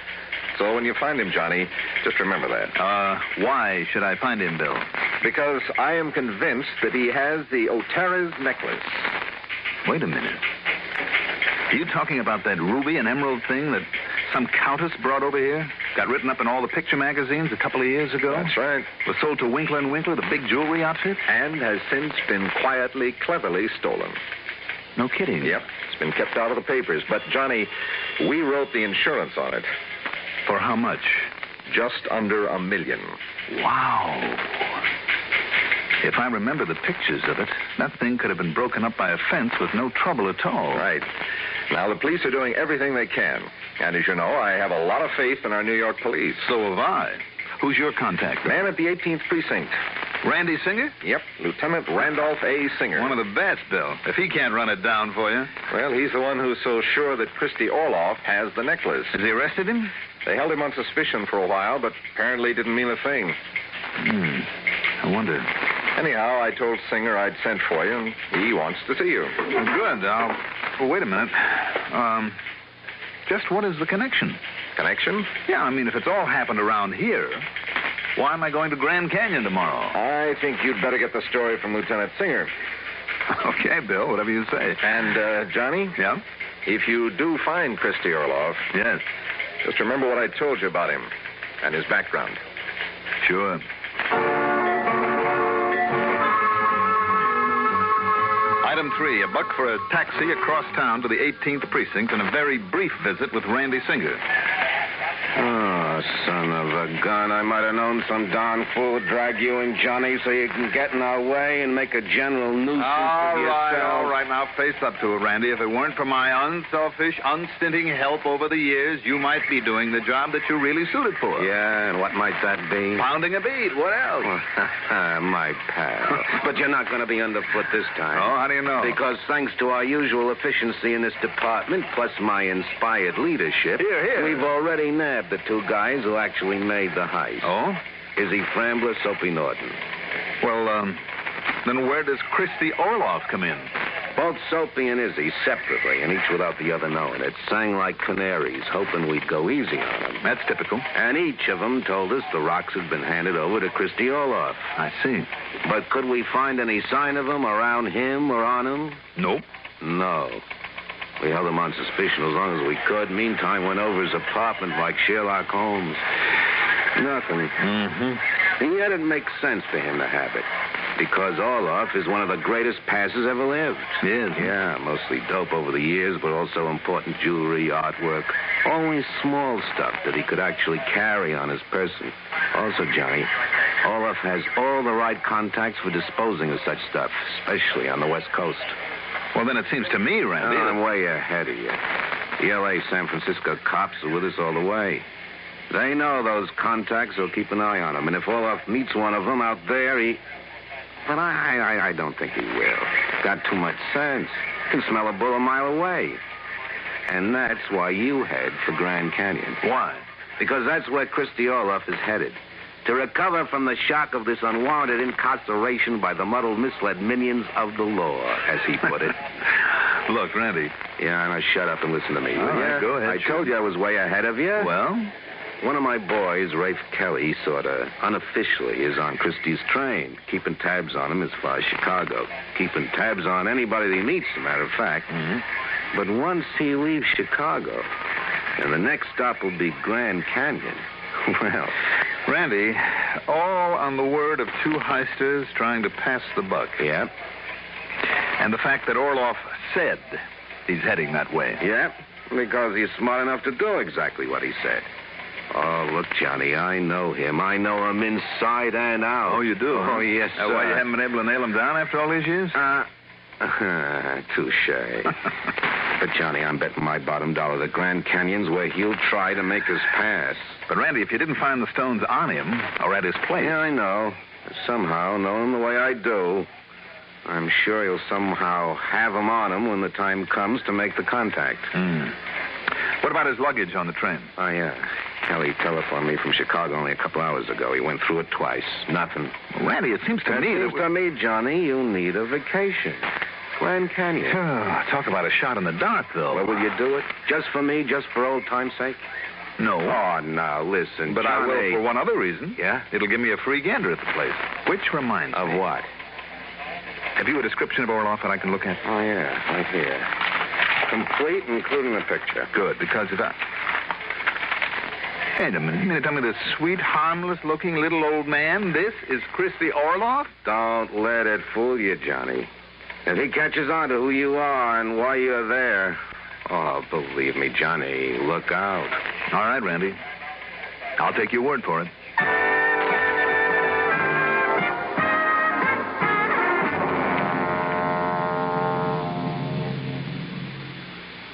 So when you find him, Johnny, just remember that. Why should I find him, Bill? Because I am convinced that he has the Otera's necklace. Wait a minute. Are you talking about that ruby and emerald thing that some countess brought over here? Got written up in all the picture magazines a couple of years ago? That's right. Was sold to Winkler & Winkler, the big jewelry outfit? And has since been quietly, cleverly stolen. No kidding. Yep. It's been kept out of the papers. But, Johnny, we wrote the insurance on it. For how much? Just under $1 million. Wow. If I remember the pictures of it, that thing could have been broken up by a fence with no trouble at all. Right. Now, the police are doing everything they can. And as you know, I have a lot of faith in our New York police. So have I. Who's your contact? Man at the 18th Precinct. Randy Singer? Yep, Lieutenant Randolph A. Singer. One of the best, Bill. If he can't run it down for you. Well, he's the one who's so sure that Christy Orloff has the necklace. Has he arrested him? They held him on suspicion for a while, but apparently didn't mean a thing. I wonder. Anyhow, I told Singer I'd sent for you, and he wants to see you. Well, good. Well, wait a minute. Just what is the connection? Connection? Yeah, I mean, if it's all happened around here, why am I going to Grand Canyon tomorrow? I think you'd better get the story from Lieutenant Singer. Okay, Bill, whatever you say. And, Johnny? Yeah? If you do find Christy Orloff... Yes. Just remember what I told you about him and his background. Sure. Item 3, $1 for a taxi across town to the 18th Precinct and a very brief visit with Randy Singer. Oh, son of a gun. I might have known some darn fool would drag you and Johnny so you can get in our way and make a general nuisance of yourself. All right. Now face up to it, Randy. If it weren't for my unselfish, unstinting help over the years, you might be doing the job that you're really suited for. Yeah, and what might that be? Pounding a beat. What else? My pal. But you're not going to be underfoot this time. Oh, how do you know? Because thanks to our usual efficiency in this department, plus my inspired leadership, we've already nabbed the two guys who actually made the heist. Oh? Izzy Frambler, Soapy Norton. Well, then where does Christy Orloff come in? Both Soapy and Izzy, separately, and each without the other knowing it, sang like canaries, hoping we'd go easy on them. That's typical. And each of them told us the rocks had been handed over to Christy Orloff. I see. But could we find any sign of them around him or on him? Nope. No. We held him on suspicion as long as we could. Meantime, went over his apartment like Sherlock Holmes. Nothing. Mm-hmm. And yet it makes sense for him to have it. Because Orloff is one of the greatest passers ever lived. Yes. Yeah, mostly dope over the years, but also important jewelry, artwork. Always small stuff that he could actually carry on his person. Also, Johnny, Orloff has all the right contacts for disposing of such stuff, especially on the West Coast. Well, then it seems to me, Randy... I'm way ahead of you. The L.A. San Francisco cops are with us all the way. They know those contacts, so keep an eye on them. And if Orloff meets one of them out there, But I don't think he will. Got too much sense. Can smell a bull a mile away. And that's why you head for Grand Canyon. Why? Because that's where Christy Orloff is headed. To recover from the shock of this unwarranted incarceration by the muddled, misled minions of the law, as he put it. Look, Randy. Yeah, now shut up and listen to me. All right, go ahead. I told you I was way ahead of you. Well? One of my boys, Rafe Kelly, sort of unofficially is on Christie's train, keeping tabs on him as far as Chicago. Keeping tabs on anybody that he meets, as a matter of fact. Mm-hmm. But once he leaves Chicago, and the next stop will be Grand Canyon, well, Randy, all on the word of two heisters trying to pass the buck. Yep. And the fact that Orloff said he's heading that way. Yep, because he's smart enough to do exactly what he said. Oh, look, Johnny, I know him. I know him inside and out. Oh, you do? Oh, huh? yes, sir. Why, you haven't been able to nail him down after all these years? Touche. But, Johnny, I'm betting my bottom dollar that Grand Canyon's where he'll try to make us pass. But, Randy, if you didn't find the stones on him or at his place... Yeah, I know. Somehow, knowing the way I do, I'm sure he'll somehow have them on him when the time comes to make the contact. What about his luggage on the train? Oh, yeah. Kelly telephoned me from Chicago only a couple hours ago. He went through it twice. Nothing. Well, Randy, it seems to me that... It seems to me, Johnny, you need a vacation. Grand Canyon. Talk about a shot in the dark, though. Well, will you do it? Just for me? Just for old time's sake? No. Oh, now, listen, But Johnny. I will for one other reason. Yeah? It'll give me a free gander at the place. Which reminds me... Of what? Have you a description of Orloff that I can look at? Oh, yeah, right here. Complete, including the picture. Good, because if I... Wait a minute. You mean to tell me this sweet, harmless-looking little old man, this is Christy Orloff? Don't let it fool you, Johnny. If he catches on to who you are and why you're there, oh, believe me, Johnny, look out. All right, Randy. I'll take your word for it.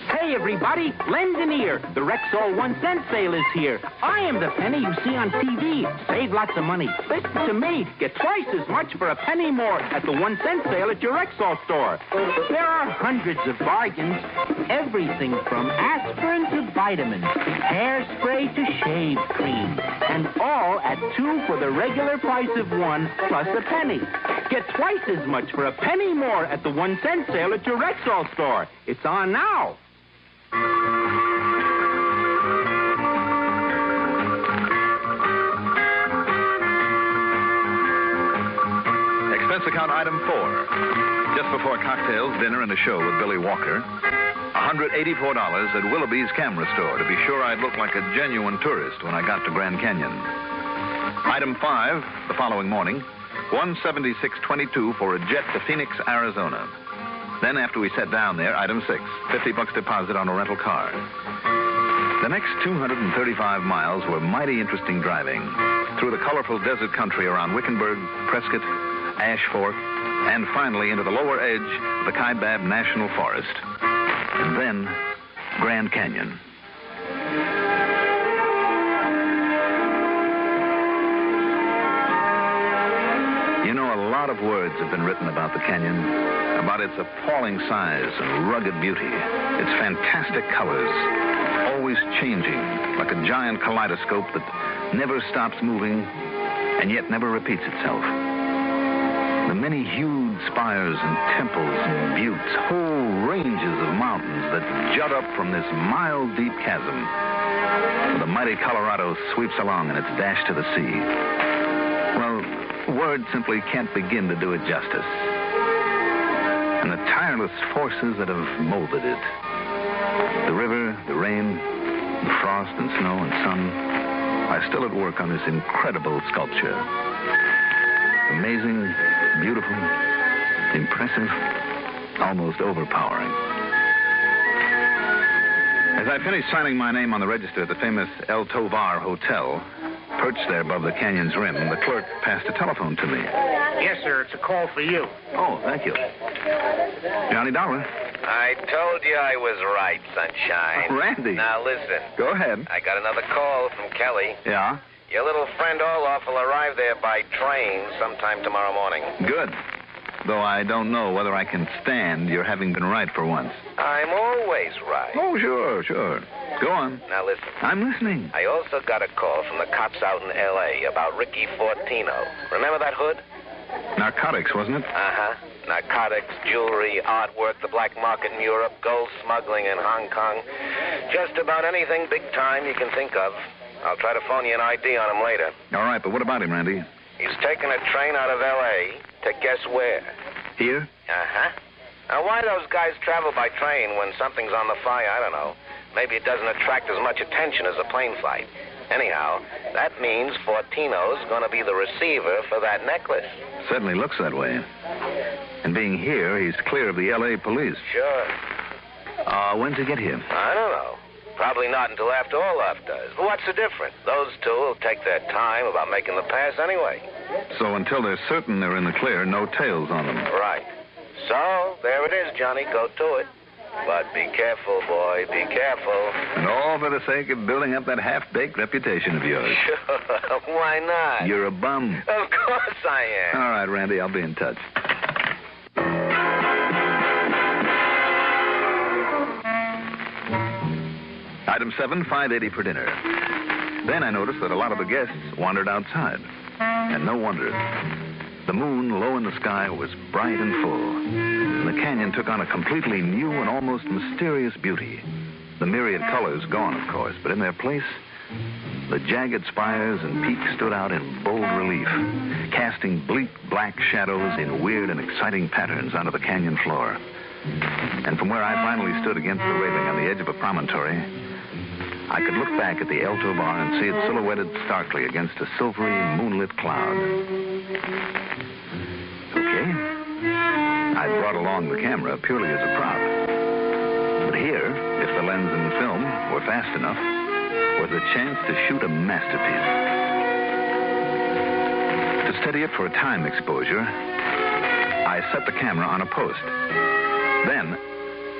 Hey, everybody, lend an ear. The Rexall 1 cent sale is here. I am the penny you see on TV. Save lots of money. Listen to me. Get twice as much for a penny more at the 1 cent sale at your Rexall store. There are hundreds of bargains. Everything from aspirin to vitamins, hairspray to shave cream. And all at 2 for the regular price of 1 plus a penny. Get twice as much for a penny more at the 1 cent sale at your Rexall store. It's on now. Expense account item 4. Just before cocktails, dinner, and a show with Billy Walker. $184 at Willoughby's camera store to be sure I'd look like a genuine tourist when I got to Grand Canyon. Item 5, the following morning, $176.22 for a jet to Phoenix, Arizona. Then after we sat down there, item 6, $50 deposit on a rental car. The next 235 miles were mighty interesting driving through the colorful desert country around Wickenburg, Prescott, Ash Fork, and finally into the lower edge of the Kaibab National Forest. And then, Grand Canyon. You know, a lot of words have been written about the canyon, about its appalling size and rugged beauty, its fantastic colors, always changing, like a giant kaleidoscope that never stops moving and yet never repeats itself. The many hued spires and temples and buttes, whole ranges of mountains that jut up from this mile-deep chasm, where the mighty Colorado sweeps along in its dash to the sea. Well, words simply can't begin to do it justice. And the tireless forces that have molded it, the river, the rain, the frost and snow and sun, are still at work on this incredible sculpture. Amazing, beautiful, impressive, almost overpowering. As I finished signing my name on the register at the famous El Tovar Hotel, perched there above the canyon's rim, the clerk passed a telephone to me. Yes, sir. It's a call for you. Oh, thank you. Johnny Dollar. I told you I was right, Sunshine. Oh, Randy. Now, listen. Go ahead. I got another call from Kelly. Yeah? Your little friend Orloff will arrive there by train sometime tomorrow morning. Good. Though I don't know whether I can stand your having been right for once. I'm always right. Oh, sure. Go on. Now, listen. I'm listening. I also got a call from the cops out in L.A. about Ricky Fortino. Remember that hood? Narcotics, wasn't it? Uh-huh. Narcotics, jewelry, artwork, the black market in Europe, gold smuggling in Hong Kong. Just about anything big time you can think of. I'll try to phone you an ID on him later. All right, but what about him, Randy? He's taking a train out of L.A. to guess where? Here? Uh-huh. Now, why those guys travel by train when something's on the fire, I don't know. Maybe it doesn't attract as much attention as a plane flight. Anyhow, that means Fortino's going to be the receiver for that necklace. Certainly looks that way. And being here, he's clear of the L.A. police. Sure. When's he get here? I don't know. Probably not until after Olaf does. But what's the difference? Those two will take their time about making the pass anyway. So until they're certain they're in the clear, no tails on them. Right. So, there it is, Johnny. Go to it. But be careful, boy. Be careful. And all for the sake of building up that half-baked reputation of yours. Sure. Why not? You're a bum. Of course I am. All right, Randy, I'll be in touch. Item 7, $5.80 per dinner. Then I noticed that a lot of the guests wandered outside. And no wonder. The moon, low in the sky, was bright and full. And the canyon took on a completely new and almost mysterious beauty. The myriad colors gone, of course, but in their place, the jagged spires and peaks stood out in bold relief, casting bleak black shadows in weird and exciting patterns onto the canyon floor. And from where I finally stood against the railing on the edge of a promontory, I could look back at the Alto Bar and see it silhouetted starkly against a silvery, moonlit cloud. Okay. I brought along the camera purely as a prop. But here, if the lens and film were fast enough, was a chance to shoot a masterpiece. To steady it for a time exposure, I set the camera on a post. Then,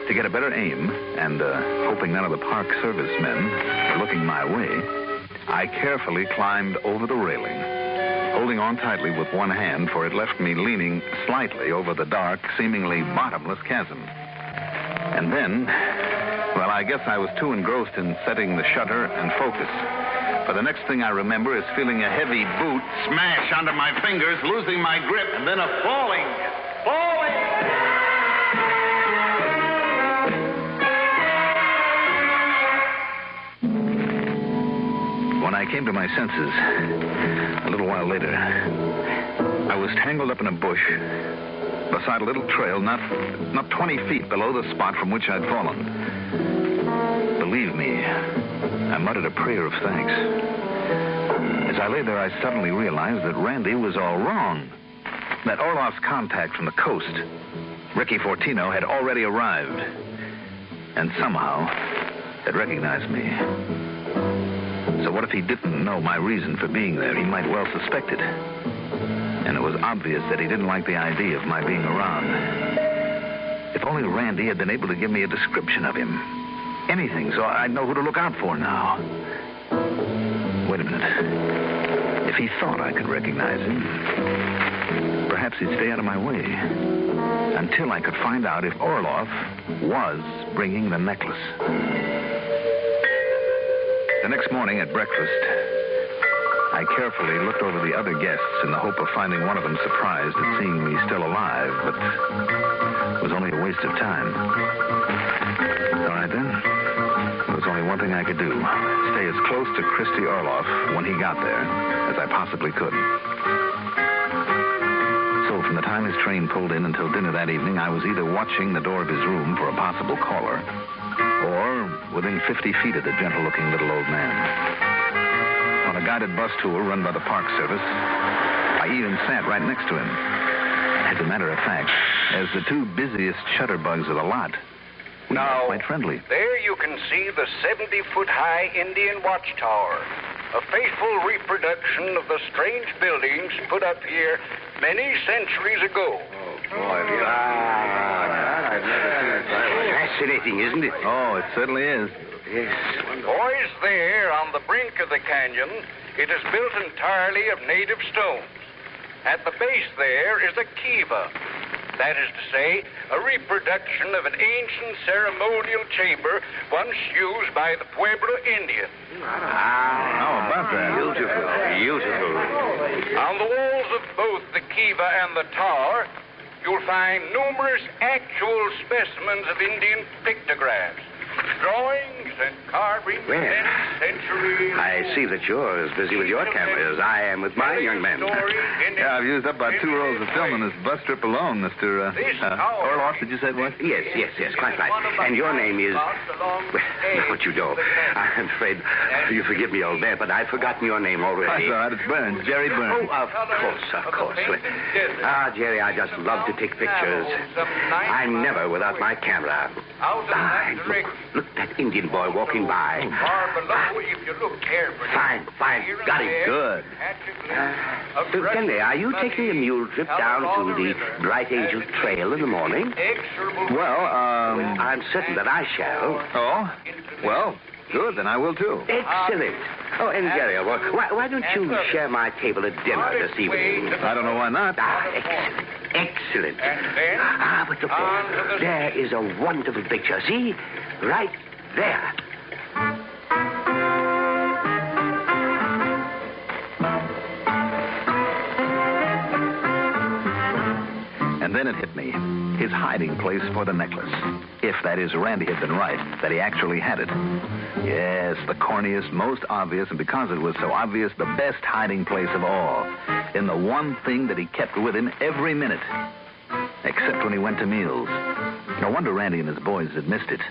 to get a better aim, and hoping none of the Park Service men were looking my way, I carefully climbed over the railing, holding on tightly with one hand, for it left me leaning slightly over the dark, seemingly bottomless chasm. And then, well, I guess I was too engrossed in setting the shutter and focus. For the next thing I remember is feeling a heavy boot smash onto my fingers, losing my grip, and then a falling. When I came to my senses, a little while later, I was tangled up in a bush beside a little trail not 20 feet below the spot from which I'd fallen. Believe me, I muttered a prayer of thanks. As I lay there, I suddenly realized that Randy was all wrong. That Orloff's contact from the coast, Ricky Fortino, had already arrived. And somehow had recognized me. So what if he didn't know my reason for being there? He might well suspect it. And it was obvious that he didn't like the idea of my being around. If only Randy had been able to give me a description of him. Anything, so I'd know who to look out for now. Wait a minute. If he thought I could recognize him, perhaps he'd stay out of my way. Until I could find out if Orloff was bringing the necklace. The next morning at breakfast, I carefully looked over the other guests in the hope of finding one of them surprised at seeing me still alive, but it was only a waste of time. All right, then. There was only one thing I could do. Stay as close to Christy Orloff when he got there as I possibly could. So from the time his train pulled in until dinner that evening, I was either watching the door of his room for a possible caller, or within 50 feet of the gentle-looking little old man. On a guided bus tour run by the Park Service, I even sat right next to him. As a matter of fact, as the two busiest shutterbugs of the lot, we were quite friendly. There you can see the 70-foot-high Indian watchtower, a faithful reproduction of the strange buildings put up here many centuries ago. Fascinating, isn't it? Oh, it certainly is. Yes. Boys, there on the brink of the canyon, it is built entirely of native stones. At the base there is a kiva. That is to say, a reproduction of an ancient ceremonial chamber once used by the Pueblo Indians. How about that? Beautiful, beautiful. On the walls of both the kiva and the tower, you'll find numerous actual specimens of Indian pictographs, drawings, and carving Well, many centuries. I see that you're as busy with your camera as I am with mine, young man. Yeah, I've used up about 2 rolls of film in this bus trip alone, Mr. Orloff, did you say it was? Yes, quite right. And your name is... Well, what you know. I'm afraid you forgive me, old man, but I've forgotten your name already. That's all right, it's Burns, Jerry Burns. Oh, of course. Jerry, I just love to take pictures. I'm never without my camera. Look, that Indian boy walking by. Fine. Got him. Good. Finley, are you taking a mule trip down to the Bright Angel Trail in the morning? Well, I'm certain that I shall. Oh? Well, good, then I will too. Excellent. Oh, and Jerry, why don't you share my table at dinner this evening? I don't know why not. Excellent. But look there is a wonderful picture. See? Right there. And then it hit me. His hiding place for the necklace. If, that is, Randy had been right, that he actually had it. Yes, the corniest, most obvious, and because it was so obvious, the best hiding place of all. In the one thing that he kept with him every minute. Except when he went to meals. No wonder Randy and his boys had missed it.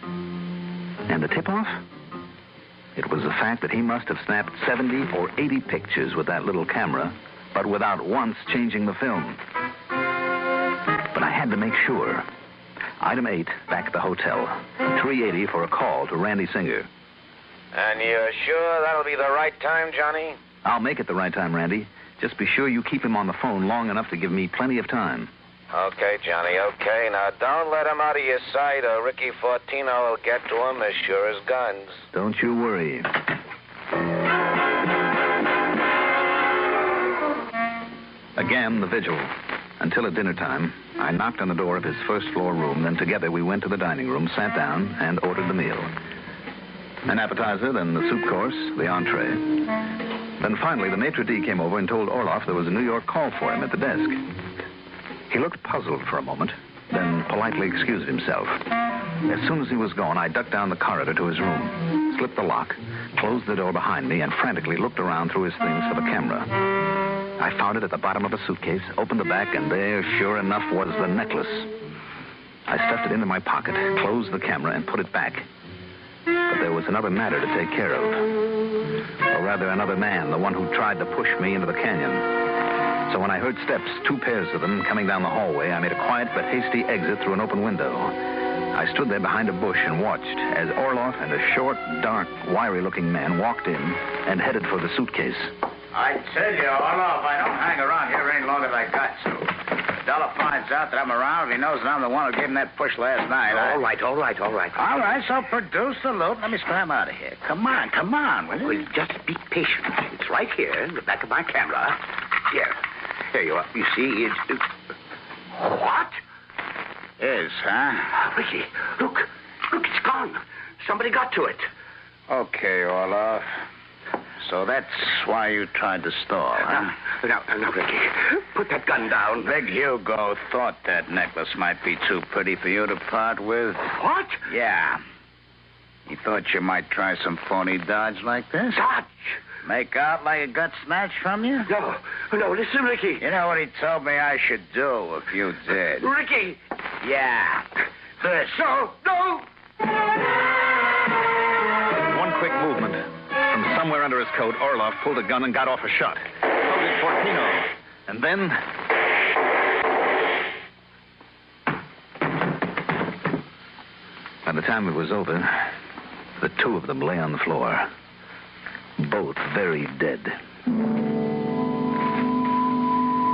And the tip-off? It was the fact that he must have snapped 70 or 80 pictures with that little camera, but without once changing the film. But I had to make sure. Item 8, back at the hotel. 380 for a call to Randy Singer. And you're sure that'll be the right time, Johnny? I'll make it the right time, Randy. Just be sure you keep him on the phone long enough to give me plenty of time. Okay, Johnny, okay. Now, don't let him out of your sight or Ricky Fortino will get to him as sure as guns. Don't you worry. Again, the vigil. Until at dinner time, I knocked on the door of his first-floor room. Then together we went to the dining room, sat down, and ordered the meal. An appetizer, then the soup course, the entree. Then finally, the maitre d' came over and told Orloff there was a New York call for him at the desk. He looked puzzled for a moment, then politely excused himself. As soon as he was gone, I ducked down the corridor to his room, slipped the lock, closed the door behind me, and frantically looked around through his things for the camera. I found it at the bottom of a suitcase, opened the back, and there, sure enough, was the necklace. I stuffed it into my pocket, closed the camera, and put it back. But there was another matter to take care of. Or rather, another man, the one who tried to push me into the canyon. So when I heard steps, 2 pairs of them, coming down the hallway, I made a quiet but hasty exit through an open window. I stood there behind a bush and watched as Orloff and a short, dark, wiry-looking man walked in and headed for the suitcase. I tell you, Orloff, I don't hang around here any longer than I got to. Dollar finds out that I'm around, he knows that I'm the one who gave him that push last night. All right. All right, so produce the loot. Let me scram out of here. Come on, will you? Well, just be patient. It's right here in the back of my camera. Here you are. You see, it's... What? Is, huh? Ricky, look, it's gone. Somebody got to it. Okay, Orloff. So that's why you tried to stall, huh? Now, Ricky, put that gun down. Big Hugo thought that necklace might be too pretty for you to part with. What? Yeah. He thought you might try some phony dodge like this. Dodge? Make out like it got snatched from you? No, listen, Ricky. You know what he told me I should do if you did? Ricky! Yeah. This. No! One quick movement. From somewhere under his coat, Orloff pulled a gun and got off a shot. So did Fortino. And then... By the time it was over, the 2 of them lay on the floor. Both very dead.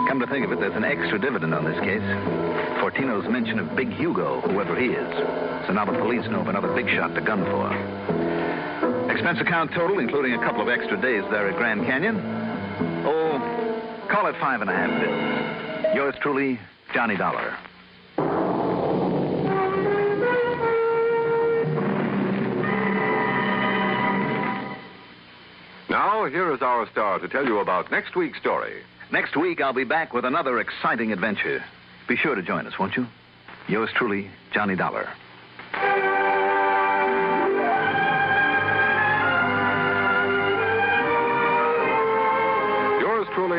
Come to think of it, there's an extra dividend on this case. Fortino's mention of Big Hugo, whoever he is. So now the police know of another big shot to gun for. Expense account total, including a couple of extra days there at Grand Canyon. Oh, call it 5.5 bills. Yours truly, Johnny Dollar. Now, here is our star to tell you about next week's story. Next week, I'll be back with another exciting adventure. Be sure to join us, won't you? Yours truly, Johnny Dollar.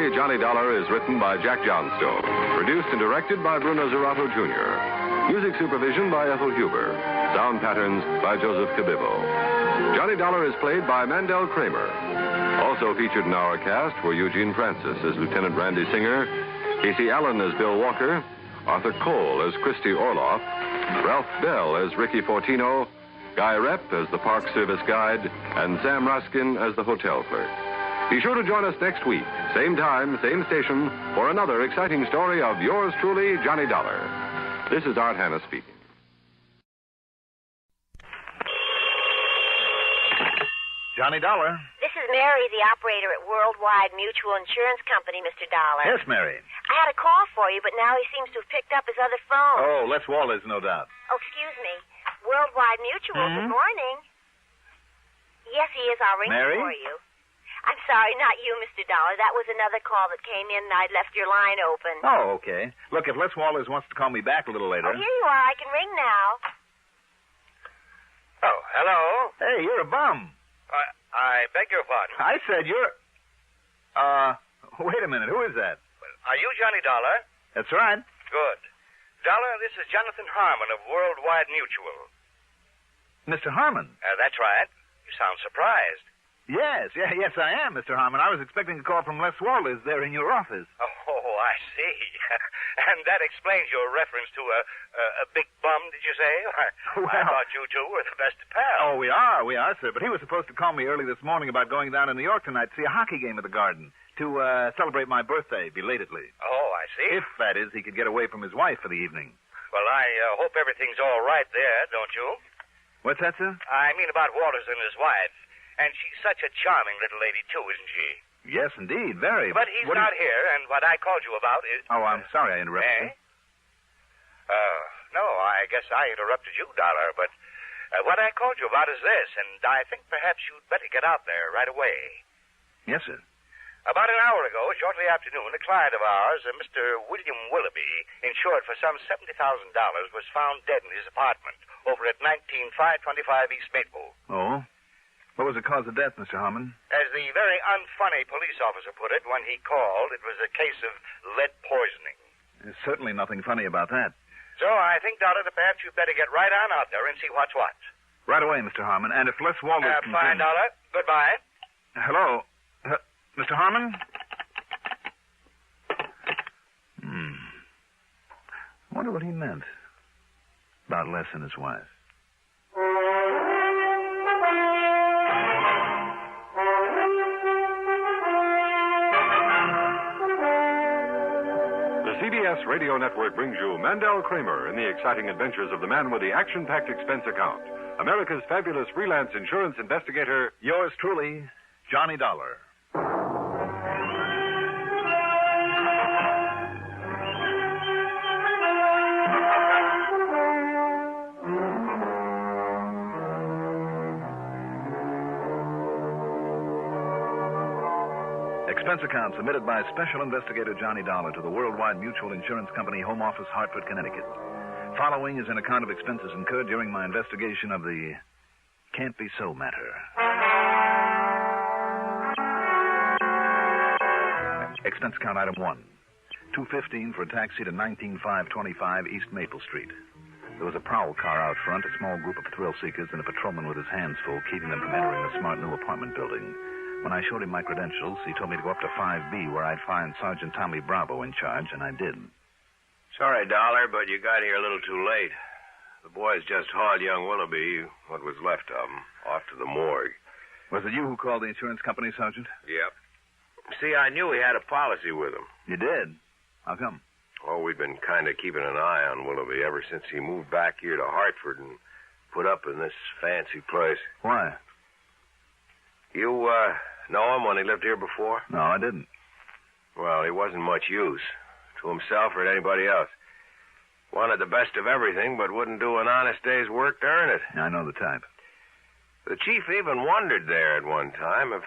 Truly, Johnny Dollar is written by Jack Johnstone. Produced and directed by Bruno Zerato Jr. Music supervision by Ethel Huber. Sound patterns by Joseph Cabibbo. Johnny Dollar is played by Mandel Kramer. Also featured in our cast were Eugene Francis as Lieutenant Randy Singer, Casey Allen as Bill Walker, Arthur Cole as Christy Orloff, Ralph Bell as Ricky Fortino, Guy Rep as the Park Service guide, and Sam Raskin as the hotel clerk. Be sure to join us next week, same time, same station, for another exciting story of yours truly, Johnny Dollar. This is Art Hanna speaking. Johnny Dollar. This is Mary, the operator at Worldwide Mutual Insurance Company, Mr. Dollar. Yes, Mary. I had a call for you, but now he seems to have picked up his other phone. Oh, Les Wallace, no doubt. Oh, excuse me. Worldwide Mutual, Good morning. Yes, he is. I'll ring Mary? for you. I'm sorry, not you, Mr. Dollar. That was another call that came in, and I'd left your line open. Oh, okay. Look, if Les Wallace wants to call me back a little later. Oh, here you are. I can ring now. Oh, hello? Hey, you're a bum. I beg your pardon. I said you're... wait a minute. Who is that? Are you Johnny Dollar? That's right. Good. Dollar, this is Jonathan Harmon of Worldwide Mutual. Mr. Harmon? That's right. You sound surprised. Yes, I am, Mr. Harmon. I was expecting a call from Les Wallace there in your office. Oh, I see. And that explains your reference to a big bum, did you say? I thought you two were the best of pals. Oh, we are, sir. But he was supposed to call me early this morning about going down to New York tonight to see a hockey game at the Garden to celebrate my birthday belatedly. Oh, I see. If, that is, he could get away from his wife for the evening. Well, I hope everything's all right there, don't you? What's that, sir? I mean about Waters and his wife. And she's such a charming little lady, too, isn't she? Yes, indeed. Very. But he's not here, and what I called you about is... Oh, I'm sorry I interrupted you. No, I guess I interrupted you, Dollar, but what I called you about is this, and I think perhaps you'd better get out there right away. Yes, sir. About an hour ago, shortly after noon, a client of ours, Mr. William Willoughby, insured for some $70,000, was found dead in his apartment over at 19525 East Maple. Oh? What was the cause of death, Mr. Harmon? As the very unfunny police officer put it when he called, it was a case of lead poisoning. There's certainly nothing funny about that. So I think, Dollar, that perhaps you'd better get right on out there and see what's what. Right away, Mr. Harmon. And if Les Wallace can... Fine, Dollar. Goodbye. Hello? Mr. Harmon? I wonder what he meant about Les and his wife. The CBS Radio Network brings you Mandel Kramer in the exciting adventures of the man with the action-packed expense account, America's fabulous freelance insurance investigator. Yours truly, Johnny Dollar. Expense account submitted by Special Investigator Johnny Dollar to the Worldwide Mutual Insurance Company, Home Office, Hartford, Connecticut. Following is an account of expenses incurred during my investigation of the Can't Be So matter. Expense account item 1. $2.15 for a taxi to 19525 East Maple Street. There was a prowl car out front, a small group of thrill seekers, and a patrolman with his hands full, keeping them from entering the smart new apartment building. When I showed him my credentials, he told me to go up to 5B, where I'd find Sergeant Tommy Bravo in charge, and I did. Sorry, Dollar, but you got here a little too late. The boys just hauled young Willoughby, what was left of him, off to the morgue. Was it you who called the insurance company, Sergeant? Yep. See, I knew he had a policy with him. You did? How come? Oh, we've been kind of keeping an eye on Willoughby ever since he moved back here to Hartford and put up in this fancy place. Why? You, know him when he lived here before? No, I didn't. Well, he wasn't much use to himself or to anybody else. Wanted the best of everything, but wouldn't do an honest day's work to earn it. I know the type. The chief even wondered there at one time if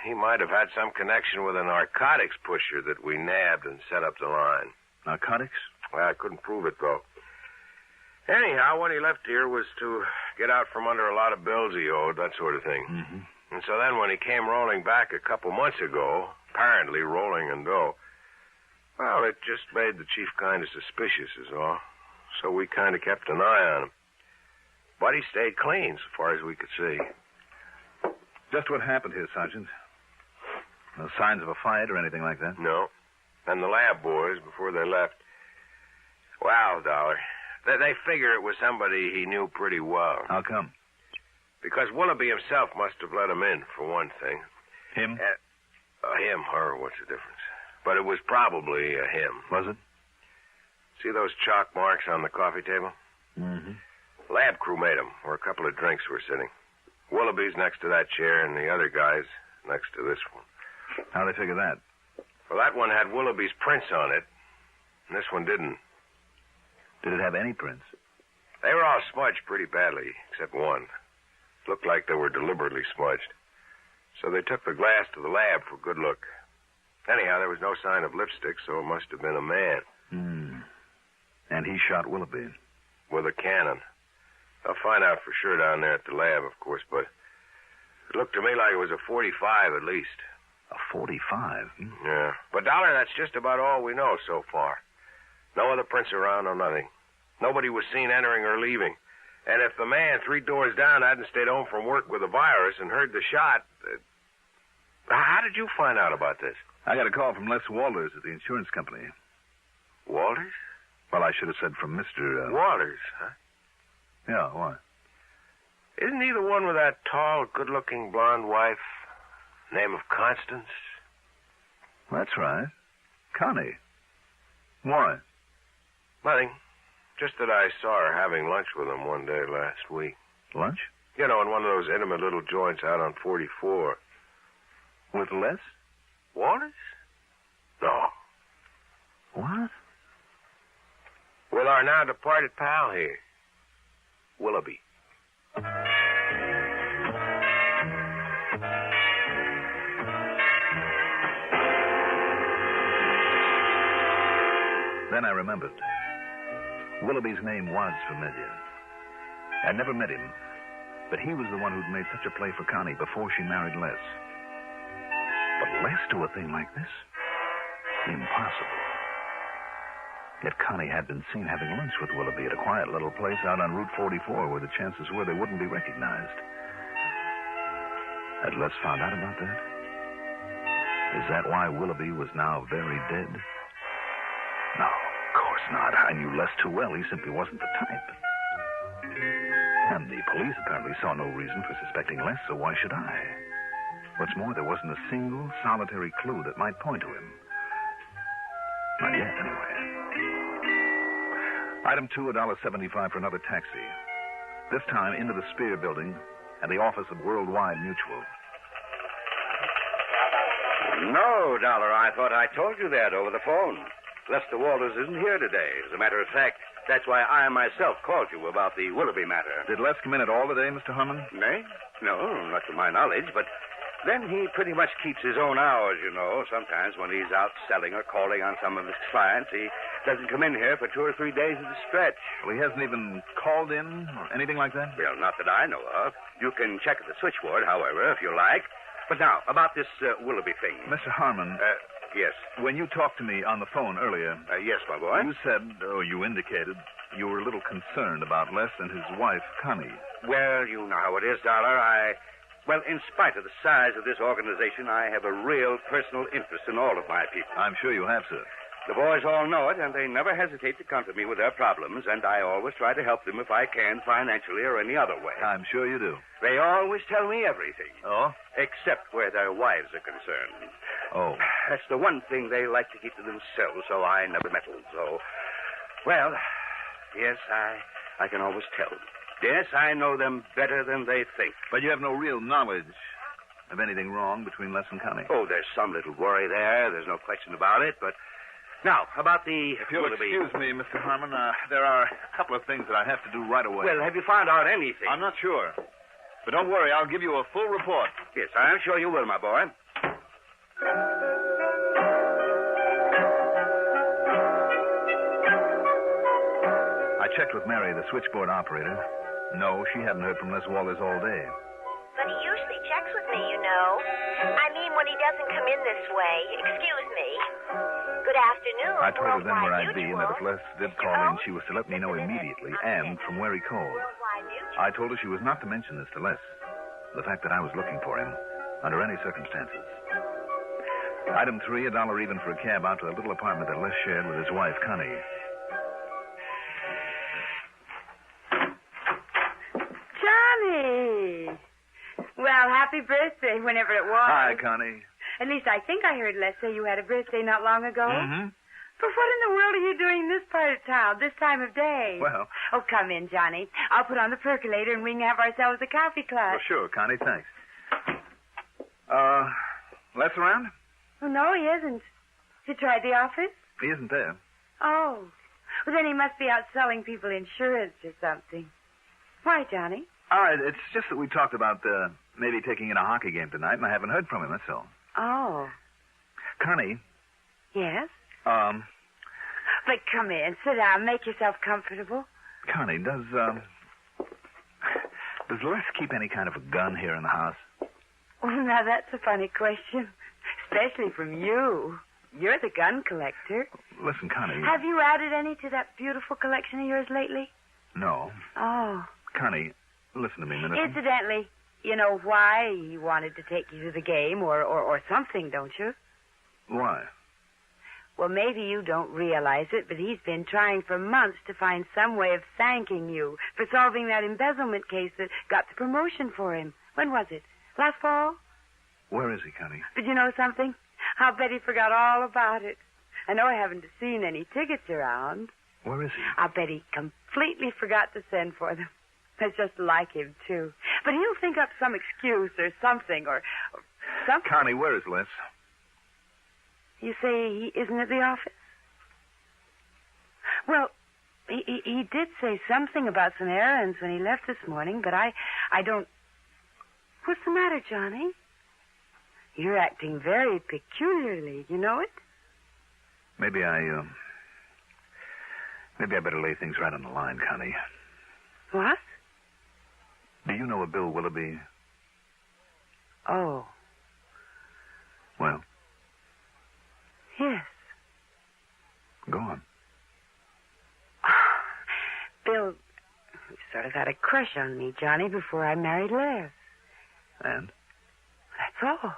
he might have had some connection with a narcotics pusher that we nabbed and set up the line. Narcotics? Well, I couldn't prove it, though. Anyhow, what he left here was to get out from under a lot of bills he owed, that sort of thing. Mm-hmm. And so then when he came rolling back a couple months ago, apparently rolling in dough. Well, it just made the chief kind of suspicious is all. So we kind of kept an eye on him. But he stayed clean so far as we could see. Just what happened here, Sergeant? No signs of a fight or anything like that? No. And the lab boys, before they left, wow, Dollar, they figure it was somebody he knew pretty well. How come? Because Willoughby himself must have let him in, for one thing. Him? Him, her, what's the difference? But it was probably him. Was it? See those chalk marks on the coffee table? Mm-hmm. Lab crew made them, where a couple of drinks were sitting. Willoughby's next to that chair, and the other guy's next to this one. How'd they figure that? Well, that one had Willoughby's prints on it, and this one didn't. Did it have any prints? They were all smudged pretty badly, except one. Looked like they were deliberately smudged. So they took the glass to the lab for good look. Anyhow, there was no sign of lipstick, so it must have been a man. And he shot Willoughby. With a cannon. I'll find out for sure down there at the lab, of course, but it looked to me like it was a 45 at least. A 45? Yeah. But, Dollar, that's just about all we know so far. No other prints around, no nothing. Nobody was seen entering or leaving. And if the man 3 doors down hadn't stayed home from work with a virus and heard the shot... how did you find out about this? I got a call from Les Walters at the insurance company. Walters? Well, I should have said from Mr. Walters, huh? Yeah, why? Isn't he the one with that tall, good-looking blonde wife? Name of Constance? That's right. Connie. Why? Nothing. Just that I saw her having lunch with him one day last week. Lunch? You know, in one of those intimate little joints out on 44. With Les? Walters? No. What? With our now departed pal here, Willoughby. Then I remembered. Willoughby's name was familiar. I'd never met him, but he was the one who'd made such a play for Connie before she married Les. But Les do a thing like this? Impossible. Yet Connie had been seen having lunch with Willoughby at a quiet little place out on Route 44 where the chances were they wouldn't be recognized. Had Les found out about that? Is that why Willoughby was now very dead? No, of course not. I knew Les too well. He simply wasn't the type. And the police apparently saw no reason for suspecting Les, so why should I? What's more, there wasn't a single solitary clue that might point to him. Not yet, anyway. Item 2, $1.75 for another taxi. This time into the Spear Building and the office of Worldwide Mutual. No, Dollar, I thought I told you that over the phone. Lester Walters isn't here today. As a matter of fact, that's why I myself called you about the Willoughby matter. Did Les come in at all today, Mr. Harmon? Nay? No, not to my knowledge, but then he pretty much keeps his own hours, you know. Sometimes when he's out selling or calling on some of his clients, he doesn't come in here for 2 or 3 days at a stretch. Well, he hasn't even called in or anything like that? Well, not that I know of. You can check at the switchboard, however, if you like. But now, about this Willoughby thing. Mr. Harmon. Yes. When you talked to me on the phone earlier. Yes, my boy. You said, you indicated, you were a little concerned about Les and his wife, Connie. Well, you know how it is, Dollar. Well, in spite of the size of this organization, I have a real personal interest in all of my people. I'm sure you have, sir. The boys all know it, and they never hesitate to come to me with their problems, and I always try to help them if I can, financially or any other way. I'm sure you do. They always tell me everything. Oh? Except where their wives are concerned. Oh. That's the one thing they like to keep to themselves, so I never meddle. So, well, yes, I can always tell. Yes, I know them better than they think. But you have no real knowledge of anything wrong between Les and Connie? Oh, there's some little worry there. There's no question about it, but... Now, about the... If you'll excuse me, Mr. Harmon, there are a couple of things that I have to do right away. Well, have you found out anything? I'm not sure. But don't worry, I'll give you a full report. Yes, I'm sure you will, my boy. I checked with Mary, the switchboard operator. No, she hadn't heard from Les Walters all day. But he usually checks with me, you know. I mean, when he doesn't come in this way. Excuse me. Good afternoon. I told her then where Worldwide I'd be and Mutual. that if Les did call in, she was to let me know immediately and from where he called. I told her she was not to mention this to Les. The fact that I was looking for him under any circumstances. Item 3, $1 even for a cab out to the little apartment that Les shared with his wife, Connie. Johnny! Well, happy birthday, whenever it was. Hi, Connie. At least I think I heard Les say you had a birthday not long ago. Mm-hmm. But what in the world are you doing in this part of town, this time of day? Well. Oh, come in, Johnny. I'll put on the percolator and we can have ourselves a coffee clutch. Well, sure, Connie, thanks. Les around? Oh, no, he isn't. Has he tried the office? He isn't there. Oh. Well, then he must be out selling people insurance or something. Why, Johnny? All right, it's just that we talked about maybe taking in a hockey game tonight, and I haven't heard from him, that's all. Oh. Connie. Yes? But come in, sit down, make yourself comfortable. Connie, does Les keep any kind of a gun here in the house? Oh, now that's a funny question, especially from you. You're the gun collector. Listen, Connie. Have you added any to that beautiful collection of yours lately? No. Oh. Connie, listen to me a minute. Incidentally, you know why he wanted to take you to the game or something, don't you? Why? Well, maybe you don't realize it, but he's been trying for months to find some way of thanking you for solving that embezzlement case that got the promotion for him. When was it? Last fall? Where is he, Connie? But you know something? I'll bet he forgot all about it. I know I haven't seen any tickets around. Where is he? I'll bet he completely forgot to send for them. That's just like him, too. But he'll think up some excuse or something or something. Connie, where is Les? You say he isn't at the office? Well, he did say something about some errands when he left this morning, but I don't... What's the matter, Johnny? You're acting very peculiarly. You know it? Maybe I better lay things right on the line, Connie. What? Do you know a Bill Willoughby? Oh. Well? Yes. Go on. Bill sort of had a crush on me, Johnny, before I married Les. And? That's all.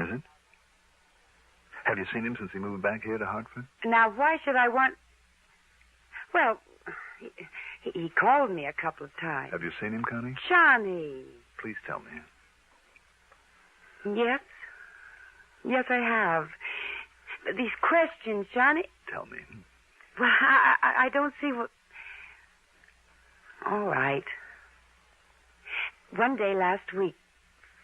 Is it? Have you seen him since he moved back here to Hartford? Now, why should I want... Well, he called me a couple of times. Have you seen him, Connie? Johnny. Please tell me. Yes. Yes, I have. But these questions, Johnny... Tell me. Well, I don't see what... All right. One day last week,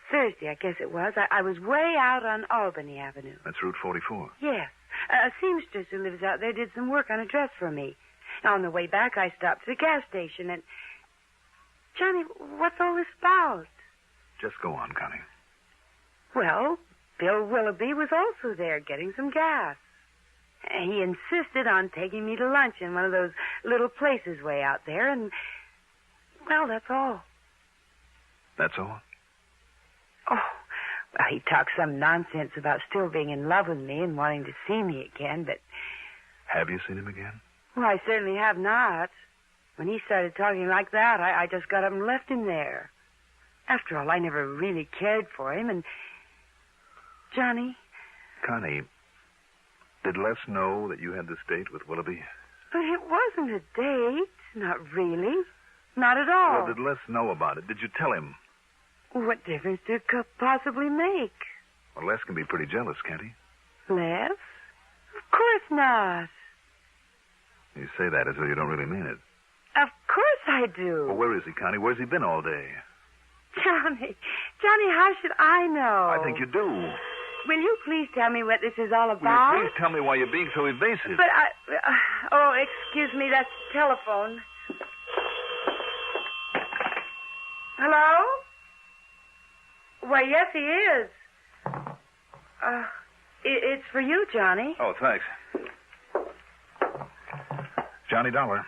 Thursday, I guess it was, I was way out on Albany Avenue. That's Route 44. Yes. A seamstress who lives out there did some work on a dress for me. On the way back, I stopped at the gas station and... Johnny, what's all this about? Just go on, Connie. Well, Bill Willoughby was also there getting some gas. He insisted on taking me to lunch in one of those little places way out there, and... Well, that's all. That's all? Oh, well, he talked some nonsense about still being in love with me and wanting to see me again, but... Have you seen him again? Well, I certainly have not. When he started talking like that, I just got up and left him there. After all, I never really cared for him, and... Johnny? Connie, did Les know that you had this date with Willoughby? But it wasn't a date. Not really. Not at all. Well, did Les know about it? Did you tell him? What difference did it could possibly make? Well, Les can be pretty jealous, can't he? Les? Of course not. You say that as though you don't really mean it. Of course I do. Well, where is he, Connie? Where's he been all day? Johnny, how should I know? I think you do. Will you please tell me what this is all about? Will you please tell me why you're being so evasive? But oh, excuse me, that's the telephone. Hello? Why, yes, he is. It's for you, Johnny. Oh, thanks. Johnny Dollar.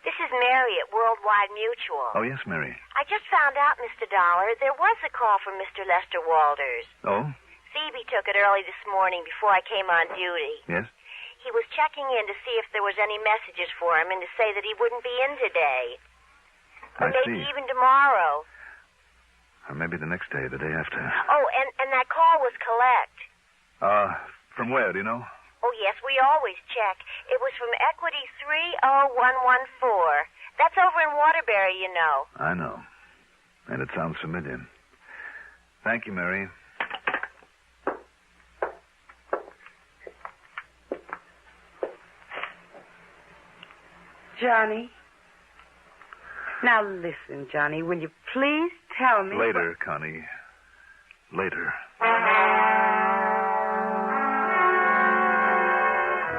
This is Mary at Worldwide Mutual. Oh, yes, Mary. I just found out, Mr. Dollar, there was a call from Mr. Lester Walters. Oh? See, took it early this morning before I came on duty. Yes? He was checking in to see if there was any messages for him and to say that he wouldn't be in today. Or maybe even tomorrow. Or maybe the next day, the day after. Oh, and that call was collect. From where, do you know? Oh, yes, we always check. It was from Equity 30114. That's over in Waterbury, you know. I know. And it sounds familiar. Thank you, Mary. Johnny. Now listen, Johnny, will you please tell me... Later, Connie. Later.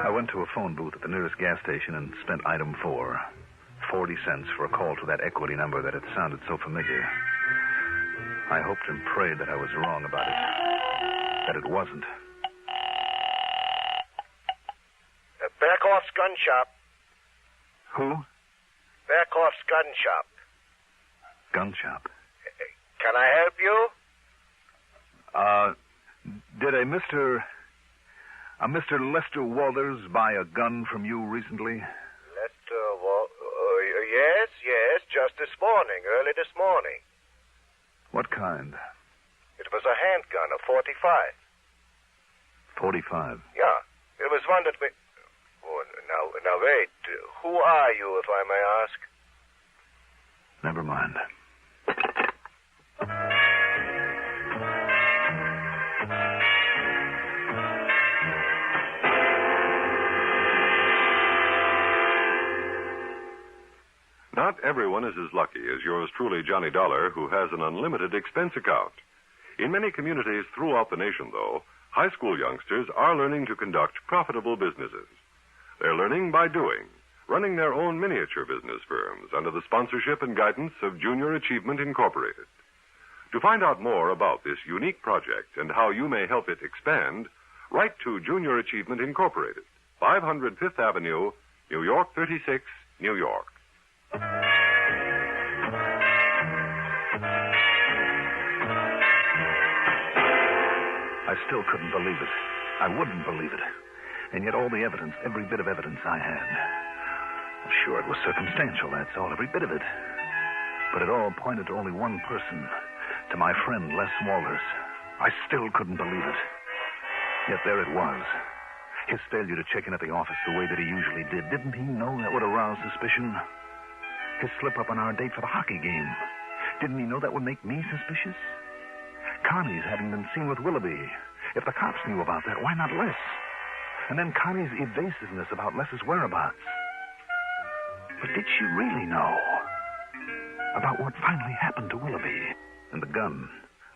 I went to a phone booth at the nearest gas station and spent item 4. 40 cents for a call to that Equity number that had sounded so familiar. I hoped and prayed that I was wrong about it. That it wasn't. Bearcloth's Gun Shop. Who? Bearcloth's Gun Shop. Gun shop. Can I help you? Did a Mr. Lester Walters buy a gun from you recently? Yes, just this morning, early this morning. What kind? It was a handgun, a 45. 45? Yeah, it was one that we... Oh, now wait. Who are you, if I may ask? Never mind. Not everyone is as lucky as yours truly, Johnny Dollar, who has an unlimited expense account. In many communities throughout the nation, though, high school youngsters are learning to conduct profitable businesses. They're learning by doing, running their own miniature business firms under the sponsorship and guidance of Junior Achievement Incorporated. To find out more about this unique project and how you may help it expand, write to Junior Achievement Incorporated, 500 Fifth Avenue, New York 36, New York. I still couldn't believe it. I wouldn't believe it. And yet all the evidence, every bit of evidence I had. Well, sure, it was circumstantial, that's all, every bit of it. But it all pointed to only one person, to my friend Les Walters. I still couldn't believe it. Yet there it was. His failure to check in at the office the way that he usually did. Didn't he know that would arouse suspicion? His slip-up on our date for the hockey game. Didn't he know that would make me suspicious? Connie's having been seen with Willoughby. If the cops knew about that, why not Les? And then Connie's evasiveness about Les's whereabouts. But did she really know about what finally happened to Willoughby? And the gun.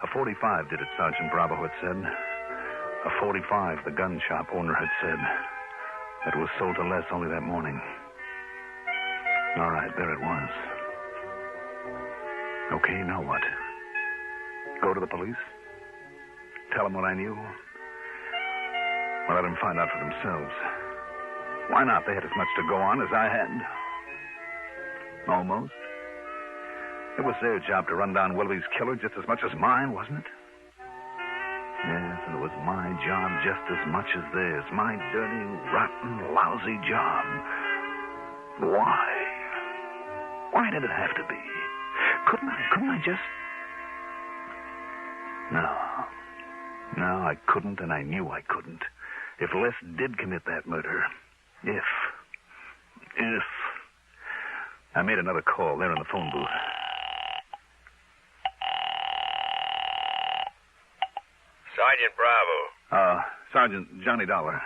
A 45 did it, Sergeant Bravo had said. A 45, the gun shop owner had said. That was sold to Les only that morning. All right, there it was. Okay, now what? Go to the police? Tell them what I knew? Or let them find out for themselves? Why not? They had as much to go on as I had. Almost. It was their job to run down Willoughby's killer just as much as mine, wasn't it? Yes, and it was my job just as much as theirs. My dirty, rotten, lousy job. Why? Why did it have to be? Couldn't I just... No, I couldn't, and I knew I couldn't. If Les did commit that murder, if... I made another call there in the phone booth. Sergeant Bravo. Sergeant Johnny Dollar.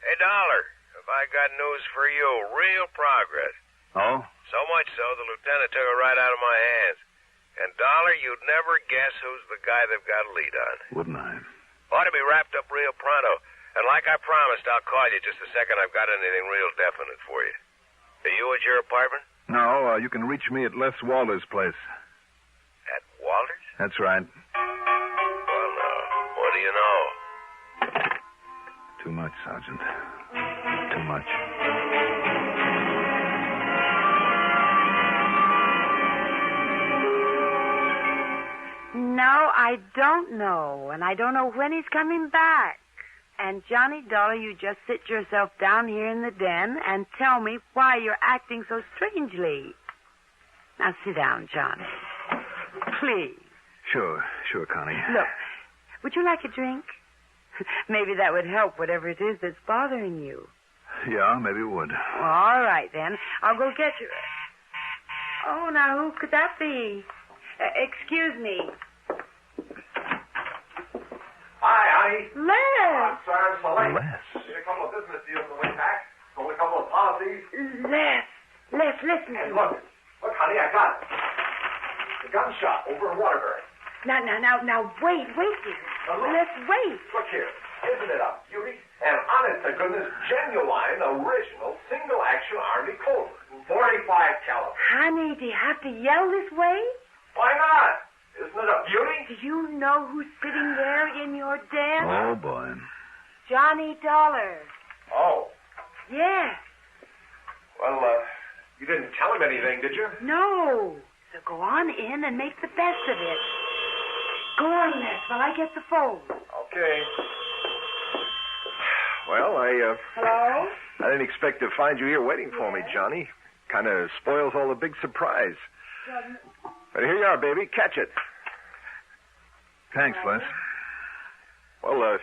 Hey, Dollar, have I got news for you? Real progress. Oh? So much so, the lieutenant took it right out of my hands. And, Dollar, you'd never guess who's the guy they've got a lead on. Wouldn't I? Ought to be wrapped up real pronto. And like I promised, I'll call you just the second I've got anything real definite for you. Are you at your apartment? No, you can reach me at Les Walters' place. At Walters? That's right. Well, now, what do you know? Too much, Sergeant. Too much. No, I don't know, and I don't know when he's coming back. And, Johnny Dollar, you just sit yourself down here in the den and tell me why you're acting so strangely. Now, sit down, Johnny. Please. Sure, Connie. Look, would you like a drink? Maybe that would help whatever it is that's bothering you. Yeah, maybe it would. Well, all right, then. I'll go get you. Oh, now, who could that be? Excuse me. Hi, honey. Les. I'm sorry I'm so late. Les. Need a couple of business deals on the way back. Sold a couple of policies. Les, listen. Hey, look, honey, I got it. The gun shop over in Waterbury. Now, wait, dear. Let's wait. Look here. Isn't it a beauty? And honest to goodness, genuine, original, single-action Army Colt. 45 caliber. Honey, do you have to yell this way? Why not? Isn't it a beauty? Do you know who's sitting there in your den? Oh, boy. Johnny Dollar. Oh. Yes. Well, you didn't tell him anything, did you? No. So go on in and make the best of it. Go on, Les, while I get the phone. Okay. Well, Hello? I didn't expect to find you here waiting for me, Johnny. Kind of spoils all the big surprise. But here you are, baby. Catch it. Thanks, Les. Well,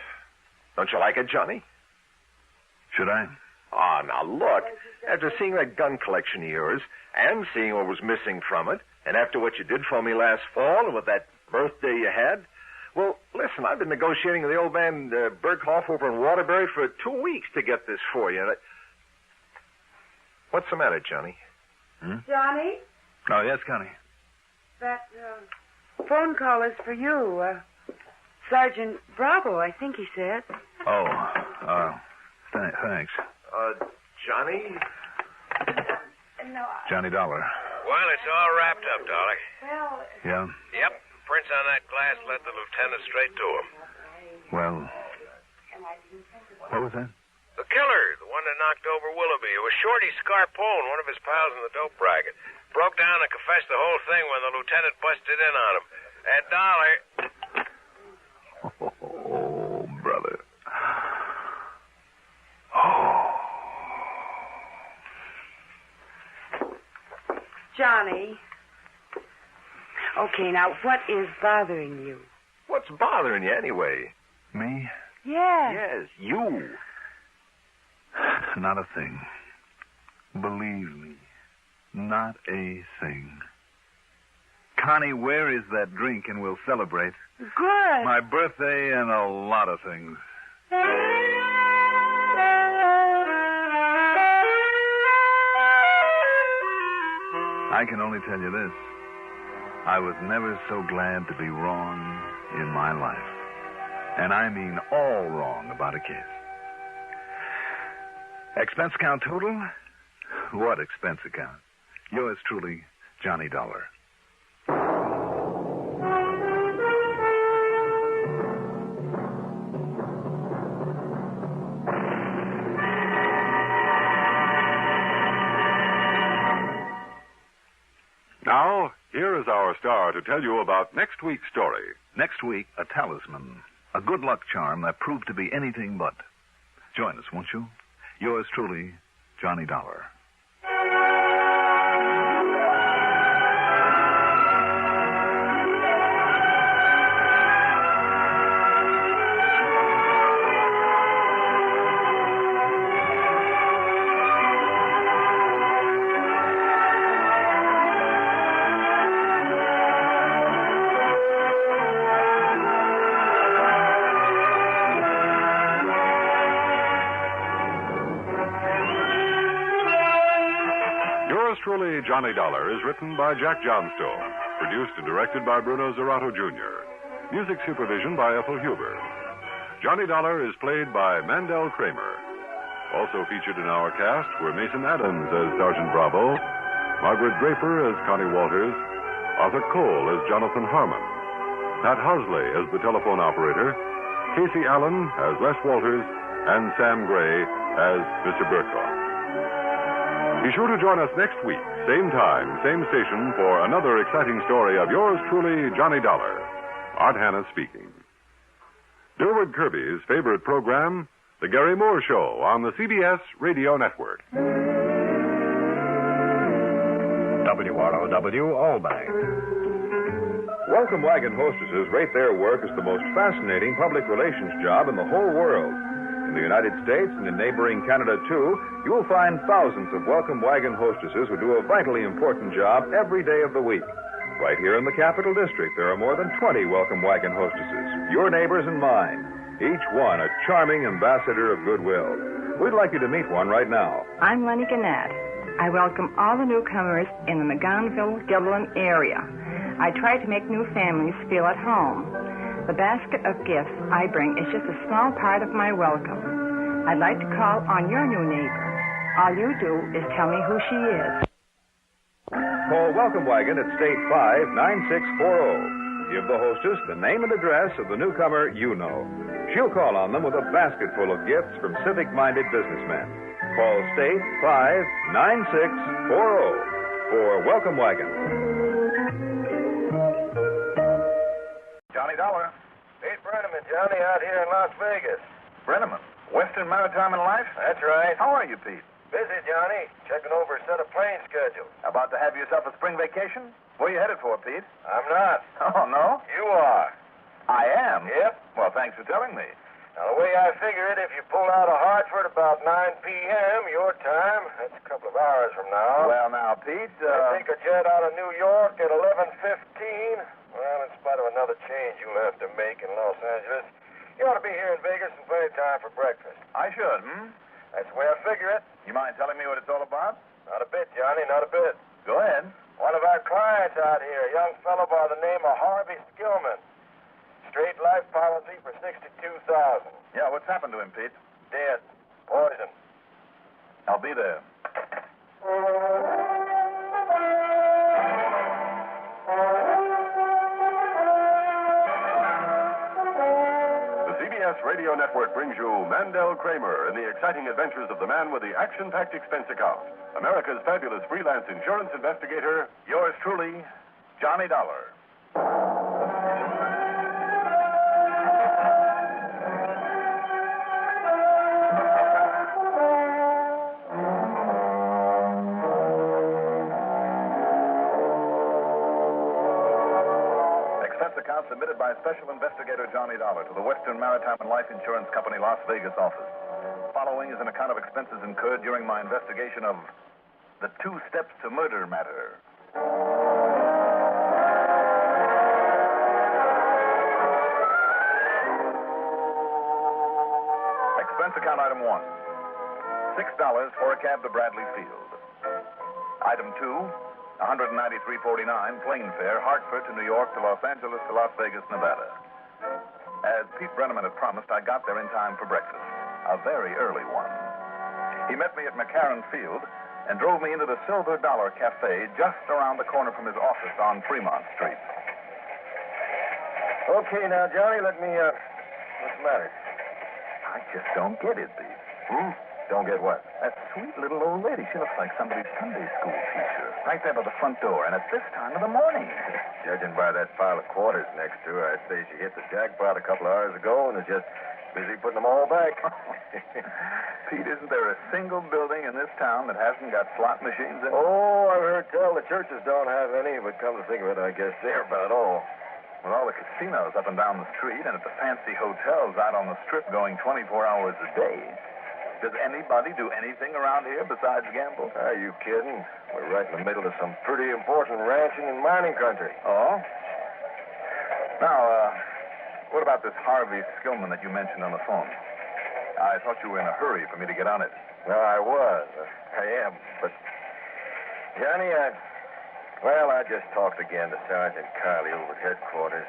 don't you like it, Johnny? Should I? Ah, now look. After seeing that gun collection of yours, and seeing what was missing from it, and after what you did for me last fall, and with that birthday you had, well, listen, I've been negotiating with the old man Berghoff over in Waterbury for 2 weeks to get this for you. What's the matter, Johnny? Johnny? Oh, yes, Connie. That phone call is for you. Sergeant Bravo, I think he said. Oh, thanks. Johnny? No. Johnny Dollar. Well, it's all wrapped up, Dollar. Well... Yeah? Yep. Prints on that glass led the lieutenant straight to him. Well, what was that? The killer, the one that knocked over Willoughby. It was Shorty Scarpone, one of his pals in the dope racket. Broke down and confessed the whole thing when the lieutenant busted in on him. And Dollar... Oh, brother. Oh. Johnny. Okay, now, what is bothering you? What's bothering you anyway? Me? Yes. Yes, you. Not a thing. Believe me, not a thing. Connie, where is that drink and we'll celebrate? Good. My birthday and a lot of things. I can only tell you this. I was never so glad to be wrong in my life. And I mean all wrong about a case. Expense account total? What expense account? Yours truly, Johnny Dollar. Now, here is our star to tell you about next week's story. Next week, a talisman. A good luck charm that proved to be anything but. Join us, won't you? Yours truly, Johnny Dollar. Truly, Johnny Dollar is written by Jack Johnstone, produced and directed by Bruno Zerato Jr., music supervision by Ethel Huber. Johnny Dollar is played by Mandel Kramer. Also featured in our cast were Mason Adams as Sergeant Bravo, Margaret Draper as Connie Walters, Arthur Cole as Jonathan Harmon, Pat Hosley as the telephone operator, Casey Allen as Les Walters, and Sam Gray as Mr. Berghoff. Be sure to join us next week, same time, same station, for another exciting story of yours truly, Johnny Dollar, Art Hanna speaking. Durward Kirby's favorite program, The Gary Moore Show, on the CBS Radio Network. WROW Albany. Welcome wagon hostesses rate their work as the most fascinating public relations job in the whole world. In the United States and in neighboring Canada, too, you will find thousands of welcome wagon hostesses who do a vitally important job every day of the week. Right here in the Capital District, there are more than 20 welcome wagon hostesses, your neighbors and mine, each one a charming ambassador of goodwill. We'd like you to meet one right now. I'm Lenny Gannett. I welcome all the newcomers in the McGonville-Gilliland area. I try to make new families feel at home. The basket of gifts I bring is just a small part of my welcome. I'd like to call on your new neighbor. All you do is tell me who she is. Call Welcome Wagon at State 59640. Give the hostess the name and address of the newcomer you know. She'll call on them with a basket full of gifts from civic-minded businessmen. Call State 59640 for Welcome Wagon. Johnny Dollar. Pete Brenneman, Johnny, out here in Las Vegas. Brenneman. Western Maritime and Life? That's right. How are you, Pete? Busy, Johnny. Checking over a set of plane schedules. About to have yourself a spring vacation? Where are you headed for, Pete? I'm not. Oh, no? You are. I am? Yep. Well, thanks for telling me. Now, the way I figure it, if you pull out of Hartford about 9 p.m., your time, that's a couple of hours from now. Well, now, Pete, I take a jet out of New York at 11:15. Well, in spite of another change you'll have to make in Los Angeles, you ought to be here in Vegas in plenty of time for breakfast. I should, hmm? That's the way I figure it. You mind telling me what it's all about? Not a bit, Johnny, not a bit. Go ahead. One of our clients out here, a young fellow by the name of Harvey Skillman. Straight life policy for $62,000. Yeah, what's happened to him, Pete? Dead. Poison. I'll be there. The CBS Radio Network brings you Mandel Kramer and the exciting adventures of the man with the action-packed expense account. America's fabulous freelance insurance investigator, yours truly, Johnny Dollar. Account submitted by Special Investigator Johnny Dollar to the Western Maritime and Life Insurance Company, Las Vegas office. Following is an account of expenses incurred during my investigation of the 2 steps to murder matter. Expense account item 1. $6 for a cab to Bradley Field. Item 2. $193.49 plane fare, Hartford to New York to Los Angeles to Las Vegas, Nevada. As Pete Brenneman had promised, I got there in time for breakfast. A very early one. He met me at McCarran Field and drove me into the Silver Dollar Cafe just around the corner from his office on Fremont Street. Okay, now, Johnny, let me, what's the matter? I just don't get it, Pete. Don't get what? That sweet little old lady. She looks like somebody's Sunday school teacher. Right there by the front door, and at this time of the morning. Judging by that pile of quarters next to her, I'd say she hit the jackpot a couple of hours ago and is just busy putting them all back. Pete, isn't there a single building in this town that hasn't got slot machines in it? Oh, I've heard tell the churches don't have any, but come to think of it, I guess they're about all. With all the casinos up and down the street and at the fancy hotels out on the strip going 24 hours a day. Does anybody do anything around here besides gamble? Are you kidding? We're right in the middle of some pretty important ranching and mining country. Oh? Now, what about this Harvey Skillman that you mentioned on the phone? I thought you were in a hurry for me to get on it. No, I was. I am. But, Johnny, I just talked again to Sergeant Carley over at headquarters.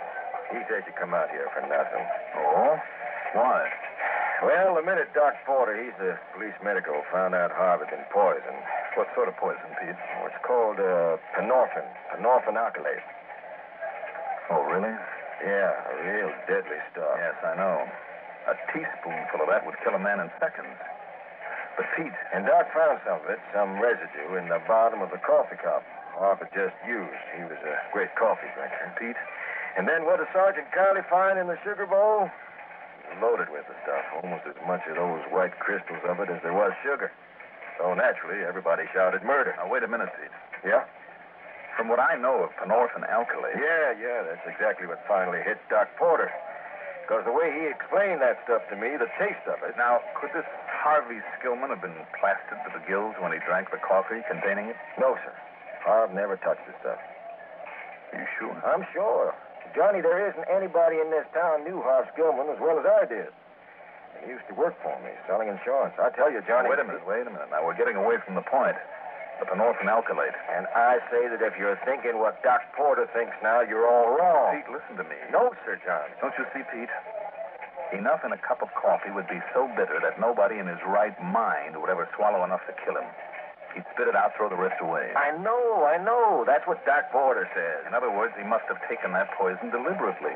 He said you come out here for nothing. Oh? Why? Well, the minute Doc Porter, he's the police medical, found out Harvey'd been poisoned. What sort of poison, Pete? Oh, it's called penorphin alkylate. Oh, really? Yeah, a real deadly stuff. Yes, I know. A teaspoonful of that would kill a man in seconds. But, Pete... And Doc found some of it, some residue, in the bottom of the coffee cup Harvey just used. He was a great coffee drinker. And, Pete, And then what does Sergeant Carley find in the sugar bowl? Loaded with the stuff. Almost as much of those white crystals of it as there was sugar. So naturally, everybody shouted murder. Now, wait a minute, Pete. Yeah? From what I know of Penorphin alkylate... Yeah, that's exactly what finally hit Doc Porter. Because the way he explained that stuff to me, the taste of it... Now, could this Harvey Skillman have been plastered to the gills when he drank the coffee containing it? No, sir. Harv never touched the stuff. Are you sure? I'm sure. Johnny, there isn't anybody in this town knew Harv Skillman as well as I did. He used to work for me, selling insurance. I tell you, Johnny... Wait a minute. Now, we're getting away from the point. The Penorphin alkylate. And I say that if you're thinking what Doc Porter thinks now, you're all wrong. Pete, listen to me. No, sir, Johnny. Don't you see, Pete? Enough in a cup of coffee would be so bitter that nobody in his right mind would ever swallow enough to kill him. He'd spit it out, throw the rest away. I know. That's what Doc Porter says. In other words, he must have taken that poison deliberately.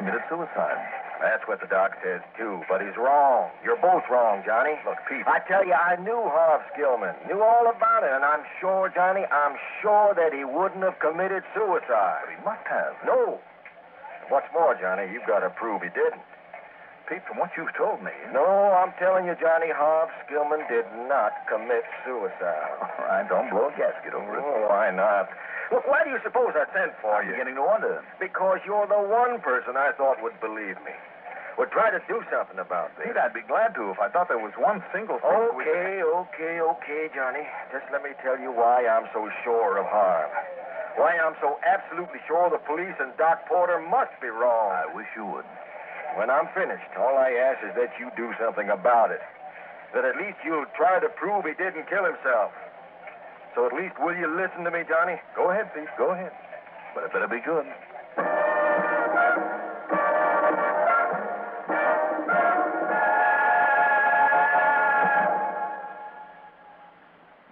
Committed suicide. That's what the doc says, too, but he's wrong. You're both wrong, Johnny. Look, Pete... I tell you, I knew Harv Skillman. Knew all about it, and I'm sure, Johnny, that he wouldn't have committed suicide. But he must have. No. What's more, Johnny, you've got to prove he didn't. Pete, from what you've told me... No, I'm telling you, Johnny, Harv Skillman did not commit suicide. All right, don't blow a gasket over it. Oh, why not? Look, why do you suppose I sent for you? I'm beginning to wonder. Because you're the one person I thought would believe me. Would try to do something about this. Pete, I'd be glad to if I thought there was one single thing... Okay, Johnny. Just let me tell you why I'm so sure of Harv. Why I'm so absolutely sure the police and Doc Porter must be wrong. I wish you would. When I'm finished, all I ask is that you do something about it. That at least you'll try to prove he didn't kill himself. So at least will you listen to me, Johnny? Go ahead, Pete. Go ahead. But it better be good.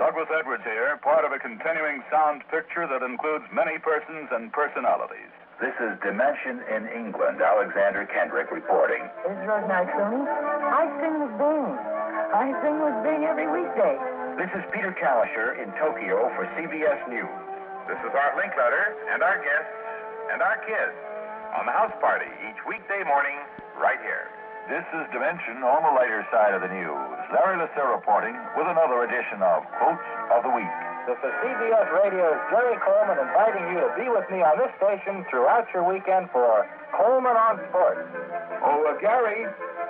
Douglas Edwards here, part of a continuing sound picture that includes many persons and personalities. This is Dimension in England. Alexander Kendrick reporting. Is yours nice, Tony? I sing with Bing. I sing with Bing every weekday. This is Peter Kalisher in Tokyo for CBS News. This is Art Linkletter and our guests and our kids on the house party each weekday morning right here. This is Dimension on the lighter side of the news. Larry Lasser reporting with another edition of Quotes of the Week. This is CBS Radio's Jerry Coleman inviting you to be with me on this station throughout your weekend for Coleman on Sports.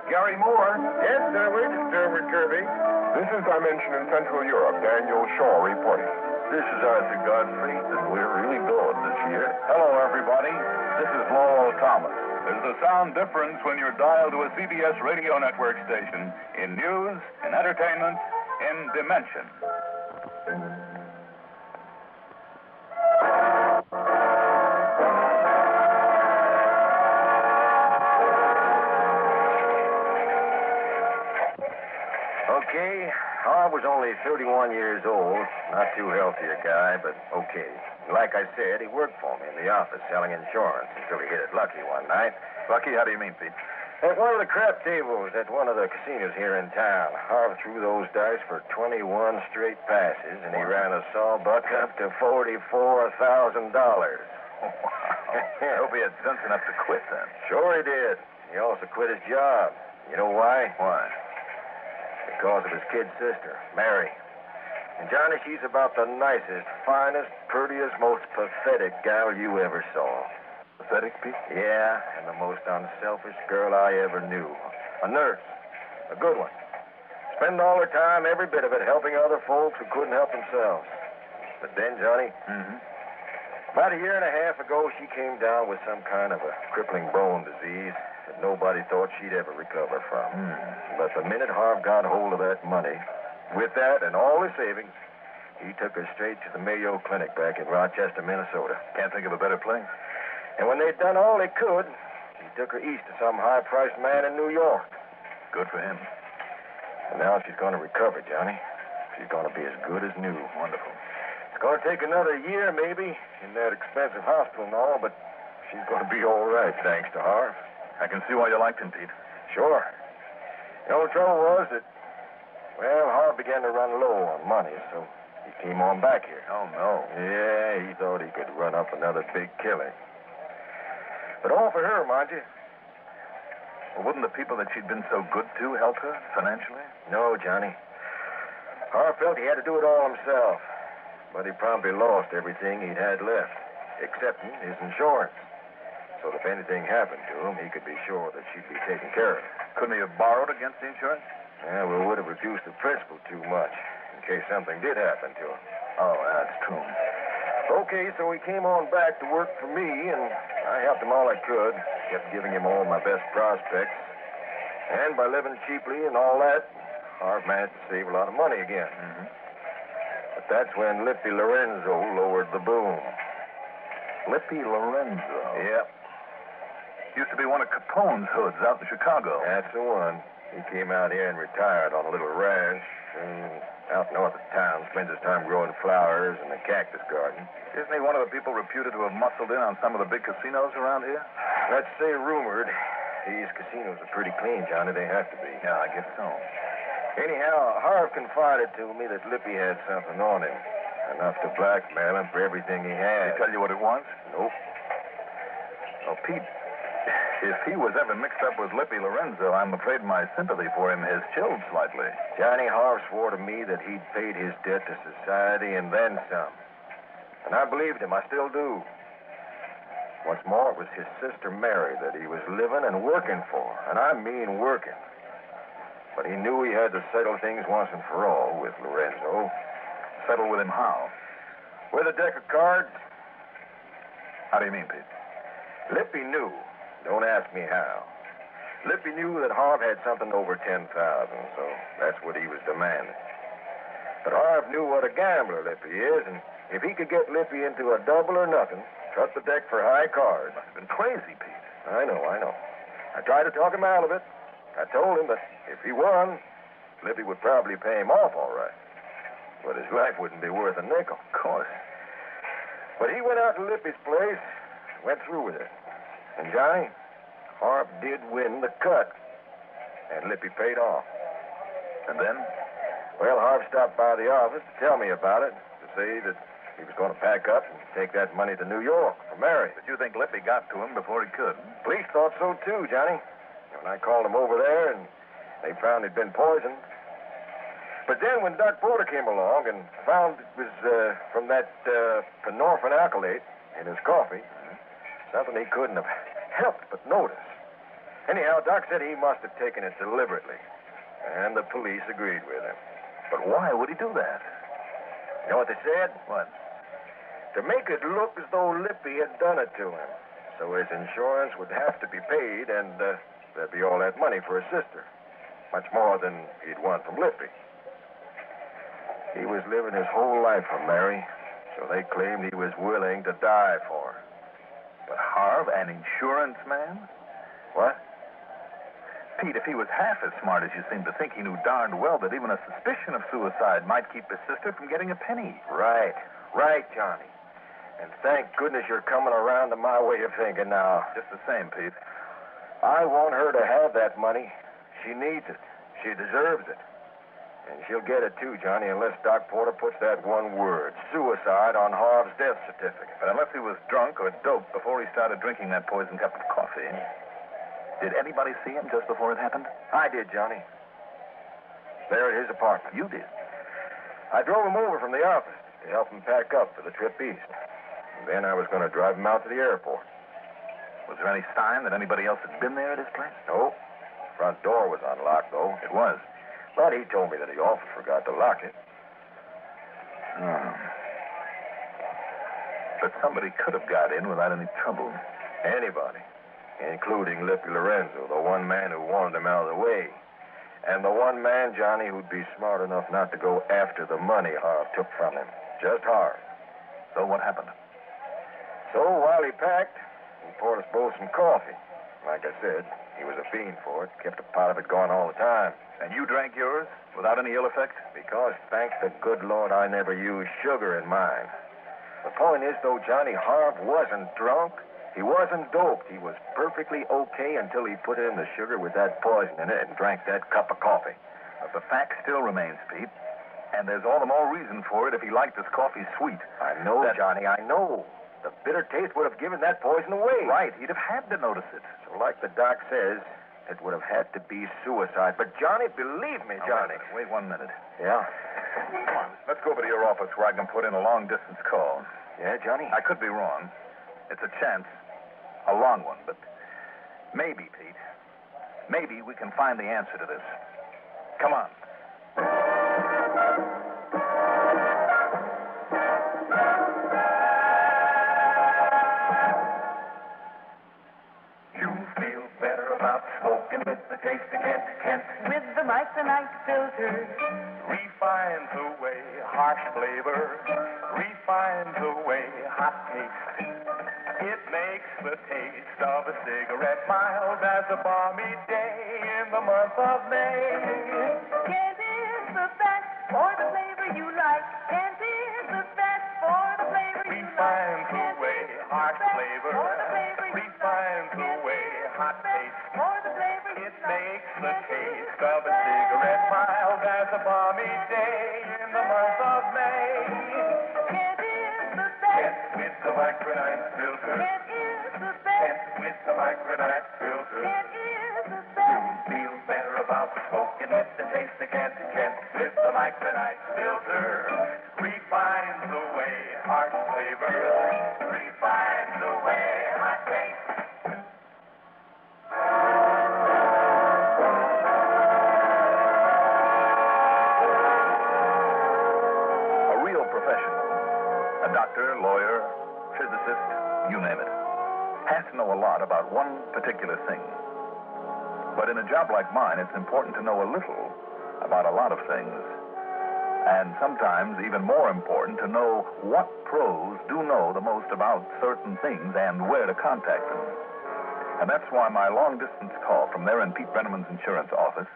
Gary Moore. Yes, Derwin Kirby. This is Dimension in Central Europe. Daniel Shaw reporting. This is Arthur Godfrey, and we're really going this year. Hello, everybody. This is Laurel Thomas. There's a sound difference when you're dialed to a CBS radio network station in news, in entertainment, in Dimension. Okay, Harv was only 31 years old. Not too healthy a guy, but okay. Like I said, he worked for me in the office selling insurance until he hit it lucky one night. Lucky? How do you mean, Pete? At one of the crap tables at one of the casinos here in town, Harv threw those dice for 21 straight passes, and he ran a sawbuck up to $44,000. I hope he had sense enough to quit then. Sure he did. He also quit his job. You know why? Why? Because of his kid sister, Mary. And Johnny, she's about the nicest, finest, prettiest, most pathetic gal you ever saw. Pathetic, Pete? Yeah, and the most unselfish girl I ever knew. A nurse. A good one. Spend all her time, every bit of it, helping other folks who couldn't help themselves. But then, Johnny, about a year and a half ago, she came down with some kind of a crippling bone disease that nobody thought she'd ever recover from. But the minute Harv got hold of that money, with that and all his savings, he took her straight to the Mayo Clinic back in Rochester, Minnesota. Can't think of a better place. And when they'd done all they could, he took her east to some high-priced man in New York. Good for him. And now she's going to recover, Johnny. She's going to be as good as new. Wonderful. It's going to take another year, maybe, in that expensive hospital and all, but she's going to be all right, thanks to Harv. I can see why you liked him, Pete. Sure. The only trouble was that, well, Harv began to run low on money, so he came on back here. Oh, no. Yeah, he thought he could run up another big killing. But all for her, mind you. Well, wouldn't the people that she'd been so good to help her financially? No, Johnny. Harv felt he had to do it all himself. But he promptly lost everything he'd had left, excepting his insurance. So if anything happened to him, he could be sure that she'd be taken care of. Couldn't he have borrowed against the insurance? Yeah, we would have reduced the principal too much in case something did happen to him. Oh, that's true. Okay, so he came on back to work for me, and I helped him all I could. Kept giving him all my best prospects. And by living cheaply and all that, Harv managed to save a lot of money again. Mm-hmm. But that's when Lippy Lorenzo lowered the boom. Lippy Lorenzo? Yep. Used to be one of Capone's hoods out in Chicago. That's the one. He came out here and retired on a little ranch out north of town. Spends his time growing flowers in a cactus garden. Isn't he one of the people reputed to have muscled in on some of the big casinos around here? Let's say rumored. These casinos are pretty clean, Johnny. They have to be. Yeah, I guess so. Anyhow, Harv confided to me that Lippy had something on him. Enough to blackmail him for everything he had. Did he tell you what it was? Nope. Oh, Pete, if he was ever mixed up with Lippy Lorenzo, I'm afraid my sympathy for him has chilled slightly. Johnny Harv swore to me that he'd paid his debt to society and then some. And I believed him. I still do. What's more, it was his sister Mary that he was living and working for. And I mean working. But he knew he had to settle things once and for all with Lorenzo. Settle with him how? With a deck of cards. How do you mean, Pete? Lippy knew. Don't ask me how. Lippy knew that Harv had something over $10,000, so that's what he was demanding. But Harv knew what a gambler Lippy is, and if he could get Lippy into a double or nothing, cut the deck for high cards. Must have been crazy, Pete. I know. I tried to talk him out of it. I told him that if he won, Lippy would probably pay him off all right. But his life wouldn't be worth a nickel. Of course. But he went out to Lippy's place, went through with it. And Johnny, Harv did win the cut. And Lippy paid off. And then? Well, Harv stopped by the office to tell me about it, to say that he was going to pack up and take that money to New York for Mary. But you think Lippy got to him before he could? Police thought so, too, Johnny. When I called him over there, and they found he'd been poisoned. But then when Doc Porter came along and found it was from that Penorphin alkylate in his coffee, something he couldn't have helped but notice. Anyhow, Doc said he must have taken it deliberately, and the police agreed with him. But why would he do that? You know what they said? What? To make it look as though Lippy had done it to him, so his insurance would have to be paid, and there'd be all that money for his sister. Much more than he'd won from Lippy. He was living his whole life for Mary, so they claimed he was willing to die for her. But Harv, an insurance man? What? Pete, if he was half as smart as you seem to think, he knew darned well that even a suspicion of suicide might keep his sister from getting a penny. Right, Johnny. And thank goodness you're coming around to my way of thinking now. Just the same, Pete. I want her to have that money. She needs it. She deserves it. And she'll get it, too, Johnny, unless Doc Porter puts that one word, suicide, on Harv's death certificate. But unless he was drunk or doped before he started drinking that poisoned cup of coffee. Did anybody see him just before it happened? I did, Johnny. There at his apartment. You did? I drove him over from the office to help him pack up for the trip east. And then I was going to drive him out to the airport. Was there any sign that anybody else had been there at his place? No. Front door was unlocked, though. It was? But he told me that he often forgot to lock it. Oh. But somebody could have got in without any trouble. Anybody. Including Lippy Lorenzo, the one man who wanted him out of the way. And the one man, Johnny, who'd be smart enough not to go after the money Harv took from him. Just Harv. So what happened? So while he packed, he poured us both some coffee. Like I said, he was a fiend for it. Kept a pot of it going all the time. And you drank yours without any ill effect? Because, thank the good Lord, I never used sugar in mine. The point is, though, Johnny, Harv wasn't drunk. He wasn't doped. He was perfectly okay until he put in the sugar with that poison in it and drank that cup of coffee. But the fact still remains, Pete. And there's all the more reason for it if he liked his coffee sweet. I know, Johnny, I know. The bitter taste would have given that poison away. Right. He'd have had to notice it. So like the doc says, it would have had to be suicide. But, Johnny, believe me, Johnny. Wait 1 minute. Yeah? Come on. Let's go over to your office where I can put in a long-distance call. Yeah, Johnny? I could be wrong. It's a chance. A long one, but maybe, Pete. Maybe we can find the answer to this. Come on. You feel better about smoking with the taste of Kent. With the micronite filter. Refines away harsh flavor. Refines away hot taste. It makes the taste of a cigarette mild as a balmy day in the month of May. Kent is the best for the flavor you like. Kent is the best for the flavor you like. Refines away harsh flavor. Refines away hot taste. For the flavor it makes the taste of a cigarette mild as a balmy day in the month of May. Kent is the best with the micronite filter. Kent is the best with the micronite filter. Kent is the best. You feel better about smoking with the taste of Kent. Kent with the micronite filter. Refines away harsh flavor. Refines away hot taste. A real professional, a doctor, lawyer, physicist, you name it, has to know a lot about one particular thing. But in a job like mine, it's important to know a little about a lot of things. And sometimes even more important to know what pros do know the most about certain things and where to contact them. And that's why my long-distance call from there in Pete Brenneman's insurance office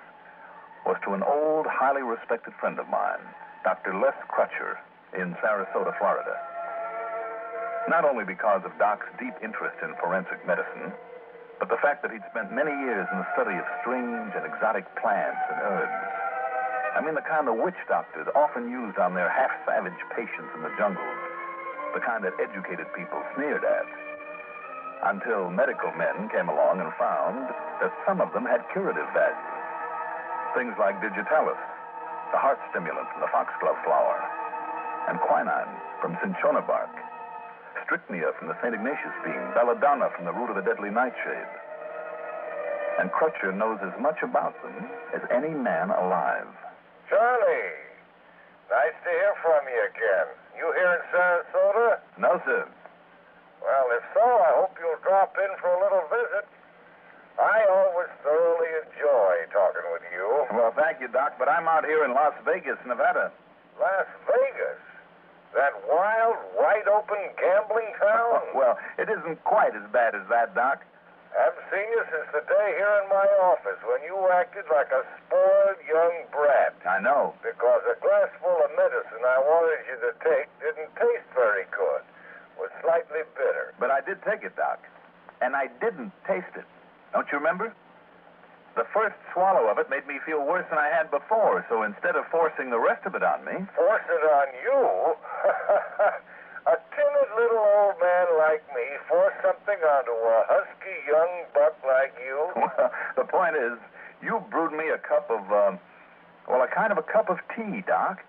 was to an old, highly respected friend of mine, Dr. Les Crutcher, in Sarasota, Florida. Not only because of Doc's deep interest in forensic medicine, but the fact that he'd spent many years in the study of strange and exotic plants and herbs. I mean, the kind the witch doctors often used on their half-savage patients in the jungles, the kind that educated people sneered at. Until medical men came along and found that some of them had curative value. Things like digitalis, the heart stimulant from the foxglove flower, and quinine from cinchona bark, strychnia from the St. Ignatius bean, belladonna from the root of the deadly nightshade. And Crutcher knows as much about them as any man alive. Charlie, nice to hear from you again. You here in Sarasota? No, sir. Well, if so, I hope you'll drop in for a little visit. I always thoroughly enjoy talking with you. Well, thank you, Doc, but I'm out here in Las Vegas, Nevada. Las Vegas? That wild, wide-open gambling town? Well, it isn't quite as bad as that, Doc. Haven't seen you since the day here in my office when you acted like a spoiled young brat. I know. Because a glass full of medicine I wanted you to take didn't taste very good. Was slightly bitter. But I did take it, Doc. And I didn't taste it. Don't you remember? The first swallow of it made me feel worse than I had before, so instead of forcing the rest of it on me... Force it on you? A timid little old man like me force something onto a husky young buck like you? Well, the point is, you brewed me a cup of, a kind of a cup of tea, Doc.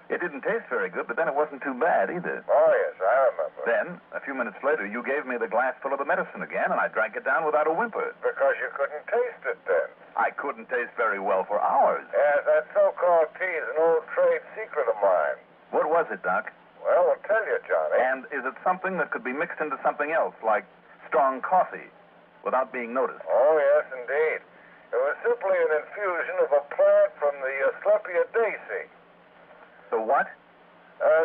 It didn't taste very good, but then it wasn't too bad either. Oh, yes, I remember. Then, a few minutes later, you gave me the glass full of the medicine again, and I drank it down without a whimper. Because you couldn't taste it then. I couldn't taste very well for hours. Yes, that so-called tea is an old trade secret of mine. What was it, Doc? Well, I'll tell you, Johnny. And is it something that could be mixed into something else, like strong coffee, without being noticed? Oh, yes, indeed. It was simply an infusion of a plant from the Asclepiadaceae. The what?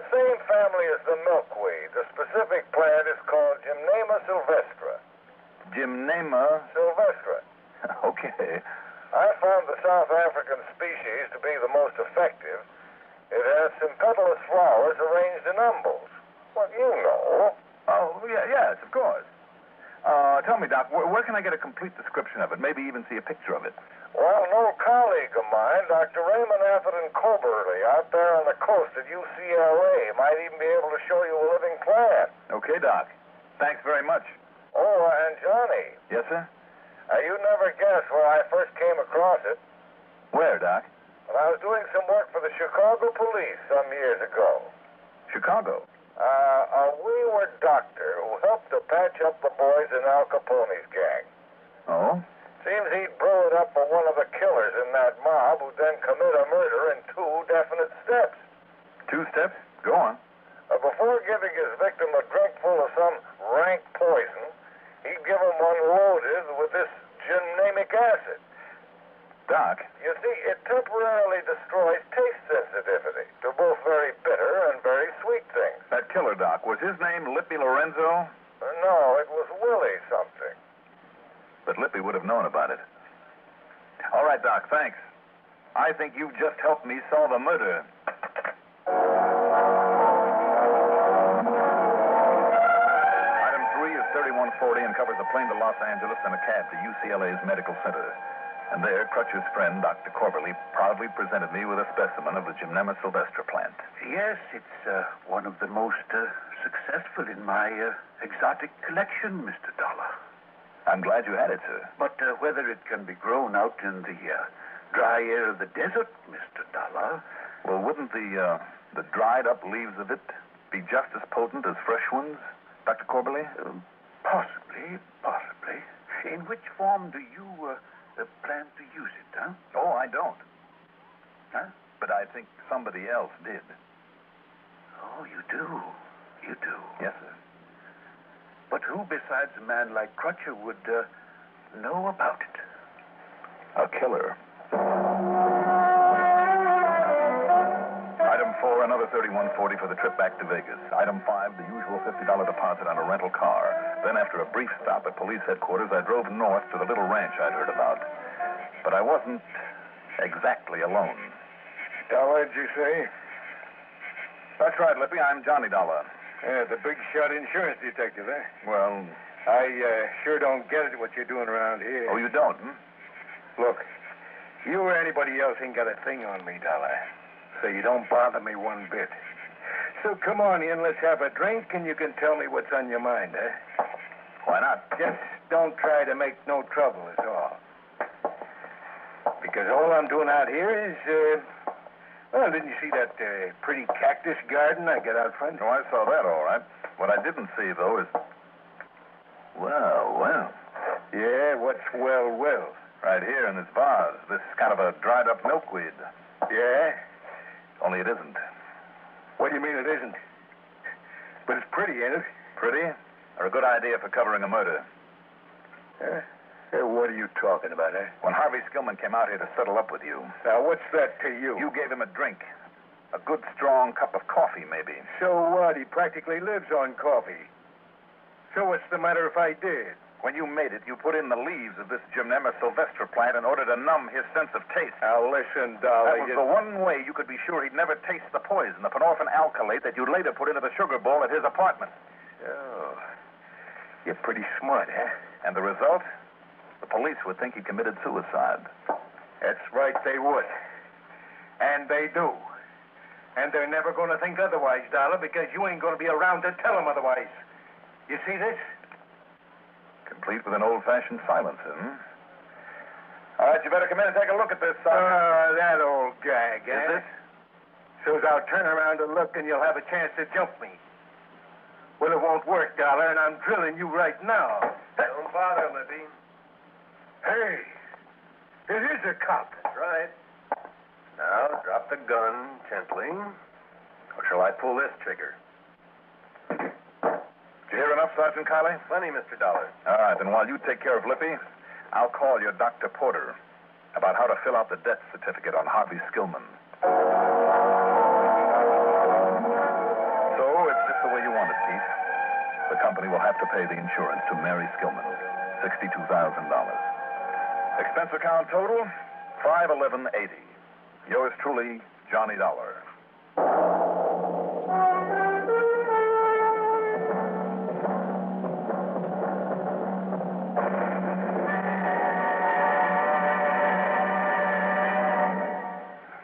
Same family as the milkweed. The specific plant is called Gymnema sylvestre. Gymnema? Sylvestre. Okay. I found the South African species to be the most effective. It has sympedalous flowers arranged in umbels. Well, you know. Oh, yeah, yes, of course. Tell me, Doc, where can I get a complete description of it? Maybe even see a picture of it. Well, an old colleague of mine, Dr. Raymond Atherton Coberly, out there on the coast at UCLA, might even be able to show you a living plant. Okay, Doc. Thanks very much. Oh, and Johnny, Yes, sir? you never guess where I first came across it. Where, Doc? When I was doing some work for the Chicago police some years ago. Chicago. A wayward doctor who helped to patch up the boys in Al Capone's gang. Oh? Seems he'd brew it up for one of the killers in that mob who'd then commit a murder in 2 definite steps. 2 steps? Go on. Before giving his victim a drink full of some rank poison, he'd give him one loaded with this gymnamic acid. Doc? You see, it temporarily destroys taste sensitivity to both very bitter and very sweet things. That killer, Doc, was his name Lippy Lorenzo? No, it was Willie something. But Lippy would have known about it. All right, Doc, thanks. I think you've just helped me solve a murder. Item 3 is 3140 and covers a plane to Los Angeles and a cab to UCLA's Medical Center. And there, Crutcher's friend, Dr. Corberly, proudly presented me with a specimen of the Gymnema sylvestre plant. Yes, it's one of the most successful in my exotic collection, Mr. Dollar. I'm glad you had it, sir. But whether it can be grown out in the dry air of the desert, Mr. Dollar... Well, wouldn't the dried-up leaves of it be just as potent as fresh ones, Dr. Corberly? Possibly. In which form do you plan to use it, huh? Oh, I don't. Huh? But I think somebody else did. Oh, you do? You do? Yes, sir. But who besides a man like Crutcher would know about it? A killer. Item 4, another 3140 for the trip back to Vegas. Item 5, the usual $50 deposit on a rental car. Then, after a brief stop at police headquarters, I drove north to the little ranch I'd heard about. But I wasn't exactly alone. Dollar, did you say? That's right, Lippy. I'm Johnny Dollar. Yeah, the big shot insurance detective, eh? Well... I sure don't get it what you're doing around here. Oh, you don't, hmm? Look, you or anybody else ain't got a thing on me, Dollar. So you don't bother me one bit. So come on in, let's have a drink, and you can tell me what's on your mind, eh? Why not? Just don't try to make no trouble, is all. Because all I'm doing out here is, well, didn't you see that pretty cactus garden I got out front? Oh, I saw that, all right. What I didn't see, though, is... Well. Yeah, what's well? Right here in this vase. This kind of a dried-up milkweed. Yeah? Only it isn't. What do you mean it isn't? But it's pretty, ain't it? Pretty? Or a good idea for covering a murder? What are you talking about, eh? When Harvey Skillman came out here to settle up with you... Now, what's that to you? You gave him a drink. A good, strong cup of coffee, maybe. So what? He practically lives on coffee. So what's the matter if I did? When you made it, you put in the leaves of this Gymnema sylvestre plant in order to numb his sense of taste. Now, listen, Dollar. That was the one way you could be sure he'd never taste the poison, the panorphin alkylate that you later put into the sugar bowl at his apartment. Oh. You're pretty smart, eh? And the result? The police would think he committed suicide. That's right, they would. And they do. And they're never going to think otherwise, Dollar, because you ain't going to be around to tell them otherwise. You see this? Complete with an old-fashioned silencer, hmm? All right, you better come in and take a look at this, that old gag, eh? Is it? So's I'll turn around to look and you'll have a chance to jump me. Well, it won't work, Dollar, and I'm drilling you right now. Don't bother, Lippy. Hey, it is a cop. That's right. Now, drop the gun gently. Or shall I pull this trigger? Did you hear enough, Sergeant Kiley? Plenty, Mr. Dollar. All right, then while you take care of Lippy, I'll call your Dr. Porter about how to fill out the death certificate on Harvey Skillman. So, it's just the way you want it, Pete. The company will have to pay the insurance to Mary Skillman, $62,000. Expense account total, $511.80. Yours truly, Johnny Dollar.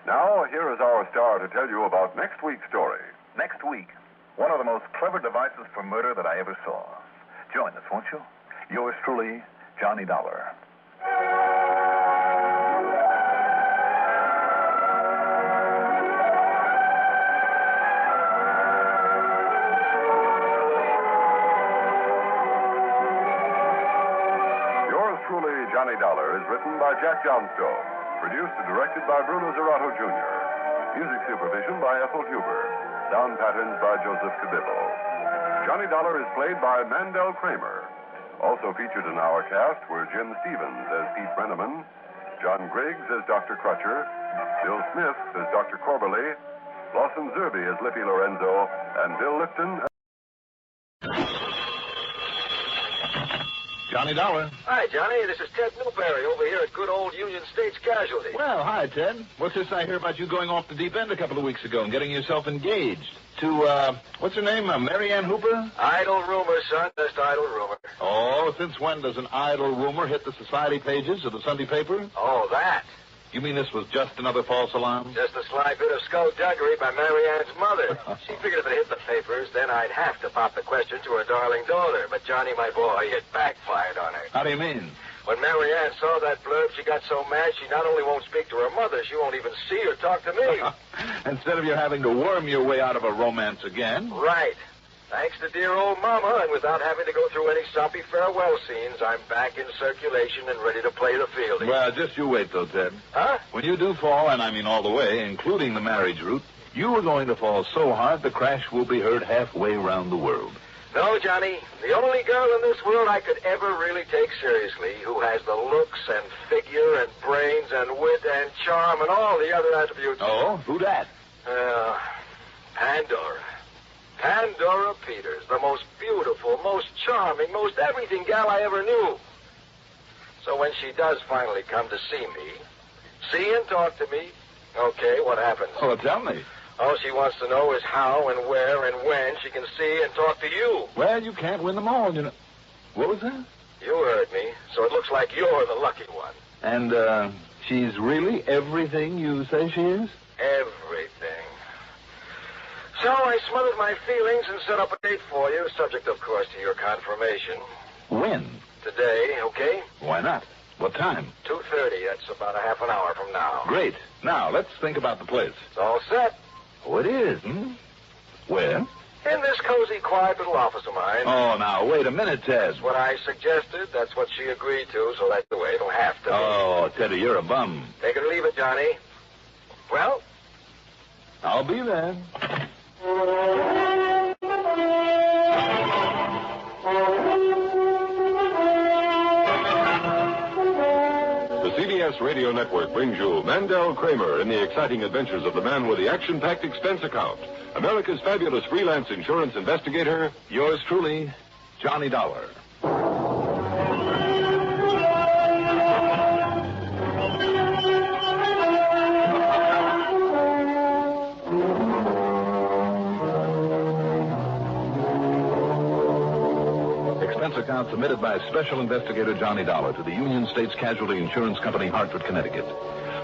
Now, here is our star to tell you about next week's story. Next week, One of the most clever devices for murder that I ever saw. Join us, won't you? Yours truly, Johnny Dollar. Johnny Dollar is written by Jack Johnstone, produced and directed by Bruno Zerato Jr., music supervision by Ethel Huber, sound patterns by Joseph Cabibbo. Johnny Dollar is played by Mandel Kramer. Also featured in our cast were Jim Stevens as Pete Brenneman, John Griggs as Dr. Crutcher, Bill Smith as Dr. Corberly, Lawson Zerby as Lippy Lorenzo, and Bill Lifton as... Johnny Dollar. Hi, Johnny. This is Ted Newberry over here at good old Union States Casualty. Well, hi, Ted. What's this I hear about you going off the deep end a couple of weeks ago and getting yourself engaged to, what's her name, Mary Ann Hooper? Idle rumor, son. Just idle rumor. Oh, since when does an idle rumor hit the society pages of the Sunday paper? Oh, that. You mean this was just another false alarm? Just a sly bit of skullduggery by Mary Ann's mother. She figured if it hit the papers, then I'd have to pop the question to her darling daughter. But Johnny, my boy, it backfired on her. How do you mean? When Mary Ann saw that blurb, she got so mad she not only won't speak to her mother, she won't even see or talk to me. Instead of you having to worm your way out of a romance again. Right. Thanks to dear old Mama, and without having to go through any soppy farewell scenes, I'm back in circulation and ready to play the fielding. Well, just you wait, though, Ted. Huh? When you do fall, and I mean all the way, including the marriage route, you are going to fall so hard the crash will be heard halfway around the world. No, Johnny. The only girl in this world I could ever really take seriously, who has the looks and figure and brains and wit and charm and all the other attributes. Oh, who that? Pandora. Pandora Peters, the most beautiful, most charming, most everything gal I ever knew. So when she does finally come to see and talk to me, okay, what happens? Oh, tell me. All she wants to know is how and where and when she can see and talk to you. Well, you can't win them all, you know. What was that? You heard me, so it looks like you're the lucky one. And, she's really everything you say she is? Everything. So I smothered my feelings and set up a date for you, subject, of course, to your confirmation. When? Today, okay? Why not? What time? 2:30. That's about a half an hour from now. Great. Now, let's think about the place. It's all set. Oh, it is, hmm? Where? In this cozy, quiet little office of mine. Oh, now, wait a minute, Ted. That's what I suggested. That's what she agreed to, so that's the way it'll have to be. Oh, Teddy, you're a bum. Take it or leave it, Johnny. Well? I'll be there. The CBS Radio Network brings you Mandel Kramer in the exciting adventures of the man with the action-packed expense account. America's fabulous freelance insurance investigator. Yours truly, Johnny Dollar. Account submitted by Special Investigator Johnny Dollar to the Union States Casualty Insurance Company, Hartford, Connecticut.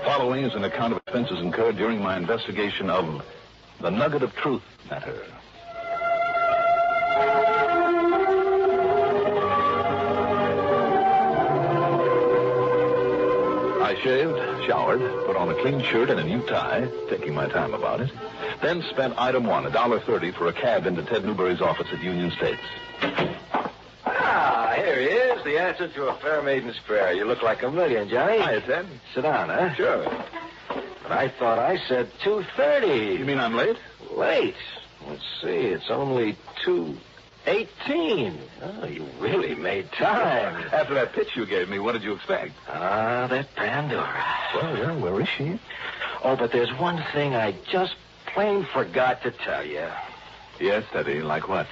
Following is an account of expenses incurred during my investigation of the Nugget of Truth matter. I shaved, showered, put on a clean shirt and a new tie, taking my time about it, then spent item one, $1.30 for a cab into Ted Newberry's office at Union States. Here he is, the answer to a fair maiden's prayer. You look like a million, Johnny. Hiya, Ted. Sit down, huh? Sure. But I thought I said 2:30. You mean I'm late? Late? Let's see, it's only 2:18. Oh, you really made time. After that pitch you gave me, what did you expect? That Pandora. Well, where is she? Oh, but there's one thing I just plain forgot to tell you. Yes, Teddy, like what?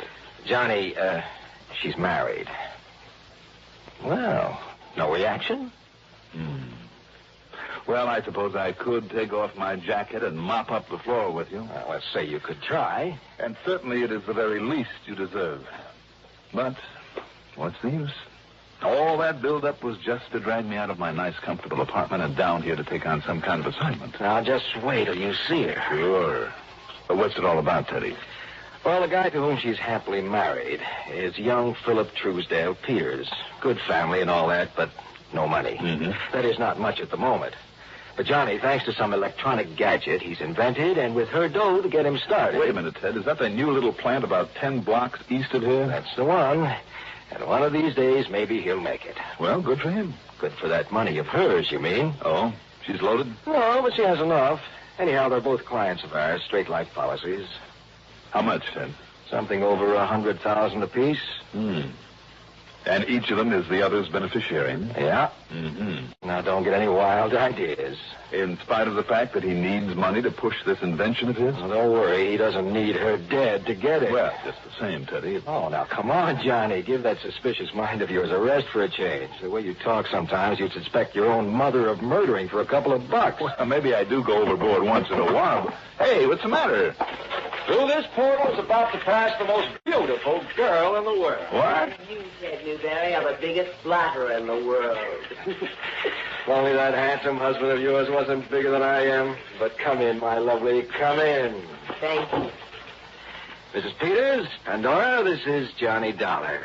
Johnny, she's married. Well, no reaction? Well, I suppose I could take off my jacket and mop up the floor with you. Well, let's say you could try. And certainly it is the very least you deserve. But what's the use? All that build-up was just to drag me out of my nice, comfortable apartment and down here to take on some kind of assignment. Now, just wait till you see her. Sure. But what's it all about, Teddy? Well, the guy to whom she's happily married is young Philip Truesdale Peters. Good family and all that, but no money. Mm-hmm. That is not much at the moment. But Johnny, thanks to some electronic gadget he's invented, and with her dough to get him started... Wait a minute, Ted. Is that the new little plant about 10 blocks east of here? That's the one. And one of these days, maybe he'll make it. Well, good for him. Good for that money of hers, you mean? Oh, she's loaded? No, but she has enough. Anyhow, they're both clients of ours, straight life policies. How much, Ted? Something over $100,000 apiece. And each of them is the other's beneficiary? Yeah. Mm-hmm. Now, don't get any wild ideas. In spite of the fact that he needs money to push this invention of his? Well, don't worry. He doesn't need her dead to get it. Well, just the same, Teddy. Oh, now, come on, Johnny. Give that suspicious mind of yours a rest for a change. The way you talk sometimes, you'd suspect your own mother of murdering for a couple of bucks. Well, maybe I do go overboard once in a while. Hey, what's the matter? Through this portal is about to pass the most beautiful girl in the world. What? You, Ted Newberry, are the biggest flatterer in the world. If only that handsome husband of yours wasn't bigger than I am. But come in, my lovely, come in. Thank you. Mrs. Peters, Pandora, this is Johnny Dollar.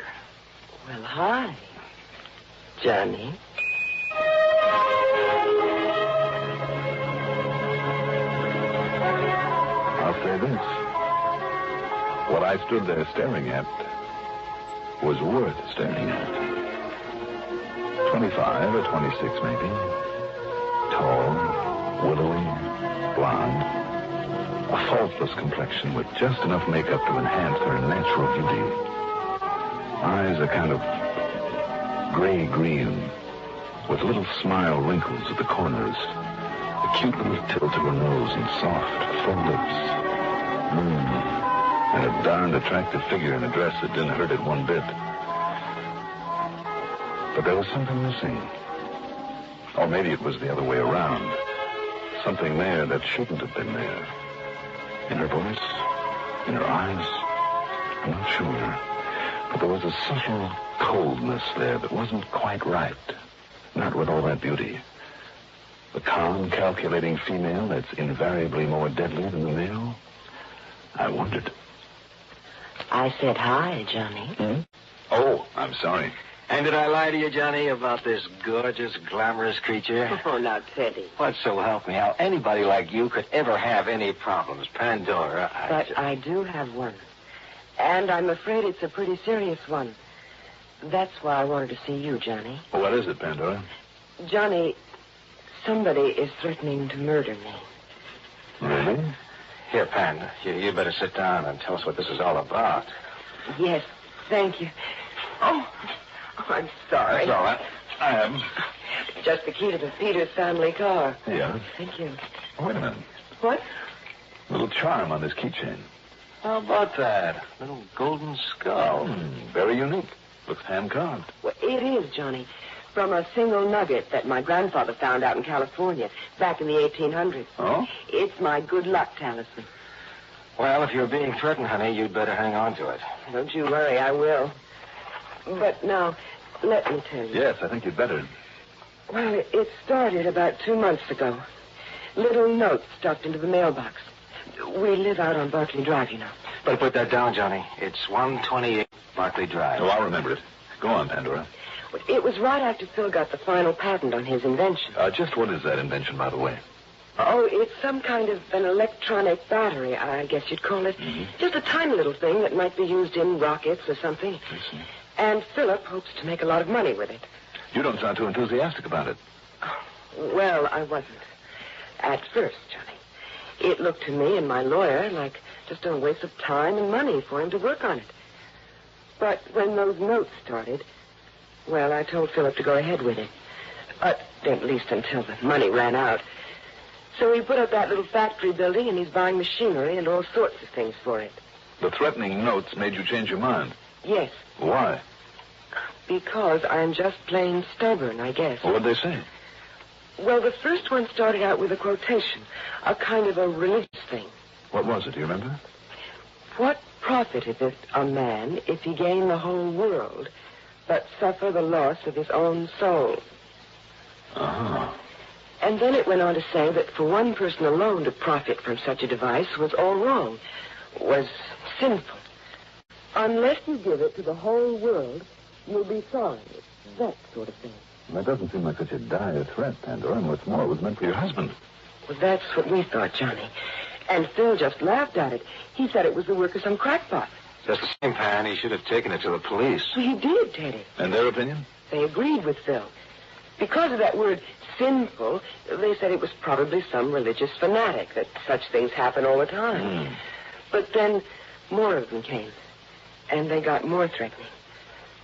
Well, hi, Johnny. I'll say this. What I stood there staring at was worth staring at. 25 or 26, maybe. Tall, willowy, blonde. A faultless complexion with just enough makeup to enhance her natural beauty. Eyes a kind of gray-green, with little smile wrinkles at the corners. A cute little tilt to her nose and soft, full lips. And a darned attractive figure in a dress that didn't hurt it one bit. But there was something missing. Or maybe it was the other way around. Something there that shouldn't have been there. In her voice, in her eyes, I'm not sure. But there was a subtle coldness there that wasn't quite right. Not with all that beauty. The calm, calculating female that's invariably more deadly than the male? I wondered. I said hi, Johnny. Oh, I'm sorry. And did I lie to you, Johnny, about this gorgeous, glamorous creature? Oh, now, Teddy. What, so help me, how anybody like you could ever have any problems? Pandora, But I do have one. And I'm afraid it's a pretty serious one. That's why I wanted to see you, Johnny. What is it, Pandora? Johnny, somebody is threatening to murder me. Really? Here, Pan, you better sit down and tell us what this is all about. Yes, thank you. Oh, I'm sorry. That's all right. I am. Just the key to the Peters family car. Yeah. Thank you. Oh, wait a minute. What? Little charm on this keychain. How about that? Little golden skull. Very unique. Looks hand-carved. Well, it is, Johnny. From a single nugget that my grandfather found out in California back in the 1800s. Oh? It's my good luck talisman. Well, if you're being threatened, honey, you'd better hang on to it. Don't you worry, I will. But now, let me tell you. Yes, I think you'd better. Well, it started about 2 months ago. Little notes stuffed into the mailbox. We live out on Barclay Drive, you know. Better put that down, Johnny. It's 128 Barclay Drive. Oh, I'll remember it. Go on, Pandora. It was right after Phil got the final patent on his invention. Just what is that invention, by the way? Oh, it's some kind of an electronic battery, I guess you'd call it. Just a tiny little thing that might be used in rockets or something. I see. And Philip hopes to make a lot of money with it. You don't sound too enthusiastic about it. Well, I wasn't. At first, Johnny. It looked to me and my lawyer like just a waste of time and money for him to work on it. But when those notes started, well, I told Philip to go ahead with it. At least until the money ran out. So he put up that little factory building, and he's buying machinery and all sorts of things for it. The threatening notes made you change your mind? Yes. Why? Because I'm just plain stubborn, I guess. Well, what'd they say? Well, the first one started out with a quotation, a kind of a religious thing. What was it? Do you remember? What profiteth it a man if he gain the whole world, but suffer the loss of his own soul? Uh-huh. And then it went on to say that for one person alone to profit from such a device was all wrong, was sinful. Unless you give it to the whole world, you'll be sorry. That sort of thing. That doesn't seem like such a dire threat, Pandora. And what's more, it was meant for your husband. Well, that's what we thought, Johnny. And Phil just laughed at it. He said it was the work of some crackpot. Just the same, Pan. He should have taken it to the police. Well, he did, Teddy. And their opinion? They agreed with Phil. Because of that word sinful, they said it was probably some religious fanatic, that such things happen all the time. But then more of them came. And they got more threatening.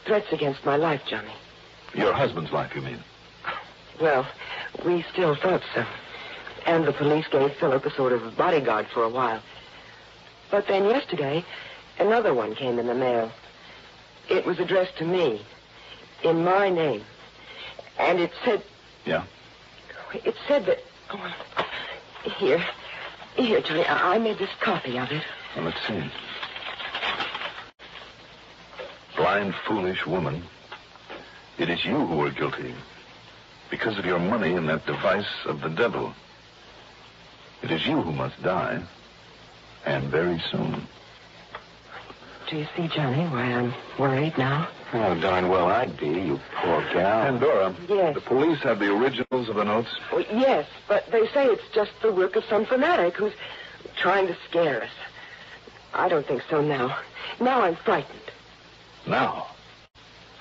Threats against my life, Johnny. Your husband's life, you mean? Well, we still thought so. And the police gave Philip a sort of bodyguard for a while. But then yesterday, another one came in the mail. It was addressed to me, in my name. And it said... Yeah? It said that... Oh, here, Johnny, I made this copy of it. Well, let's see. Blind, foolish woman. It is you who are guilty. Because of your money and that device of the devil. It is you who must die. And very soon. Do you see, Johnny, why I'm worried now? Oh, darn well I'd be, you poor gal. Pandora. Yes. The police have the originals of the notes? Well, yes, but they say it's just the work of some fanatic who's trying to scare us. I don't think so now. Now I'm frightened. Now?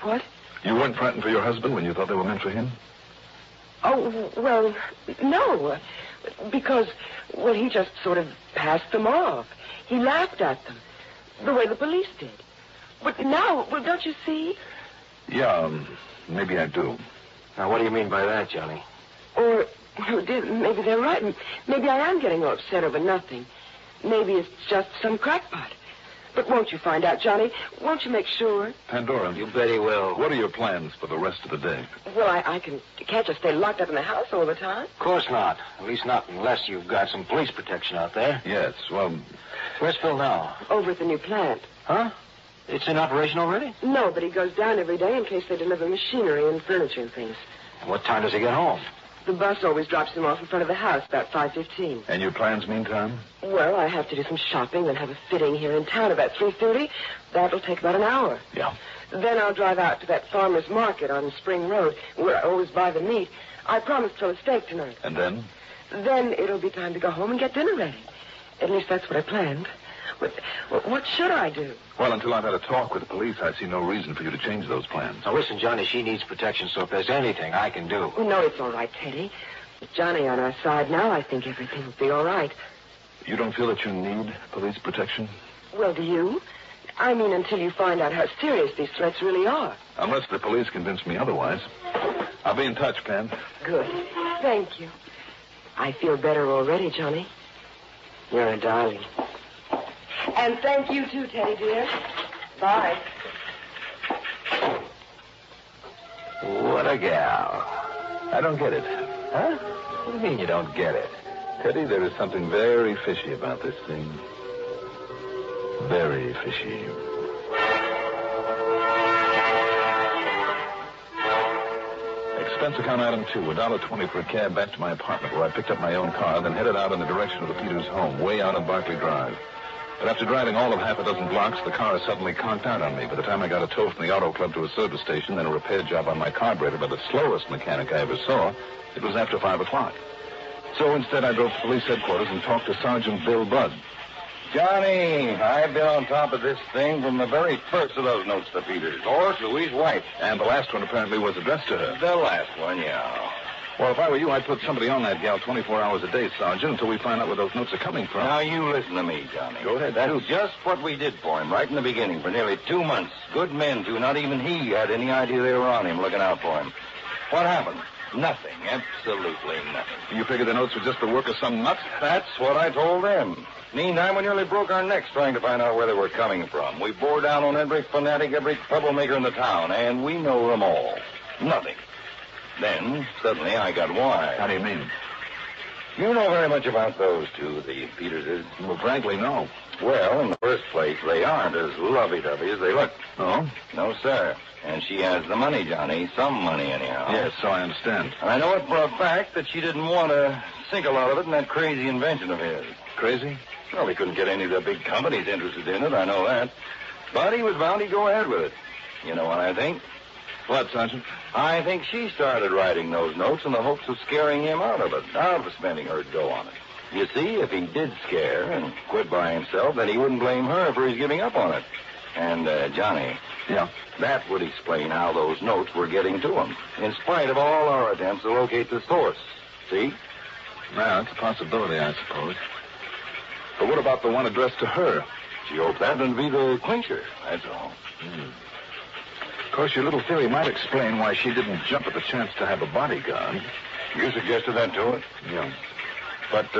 What? You weren't frightened for your husband when you thought they were meant for him? Oh, well, no. Because, well, he just sort of passed them off. He laughed at them. The way the police did. But now, well, don't you see? Yeah, maybe I do. Now, what do you mean by that, Johnny? Or, well, maybe they're right. Maybe I am getting all upset over nothing. Maybe it's just some crackpot. But won't you find out, Johnny? Won't you make sure? Pandora. You bet he will. What are your plans for the rest of the day? Well, I can't just stay locked up in the house all the time. Of course not. At least not unless you've got some police protection out there. Yes, well... Where's Phil now? Over at the new plant. Huh? It's in operation already? No, but he goes down every day in case they deliver machinery and furniture and things. And what time does he get home? The bus always drops him off in front of the house about 5:15. And your plans meantime? Well, I have to do some shopping, then have a fitting here in town about 3:30. That'll take about an hour. Yeah. Then I'll drive out to that farmer's market on Spring Road, where I always buy the meat. I promised Phil a steak tonight. And then? Then it'll be time to go home and get dinner ready. At least that's what I planned. What should I do? Well, until I've had a talk with the police, I see no reason for you to change those plans. Now, listen, Johnny, she needs protection, so if there's anything I can do... No, it's all right, Teddy. With Johnny on our side now, I think everything will be all right. You don't feel that you need police protection? Well, do you? I mean, until you find out how serious these threats really are. Unless the police convince me otherwise. I'll be in touch, Pen. Good. Thank you. I feel better already, Johnny. You're a darling. And thank you, too, Teddy, dear. Bye. What a gal. I don't get it. Huh? What do you mean you don't get it? Teddy, there is something very fishy about this thing. Very fishy. Expense account item 2, $1.20 for a cab back to my apartment where I picked up my own car, then headed out in the direction of the Peters home, way out on Barclay Drive. But after driving all of half a dozen blocks, the car suddenly conked out on me. By the time I got a tow from the auto club to a service station, then a repair job on my carburetor by the slowest mechanic I ever saw, it was after 5 o'clock. So instead, I drove to police headquarters and talked to Sergeant Bill Budd. Johnny, I've been on top of this thing from the very first of those notes to Peters, or to his wife. And the last one apparently was addressed to her. The last one, yeah. Well, if I were you, I'd put somebody on that gal 24 hours a day, Sergeant, until we find out where those notes are coming from. Now, you listen to me, Johnny. Go ahead. That's just what we did for him right in the beginning for nearly 2 months. Good men, too. Not even he had any idea they were on him, looking out for him. What happened? Nothing. Absolutely nothing. You figured the notes were just the work of some nut? That's what I told them. Meantime, we nearly broke our necks trying to find out where they were coming from. We bore down on every fanatic, every troublemaker in the town, and we know them all. Nothing. Then, suddenly, I got wise. How do you mean? You know very much about those two, the Peterses. Well, frankly, no. Well, in the first place, they aren't as lovey-dovey as they look. Oh? No, sir. And she has the money, Johnny. Some money, anyhow. Yes, so I understand. And I know it for a fact that she didn't want to sink a lot of it in that crazy invention of his. Crazy? Well, he couldn't get any of the big companies interested in it, I know that. But he was bound to go ahead with it. You know what I think? What, Sergeant? I think she started writing those notes in the hopes of scaring him out of it, out of spending her dough on it. You see, if he did scare and quit by himself, then he wouldn't blame her for his giving up on it. And, Johnny... Yeah? That would explain how those notes were getting to him, in spite of all our attempts to locate the source. See? Well, it's a possibility, I suppose. But what about the one addressed to her? She hoped that would be the clincher, that's all. Of course, your little theory might explain why she didn't jump at the chance to have a bodyguard. You suggested that to her? Yeah. But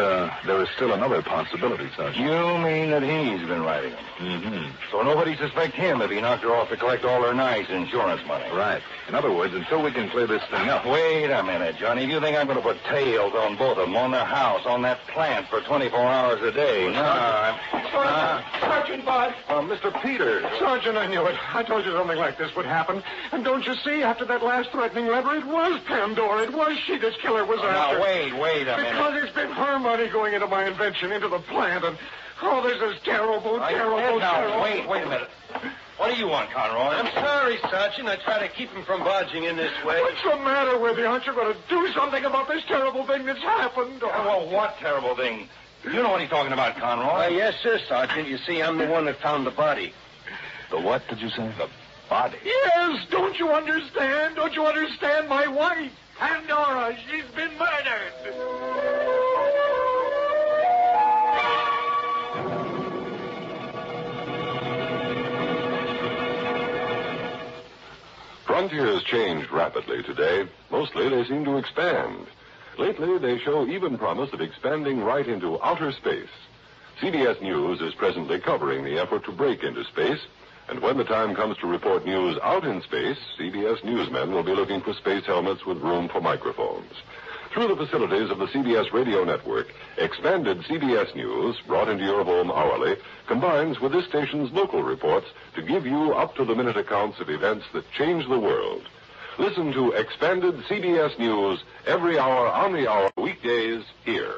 there is still another possibility, Sergeant. You mean that he's been writing them? Mm-hmm. So nobody suspect him if he knocked her off to collect all her nice insurance money? Right. In other words, until we can clear this thing up. Wait a minute, Johnny. If you think I'm going to put tails on both of them, on their house, on that plant for 24 hours a day, no, Sergeant Bud. Mr. Peters. Sergeant, I knew it. I told you something like this would happen. And don't you see, after that last threatening letter, it was Pandora. It was she this killer was after. Now, wait a minute. Because it's been her money going into my invention, into the plant, and, this is terrible. Now, wait a minute. What do you want, Conroy? I'm sorry, Sergeant. I try to keep him from barging in this way. What's the matter with you? Aren't you going to do something about this terrible thing that's happened? Well, what terrible thing? You know what he's talking about, Conroy. Yes, sir, Sergeant. You see, I'm the one that found the body. The what, did you say? The body? Yes, don't you understand? Don't you understand? My wife, Pandora, she's been murdered. Frontiers changed rapidly today. Mostly they seem to expand. Lately, they show even promise of expanding right into outer space. CBS News is presently covering the effort to break into space, and when the time comes to report news out in space, CBS newsmen will be looking for space helmets with room for microphones. Through the facilities of the CBS radio network, expanded CBS News, brought into your home hourly, combines with this station's local reports to give you up-to-the-minute accounts of events that change the world. Listen to expanded CBS News every hour on the hour, weekdays, here.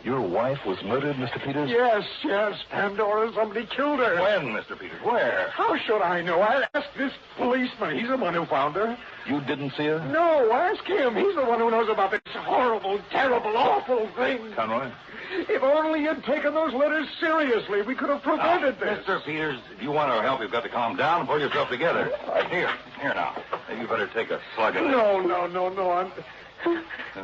Your wife was murdered, Mr. Peters? Yes. Pandora, somebody killed her. When, Mr. Peters? Where? How should I know? I'll ask this policeman. He's the one who found her. You didn't see her? No, ask him. He's the one who knows about this horrible, terrible, awful thing. Conroy? If only you'd taken those letters seriously, we could have prevented this. Mr. Peters, if you want our help, you've got to calm down and pull yourself together. Here now. Maybe you better take a slug of this. No.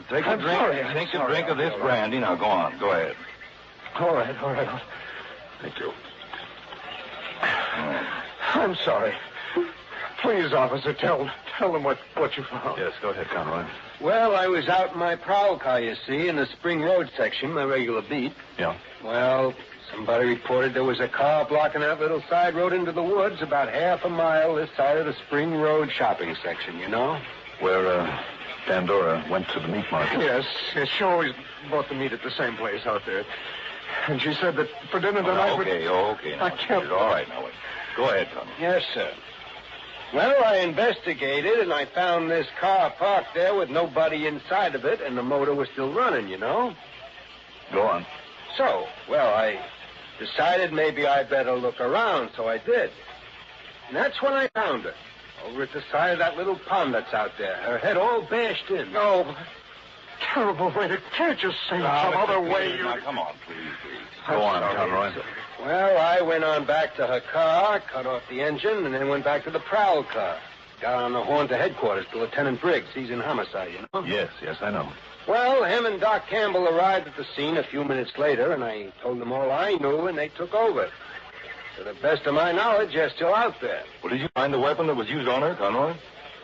Take a drink. Sorry. Take a drink of this brandy. Now, go on. Go ahead. All right. Thank you. I'm sorry. Please, officer, tell them what you found. Yes, go ahead, Conroy. Well, I was out in my prowl car, you see, in the Spring Road section, my regular beat. Yeah. Well, somebody reported there was a car blocking that little side road into the woods about half a mile this side of the Spring Road shopping section, you know? Where, Pandora went to the meat market. Yes, she always bought the meat at the same place out there. And she said that for dinner tonight... Okay. I can't... All right, now, wait. Go ahead, Tom. Yes, sir. Well, I investigated, and I found this car parked there with nobody inside of it, and the motor was still running, you know? Go on. So, well, I decided maybe I'd better look around, so I did. And that's when I found her. Over at the side of that little pond that's out there. Her head all bashed in. No. Terrible way. Can't you say some other way? Now, come on, please. Go on, Conroy. Well, I went on back to her car, cut off the engine, and then went back to the prowl car. Got on the horn to headquarters to Lieutenant Briggs. He's in homicide, you know? Yes, I know. Well, him and Doc Campbell arrived at the scene a few minutes later, and I told them all I knew, and they took over. To the best of my knowledge, they're still out there. Well, did you find the weapon that was used on her, Conroy?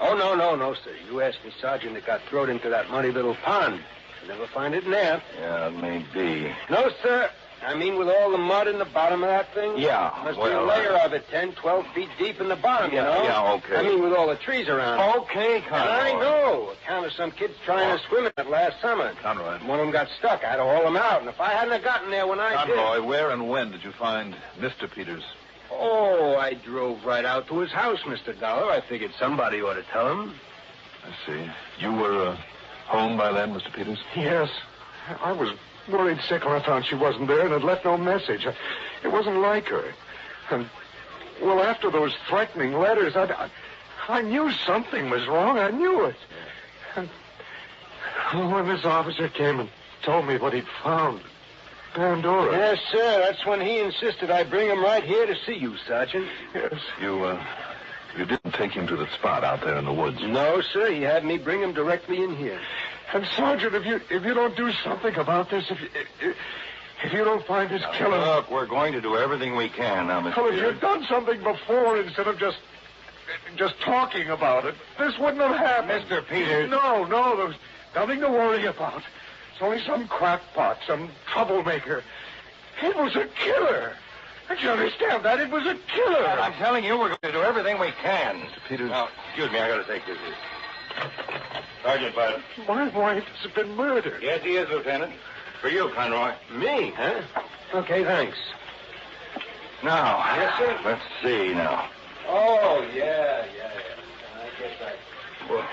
Oh, no, sir. You asked the sergeant that got thrown into that muddy little pond. You'll never find it in there. Yeah, it may be. No, sir. I mean, with all the mud in the bottom of that thing? Yeah. Must be a layer of it 10, 12 feet deep in the bottom, you know? Yeah, okay. I mean, with all the trees around it. Okay, Conroy. And I know. Account of some kids trying to swim in it last summer. Conroy. One of them got stuck. I had to haul him out. And if I hadn't have gotten there when I did... Conroy, where and when did you find Mr. Peters? Oh, I drove right out to his house, Mr. Dollar. I figured somebody ought to tell him. I see. You were home by then, Mr. Peters? Yes. I was worried sick when I found she wasn't there and had left no message. It wasn't like her. And, well, after those threatening letters, I knew something was wrong. I knew it. And when this officer came and told me what he'd found, Pandora. Yes, sir. That's when he insisted I bring him right here to see you, Sergeant. Yes. You didn't take him to the spot out there in the woods? No, sir. He had me bring him directly in here. And, Sergeant, if you don't do something about this, if you don't find this killer... Look, we're going to do everything we can now, Mr. Well, if Peters. you'd done something before instead of just talking about it, this wouldn't have happened. Mr. Peters. No, there's nothing to worry about. It's only some crackpot, some troublemaker. It was a killer. Don't you understand that? It was a killer. I'm telling you, we're going to do everything we can. Mr. Peters. Now, excuse me, I got to take this here. Sergeant Bud. My wife has been murdered. Yes, he is, Lieutenant. For you, Conroy. Me, huh? Okay, thanks. Now. Yes, sir? Let's see now. Oh, yeah. I guess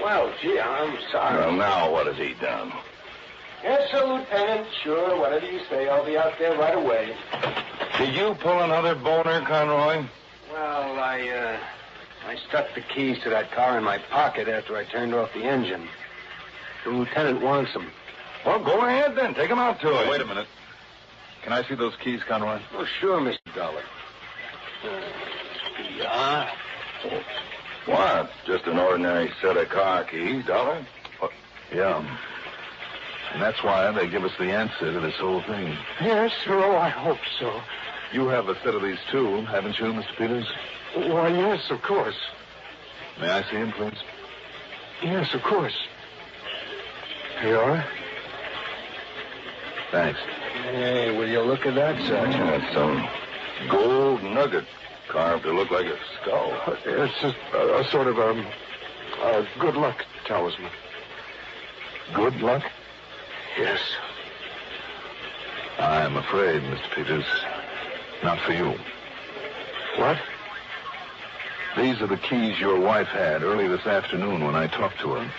Well, gee, I'm sorry. Well, now what has he done? Yes, sir, Lieutenant. Sure, whatever you say. I'll be out there right away. Did you pull another boner, Conroy? Well, I stuck the keys to that car in my pocket after I turned off the engine. The lieutenant wants them. Well, go ahead then. Take them out to him. Wait a minute. Can I see those keys, Conroy? Oh, sure, Mr. Dollar. Yeah. What? Just an ordinary set of car keys, Dollar? Yeah. And that's why they give us the answer to this whole thing. Yes, sir. Oh, I hope so. You have a set of these, too, haven't you, Mr. Peters? Why, yes, of course. May I see him, please? Yes, of course. Here you are. Thanks. Hey, will you look at that, Sergeant? That's some gold nugget carved to look like a skull. It's a sort of a good luck talisman. Good luck? Yes. I'm afraid, Mr. Peters, not for you. What? These are the keys your wife had early this afternoon when I talked to her.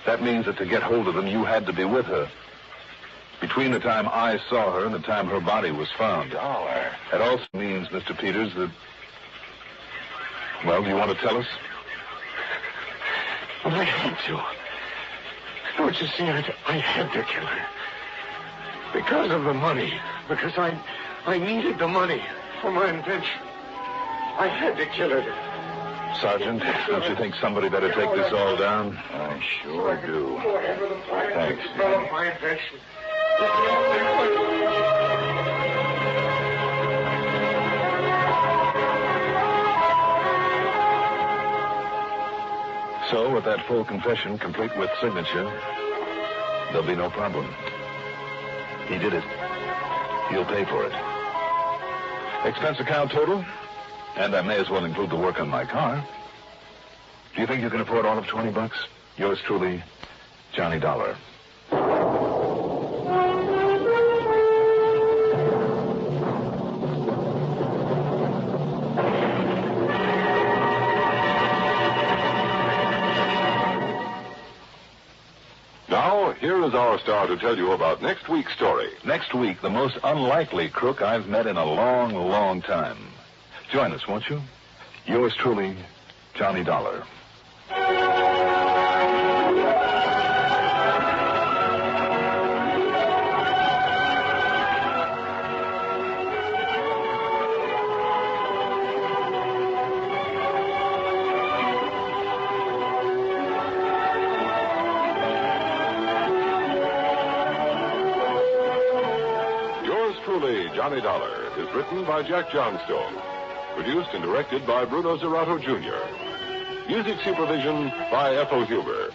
That means that to get hold of them, you had to be with her. Between the time I saw her and the time her body was found. Dollar. That also means, Mr. Peters, that... Well, do you want to tell us? Well, I had to. Don't you see, I had to kill her. Because of the money. Because I needed the money for my invention. I had to kill her. Sergeant, don't you think somebody better take this all down? I sure do. Thanks. Develop my invention. So, with that full confession, complete with signature, there'll be no problem. He did it. He'll pay for it. Expense account total? And I may as well include the work on my car. Do you think you can afford all of $20? Yours truly, Johnny Dollar. Now, here is our star to tell you about next week's story. Next week, the most unlikely crook I've met in a long, long time. Join us, won't you? Yours truly, Johnny Dollar. Yours truly, Johnny Dollar, is written by Jack Johnstone. Produced and directed by Bruno Zerato, Jr. Music supervision by Ethel Huber.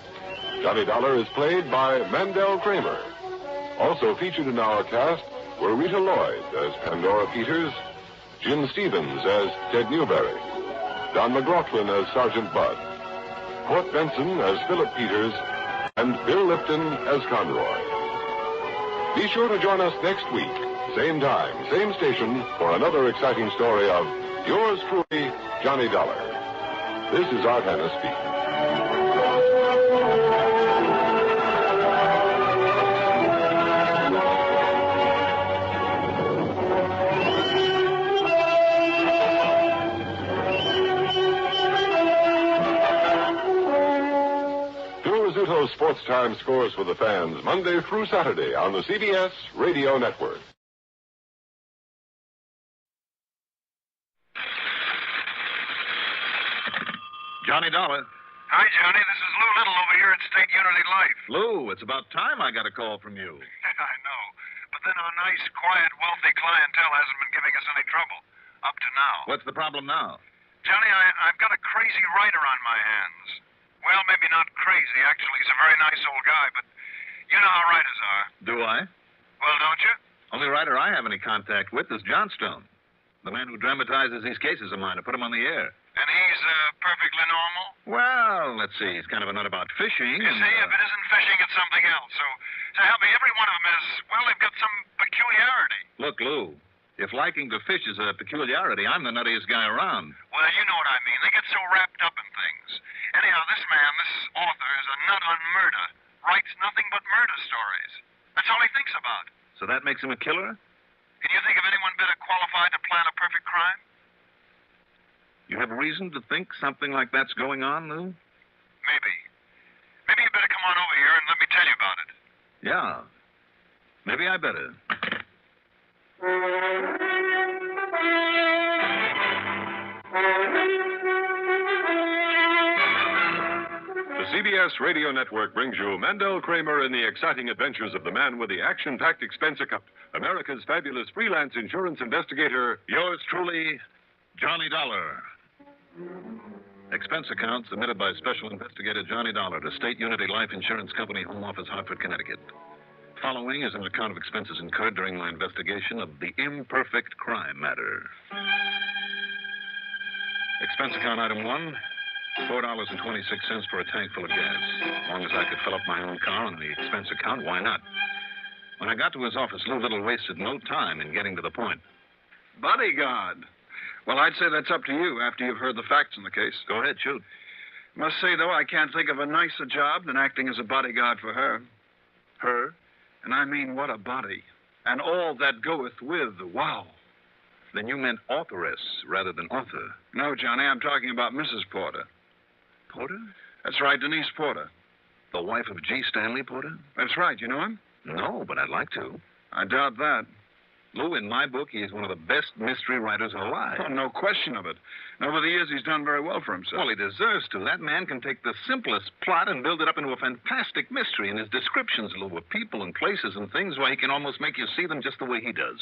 Johnny Dollar is played by Mandel Kramer. Also featured in our cast were Rita Lloyd as Pandora Peters, Jim Stevens as Ted Newberry, Don McLaughlin as Sergeant Bud, Court Benson as Philip Peters, and Bill Lipton as Conroy. Be sure to join us next week, same time, same station, for another exciting story of Yours truly, Johnny Dollar. This is Art Hannah speaking. Sports Time scores for the fans Monday through Saturday on the CBS Radio Network. Johnny Dollar. Hi, Johnny. This is Lou Little over here at State Unity Life. Lou, it's about time I got a call from you. I know. But then our nice, quiet, wealthy clientele hasn't been giving us any trouble. Up to now. What's the problem now? Johnny, I've got a crazy writer on my hands. Well, maybe not crazy. Actually, he's a very nice old guy, but you know how writers are. Do I? Well, don't you? Only writer I have any contact with is Johnstone, the man who dramatizes these cases of mine to put them on the air. And he's perfectly normal? Well, let's see. He's kind of a nut about fishing. You see, if it isn't fishing, it's something else. So help me, every one of them is, well, they've got some peculiarity. Look, Lou, if liking to fish is a peculiarity, I'm the nuttiest guy around. Well, you know what I mean. They get so wrapped up in things. Anyhow, this man, this author, is a nut on murder. Writes nothing but murder stories. That's all he thinks about. So that makes him a killer? Can you think of anyone better qualified to plan a perfect crime? You have reason to think something like that's going on, Lou? Maybe. Maybe you better come on over here and let me tell you about it. Yeah. Maybe I better. The CBS Radio Network brings you Mandel Kramer in the exciting adventures of the man with the action-packed expense account, America's fabulous freelance insurance investigator, yours truly, Johnny Dollar. Expense account submitted by Special Investigator Johnny Dollar to State Unity Life Insurance Company, Home Office, Hartford, Connecticut. Following is an account of expenses incurred during my investigation of the imperfect crime matter. Expense account item 1, $4.26 for a tank full of gas. As long as I could fill up my own car on the expense account, why not? When I got to his office, Lou Little wasted no time in getting to the point. Bodyguard. Well, I'd say that's up to you after you've heard the facts in the case. Go ahead, shoot. Must say, though, I can't think of a nicer job than acting as a bodyguard for her. Her? And I mean, what a body. And all that goeth with, wow. Then you meant authoress rather than author. No, Johnny, I'm talking about Mrs. Porter. Porter? That's right, Denise Porter. The wife of G. Stanley Porter? That's right. You know him? No, but I'd like to. I doubt that. Lou, in my book, he's one of the best mystery writers alive. Oh, no question of it. And over the years, he's done very well for himself. Well, he deserves to. That man can take the simplest plot and build it up into a fantastic mystery. And his descriptions, Lou, of people and places and things, why, he can almost make you see them just the way he does.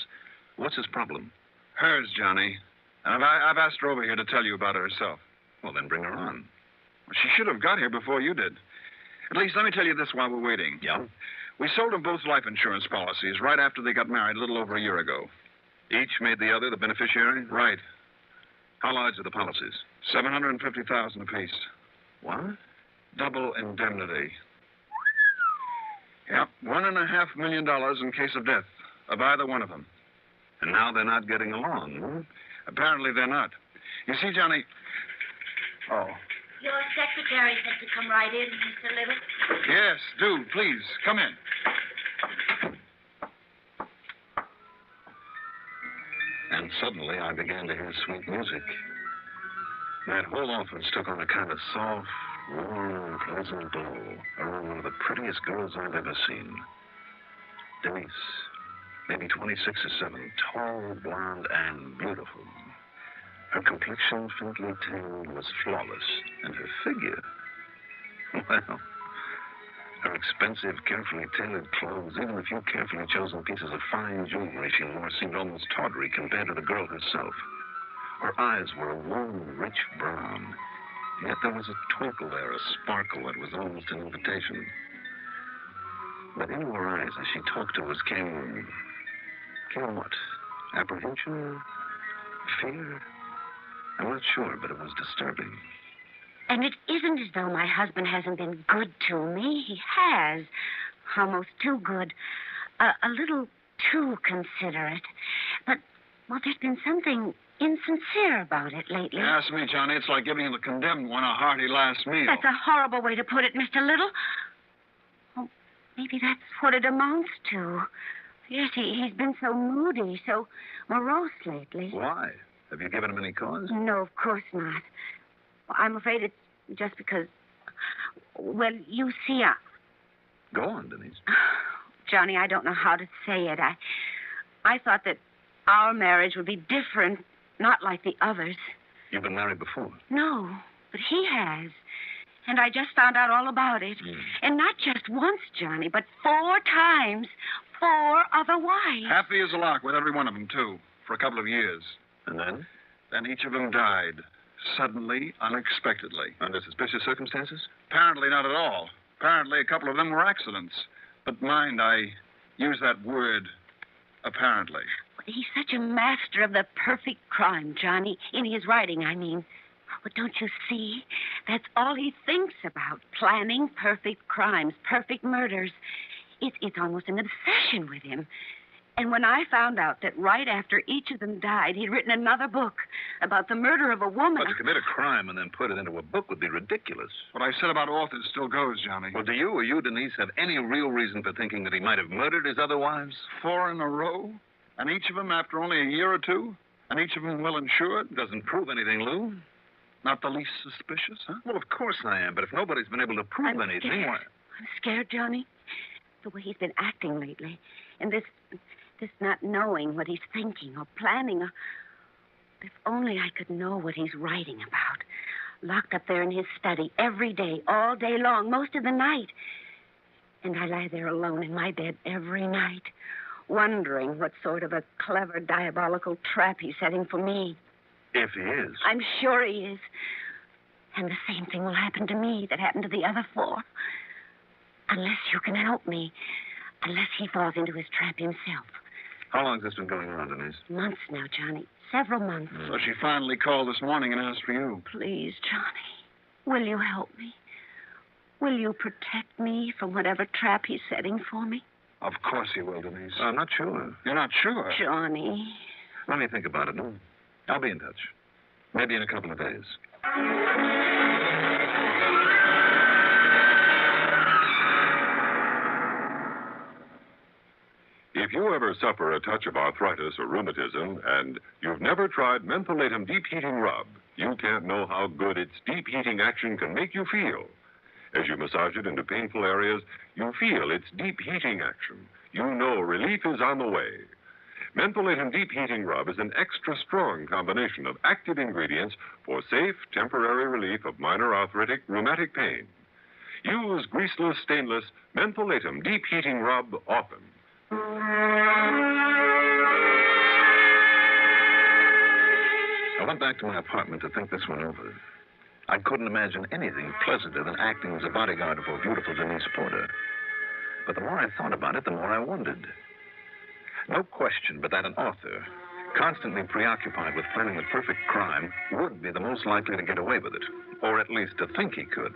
What's his problem? Hers, Johnny. And I've asked her over here to tell you about her herself. Well, then bring her on. Well, she should have got here before you did. At least, let me tell you this while we're waiting. Yeah? We sold them both life insurance policies right after they got married a little over a year ago. Each made the other the beneficiary? Right. How large are the policies? $750,000 apiece. What? Double indemnity. Yep, $1.5 million in case of death of either one of them. And now they're not getting along, huh? Apparently they're not. You see, Johnny... Oh. Your secretary said to come right in, Mr. Little. Yes, do. Please, come in. And suddenly I began to hear sweet music. That whole office took on a kind of soft, warm, pleasant glow around one of the prettiest girls I've ever seen. Denise, maybe 26 or 7, tall, blonde, and beautiful. Her complexion, faintly tanned, was flawless, and her figure, well, her expensive, carefully tailored clothes, even a few carefully chosen pieces of fine jewelry she wore, seemed almost tawdry compared to the girl herself. Her eyes were a warm, rich brown, yet there was a twinkle there, a sparkle that was almost an invitation. But into her eyes, as she talked to us, came what? Apprehension? Fear? I'm not sure, but it was disturbing. And it isn't as though my husband hasn't been good to me. He has. Almost too good. A little too considerate. But, well, there's been something insincere about it lately. Ask me, Johnny, it's like giving the condemned one a hearty last meal. That's a horrible way to put it, Mr. Little. Oh, maybe that's what it amounts to. Yes, he's been so moody, so morose lately. Why? Have you given him any cause? No, of course not. I'm afraid it's just because... Well, you see, Go on, Denise. Johnny, I don't know how to say it. I thought that our marriage would be different, not like the others. You've been married before? No, but he has. And I just found out all about it. And not just once, Johnny, but 4 times. 4 other wives. Happy as a lark with every one of them, too, for a couple of years. And then? Then each of them died. Suddenly, unexpectedly. Under suspicious circumstances? Apparently not at all. Apparently a couple of them were accidents. But mind, I use that word, apparently. He's such a master of the perfect crime, Johnny. In his writing, I mean. But don't you see? That's all he thinks about. Planning perfect crimes, perfect murders. It's almost an obsession with him. And when I found out that right after each of them died, he'd written another book about the murder of a woman... But to commit a crime and then put it into a book would be ridiculous. What I said about authors still goes, Johnny. Well, do you or you, Denise, have any real reason for thinking that he might have murdered his other wives? 4 in a row? And each of them after only a year or 2? And each of them well insured? Doesn't prove anything, Lou. Not the least suspicious, huh? Well, of course I am, but if nobody's been able to prove anything, why... I'm scared, Johnny. The way he's been acting lately. And this not knowing what he's thinking or planning. If only I could know what he's writing about. Locked up there in his study every day, all day long, most of the night. And I lie there alone in my bed every night, wondering what sort of a clever, diabolical trap he's setting for me. If he is. I'm sure he is. And the same thing will happen to me that happened to the other 4. Unless you can help me. Unless he falls into his trap himself. How long has this been going on, Denise? Months now, Johnny. Several months. So she finally called this morning and asked for you. Please, Johnny. Will you help me? Will you protect me from whatever trap he's setting for me? Of course he will, Denise. I'm not sure. You're not sure? Johnny. Let me think about it, no? I'll be in touch. Maybe in a couple of days. If you ever suffer a touch of arthritis or rheumatism and you've never tried mentholatum deep heating rub, you can't know how good its deep heating action can make you feel. As you massage it into painful areas, you feel its deep heating action. You know relief is on the way. Mentholatum deep heating rub is an extra strong combination of active ingredients for safe, temporary relief of minor arthritic, rheumatic pain. Use greaseless, stainless mentholatum deep heating rub often. I went back to my apartment to think this one over. I couldn't imagine anything pleasanter than acting as a bodyguard for beautiful Denise Porter. But the more I thought about it, the more I wondered. No question but that an author, constantly preoccupied with planning the perfect crime, would be the most likely to get away with it, or at least to think he could.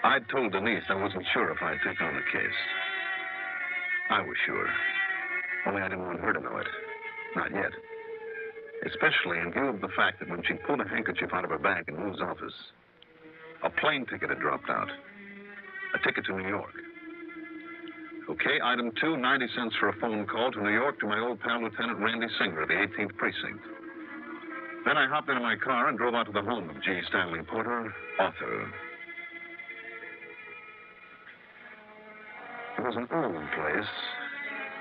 I'd told Denise I wasn't sure if I'd take on the case. I was sure. Only I didn't want her to know it. Not yet. Especially in view of the fact that when she pulled a handkerchief out of her bag in Lou's office, a plane ticket had dropped out. A ticket to New York. Okay, item 2, 90 cents for a phone call to New York to my old pal, Lieutenant Randy Singer of the 18th Precinct. Then I hopped into my car and drove out to the home of G. Stanley Porter, author. It was an old place,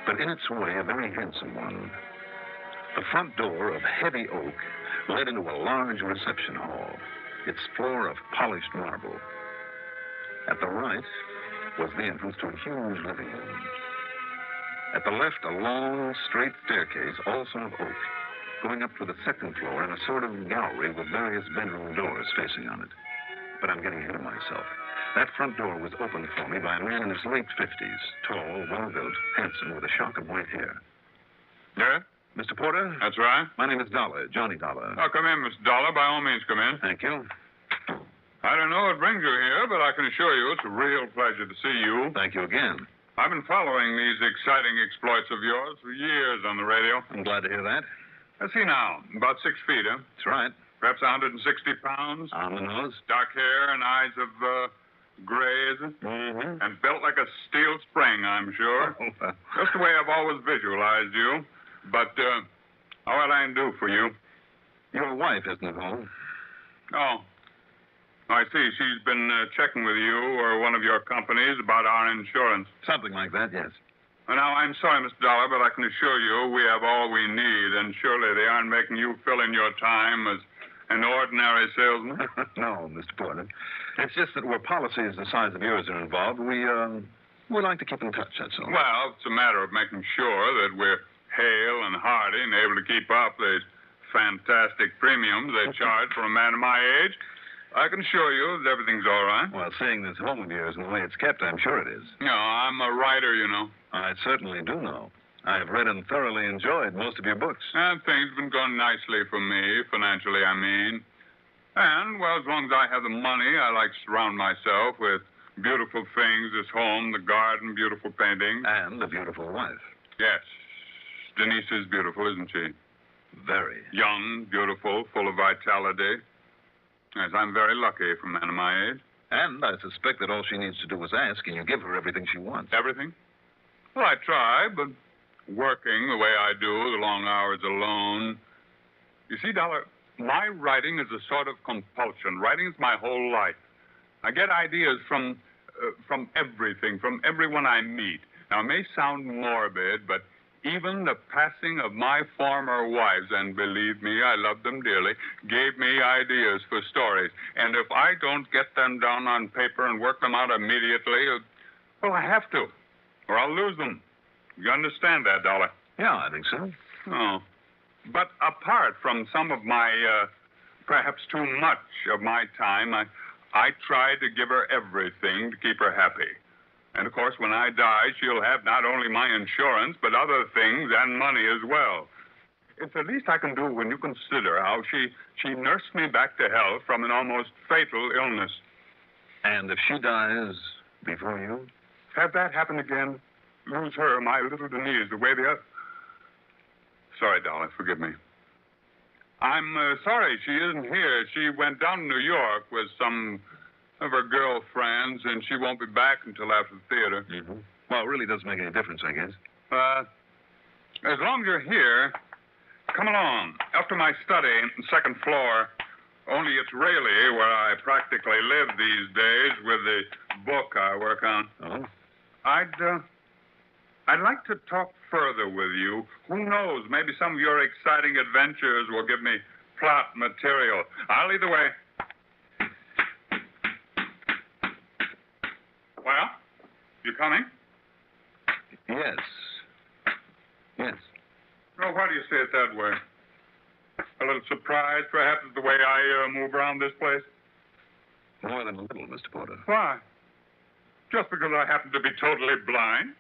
but in its way, a very handsome one. The front door of heavy oak led into a large reception hall, its floor of polished marble. At the right was the entrance to a huge living room. At the left, a long, straight staircase, also of oak, going up to the second floor in a sort of gallery with various bedroom doors facing on it. But I'm getting ahead of myself. That front door was opened for me by a man in his late 50s, tall, well-built, handsome, with a shock of white hair. Yeah? Mr. Porter? That's right. My name is Dollar, Johnny Dollar. Oh, come in, Mr. Dollar. By all means, come in. Thank you. I don't know what brings you here, but I can assure you it's a real pleasure to see you. Thank you again. I've been following these exciting exploits of yours for years on the radio. I'm glad to hear that. Let's see now. About 6 feet, huh? That's right. Perhaps 160 pounds. On the nose. Dark hair and eyes of gray, is it? Mm-hmm. And built like a steel spring, I'm sure. Just the way I've always visualized you. But what I can do for you? Your wife isn't at home. Oh. I see. She's been checking with you or one of your companies about our insurance. Something like that, yes. Well, now, I'm sorry, Mr. Dollar, but I can assure you we have all we need, and surely they aren't making you fill in your time as an ordinary salesman. No, Mr. Porter. It's just that where policies the size of yours are involved, we like to keep in touch, that's all. Well, it's a matter of making sure that we're hale and hearty and able to keep up these fantastic premiums they charge for a man of my age. I can assure you that everything's all right. Well, seeing this home of yours and the way it's kept, I'm sure it is. No, I'm a writer, you know. I certainly do know. I've read and thoroughly enjoyed most of your books. And things have been going nicely for me, financially, I mean. And, well, as long as I have the money, I like to surround myself with beautiful things, this home, the garden, beautiful paintings. And a beautiful wife. Yes. Denise is beautiful, isn't she? Very. Young, beautiful, full of vitality. Yes, I'm very lucky for a man of my age. And I suspect that all she needs to do is ask, and you give her everything she wants. Everything? Well, I try, but working the way I do, the long hours alone. You see, Dollar, my writing is a sort of compulsion. Writing is my whole life. I get ideas from everything, from everyone I meet. Now, it may sound morbid, but even the passing of my former wives, and believe me, I love them dearly, gave me ideas for stories. And if I don't get them down on paper and work them out immediately, well, I have to, or I'll lose them. You understand that, Dollar? Yeah, I think so. Oh. But apart from some of my, perhaps too much of my time, I try to give her everything to keep her happy. And, of course, when I die, she'll have not only my insurance, but other things and money as well. It's the least I can do when you consider how she nursed me back to health from an almost fatal illness. And if she dies before you? Have that happen again? Lose her, my little Denise, the way the other... Sorry, Dollar, forgive me. I'm sorry she isn't here. She went down to New York with some of her girlfriends, and she won't be back until after the theater. Mm-hmm. Well, it really doesn't make any difference, I guess. As long as you're here, come along. Up to my study, second floor. Only it's really where I practically live these days with the book I work on. Oh? I'd like to talk further with you. Who knows? Maybe some of your exciting adventures will give me plot material. I'll lead the way. Well, you coming? Yes. Yes. Oh, why do you say it that way? A little surprised, perhaps, at the way I move around this place? More than a little, Mr. Porter. Why? Just because I happen to be totally blind?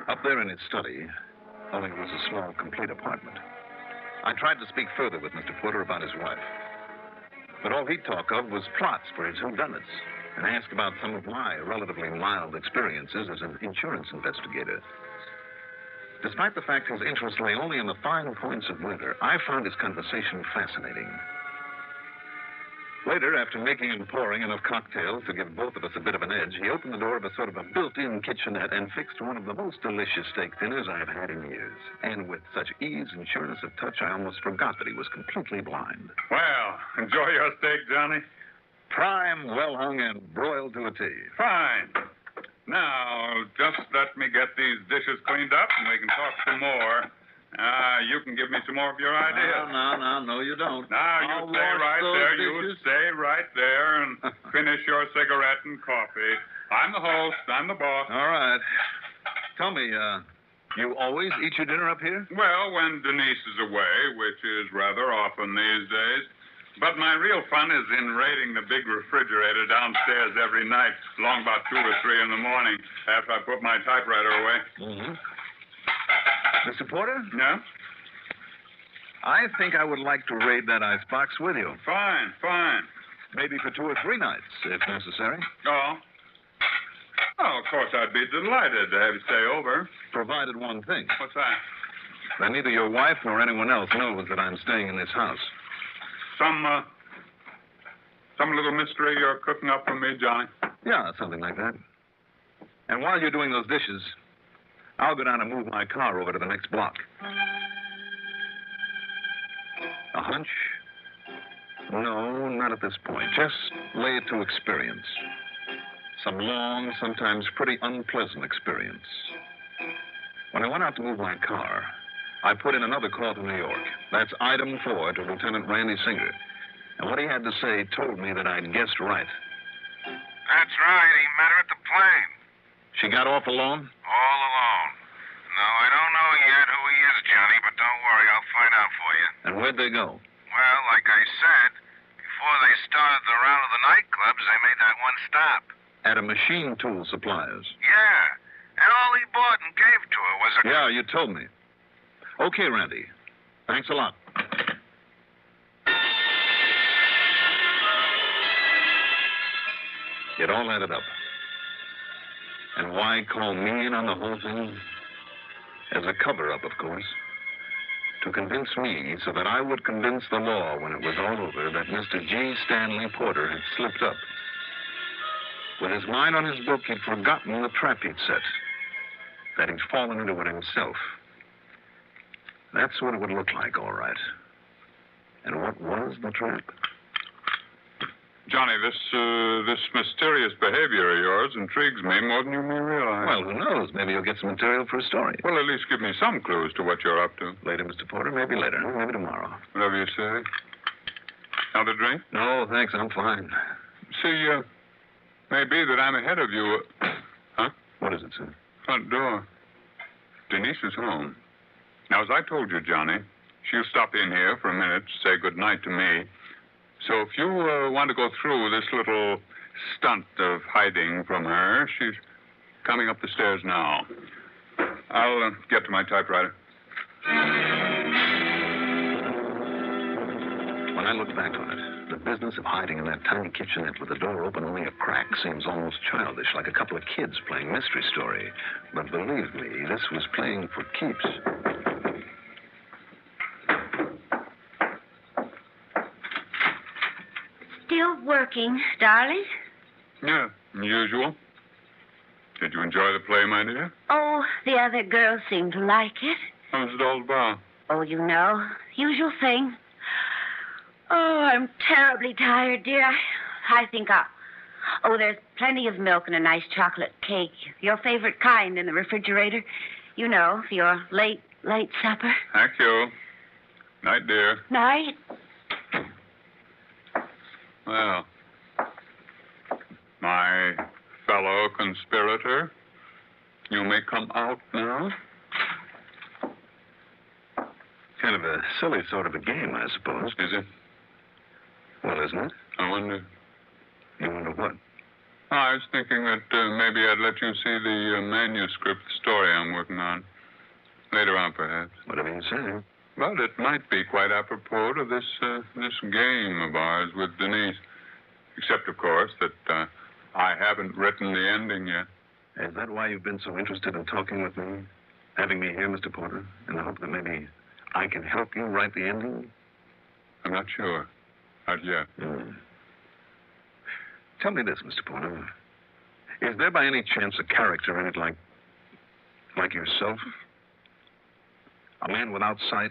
Up there in his study, only it was a small, complete apartment. I tried to speak further with Mr. Porter about his wife. But all he'd talk of was plots for his whodunits, and ask about some of my relatively mild experiences as an insurance investigator. Despite the fact his interest lay only in the fine points of murder, I found his conversation fascinating. Later, after making and pouring enough cocktails to give both of us a bit of an edge, he opened the door of a sort of a built-in kitchenette and fixed one of the most delicious steak dinners I've had in years. And with such ease and sureness of touch, I almost forgot that he was completely blind. Well, enjoy your steak, Johnny. Prime, well-hung, and broiled to a T. Fine. Now, just let me get these dishes cleaned up, and we can talk some more. You can give me some more of your ideas. No, you don't. Now, you stay right there. You stay right there and finish your cigarette and coffee. I'm the host. I'm the boss. All right. Tell me, you always eat your dinner up here? Well, when Denise is away, which is rather often these days. But my real fun is in raiding the big refrigerator downstairs every night, long about 2 or 3 in the morning, after I put my typewriter away. Mm-hmm. Mr. Porter? Yeah? I think I would like to raid that icebox with you. Fine. Maybe for 2 or 3 nights, if necessary. Oh? Oh, of course, I'd be delighted to have you stay over. Provided one thing. What's that? That neither your wife nor anyone else knows that I'm staying in this house. Some little mystery you're cooking up for me, Johnny? Yeah, something like that. And while you're doing those dishes, I'll go down and move my car over to the next block. A hunch? No, not at this point. Just lay it to experience. Some long, sometimes pretty unpleasant experience. When I went out to move my car, I put in another call to New York. That's item 4 to Lieutenant Randy Singer. And what he had to say told me that I'd guessed right. That's right. He met her at the plane. She got off alone? All alone. No, I don't know yet who he is, Johnny, but don't worry. I'll find out for you. And where'd they go? Well, like I said, before they started the round of the nightclubs, they made that one stop. At a machine tool supplier's. Yeah. And all he bought and gave to her was a... Yeah, you told me. Okay, Randy. Thanks a lot. It all added up. And why call me in on the whole thing? As a cover-up, of course. To convince me so that I would convince the law when it was all over that Mr. G. Stanley Porter had slipped up. With his mind on his book, he'd forgotten the trap he'd set. That he'd fallen into it himself. That's what it would look like, all right. And what was the trap? Johnny, this mysterious behavior of yours intrigues me more than you may realize. Well, who knows? Maybe you'll get some material for a story. Well, at least give me some clues to what you're up to. Later, Mr. Porter. Maybe later. Maybe tomorrow. Whatever you say. Another drink? No, thanks. I'm fine. See, maybe that I'm ahead of you. Huh? What is it, sir? Front door. Denise is home. Now, as I told you, Johnny, she'll stop in here for a minute to say good night to me. So if you want to go through this little stunt of hiding from her, she's coming up the stairs now. I'll get to my typewriter. When I look back on it, the business of hiding in that tiny kitchenette with the door open only a crack seems almost childish, like a couple of kids playing mystery story. But believe me, this was playing for keeps. Still working, darling? Yeah, usual. Did you enjoy the play, my dear? Oh, the other girls seem to like it. How was it all about? Oh, you know, usual thing. Oh, I'm terribly tired, dear. I think I'll... Oh, there's plenty of milk and a nice chocolate cake. Your favorite kind in the refrigerator. You know, for your late supper. Thank you. Night, dear. Night. Well, my fellow conspirator, you may come out now. Kind of a silly sort of a game, I suppose. Is it? Well, isn't it? I wonder. You wonder what? I was thinking that maybe I'd let you see the manuscript story I'm working on. Later on, perhaps. Whatever you say. Well, it might be quite apropos to this game of ours with Denise. Except, of course, that I haven't written the ending yet. Is that why you've been so interested in talking with me? Having me here, Mr. Porter, in the hope that maybe I can help you write the ending? I'm not sure. Not yet. Tell me this, Mr. Porter. Is there by any chance a character in it like yourself? A man without sight,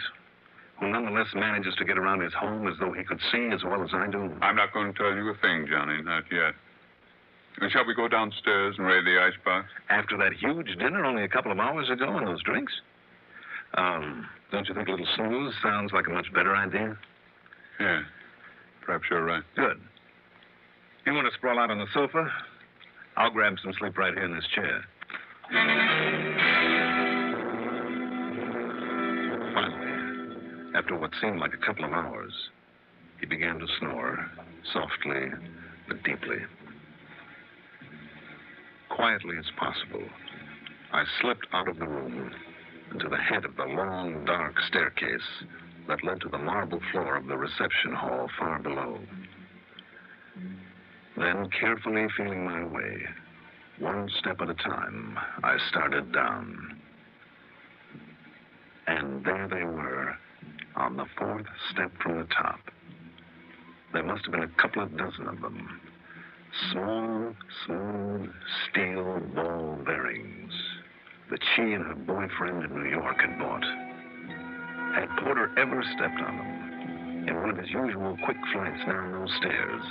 who nonetheless manages to get around his home as though he could see as well as I do? I'm not going to tell you a thing, Johnny, not yet. Shall we go downstairs and raid the icebox? After that huge dinner only a couple of hours ago and those drinks? Don't you think a little snooze sounds like a much better idea? Yeah, perhaps you're right. Good. You want to sprawl out on the sofa? I'll grab some sleep right here in this chair. Finally, after what seemed like a couple of hours, he began to snore, softly but deeply. Quietly as possible, I slipped out of the room and to the head of the long, dark staircase that led to the marble floor of the reception hall far below. Then, carefully feeling my way, One step at a time, I started down. And there they were, on the fourth step from the top. There must have been a couple of dozen of them. Small, smooth steel ball bearings that she and her boyfriend in New York had bought. Had Porter ever stepped on them in one of his usual quick flights down those stairs,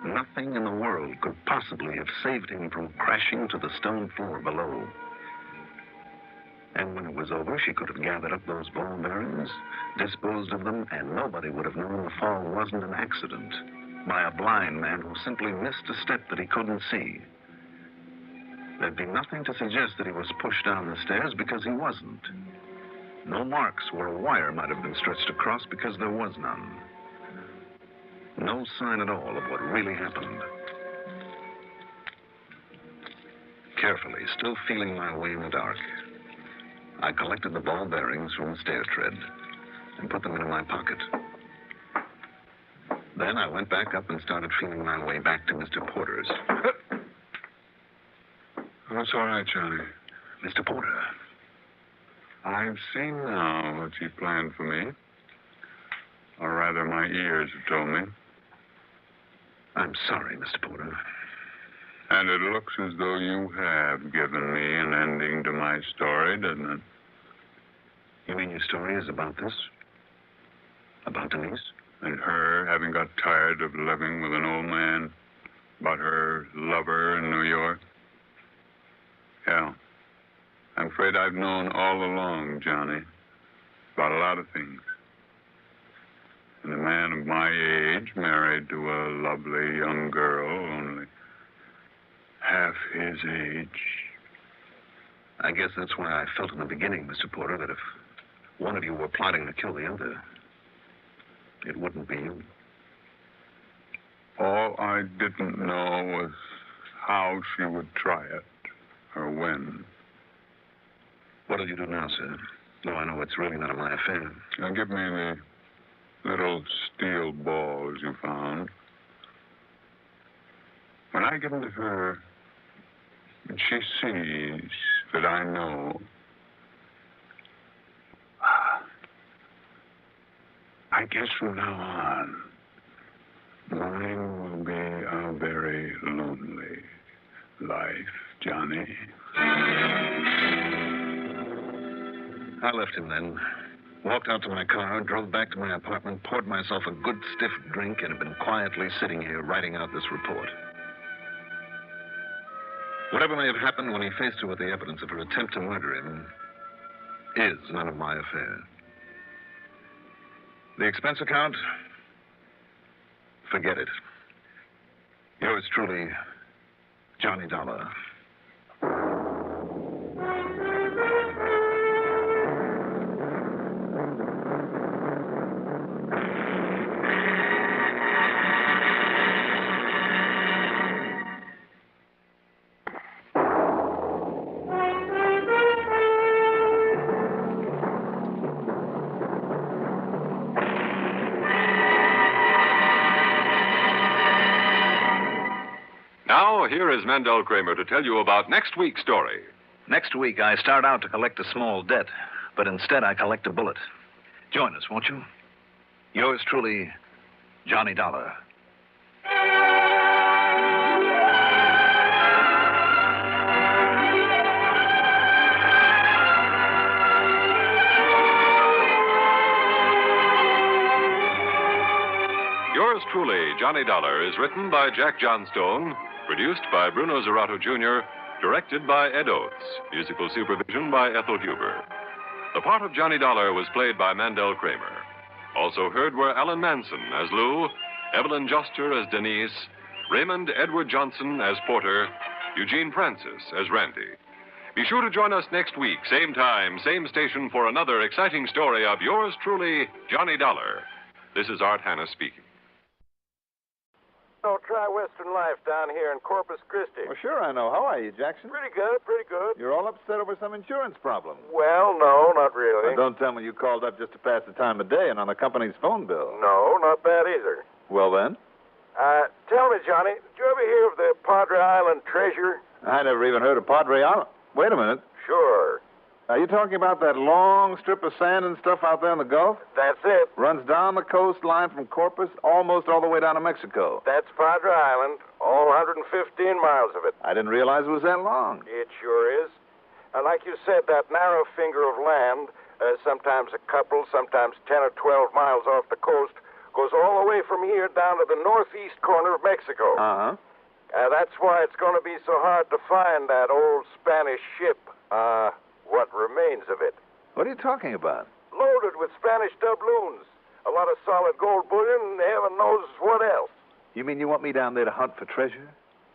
nothing in the world could possibly have saved him from crashing to the stone floor below. And when it was over, she could have gathered up those ball bearings, disposed of them, and nobody would have known the fall wasn't an accident by a blind man who simply missed a step that he couldn't see. There'd be nothing to suggest that he was pushed down the stairs because he wasn't. No marks where a wire might have been stretched across because there was none. No sign at all of what really happened. Carefully, still feeling my way in the dark, I collected the ball bearings from the stair tread and put them into my pocket. Then I went back up and started feeling my way back to Mr. Porter's. That's all right, Johnny. Mr. Porter. I've seen now what you planned for me. Or rather, my ears have told me. I'm sorry, Mr. Porter. And it looks as though you have given me an ending to my story, doesn't it? You mean your story is about this? About Denise? And her having got tired of living with an old man, about her lover in New York? Yeah. I'm afraid I've known all along, Johnny, about a lot of things. And a man of my age married to a lovely young girl, only half his age. I guess that's why I felt in the beginning, Mr. Porter, that if one of you were plotting to kill the other, it wouldn't be you. All I didn't know was how she would try it, or when. What'll you do now, sir? No, I know it's really none of my affair. Now, give me the little steel balls you found. When I give them to her, and she sees that I know, I guess from now on, mine will be a very lonely life, Johnny. I left him then, walked out to my car, drove back to my apartment, poured myself a good stiff drink, and have been quietly sitting here writing out this report. Whatever may have happened when he faced her with the evidence of her attempt to murder him is none of my affair. The expense account? Forget it. Yours truly, Johnny Dollar. Now, here is Mandel Kramer to tell you about next week's story. Next week, I start out to collect a small debt, but instead I collect a bullet. Join us, won't you? Yours truly, Johnny Dollar. Yours truly, Johnny Dollar, is written by Jack Johnstone, produced by Bruno Zerato Jr., directed by Ed Oates, musical supervision by Ethel Huber. The part of Johnny Dollar was played by Mandel Kramer. Also heard were Alan Manson as Lou, Evelyn Joster as Denise, Raymond Edward Johnson as Porter, Eugene Francis as Randy. Be sure to join us next week, same time, same station, for another exciting story of yours truly, Johnny Dollar. This is Art Hanna speaking. So try Western Life down here in Corpus Christi. Well, sure I know. How are you, Jackson? Pretty good, pretty good. You're all upset over some insurance problem. Well, no, not really. Now, don't tell me you called up just to pass the time of day and on the company's phone bill. No, not that either. Well, then? Tell me, Johnny, did you ever hear of the Padre Island treasure? I never even heard of Padre Island. Wait a minute. Sure. Are you talking about that long strip of sand and stuff out there in the Gulf? That's it. Runs down the coastline from Corpus almost all the way down to Mexico. That's Padre Island, all 115 miles of it. I didn't realize it was that long. It sure is. Like you said, that narrow finger of land, sometimes a couple, sometimes 10 or 12 miles off the coast, goes all the way from here down to the northeast corner of Mexico. Uh-huh. That's why it's going to be so hard to find that old Spanish ship. What remains of it. What are you talking about? Loaded with Spanish doubloons. A lot of solid gold bullion and heaven knows what else. You mean you want me down there to hunt for treasure?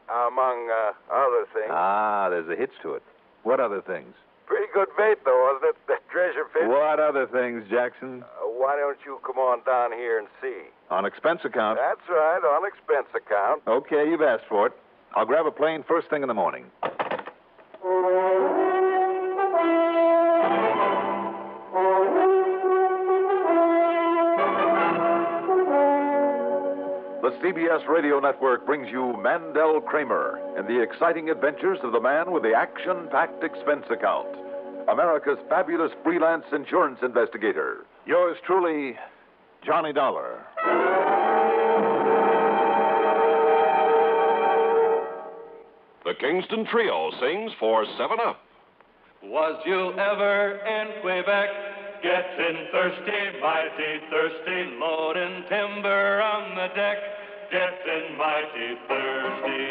Among other things. There's a hitch to it. What other things? Pretty good bait, though, wasn't it? That treasure fish. What other things, Jackson? Why don't you come on down here and see? On expense account. That's right, on expense account. Okay, you've asked for it. I'll grab a plane first thing in the morning. The CBS Radio Network brings you Mandel Kramer and the exciting adventures of the man with the action-packed expense account, America's fabulous freelance insurance investigator. Yours truly, Johnny Dollar. The Kingston Trio sings for 7-Up. Was you ever in Quebec? Getting thirsty, mighty thirsty, loading timber on the deck, getting mighty thirsty.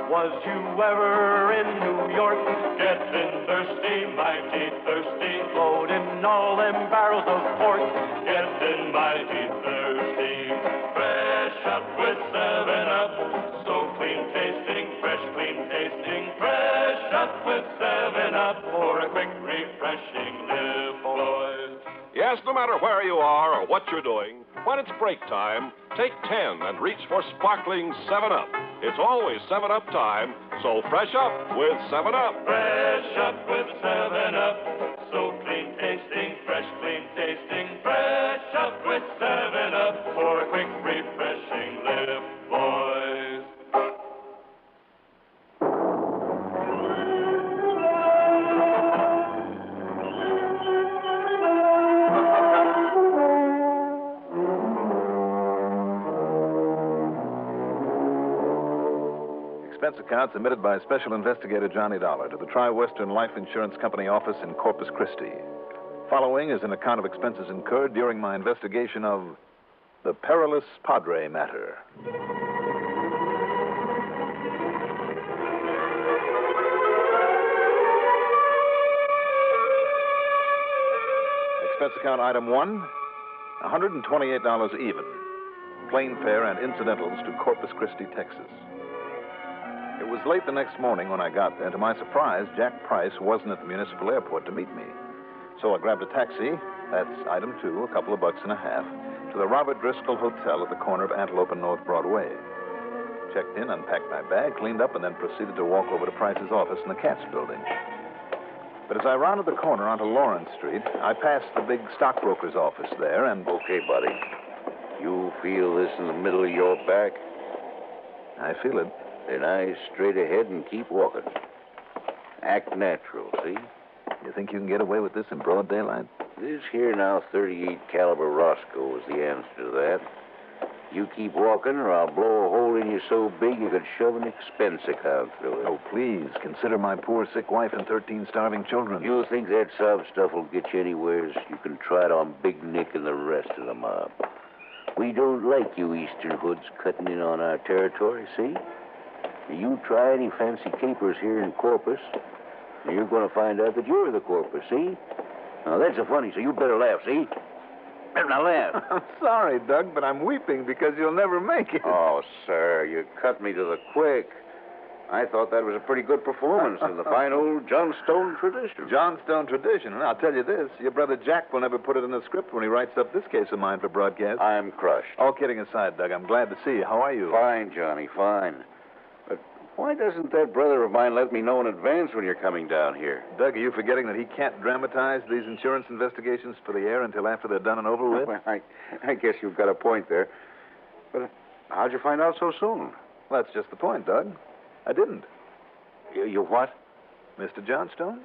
Was you ever in New York? Getting thirsty, mighty thirsty, loading all them barrels of pork, getting mighty thirsty. Fresh up with 7-Up, so clean tasting, fresh clean tasting, fresh up with 7-Up for a quick refreshing lift, boys. Yes, no matter where you are or what you're doing, when it's break time, take 10 and reach for sparkling 7-Up. It's always 7-Up time, so fresh up with 7-Up. Fresh up with 7-Up, so clean tasting, fresh clean tasting, fresh up with 7-Up for a quick refreshing lift, boys. Expense account submitted by Special Investigator Johnny Dollar to the Tri-Western Life Insurance Company office in Corpus Christi. Following is an account of expenses incurred during my investigation of the perilous Padre matter. Expense account item 1, $128 even. Plane fare and incidentals to Corpus Christi, Texas. It was late the next morning when I got there. To my surprise, Jack Price wasn't at the municipal airport to meet me. So I grabbed a taxi, that's item 2, a couple of bucks and a half, to the Robert Driscoll Hotel at the corner of Antelope and North Broadway. Checked in, unpacked my bag, cleaned up, and then proceeded to walk over to Price's office in the Katz building. But as I rounded the corner onto Lawrence Street, I passed the big stockbroker's office there and... Okay, buddy. You feel this in the middle of your back? I feel it. Then eyes straight ahead and keep walking. Act natural, see? You think you can get away with this in broad daylight? This here now 38 caliber Roscoe is the answer to that. You keep walking or I'll blow a hole in you so big you could shove an expense account through it. Oh, please, consider my poor sick wife and 13 starving children. You think that sob stuff will get you anywheres? You can try it on Big Nick and the rest of the mob. We don't like you Eastern hoods cutting in on our territory, see? You try any fancy capers here in Corpus, and you're going to find out that you're the Corpus, see? Now, that's a funny, so you better laugh, see? Better not laugh. I'm sorry, Doug, but I'm weeping because you'll never make it. Oh, sir, you cut me to the quick. I thought that was a pretty good performance in the fine old Johnstone tradition. Johnstone tradition. And I'll tell you this, your brother Jack will never put it in the script when he writes up this case of mine for broadcast. I'm crushed. All kidding aside, Doug, I'm glad to see you. How are you? Fine, Johnny, fine. But why doesn't that brother of mine let me know in advance when you're coming down here? Doug, are you forgetting that he can't dramatize these insurance investigations for the air until after they're done and over with? Well, I guess you've got a point there. But how'd you find out so soon? Well, that's just the point, Doug. I didn't. You what? Mr. Johnstone,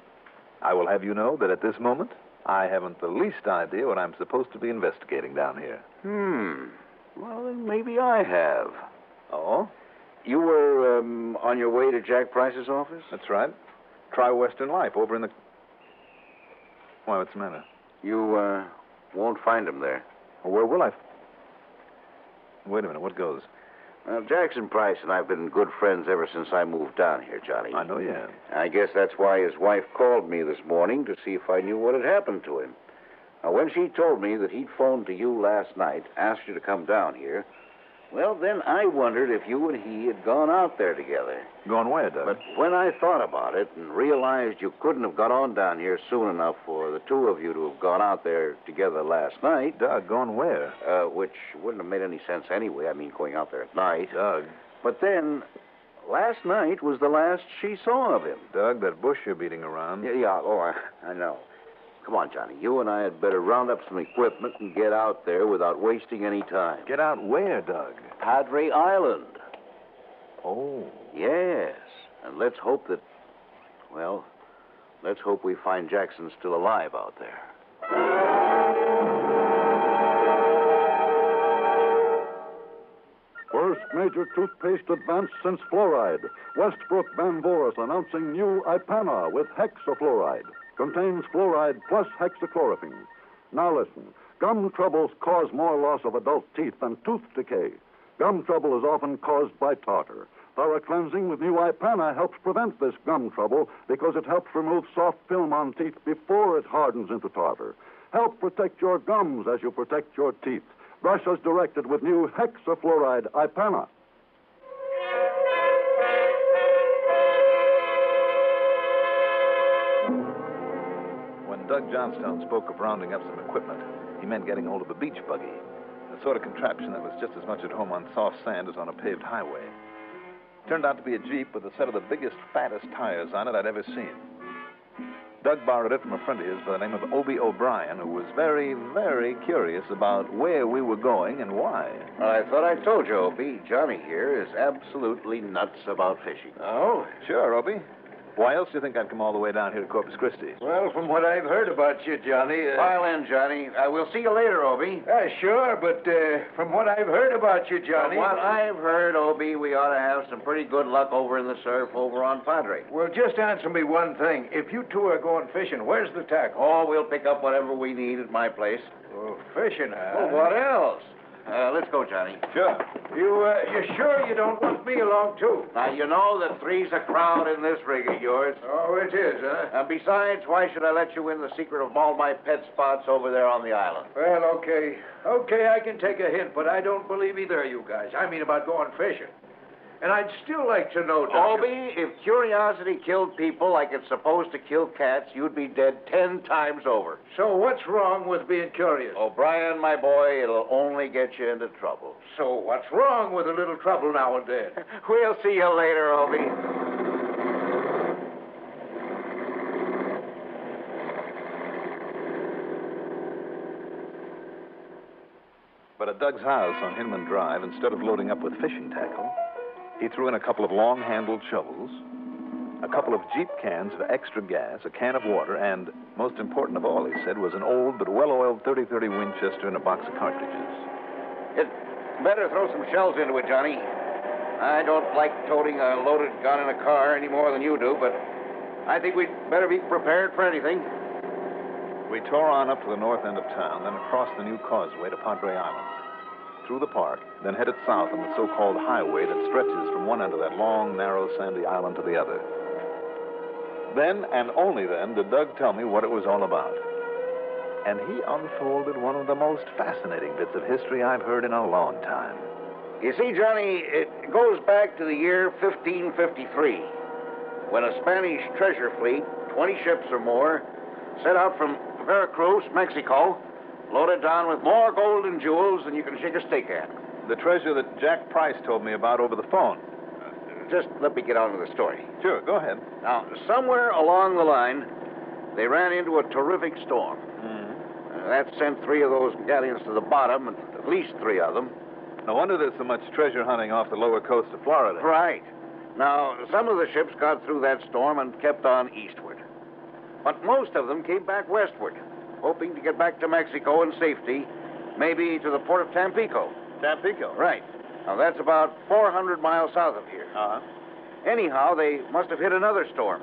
I will have you know that at this moment, I haven't the least idea what I'm supposed to be investigating down here. Well, then maybe I have. Oh? You were on your way to Jack Price's office? That's right. Try Western Life over in the... Why, what's the matter? You won't find him there. Well, where will I... Wait a minute, what goes? Well, Jackson Price and I have been good friends ever since I moved down here, Johnny. I know you have. I guess that's why his wife called me this morning to see if I knew what had happened to him. Now, when she told me that he'd phoned to you last night, asked you to come down here, well, then I wondered if you and he had gone out there together. Gone where, Doug? But when I thought about it and realized you couldn't have got on down here soon enough for the two of you to have gone out there together last night... Doug, gone where? Which wouldn't have made any sense anyway. I mean, going out there at night. Doug. But then, last night was the last she saw of him. Doug, that bush you're beating around... Yeah, I know. Come on, Johnny. You and I had better round up some equipment and get out there without wasting any time. Get out where, Doug? Padre Island. Oh. Yes. And let's hope that... Well, let's hope we find Jackson still alive out there. First major toothpaste advance since fluoride. Westbrook Banvoris announcing new Ipana with hexafluoride. Contains fluoride plus hexachlorophene. Now listen. Gum troubles cause more loss of adult teeth than tooth decay. Gum trouble is often caused by tartar. Thorough cleansing with new Ipana helps prevent this gum trouble because it helps remove soft film on teeth before it hardens into tartar. Help protect your gums as you protect your teeth. Brush as directed with new hexafluoride Ipana. When Doug Johnstone spoke of rounding up some equipment, he meant getting hold of a beach buggy, the sort of contraption that was just as much at home on soft sand as on a paved highway. Turned out to be a Jeep with a set of the biggest, fattest tires on it I'd ever seen. Doug borrowed it from a friend of his by the name of Obie O'Brien, who was very, very curious about where we were going and why. Well, I thought I told you, Obie. Johnny here is absolutely nuts about fishing. Oh? Sure, Obie. Why else do you think I'd come all the way down here to Corpus Christi? Well, from what I've heard about you, Johnny... File in, Johnny. We'll see you later, Obie. Sure, but from what I've heard about you, Johnny... From what I've heard, Obie, we ought to have some pretty good luck over in the surf over on Padre. Well, just answer me one thing. If you two are going fishing, where's the tackle? Oh, we'll pick up whatever we need at my place. Oh, fishing, huh? Well, what else? Let's go, Johnny. Sure. You sure you don't want me along, too? Now, you know that three's a crowd in this rig of yours. Oh, it is, huh? And besides, why should I let you in the secret of all my pet spots over there on the island? Well, okay. Okay, I can take a hint, but I don't believe either of you guys. I mean about going fishing. And I'd still like to know, Doctor... Obie, if curiosity killed people like it's supposed to kill cats, you'd be dead 10 times over. So what's wrong with being curious? O'Brien, my boy, it'll only get you into trouble. So what's wrong with a little trouble now and then? We'll see you later, Obie. But at Doug's house on Hinman Drive, instead of loading up with fishing tackle, he threw in a couple of long-handled shovels, a couple of Jeep cans of extra gas, a can of water, and, most important of all, he said, was an old but well-oiled 30-30 Winchester and a box of cartridges. You'd better throw some shells into it, Johnny. I don't like toting a loaded gun in a car any more than you do, but I think we'd better be prepared for anything. We tore on up to the north end of town, then across the new causeway to Padre Island, through the park, then headed south on the so-called highway that stretches from one end of that long, narrow, sandy island to the other. Then, and only then, did Doug tell me what it was all about. And he unfolded one of the most fascinating bits of history I've heard in a long time. You see, Johnny, it goes back to the year 1553, when a Spanish treasure fleet, 20 ships or more, set out from Veracruz, Mexico, loaded down with more gold and jewels than you can shake a stick at. The treasure that Jack Price told me about over the phone. Just let me get on to the story. Sure, go ahead. Now, somewhere along the line, they ran into a terrific storm. That sent 3 of those galleons to the bottom, at least 3 of them. No wonder there's so much treasure hunting off the lower coast of Florida. Right. Now, some of the ships got through that storm and kept on eastward. But most of them came back westward, hoping to get back to Mexico in safety, maybe to the port of Tampico. Tampico? Right. Now, that's about 400 miles south of here. Uh-huh. Anyhow, they must have hit another storm,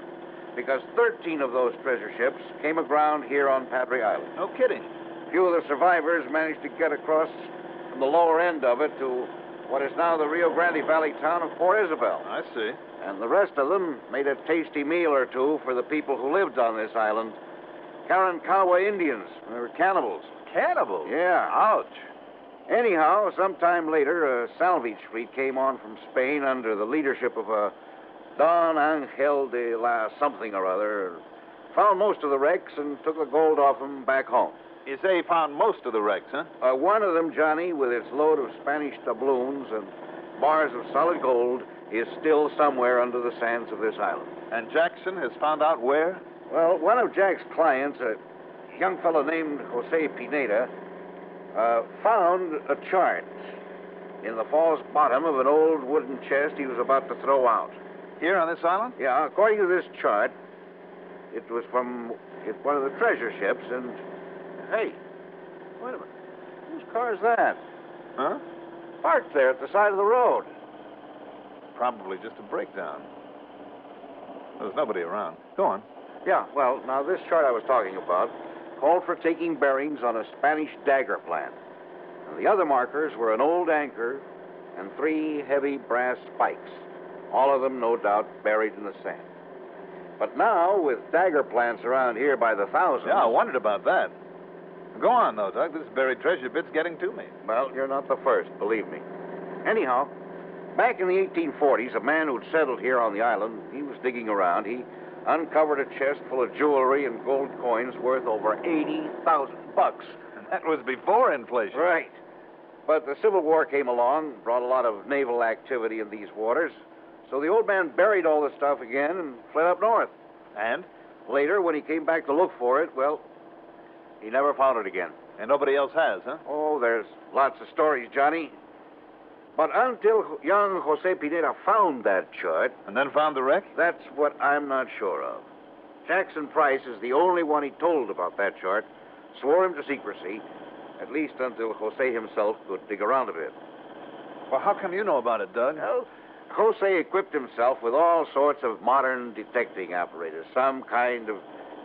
because 13 of those treasure ships came aground here on Padre Island. No kidding. Few of the survivors managed to get across from the lower end of it to what is now the Rio Grande Valley town of Port Isabel. I see. And the rest of them made a tasty meal or two for the people who lived on this island. Karankawa Indians. They were cannibals. Cannibals? Yeah. Ouch. Anyhow, sometime later, a salvage fleet came on from Spain under the leadership of a Don Angel de la something or other, found most of the wrecks and took the gold off them back home. You say he found most of the wrecks, huh? One of them, Johnny, with its load of Spanish doubloons and bars of solid gold, is still somewhere under the sands of this island. And Jackson has found out where? Well, one of Jack's clients, a young fellow named Jose Pineda, found a chart in the false bottom of an old wooden chest he was about to throw out. Here on this island? Yeah, according to this chart, it was from one of the treasure ships, and... Hey, wait a minute. Whose car is that? Huh? Parked there at the side of the road. Probably just a breakdown. There's nobody around. Go on. Yeah, well, now this chart I was talking about called for taking bearings on a Spanish dagger plan. And the other markers were an old anchor and 3 heavy brass spikes. All of them, no doubt, buried in the sand. But now, with dagger plants around here by the thousands... Yeah, I wondered about that. Go on, though, Doug. This buried treasure bit's getting to me. Well, you're not the first, believe me. Anyhow, back in the 1840s, a man who'd settled here on the island, he was digging around. He uncovered a chest full of jewelry and gold coins worth over $80,000. And that was before inflation. Right. But the Civil War came along, brought a lot of naval activity in these waters. So the old man buried all the stuff again and fled up north. And? Later, when he came back to look for it, well, he never found it again. And nobody else has, huh? Oh, there's lots of stories, Johnny. But until young Jose Pineda found that chart... And then found the wreck? That's what I'm not sure of. Jackson Price is the only one he told about that chart, swore him to secrecy, at least until Jose himself could dig around a bit. Well, how come you know about it, Doug? Well, Jose equipped himself with all sorts of modern detecting apparatus, some kind of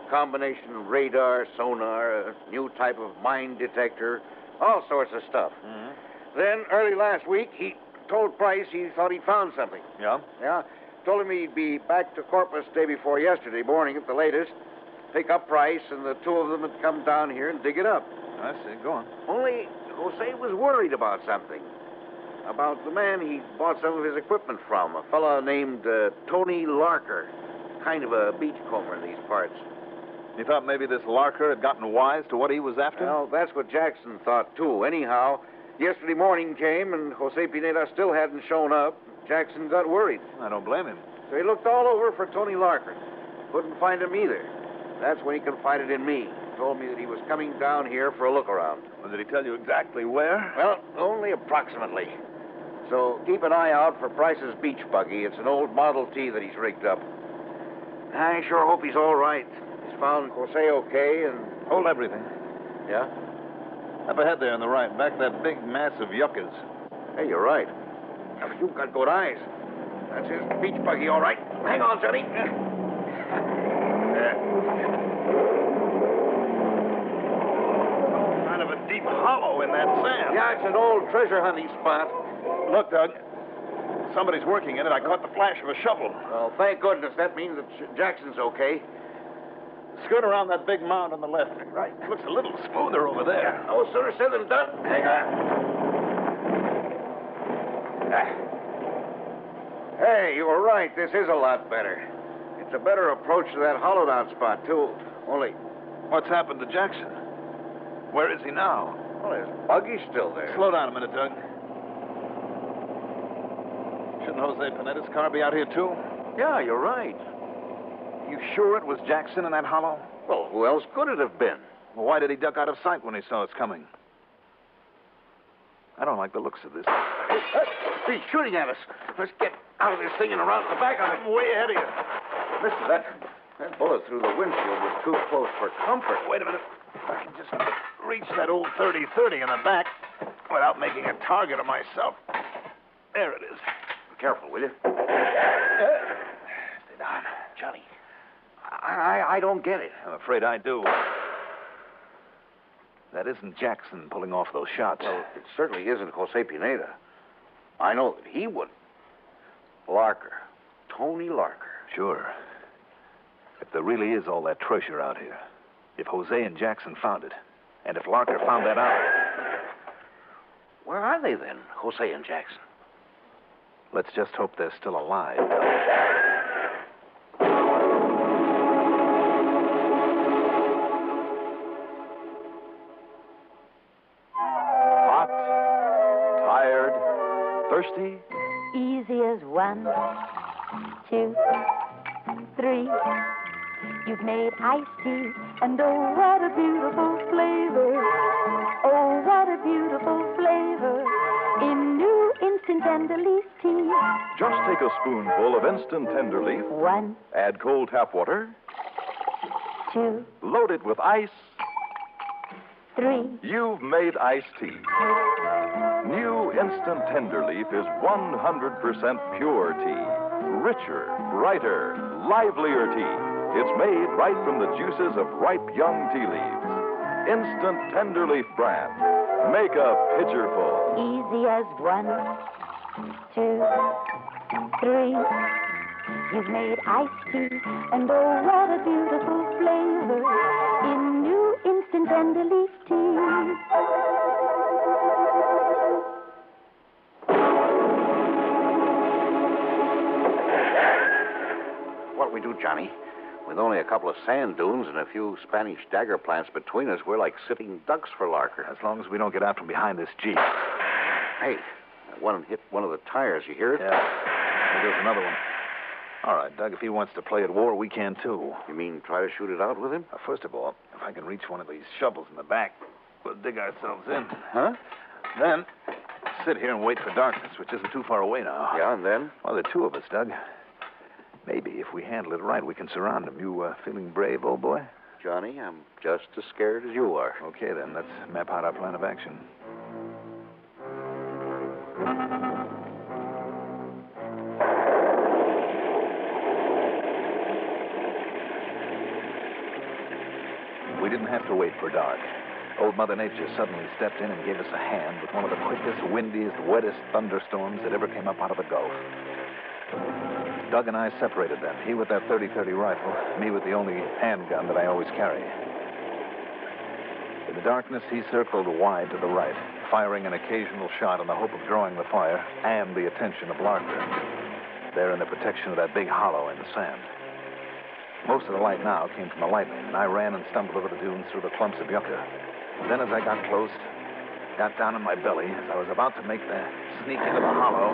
combination of radar, sonar, a new type of mine detector, all sorts of stuff. Mm-hmm. Then, early last week, he told Price he thought he'd found something. Yeah? Yeah. Told him he'd be back to Corpus day before yesterday morning at the latest, pick up Price, and the two of them would come down here and dig it up. I see. Go on. Only Jose was worried about something. About the man he bought some of his equipment from, a fellow named Tony Larker, kind of a beachcomber in these parts. You thought maybe this Larker had gotten wise to what he was after? Well, that's what Jackson thought, too. Anyhow, yesterday morning came, and Jose Pineda still hadn't shown up. Jackson got worried. I don't blame him. So he looked all over for Tony Larker. Couldn't find him either. That's when he confided in me. Told me that he was coming down here for a look around. Well, did he tell you exactly where? Well, only approximately. So keep an eye out for Price's beach buggy. It's an old Model T that he's rigged up. I sure hope he's all right. He's found Jose okay and... Hold everything. Yeah? Up ahead there on the right, back of that big mass of yuccas. Hey, you're right. Now, but you've got good eyes. That's his beach buggy, all right. Hang on, Johnny. Kind of a deep hollow in that sand. Yeah, it's an old treasure hunting spot. Look, Doug. Somebody's working in it. I caught the flash of a shovel. Well, thank goodness. That means that Jackson's okay. Skirt around that big mound on the left. Right. It looks a little smoother over there. No sooner said than done. Hang on. Hey, you were right. This is a lot better. It's a better approach to that hollowed-out spot, too. Only... What's happened to Jackson? Where is he now? Well, his buggy's still there. Slow down a minute, Doug. Shouldn't Jose Pineda's car be out here, too? Yeah, you're right. You sure it was Jackson in that hollow? Well, who else could it have been? Well, why did he duck out of sight when he saw us coming? I don't like the looks of this. He's shooting at us. Let's get out of this thing and around to the back of it. I'm way ahead of you. Mister, that bullet through the windshield was too close for comfort. Wait a minute. I can just reach that old 30-30 in the back without making a target of myself. There it is. Be careful, will you? Stay down. Johnny, I don't get it. I'm afraid I do. That isn't Jackson pulling off those shots. Well, it certainly isn't Jose Pineda. I know that he would. Larker. Tony Larker. Sure. If there really is all that treasure out here, if Jose and Jackson found it, and if Larker found that out... Where are they then, Jose and Jackson? Let's just hope they're still alive. Hot, tired, thirsty. Easy as 1, 2, 3. You've made iced tea, and oh, what a beautiful flavor. Oh, what a beautiful flavor in new instant tender leaf tea. Just take a spoonful of instant tender leaf. 1. Add cold tap water. 2. Load it with ice. 3. You've made iced tea. New instant tender leaf is 100% pure tea. Richer, brighter, livelier tea. It's made right from the juices of ripe young tea leaves. Instant tender leaf brand. Make a pitcher full. Easy as 1, 2, 3. You've made iced tea, and oh, what a beautiful flavor in new instant tender leaf tea. What'll we do, Johnny? With only a couple of sand dunes and a few Spanish dagger plants between us, we're like sitting ducks for Larker. As long as we don't get out from behind this Jeep. Hey, that one hit one of the tires. You hear it? Yeah. There goes another one. All right, Doug, if he wants to play at war, we can too. You mean try to shoot it out with him? First of all, if I can reach one of these shovels in the back, we'll dig ourselves in. Huh? Then, sit here and wait for darkness, which isn't too far away now. Yeah, and then? Well, there are 2 of us, Doug. Maybe if we handle it right, we can surround him. You feeling brave, old boy? Johnny, I'm just as scared as you are. Okay, then. Let's map out our plan of action. We didn't have to wait for dark. Old Mother Nature suddenly stepped in and gave us a hand with one of the quickest, windiest, wettest thunderstorms that ever came up out of the Gulf. Doug and I separated then, he with that 30-30 rifle, me with the only handgun that I always carry. In the darkness, he circled wide to the right, firing an occasional shot in the hope of drawing the fire and the attention of Larker, there in the protection of that big hollow in the sand. Most of the light now came from the lightning, and I ran and stumbled over the dunes through the clumps of yucca. Then as I got close, got down on my belly, as I was about to make the sneak into the hollow...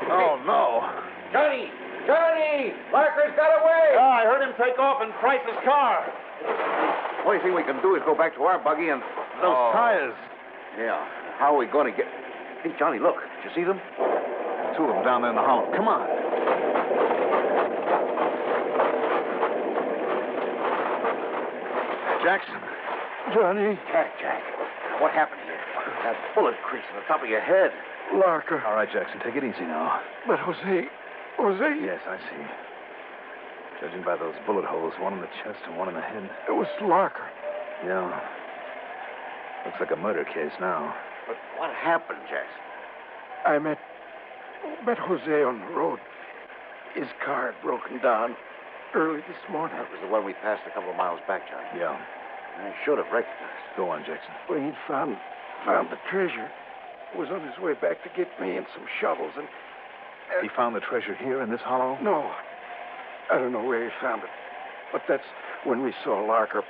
Oh, no! Johnny! Johnny! Larker's got away! I heard him take off in Price's car. Only thing we can do is go back to our buggy and... Those tires. Yeah. How are we going to get... Hey, Johnny, look. Did you see them? 2 of them down there in the hollow. Come on. Jackson. Johnny. Jack. What happened here? That bullet crease on the top of your head. Larker. All right, Jackson, take it easy now. But Jose... Yes, I see. Judging by those bullet holes, one in the chest and one in the head. It was Larker. Yeah. Looks like a murder case now. But what happened, Jackson? I met Jose on the road. His car had broken down early this morning. That was the one we passed a couple of miles back, Johnny. Yeah. I should have recognized. Go on, Jackson. Well, he'd found the treasure. Was on his way back to get me and some shovels, and... He found the treasure here in this hollow? No. I don't know where he found it. But that's when we saw Larker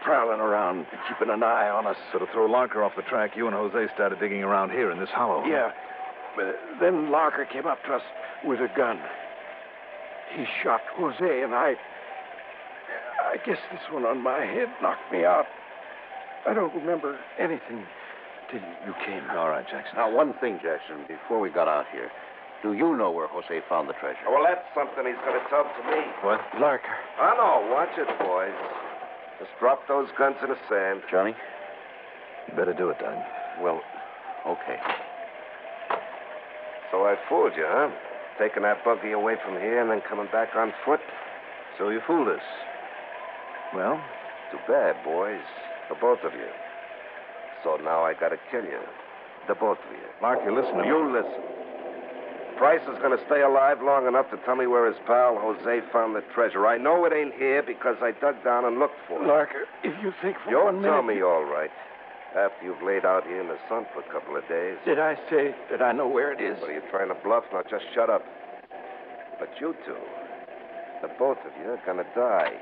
prowling around, keeping an eye on us. So to throw Larker off the track, you and Jose started digging around here in this hollow. Yeah. But then Larker came up to us with a gun. He shot Jose, and I guess this one on my head knocked me out. I don't remember anything till you came. All right, Jackson. Now, one thing, Jackson, before we got out here. Do you know where Jose found the treasure? Well, that's something he's going to tell to me. What? Larker. I know. Watch it, boys. Just drop those guns in the sand. Johnny? You better do it, Doug. Well, okay. So I fooled you, huh? Taking that buggy away from here and then coming back on foot? So you fooled us. Well? Too bad, boys. The both of you. So now I got to kill you. The both of you. Mark, you listen to me. You listen. Price is going to stay alive long enough to tell me where his pal Jose found the treasure. I know it ain't here because I dug down and looked for it. Larker, if you think for You'll one minute... tell me all right. After you've laid out here in the sun for a couple of days. Did I say that I know where it is? What, are you trying to bluff? Now, just shut up. But you two, the both of you, are going to die.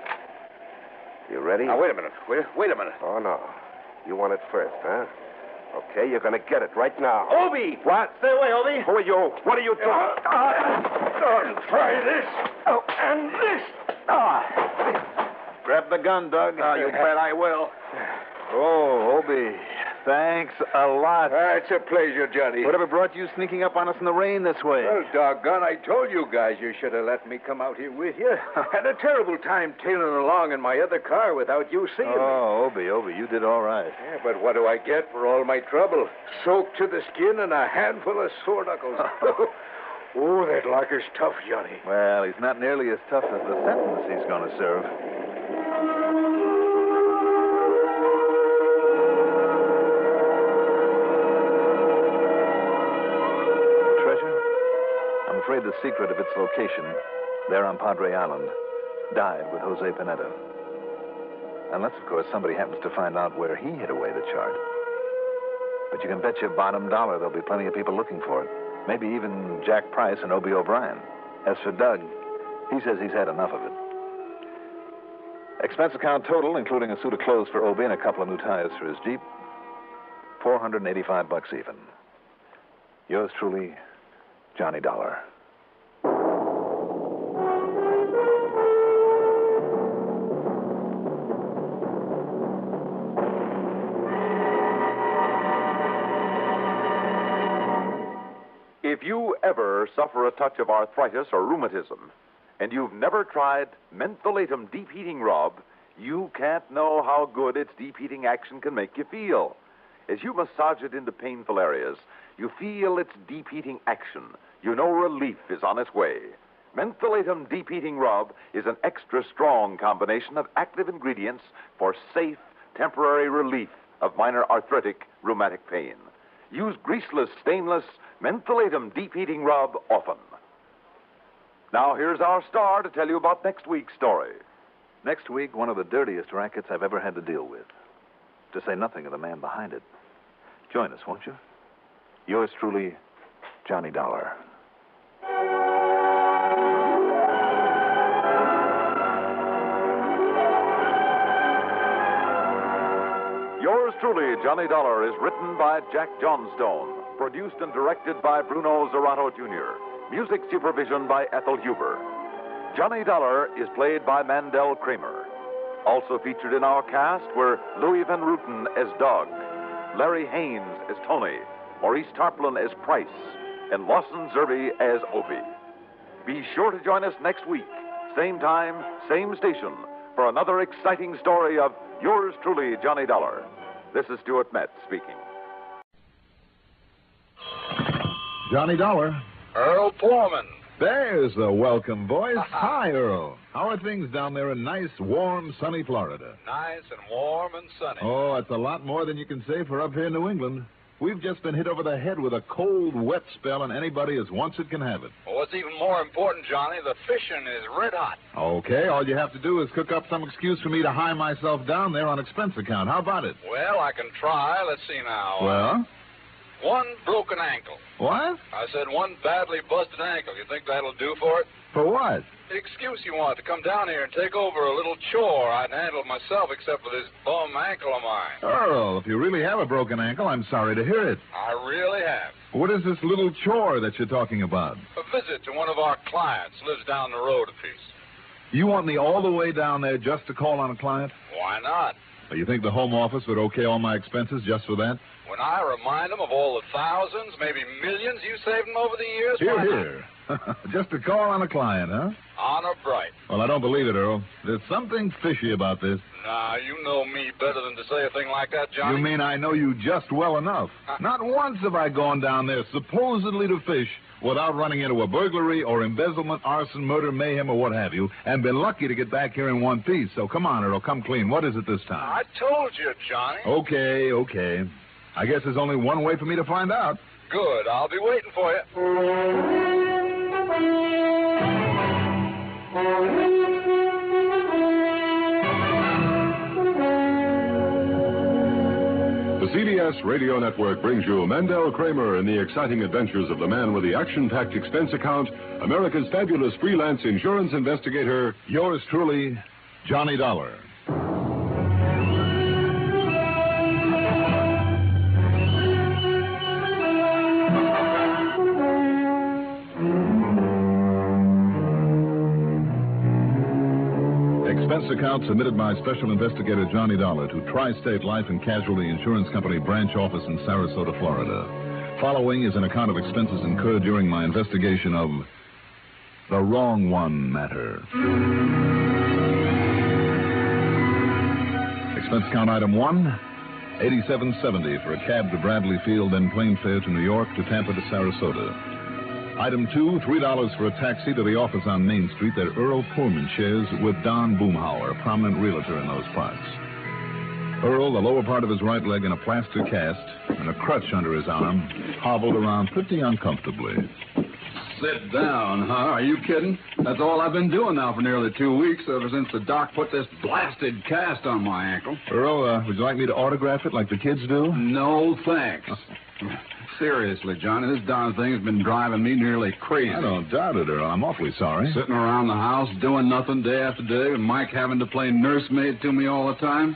You ready? Now, wait a minute. Wait a minute. Oh, no. You want it first, huh? Okay, you're going to get it right now. Obi! What? Stay away, Obi. Who are you? What are you doing? Try this. Oh, and this. Grab the gun, Doug. Oh, you bet I will. Oh, Obi. Thanks a lot. It's a pleasure, Johnny. Whatever brought you sneaking up on us in the rain this way? Well, doggone, I told you guys you should have let me come out here with you. Had a terrible time tailing along in my other car without you seeing me. Oh, Obi, you did all right. Yeah, but what do I get for all my trouble? Soaked to the skin and a handful of sore knuckles. Oh, that locker's tough, Johnny. Well, he's not nearly as tough as the sentence he's going to serve. I'm afraid the secret of its location, there on Padre Island, died with Jose Pineda. Unless, of course, somebody happens to find out where he hid away the chart. But you can bet your bottom dollar there'll be plenty of people looking for it. Maybe even Jack Price and Obie O'Brien. As for Doug, he says he's had enough of it. Expense account total, including a suit of clothes for Obie and a couple of new tires for his Jeep, $485 even. Yours truly, Johnny Dollar. If you ever suffer a touch of arthritis or rheumatism, and you've never tried mentholatum deep heating rub, you can't know how good its deep heating action can make you feel. As you massage it into painful areas, you feel its deep heating action. You know relief is on its way. Mentholatum deep heating rub is an extra strong combination of active ingredients for safe, temporary relief of minor arthritic rheumatic pain. Use greaseless, stainless mentholatum deep heating rub often. Now here's our star to tell you about next week's story. Next week, one of the dirtiest rackets I've ever had to deal with. To say nothing of the man behind it. Join us, won't you? Yours truly, Johnny Dollar. Yours truly, Johnny Dollar, is written by Jack Johnstone, produced and directed by Bruno Zerato Jr., music supervision by Ethel Huber. Johnny Dollar is played by Mandel Kramer. Also featured in our cast were Louis Van Ruten as Doug, Larry Haynes as Tony, Maurice Tarplin as Price, and Lawson Zerby as Obie. Be sure to join us next week, same time, same station, for another exciting story of Yours truly, Johnny Dollar. This is Stuart Metz speaking. Johnny Dollar. Earl Foreman. There's the welcome voice. Hi, Earl. How are things down there in nice, warm, sunny Florida? Nice and warm and sunny. Oh, it's a lot more than you can say for up here in New England. We've just been hit over the head with a cold, wet spell, and anybody as wants it can have it. Well, what's even more important, Johnny, the fishing is red hot. Okay, all you have to do is cook up some excuse for me to hire myself down there on expense account. How about it? Well, I can try. Let's see now. Well? One broken ankle. What? I said one badly busted ankle. You think that'll do for it? For what? The excuse you want to come down here and take over a little chore I'd handle myself except for this bum ankle of mine. Earl, if you really have a broken ankle, I'm sorry to hear it. I really have. What is this little chore that you're talking about? A visit to one of our clients. Lives down the road a piece. You want me all the way down there just to call on a client? Why not? You think the Home Office would okay all my expenses just for that? When I remind them of all the thousands, maybe millions you saved them over the years, Here, why not? here. Just a call on a client, huh? Honor bright. Well, I don't believe it, Earl. There's something fishy about this. Nah, you know me better than to say a thing like that, Johnny. You mean I know you just well enough? Not once have I gone down there supposedly to fish without running into a burglary or embezzlement, arson, murder, mayhem, or what have you, and been lucky to get back here in one piece. So come on, Earl, come clean. What is it this time? I told you, Johnny. Okay. I guess there's only one way for me to find out. Good. I'll be waiting for you. The CBS Radio Network brings you Mandel Kramer in the exciting adventures of the man with the action-packed expense account, America's fabulous freelance insurance investigator. Yours truly, Johnny Dollar. Expense account submitted by Special Investigator Johnny Dollar to Tri-State Life and Casualty Insurance Company branch office in Sarasota, Florida. Following is an account of expenses incurred during my investigation of the Wrong One matter. Expense account item 1, $87.70 for a cab to Bradley Field, then plane fare to New York to Tampa to Sarasota. Item 2, $3 for a taxi to the office on Main Street that Earl Pullman shares with Don Boomhauer, a prominent realtor in those parts. Earl, the lower part of his right leg in a plaster cast and a crutch under his arm, hobbled around pretty uncomfortably. Sit down, huh? Are you kidding? That's all I've been doing now for nearly 2 weeks, ever since the doc put this blasted cast on my ankle. Earl, would you like me to autograph it like the kids do? No, thanks. Seriously, Johnny, this darn thing has been driving me nearly crazy. I don't doubt it, Earl. I'm awfully sorry. Sitting around the house doing nothing day after day with Mike having to play nursemaid to me all the time.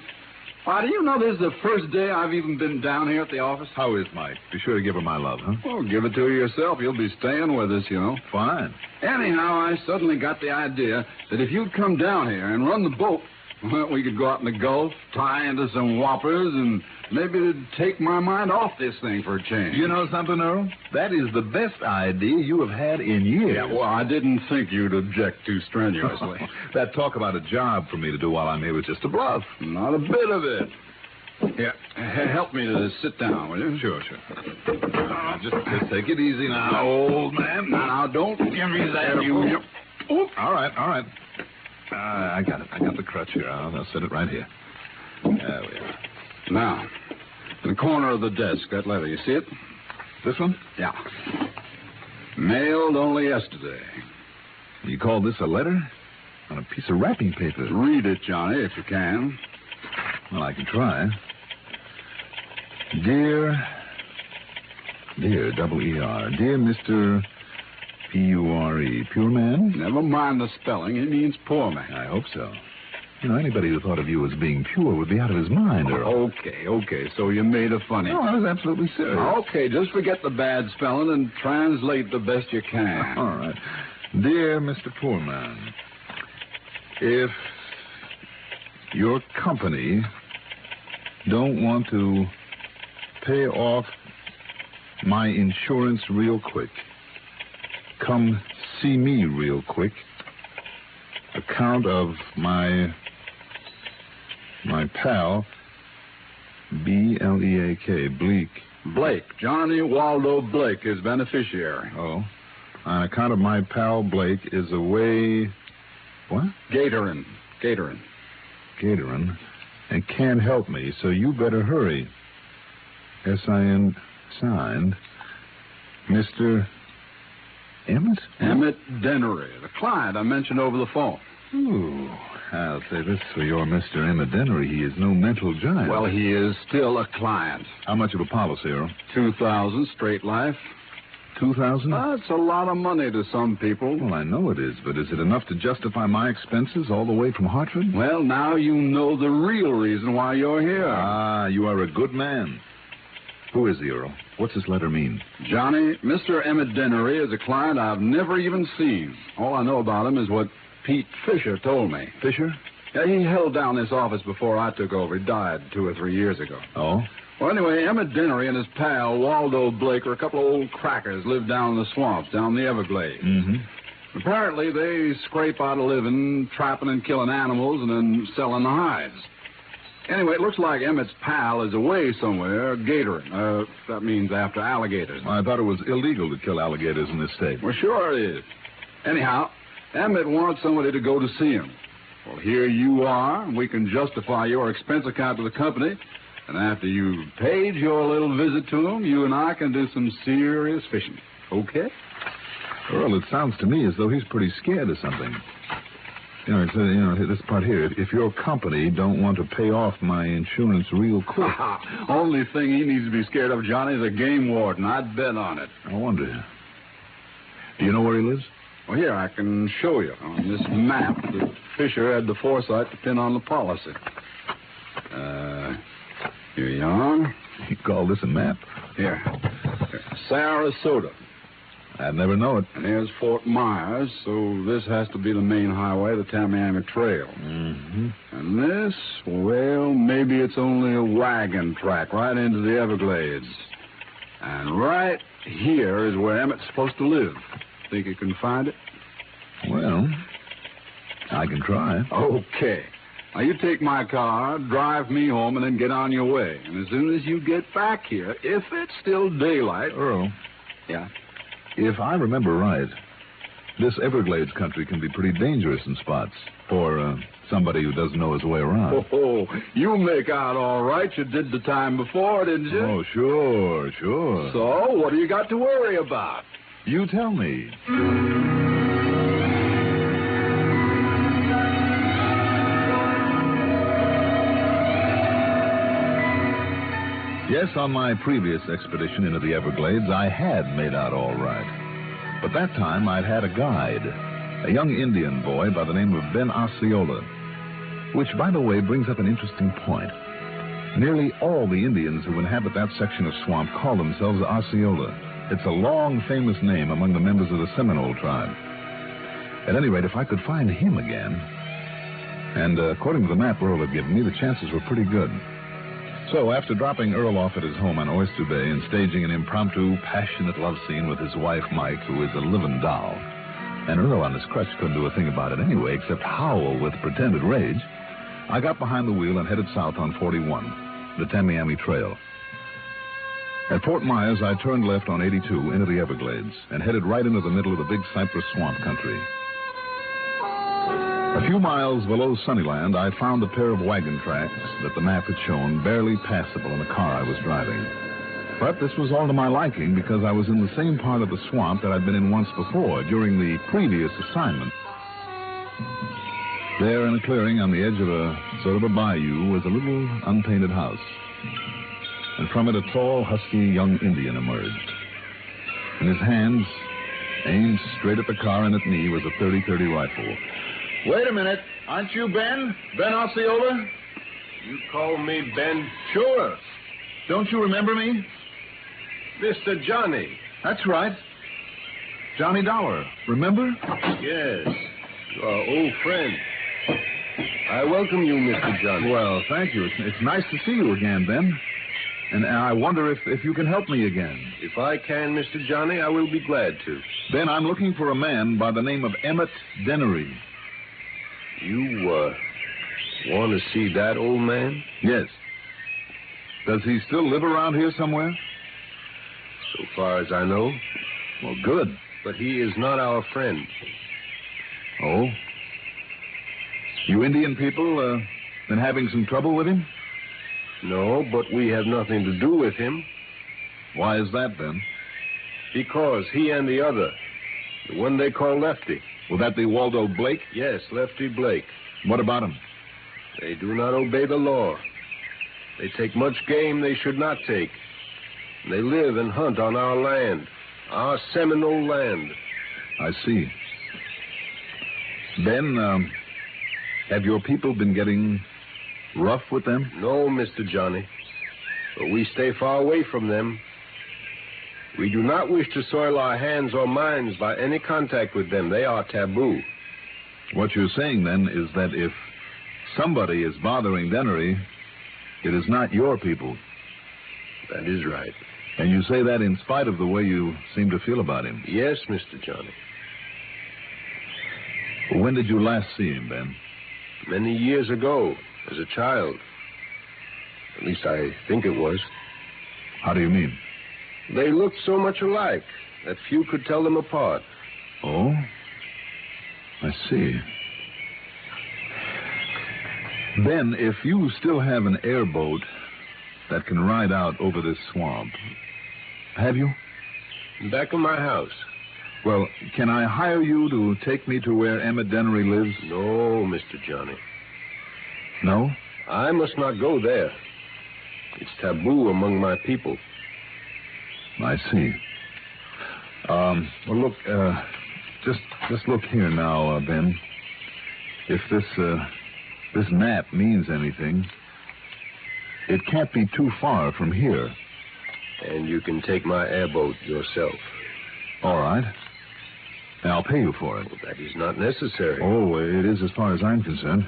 Why, do you know this is the first day I've even been down here at the office? How is Mike? Be sure to give her my love, huh? Well, give it to her yourself. You'll be staying with us, you know. Fine. Anyhow, I suddenly got the idea that if you'd come down here and run the boat, well, we could go out in the Gulf, tie into some whoppers, and maybe it'd take my mind off this thing for a change. You know something, Earl? That is the best idea you have had in years. Yeah, well, I didn't think you'd object too strenuously. That talk about a job for me to do while I'm here was just a bluff. Not a bit of it. Yeah, help me to sit down, will you? Sure. Just take it easy now, old man. Now, don't give me that, you... Oop. All right. I got it. I got the crutch here. I'll set it right here. There we are. Now, in the corner of the desk, that letter, you see it? This one? Yeah. Mailed only yesterday. You call this a letter? On a piece of wrapping paper. Read it, Johnny, if you can. Well, I can try. Dear, W-E-R, dear Mr. P-U-R-E, Pure Man? Never mind the spelling. It means poor man. I hope so. You know, anybody who thought of you as being pure would be out of his mind, Earl. Okay. So you made a funny. No, I was absolutely serious. Okay, just forget the bad spelling and translate the best you can. All right. Dear Mr. Poor Man, if your company don't want to pay off my insurance real quick, come see me real quick. Account of my pal, B-L-E-A-K, Bleak. Blake. Johnny Waldo Blake is beneficiary. Oh. On account of my pal Blake is away... What? Gatorin. And can't help me, so you better hurry. S-I-N, signed, Mr. Emmett? Emmett Dennery, the client I mentioned over the phone. Ooh, I'll say this for your Mr. Emmett Dennery. He is no mental giant. Well, he is still a client. How much of a policy, Earl? $2,000 straight life. $2,000? That's a lot of money to some people. Well, I know it is, but is it enough to justify my expenses all the way from Hartford? Well, now you know the real reason why you're here. Ah, you are a good man. Who is he, Earl? What's this letter mean? Johnny, Mr. Emmett Dennery is a client I've never even seen. All I know about him is what Pete Fisher told me. Fisher? Yeah, he held down this office before I took over. He died 2 or 3 years ago. Oh? Well, anyway, Emmett Dennery and his pal, Waldo Blake, are a couple of old crackers, live down in the swamps, down the Everglades. Mm-hmm. Apparently, they scrape out a living trapping and killing animals and then selling the hides. Anyway, it looks like Emmett's pal is away somewhere, gatoring. That means after alligators. I thought it was illegal to kill alligators in this state. Well, sure it is. Anyhow, Emmett wants somebody to go to see him. Well, here you are, and we can justify your expense account to the company. And after you've paid your little visit to him, you and I can do some serious fishing. Okay? Earl, it sounds to me as though he's pretty scared of something. This part here, if your company don't want to pay off my insurance real quick. Only thing he needs to be scared of, Johnny, is a game warden. I'd bet on it. I wonder. Do you know where he lives? Well, here, I can show you. On this map that Fisher had the foresight to pin on the policy. Here you are. You call this a map? Here. Sarasota. I'd never know it. And here's Fort Myers, so this has to be the main highway, the Tamiami Trail. Mm-hmm. And this, well, maybe it's only a wagon track right into the Everglades. And right here is where Emmett's supposed to live. Think you can find it? Well, I can try. Okay. Now, you take my car, drive me home, and then get on your way. And as soon as you get back here, if it's still daylight... Earl. Yeah? If I remember right, this Everglades country can be pretty dangerous in spots for somebody who doesn't know his way around. Oh, you make out all right. You did the time before, didn't you? Oh, sure. So, what do you got to worry about? You tell me. Yes, on my previous expedition into the Everglades, I had made out all right. But that time, I'd had a guide, a young Indian boy by the name of Ben Osceola, which, by the way, brings up an interesting point. Nearly all the Indians who inhabit that section of swamp call themselves Osceola. It's a long, famous name among the members of the Seminole tribe. At any rate, if I could find him again, and according to the map Earl had given me, the chances were pretty good. So, after dropping Earl off at his home on Oyster Bay and staging an impromptu, passionate love scene with his wife, Mike, who is a living doll, and Earl on his crutch couldn't do a thing about it anyway except howl with pretended rage, I got behind the wheel and headed south on 41, the Tamiami Trail. At Fort Myers, I turned left on 82 into the Everglades and headed right into the middle of the big cypress swamp country. A few miles below Sunnyland, I found a pair of wagon tracks that the map had shown barely passable in the car I was driving. But this was all to my liking because I was in the same part of the swamp that I'd been in once before during the previous assignment. There in a clearing on the edge of a sort of a bayou was a little unpainted house. And from it a tall, husky young Indian emerged. In his hands, aimed straight at the car and at me, was a .30-30 rifle. Wait a minute. Aren't you Ben? Ben Osceola? You call me Ben? Sure. Don't you remember me? Mr. Johnny. That's right. Johnny Dollar. Remember? Yes. Our old friend. I welcome you, Mr. Johnny. Well, thank you. It's nice to see you again, Ben. And I wonder if you can help me again. If I can, Mr. Johnny, I will be glad to. Ben, I'm looking for a man by the name of Emmett Dennery. You, want to see that old man? Yes. Does he still live around here somewhere? So far as I know. Well, good. But he is not our friend. Oh? You Indian people, been having some trouble with him? No, but we have nothing to do with him. Why is that, Ben? Because he and the other, the one they call Lefty. Will that be Waldo Blake? Yes, Lefty Blake. What about him? They do not obey the law. They take much game they should not take. They live and hunt on our land, our Seminole land. I see. Ben, have your people been getting rough with them? No, Mr. Johnny. But we stay far away from them. We do not wish to soil our hands or minds by any contact with them. They are taboo. What you're saying, then, is that if somebody is bothering Dennery, it is not your people. That is right. And you say that in spite of the way you seem to feel about him. Yes, Mr. Johnny. When did you last see him, Ben? Many years ago, as a child. At least I think it was. How do you mean? They looked so much alike that few could tell them apart. Oh? I see. Ben, if you still have an airboat that can ride out over this swamp, have you? Back in my house. Well, can I hire you to take me to where Emmett Dennery lives? No, Mr. Johnny. No? I must not go there. It's taboo among my people. I see. Well, look, just look here now, Ben. If this map means anything, it can't be too far from here. And you can take my airboat yourself. All right. And I'll pay you for it. Well, that is not necessary. Oh, it is as far as I'm concerned.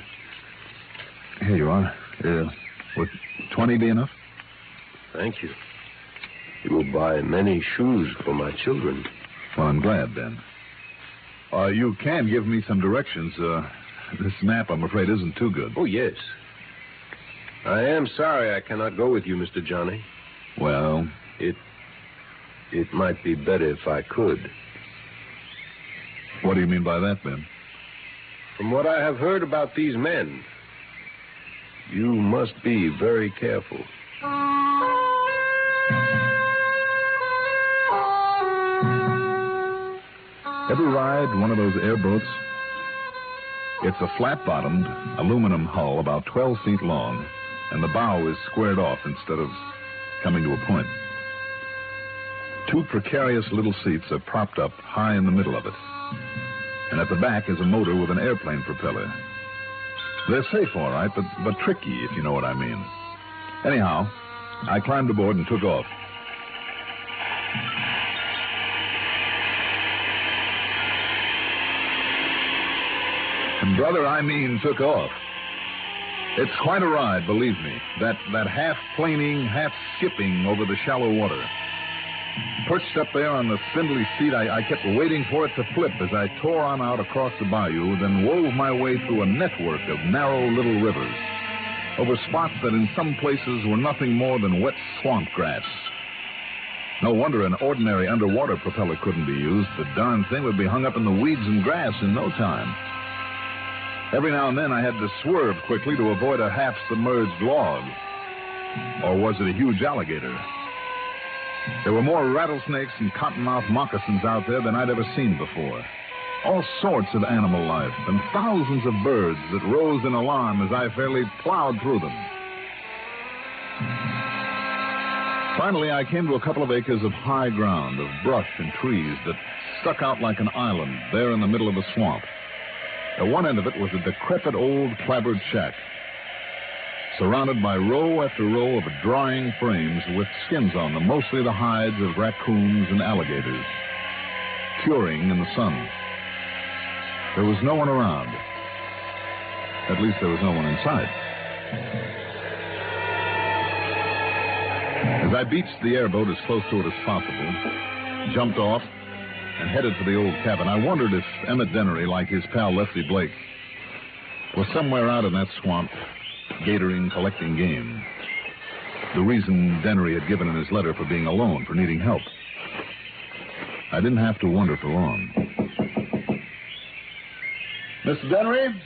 Here you are. Would 20 be enough? Thank you. You will buy many shoes for my children. Well, I'm glad, Ben. You can give me some directions. This map, I'm afraid, isn't too good. Oh, yes. I am sorry I cannot go with you, Mr. Johnny. Well? It might be better if I could. What do you mean by that, Ben? From what I have heard about these men, you must be very careful. Ever ride one of those airboats? It's a flat-bottomed aluminum hull about 12 feet long, and the bow is squared off instead of coming to a point. Two precarious little seats are propped up high in the middle of it. And at the back is a motor with an airplane propeller. They're safe, all right, but tricky, if you know what I mean. Anyhow, I climbed aboard and took off. And, brother, I mean took off. It's quite a ride, believe me. That half-planing, half-skipping over the shallow water. Perched up there on the spindly seat, I kept waiting for it to flip as I tore on out across the bayou, then wove my way through a network of narrow little rivers, over spots that in some places were nothing more than wet swamp grass. No wonder an ordinary underwater propeller couldn't be used. The darn thing would be hung up in the weeds and grass in no time. Every now and then I had to swerve quickly to avoid a half-submerged log. Or was it a huge alligator? There were more rattlesnakes and cottonmouth moccasins out there than I'd ever seen before. All sorts of animal life and thousands of birds that rose in alarm as I fairly plowed through them. Finally, I came to a couple of acres of high ground, of brush and trees that stuck out like an island there in the middle of a swamp. At one end of it was a decrepit old clapboard shack, surrounded by row after row of drying frames with skins on them, mostly the hides of raccoons and alligators, curing in the sun. There was no one around. At least there was no one inside. As I beached the airboat as close to it as possible, jumped off, and headed for the old cabin, I wondered if Emmett Dennery, like his pal Leslie Blake, was somewhere out in that swamp, gatoring, collecting game. The reason Dennery had given in his letter for being alone, for needing help. I didn't have to wonder for long. Mr. Dennery?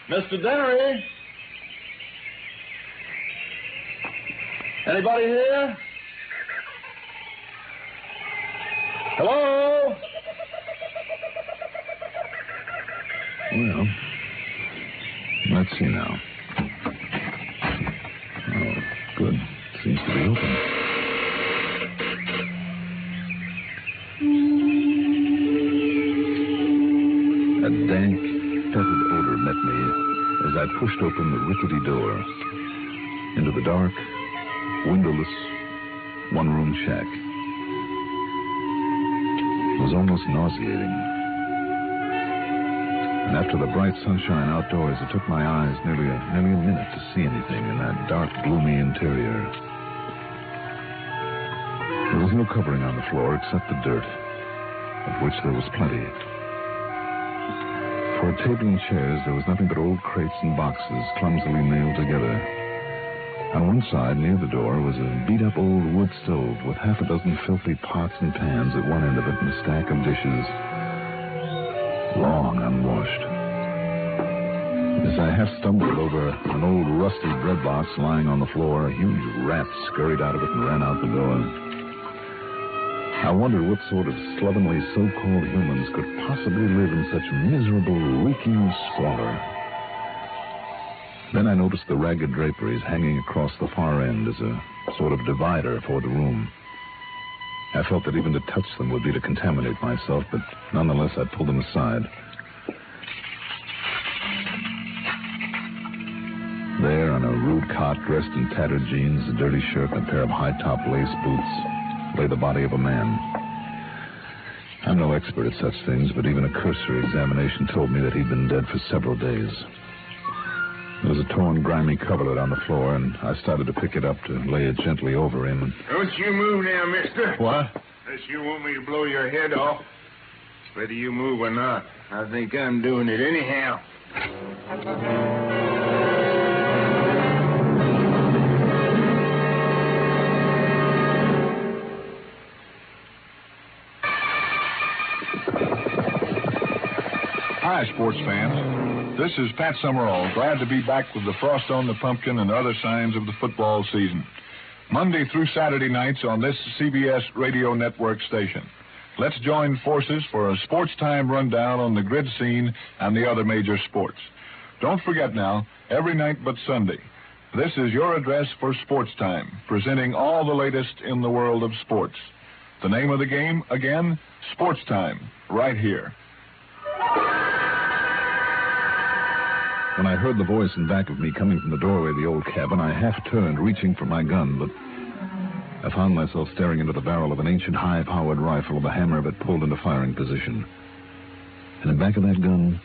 Mr. Dennery? Anybody here? Hello? Well, let's see now. Oh, good. Seems to be open. A dank, fetid odor met me as I pushed open the rickety door into the dark, windowless, one-room shack. It was almost nauseating. And after the bright sunshine outdoors, it took my eyes nearly a minute to see anything in that dark, gloomy interior. There was no covering on the floor except the dirt, of which there was plenty. For table and chairs, there was nothing but old crates and boxes clumsily nailed together. On one side, near the door, was a beat-up old wood stove with half a dozen filthy pots and pans at one end of it and a stack of dishes, long unwashed. As I half stumbled over an old rusty bread box lying on the floor, a huge rat scurried out of it and ran out the door. I wondered what sort of slovenly so-called humans could possibly live in such miserable, reeking squalor. Then I noticed the ragged draperies hanging across the far end as a sort of divider for the room. I felt that even to touch them would be to contaminate myself, but nonetheless I pulled them aside. There, on a rude cot, dressed in tattered jeans, a dirty shirt, and a pair of high-top lace boots, lay the body of a man. I'm no expert at such things, but even a cursory examination told me that he'd been dead for several days. There was a torn, grimy coverlet on the floor, and I started to pick it up to lay it gently over him. Don't you move now, mister. What? Unless you want me to blow your head off. Whether you move or not, I think I'm doing it anyhow. Hi, sports fans. This is Pat Summerall, glad to be back with the Frost on the Pumpkin and other signs of the football season. Monday through Saturday nights on this CBS radio network station. Let's join forces for a sports time rundown on the grid scene and the other major sports. Don't forget now, every night but Sunday, this is your address for sports time, presenting all the latest in the world of sports. The name of the game, again, Sports Time, right here. When I heard the voice in back of me coming from the doorway of the old cabin, I half turned, reaching for my gun, but I found myself staring into the barrel of an ancient high-powered rifle with the hammer of it pulled into firing position. And in back of that gun,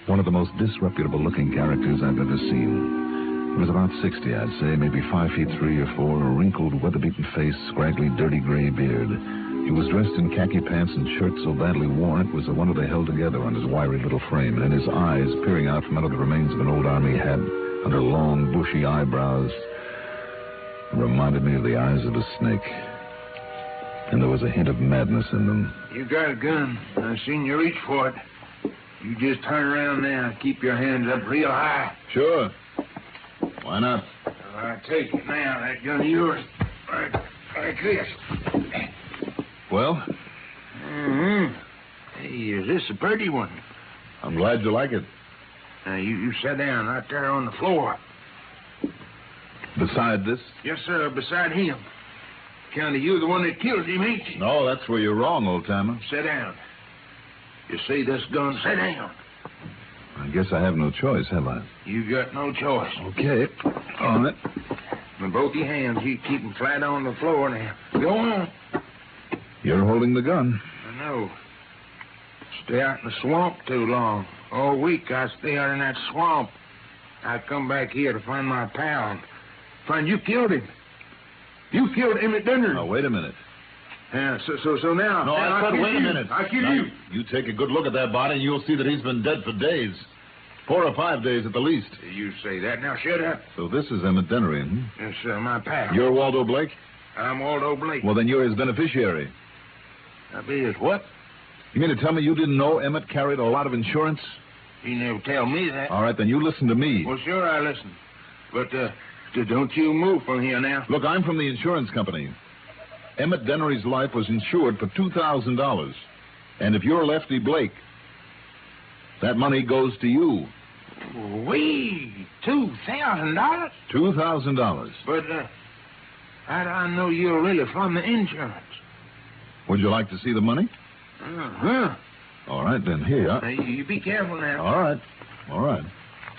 one of the most disreputable-looking characters I've ever seen. He was about 60, I'd say, maybe 5 feet 3 or 4, a wrinkled, weather-beaten face, scraggly, dirty gray beard. He was dressed in khaki pants and shirt so badly worn it was a wonder they held together on his wiry little frame, and his eyes, peering out from under the remains of an old army hat, under long, bushy eyebrows, reminded me of the eyes of a snake. And there was a hint of madness in them. You got a gun. I seen you reach for it. You just turn around now and keep your hands up real high. Sure. Why not? Well, I take it now, that gun of yours. Like this. Well? Mm-hmm. Hey, is this a pretty one? I'm glad you like it. Now, you sit down right there on the floor. Beside this? Yes, sir, beside him. County, you're the one that killed him, ain't you? No, that's where you're wrong, old-timer. Sit down. You see this gun? Sit down. I guess I have no choice, have I? You got no choice. Okay. On it. With both your hands, you keep them flat on the floor now. Go on. You're holding the gun. I know. Stay out in the swamp too long. All week I stay out in that swamp. I come back here to find my pal. Find you killed him. You killed him at dinner. Now, wait a minute. Yeah, so now... No, I said wait a minute. I killed now, you. You take a good look at that body and you'll see that he's been dead for days. 4 or 5 days at the least. You say that. Now, shut up. So this is Emmett Dennery, hmm? Yes, sir, my pal. You're Waldo Blake? I'm Waldo Blake. Well, then you're his beneficiary. I be his what? You mean to tell me you didn't know Emmett carried a lot of insurance? He never tell me that. All right, then you listen to me. Well, sure I listen. But, don't you move from here now. Look, I'm from the insurance company. Emmett Dennery's life was insured for $2,000. And if you're Lefty Blake, that money goes to you. Wee! $2,000? $2,000. But, I know you're really from the insurance. Would you like to see the money? Uh-huh. All right, then, here. Now, you be careful now. All right. All right.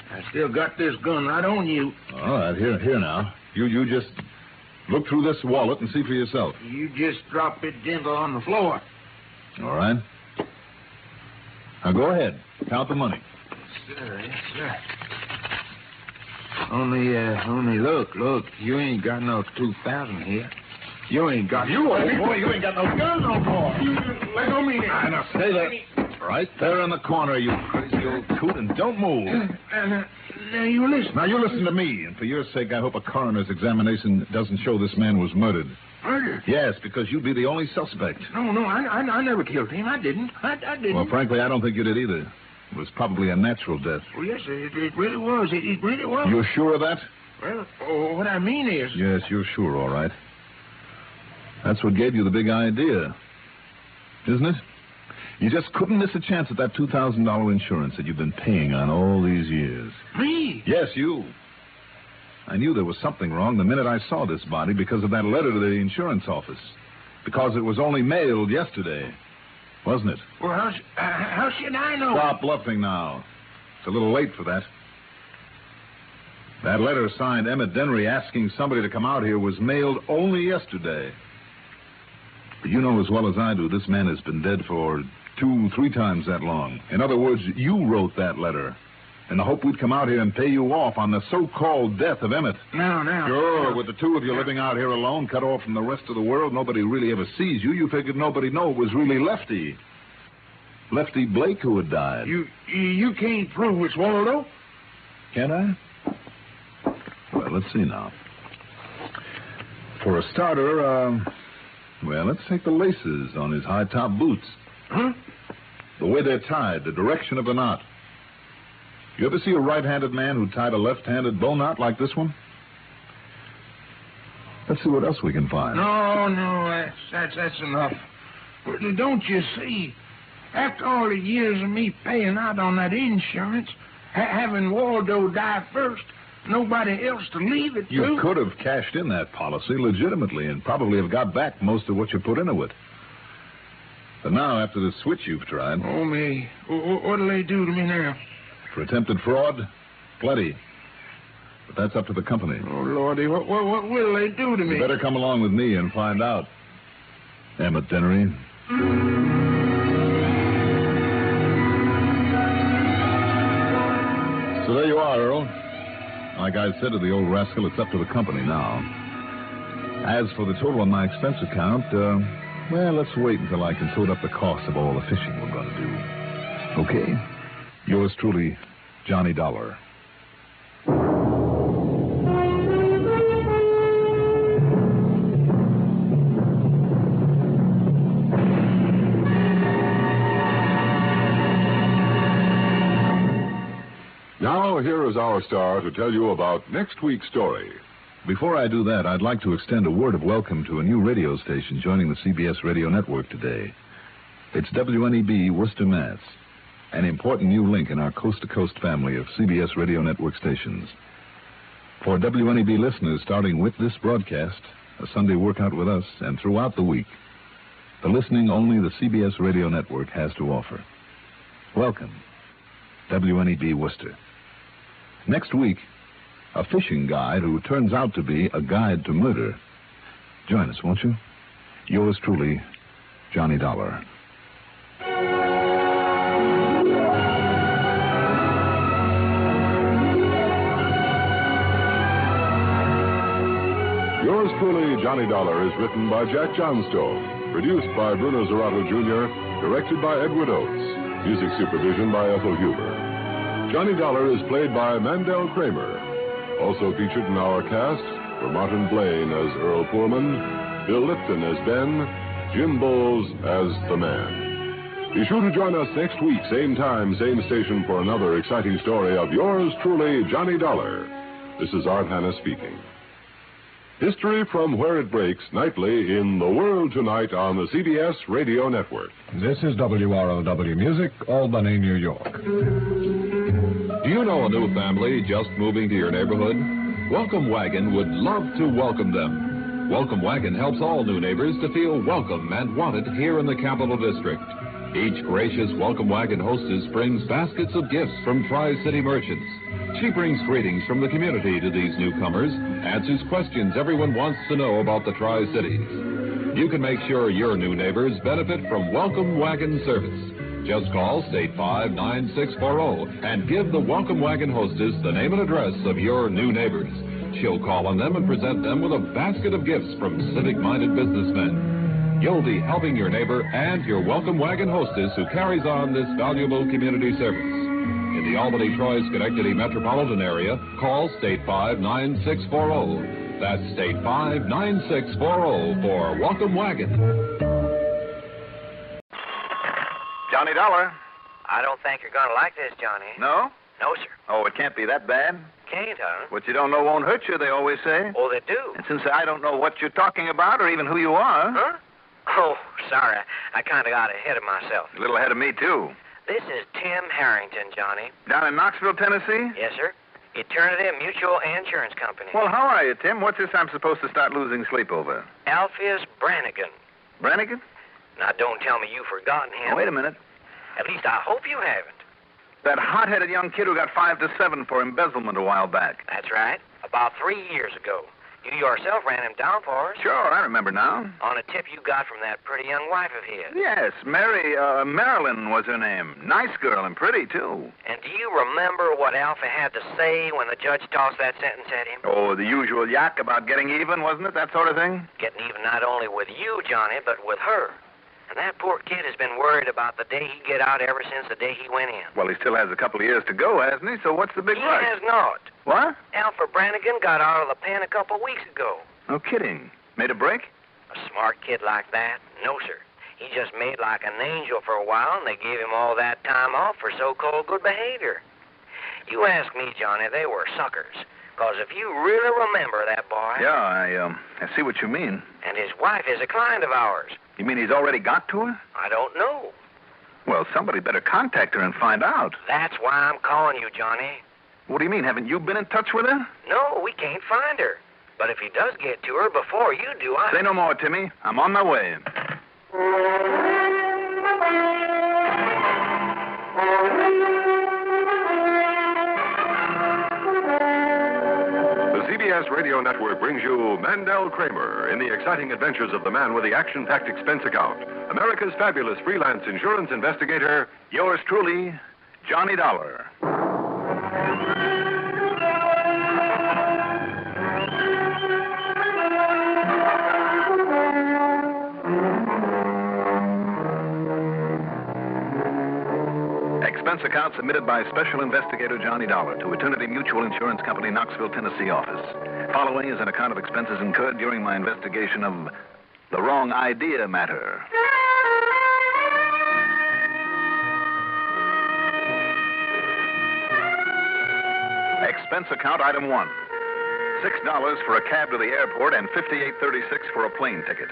I still got this gun right on you. All right, here now. You just look through this wallet and see for yourself. You just drop it gentle on the floor. All right. Now, go ahead. Count the money. Sir, yes, sir. Only look. You ain't got no 2,000 here. You ain't got... You old boy, you ain't got no gun no more. Let go me now. Now, stay there. Right there in the corner, you crazy old coot, and don't move. Now, you listen. Now, you listen to me, and for your sake, I hope a coroner's examination doesn't show this man was murdered. Murdered? Yes, because you'd be the only suspect. No, I never killed him. I didn't. I didn't. Well, frankly, I don't think you did either. It was probably a natural death. Well, yes, it really was. It really was. You're sure of that? Well, what I mean is... Yes, you're sure, all right. That's what gave you the big idea, isn't it? You just couldn't miss a chance at that $2,000 insurance that you've been paying on all these years. Me? Yes, you. I knew there was something wrong the minute I saw this body because of that letter to the insurance office. Because it was only mailed yesterday, wasn't it? Well, how should I know? Stop bluffing now. It's a little late for that. That letter signed Emmett Dennery asking somebody to come out here was mailed only yesterday. But you know as well as I do, this man has been dead for 2-3 times that long. In other words, you wrote that letter in the hope we'd come out here and pay you off on the so-called death of Emmett. No. Sure, with the two of you living out here alone, cut off from the rest of the world, nobody really ever sees you. You figured nobody'd know it was really Lefty Blake who had died. You can't prove it's Waldo? Can I? Well, let's see now. For a starter, let's take the laces on his high-top boots. Huh? The way they're tied, the direction of the knot. You ever see a right-handed man who tied a left-handed bow knot like this one? Let's see what else we can find. No, that's enough. Don't you see? After all the years of me paying out on that insurance, having Waldo die first, nobody else to leave it to. You could have cashed in that policy legitimately and probably have got back most of what you put into it. But now, after the switch you've tried... Oh, me. What'll they do to me now? For attempted fraud? Plenty. But that's up to the company. Oh, Lordy, what will they do to me? You better come along with me and find out. Emmett Dennery. So there you are, Earl. Like I said to the old rascal, it's up to the company now. As for the total on my expense account, let's wait until I can sort up the cost of all the fishing we're going to do. Okay? Yours truly, Johnny Dollar. Now, here is our star to tell you about next week's story. Before I do that, I'd like to extend a word of welcome to a new radio station joining the CBS radio network today. It's WNEB, Worcester, Mass., an important new link in our coast-to-coast family of CBS radio network stations. For WNEB listeners starting with this broadcast, a Sunday workout with us, and throughout the week, the listening only the CBS radio network has to offer. Welcome, WNEB Worcester. Next week, a fishing guide who turns out to be a guide to murder. Join us, won't you? Yours truly, Johnny Dollar. Yours truly, Johnny Dollar, is written by Jack Johnstone, produced by Bruno Zerato Jr., directed by Edward Oates, music supervision by Ethel Huber. Johnny Dollar is played by Mandel Kramer. Also featured in our cast were Martin Blaine as Earl Poorman, Bill Lipton as Ben, Jim Bowles as the Man. Be sure to join us next week, same time, same station, for another exciting story of yours truly, Johnny Dollar. This is Art Hanna speaking. History from where it breaks nightly in The World Tonight on the CBS Radio Network. This is WROW Music, Albany, New York. Do you know a new family just moving to your neighborhood? Welcome Wagon would love to welcome them. Welcome Wagon helps all new neighbors to feel welcome and wanted here in the Capital District. Each gracious Welcome Wagon hostess brings baskets of gifts from Tri-City merchants. She brings greetings from the community to these newcomers, answers questions everyone wants to know about the Tri-Cities. You can make sure your new neighbors benefit from Welcome Wagon service. Just call State 59640 and give the Welcome Wagon hostess the name and address of your new neighbors. She'll call on them and present them with a basket of gifts from civic-minded businessmen. You'll be helping your neighbor and your Welcome Wagon hostess who carries on this valuable community service. In the Albany, Troy, Schenectady metropolitan area, call State 59640. That's State 59640 for Welcome Wagon. Johnny Dollar. I don't think you're going to like this, Johnny. No? No, sir. Oh, it can't be that bad. Can't, huh? What you don't know won't hurt you, they always say. Oh, they do? And since I don't know what you're talking about or even who you are... Huh? Oh, sorry. I kind of got ahead of myself. A little ahead of me, too. This is Tim Harrington, Johnny. Down in Knoxville, Tennessee? Yes, sir. Eternity Mutual Insurance Company. Well, how are you, Tim? What's this I'm supposed to start losing sleep over? Alpheus Brannigan. Brannigan? Now, don't tell me you've forgotten him. Oh, wait a minute. At least I hope you haven't. That hot-headed young kid who got 5 to 7 for embezzlement a while back. That's right. About 3 years ago. You yourself ran him down for us. Sure, I remember now. On a tip you got from that pretty young wife of his. Yes, Marilyn was her name. Nice girl and pretty, too. And do you remember what Alpha had to say when the judge tossed that sentence at him? Oh, the usual yak about getting even, wasn't it? That sort of thing? Getting even not only with you, Johnny, but with her. And that poor kid has been worried about the day he'd get out ever since the day he went in. Well, he still has a couple of years to go, hasn't he? So what's the big rush? He has not. What? Alpha Brannigan got out of the pen a couple weeks ago. No kidding. Made a break? A smart kid like that? No, sir. He just made like an angel for a while, and they gave him all that time off for so-called good behavior. You ask me, Johnny, they were suckers. Because if you really remember that boy... Yeah, I see what you mean. And his wife is a client of ours. You mean he's already got to her? I don't know. Well, somebody better contact her and find out. That's why I'm calling you, Johnny. What do you mean? Haven't you been in touch with her? No, we can't find her. But if he does get to her before you do, Say no more, Timmy. I'm on my way. The CBS Radio Network brings you Mandel Kramer in the exciting adventures of the man with the action-packed expense account, America's fabulous freelance insurance investigator, yours truly, Johnny Dollar. Expense account submitted by Special Investigator Johnny Dollar to Eternity Mutual Insurance Company, Knoxville, Tennessee office. Following is an account of expenses incurred during my investigation of the wrong idea matter. Expense account item 1. $6 for a cab to the airport and $58.36 for a plane ticket.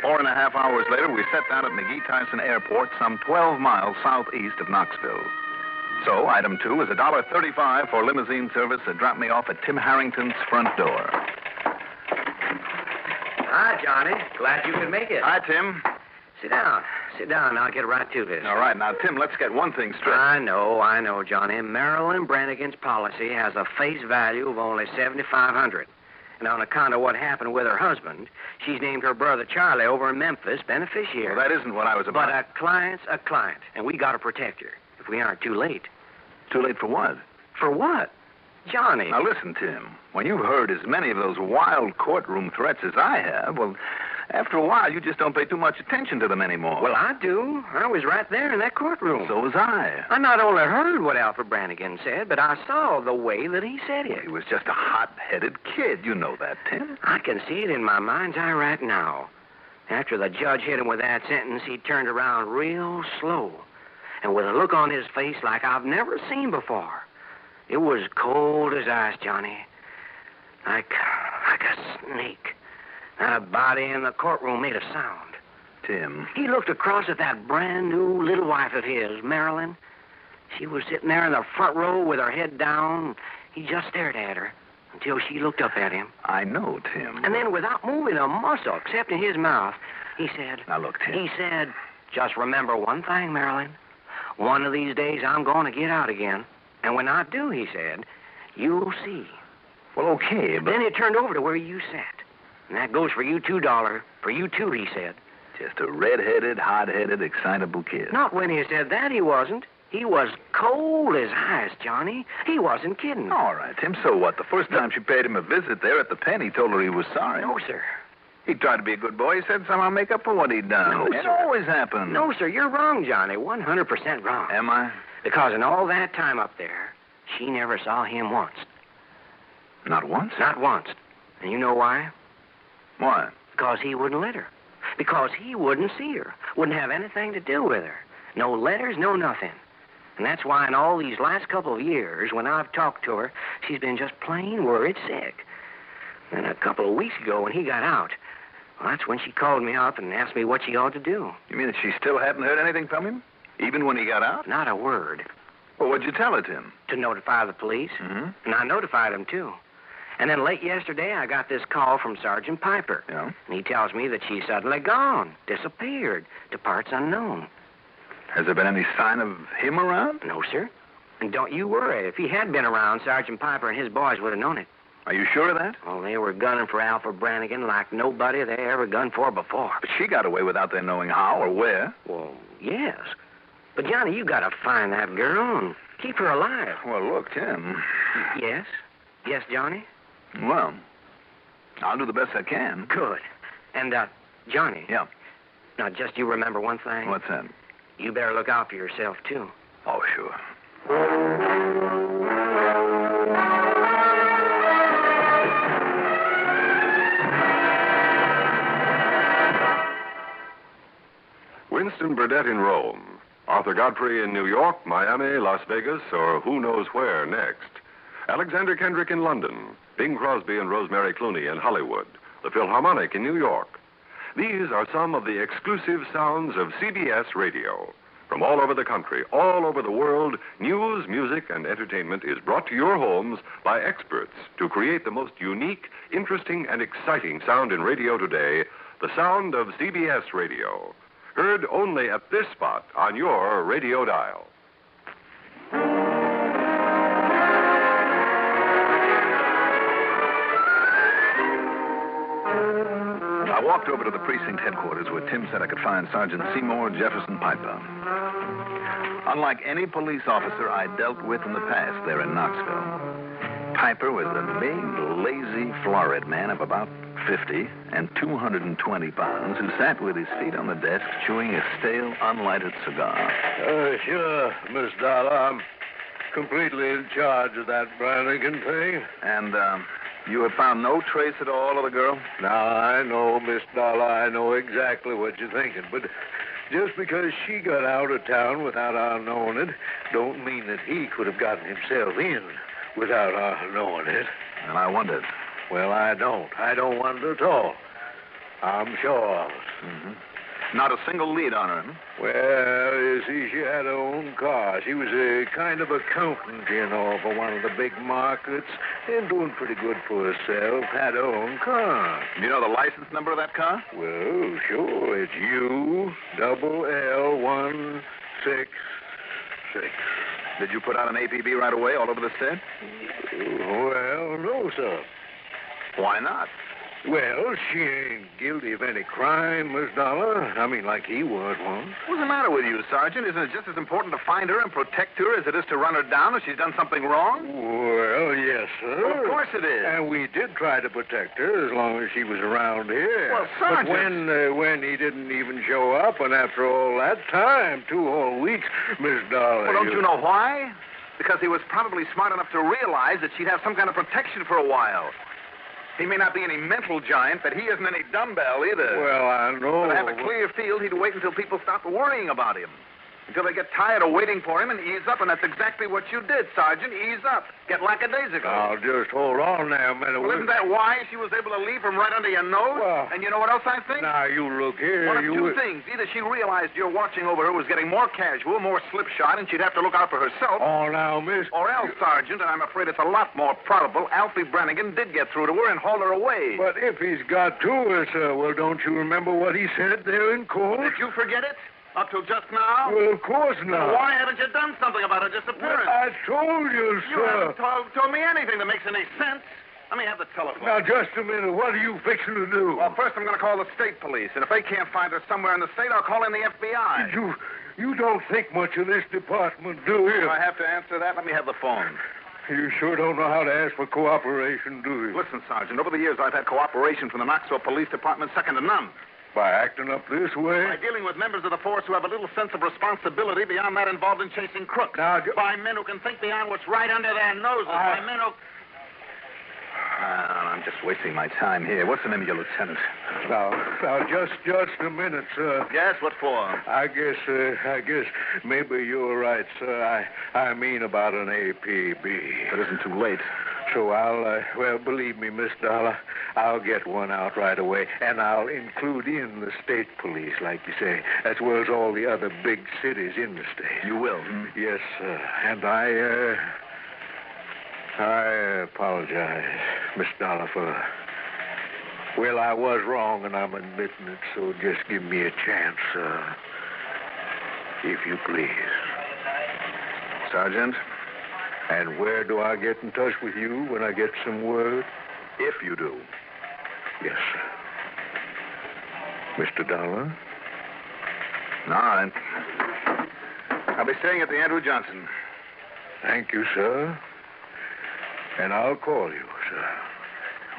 4.5 hours later, we sat down at McGee Tyson Airport, some 12 miles southeast of Knoxville. So, item 2 is $1.35 for limousine service that dropped me off at Tim Harrington's front door. Hi, Johnny. Glad you could make it. Hi, Tim. Sit down. Sit down. I'll get right to this. All right. Now, Tim, let's get one thing straight. I know, Johnny. Marilyn Brannigan's policy has a face value of only $7,500. And on account of what happened with her husband, she's named her brother Charlie over in Memphis beneficiary. Well, that isn't what I was about. But a client's a client, and we got to protect her if we aren't too late. Too late for what? For what? Johnny. Now, listen, Tim. When you've heard as many of those wild courtroom threats as I have, well, after a while, you just don't pay too much attention to them anymore. Well, I do. I was right there in that courtroom. So was I. I not only heard what Alfred Brannigan said, but I saw the way that he said it. Well, he was just a hot-headed kid. You know that, Tim. I can see it in my mind's eye right now. After the judge hit him with that sentence, he turned around real slow and with a look on his face like I've never seen before. It was cold as ice, Johnny. Like a snake. Not a body in the courtroom made a sound. Tim. He looked across at that brand new little wife of his, Marilyn. She was sitting there in the front row with her head down. He just stared at her until she looked up at him. I know, Tim. And then without moving a muscle except in his mouth, he said... Now, look, Tim. He said, just remember one thing, Marilyn. One of these days I'm going to get out again. And when I do, he said, you'll see. Well, okay, but... Then he turned over to where you sat. And that goes for you too, Dollar. For you too, he said. Just a red-headed, hot-headed, excitable kid. Not when he said that, he wasn't. He was cold as ice, Johnny. He wasn't kidding. All right, Tim, so what? The first time she paid him a visit there at the pen, he told her he was sorry. No, sir. He tried to be a good boy. He said somehow make up for what he'd done. No, it sir. always happened. No, sir, you're wrong, Johnny. 100% wrong. Am I? Because in all that time up there, she never saw him once. Not once? Not once. And you know why? Why? Because he wouldn't let her. Because he wouldn't see her. Wouldn't have anything to do with her. No letters, no nothing. And that's why in all these last couple of years, when I've talked to her, she's been just plain worried sick. And a couple of weeks ago when he got out, well, that's when she called me up and asked me what she ought to do. You mean that she still hadn't heard anything from him? Even when he got out? Not a word. Well, what'd you tell her, Tim? To notify the police. Mm-hmm. And I notified them, too. And then late yesterday, I got this call from Sergeant Piper. Yeah? And he tells me that she's suddenly gone, disappeared, to parts unknown. Has there been any sign of him around? No, sir. And don't you worry. If he had been around, Sergeant Piper and his boys would have known it. Are you sure of that? Oh, they were gunning for Alfred Brannigan like nobody they ever gunned for before. But she got away without their knowing how or where. Well, yes. But, Johnny, you got to find that girl and keep her alive. Well, look, Tim. Yes? Yes, Johnny? Well, I'll do the best I can. Good. And, Johnny. Yeah. Now, just you remember one thing. What's that? You better look out for yourself, too. Oh, sure. Winston Burdett in Rome, Arthur Godfrey in New York, Miami, Las Vegas, or who knows where next. Alexander Kendrick in London, Bing Crosby and Rosemary Clooney in Hollywood, the Philharmonic in New York. These are some of the exclusive sounds of CBS Radio. From all over the country, all over the world, news, music, and entertainment is brought to your homes by experts to create the most unique, interesting, and exciting sound in radio today, the sound of CBS Radio. Heard only at this spot on your radio dial. I walked over to the precinct headquarters where Tim said I could find Sergeant Seymour Jefferson Piper. Unlike any police officer I dealt with in the past there in Knoxville, Piper was a big, lazy, florid man of about 50 and 220 pounds who sat with his feet on the desk chewing a stale, unlighted cigar. Sure, Miss Dollar. I'm completely in charge of that Brannigan thing. And, you have found no trace at all of the girl? Now, I know, Miss Dollar, I know exactly what you're thinking, but just because she got out of town without our knowing it, don't mean that he could have gotten himself in without our knowing it. And I wondered. Well, I don't. I don't wonder at all. I'm sure of it. Mm-hmm. Not a single lead on her, huh? Well, you see, she had her own car. She was a kind of accountant, you know, for one of the big markets, and doing pretty good for herself. Had her own car. You know the license number of that car? Well, sure. It's ULL166. Did you put out an APB right away all over the state? Well, no, sir. Why not? Well, she ain't guilty of any crime, Miss Dollar. I mean, like he was once. What's the matter with you, Sergeant? Isn't it just as important to find her and protect her as it is to run her down if she's done something wrong? Well, yes, sir. Well, of course it is. And we did try to protect her as long as she was around here. Well, Sergeant... But when he didn't even show up, and after all that time, 2 whole weeks, Miss Dollar... Well, don't you know why? Because he was probably smart enough to realize that she'd have some kind of protection for a while. He may not be any mental giant, but he isn't any dumbbell either. Well, I know. But to have a clear field, he'd wait until people stop worrying about him. Until they get tired of waiting for him and ease up, and that's exactly what you did, Sergeant. Ease up. Get lackadaisical. Now, just hold on there a minute. Well, isn't that why she was able to leave him right under your nose? Well, and you know what else I think? Now, you look here. One of two things. Either she realized your watching over her was getting more casual, more slipshod, and she'd have to look out for herself. Oh, now, miss... Or else, Sergeant, and I'm afraid it's a lot more probable, Alfie Brannigan did get through to her and haul her away. But if he's got to her, sir, well, don't you remember what he said there in court? Did you forget it? Up till just now? Well, of course not. Well, why haven't you done something about her disappearance? Well, I told you, sir. You haven't told me anything that makes any sense. Let me have the telephone. Now, just a minute. What are you fixing to do? Well, first I'm going to call the state police, and if they can't find her somewhere in the state, I'll call in the FBI. You don't think much of this department, do you? If I have to answer that, let me have the phone. You sure don't know how to ask for cooperation, do you? Listen, Sergeant, over the years I've had cooperation from the Knoxville Police Department second to none. By acting up this way? By dealing with members of the force who have a little sense of responsibility beyond that involved in chasing crooks. By men who can think beyond what's right under their noses. By men who... I'm just wasting my time here. What's the name of your lieutenant? Now, just a minute, sir. Yes, what for? I guess maybe you're right, sir. I mean about an APB. It isn't too late. So well, believe me, Miss Dollar, I'll get one out right away, and I'll include in the state police, like you say, as well as all the other big cities in the state. You will? Yes, sir. And I apologize, Miss Dollar, for... Well, I was wrong, and I'm admitting it, so just give me a chance, if you please. Sergeant? And where do I get in touch with you when I get some word? If you do. Yes, sir. Mr. Dollar? All right. I'll be staying at the Andrew Johnson. Thank you, sir. And I'll call you, sir.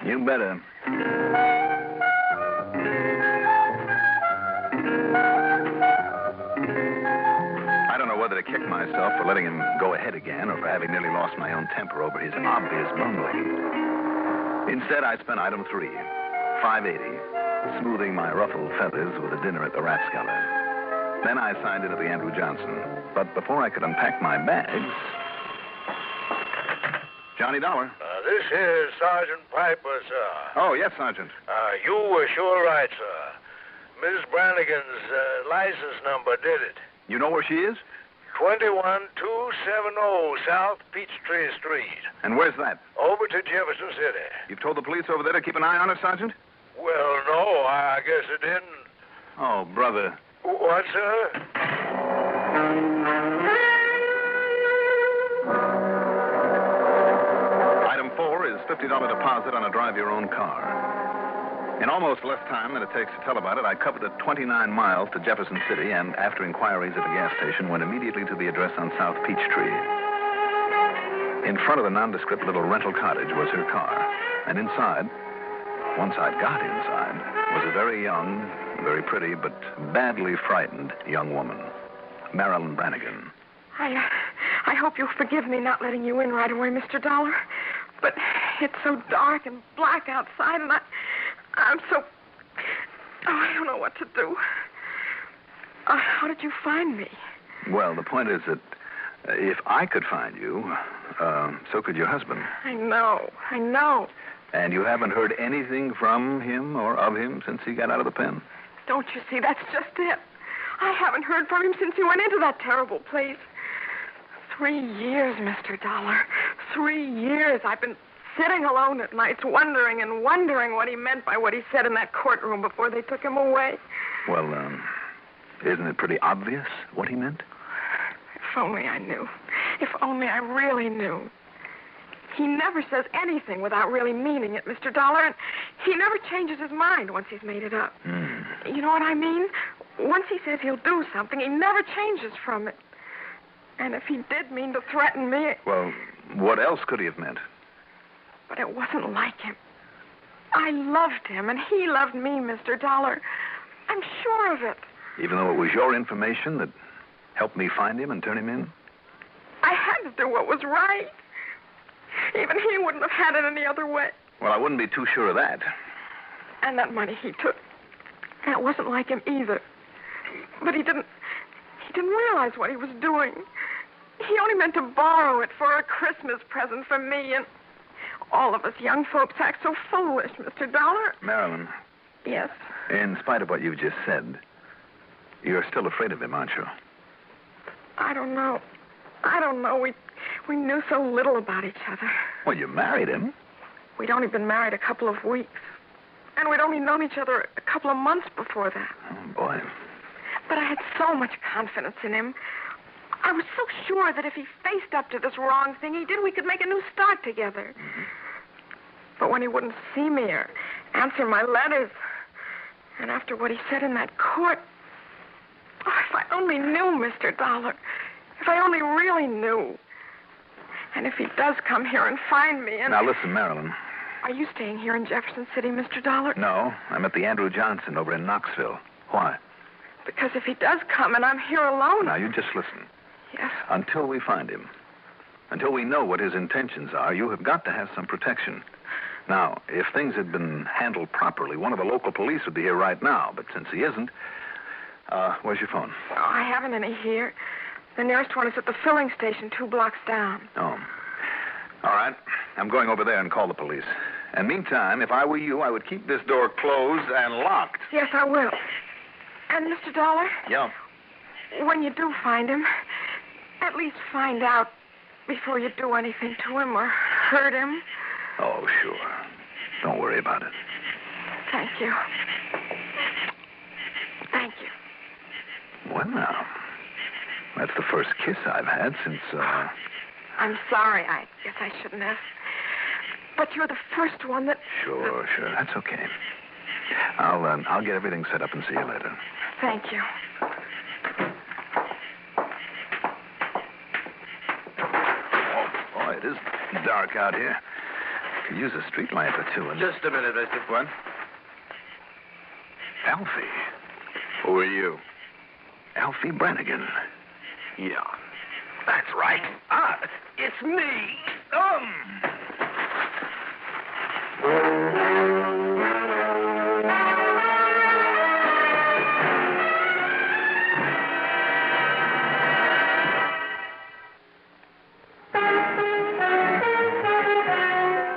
You better. I don't know whether to kick myself for letting him go ahead again or for having nearly lost my own temper over his obvious bungling. Instead, I spent item 3, $5.80, smoothing my ruffled feathers with a dinner at the Rathskeller. Then I signed in at the Andrew Johnson. But before I could unpack my bags... Johnny Dollar. This is Sergeant Piper, sir. Oh, yes, Sergeant. You were sure right, sir. Miss Brannigan's license number did it. You know where she is? 21270 South Peachtree Street. And where's that? Over to Jefferson City. You've told the police over there to keep an eye on her, Sergeant? Well, no, I guess it didn't. Oh, brother. What, sir? Item 4 is $50 deposit on a drive-your-own car. In almost less time than it takes to tell about it, I covered the 29 miles to Jefferson City and, after inquiries at the gas station, went immediately to the address on South Peachtree. In front of the nondescript little rental cottage was her car. And inside, once I'd got inside, was a very young, very pretty, but badly frightened young woman, Marilyn Brannigan. I hope you'll forgive me not letting you in right away, Mr. Dollar. But it's so dark and black outside, and I'm so... Oh, I don't know what to do. How did you find me? Well, the point is that if I could find you, so could your husband. I know. And you haven't heard anything from him or of him since he got out of the pen? Don't you see? That's just it. I haven't heard from him since he went into that terrible place. 3 years, Mr. Dollar. 3 years. I've been sitting alone at nights wondering and wondering what he meant by what he said in that courtroom before they took him away. Well, isn't it pretty obvious what he meant? If only I knew. If only I really knew. He never says anything without really meaning it, Mr. Dollar, and he never changes his mind once he's made it up. You know what I mean? Once he says he'll do something, he never changes from it. And if he did mean to threaten me... Well, what else could he have meant? But it wasn't like him. I loved him, and he loved me, Mr. Dollar. I'm sure of it. Even though it was your information that helped me find him and turn him in? I had to do what was right. Even he wouldn't have had it any other way. Well, I wouldn't be too sure of that. And that money he took, that wasn't like him either. But he didn't realize what he was doing. He only meant to borrow it for a Christmas present for me, and all of us young folks act so foolish, Mr. Dollar. Marilyn. Yes? In spite of what you've just said, you're still afraid of him, aren't you? I don't know. We knew so little about each other. Well, you married him. We'd only been married a couple of weeks. And we'd only known each other a couple of months before that. Oh, boy. But I had so much confidence in him. I was so sure that if he faced up to this wrong thing he did, we could make a new start together. But when he wouldn't see me or answer my letters, and after what he said in that court, oh, if I only knew, Mr. Dollar. If I only really knew. And if he does come here and find me and... Now, listen, Marilyn. Are you staying here in Jefferson City, Mr. Dollar? No, I'm at the Andrew Johnson over in Knoxville. Why? Because if he does come and I'm here alone... Now, you just listen. Yes? Until we find him, until we know what his intentions are, you have got to have some protection. Now, if things had been handled properly, one of the local police would be here right now. But since he isn't, where's your phone? Oh, I haven't any here. The nearest one is at the filling station 2 blocks down. Oh. All right. I'm going over there and call the police. And meantime, if I were you, I would keep this door closed and locked. Yes, I will. And, Mr. Dollar? Yeah. When you do find him, at least find out before you do anything to him or hurt him. Oh, sure. Don't worry about it. Thank you. Thank you. Well, now, that's the first kiss I've had since, I'm sorry. I guess I shouldn't have. But you're the first one that... Sure. That's okay. I'll get everything set up and see you later. Thank you. Oh, boy, it is dark out here. Could use a street lamp or two. Just a minute, Mr. What? Alfie. Who are you? Alfie Brannigan. Yeah, that's right. It's me.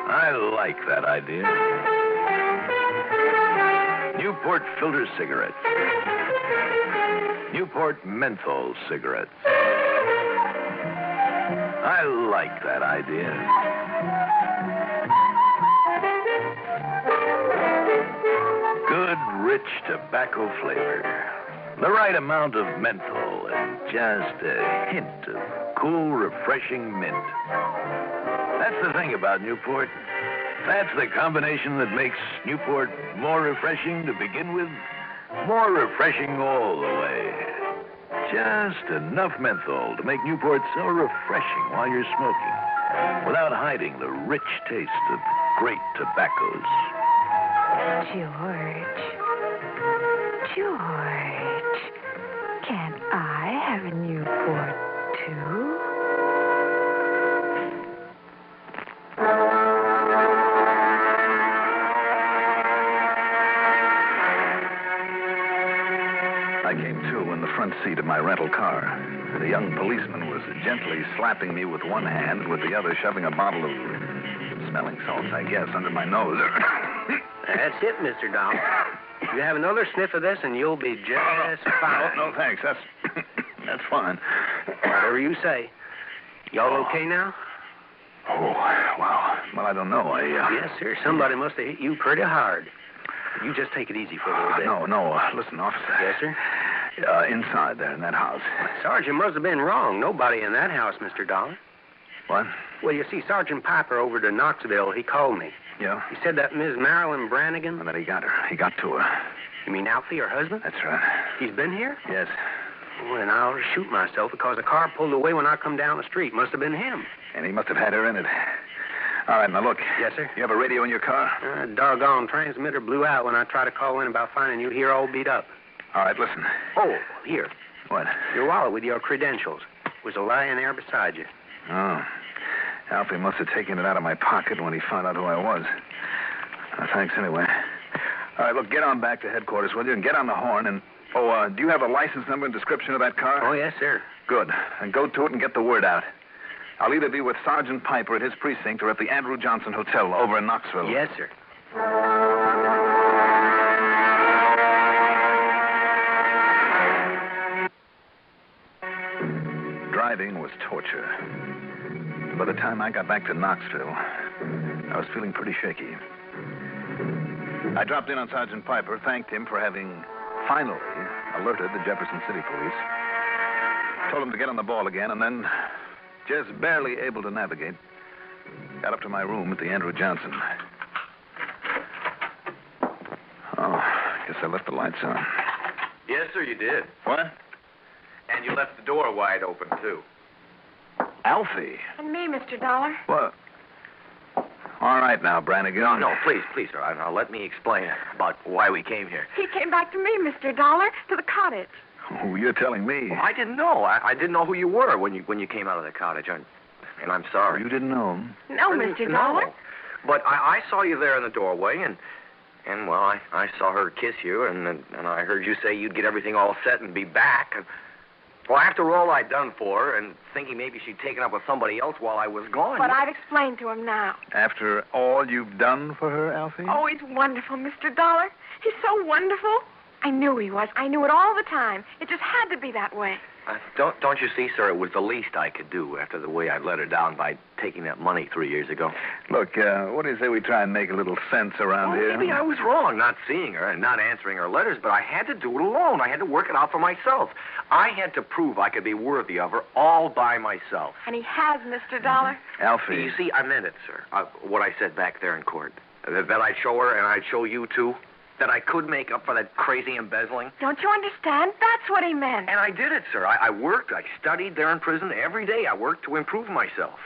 I like that idea. Newport filter cigarettes. Newport menthol cigarettes. I like that idea. Good, rich tobacco flavor. The right amount of menthol and just a hint of cool, refreshing mint. That's the thing about Newport. That's the combination that makes Newport more refreshing to begin with, more refreshing all the way. Just enough menthol to make Newport so refreshing while you're smoking, without hiding the rich taste of great tobaccos. George, can I have a Newport, too? I came to in the front seat of my rental car. The young policeman was gently slapping me with one hand and with the other shoving a bottle of smelling salts, I guess, under my nose. That's it, Mr. Dollar. You have another sniff of this and you'll be just fine. No, thanks. That's fine. Whatever you say. Y'all okay now? Oh, well, I don't know. Yes, sir. Somebody must have hit you pretty hard. You just take it easy for a little bit. No. Listen, officer. Yes, sir? Inside there in that house. Sergeant must have been wrong. Nobody in that house, Mr. Dollar. What? Well, you see, Sergeant Piper over to Knoxville, he called me. Yeah? He said that Miss Marilyn Brannigan... And that he got her. He got to her. You mean Alfie, her husband? That's right. He's been here? Yes. Well, then I'll shoot myself because the car pulled away when I come down the street. Must have been him. And he must have had her in it. All right, now look. Yes, sir? You have a radio in your car? Doggone transmitter blew out when I tried to call in about finding you here all beat up. All right, listen. Oh, here. What? Your wallet with your credentials was lying there beside you. Oh. Alfie must have taken it out of my pocket when he found out who I was. Thanks anyway. All right, look, get on back to headquarters, will you? And get on the horn and... Oh, do you have a license number and description of that car? Oh, yes, sir. Good. And go to it and get the word out. I'll either be with Sergeant Piper at his precinct or at the Andrew Johnson Hotel over in Knoxville. Yes, sir. Driving was torture. By the time I got back to Knoxville, I was feeling pretty shaky. I dropped in on Sergeant Piper, thanked him for having finally alerted the Jefferson City police, told him to get on the ball again, and then, just barely able to navigate, got up to my room at the Andrew Johnson. Guess I left the lights on. Yes, sir, you did. What? And you left the door wide open, too. Alfie. And me, Mr. Dollar. What? All right now, Brannigan. No, please, sir. Now, let me explain about why we came here. He came back to me, Mr. Dollar, to the cottage. Oh, you're telling me. Well, I didn't know. I didn't know who you were when you came out of the cottage. And I'm sorry. You didn't know him? No, Mr. Dollar. But I saw you there in the doorway, and well, I saw her kiss you, and I heard you say you'd get everything all set and be back. And, well, after all I'd done for her, and thinking maybe she'd taken up with somebody else while I was gone. But I've explained to him now. After all you've done for her, Alfie? Oh, he's wonderful, Mr. Dollar. He's so wonderful. I knew he was. I knew it all the time. It just had to be that way. Don't you see, sir, it was the least I could do after the way I let her down by taking that money 3 years ago. Look, what do you say we try and make a little sense around here? Maybe I was wrong not seeing her and not answering her letters, but I had to do it alone. I had to work it out for myself. I had to prove I could be worthy of her all by myself. And he has, Mr. Dollar. Alfie. You see, I meant it, sir, what I said back there in court. That I'd show her and I'd show you, too. That I could make up for that crazy embezzling. Don't you understand? That's what he meant. And I did it, sir. I worked. I studied there in prison every day. I worked to improve myself.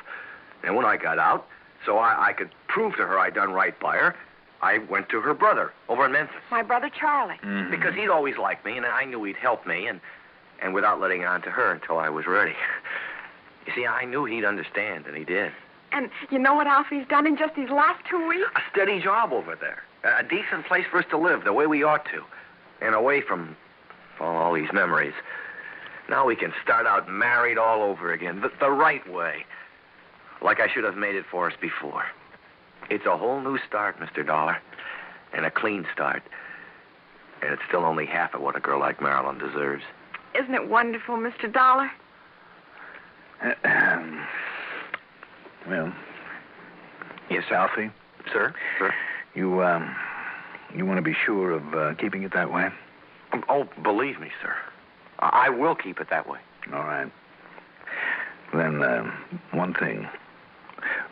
And when I got out, so I could prove to her I'd done right by her, I went to her brother over in Memphis. My brother Charlie. Mm-hmm. Because he'd always liked me, and I knew he'd help me, and without letting on to her until I was ready. You see, I knew he'd understand, and he did. And you know what Alfie's done in just these last 2 weeks? A steady job over there. A decent place for us to live the way we ought to. And away from all these memories. Now we can start out married all over again, the right way. Like I should have made it for us before. It's a whole new start, Mr. Dollar. And a clean start. And it's still only half of what a girl like Marilyn deserves. Isn't it wonderful, Mr. Dollar? Well, yes, Alfie. Sir? You want to be sure of keeping it that way? Oh, believe me, sir. I will keep it that way. All right. Then, one thing.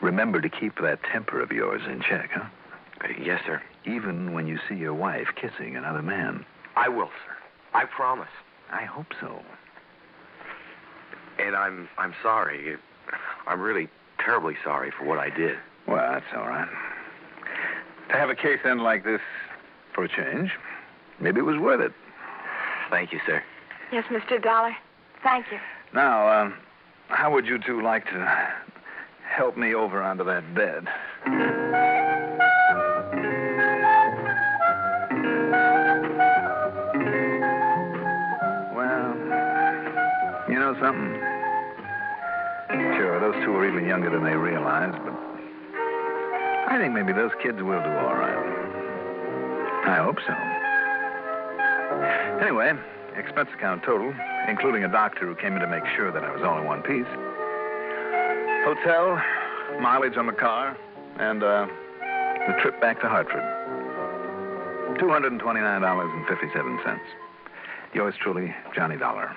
Remember to keep that temper of yours in check, huh? Yes, sir. Even when you see your wife kissing another man. I will, sir. I promise. I hope so. And I'm sorry. I'm really terribly sorry for what I did. Well, that's all right. To have a case end like this, for a change, maybe it was worth it. Thank you, sir. Yes, Mr. Dollar. Thank you. Now, how would you two like to help me over onto that bed? Well, you know something? Sure, those two are even younger than they realize, but I think maybe those kids will do all right. I hope so. Anyway, expense account total, including a doctor who came in to make sure that I was all in one piece. Hotel, mileage on the car, and the trip back to Hartford. $229.57. Yours truly, Johnny Dollar.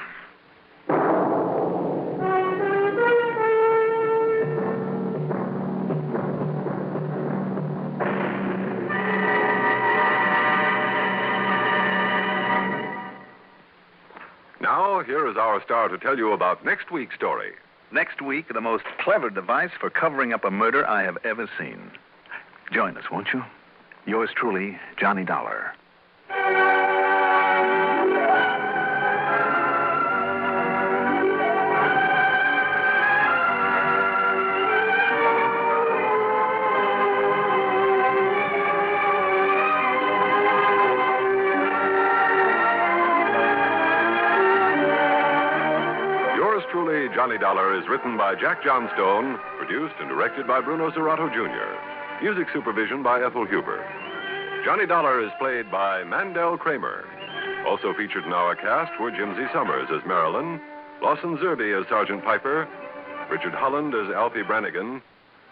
Now, here is our star to tell you about next week's story. Next week, the most clever device for covering up a murder I have ever seen. Join us, won't you? Yours truly, Johnny Dollar. Truly, Johnny Dollar is written by Jack Johnstone, produced and directed by Bruno Serrato Jr. Music supervision by Ethel Huber. Johnny Dollar is played by Mandel Kramer. Also featured in our cast were Jimsy Summers as Marilyn, Lawson Zerby as Sergeant Piper, Richard Holland as Alfie Brannigan,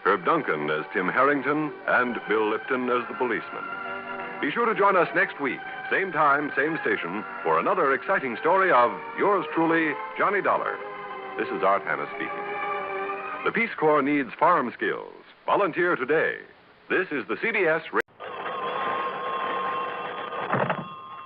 Herb Duncan as Tim Harrington, and Bill Lipton as the policeman. Be sure to join us next week, same time, same station, for another exciting story of yours truly, Johnny Dollar. This is Art Hanna speaking. The Peace Corps needs farm skills. Volunteer today. This is the CBS...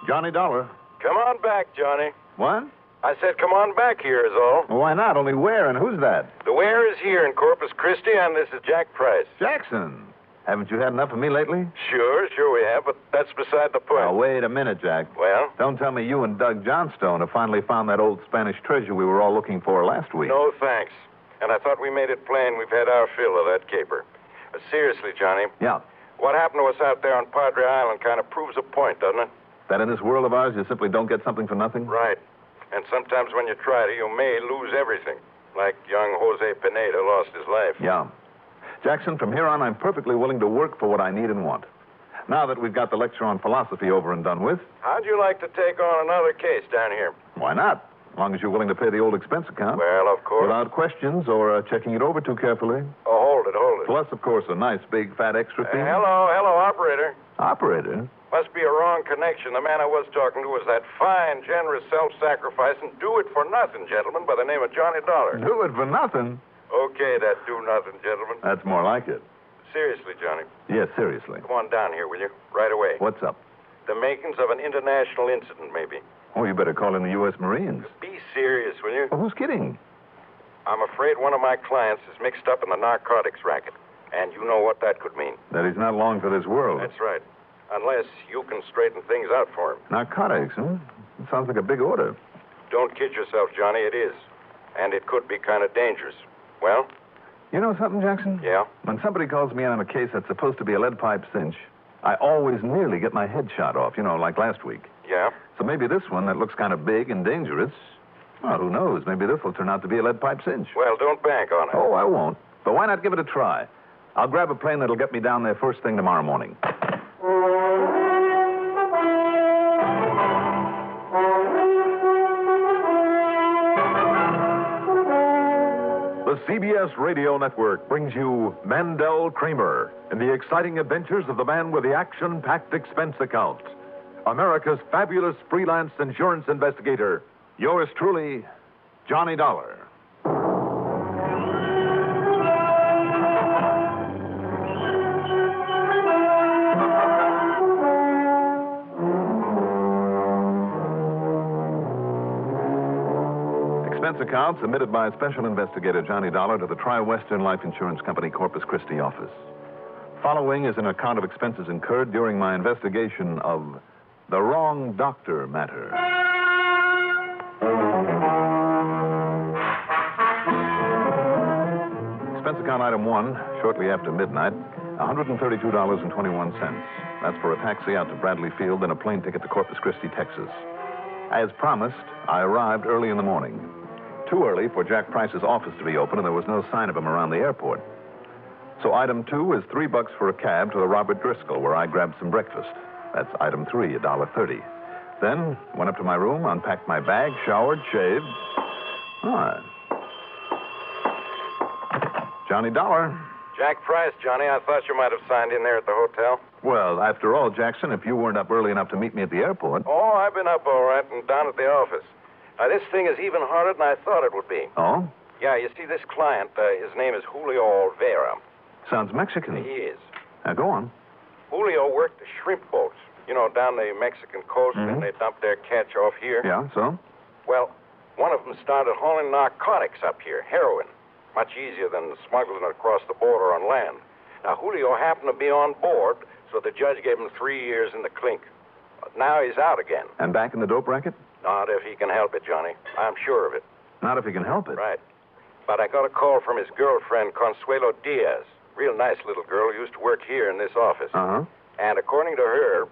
Johnny Dollar. Come on back, Johnny. What? I said come on back here is all. Well, why not? Only where and who's that? The where is here in Corpus Christi, and this is Jack Price. Jackson. Haven't you had enough of me lately? Sure we have, but that's beside the point. Now, wait a minute, Jack. Well? Don't tell me you and Doug Johnstone have finally found that old Spanish treasure we were all looking for last week. No, thanks. And I thought we made it plain we've had our fill of that caper. Seriously, Johnny. Yeah. What happened to us out there on Padre Island kind of proves a point, doesn't it? That in this world of ours, you simply don't get something for nothing? Right. And sometimes when you try to, you may lose everything. Like young Jose Pineda lost his life. Yeah. Jackson, from here on, I'm perfectly willing to work for what I need and want. Now that we've got the lecture on philosophy over and done with... How'd you like to take on another case down here? Why not? As long as you're willing to pay the old expense account. Well, of course. Without questions or checking it over too carefully. Oh, hold it. Plus, of course, a nice, big, fat extra fee. Hello, operator. Operator? Must be a wrong connection. The man I was talking to was that fine, generous, self-sacrificing, do-it-for-nothing gentleman by the name of Johnny Dollar. Do it for nothing? Okay, that do-nothing gentleman. That's more like it. Seriously, Johnny. Yes, seriously. Come on down here, will you? Right away. What's up? The makings of an international incident, maybe. Oh, you better call in the U.S. Marines. Be serious, will you? Well, who's kidding? I'm afraid one of my clients is mixed up in the narcotics racket. And you know what that could mean. That he's not long for this world. That's right. Unless you can straighten things out for him. Narcotics, huh? It sounds like a big order. Don't kid yourself, Johnny. It is. And it could be kind of dangerous. Well? You know something, Jackson? Yeah? When somebody calls me in on a case that's supposed to be a lead pipe cinch, I always nearly get my head shot off, like last week. Yeah? So maybe this one that looks kind of big and dangerous, well, who knows? Maybe this will turn out to be a lead pipe cinch. Well, don't bank on it. Oh, I won't. But why not give it a try? I'll grab a plane that'll get me down there first thing tomorrow morning. The CBS Radio Network brings you Mandel Kramer and the exciting adventures of the man with the action-packed expense account. America's fabulous freelance insurance investigator. Yours truly, Johnny Dollar. Expense account submitted by Special Investigator Johnny Dollar to the Tri-Western Life Insurance Company Corpus Christi office. Following is an account of expenses incurred during my investigation of the wrong doctor matter. Expense account item 1, shortly after midnight, $132.21. That's for a taxi out to Bradley Field and a plane ticket to Corpus Christi, Texas. As promised, I arrived early in the morning. Too early for Jack Price's office to be open, and there was no sign of him around the airport. So item 2 is $3 for a cab to the Robert Driscoll, where I grabbed some breakfast. That's item 3, $1.30. Then went up to my room, unpacked my bag, showered, shaved. Johnny Dollar. Jack Price, Johnny. I thought you might have signed in there at the hotel. Well, after all, Jackson, if you weren't up early enough to meet me at the airport... Oh, I've been up all right and down at the office. Now, this thing is even harder than I thought it would be. Oh? Yeah, you see, this client, his name is Julio Olvera. Sounds Mexican. He is. Now, go on. Julio worked the shrimp boats, down the Mexican coast, and they dumped their catch off here. Yeah, so? Well, one of them started hauling narcotics up here, heroin. Much easier than smuggling it across the border on land. Now, Julio happened to be on board, so the judge gave him 3 years in the clink. But now he's out again. And back in the dope racket? Not if he can help it, Johnny. I'm sure of it. Not if he can help it? Right. But I got a call from his girlfriend, Consuelo Diaz. Real nice little girl who used to work here in this office. Uh-huh. And according to her,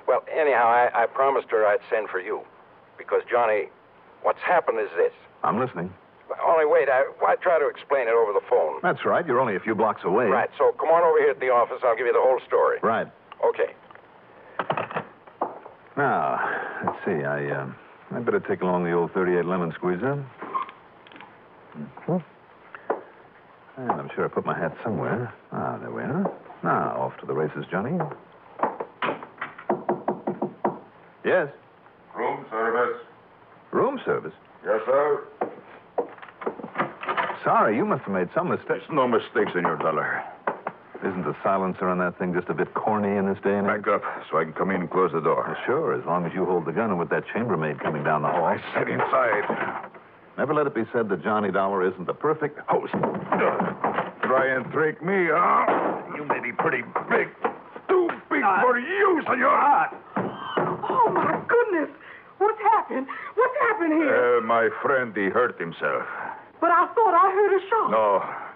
well, anyhow, I promised her I'd send for you. Because, Johnny, what's happened is this. I'm listening. Only wait, I try to explain it over the phone. That's right. You're only a few blocks away. Right, so come on over here at the office. I'll give you the whole story. Right. Okay. Now, let's see. I'd better take along the old 38 lemon squeezer. And I'm sure I put my hat somewhere. There we are. Now, off to the races, Johnny. Yes? Room service. Room service? Yes, sir. Sorry, you must have made some mistake. There's no mistakes in your dollar. Isn't the silencer on that thing just a bit corny in this day and age? Back up so I can come in and close the door. Well, sure, as long as you hold the gun and with that chambermaid coming down the hall. I said inside. Never let it be said that Johnny Dollar isn't the perfect host. Try and trick me, huh? You may be pretty big. Too big for you, senor. Oh, my goodness. What's happened? What's happened here? My friend, he hurt himself. But I thought I heard a shot.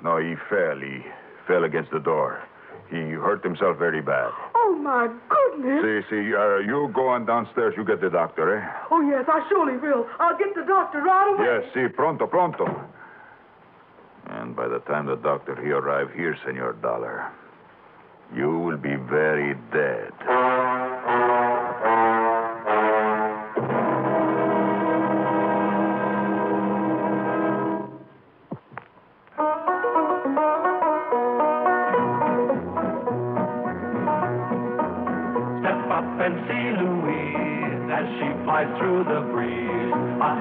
No, he fell. He fell against the door. He hurt himself very bad. Oh, my goodness. See, you go on downstairs. You get the doctor, eh? Oh, yes, I surely will. I'll get the doctor right away. Yes, pronto. And by the time the doctor he arrive here, Senor Dollar, you will be very dead. Through the breeze,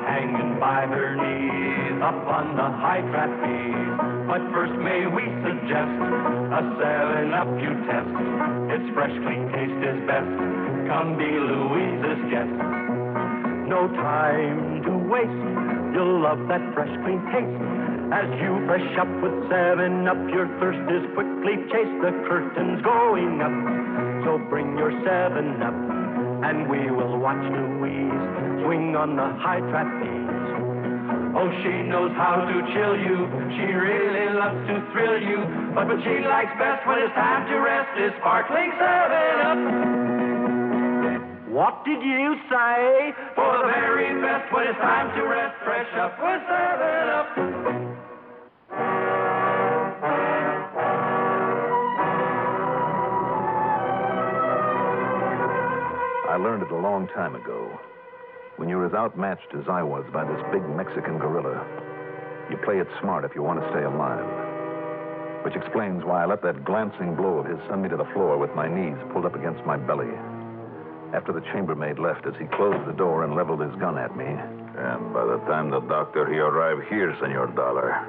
hanging by her knees up on the high trapeze. But first may we suggest a 7-Up you test. Its fresh, clean taste is best. Come be Louise's guest. No time to waste. You'll love that fresh, clean taste. As you fresh up with 7-Up, your thirst is quickly chased. The curtain's going up, so bring your 7-Up. And we will watch Louise swing on the high trapeze. Oh, she knows how to chill you. She really loves to thrill you. But what she likes best when it's time to rest is sparkling 7-Up. What did you say? For the very best when it's time to rest, fresh up with 7-Up. I learned it a long time ago. When you're as outmatched as I was by this big Mexican gorilla, you play it smart if you want to stay alive. Which explains why I let that glancing blow of his send me to the floor with my knees pulled up against my belly. After the chambermaid left as he closed the door and leveled his gun at me. And by the time the doctor he arrive here, Senor Dollar,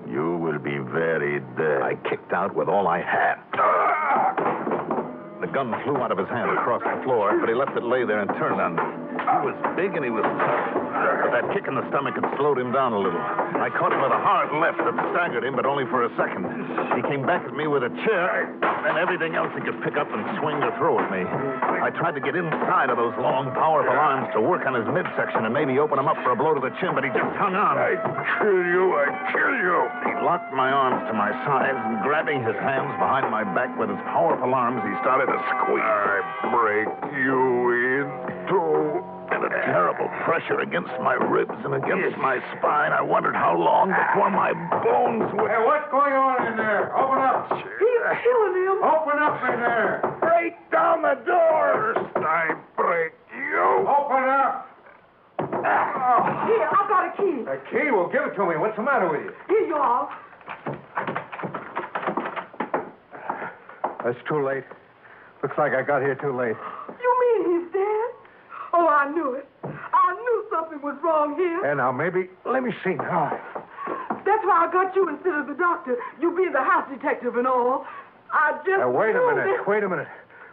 you will be very dead. I kicked out with all I had. The gun flew out of his hand across the floor, but he left it lay there and turned on me. He was big and he was tough. But that kick in the stomach had slowed him down a little. I caught him with a hard left that staggered him, but only for a second. He came back at me with a chair and everything else he could pick up and swing or throw at me. I tried to get inside of those long, powerful arms to work on his midsection and maybe open him up for a blow to the chin, but he just hung on. I kill you. He locked my arms to my sides and grabbing his hands behind my back with his powerful arms, he started to squeeze. I break you in two. And a terrible pressure against my ribs and against my spine. I wondered how long before my bones would... Hey, what's going on in there? Open up. He's killing him. Open up in there. Break down the door. First I break you. Open up. Here, I've got a key. A key? Well, give it to me. What's the matter with you? Here you are. It's too late. Looks like I got here too late. You mean he's dead? Oh, I knew it. I knew something was wrong here. And now, maybe... Let me see now. That's why I got you instead of the doctor. You being the house detective and all. I just... Wait a minute.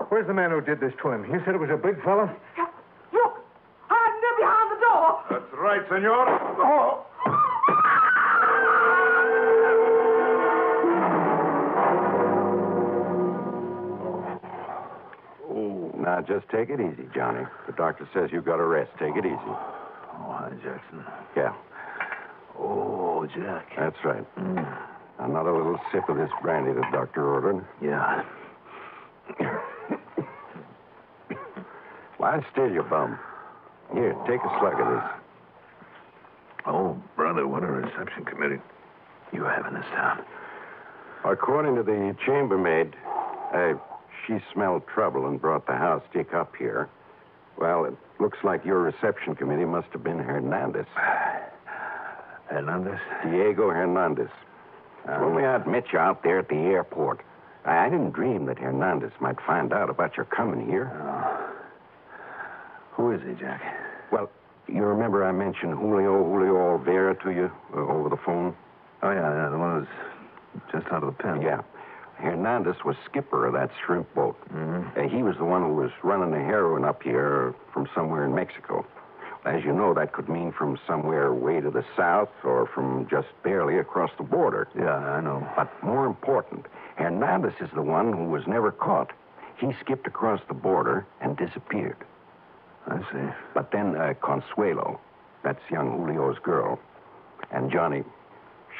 Where's the man who did this to him? You said it was a big fella? Look, hiding there behind the door. That's right, senor. Oh. Now, just take it easy, Johnny. The doctor says you've got to rest. Take it easy. Oh, hi, Jackson. Yeah. Oh, Jack. That's right. Another little sip of this brandy the doctor ordered. Yeah. Lie still, you bum. Here, take a slug of this. Oh, brother, what a reception committee you have in this town. According to the chambermaid, she smelled trouble and brought the house stick up here. Well, it looks like your reception committee must have been Hernandez. Hernandez? Diego Hernandez. Only I'd met you out there at the airport. I didn't dream that Hernandez might find out about your coming here. Oh. Who is he, Jack? Well, you remember I mentioned Julio Olvera to you over the phone? Oh, yeah, the one who's just out of the pen. Yeah. Hernandez was skipper of that shrimp boat. He was the one who was running the heroin up here from somewhere in Mexico. As you know, that could mean from somewhere way to the south or from just barely across the border. Yeah, I know. But more important, Hernandez is the one who was never caught. He skipped across the border and disappeared. I see. But then Consuelo, that's young Julio's girl, and Johnny,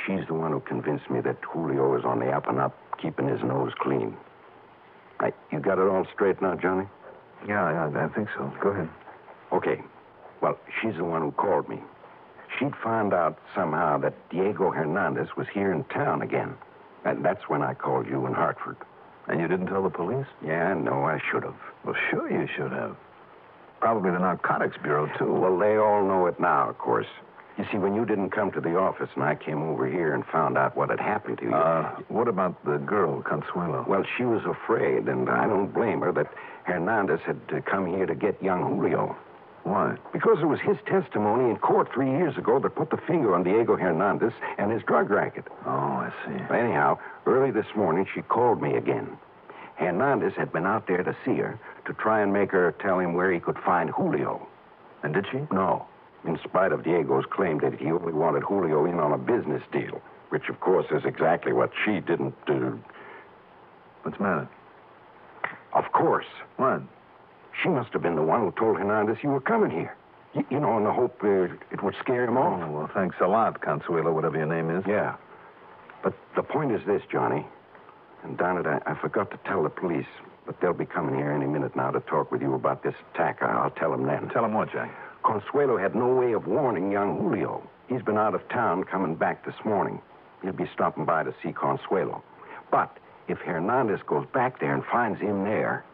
she's the one who convinced me that Julio is on the up and up, keeping his nose clean. You got it all straight now, Johnny? Yeah, I think so. Go ahead. Okay. Well, she's the one who called me. She'd found out somehow that Diego Hernandez was here in town again. And that's when I called you in Hartford. And you didn't tell the police? Yeah, no, I should have. Well, sure you should have. Probably the Narcotics Bureau, too. Well, they all know it now, of course. You see, when you didn't come to the office and I came over here and found out what had happened to you... What about the girl, Consuelo? Well, she was afraid, and I don't blame her, that Hernandez had come here to get young Julio. Why? Because it was his testimony in court 3 years ago that put the finger on Diego Hernandez and his drug racket. Oh, I see. Anyhow, early this morning, she called me again. Hernandez had been out there to see her to try and make her tell him where he could find Julio. And did she? No. In spite of Diego's claim that he only wanted Julio in on a business deal, which, of course, is exactly what she didn't do. What's the matter? Of course. What? She must have been the one who told Hernandez you were coming here. You know, in the hope it would scare him off. Oh, well, thanks a lot, Consuelo, whatever your name is. Yeah. But the point is this, Johnny. And darn it, I forgot to tell the police, but they'll be coming here any minute now to talk with you about this attack. I'll tell them then. Tell them what, Jack? Consuelo had no way of warning young Julio. He's been out of town coming back this morning. He'll be stopping by to see Consuelo. But if Hernandez goes back there and finds him there,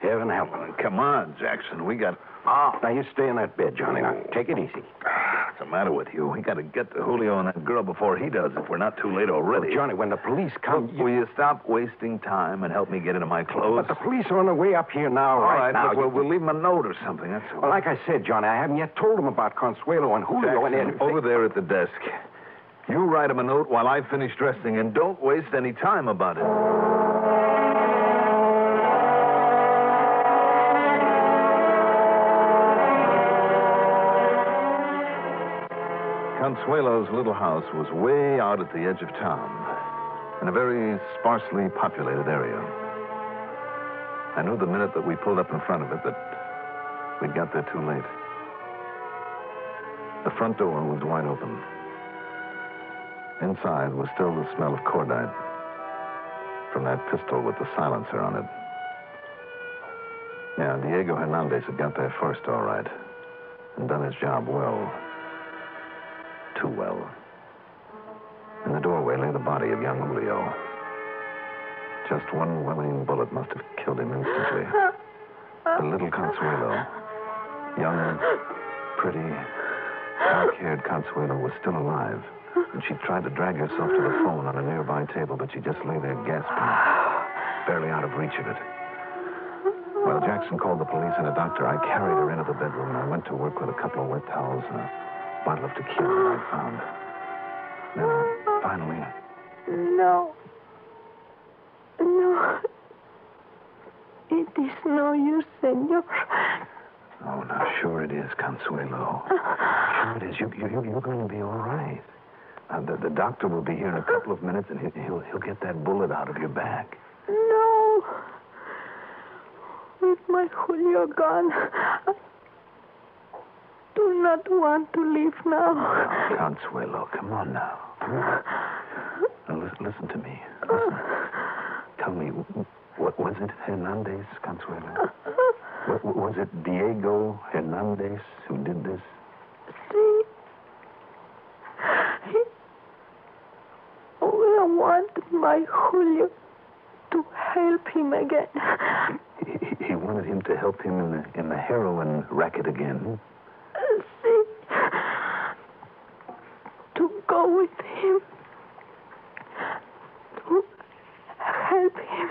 heaven help him. Come on, Jackson. We got... Now, you stay in that bed, Johnny. Now, take it easy. What's the matter with you? We got to get to Julio and that girl before he does, if we're not too late already. Well, Johnny, when the police come... Will you stop wasting time and help me get into my clothes? But the police are on their way up here now, All right now. Look, we'll leave them a note or something, that's all. Well, like I said, Johnny, I haven't yet told them about Consuelo and Julio Jackson, and... over there at the desk. You write him a note while I finish dressing, and don't waste any time about it. Consuelo's little house was way out at the edge of town, in a very sparsely populated area. I knew the minute that we pulled up in front of it that we'd got there too late. The front door was wide open. Inside was still the smell of cordite from that pistol with the silencer on it. Yeah, Diego Hernandez had got there first, all right, and done his job well. Too well. In the doorway lay the body of young Julio. Just one well-aimed bullet must have killed him instantly. The little Consuelo, young, pretty, dark-haired Consuelo, was still alive. And she tried to drag herself to the phone on a nearby table, but she just lay there gasping, barely out of reach of it. While Jackson called the police and a doctor, I carried her into the bedroom, and I went to work with a couple of wet towels and a bottle of tequila that I found. Then, finally... No. It is no use, senor. Oh, no, sure it is, Consuelo. Sure it is. You're going to be all right. The doctor will be here in a couple of minutes, and he'll get that bullet out of your back. No. With my Julio gone, I do not want to leave now. Consuelo, come on now. Now listen to me. Listen. Tell me, what was it, Hernandez, Consuelo? Was it Diego Hernandez who did this? See? I want my Julio to help him again. He wanted him to help him in the heroin racket again. See? To go with him. To help him.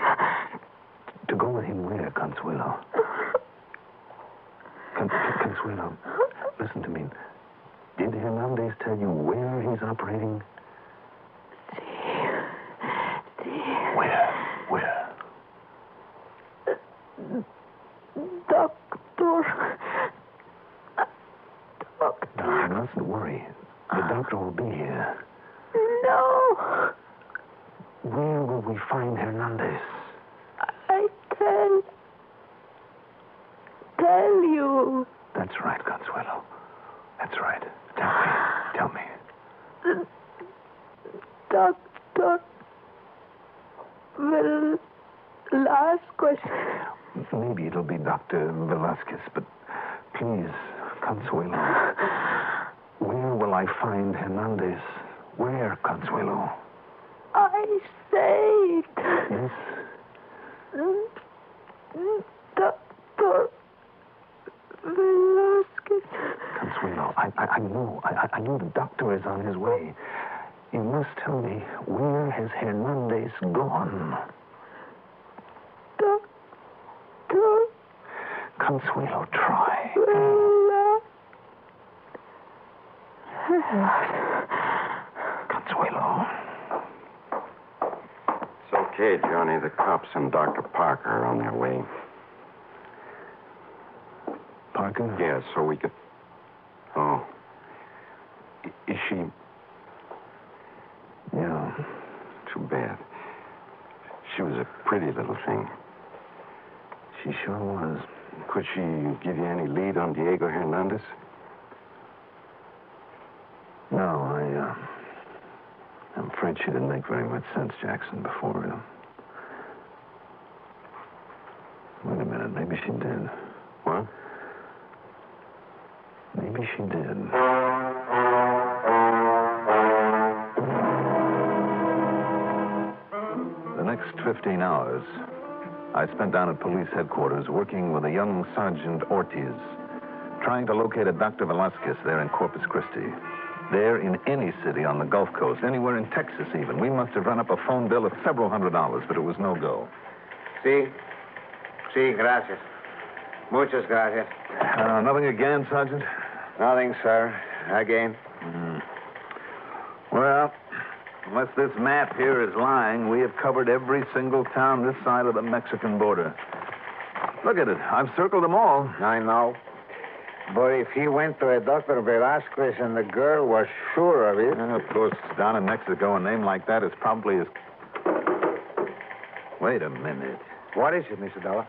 To go with him where, Consuelo? Consuelo, listen to me. Did Hernandez tell you where he's operating? See. Where? doctor will be here. No. Where will we find Hernandez? I can't tell you. That's right, Consuelo. That's right. Tell me. The doctor will last question. Maybe it'll be Dr. Velasquez, but please, Consuelo. Where will I find Hernandez? Where, Consuelo? I said. Yes? Dr. Velasquez. Consuelo, I knew the doctor is on his way. You must tell me, where has Hernandez gone? Doctor. Consuelo, try. Consuelo. It's okay, Johnny. The cops and Dr. Parker are on their way. Parker? Yeah, so we could... Oh. Is she... Yeah. Too bad. She was a pretty little thing. She sure was. Could she give you any lead on Diego Hernandez? No, I'm afraid she didn't make very much sense, Jackson, before. Wait a minute, maybe she did. What? Maybe she did. The next 15 hours, I spent down at police headquarters working with a young Sergeant Ortiz, trying to locate a Dr. Velasquez there in Corpus Christi. There in any city on the Gulf Coast, anywhere in Texas even. We must have run up a phone bill of several $100s, but it was no go. Sí, gracias. Muchas gracias. Nothing again, Sergeant? Nothing, sir. Again. Well, unless this map here is lying, we have covered every single town this side of the Mexican border. Look at it. I've circled them all. I know. But if he went to a Dr. Velasquez and the girl was sure of it... Of course, down in Mexico, a name like that is probably as... Wait a minute. What is it, Mr. Dollar?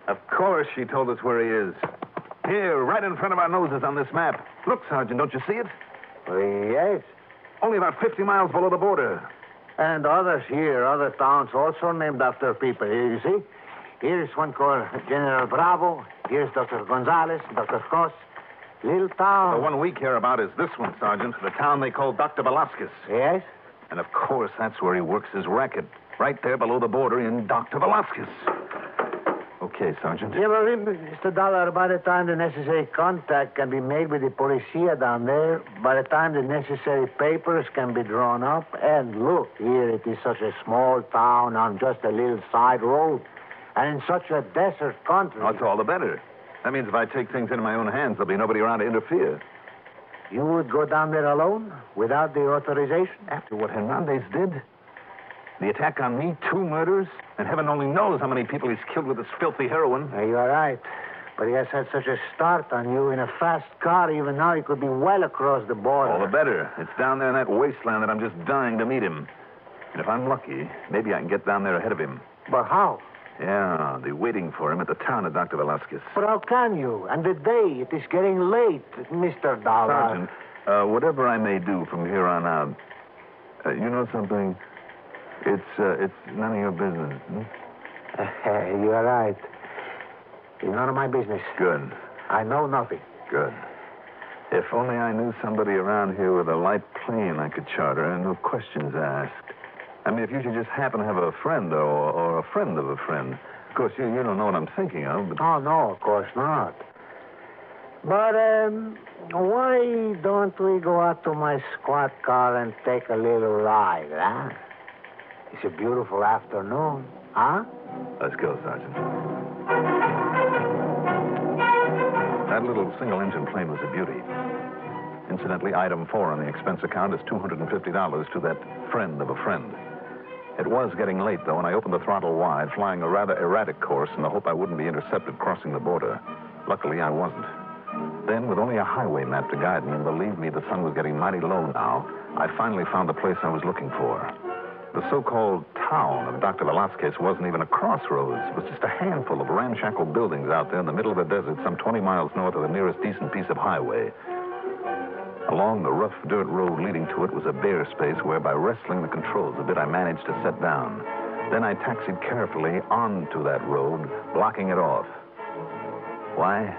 Of course she told us where he is. Here, right in front of our noses on this map. Look, Sergeant, don't you see it? Yes. Only about 50 miles below the border. And others here, other towns also named after people. Here, you see? Here's one called General Bravo. Here's Dr. Gonzalez, Dr. Cross. Little town. The one we care about is this one, Sergeant. The town they call Dr. Velasquez. Yes? And of course, that's where he works his racket. Right there below the border in Dr. Velasquez. Okay, Sergeant. Yeah, well, Mr. Dollar, by the time the necessary contact can be made with the policia down there, by the time the necessary papers can be drawn up, and look, here it is such a small town on just a little side road, and in such a desert country. Oh, it's all the better. That means if I take things into my own hands, there'll be nobody around to interfere. You would go down there alone, without the authorization? After what Hernandez did? The attack on me, 2 murders, and heaven only knows how many people he's killed with this filthy heroin. You are right. But he has had such a start on you in a fast car, even now he could be well across the border. All the better. It's down there in that wasteland that I'm just dying to meet him. And if I'm lucky, maybe I can get down there ahead of him. But how? Yeah, I'll be waiting for him at the town of Dr. Velasquez. But how can you? And the day, it is getting late, Mr. Dollar. Sergeant, whatever I may do from here on out, you know something? It's none of your business. You are right. It's none of my business. Good. I know nothing. Good. If only I knew somebody around here with a light plane I could charter and no questions asked. I mean, if you should just happen to have a friend or a friend of a friend. Of course, you don't know what I'm thinking of, but... Oh, no, of course not. But, why don't we go out to my squad car and take a little ride, huh? It's a beautiful afternoon, huh? Let's go, Sergeant. That little single-engine plane was a beauty. Incidentally, item 4 on the expense account is $250 to that friend of a friend. It was getting late, though, and I opened the throttle wide, flying a rather erratic course in the hope I wouldn't be intercepted crossing the border. Luckily, I wasn't. Then, with only a highway map to guide me, and believe me, the sun was getting mighty low now, I finally found the place I was looking for. The so-called town of Dr. Velasquez wasn't even a crossroads. It was just a handful of ramshackle buildings out there in the middle of the desert, some 20 miles north of the nearest decent piece of highway. Along the rough dirt road leading to it was a bare space where, by wrestling the controls a bit, I managed to set down. Then I taxied carefully onto that road, blocking it off. Why?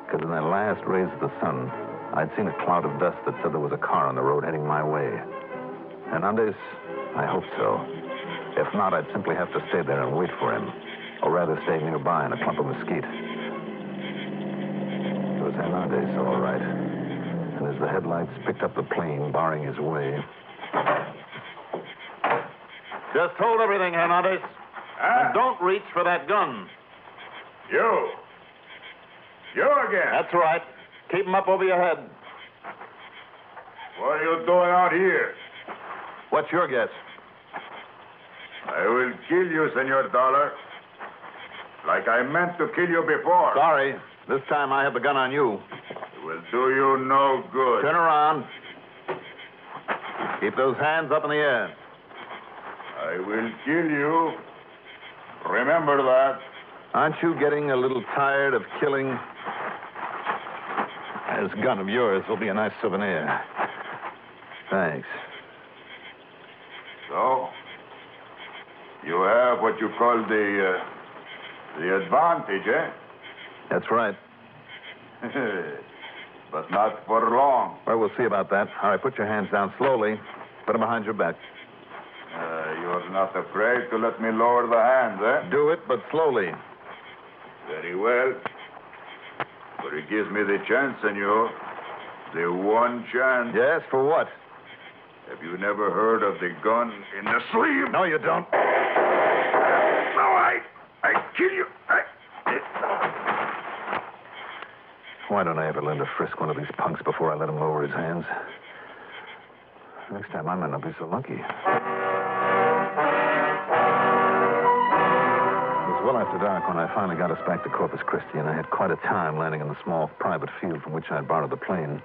Because in the last rays of the sun, I'd seen a cloud of dust that said there was a car on the road heading my way. Hernandez? I hope so. If not, I'd simply have to stay there and wait for him. Or rather, stay nearby in a clump of mesquite. It was Hernandez, all right. And as the headlights picked up the plane, barring his way... Just hold everything, Hernandez. And don't reach for that gun. You again? That's right. Keep him up over your head. What are you doing out here? What's your guess? I will kill you, Senor Dollar. Like I meant to kill you before. Sorry. This time I have the gun on you. It will do you no good. Turn around. Keep those hands up in the air. I will kill you. Remember that. Aren't you getting a little tired of killing? This gun of yours will be a nice souvenir. Thanks. So, you have what you call the advantage, eh? That's right. But not for long. Well, we'll see about that. All right, put your hands down slowly. Put them behind your back. You're not afraid to let me lower the hands, eh? Do it, but slowly. Very well. But it gives me the chance, senor. The one chance. Yes, for what? Have you never heard of the gun in the sleeve? No, you don't. No, I kill you. Why don't I ever learn to frisk one of these punks before I let him lower his hands? Next time I might not be so lucky. Well after dark when I finally got us back to Corpus Christi, and I had quite a time landing in the small private field from which I'd borrowed the plane.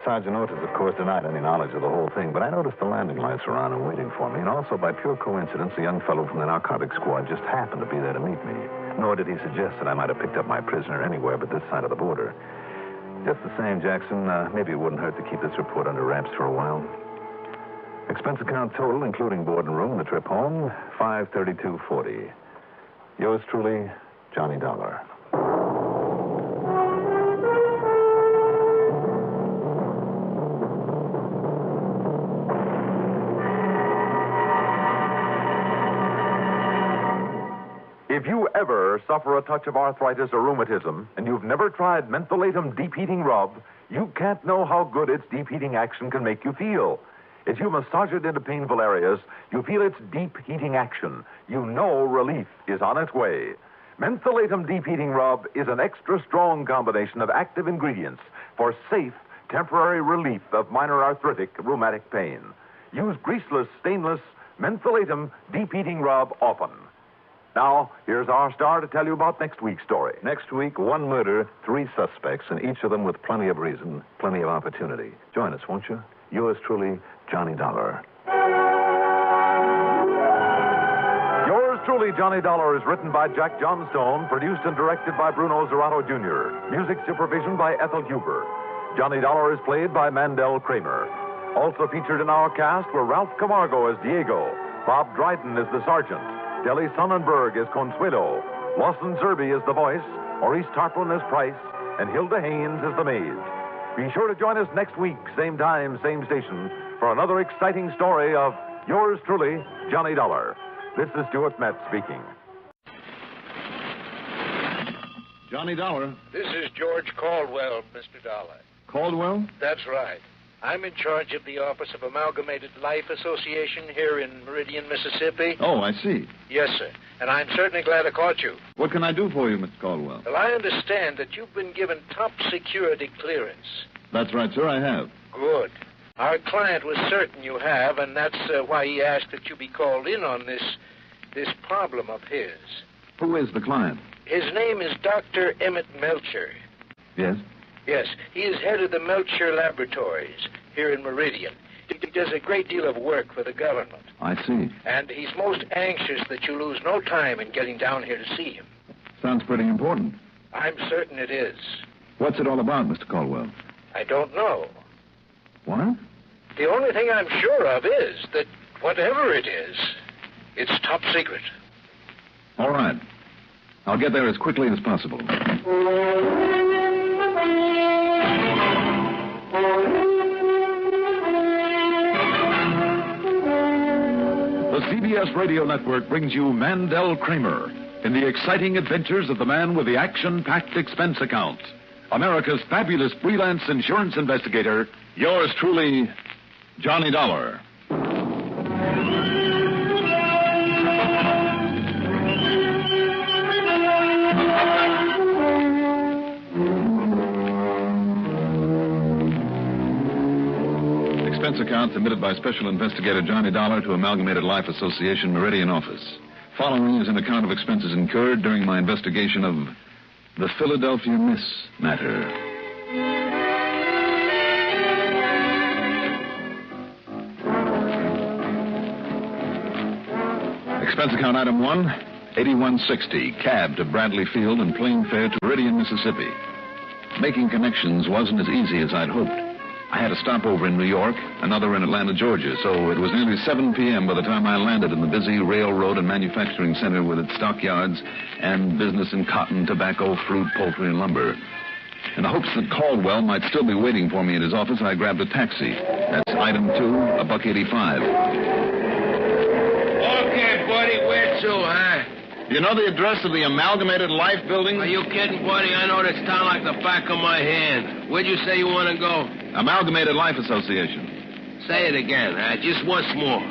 Sergeant Ortiz, of course, denied any knowledge of the whole thing, but I noticed the landing lights were on and waiting for me, and also by pure coincidence, a young fellow from the narcotics squad just happened to be there to meet me. Nor did he suggest that I might have picked up my prisoner anywhere but this side of the border. Just the same, Jackson, maybe it wouldn't hurt to keep this report under wraps for a while. Expense account total, including board and room and the trip home, $532.40. Yours truly, Johnny Dollar. If you ever suffer a touch of arthritis or rheumatism, and you've never tried Mentholatum Deep Heating Rub, you can't know how good its deep heating action can make you feel. As you massage it into painful areas, you feel its deep heating action. You know relief is on its way. Mentholatum Deep Heating Rub is an extra strong combination of active ingredients for safe, temporary relief of minor arthritic rheumatic pain. Use greaseless, stainless Mentholatum Deep Heating Rub often. Now, here's our star to tell you about next week's story. Next week, 1 murder, 3 suspects, and each of them with plenty of reason, plenty of opportunity. Join us, won't you? Yours truly, Johnny Dollar. Yours truly, Johnny Dollar, is written by Jack Johnstone, produced and directed by Bruno Zerato Jr., music supervision by Ethel Huber. Johnny Dollar is played by Mandel Kramer. Also featured in our cast were Ralph Camargo as Diego, Bob Dryden as the sergeant, Deli Sonnenberg as Consuelo, Lawson Zerby as the voice, Maurice Tarplin as Price, and Hilda Haynes as the maid. Be sure to join us next week, same time, same station, for another exciting story of yours truly, Johnny Dollar. This is Stuart Metz speaking. Johnny Dollar. This is George Caldwell, Mr. Dollar. Caldwell? That's right. I'm in charge of the Office of Amalgamated Life Association here in Meridian, Mississippi. Oh, I see. Yes, sir. And I'm certainly glad I caught you. What can I do for you, Mr. Caldwell? Well, I understand that you've been given top security clearance. That's right, sir, I have. Good. Our client was certain you have, and that's why he asked that you be called in on this problem of his. Who is the client? His name is Dr. Emmett Melcher. Yes? Yes, he is head of the Melcher Laboratories here in Meridian. He does a great deal of work for the government. I see. And he's most anxious that you lose no time in getting down here to see him. Sounds pretty important. I'm certain it is. What's it all about, Mr. Caldwell? I don't know. What? The only thing I'm sure of is that whatever it is, it's top secret. All right. I'll get there as quickly as possible. The CBS Radio Network brings you Mandel Kramer in the exciting adventures of the man with the action-packed expense account. America's fabulous freelance insurance investigator, yours truly, Johnny Dollar. Expense account submitted by Special Investigator Johnny Dollar to Amalgamated Life Association, Meridian office. Following is an account of expenses incurred during my investigation of the Philadelphia Miss matter. Expense account item 1, $81.60, cab to Bradley Field and plane fare to Meridian, Mississippi. Making connections wasn't as easy as I'd hoped. I had a stopover in New York, another in Atlanta, Georgia, so it was nearly 7 p.m. by the time I landed in the busy railroad and manufacturing center with its stockyards and business in cotton, tobacco, fruit, poultry, and lumber. In the hopes that Caldwell might still be waiting for me at his office, I grabbed a taxi. That's item 2, $1.85. Okay, buddy, where to, huh? You know the address of the Amalgamated Life building? Are you kidding, buddy? I know this town like the back of my hand. Where'd you say you want to go? Amalgamated Life Association. Say it again, just once more.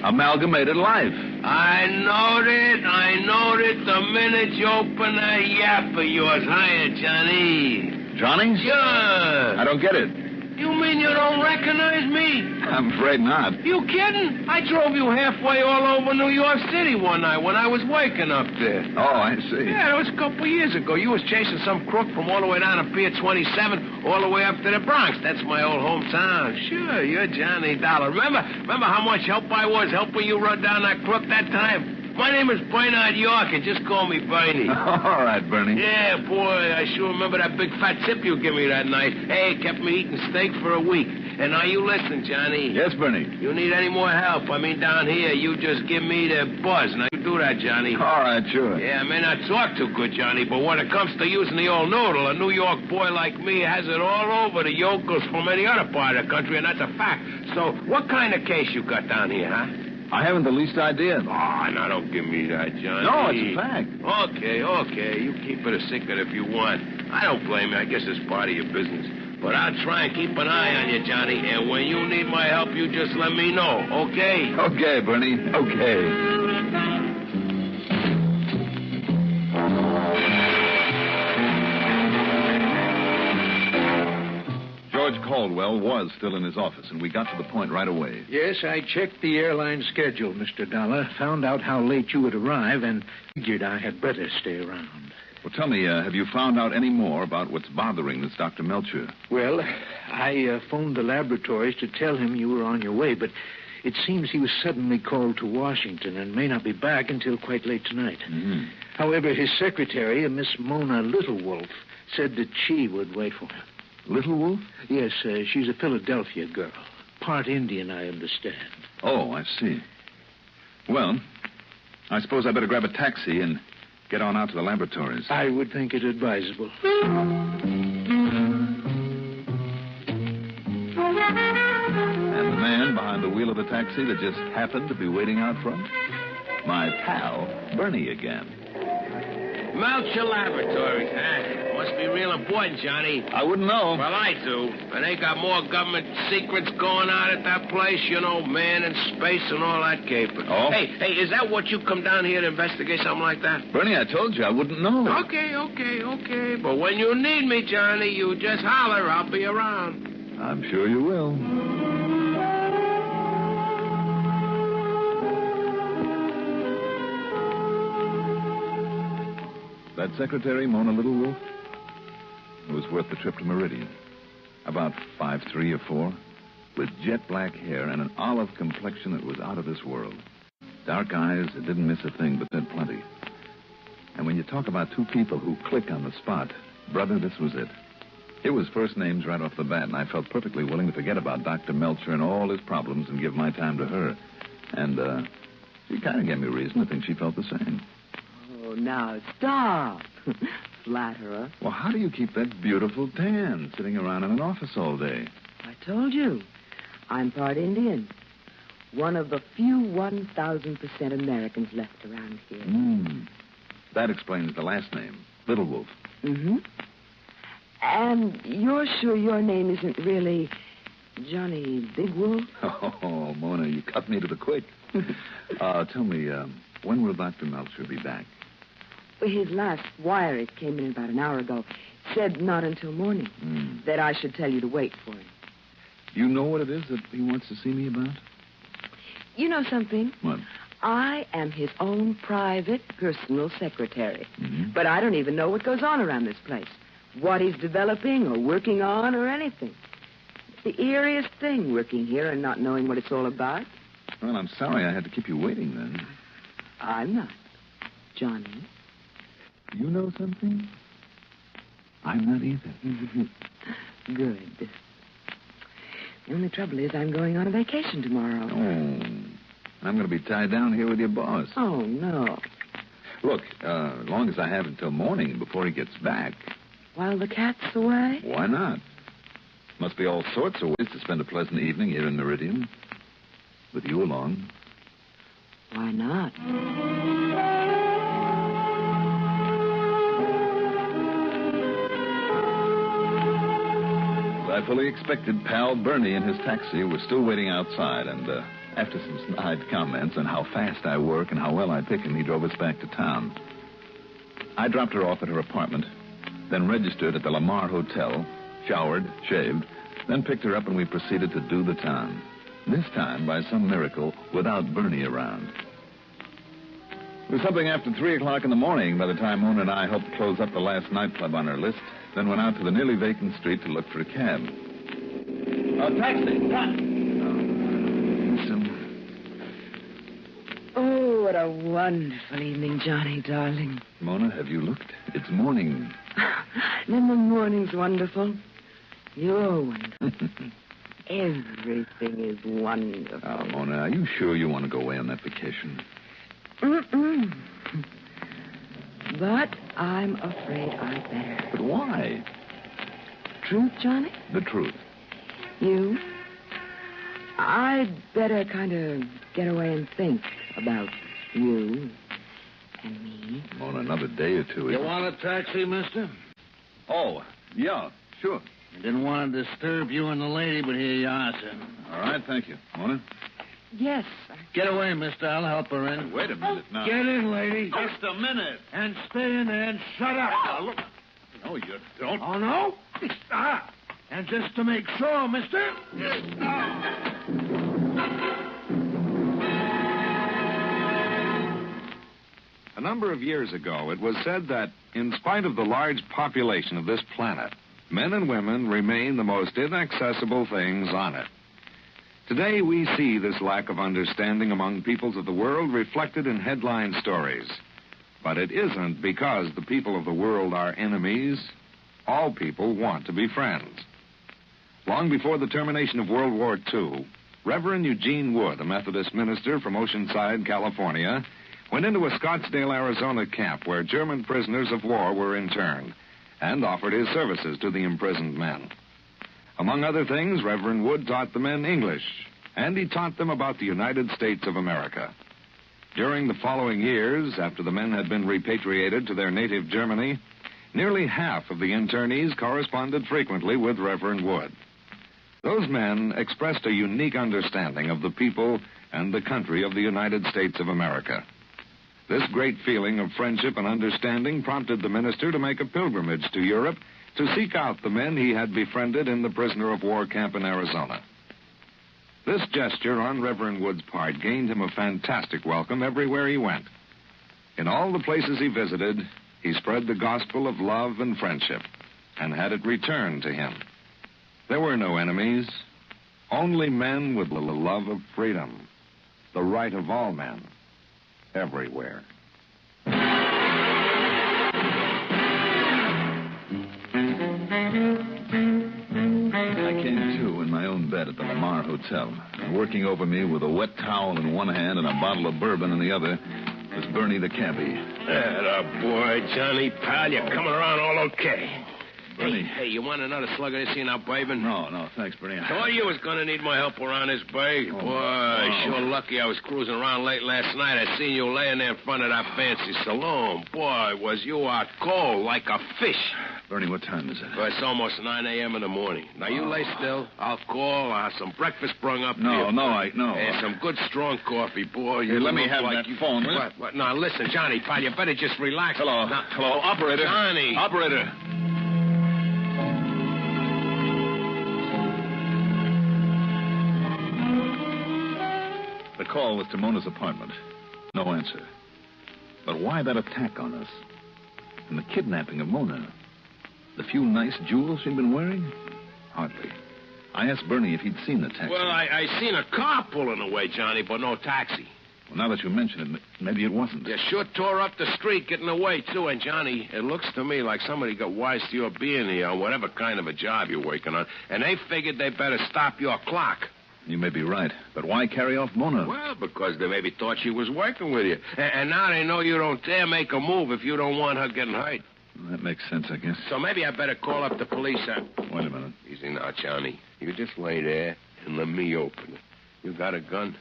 Amalgamated Life. I knowed it the minute you opened that yap of yours. Hiya, Johnny. Johnny? Sure. I don't get it. You mean you don't recognize me? I'm afraid not. You kidding? I drove you halfway all over New York City one night when I was working up there. Oh, I see. Yeah, it was a couple of years ago. You was chasing some crook from all the way down to Pier 27 all the way up to the Bronx. That's my old hometown. Sure, you're Johnny Dollar. Remember how much help I was helping you run down that crook that time? My name is Bernard York, and just call me Bernie. All right, Bernie. Yeah, boy, I sure remember that big fat tip you gave me that night. Hey, kept me eating steak for a week. And now you listen, Johnny. Yes, Bernie. You need any more help, down here, you just give me the buzz. Now, you do that, Johnny. All right, sure. Yeah, I may not talk too good, Johnny, but when it comes to using the old noodle, a New York boy like me has it all over the yokels from any other part of the country, and that's a fact. So, what kind of case you got down here, huh? I haven't the least idea. Oh, now don't give me that, Johnny. No, it's a fact. Okay. You keep it a secret if you want. I don't blame you. I guess it's part of your business. But I'll try and keep an eye on you, Johnny. And when you need my help, you just let me know, okay? Okay, Bernie. Okay. George Caldwell was still in his office, and we got to the point right away. Yes, I checked the airline schedule, Mr. Dollar, found out how late you would arrive, and figured I had better stay around. Well, tell me, have you found out any more about what's bothering this Dr. Melcher? Well, I phoned the laboratories to tell him you were on your way, but it seems he was suddenly called to Washington and may not be back until quite late tonight. Mm-hmm. However, his secretary, Miss Mona Littlewolf, said that she would wait for him. Little Wolf? Yes, she's a Philadelphia girl. Part Indian, I understand. Oh, I see. Well, I suppose I better grab a taxi and get on out to the laboratories. I would think it advisable. And the man behind the wheel of the taxi that just happened to be waiting out front? My pal, Bernie again. Melcher Laboratories, huh? Must be real important, Johnny. I wouldn't know. Well, I do. And they got more government secrets going on at that place, man in space and all that caper. Oh? Hey, is that what you come down here to investigate, something like that? Bernie, I told you I wouldn't know. Okay. But when you need me, Johnny, you just holler. I'll be around. I'm sure you will. That secretary, Mona Littlewolf? It was worth the trip to Meridian. About 5'3" or 4", with jet black hair and an olive complexion that was out of this world. Dark eyes that didn't miss a thing, but said plenty. And when you talk about two people who click on the spot, brother, this was it. It was first names right off the bat, and I felt perfectly willing to forget about Dr. Melcher and all his problems and give my time to her. And, she kind of gave me reason to think she felt the same. Oh, now stop. Flatterer. Well, how do you keep that beautiful tan sitting around in an office all day? I told you. I'm part Indian. One of the few 1,000% Americans left around here. That explains the last name, Little Wolf. Mm-hmm. And you're sure your name isn't really Johnny Big Wolf? Oh, Mona, you cut me to the quick. Tell me, when will Dr. Melcher be back? His last wire, it came in about an hour ago, said not until morning. That I should tell you to wait for him. You know what it is that he wants to see me about? You know something? What? I am his own private personal secretary. But I don't even know what goes on around this place. What he's developing or working on or anything. It's the eeriest thing, working here and not knowing what it's all about. Well, I'm sorry I had to keep you waiting then. I'm not. Johnny. You know something? I'm not either. Good. The only trouble is I'm going on a vacation tomorrow. Oh. I'm going to be tied down here with your boss. Oh, no. Look, as long as I have until morning before he gets back. While the cat's away? Why not? Must be all sorts of ways to spend a pleasant evening here in Meridian. With you along. Why not? I fully expected pal Bernie and his taxi was still waiting outside, and after some snide comments on how fast I work and how well I pick him, he drove us back to town. I dropped her off at her apartment, then registered at the Lamar Hotel, showered, shaved, then picked her up and we proceeded to do the town. This time, by some miracle, without Bernie around. It was something after 3 o'clock in the morning by the time Mona and I helped close up the last nightclub on her list, then went out to the nearly vacant street to look for a cab. Taxi, cut! Oh, what a wonderful evening, Johnny, darling. Mona, have you looked? It's morning. Then the morning's wonderful. You're wonderful. Everything is wonderful. Oh, Mona, are you sure you want to go away on that vacation? But I'm afraid I better. But why? Truth, Johnny? The truth. You? I'd better kind of get away and think about you and me. Mona, another day or two. You want a taxi, mister? Oh, yeah, sure. I didn't want to disturb you and the lady, but here you are, sir. All right, thank you. Mona? Yes. Get away, mister. I'll help her in. Wait a minute now. Get in, lady. Just a minute. And stay in there and shut up. Now, look. No, you don't. Oh, no? And just to make sure, mister. A number of years ago, it was said that, in spite of the large population of this planet, men and women remain the most inaccessible things on it. Today, we see this lack of understanding among peoples of the world reflected in headline stories. But it isn't because the people of the world are enemies. All people want to be friends. Long before the termination of World War II, Reverend Eugene Wood, a Methodist minister from Oceanside, California, went into a Scottsdale, Arizona camp where German prisoners of war were interned and offered his services to the imprisoned men. Among other things, Reverend Wood taught the men English, and he taught them about the United States of America. During the following years, after the men had been repatriated to their native Germany, nearly half of the internees corresponded frequently with Reverend Wood. Those men expressed a unique understanding of the people and the country of the United States of America. This great feeling of friendship and understanding prompted the minister to make a pilgrimage to Europe to seek out the men he had befriended in the prisoner of war camp in Arizona. This gesture on Reverend Wood's part gained him a fantastic welcome everywhere he went. In all the places he visited, he spread the gospel of love and friendship. and had it returned to him. There were no enemies, only men with the love of freedom, the right of all men, everywhere. I came to in my own bed at the Lamar Hotel. And working over me with a wet towel in one hand and a bottle of bourbon in the other was Bernie the cabbie. Atta boy, Johnny, pal, you're coming around all okay. Bernie. Hey, you want another slug of this in our bourbon? No, thanks, Bernie. Told you was going to need my help around this bay. Boy, sure lucky I was cruising around late last night. I seen you laying there in front of that fancy saloon. Boy, was you out cold like a fish. Bernie, what time is it? Well, it's almost 9 a.m. in the morning. Now, you lay still. I'll call. I'll have some breakfast brung up. No. And some good, strong coffee, boy. Hey, let me have that phone, will you? What? Now, listen, Johnny, pal, you better just relax. Hello. Now, Hello, operator. Johnny. Operator. The call was to Mona's apartment. No answer. But why that attack on us? And the kidnapping of Mona? The few nice jewels she'd been wearing? Hardly. I asked Bernie if he'd seen the taxi. Well, I seen a car pulling away, Johnny, but no taxi. Well, now that you mention it, maybe it wasn't. You sure tore up the street getting away, too. And, Johnny, it looks to me like somebody got wise to your being here on whatever kind of a job you're working on, and they figured they better stop your clock. You may be right, but why carry off Mona? Well, because they maybe thought she was working with you. And now they know you don't dare make a move if you don't want her getting hurt. Well, that makes sense, I guess. So maybe I better call up the police. Wait a minute. Easy now, Johnny. You just lay there and let me open it. You got a gun?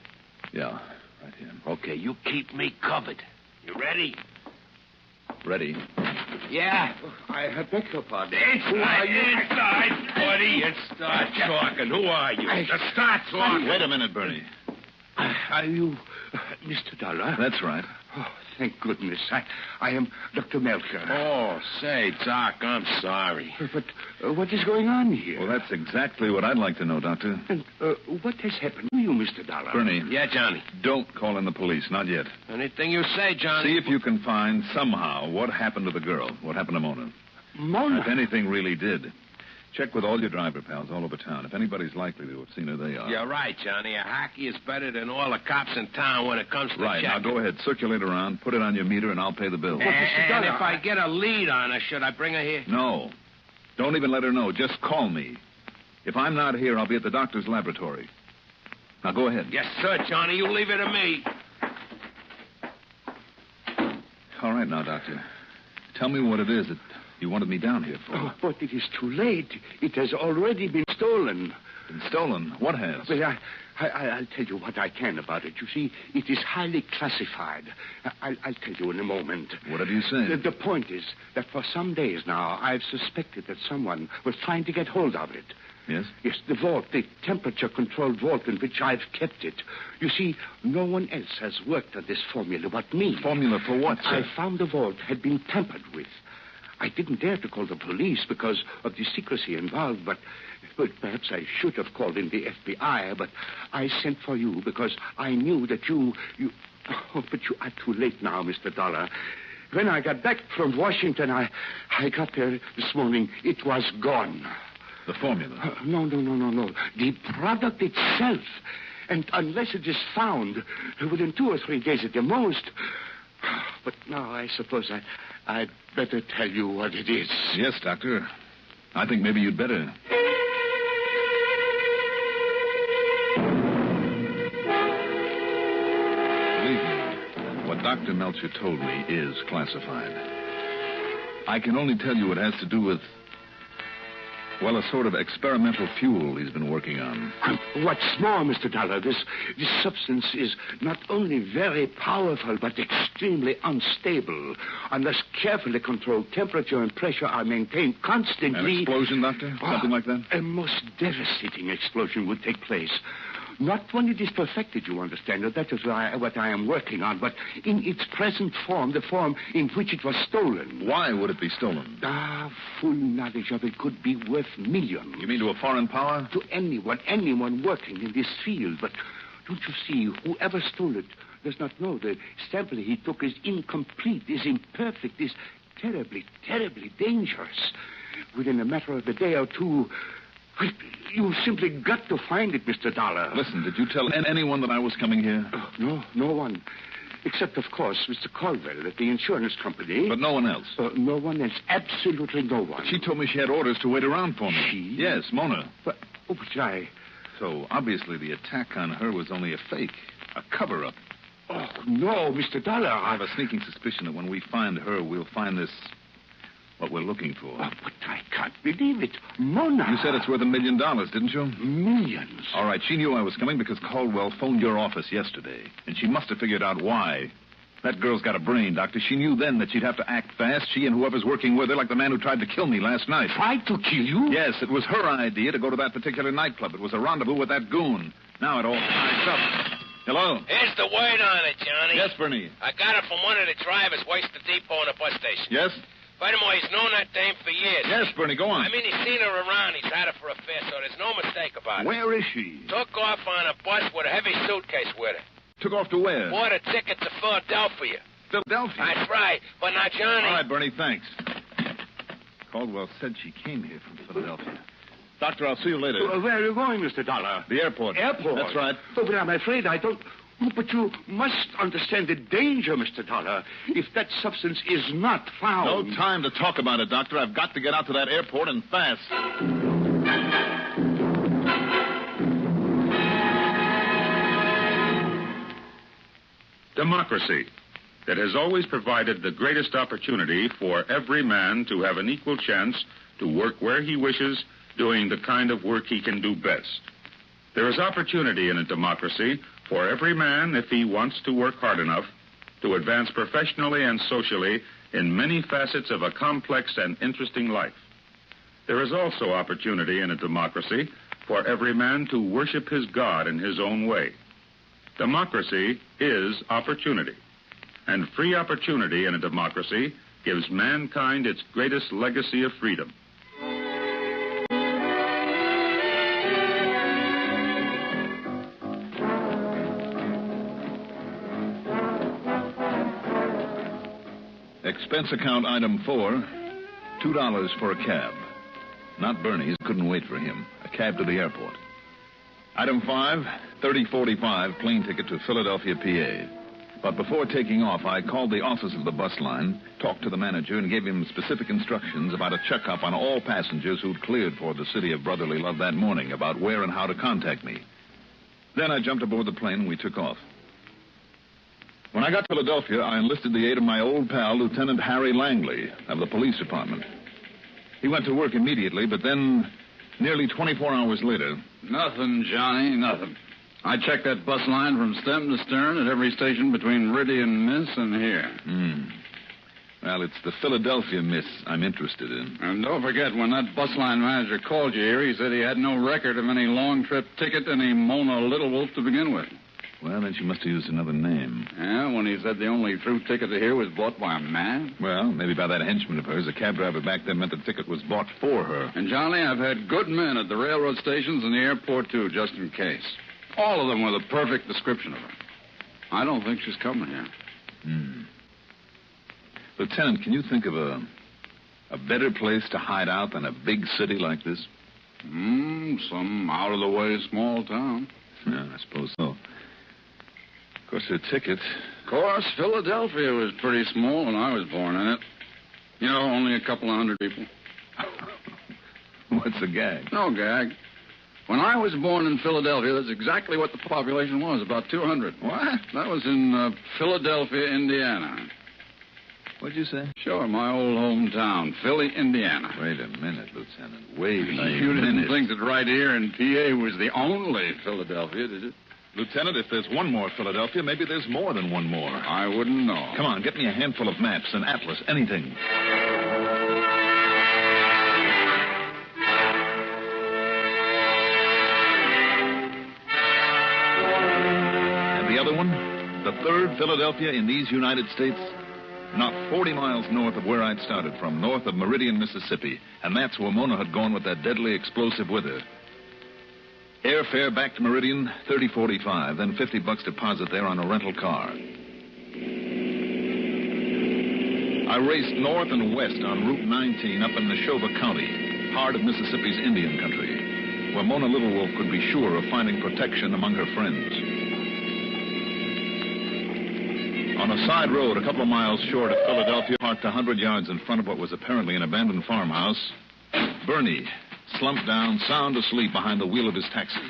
Yeah, right here. Okay, you keep me covered. You ready? Ready. Yeah. I beg your pardon. Inside, buddy. Start talking. Who are you? Just start talking. Wait a minute, Bernie. Are you Mr. Dollar? That's right. Oh, thank goodness. I am Dr. Melcher. Oh, say, Doc, I'm sorry. But what is going on here? Well, that's exactly what I'd like to know, Doctor. And what has happened to you, Mr. Dollar? Bernie. Yeah, Johnny. Don't call in the police, not yet. Anything you say, Johnny. See if you can find somehow what happened to the girl, what happened to Mona. Mona? If anything really did. Check with all your driver pals all over town. If anybody's likely to have seen her, they are. You're right, Johnny. A hacky is better than all the cops in town when it comes to right, checking. now go ahead. Circulate around. Put it on your meter, and I'll pay the bill. And if I get a lead on her, should I bring her here? No. Don't even let her know. Just call me. If I'm not here, I'll be at the doctor's laboratory. Now go ahead. Yes, sir, Johnny. You leave it to me. All right now, Doctor. Tell me what it is that you wanted me down here for. Oh, but it is too late. It has already been stolen. Been stolen? What has? Well, I'll tell you what I can about it. You see, it is highly classified. I'll tell you in a moment. Whatever you say. The point is that for some days now, I've suspected that someone was trying to get hold of it. Yes? Yes, the vault, the temperature-controlled vault in which I've kept it. You see, no one else has worked on this formula but me. Formula for what, sir? I found the vault had been tampered with. I didn't dare to call the police because of the secrecy involved, but perhaps I should have called in the FBI, but I sent for you because I knew that you... Oh, but you are too late now, Mr. Dollar. When I got back from Washington, I got there this morning. It was gone. The formula? No. The product itself. And unless it is found within 2 or 3 days at the most... But now I suppose I'd better tell you what it is. Yes, Doctor. I think maybe you'd better. Believe me, what Dr. Melcher told me is classified. I can only tell you it has to do with, well, a sort of experimental fuel he's been working on. What's more, Mr. Dollar, this substance is not only very powerful, but extremely unstable. Unless carefully controlled temperature and pressure are maintained constantly... An explosion, Doctor? Something like that? A most devastating explosion would take place. Not when it is perfected, you understand. That is what I am working on. But in its present form, the form in which it was stolen. Why would it be stolen? Full knowledge of it could be worth millions. You mean to a foreign power? To anyone working in this field. But don't you see, whoever stole it does not know the sample he took is incomplete, is imperfect, is terribly, terribly dangerous. within a matter of a day or two. Well, you simply got to find it, Mr. Dollar. Listen, did you tell anyone that I was coming here? No one. Except, of course, Mr. Caldwell at the insurance company. But no one else? No one else. Absolutely no one. But she told me she had orders to wait around for me. She? Yes, Mona. But I... So, obviously, the attack on her was only a fake. A cover-up. Oh, no, Mr. Dollar. I have a sneaking suspicion that when we find her, we'll find this... what we're looking for. Oh, but I can't believe it. Mona. You said it's worth $1 million, didn't you? Millions. All right, she knew I was coming because Caldwell phoned your office yesterday. And she must have figured out why. That girl's got a brain, Doctor. She knew then that she'd have to act fast, she and whoever's working with her, like the man who tried to kill me last night. Tried to kill you? Yes, it was her idea to go to that particular nightclub. It was a rendezvous with that goon. Now it all ties up. Hello? Here's the word on it, Johnny. Yes, Bernie. I got it from one of the drivers waits the depot in the bus station. Yes? Furthermore, he's known that dame for years. Yes, Bernie, go on. I mean, he's seen her around. He's had her for a fare, so there's no mistake about it. Where is she? Took off on a bus with a heavy suitcase with her. Took off to where? Bought a ticket to Philadelphia. Philadelphia? That's right. But now, Johnny... All right, Bernie, thanks. Caldwell said she came here from Philadelphia. Doctor, I'll see you later. Where are you going, Mr. Dollar? The airport. Airport? That's right. Oh, but I'm afraid I don't... Oh, but you must understand the danger, Mr. Dollar, if that substance is not found. No time to talk about it, Doctor. I've got to get out to that airport and fast. Democracy. It has always provided the greatest opportunity for every man to have an equal chance to work where he wishes, doing the kind of work he can do best. There is opportunity in a democracy for every man if he wants to work hard enough to advance professionally and socially in many facets of a complex and interesting life. There is also opportunity in a democracy for every man to worship his God in his own way. Democracy is opportunity, and free opportunity in a democracy gives mankind its greatest legacy of freedom. Expense account item 4, $2 for a cab. Not Bernie's, couldn't wait for him. A cab to the airport. Item 5, $30.45 plane ticket to Philadelphia, PA. But before taking off, I called the office of the bus line, talked to the manager, and gave him specific instructions about a checkup on all passengers who'd cleared for the city of brotherly love that morning, about where and how to contact me. Then I jumped aboard the plane and we took off. When I got to Philadelphia, I enlisted the aid of my old pal, Lieutenant Harry Langley, of the police department. He went to work immediately, but then, nearly 24 hours later... Nothing, Johnny, nothing. I checked that bus line from stem to stern at every station between Riddy and Miss and here. Well, it's the Philadelphia Miss I'm interested in. And don't forget, when that bus line manager called you here, he said he had no record of any long-trip ticket to any Mona Little Wolf to begin with. Well, then she must have used another name. Yeah, when he said the only through ticket to here was bought by a man? Well, maybe by that henchman of hers. A cab driver back then meant the ticket was bought for her. And, Johnny, I've had good men at the railroad stations and the airport, too, just in case. All of them with a perfect description of her. I don't think she's coming here. Lieutenant, can you think of a better place to hide out than a big city like this? Some out-of-the-way small town. Yeah, I suppose so. Of course, her ticket... Of course, Philadelphia was pretty small when I was born in it. You know, only a couple of hundred people. What's the gag? No gag. When I was born in Philadelphia, that's exactly what the population was, about 200. What? That was in Philadelphia, Indiana. What'd you say? Sure, my old hometown, Philly, Indiana. Wait a minute, Lieutenant. Wait a minute. You didn't think that right here in PA was the only Philadelphia, did you? Lieutenant, if there's one more Philadelphia, maybe there's more than one more. I wouldn't know. Come on, get me a handful of maps, an atlas, anything. And the other one? The third Philadelphia in these United States? Not 40 miles north of where I'd started from, north of Meridian, Mississippi. And that's where Mona had gone with that deadly explosive with her. Airfare back to Meridian, $30.45, then $50 deposit there on a rental car. I raced north and west on Route 19 up in Neshoba County, heart of Mississippi's Indian country, where Mona Little Wolf could be sure of finding protection among her friends. On a side road a couple of miles short of Philadelphia, parked 100 yards in front of what was apparently an abandoned farmhouse, Bernie slumped down, sound asleep behind the wheel of his taxi.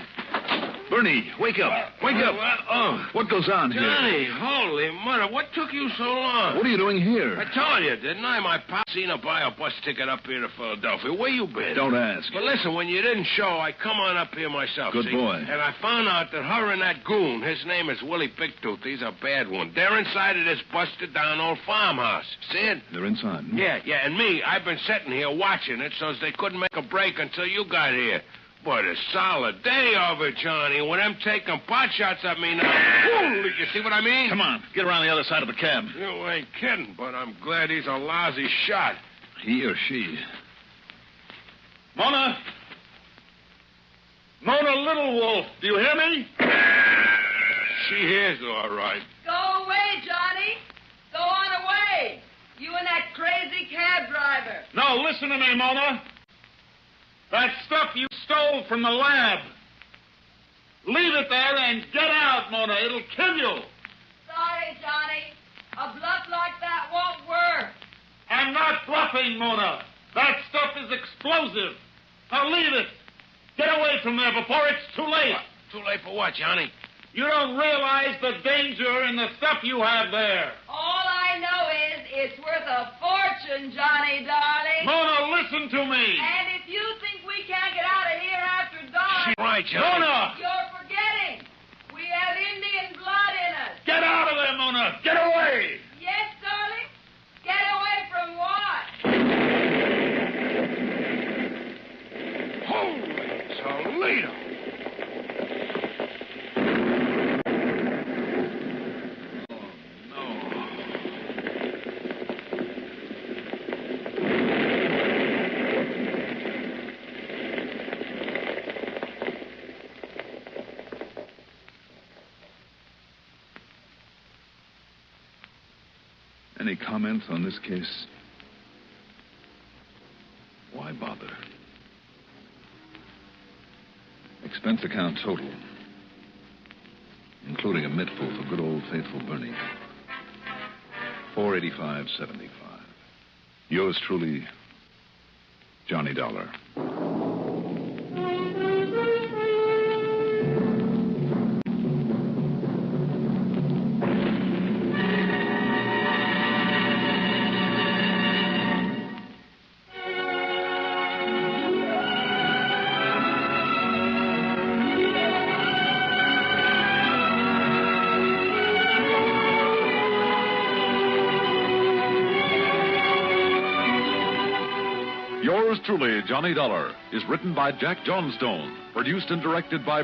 Bernie, wake up. Wake up. Oh. What goes on here? Johnny, holy mother, what took you so long? What are you doing here? I told you, didn't I? My pop seen a buy a bus ticket up here to Philadelphia. Where you been? Don't ask. But listen, when you didn't show, I come on up here myself. Good see? boy. And I found out that her and that goon, his name is Willie Bigtooth, he's a bad one. They're inside of this busted down old farmhouse. See it? They're inside. Hmm? Yeah, and me, I've been sitting here watching it so they couldn't make a break until you got here. What a solid day of it, Johnny. When them taking pot shots at me now. Ooh, you see what I mean? Come on, get around the other side of the cab. You ain't kidding, but I'm glad he's a lousy shot. He or she. Mona! Mona Little Wolf, do you hear me? She hears all right. Go away, Johnny. Go on away. You and that crazy cab driver. No, listen to me, Mona. That stuff you stole from the lab. Leave it there and get out, Mona. It'll kill you. Sorry, Johnny. A bluff like that won't work. I'm not bluffing, Mona. That stuff is explosive. Now leave it. Get away from there before it's too late. Too late for what, Johnny? You don't realize the danger in the stuff you have there. All I know is it's worth a fortune, Johnny, darling. Mona, listen to me. And if you think we can't get out of here after dark... She's right, Johnny. Mona! You're forgetting. We have Indian blood in us. Get out of there, Mona. Get away. Yes, darling? Get away from what? Holy Toledo. Any comments on this case? Why bother? Expense account total, including a mittful for good old faithful Bernie, $485.75. Yours truly, Johnny Dollar. Yours truly, Johnny Dollar, is written by Jack Johnstone, produced and directed by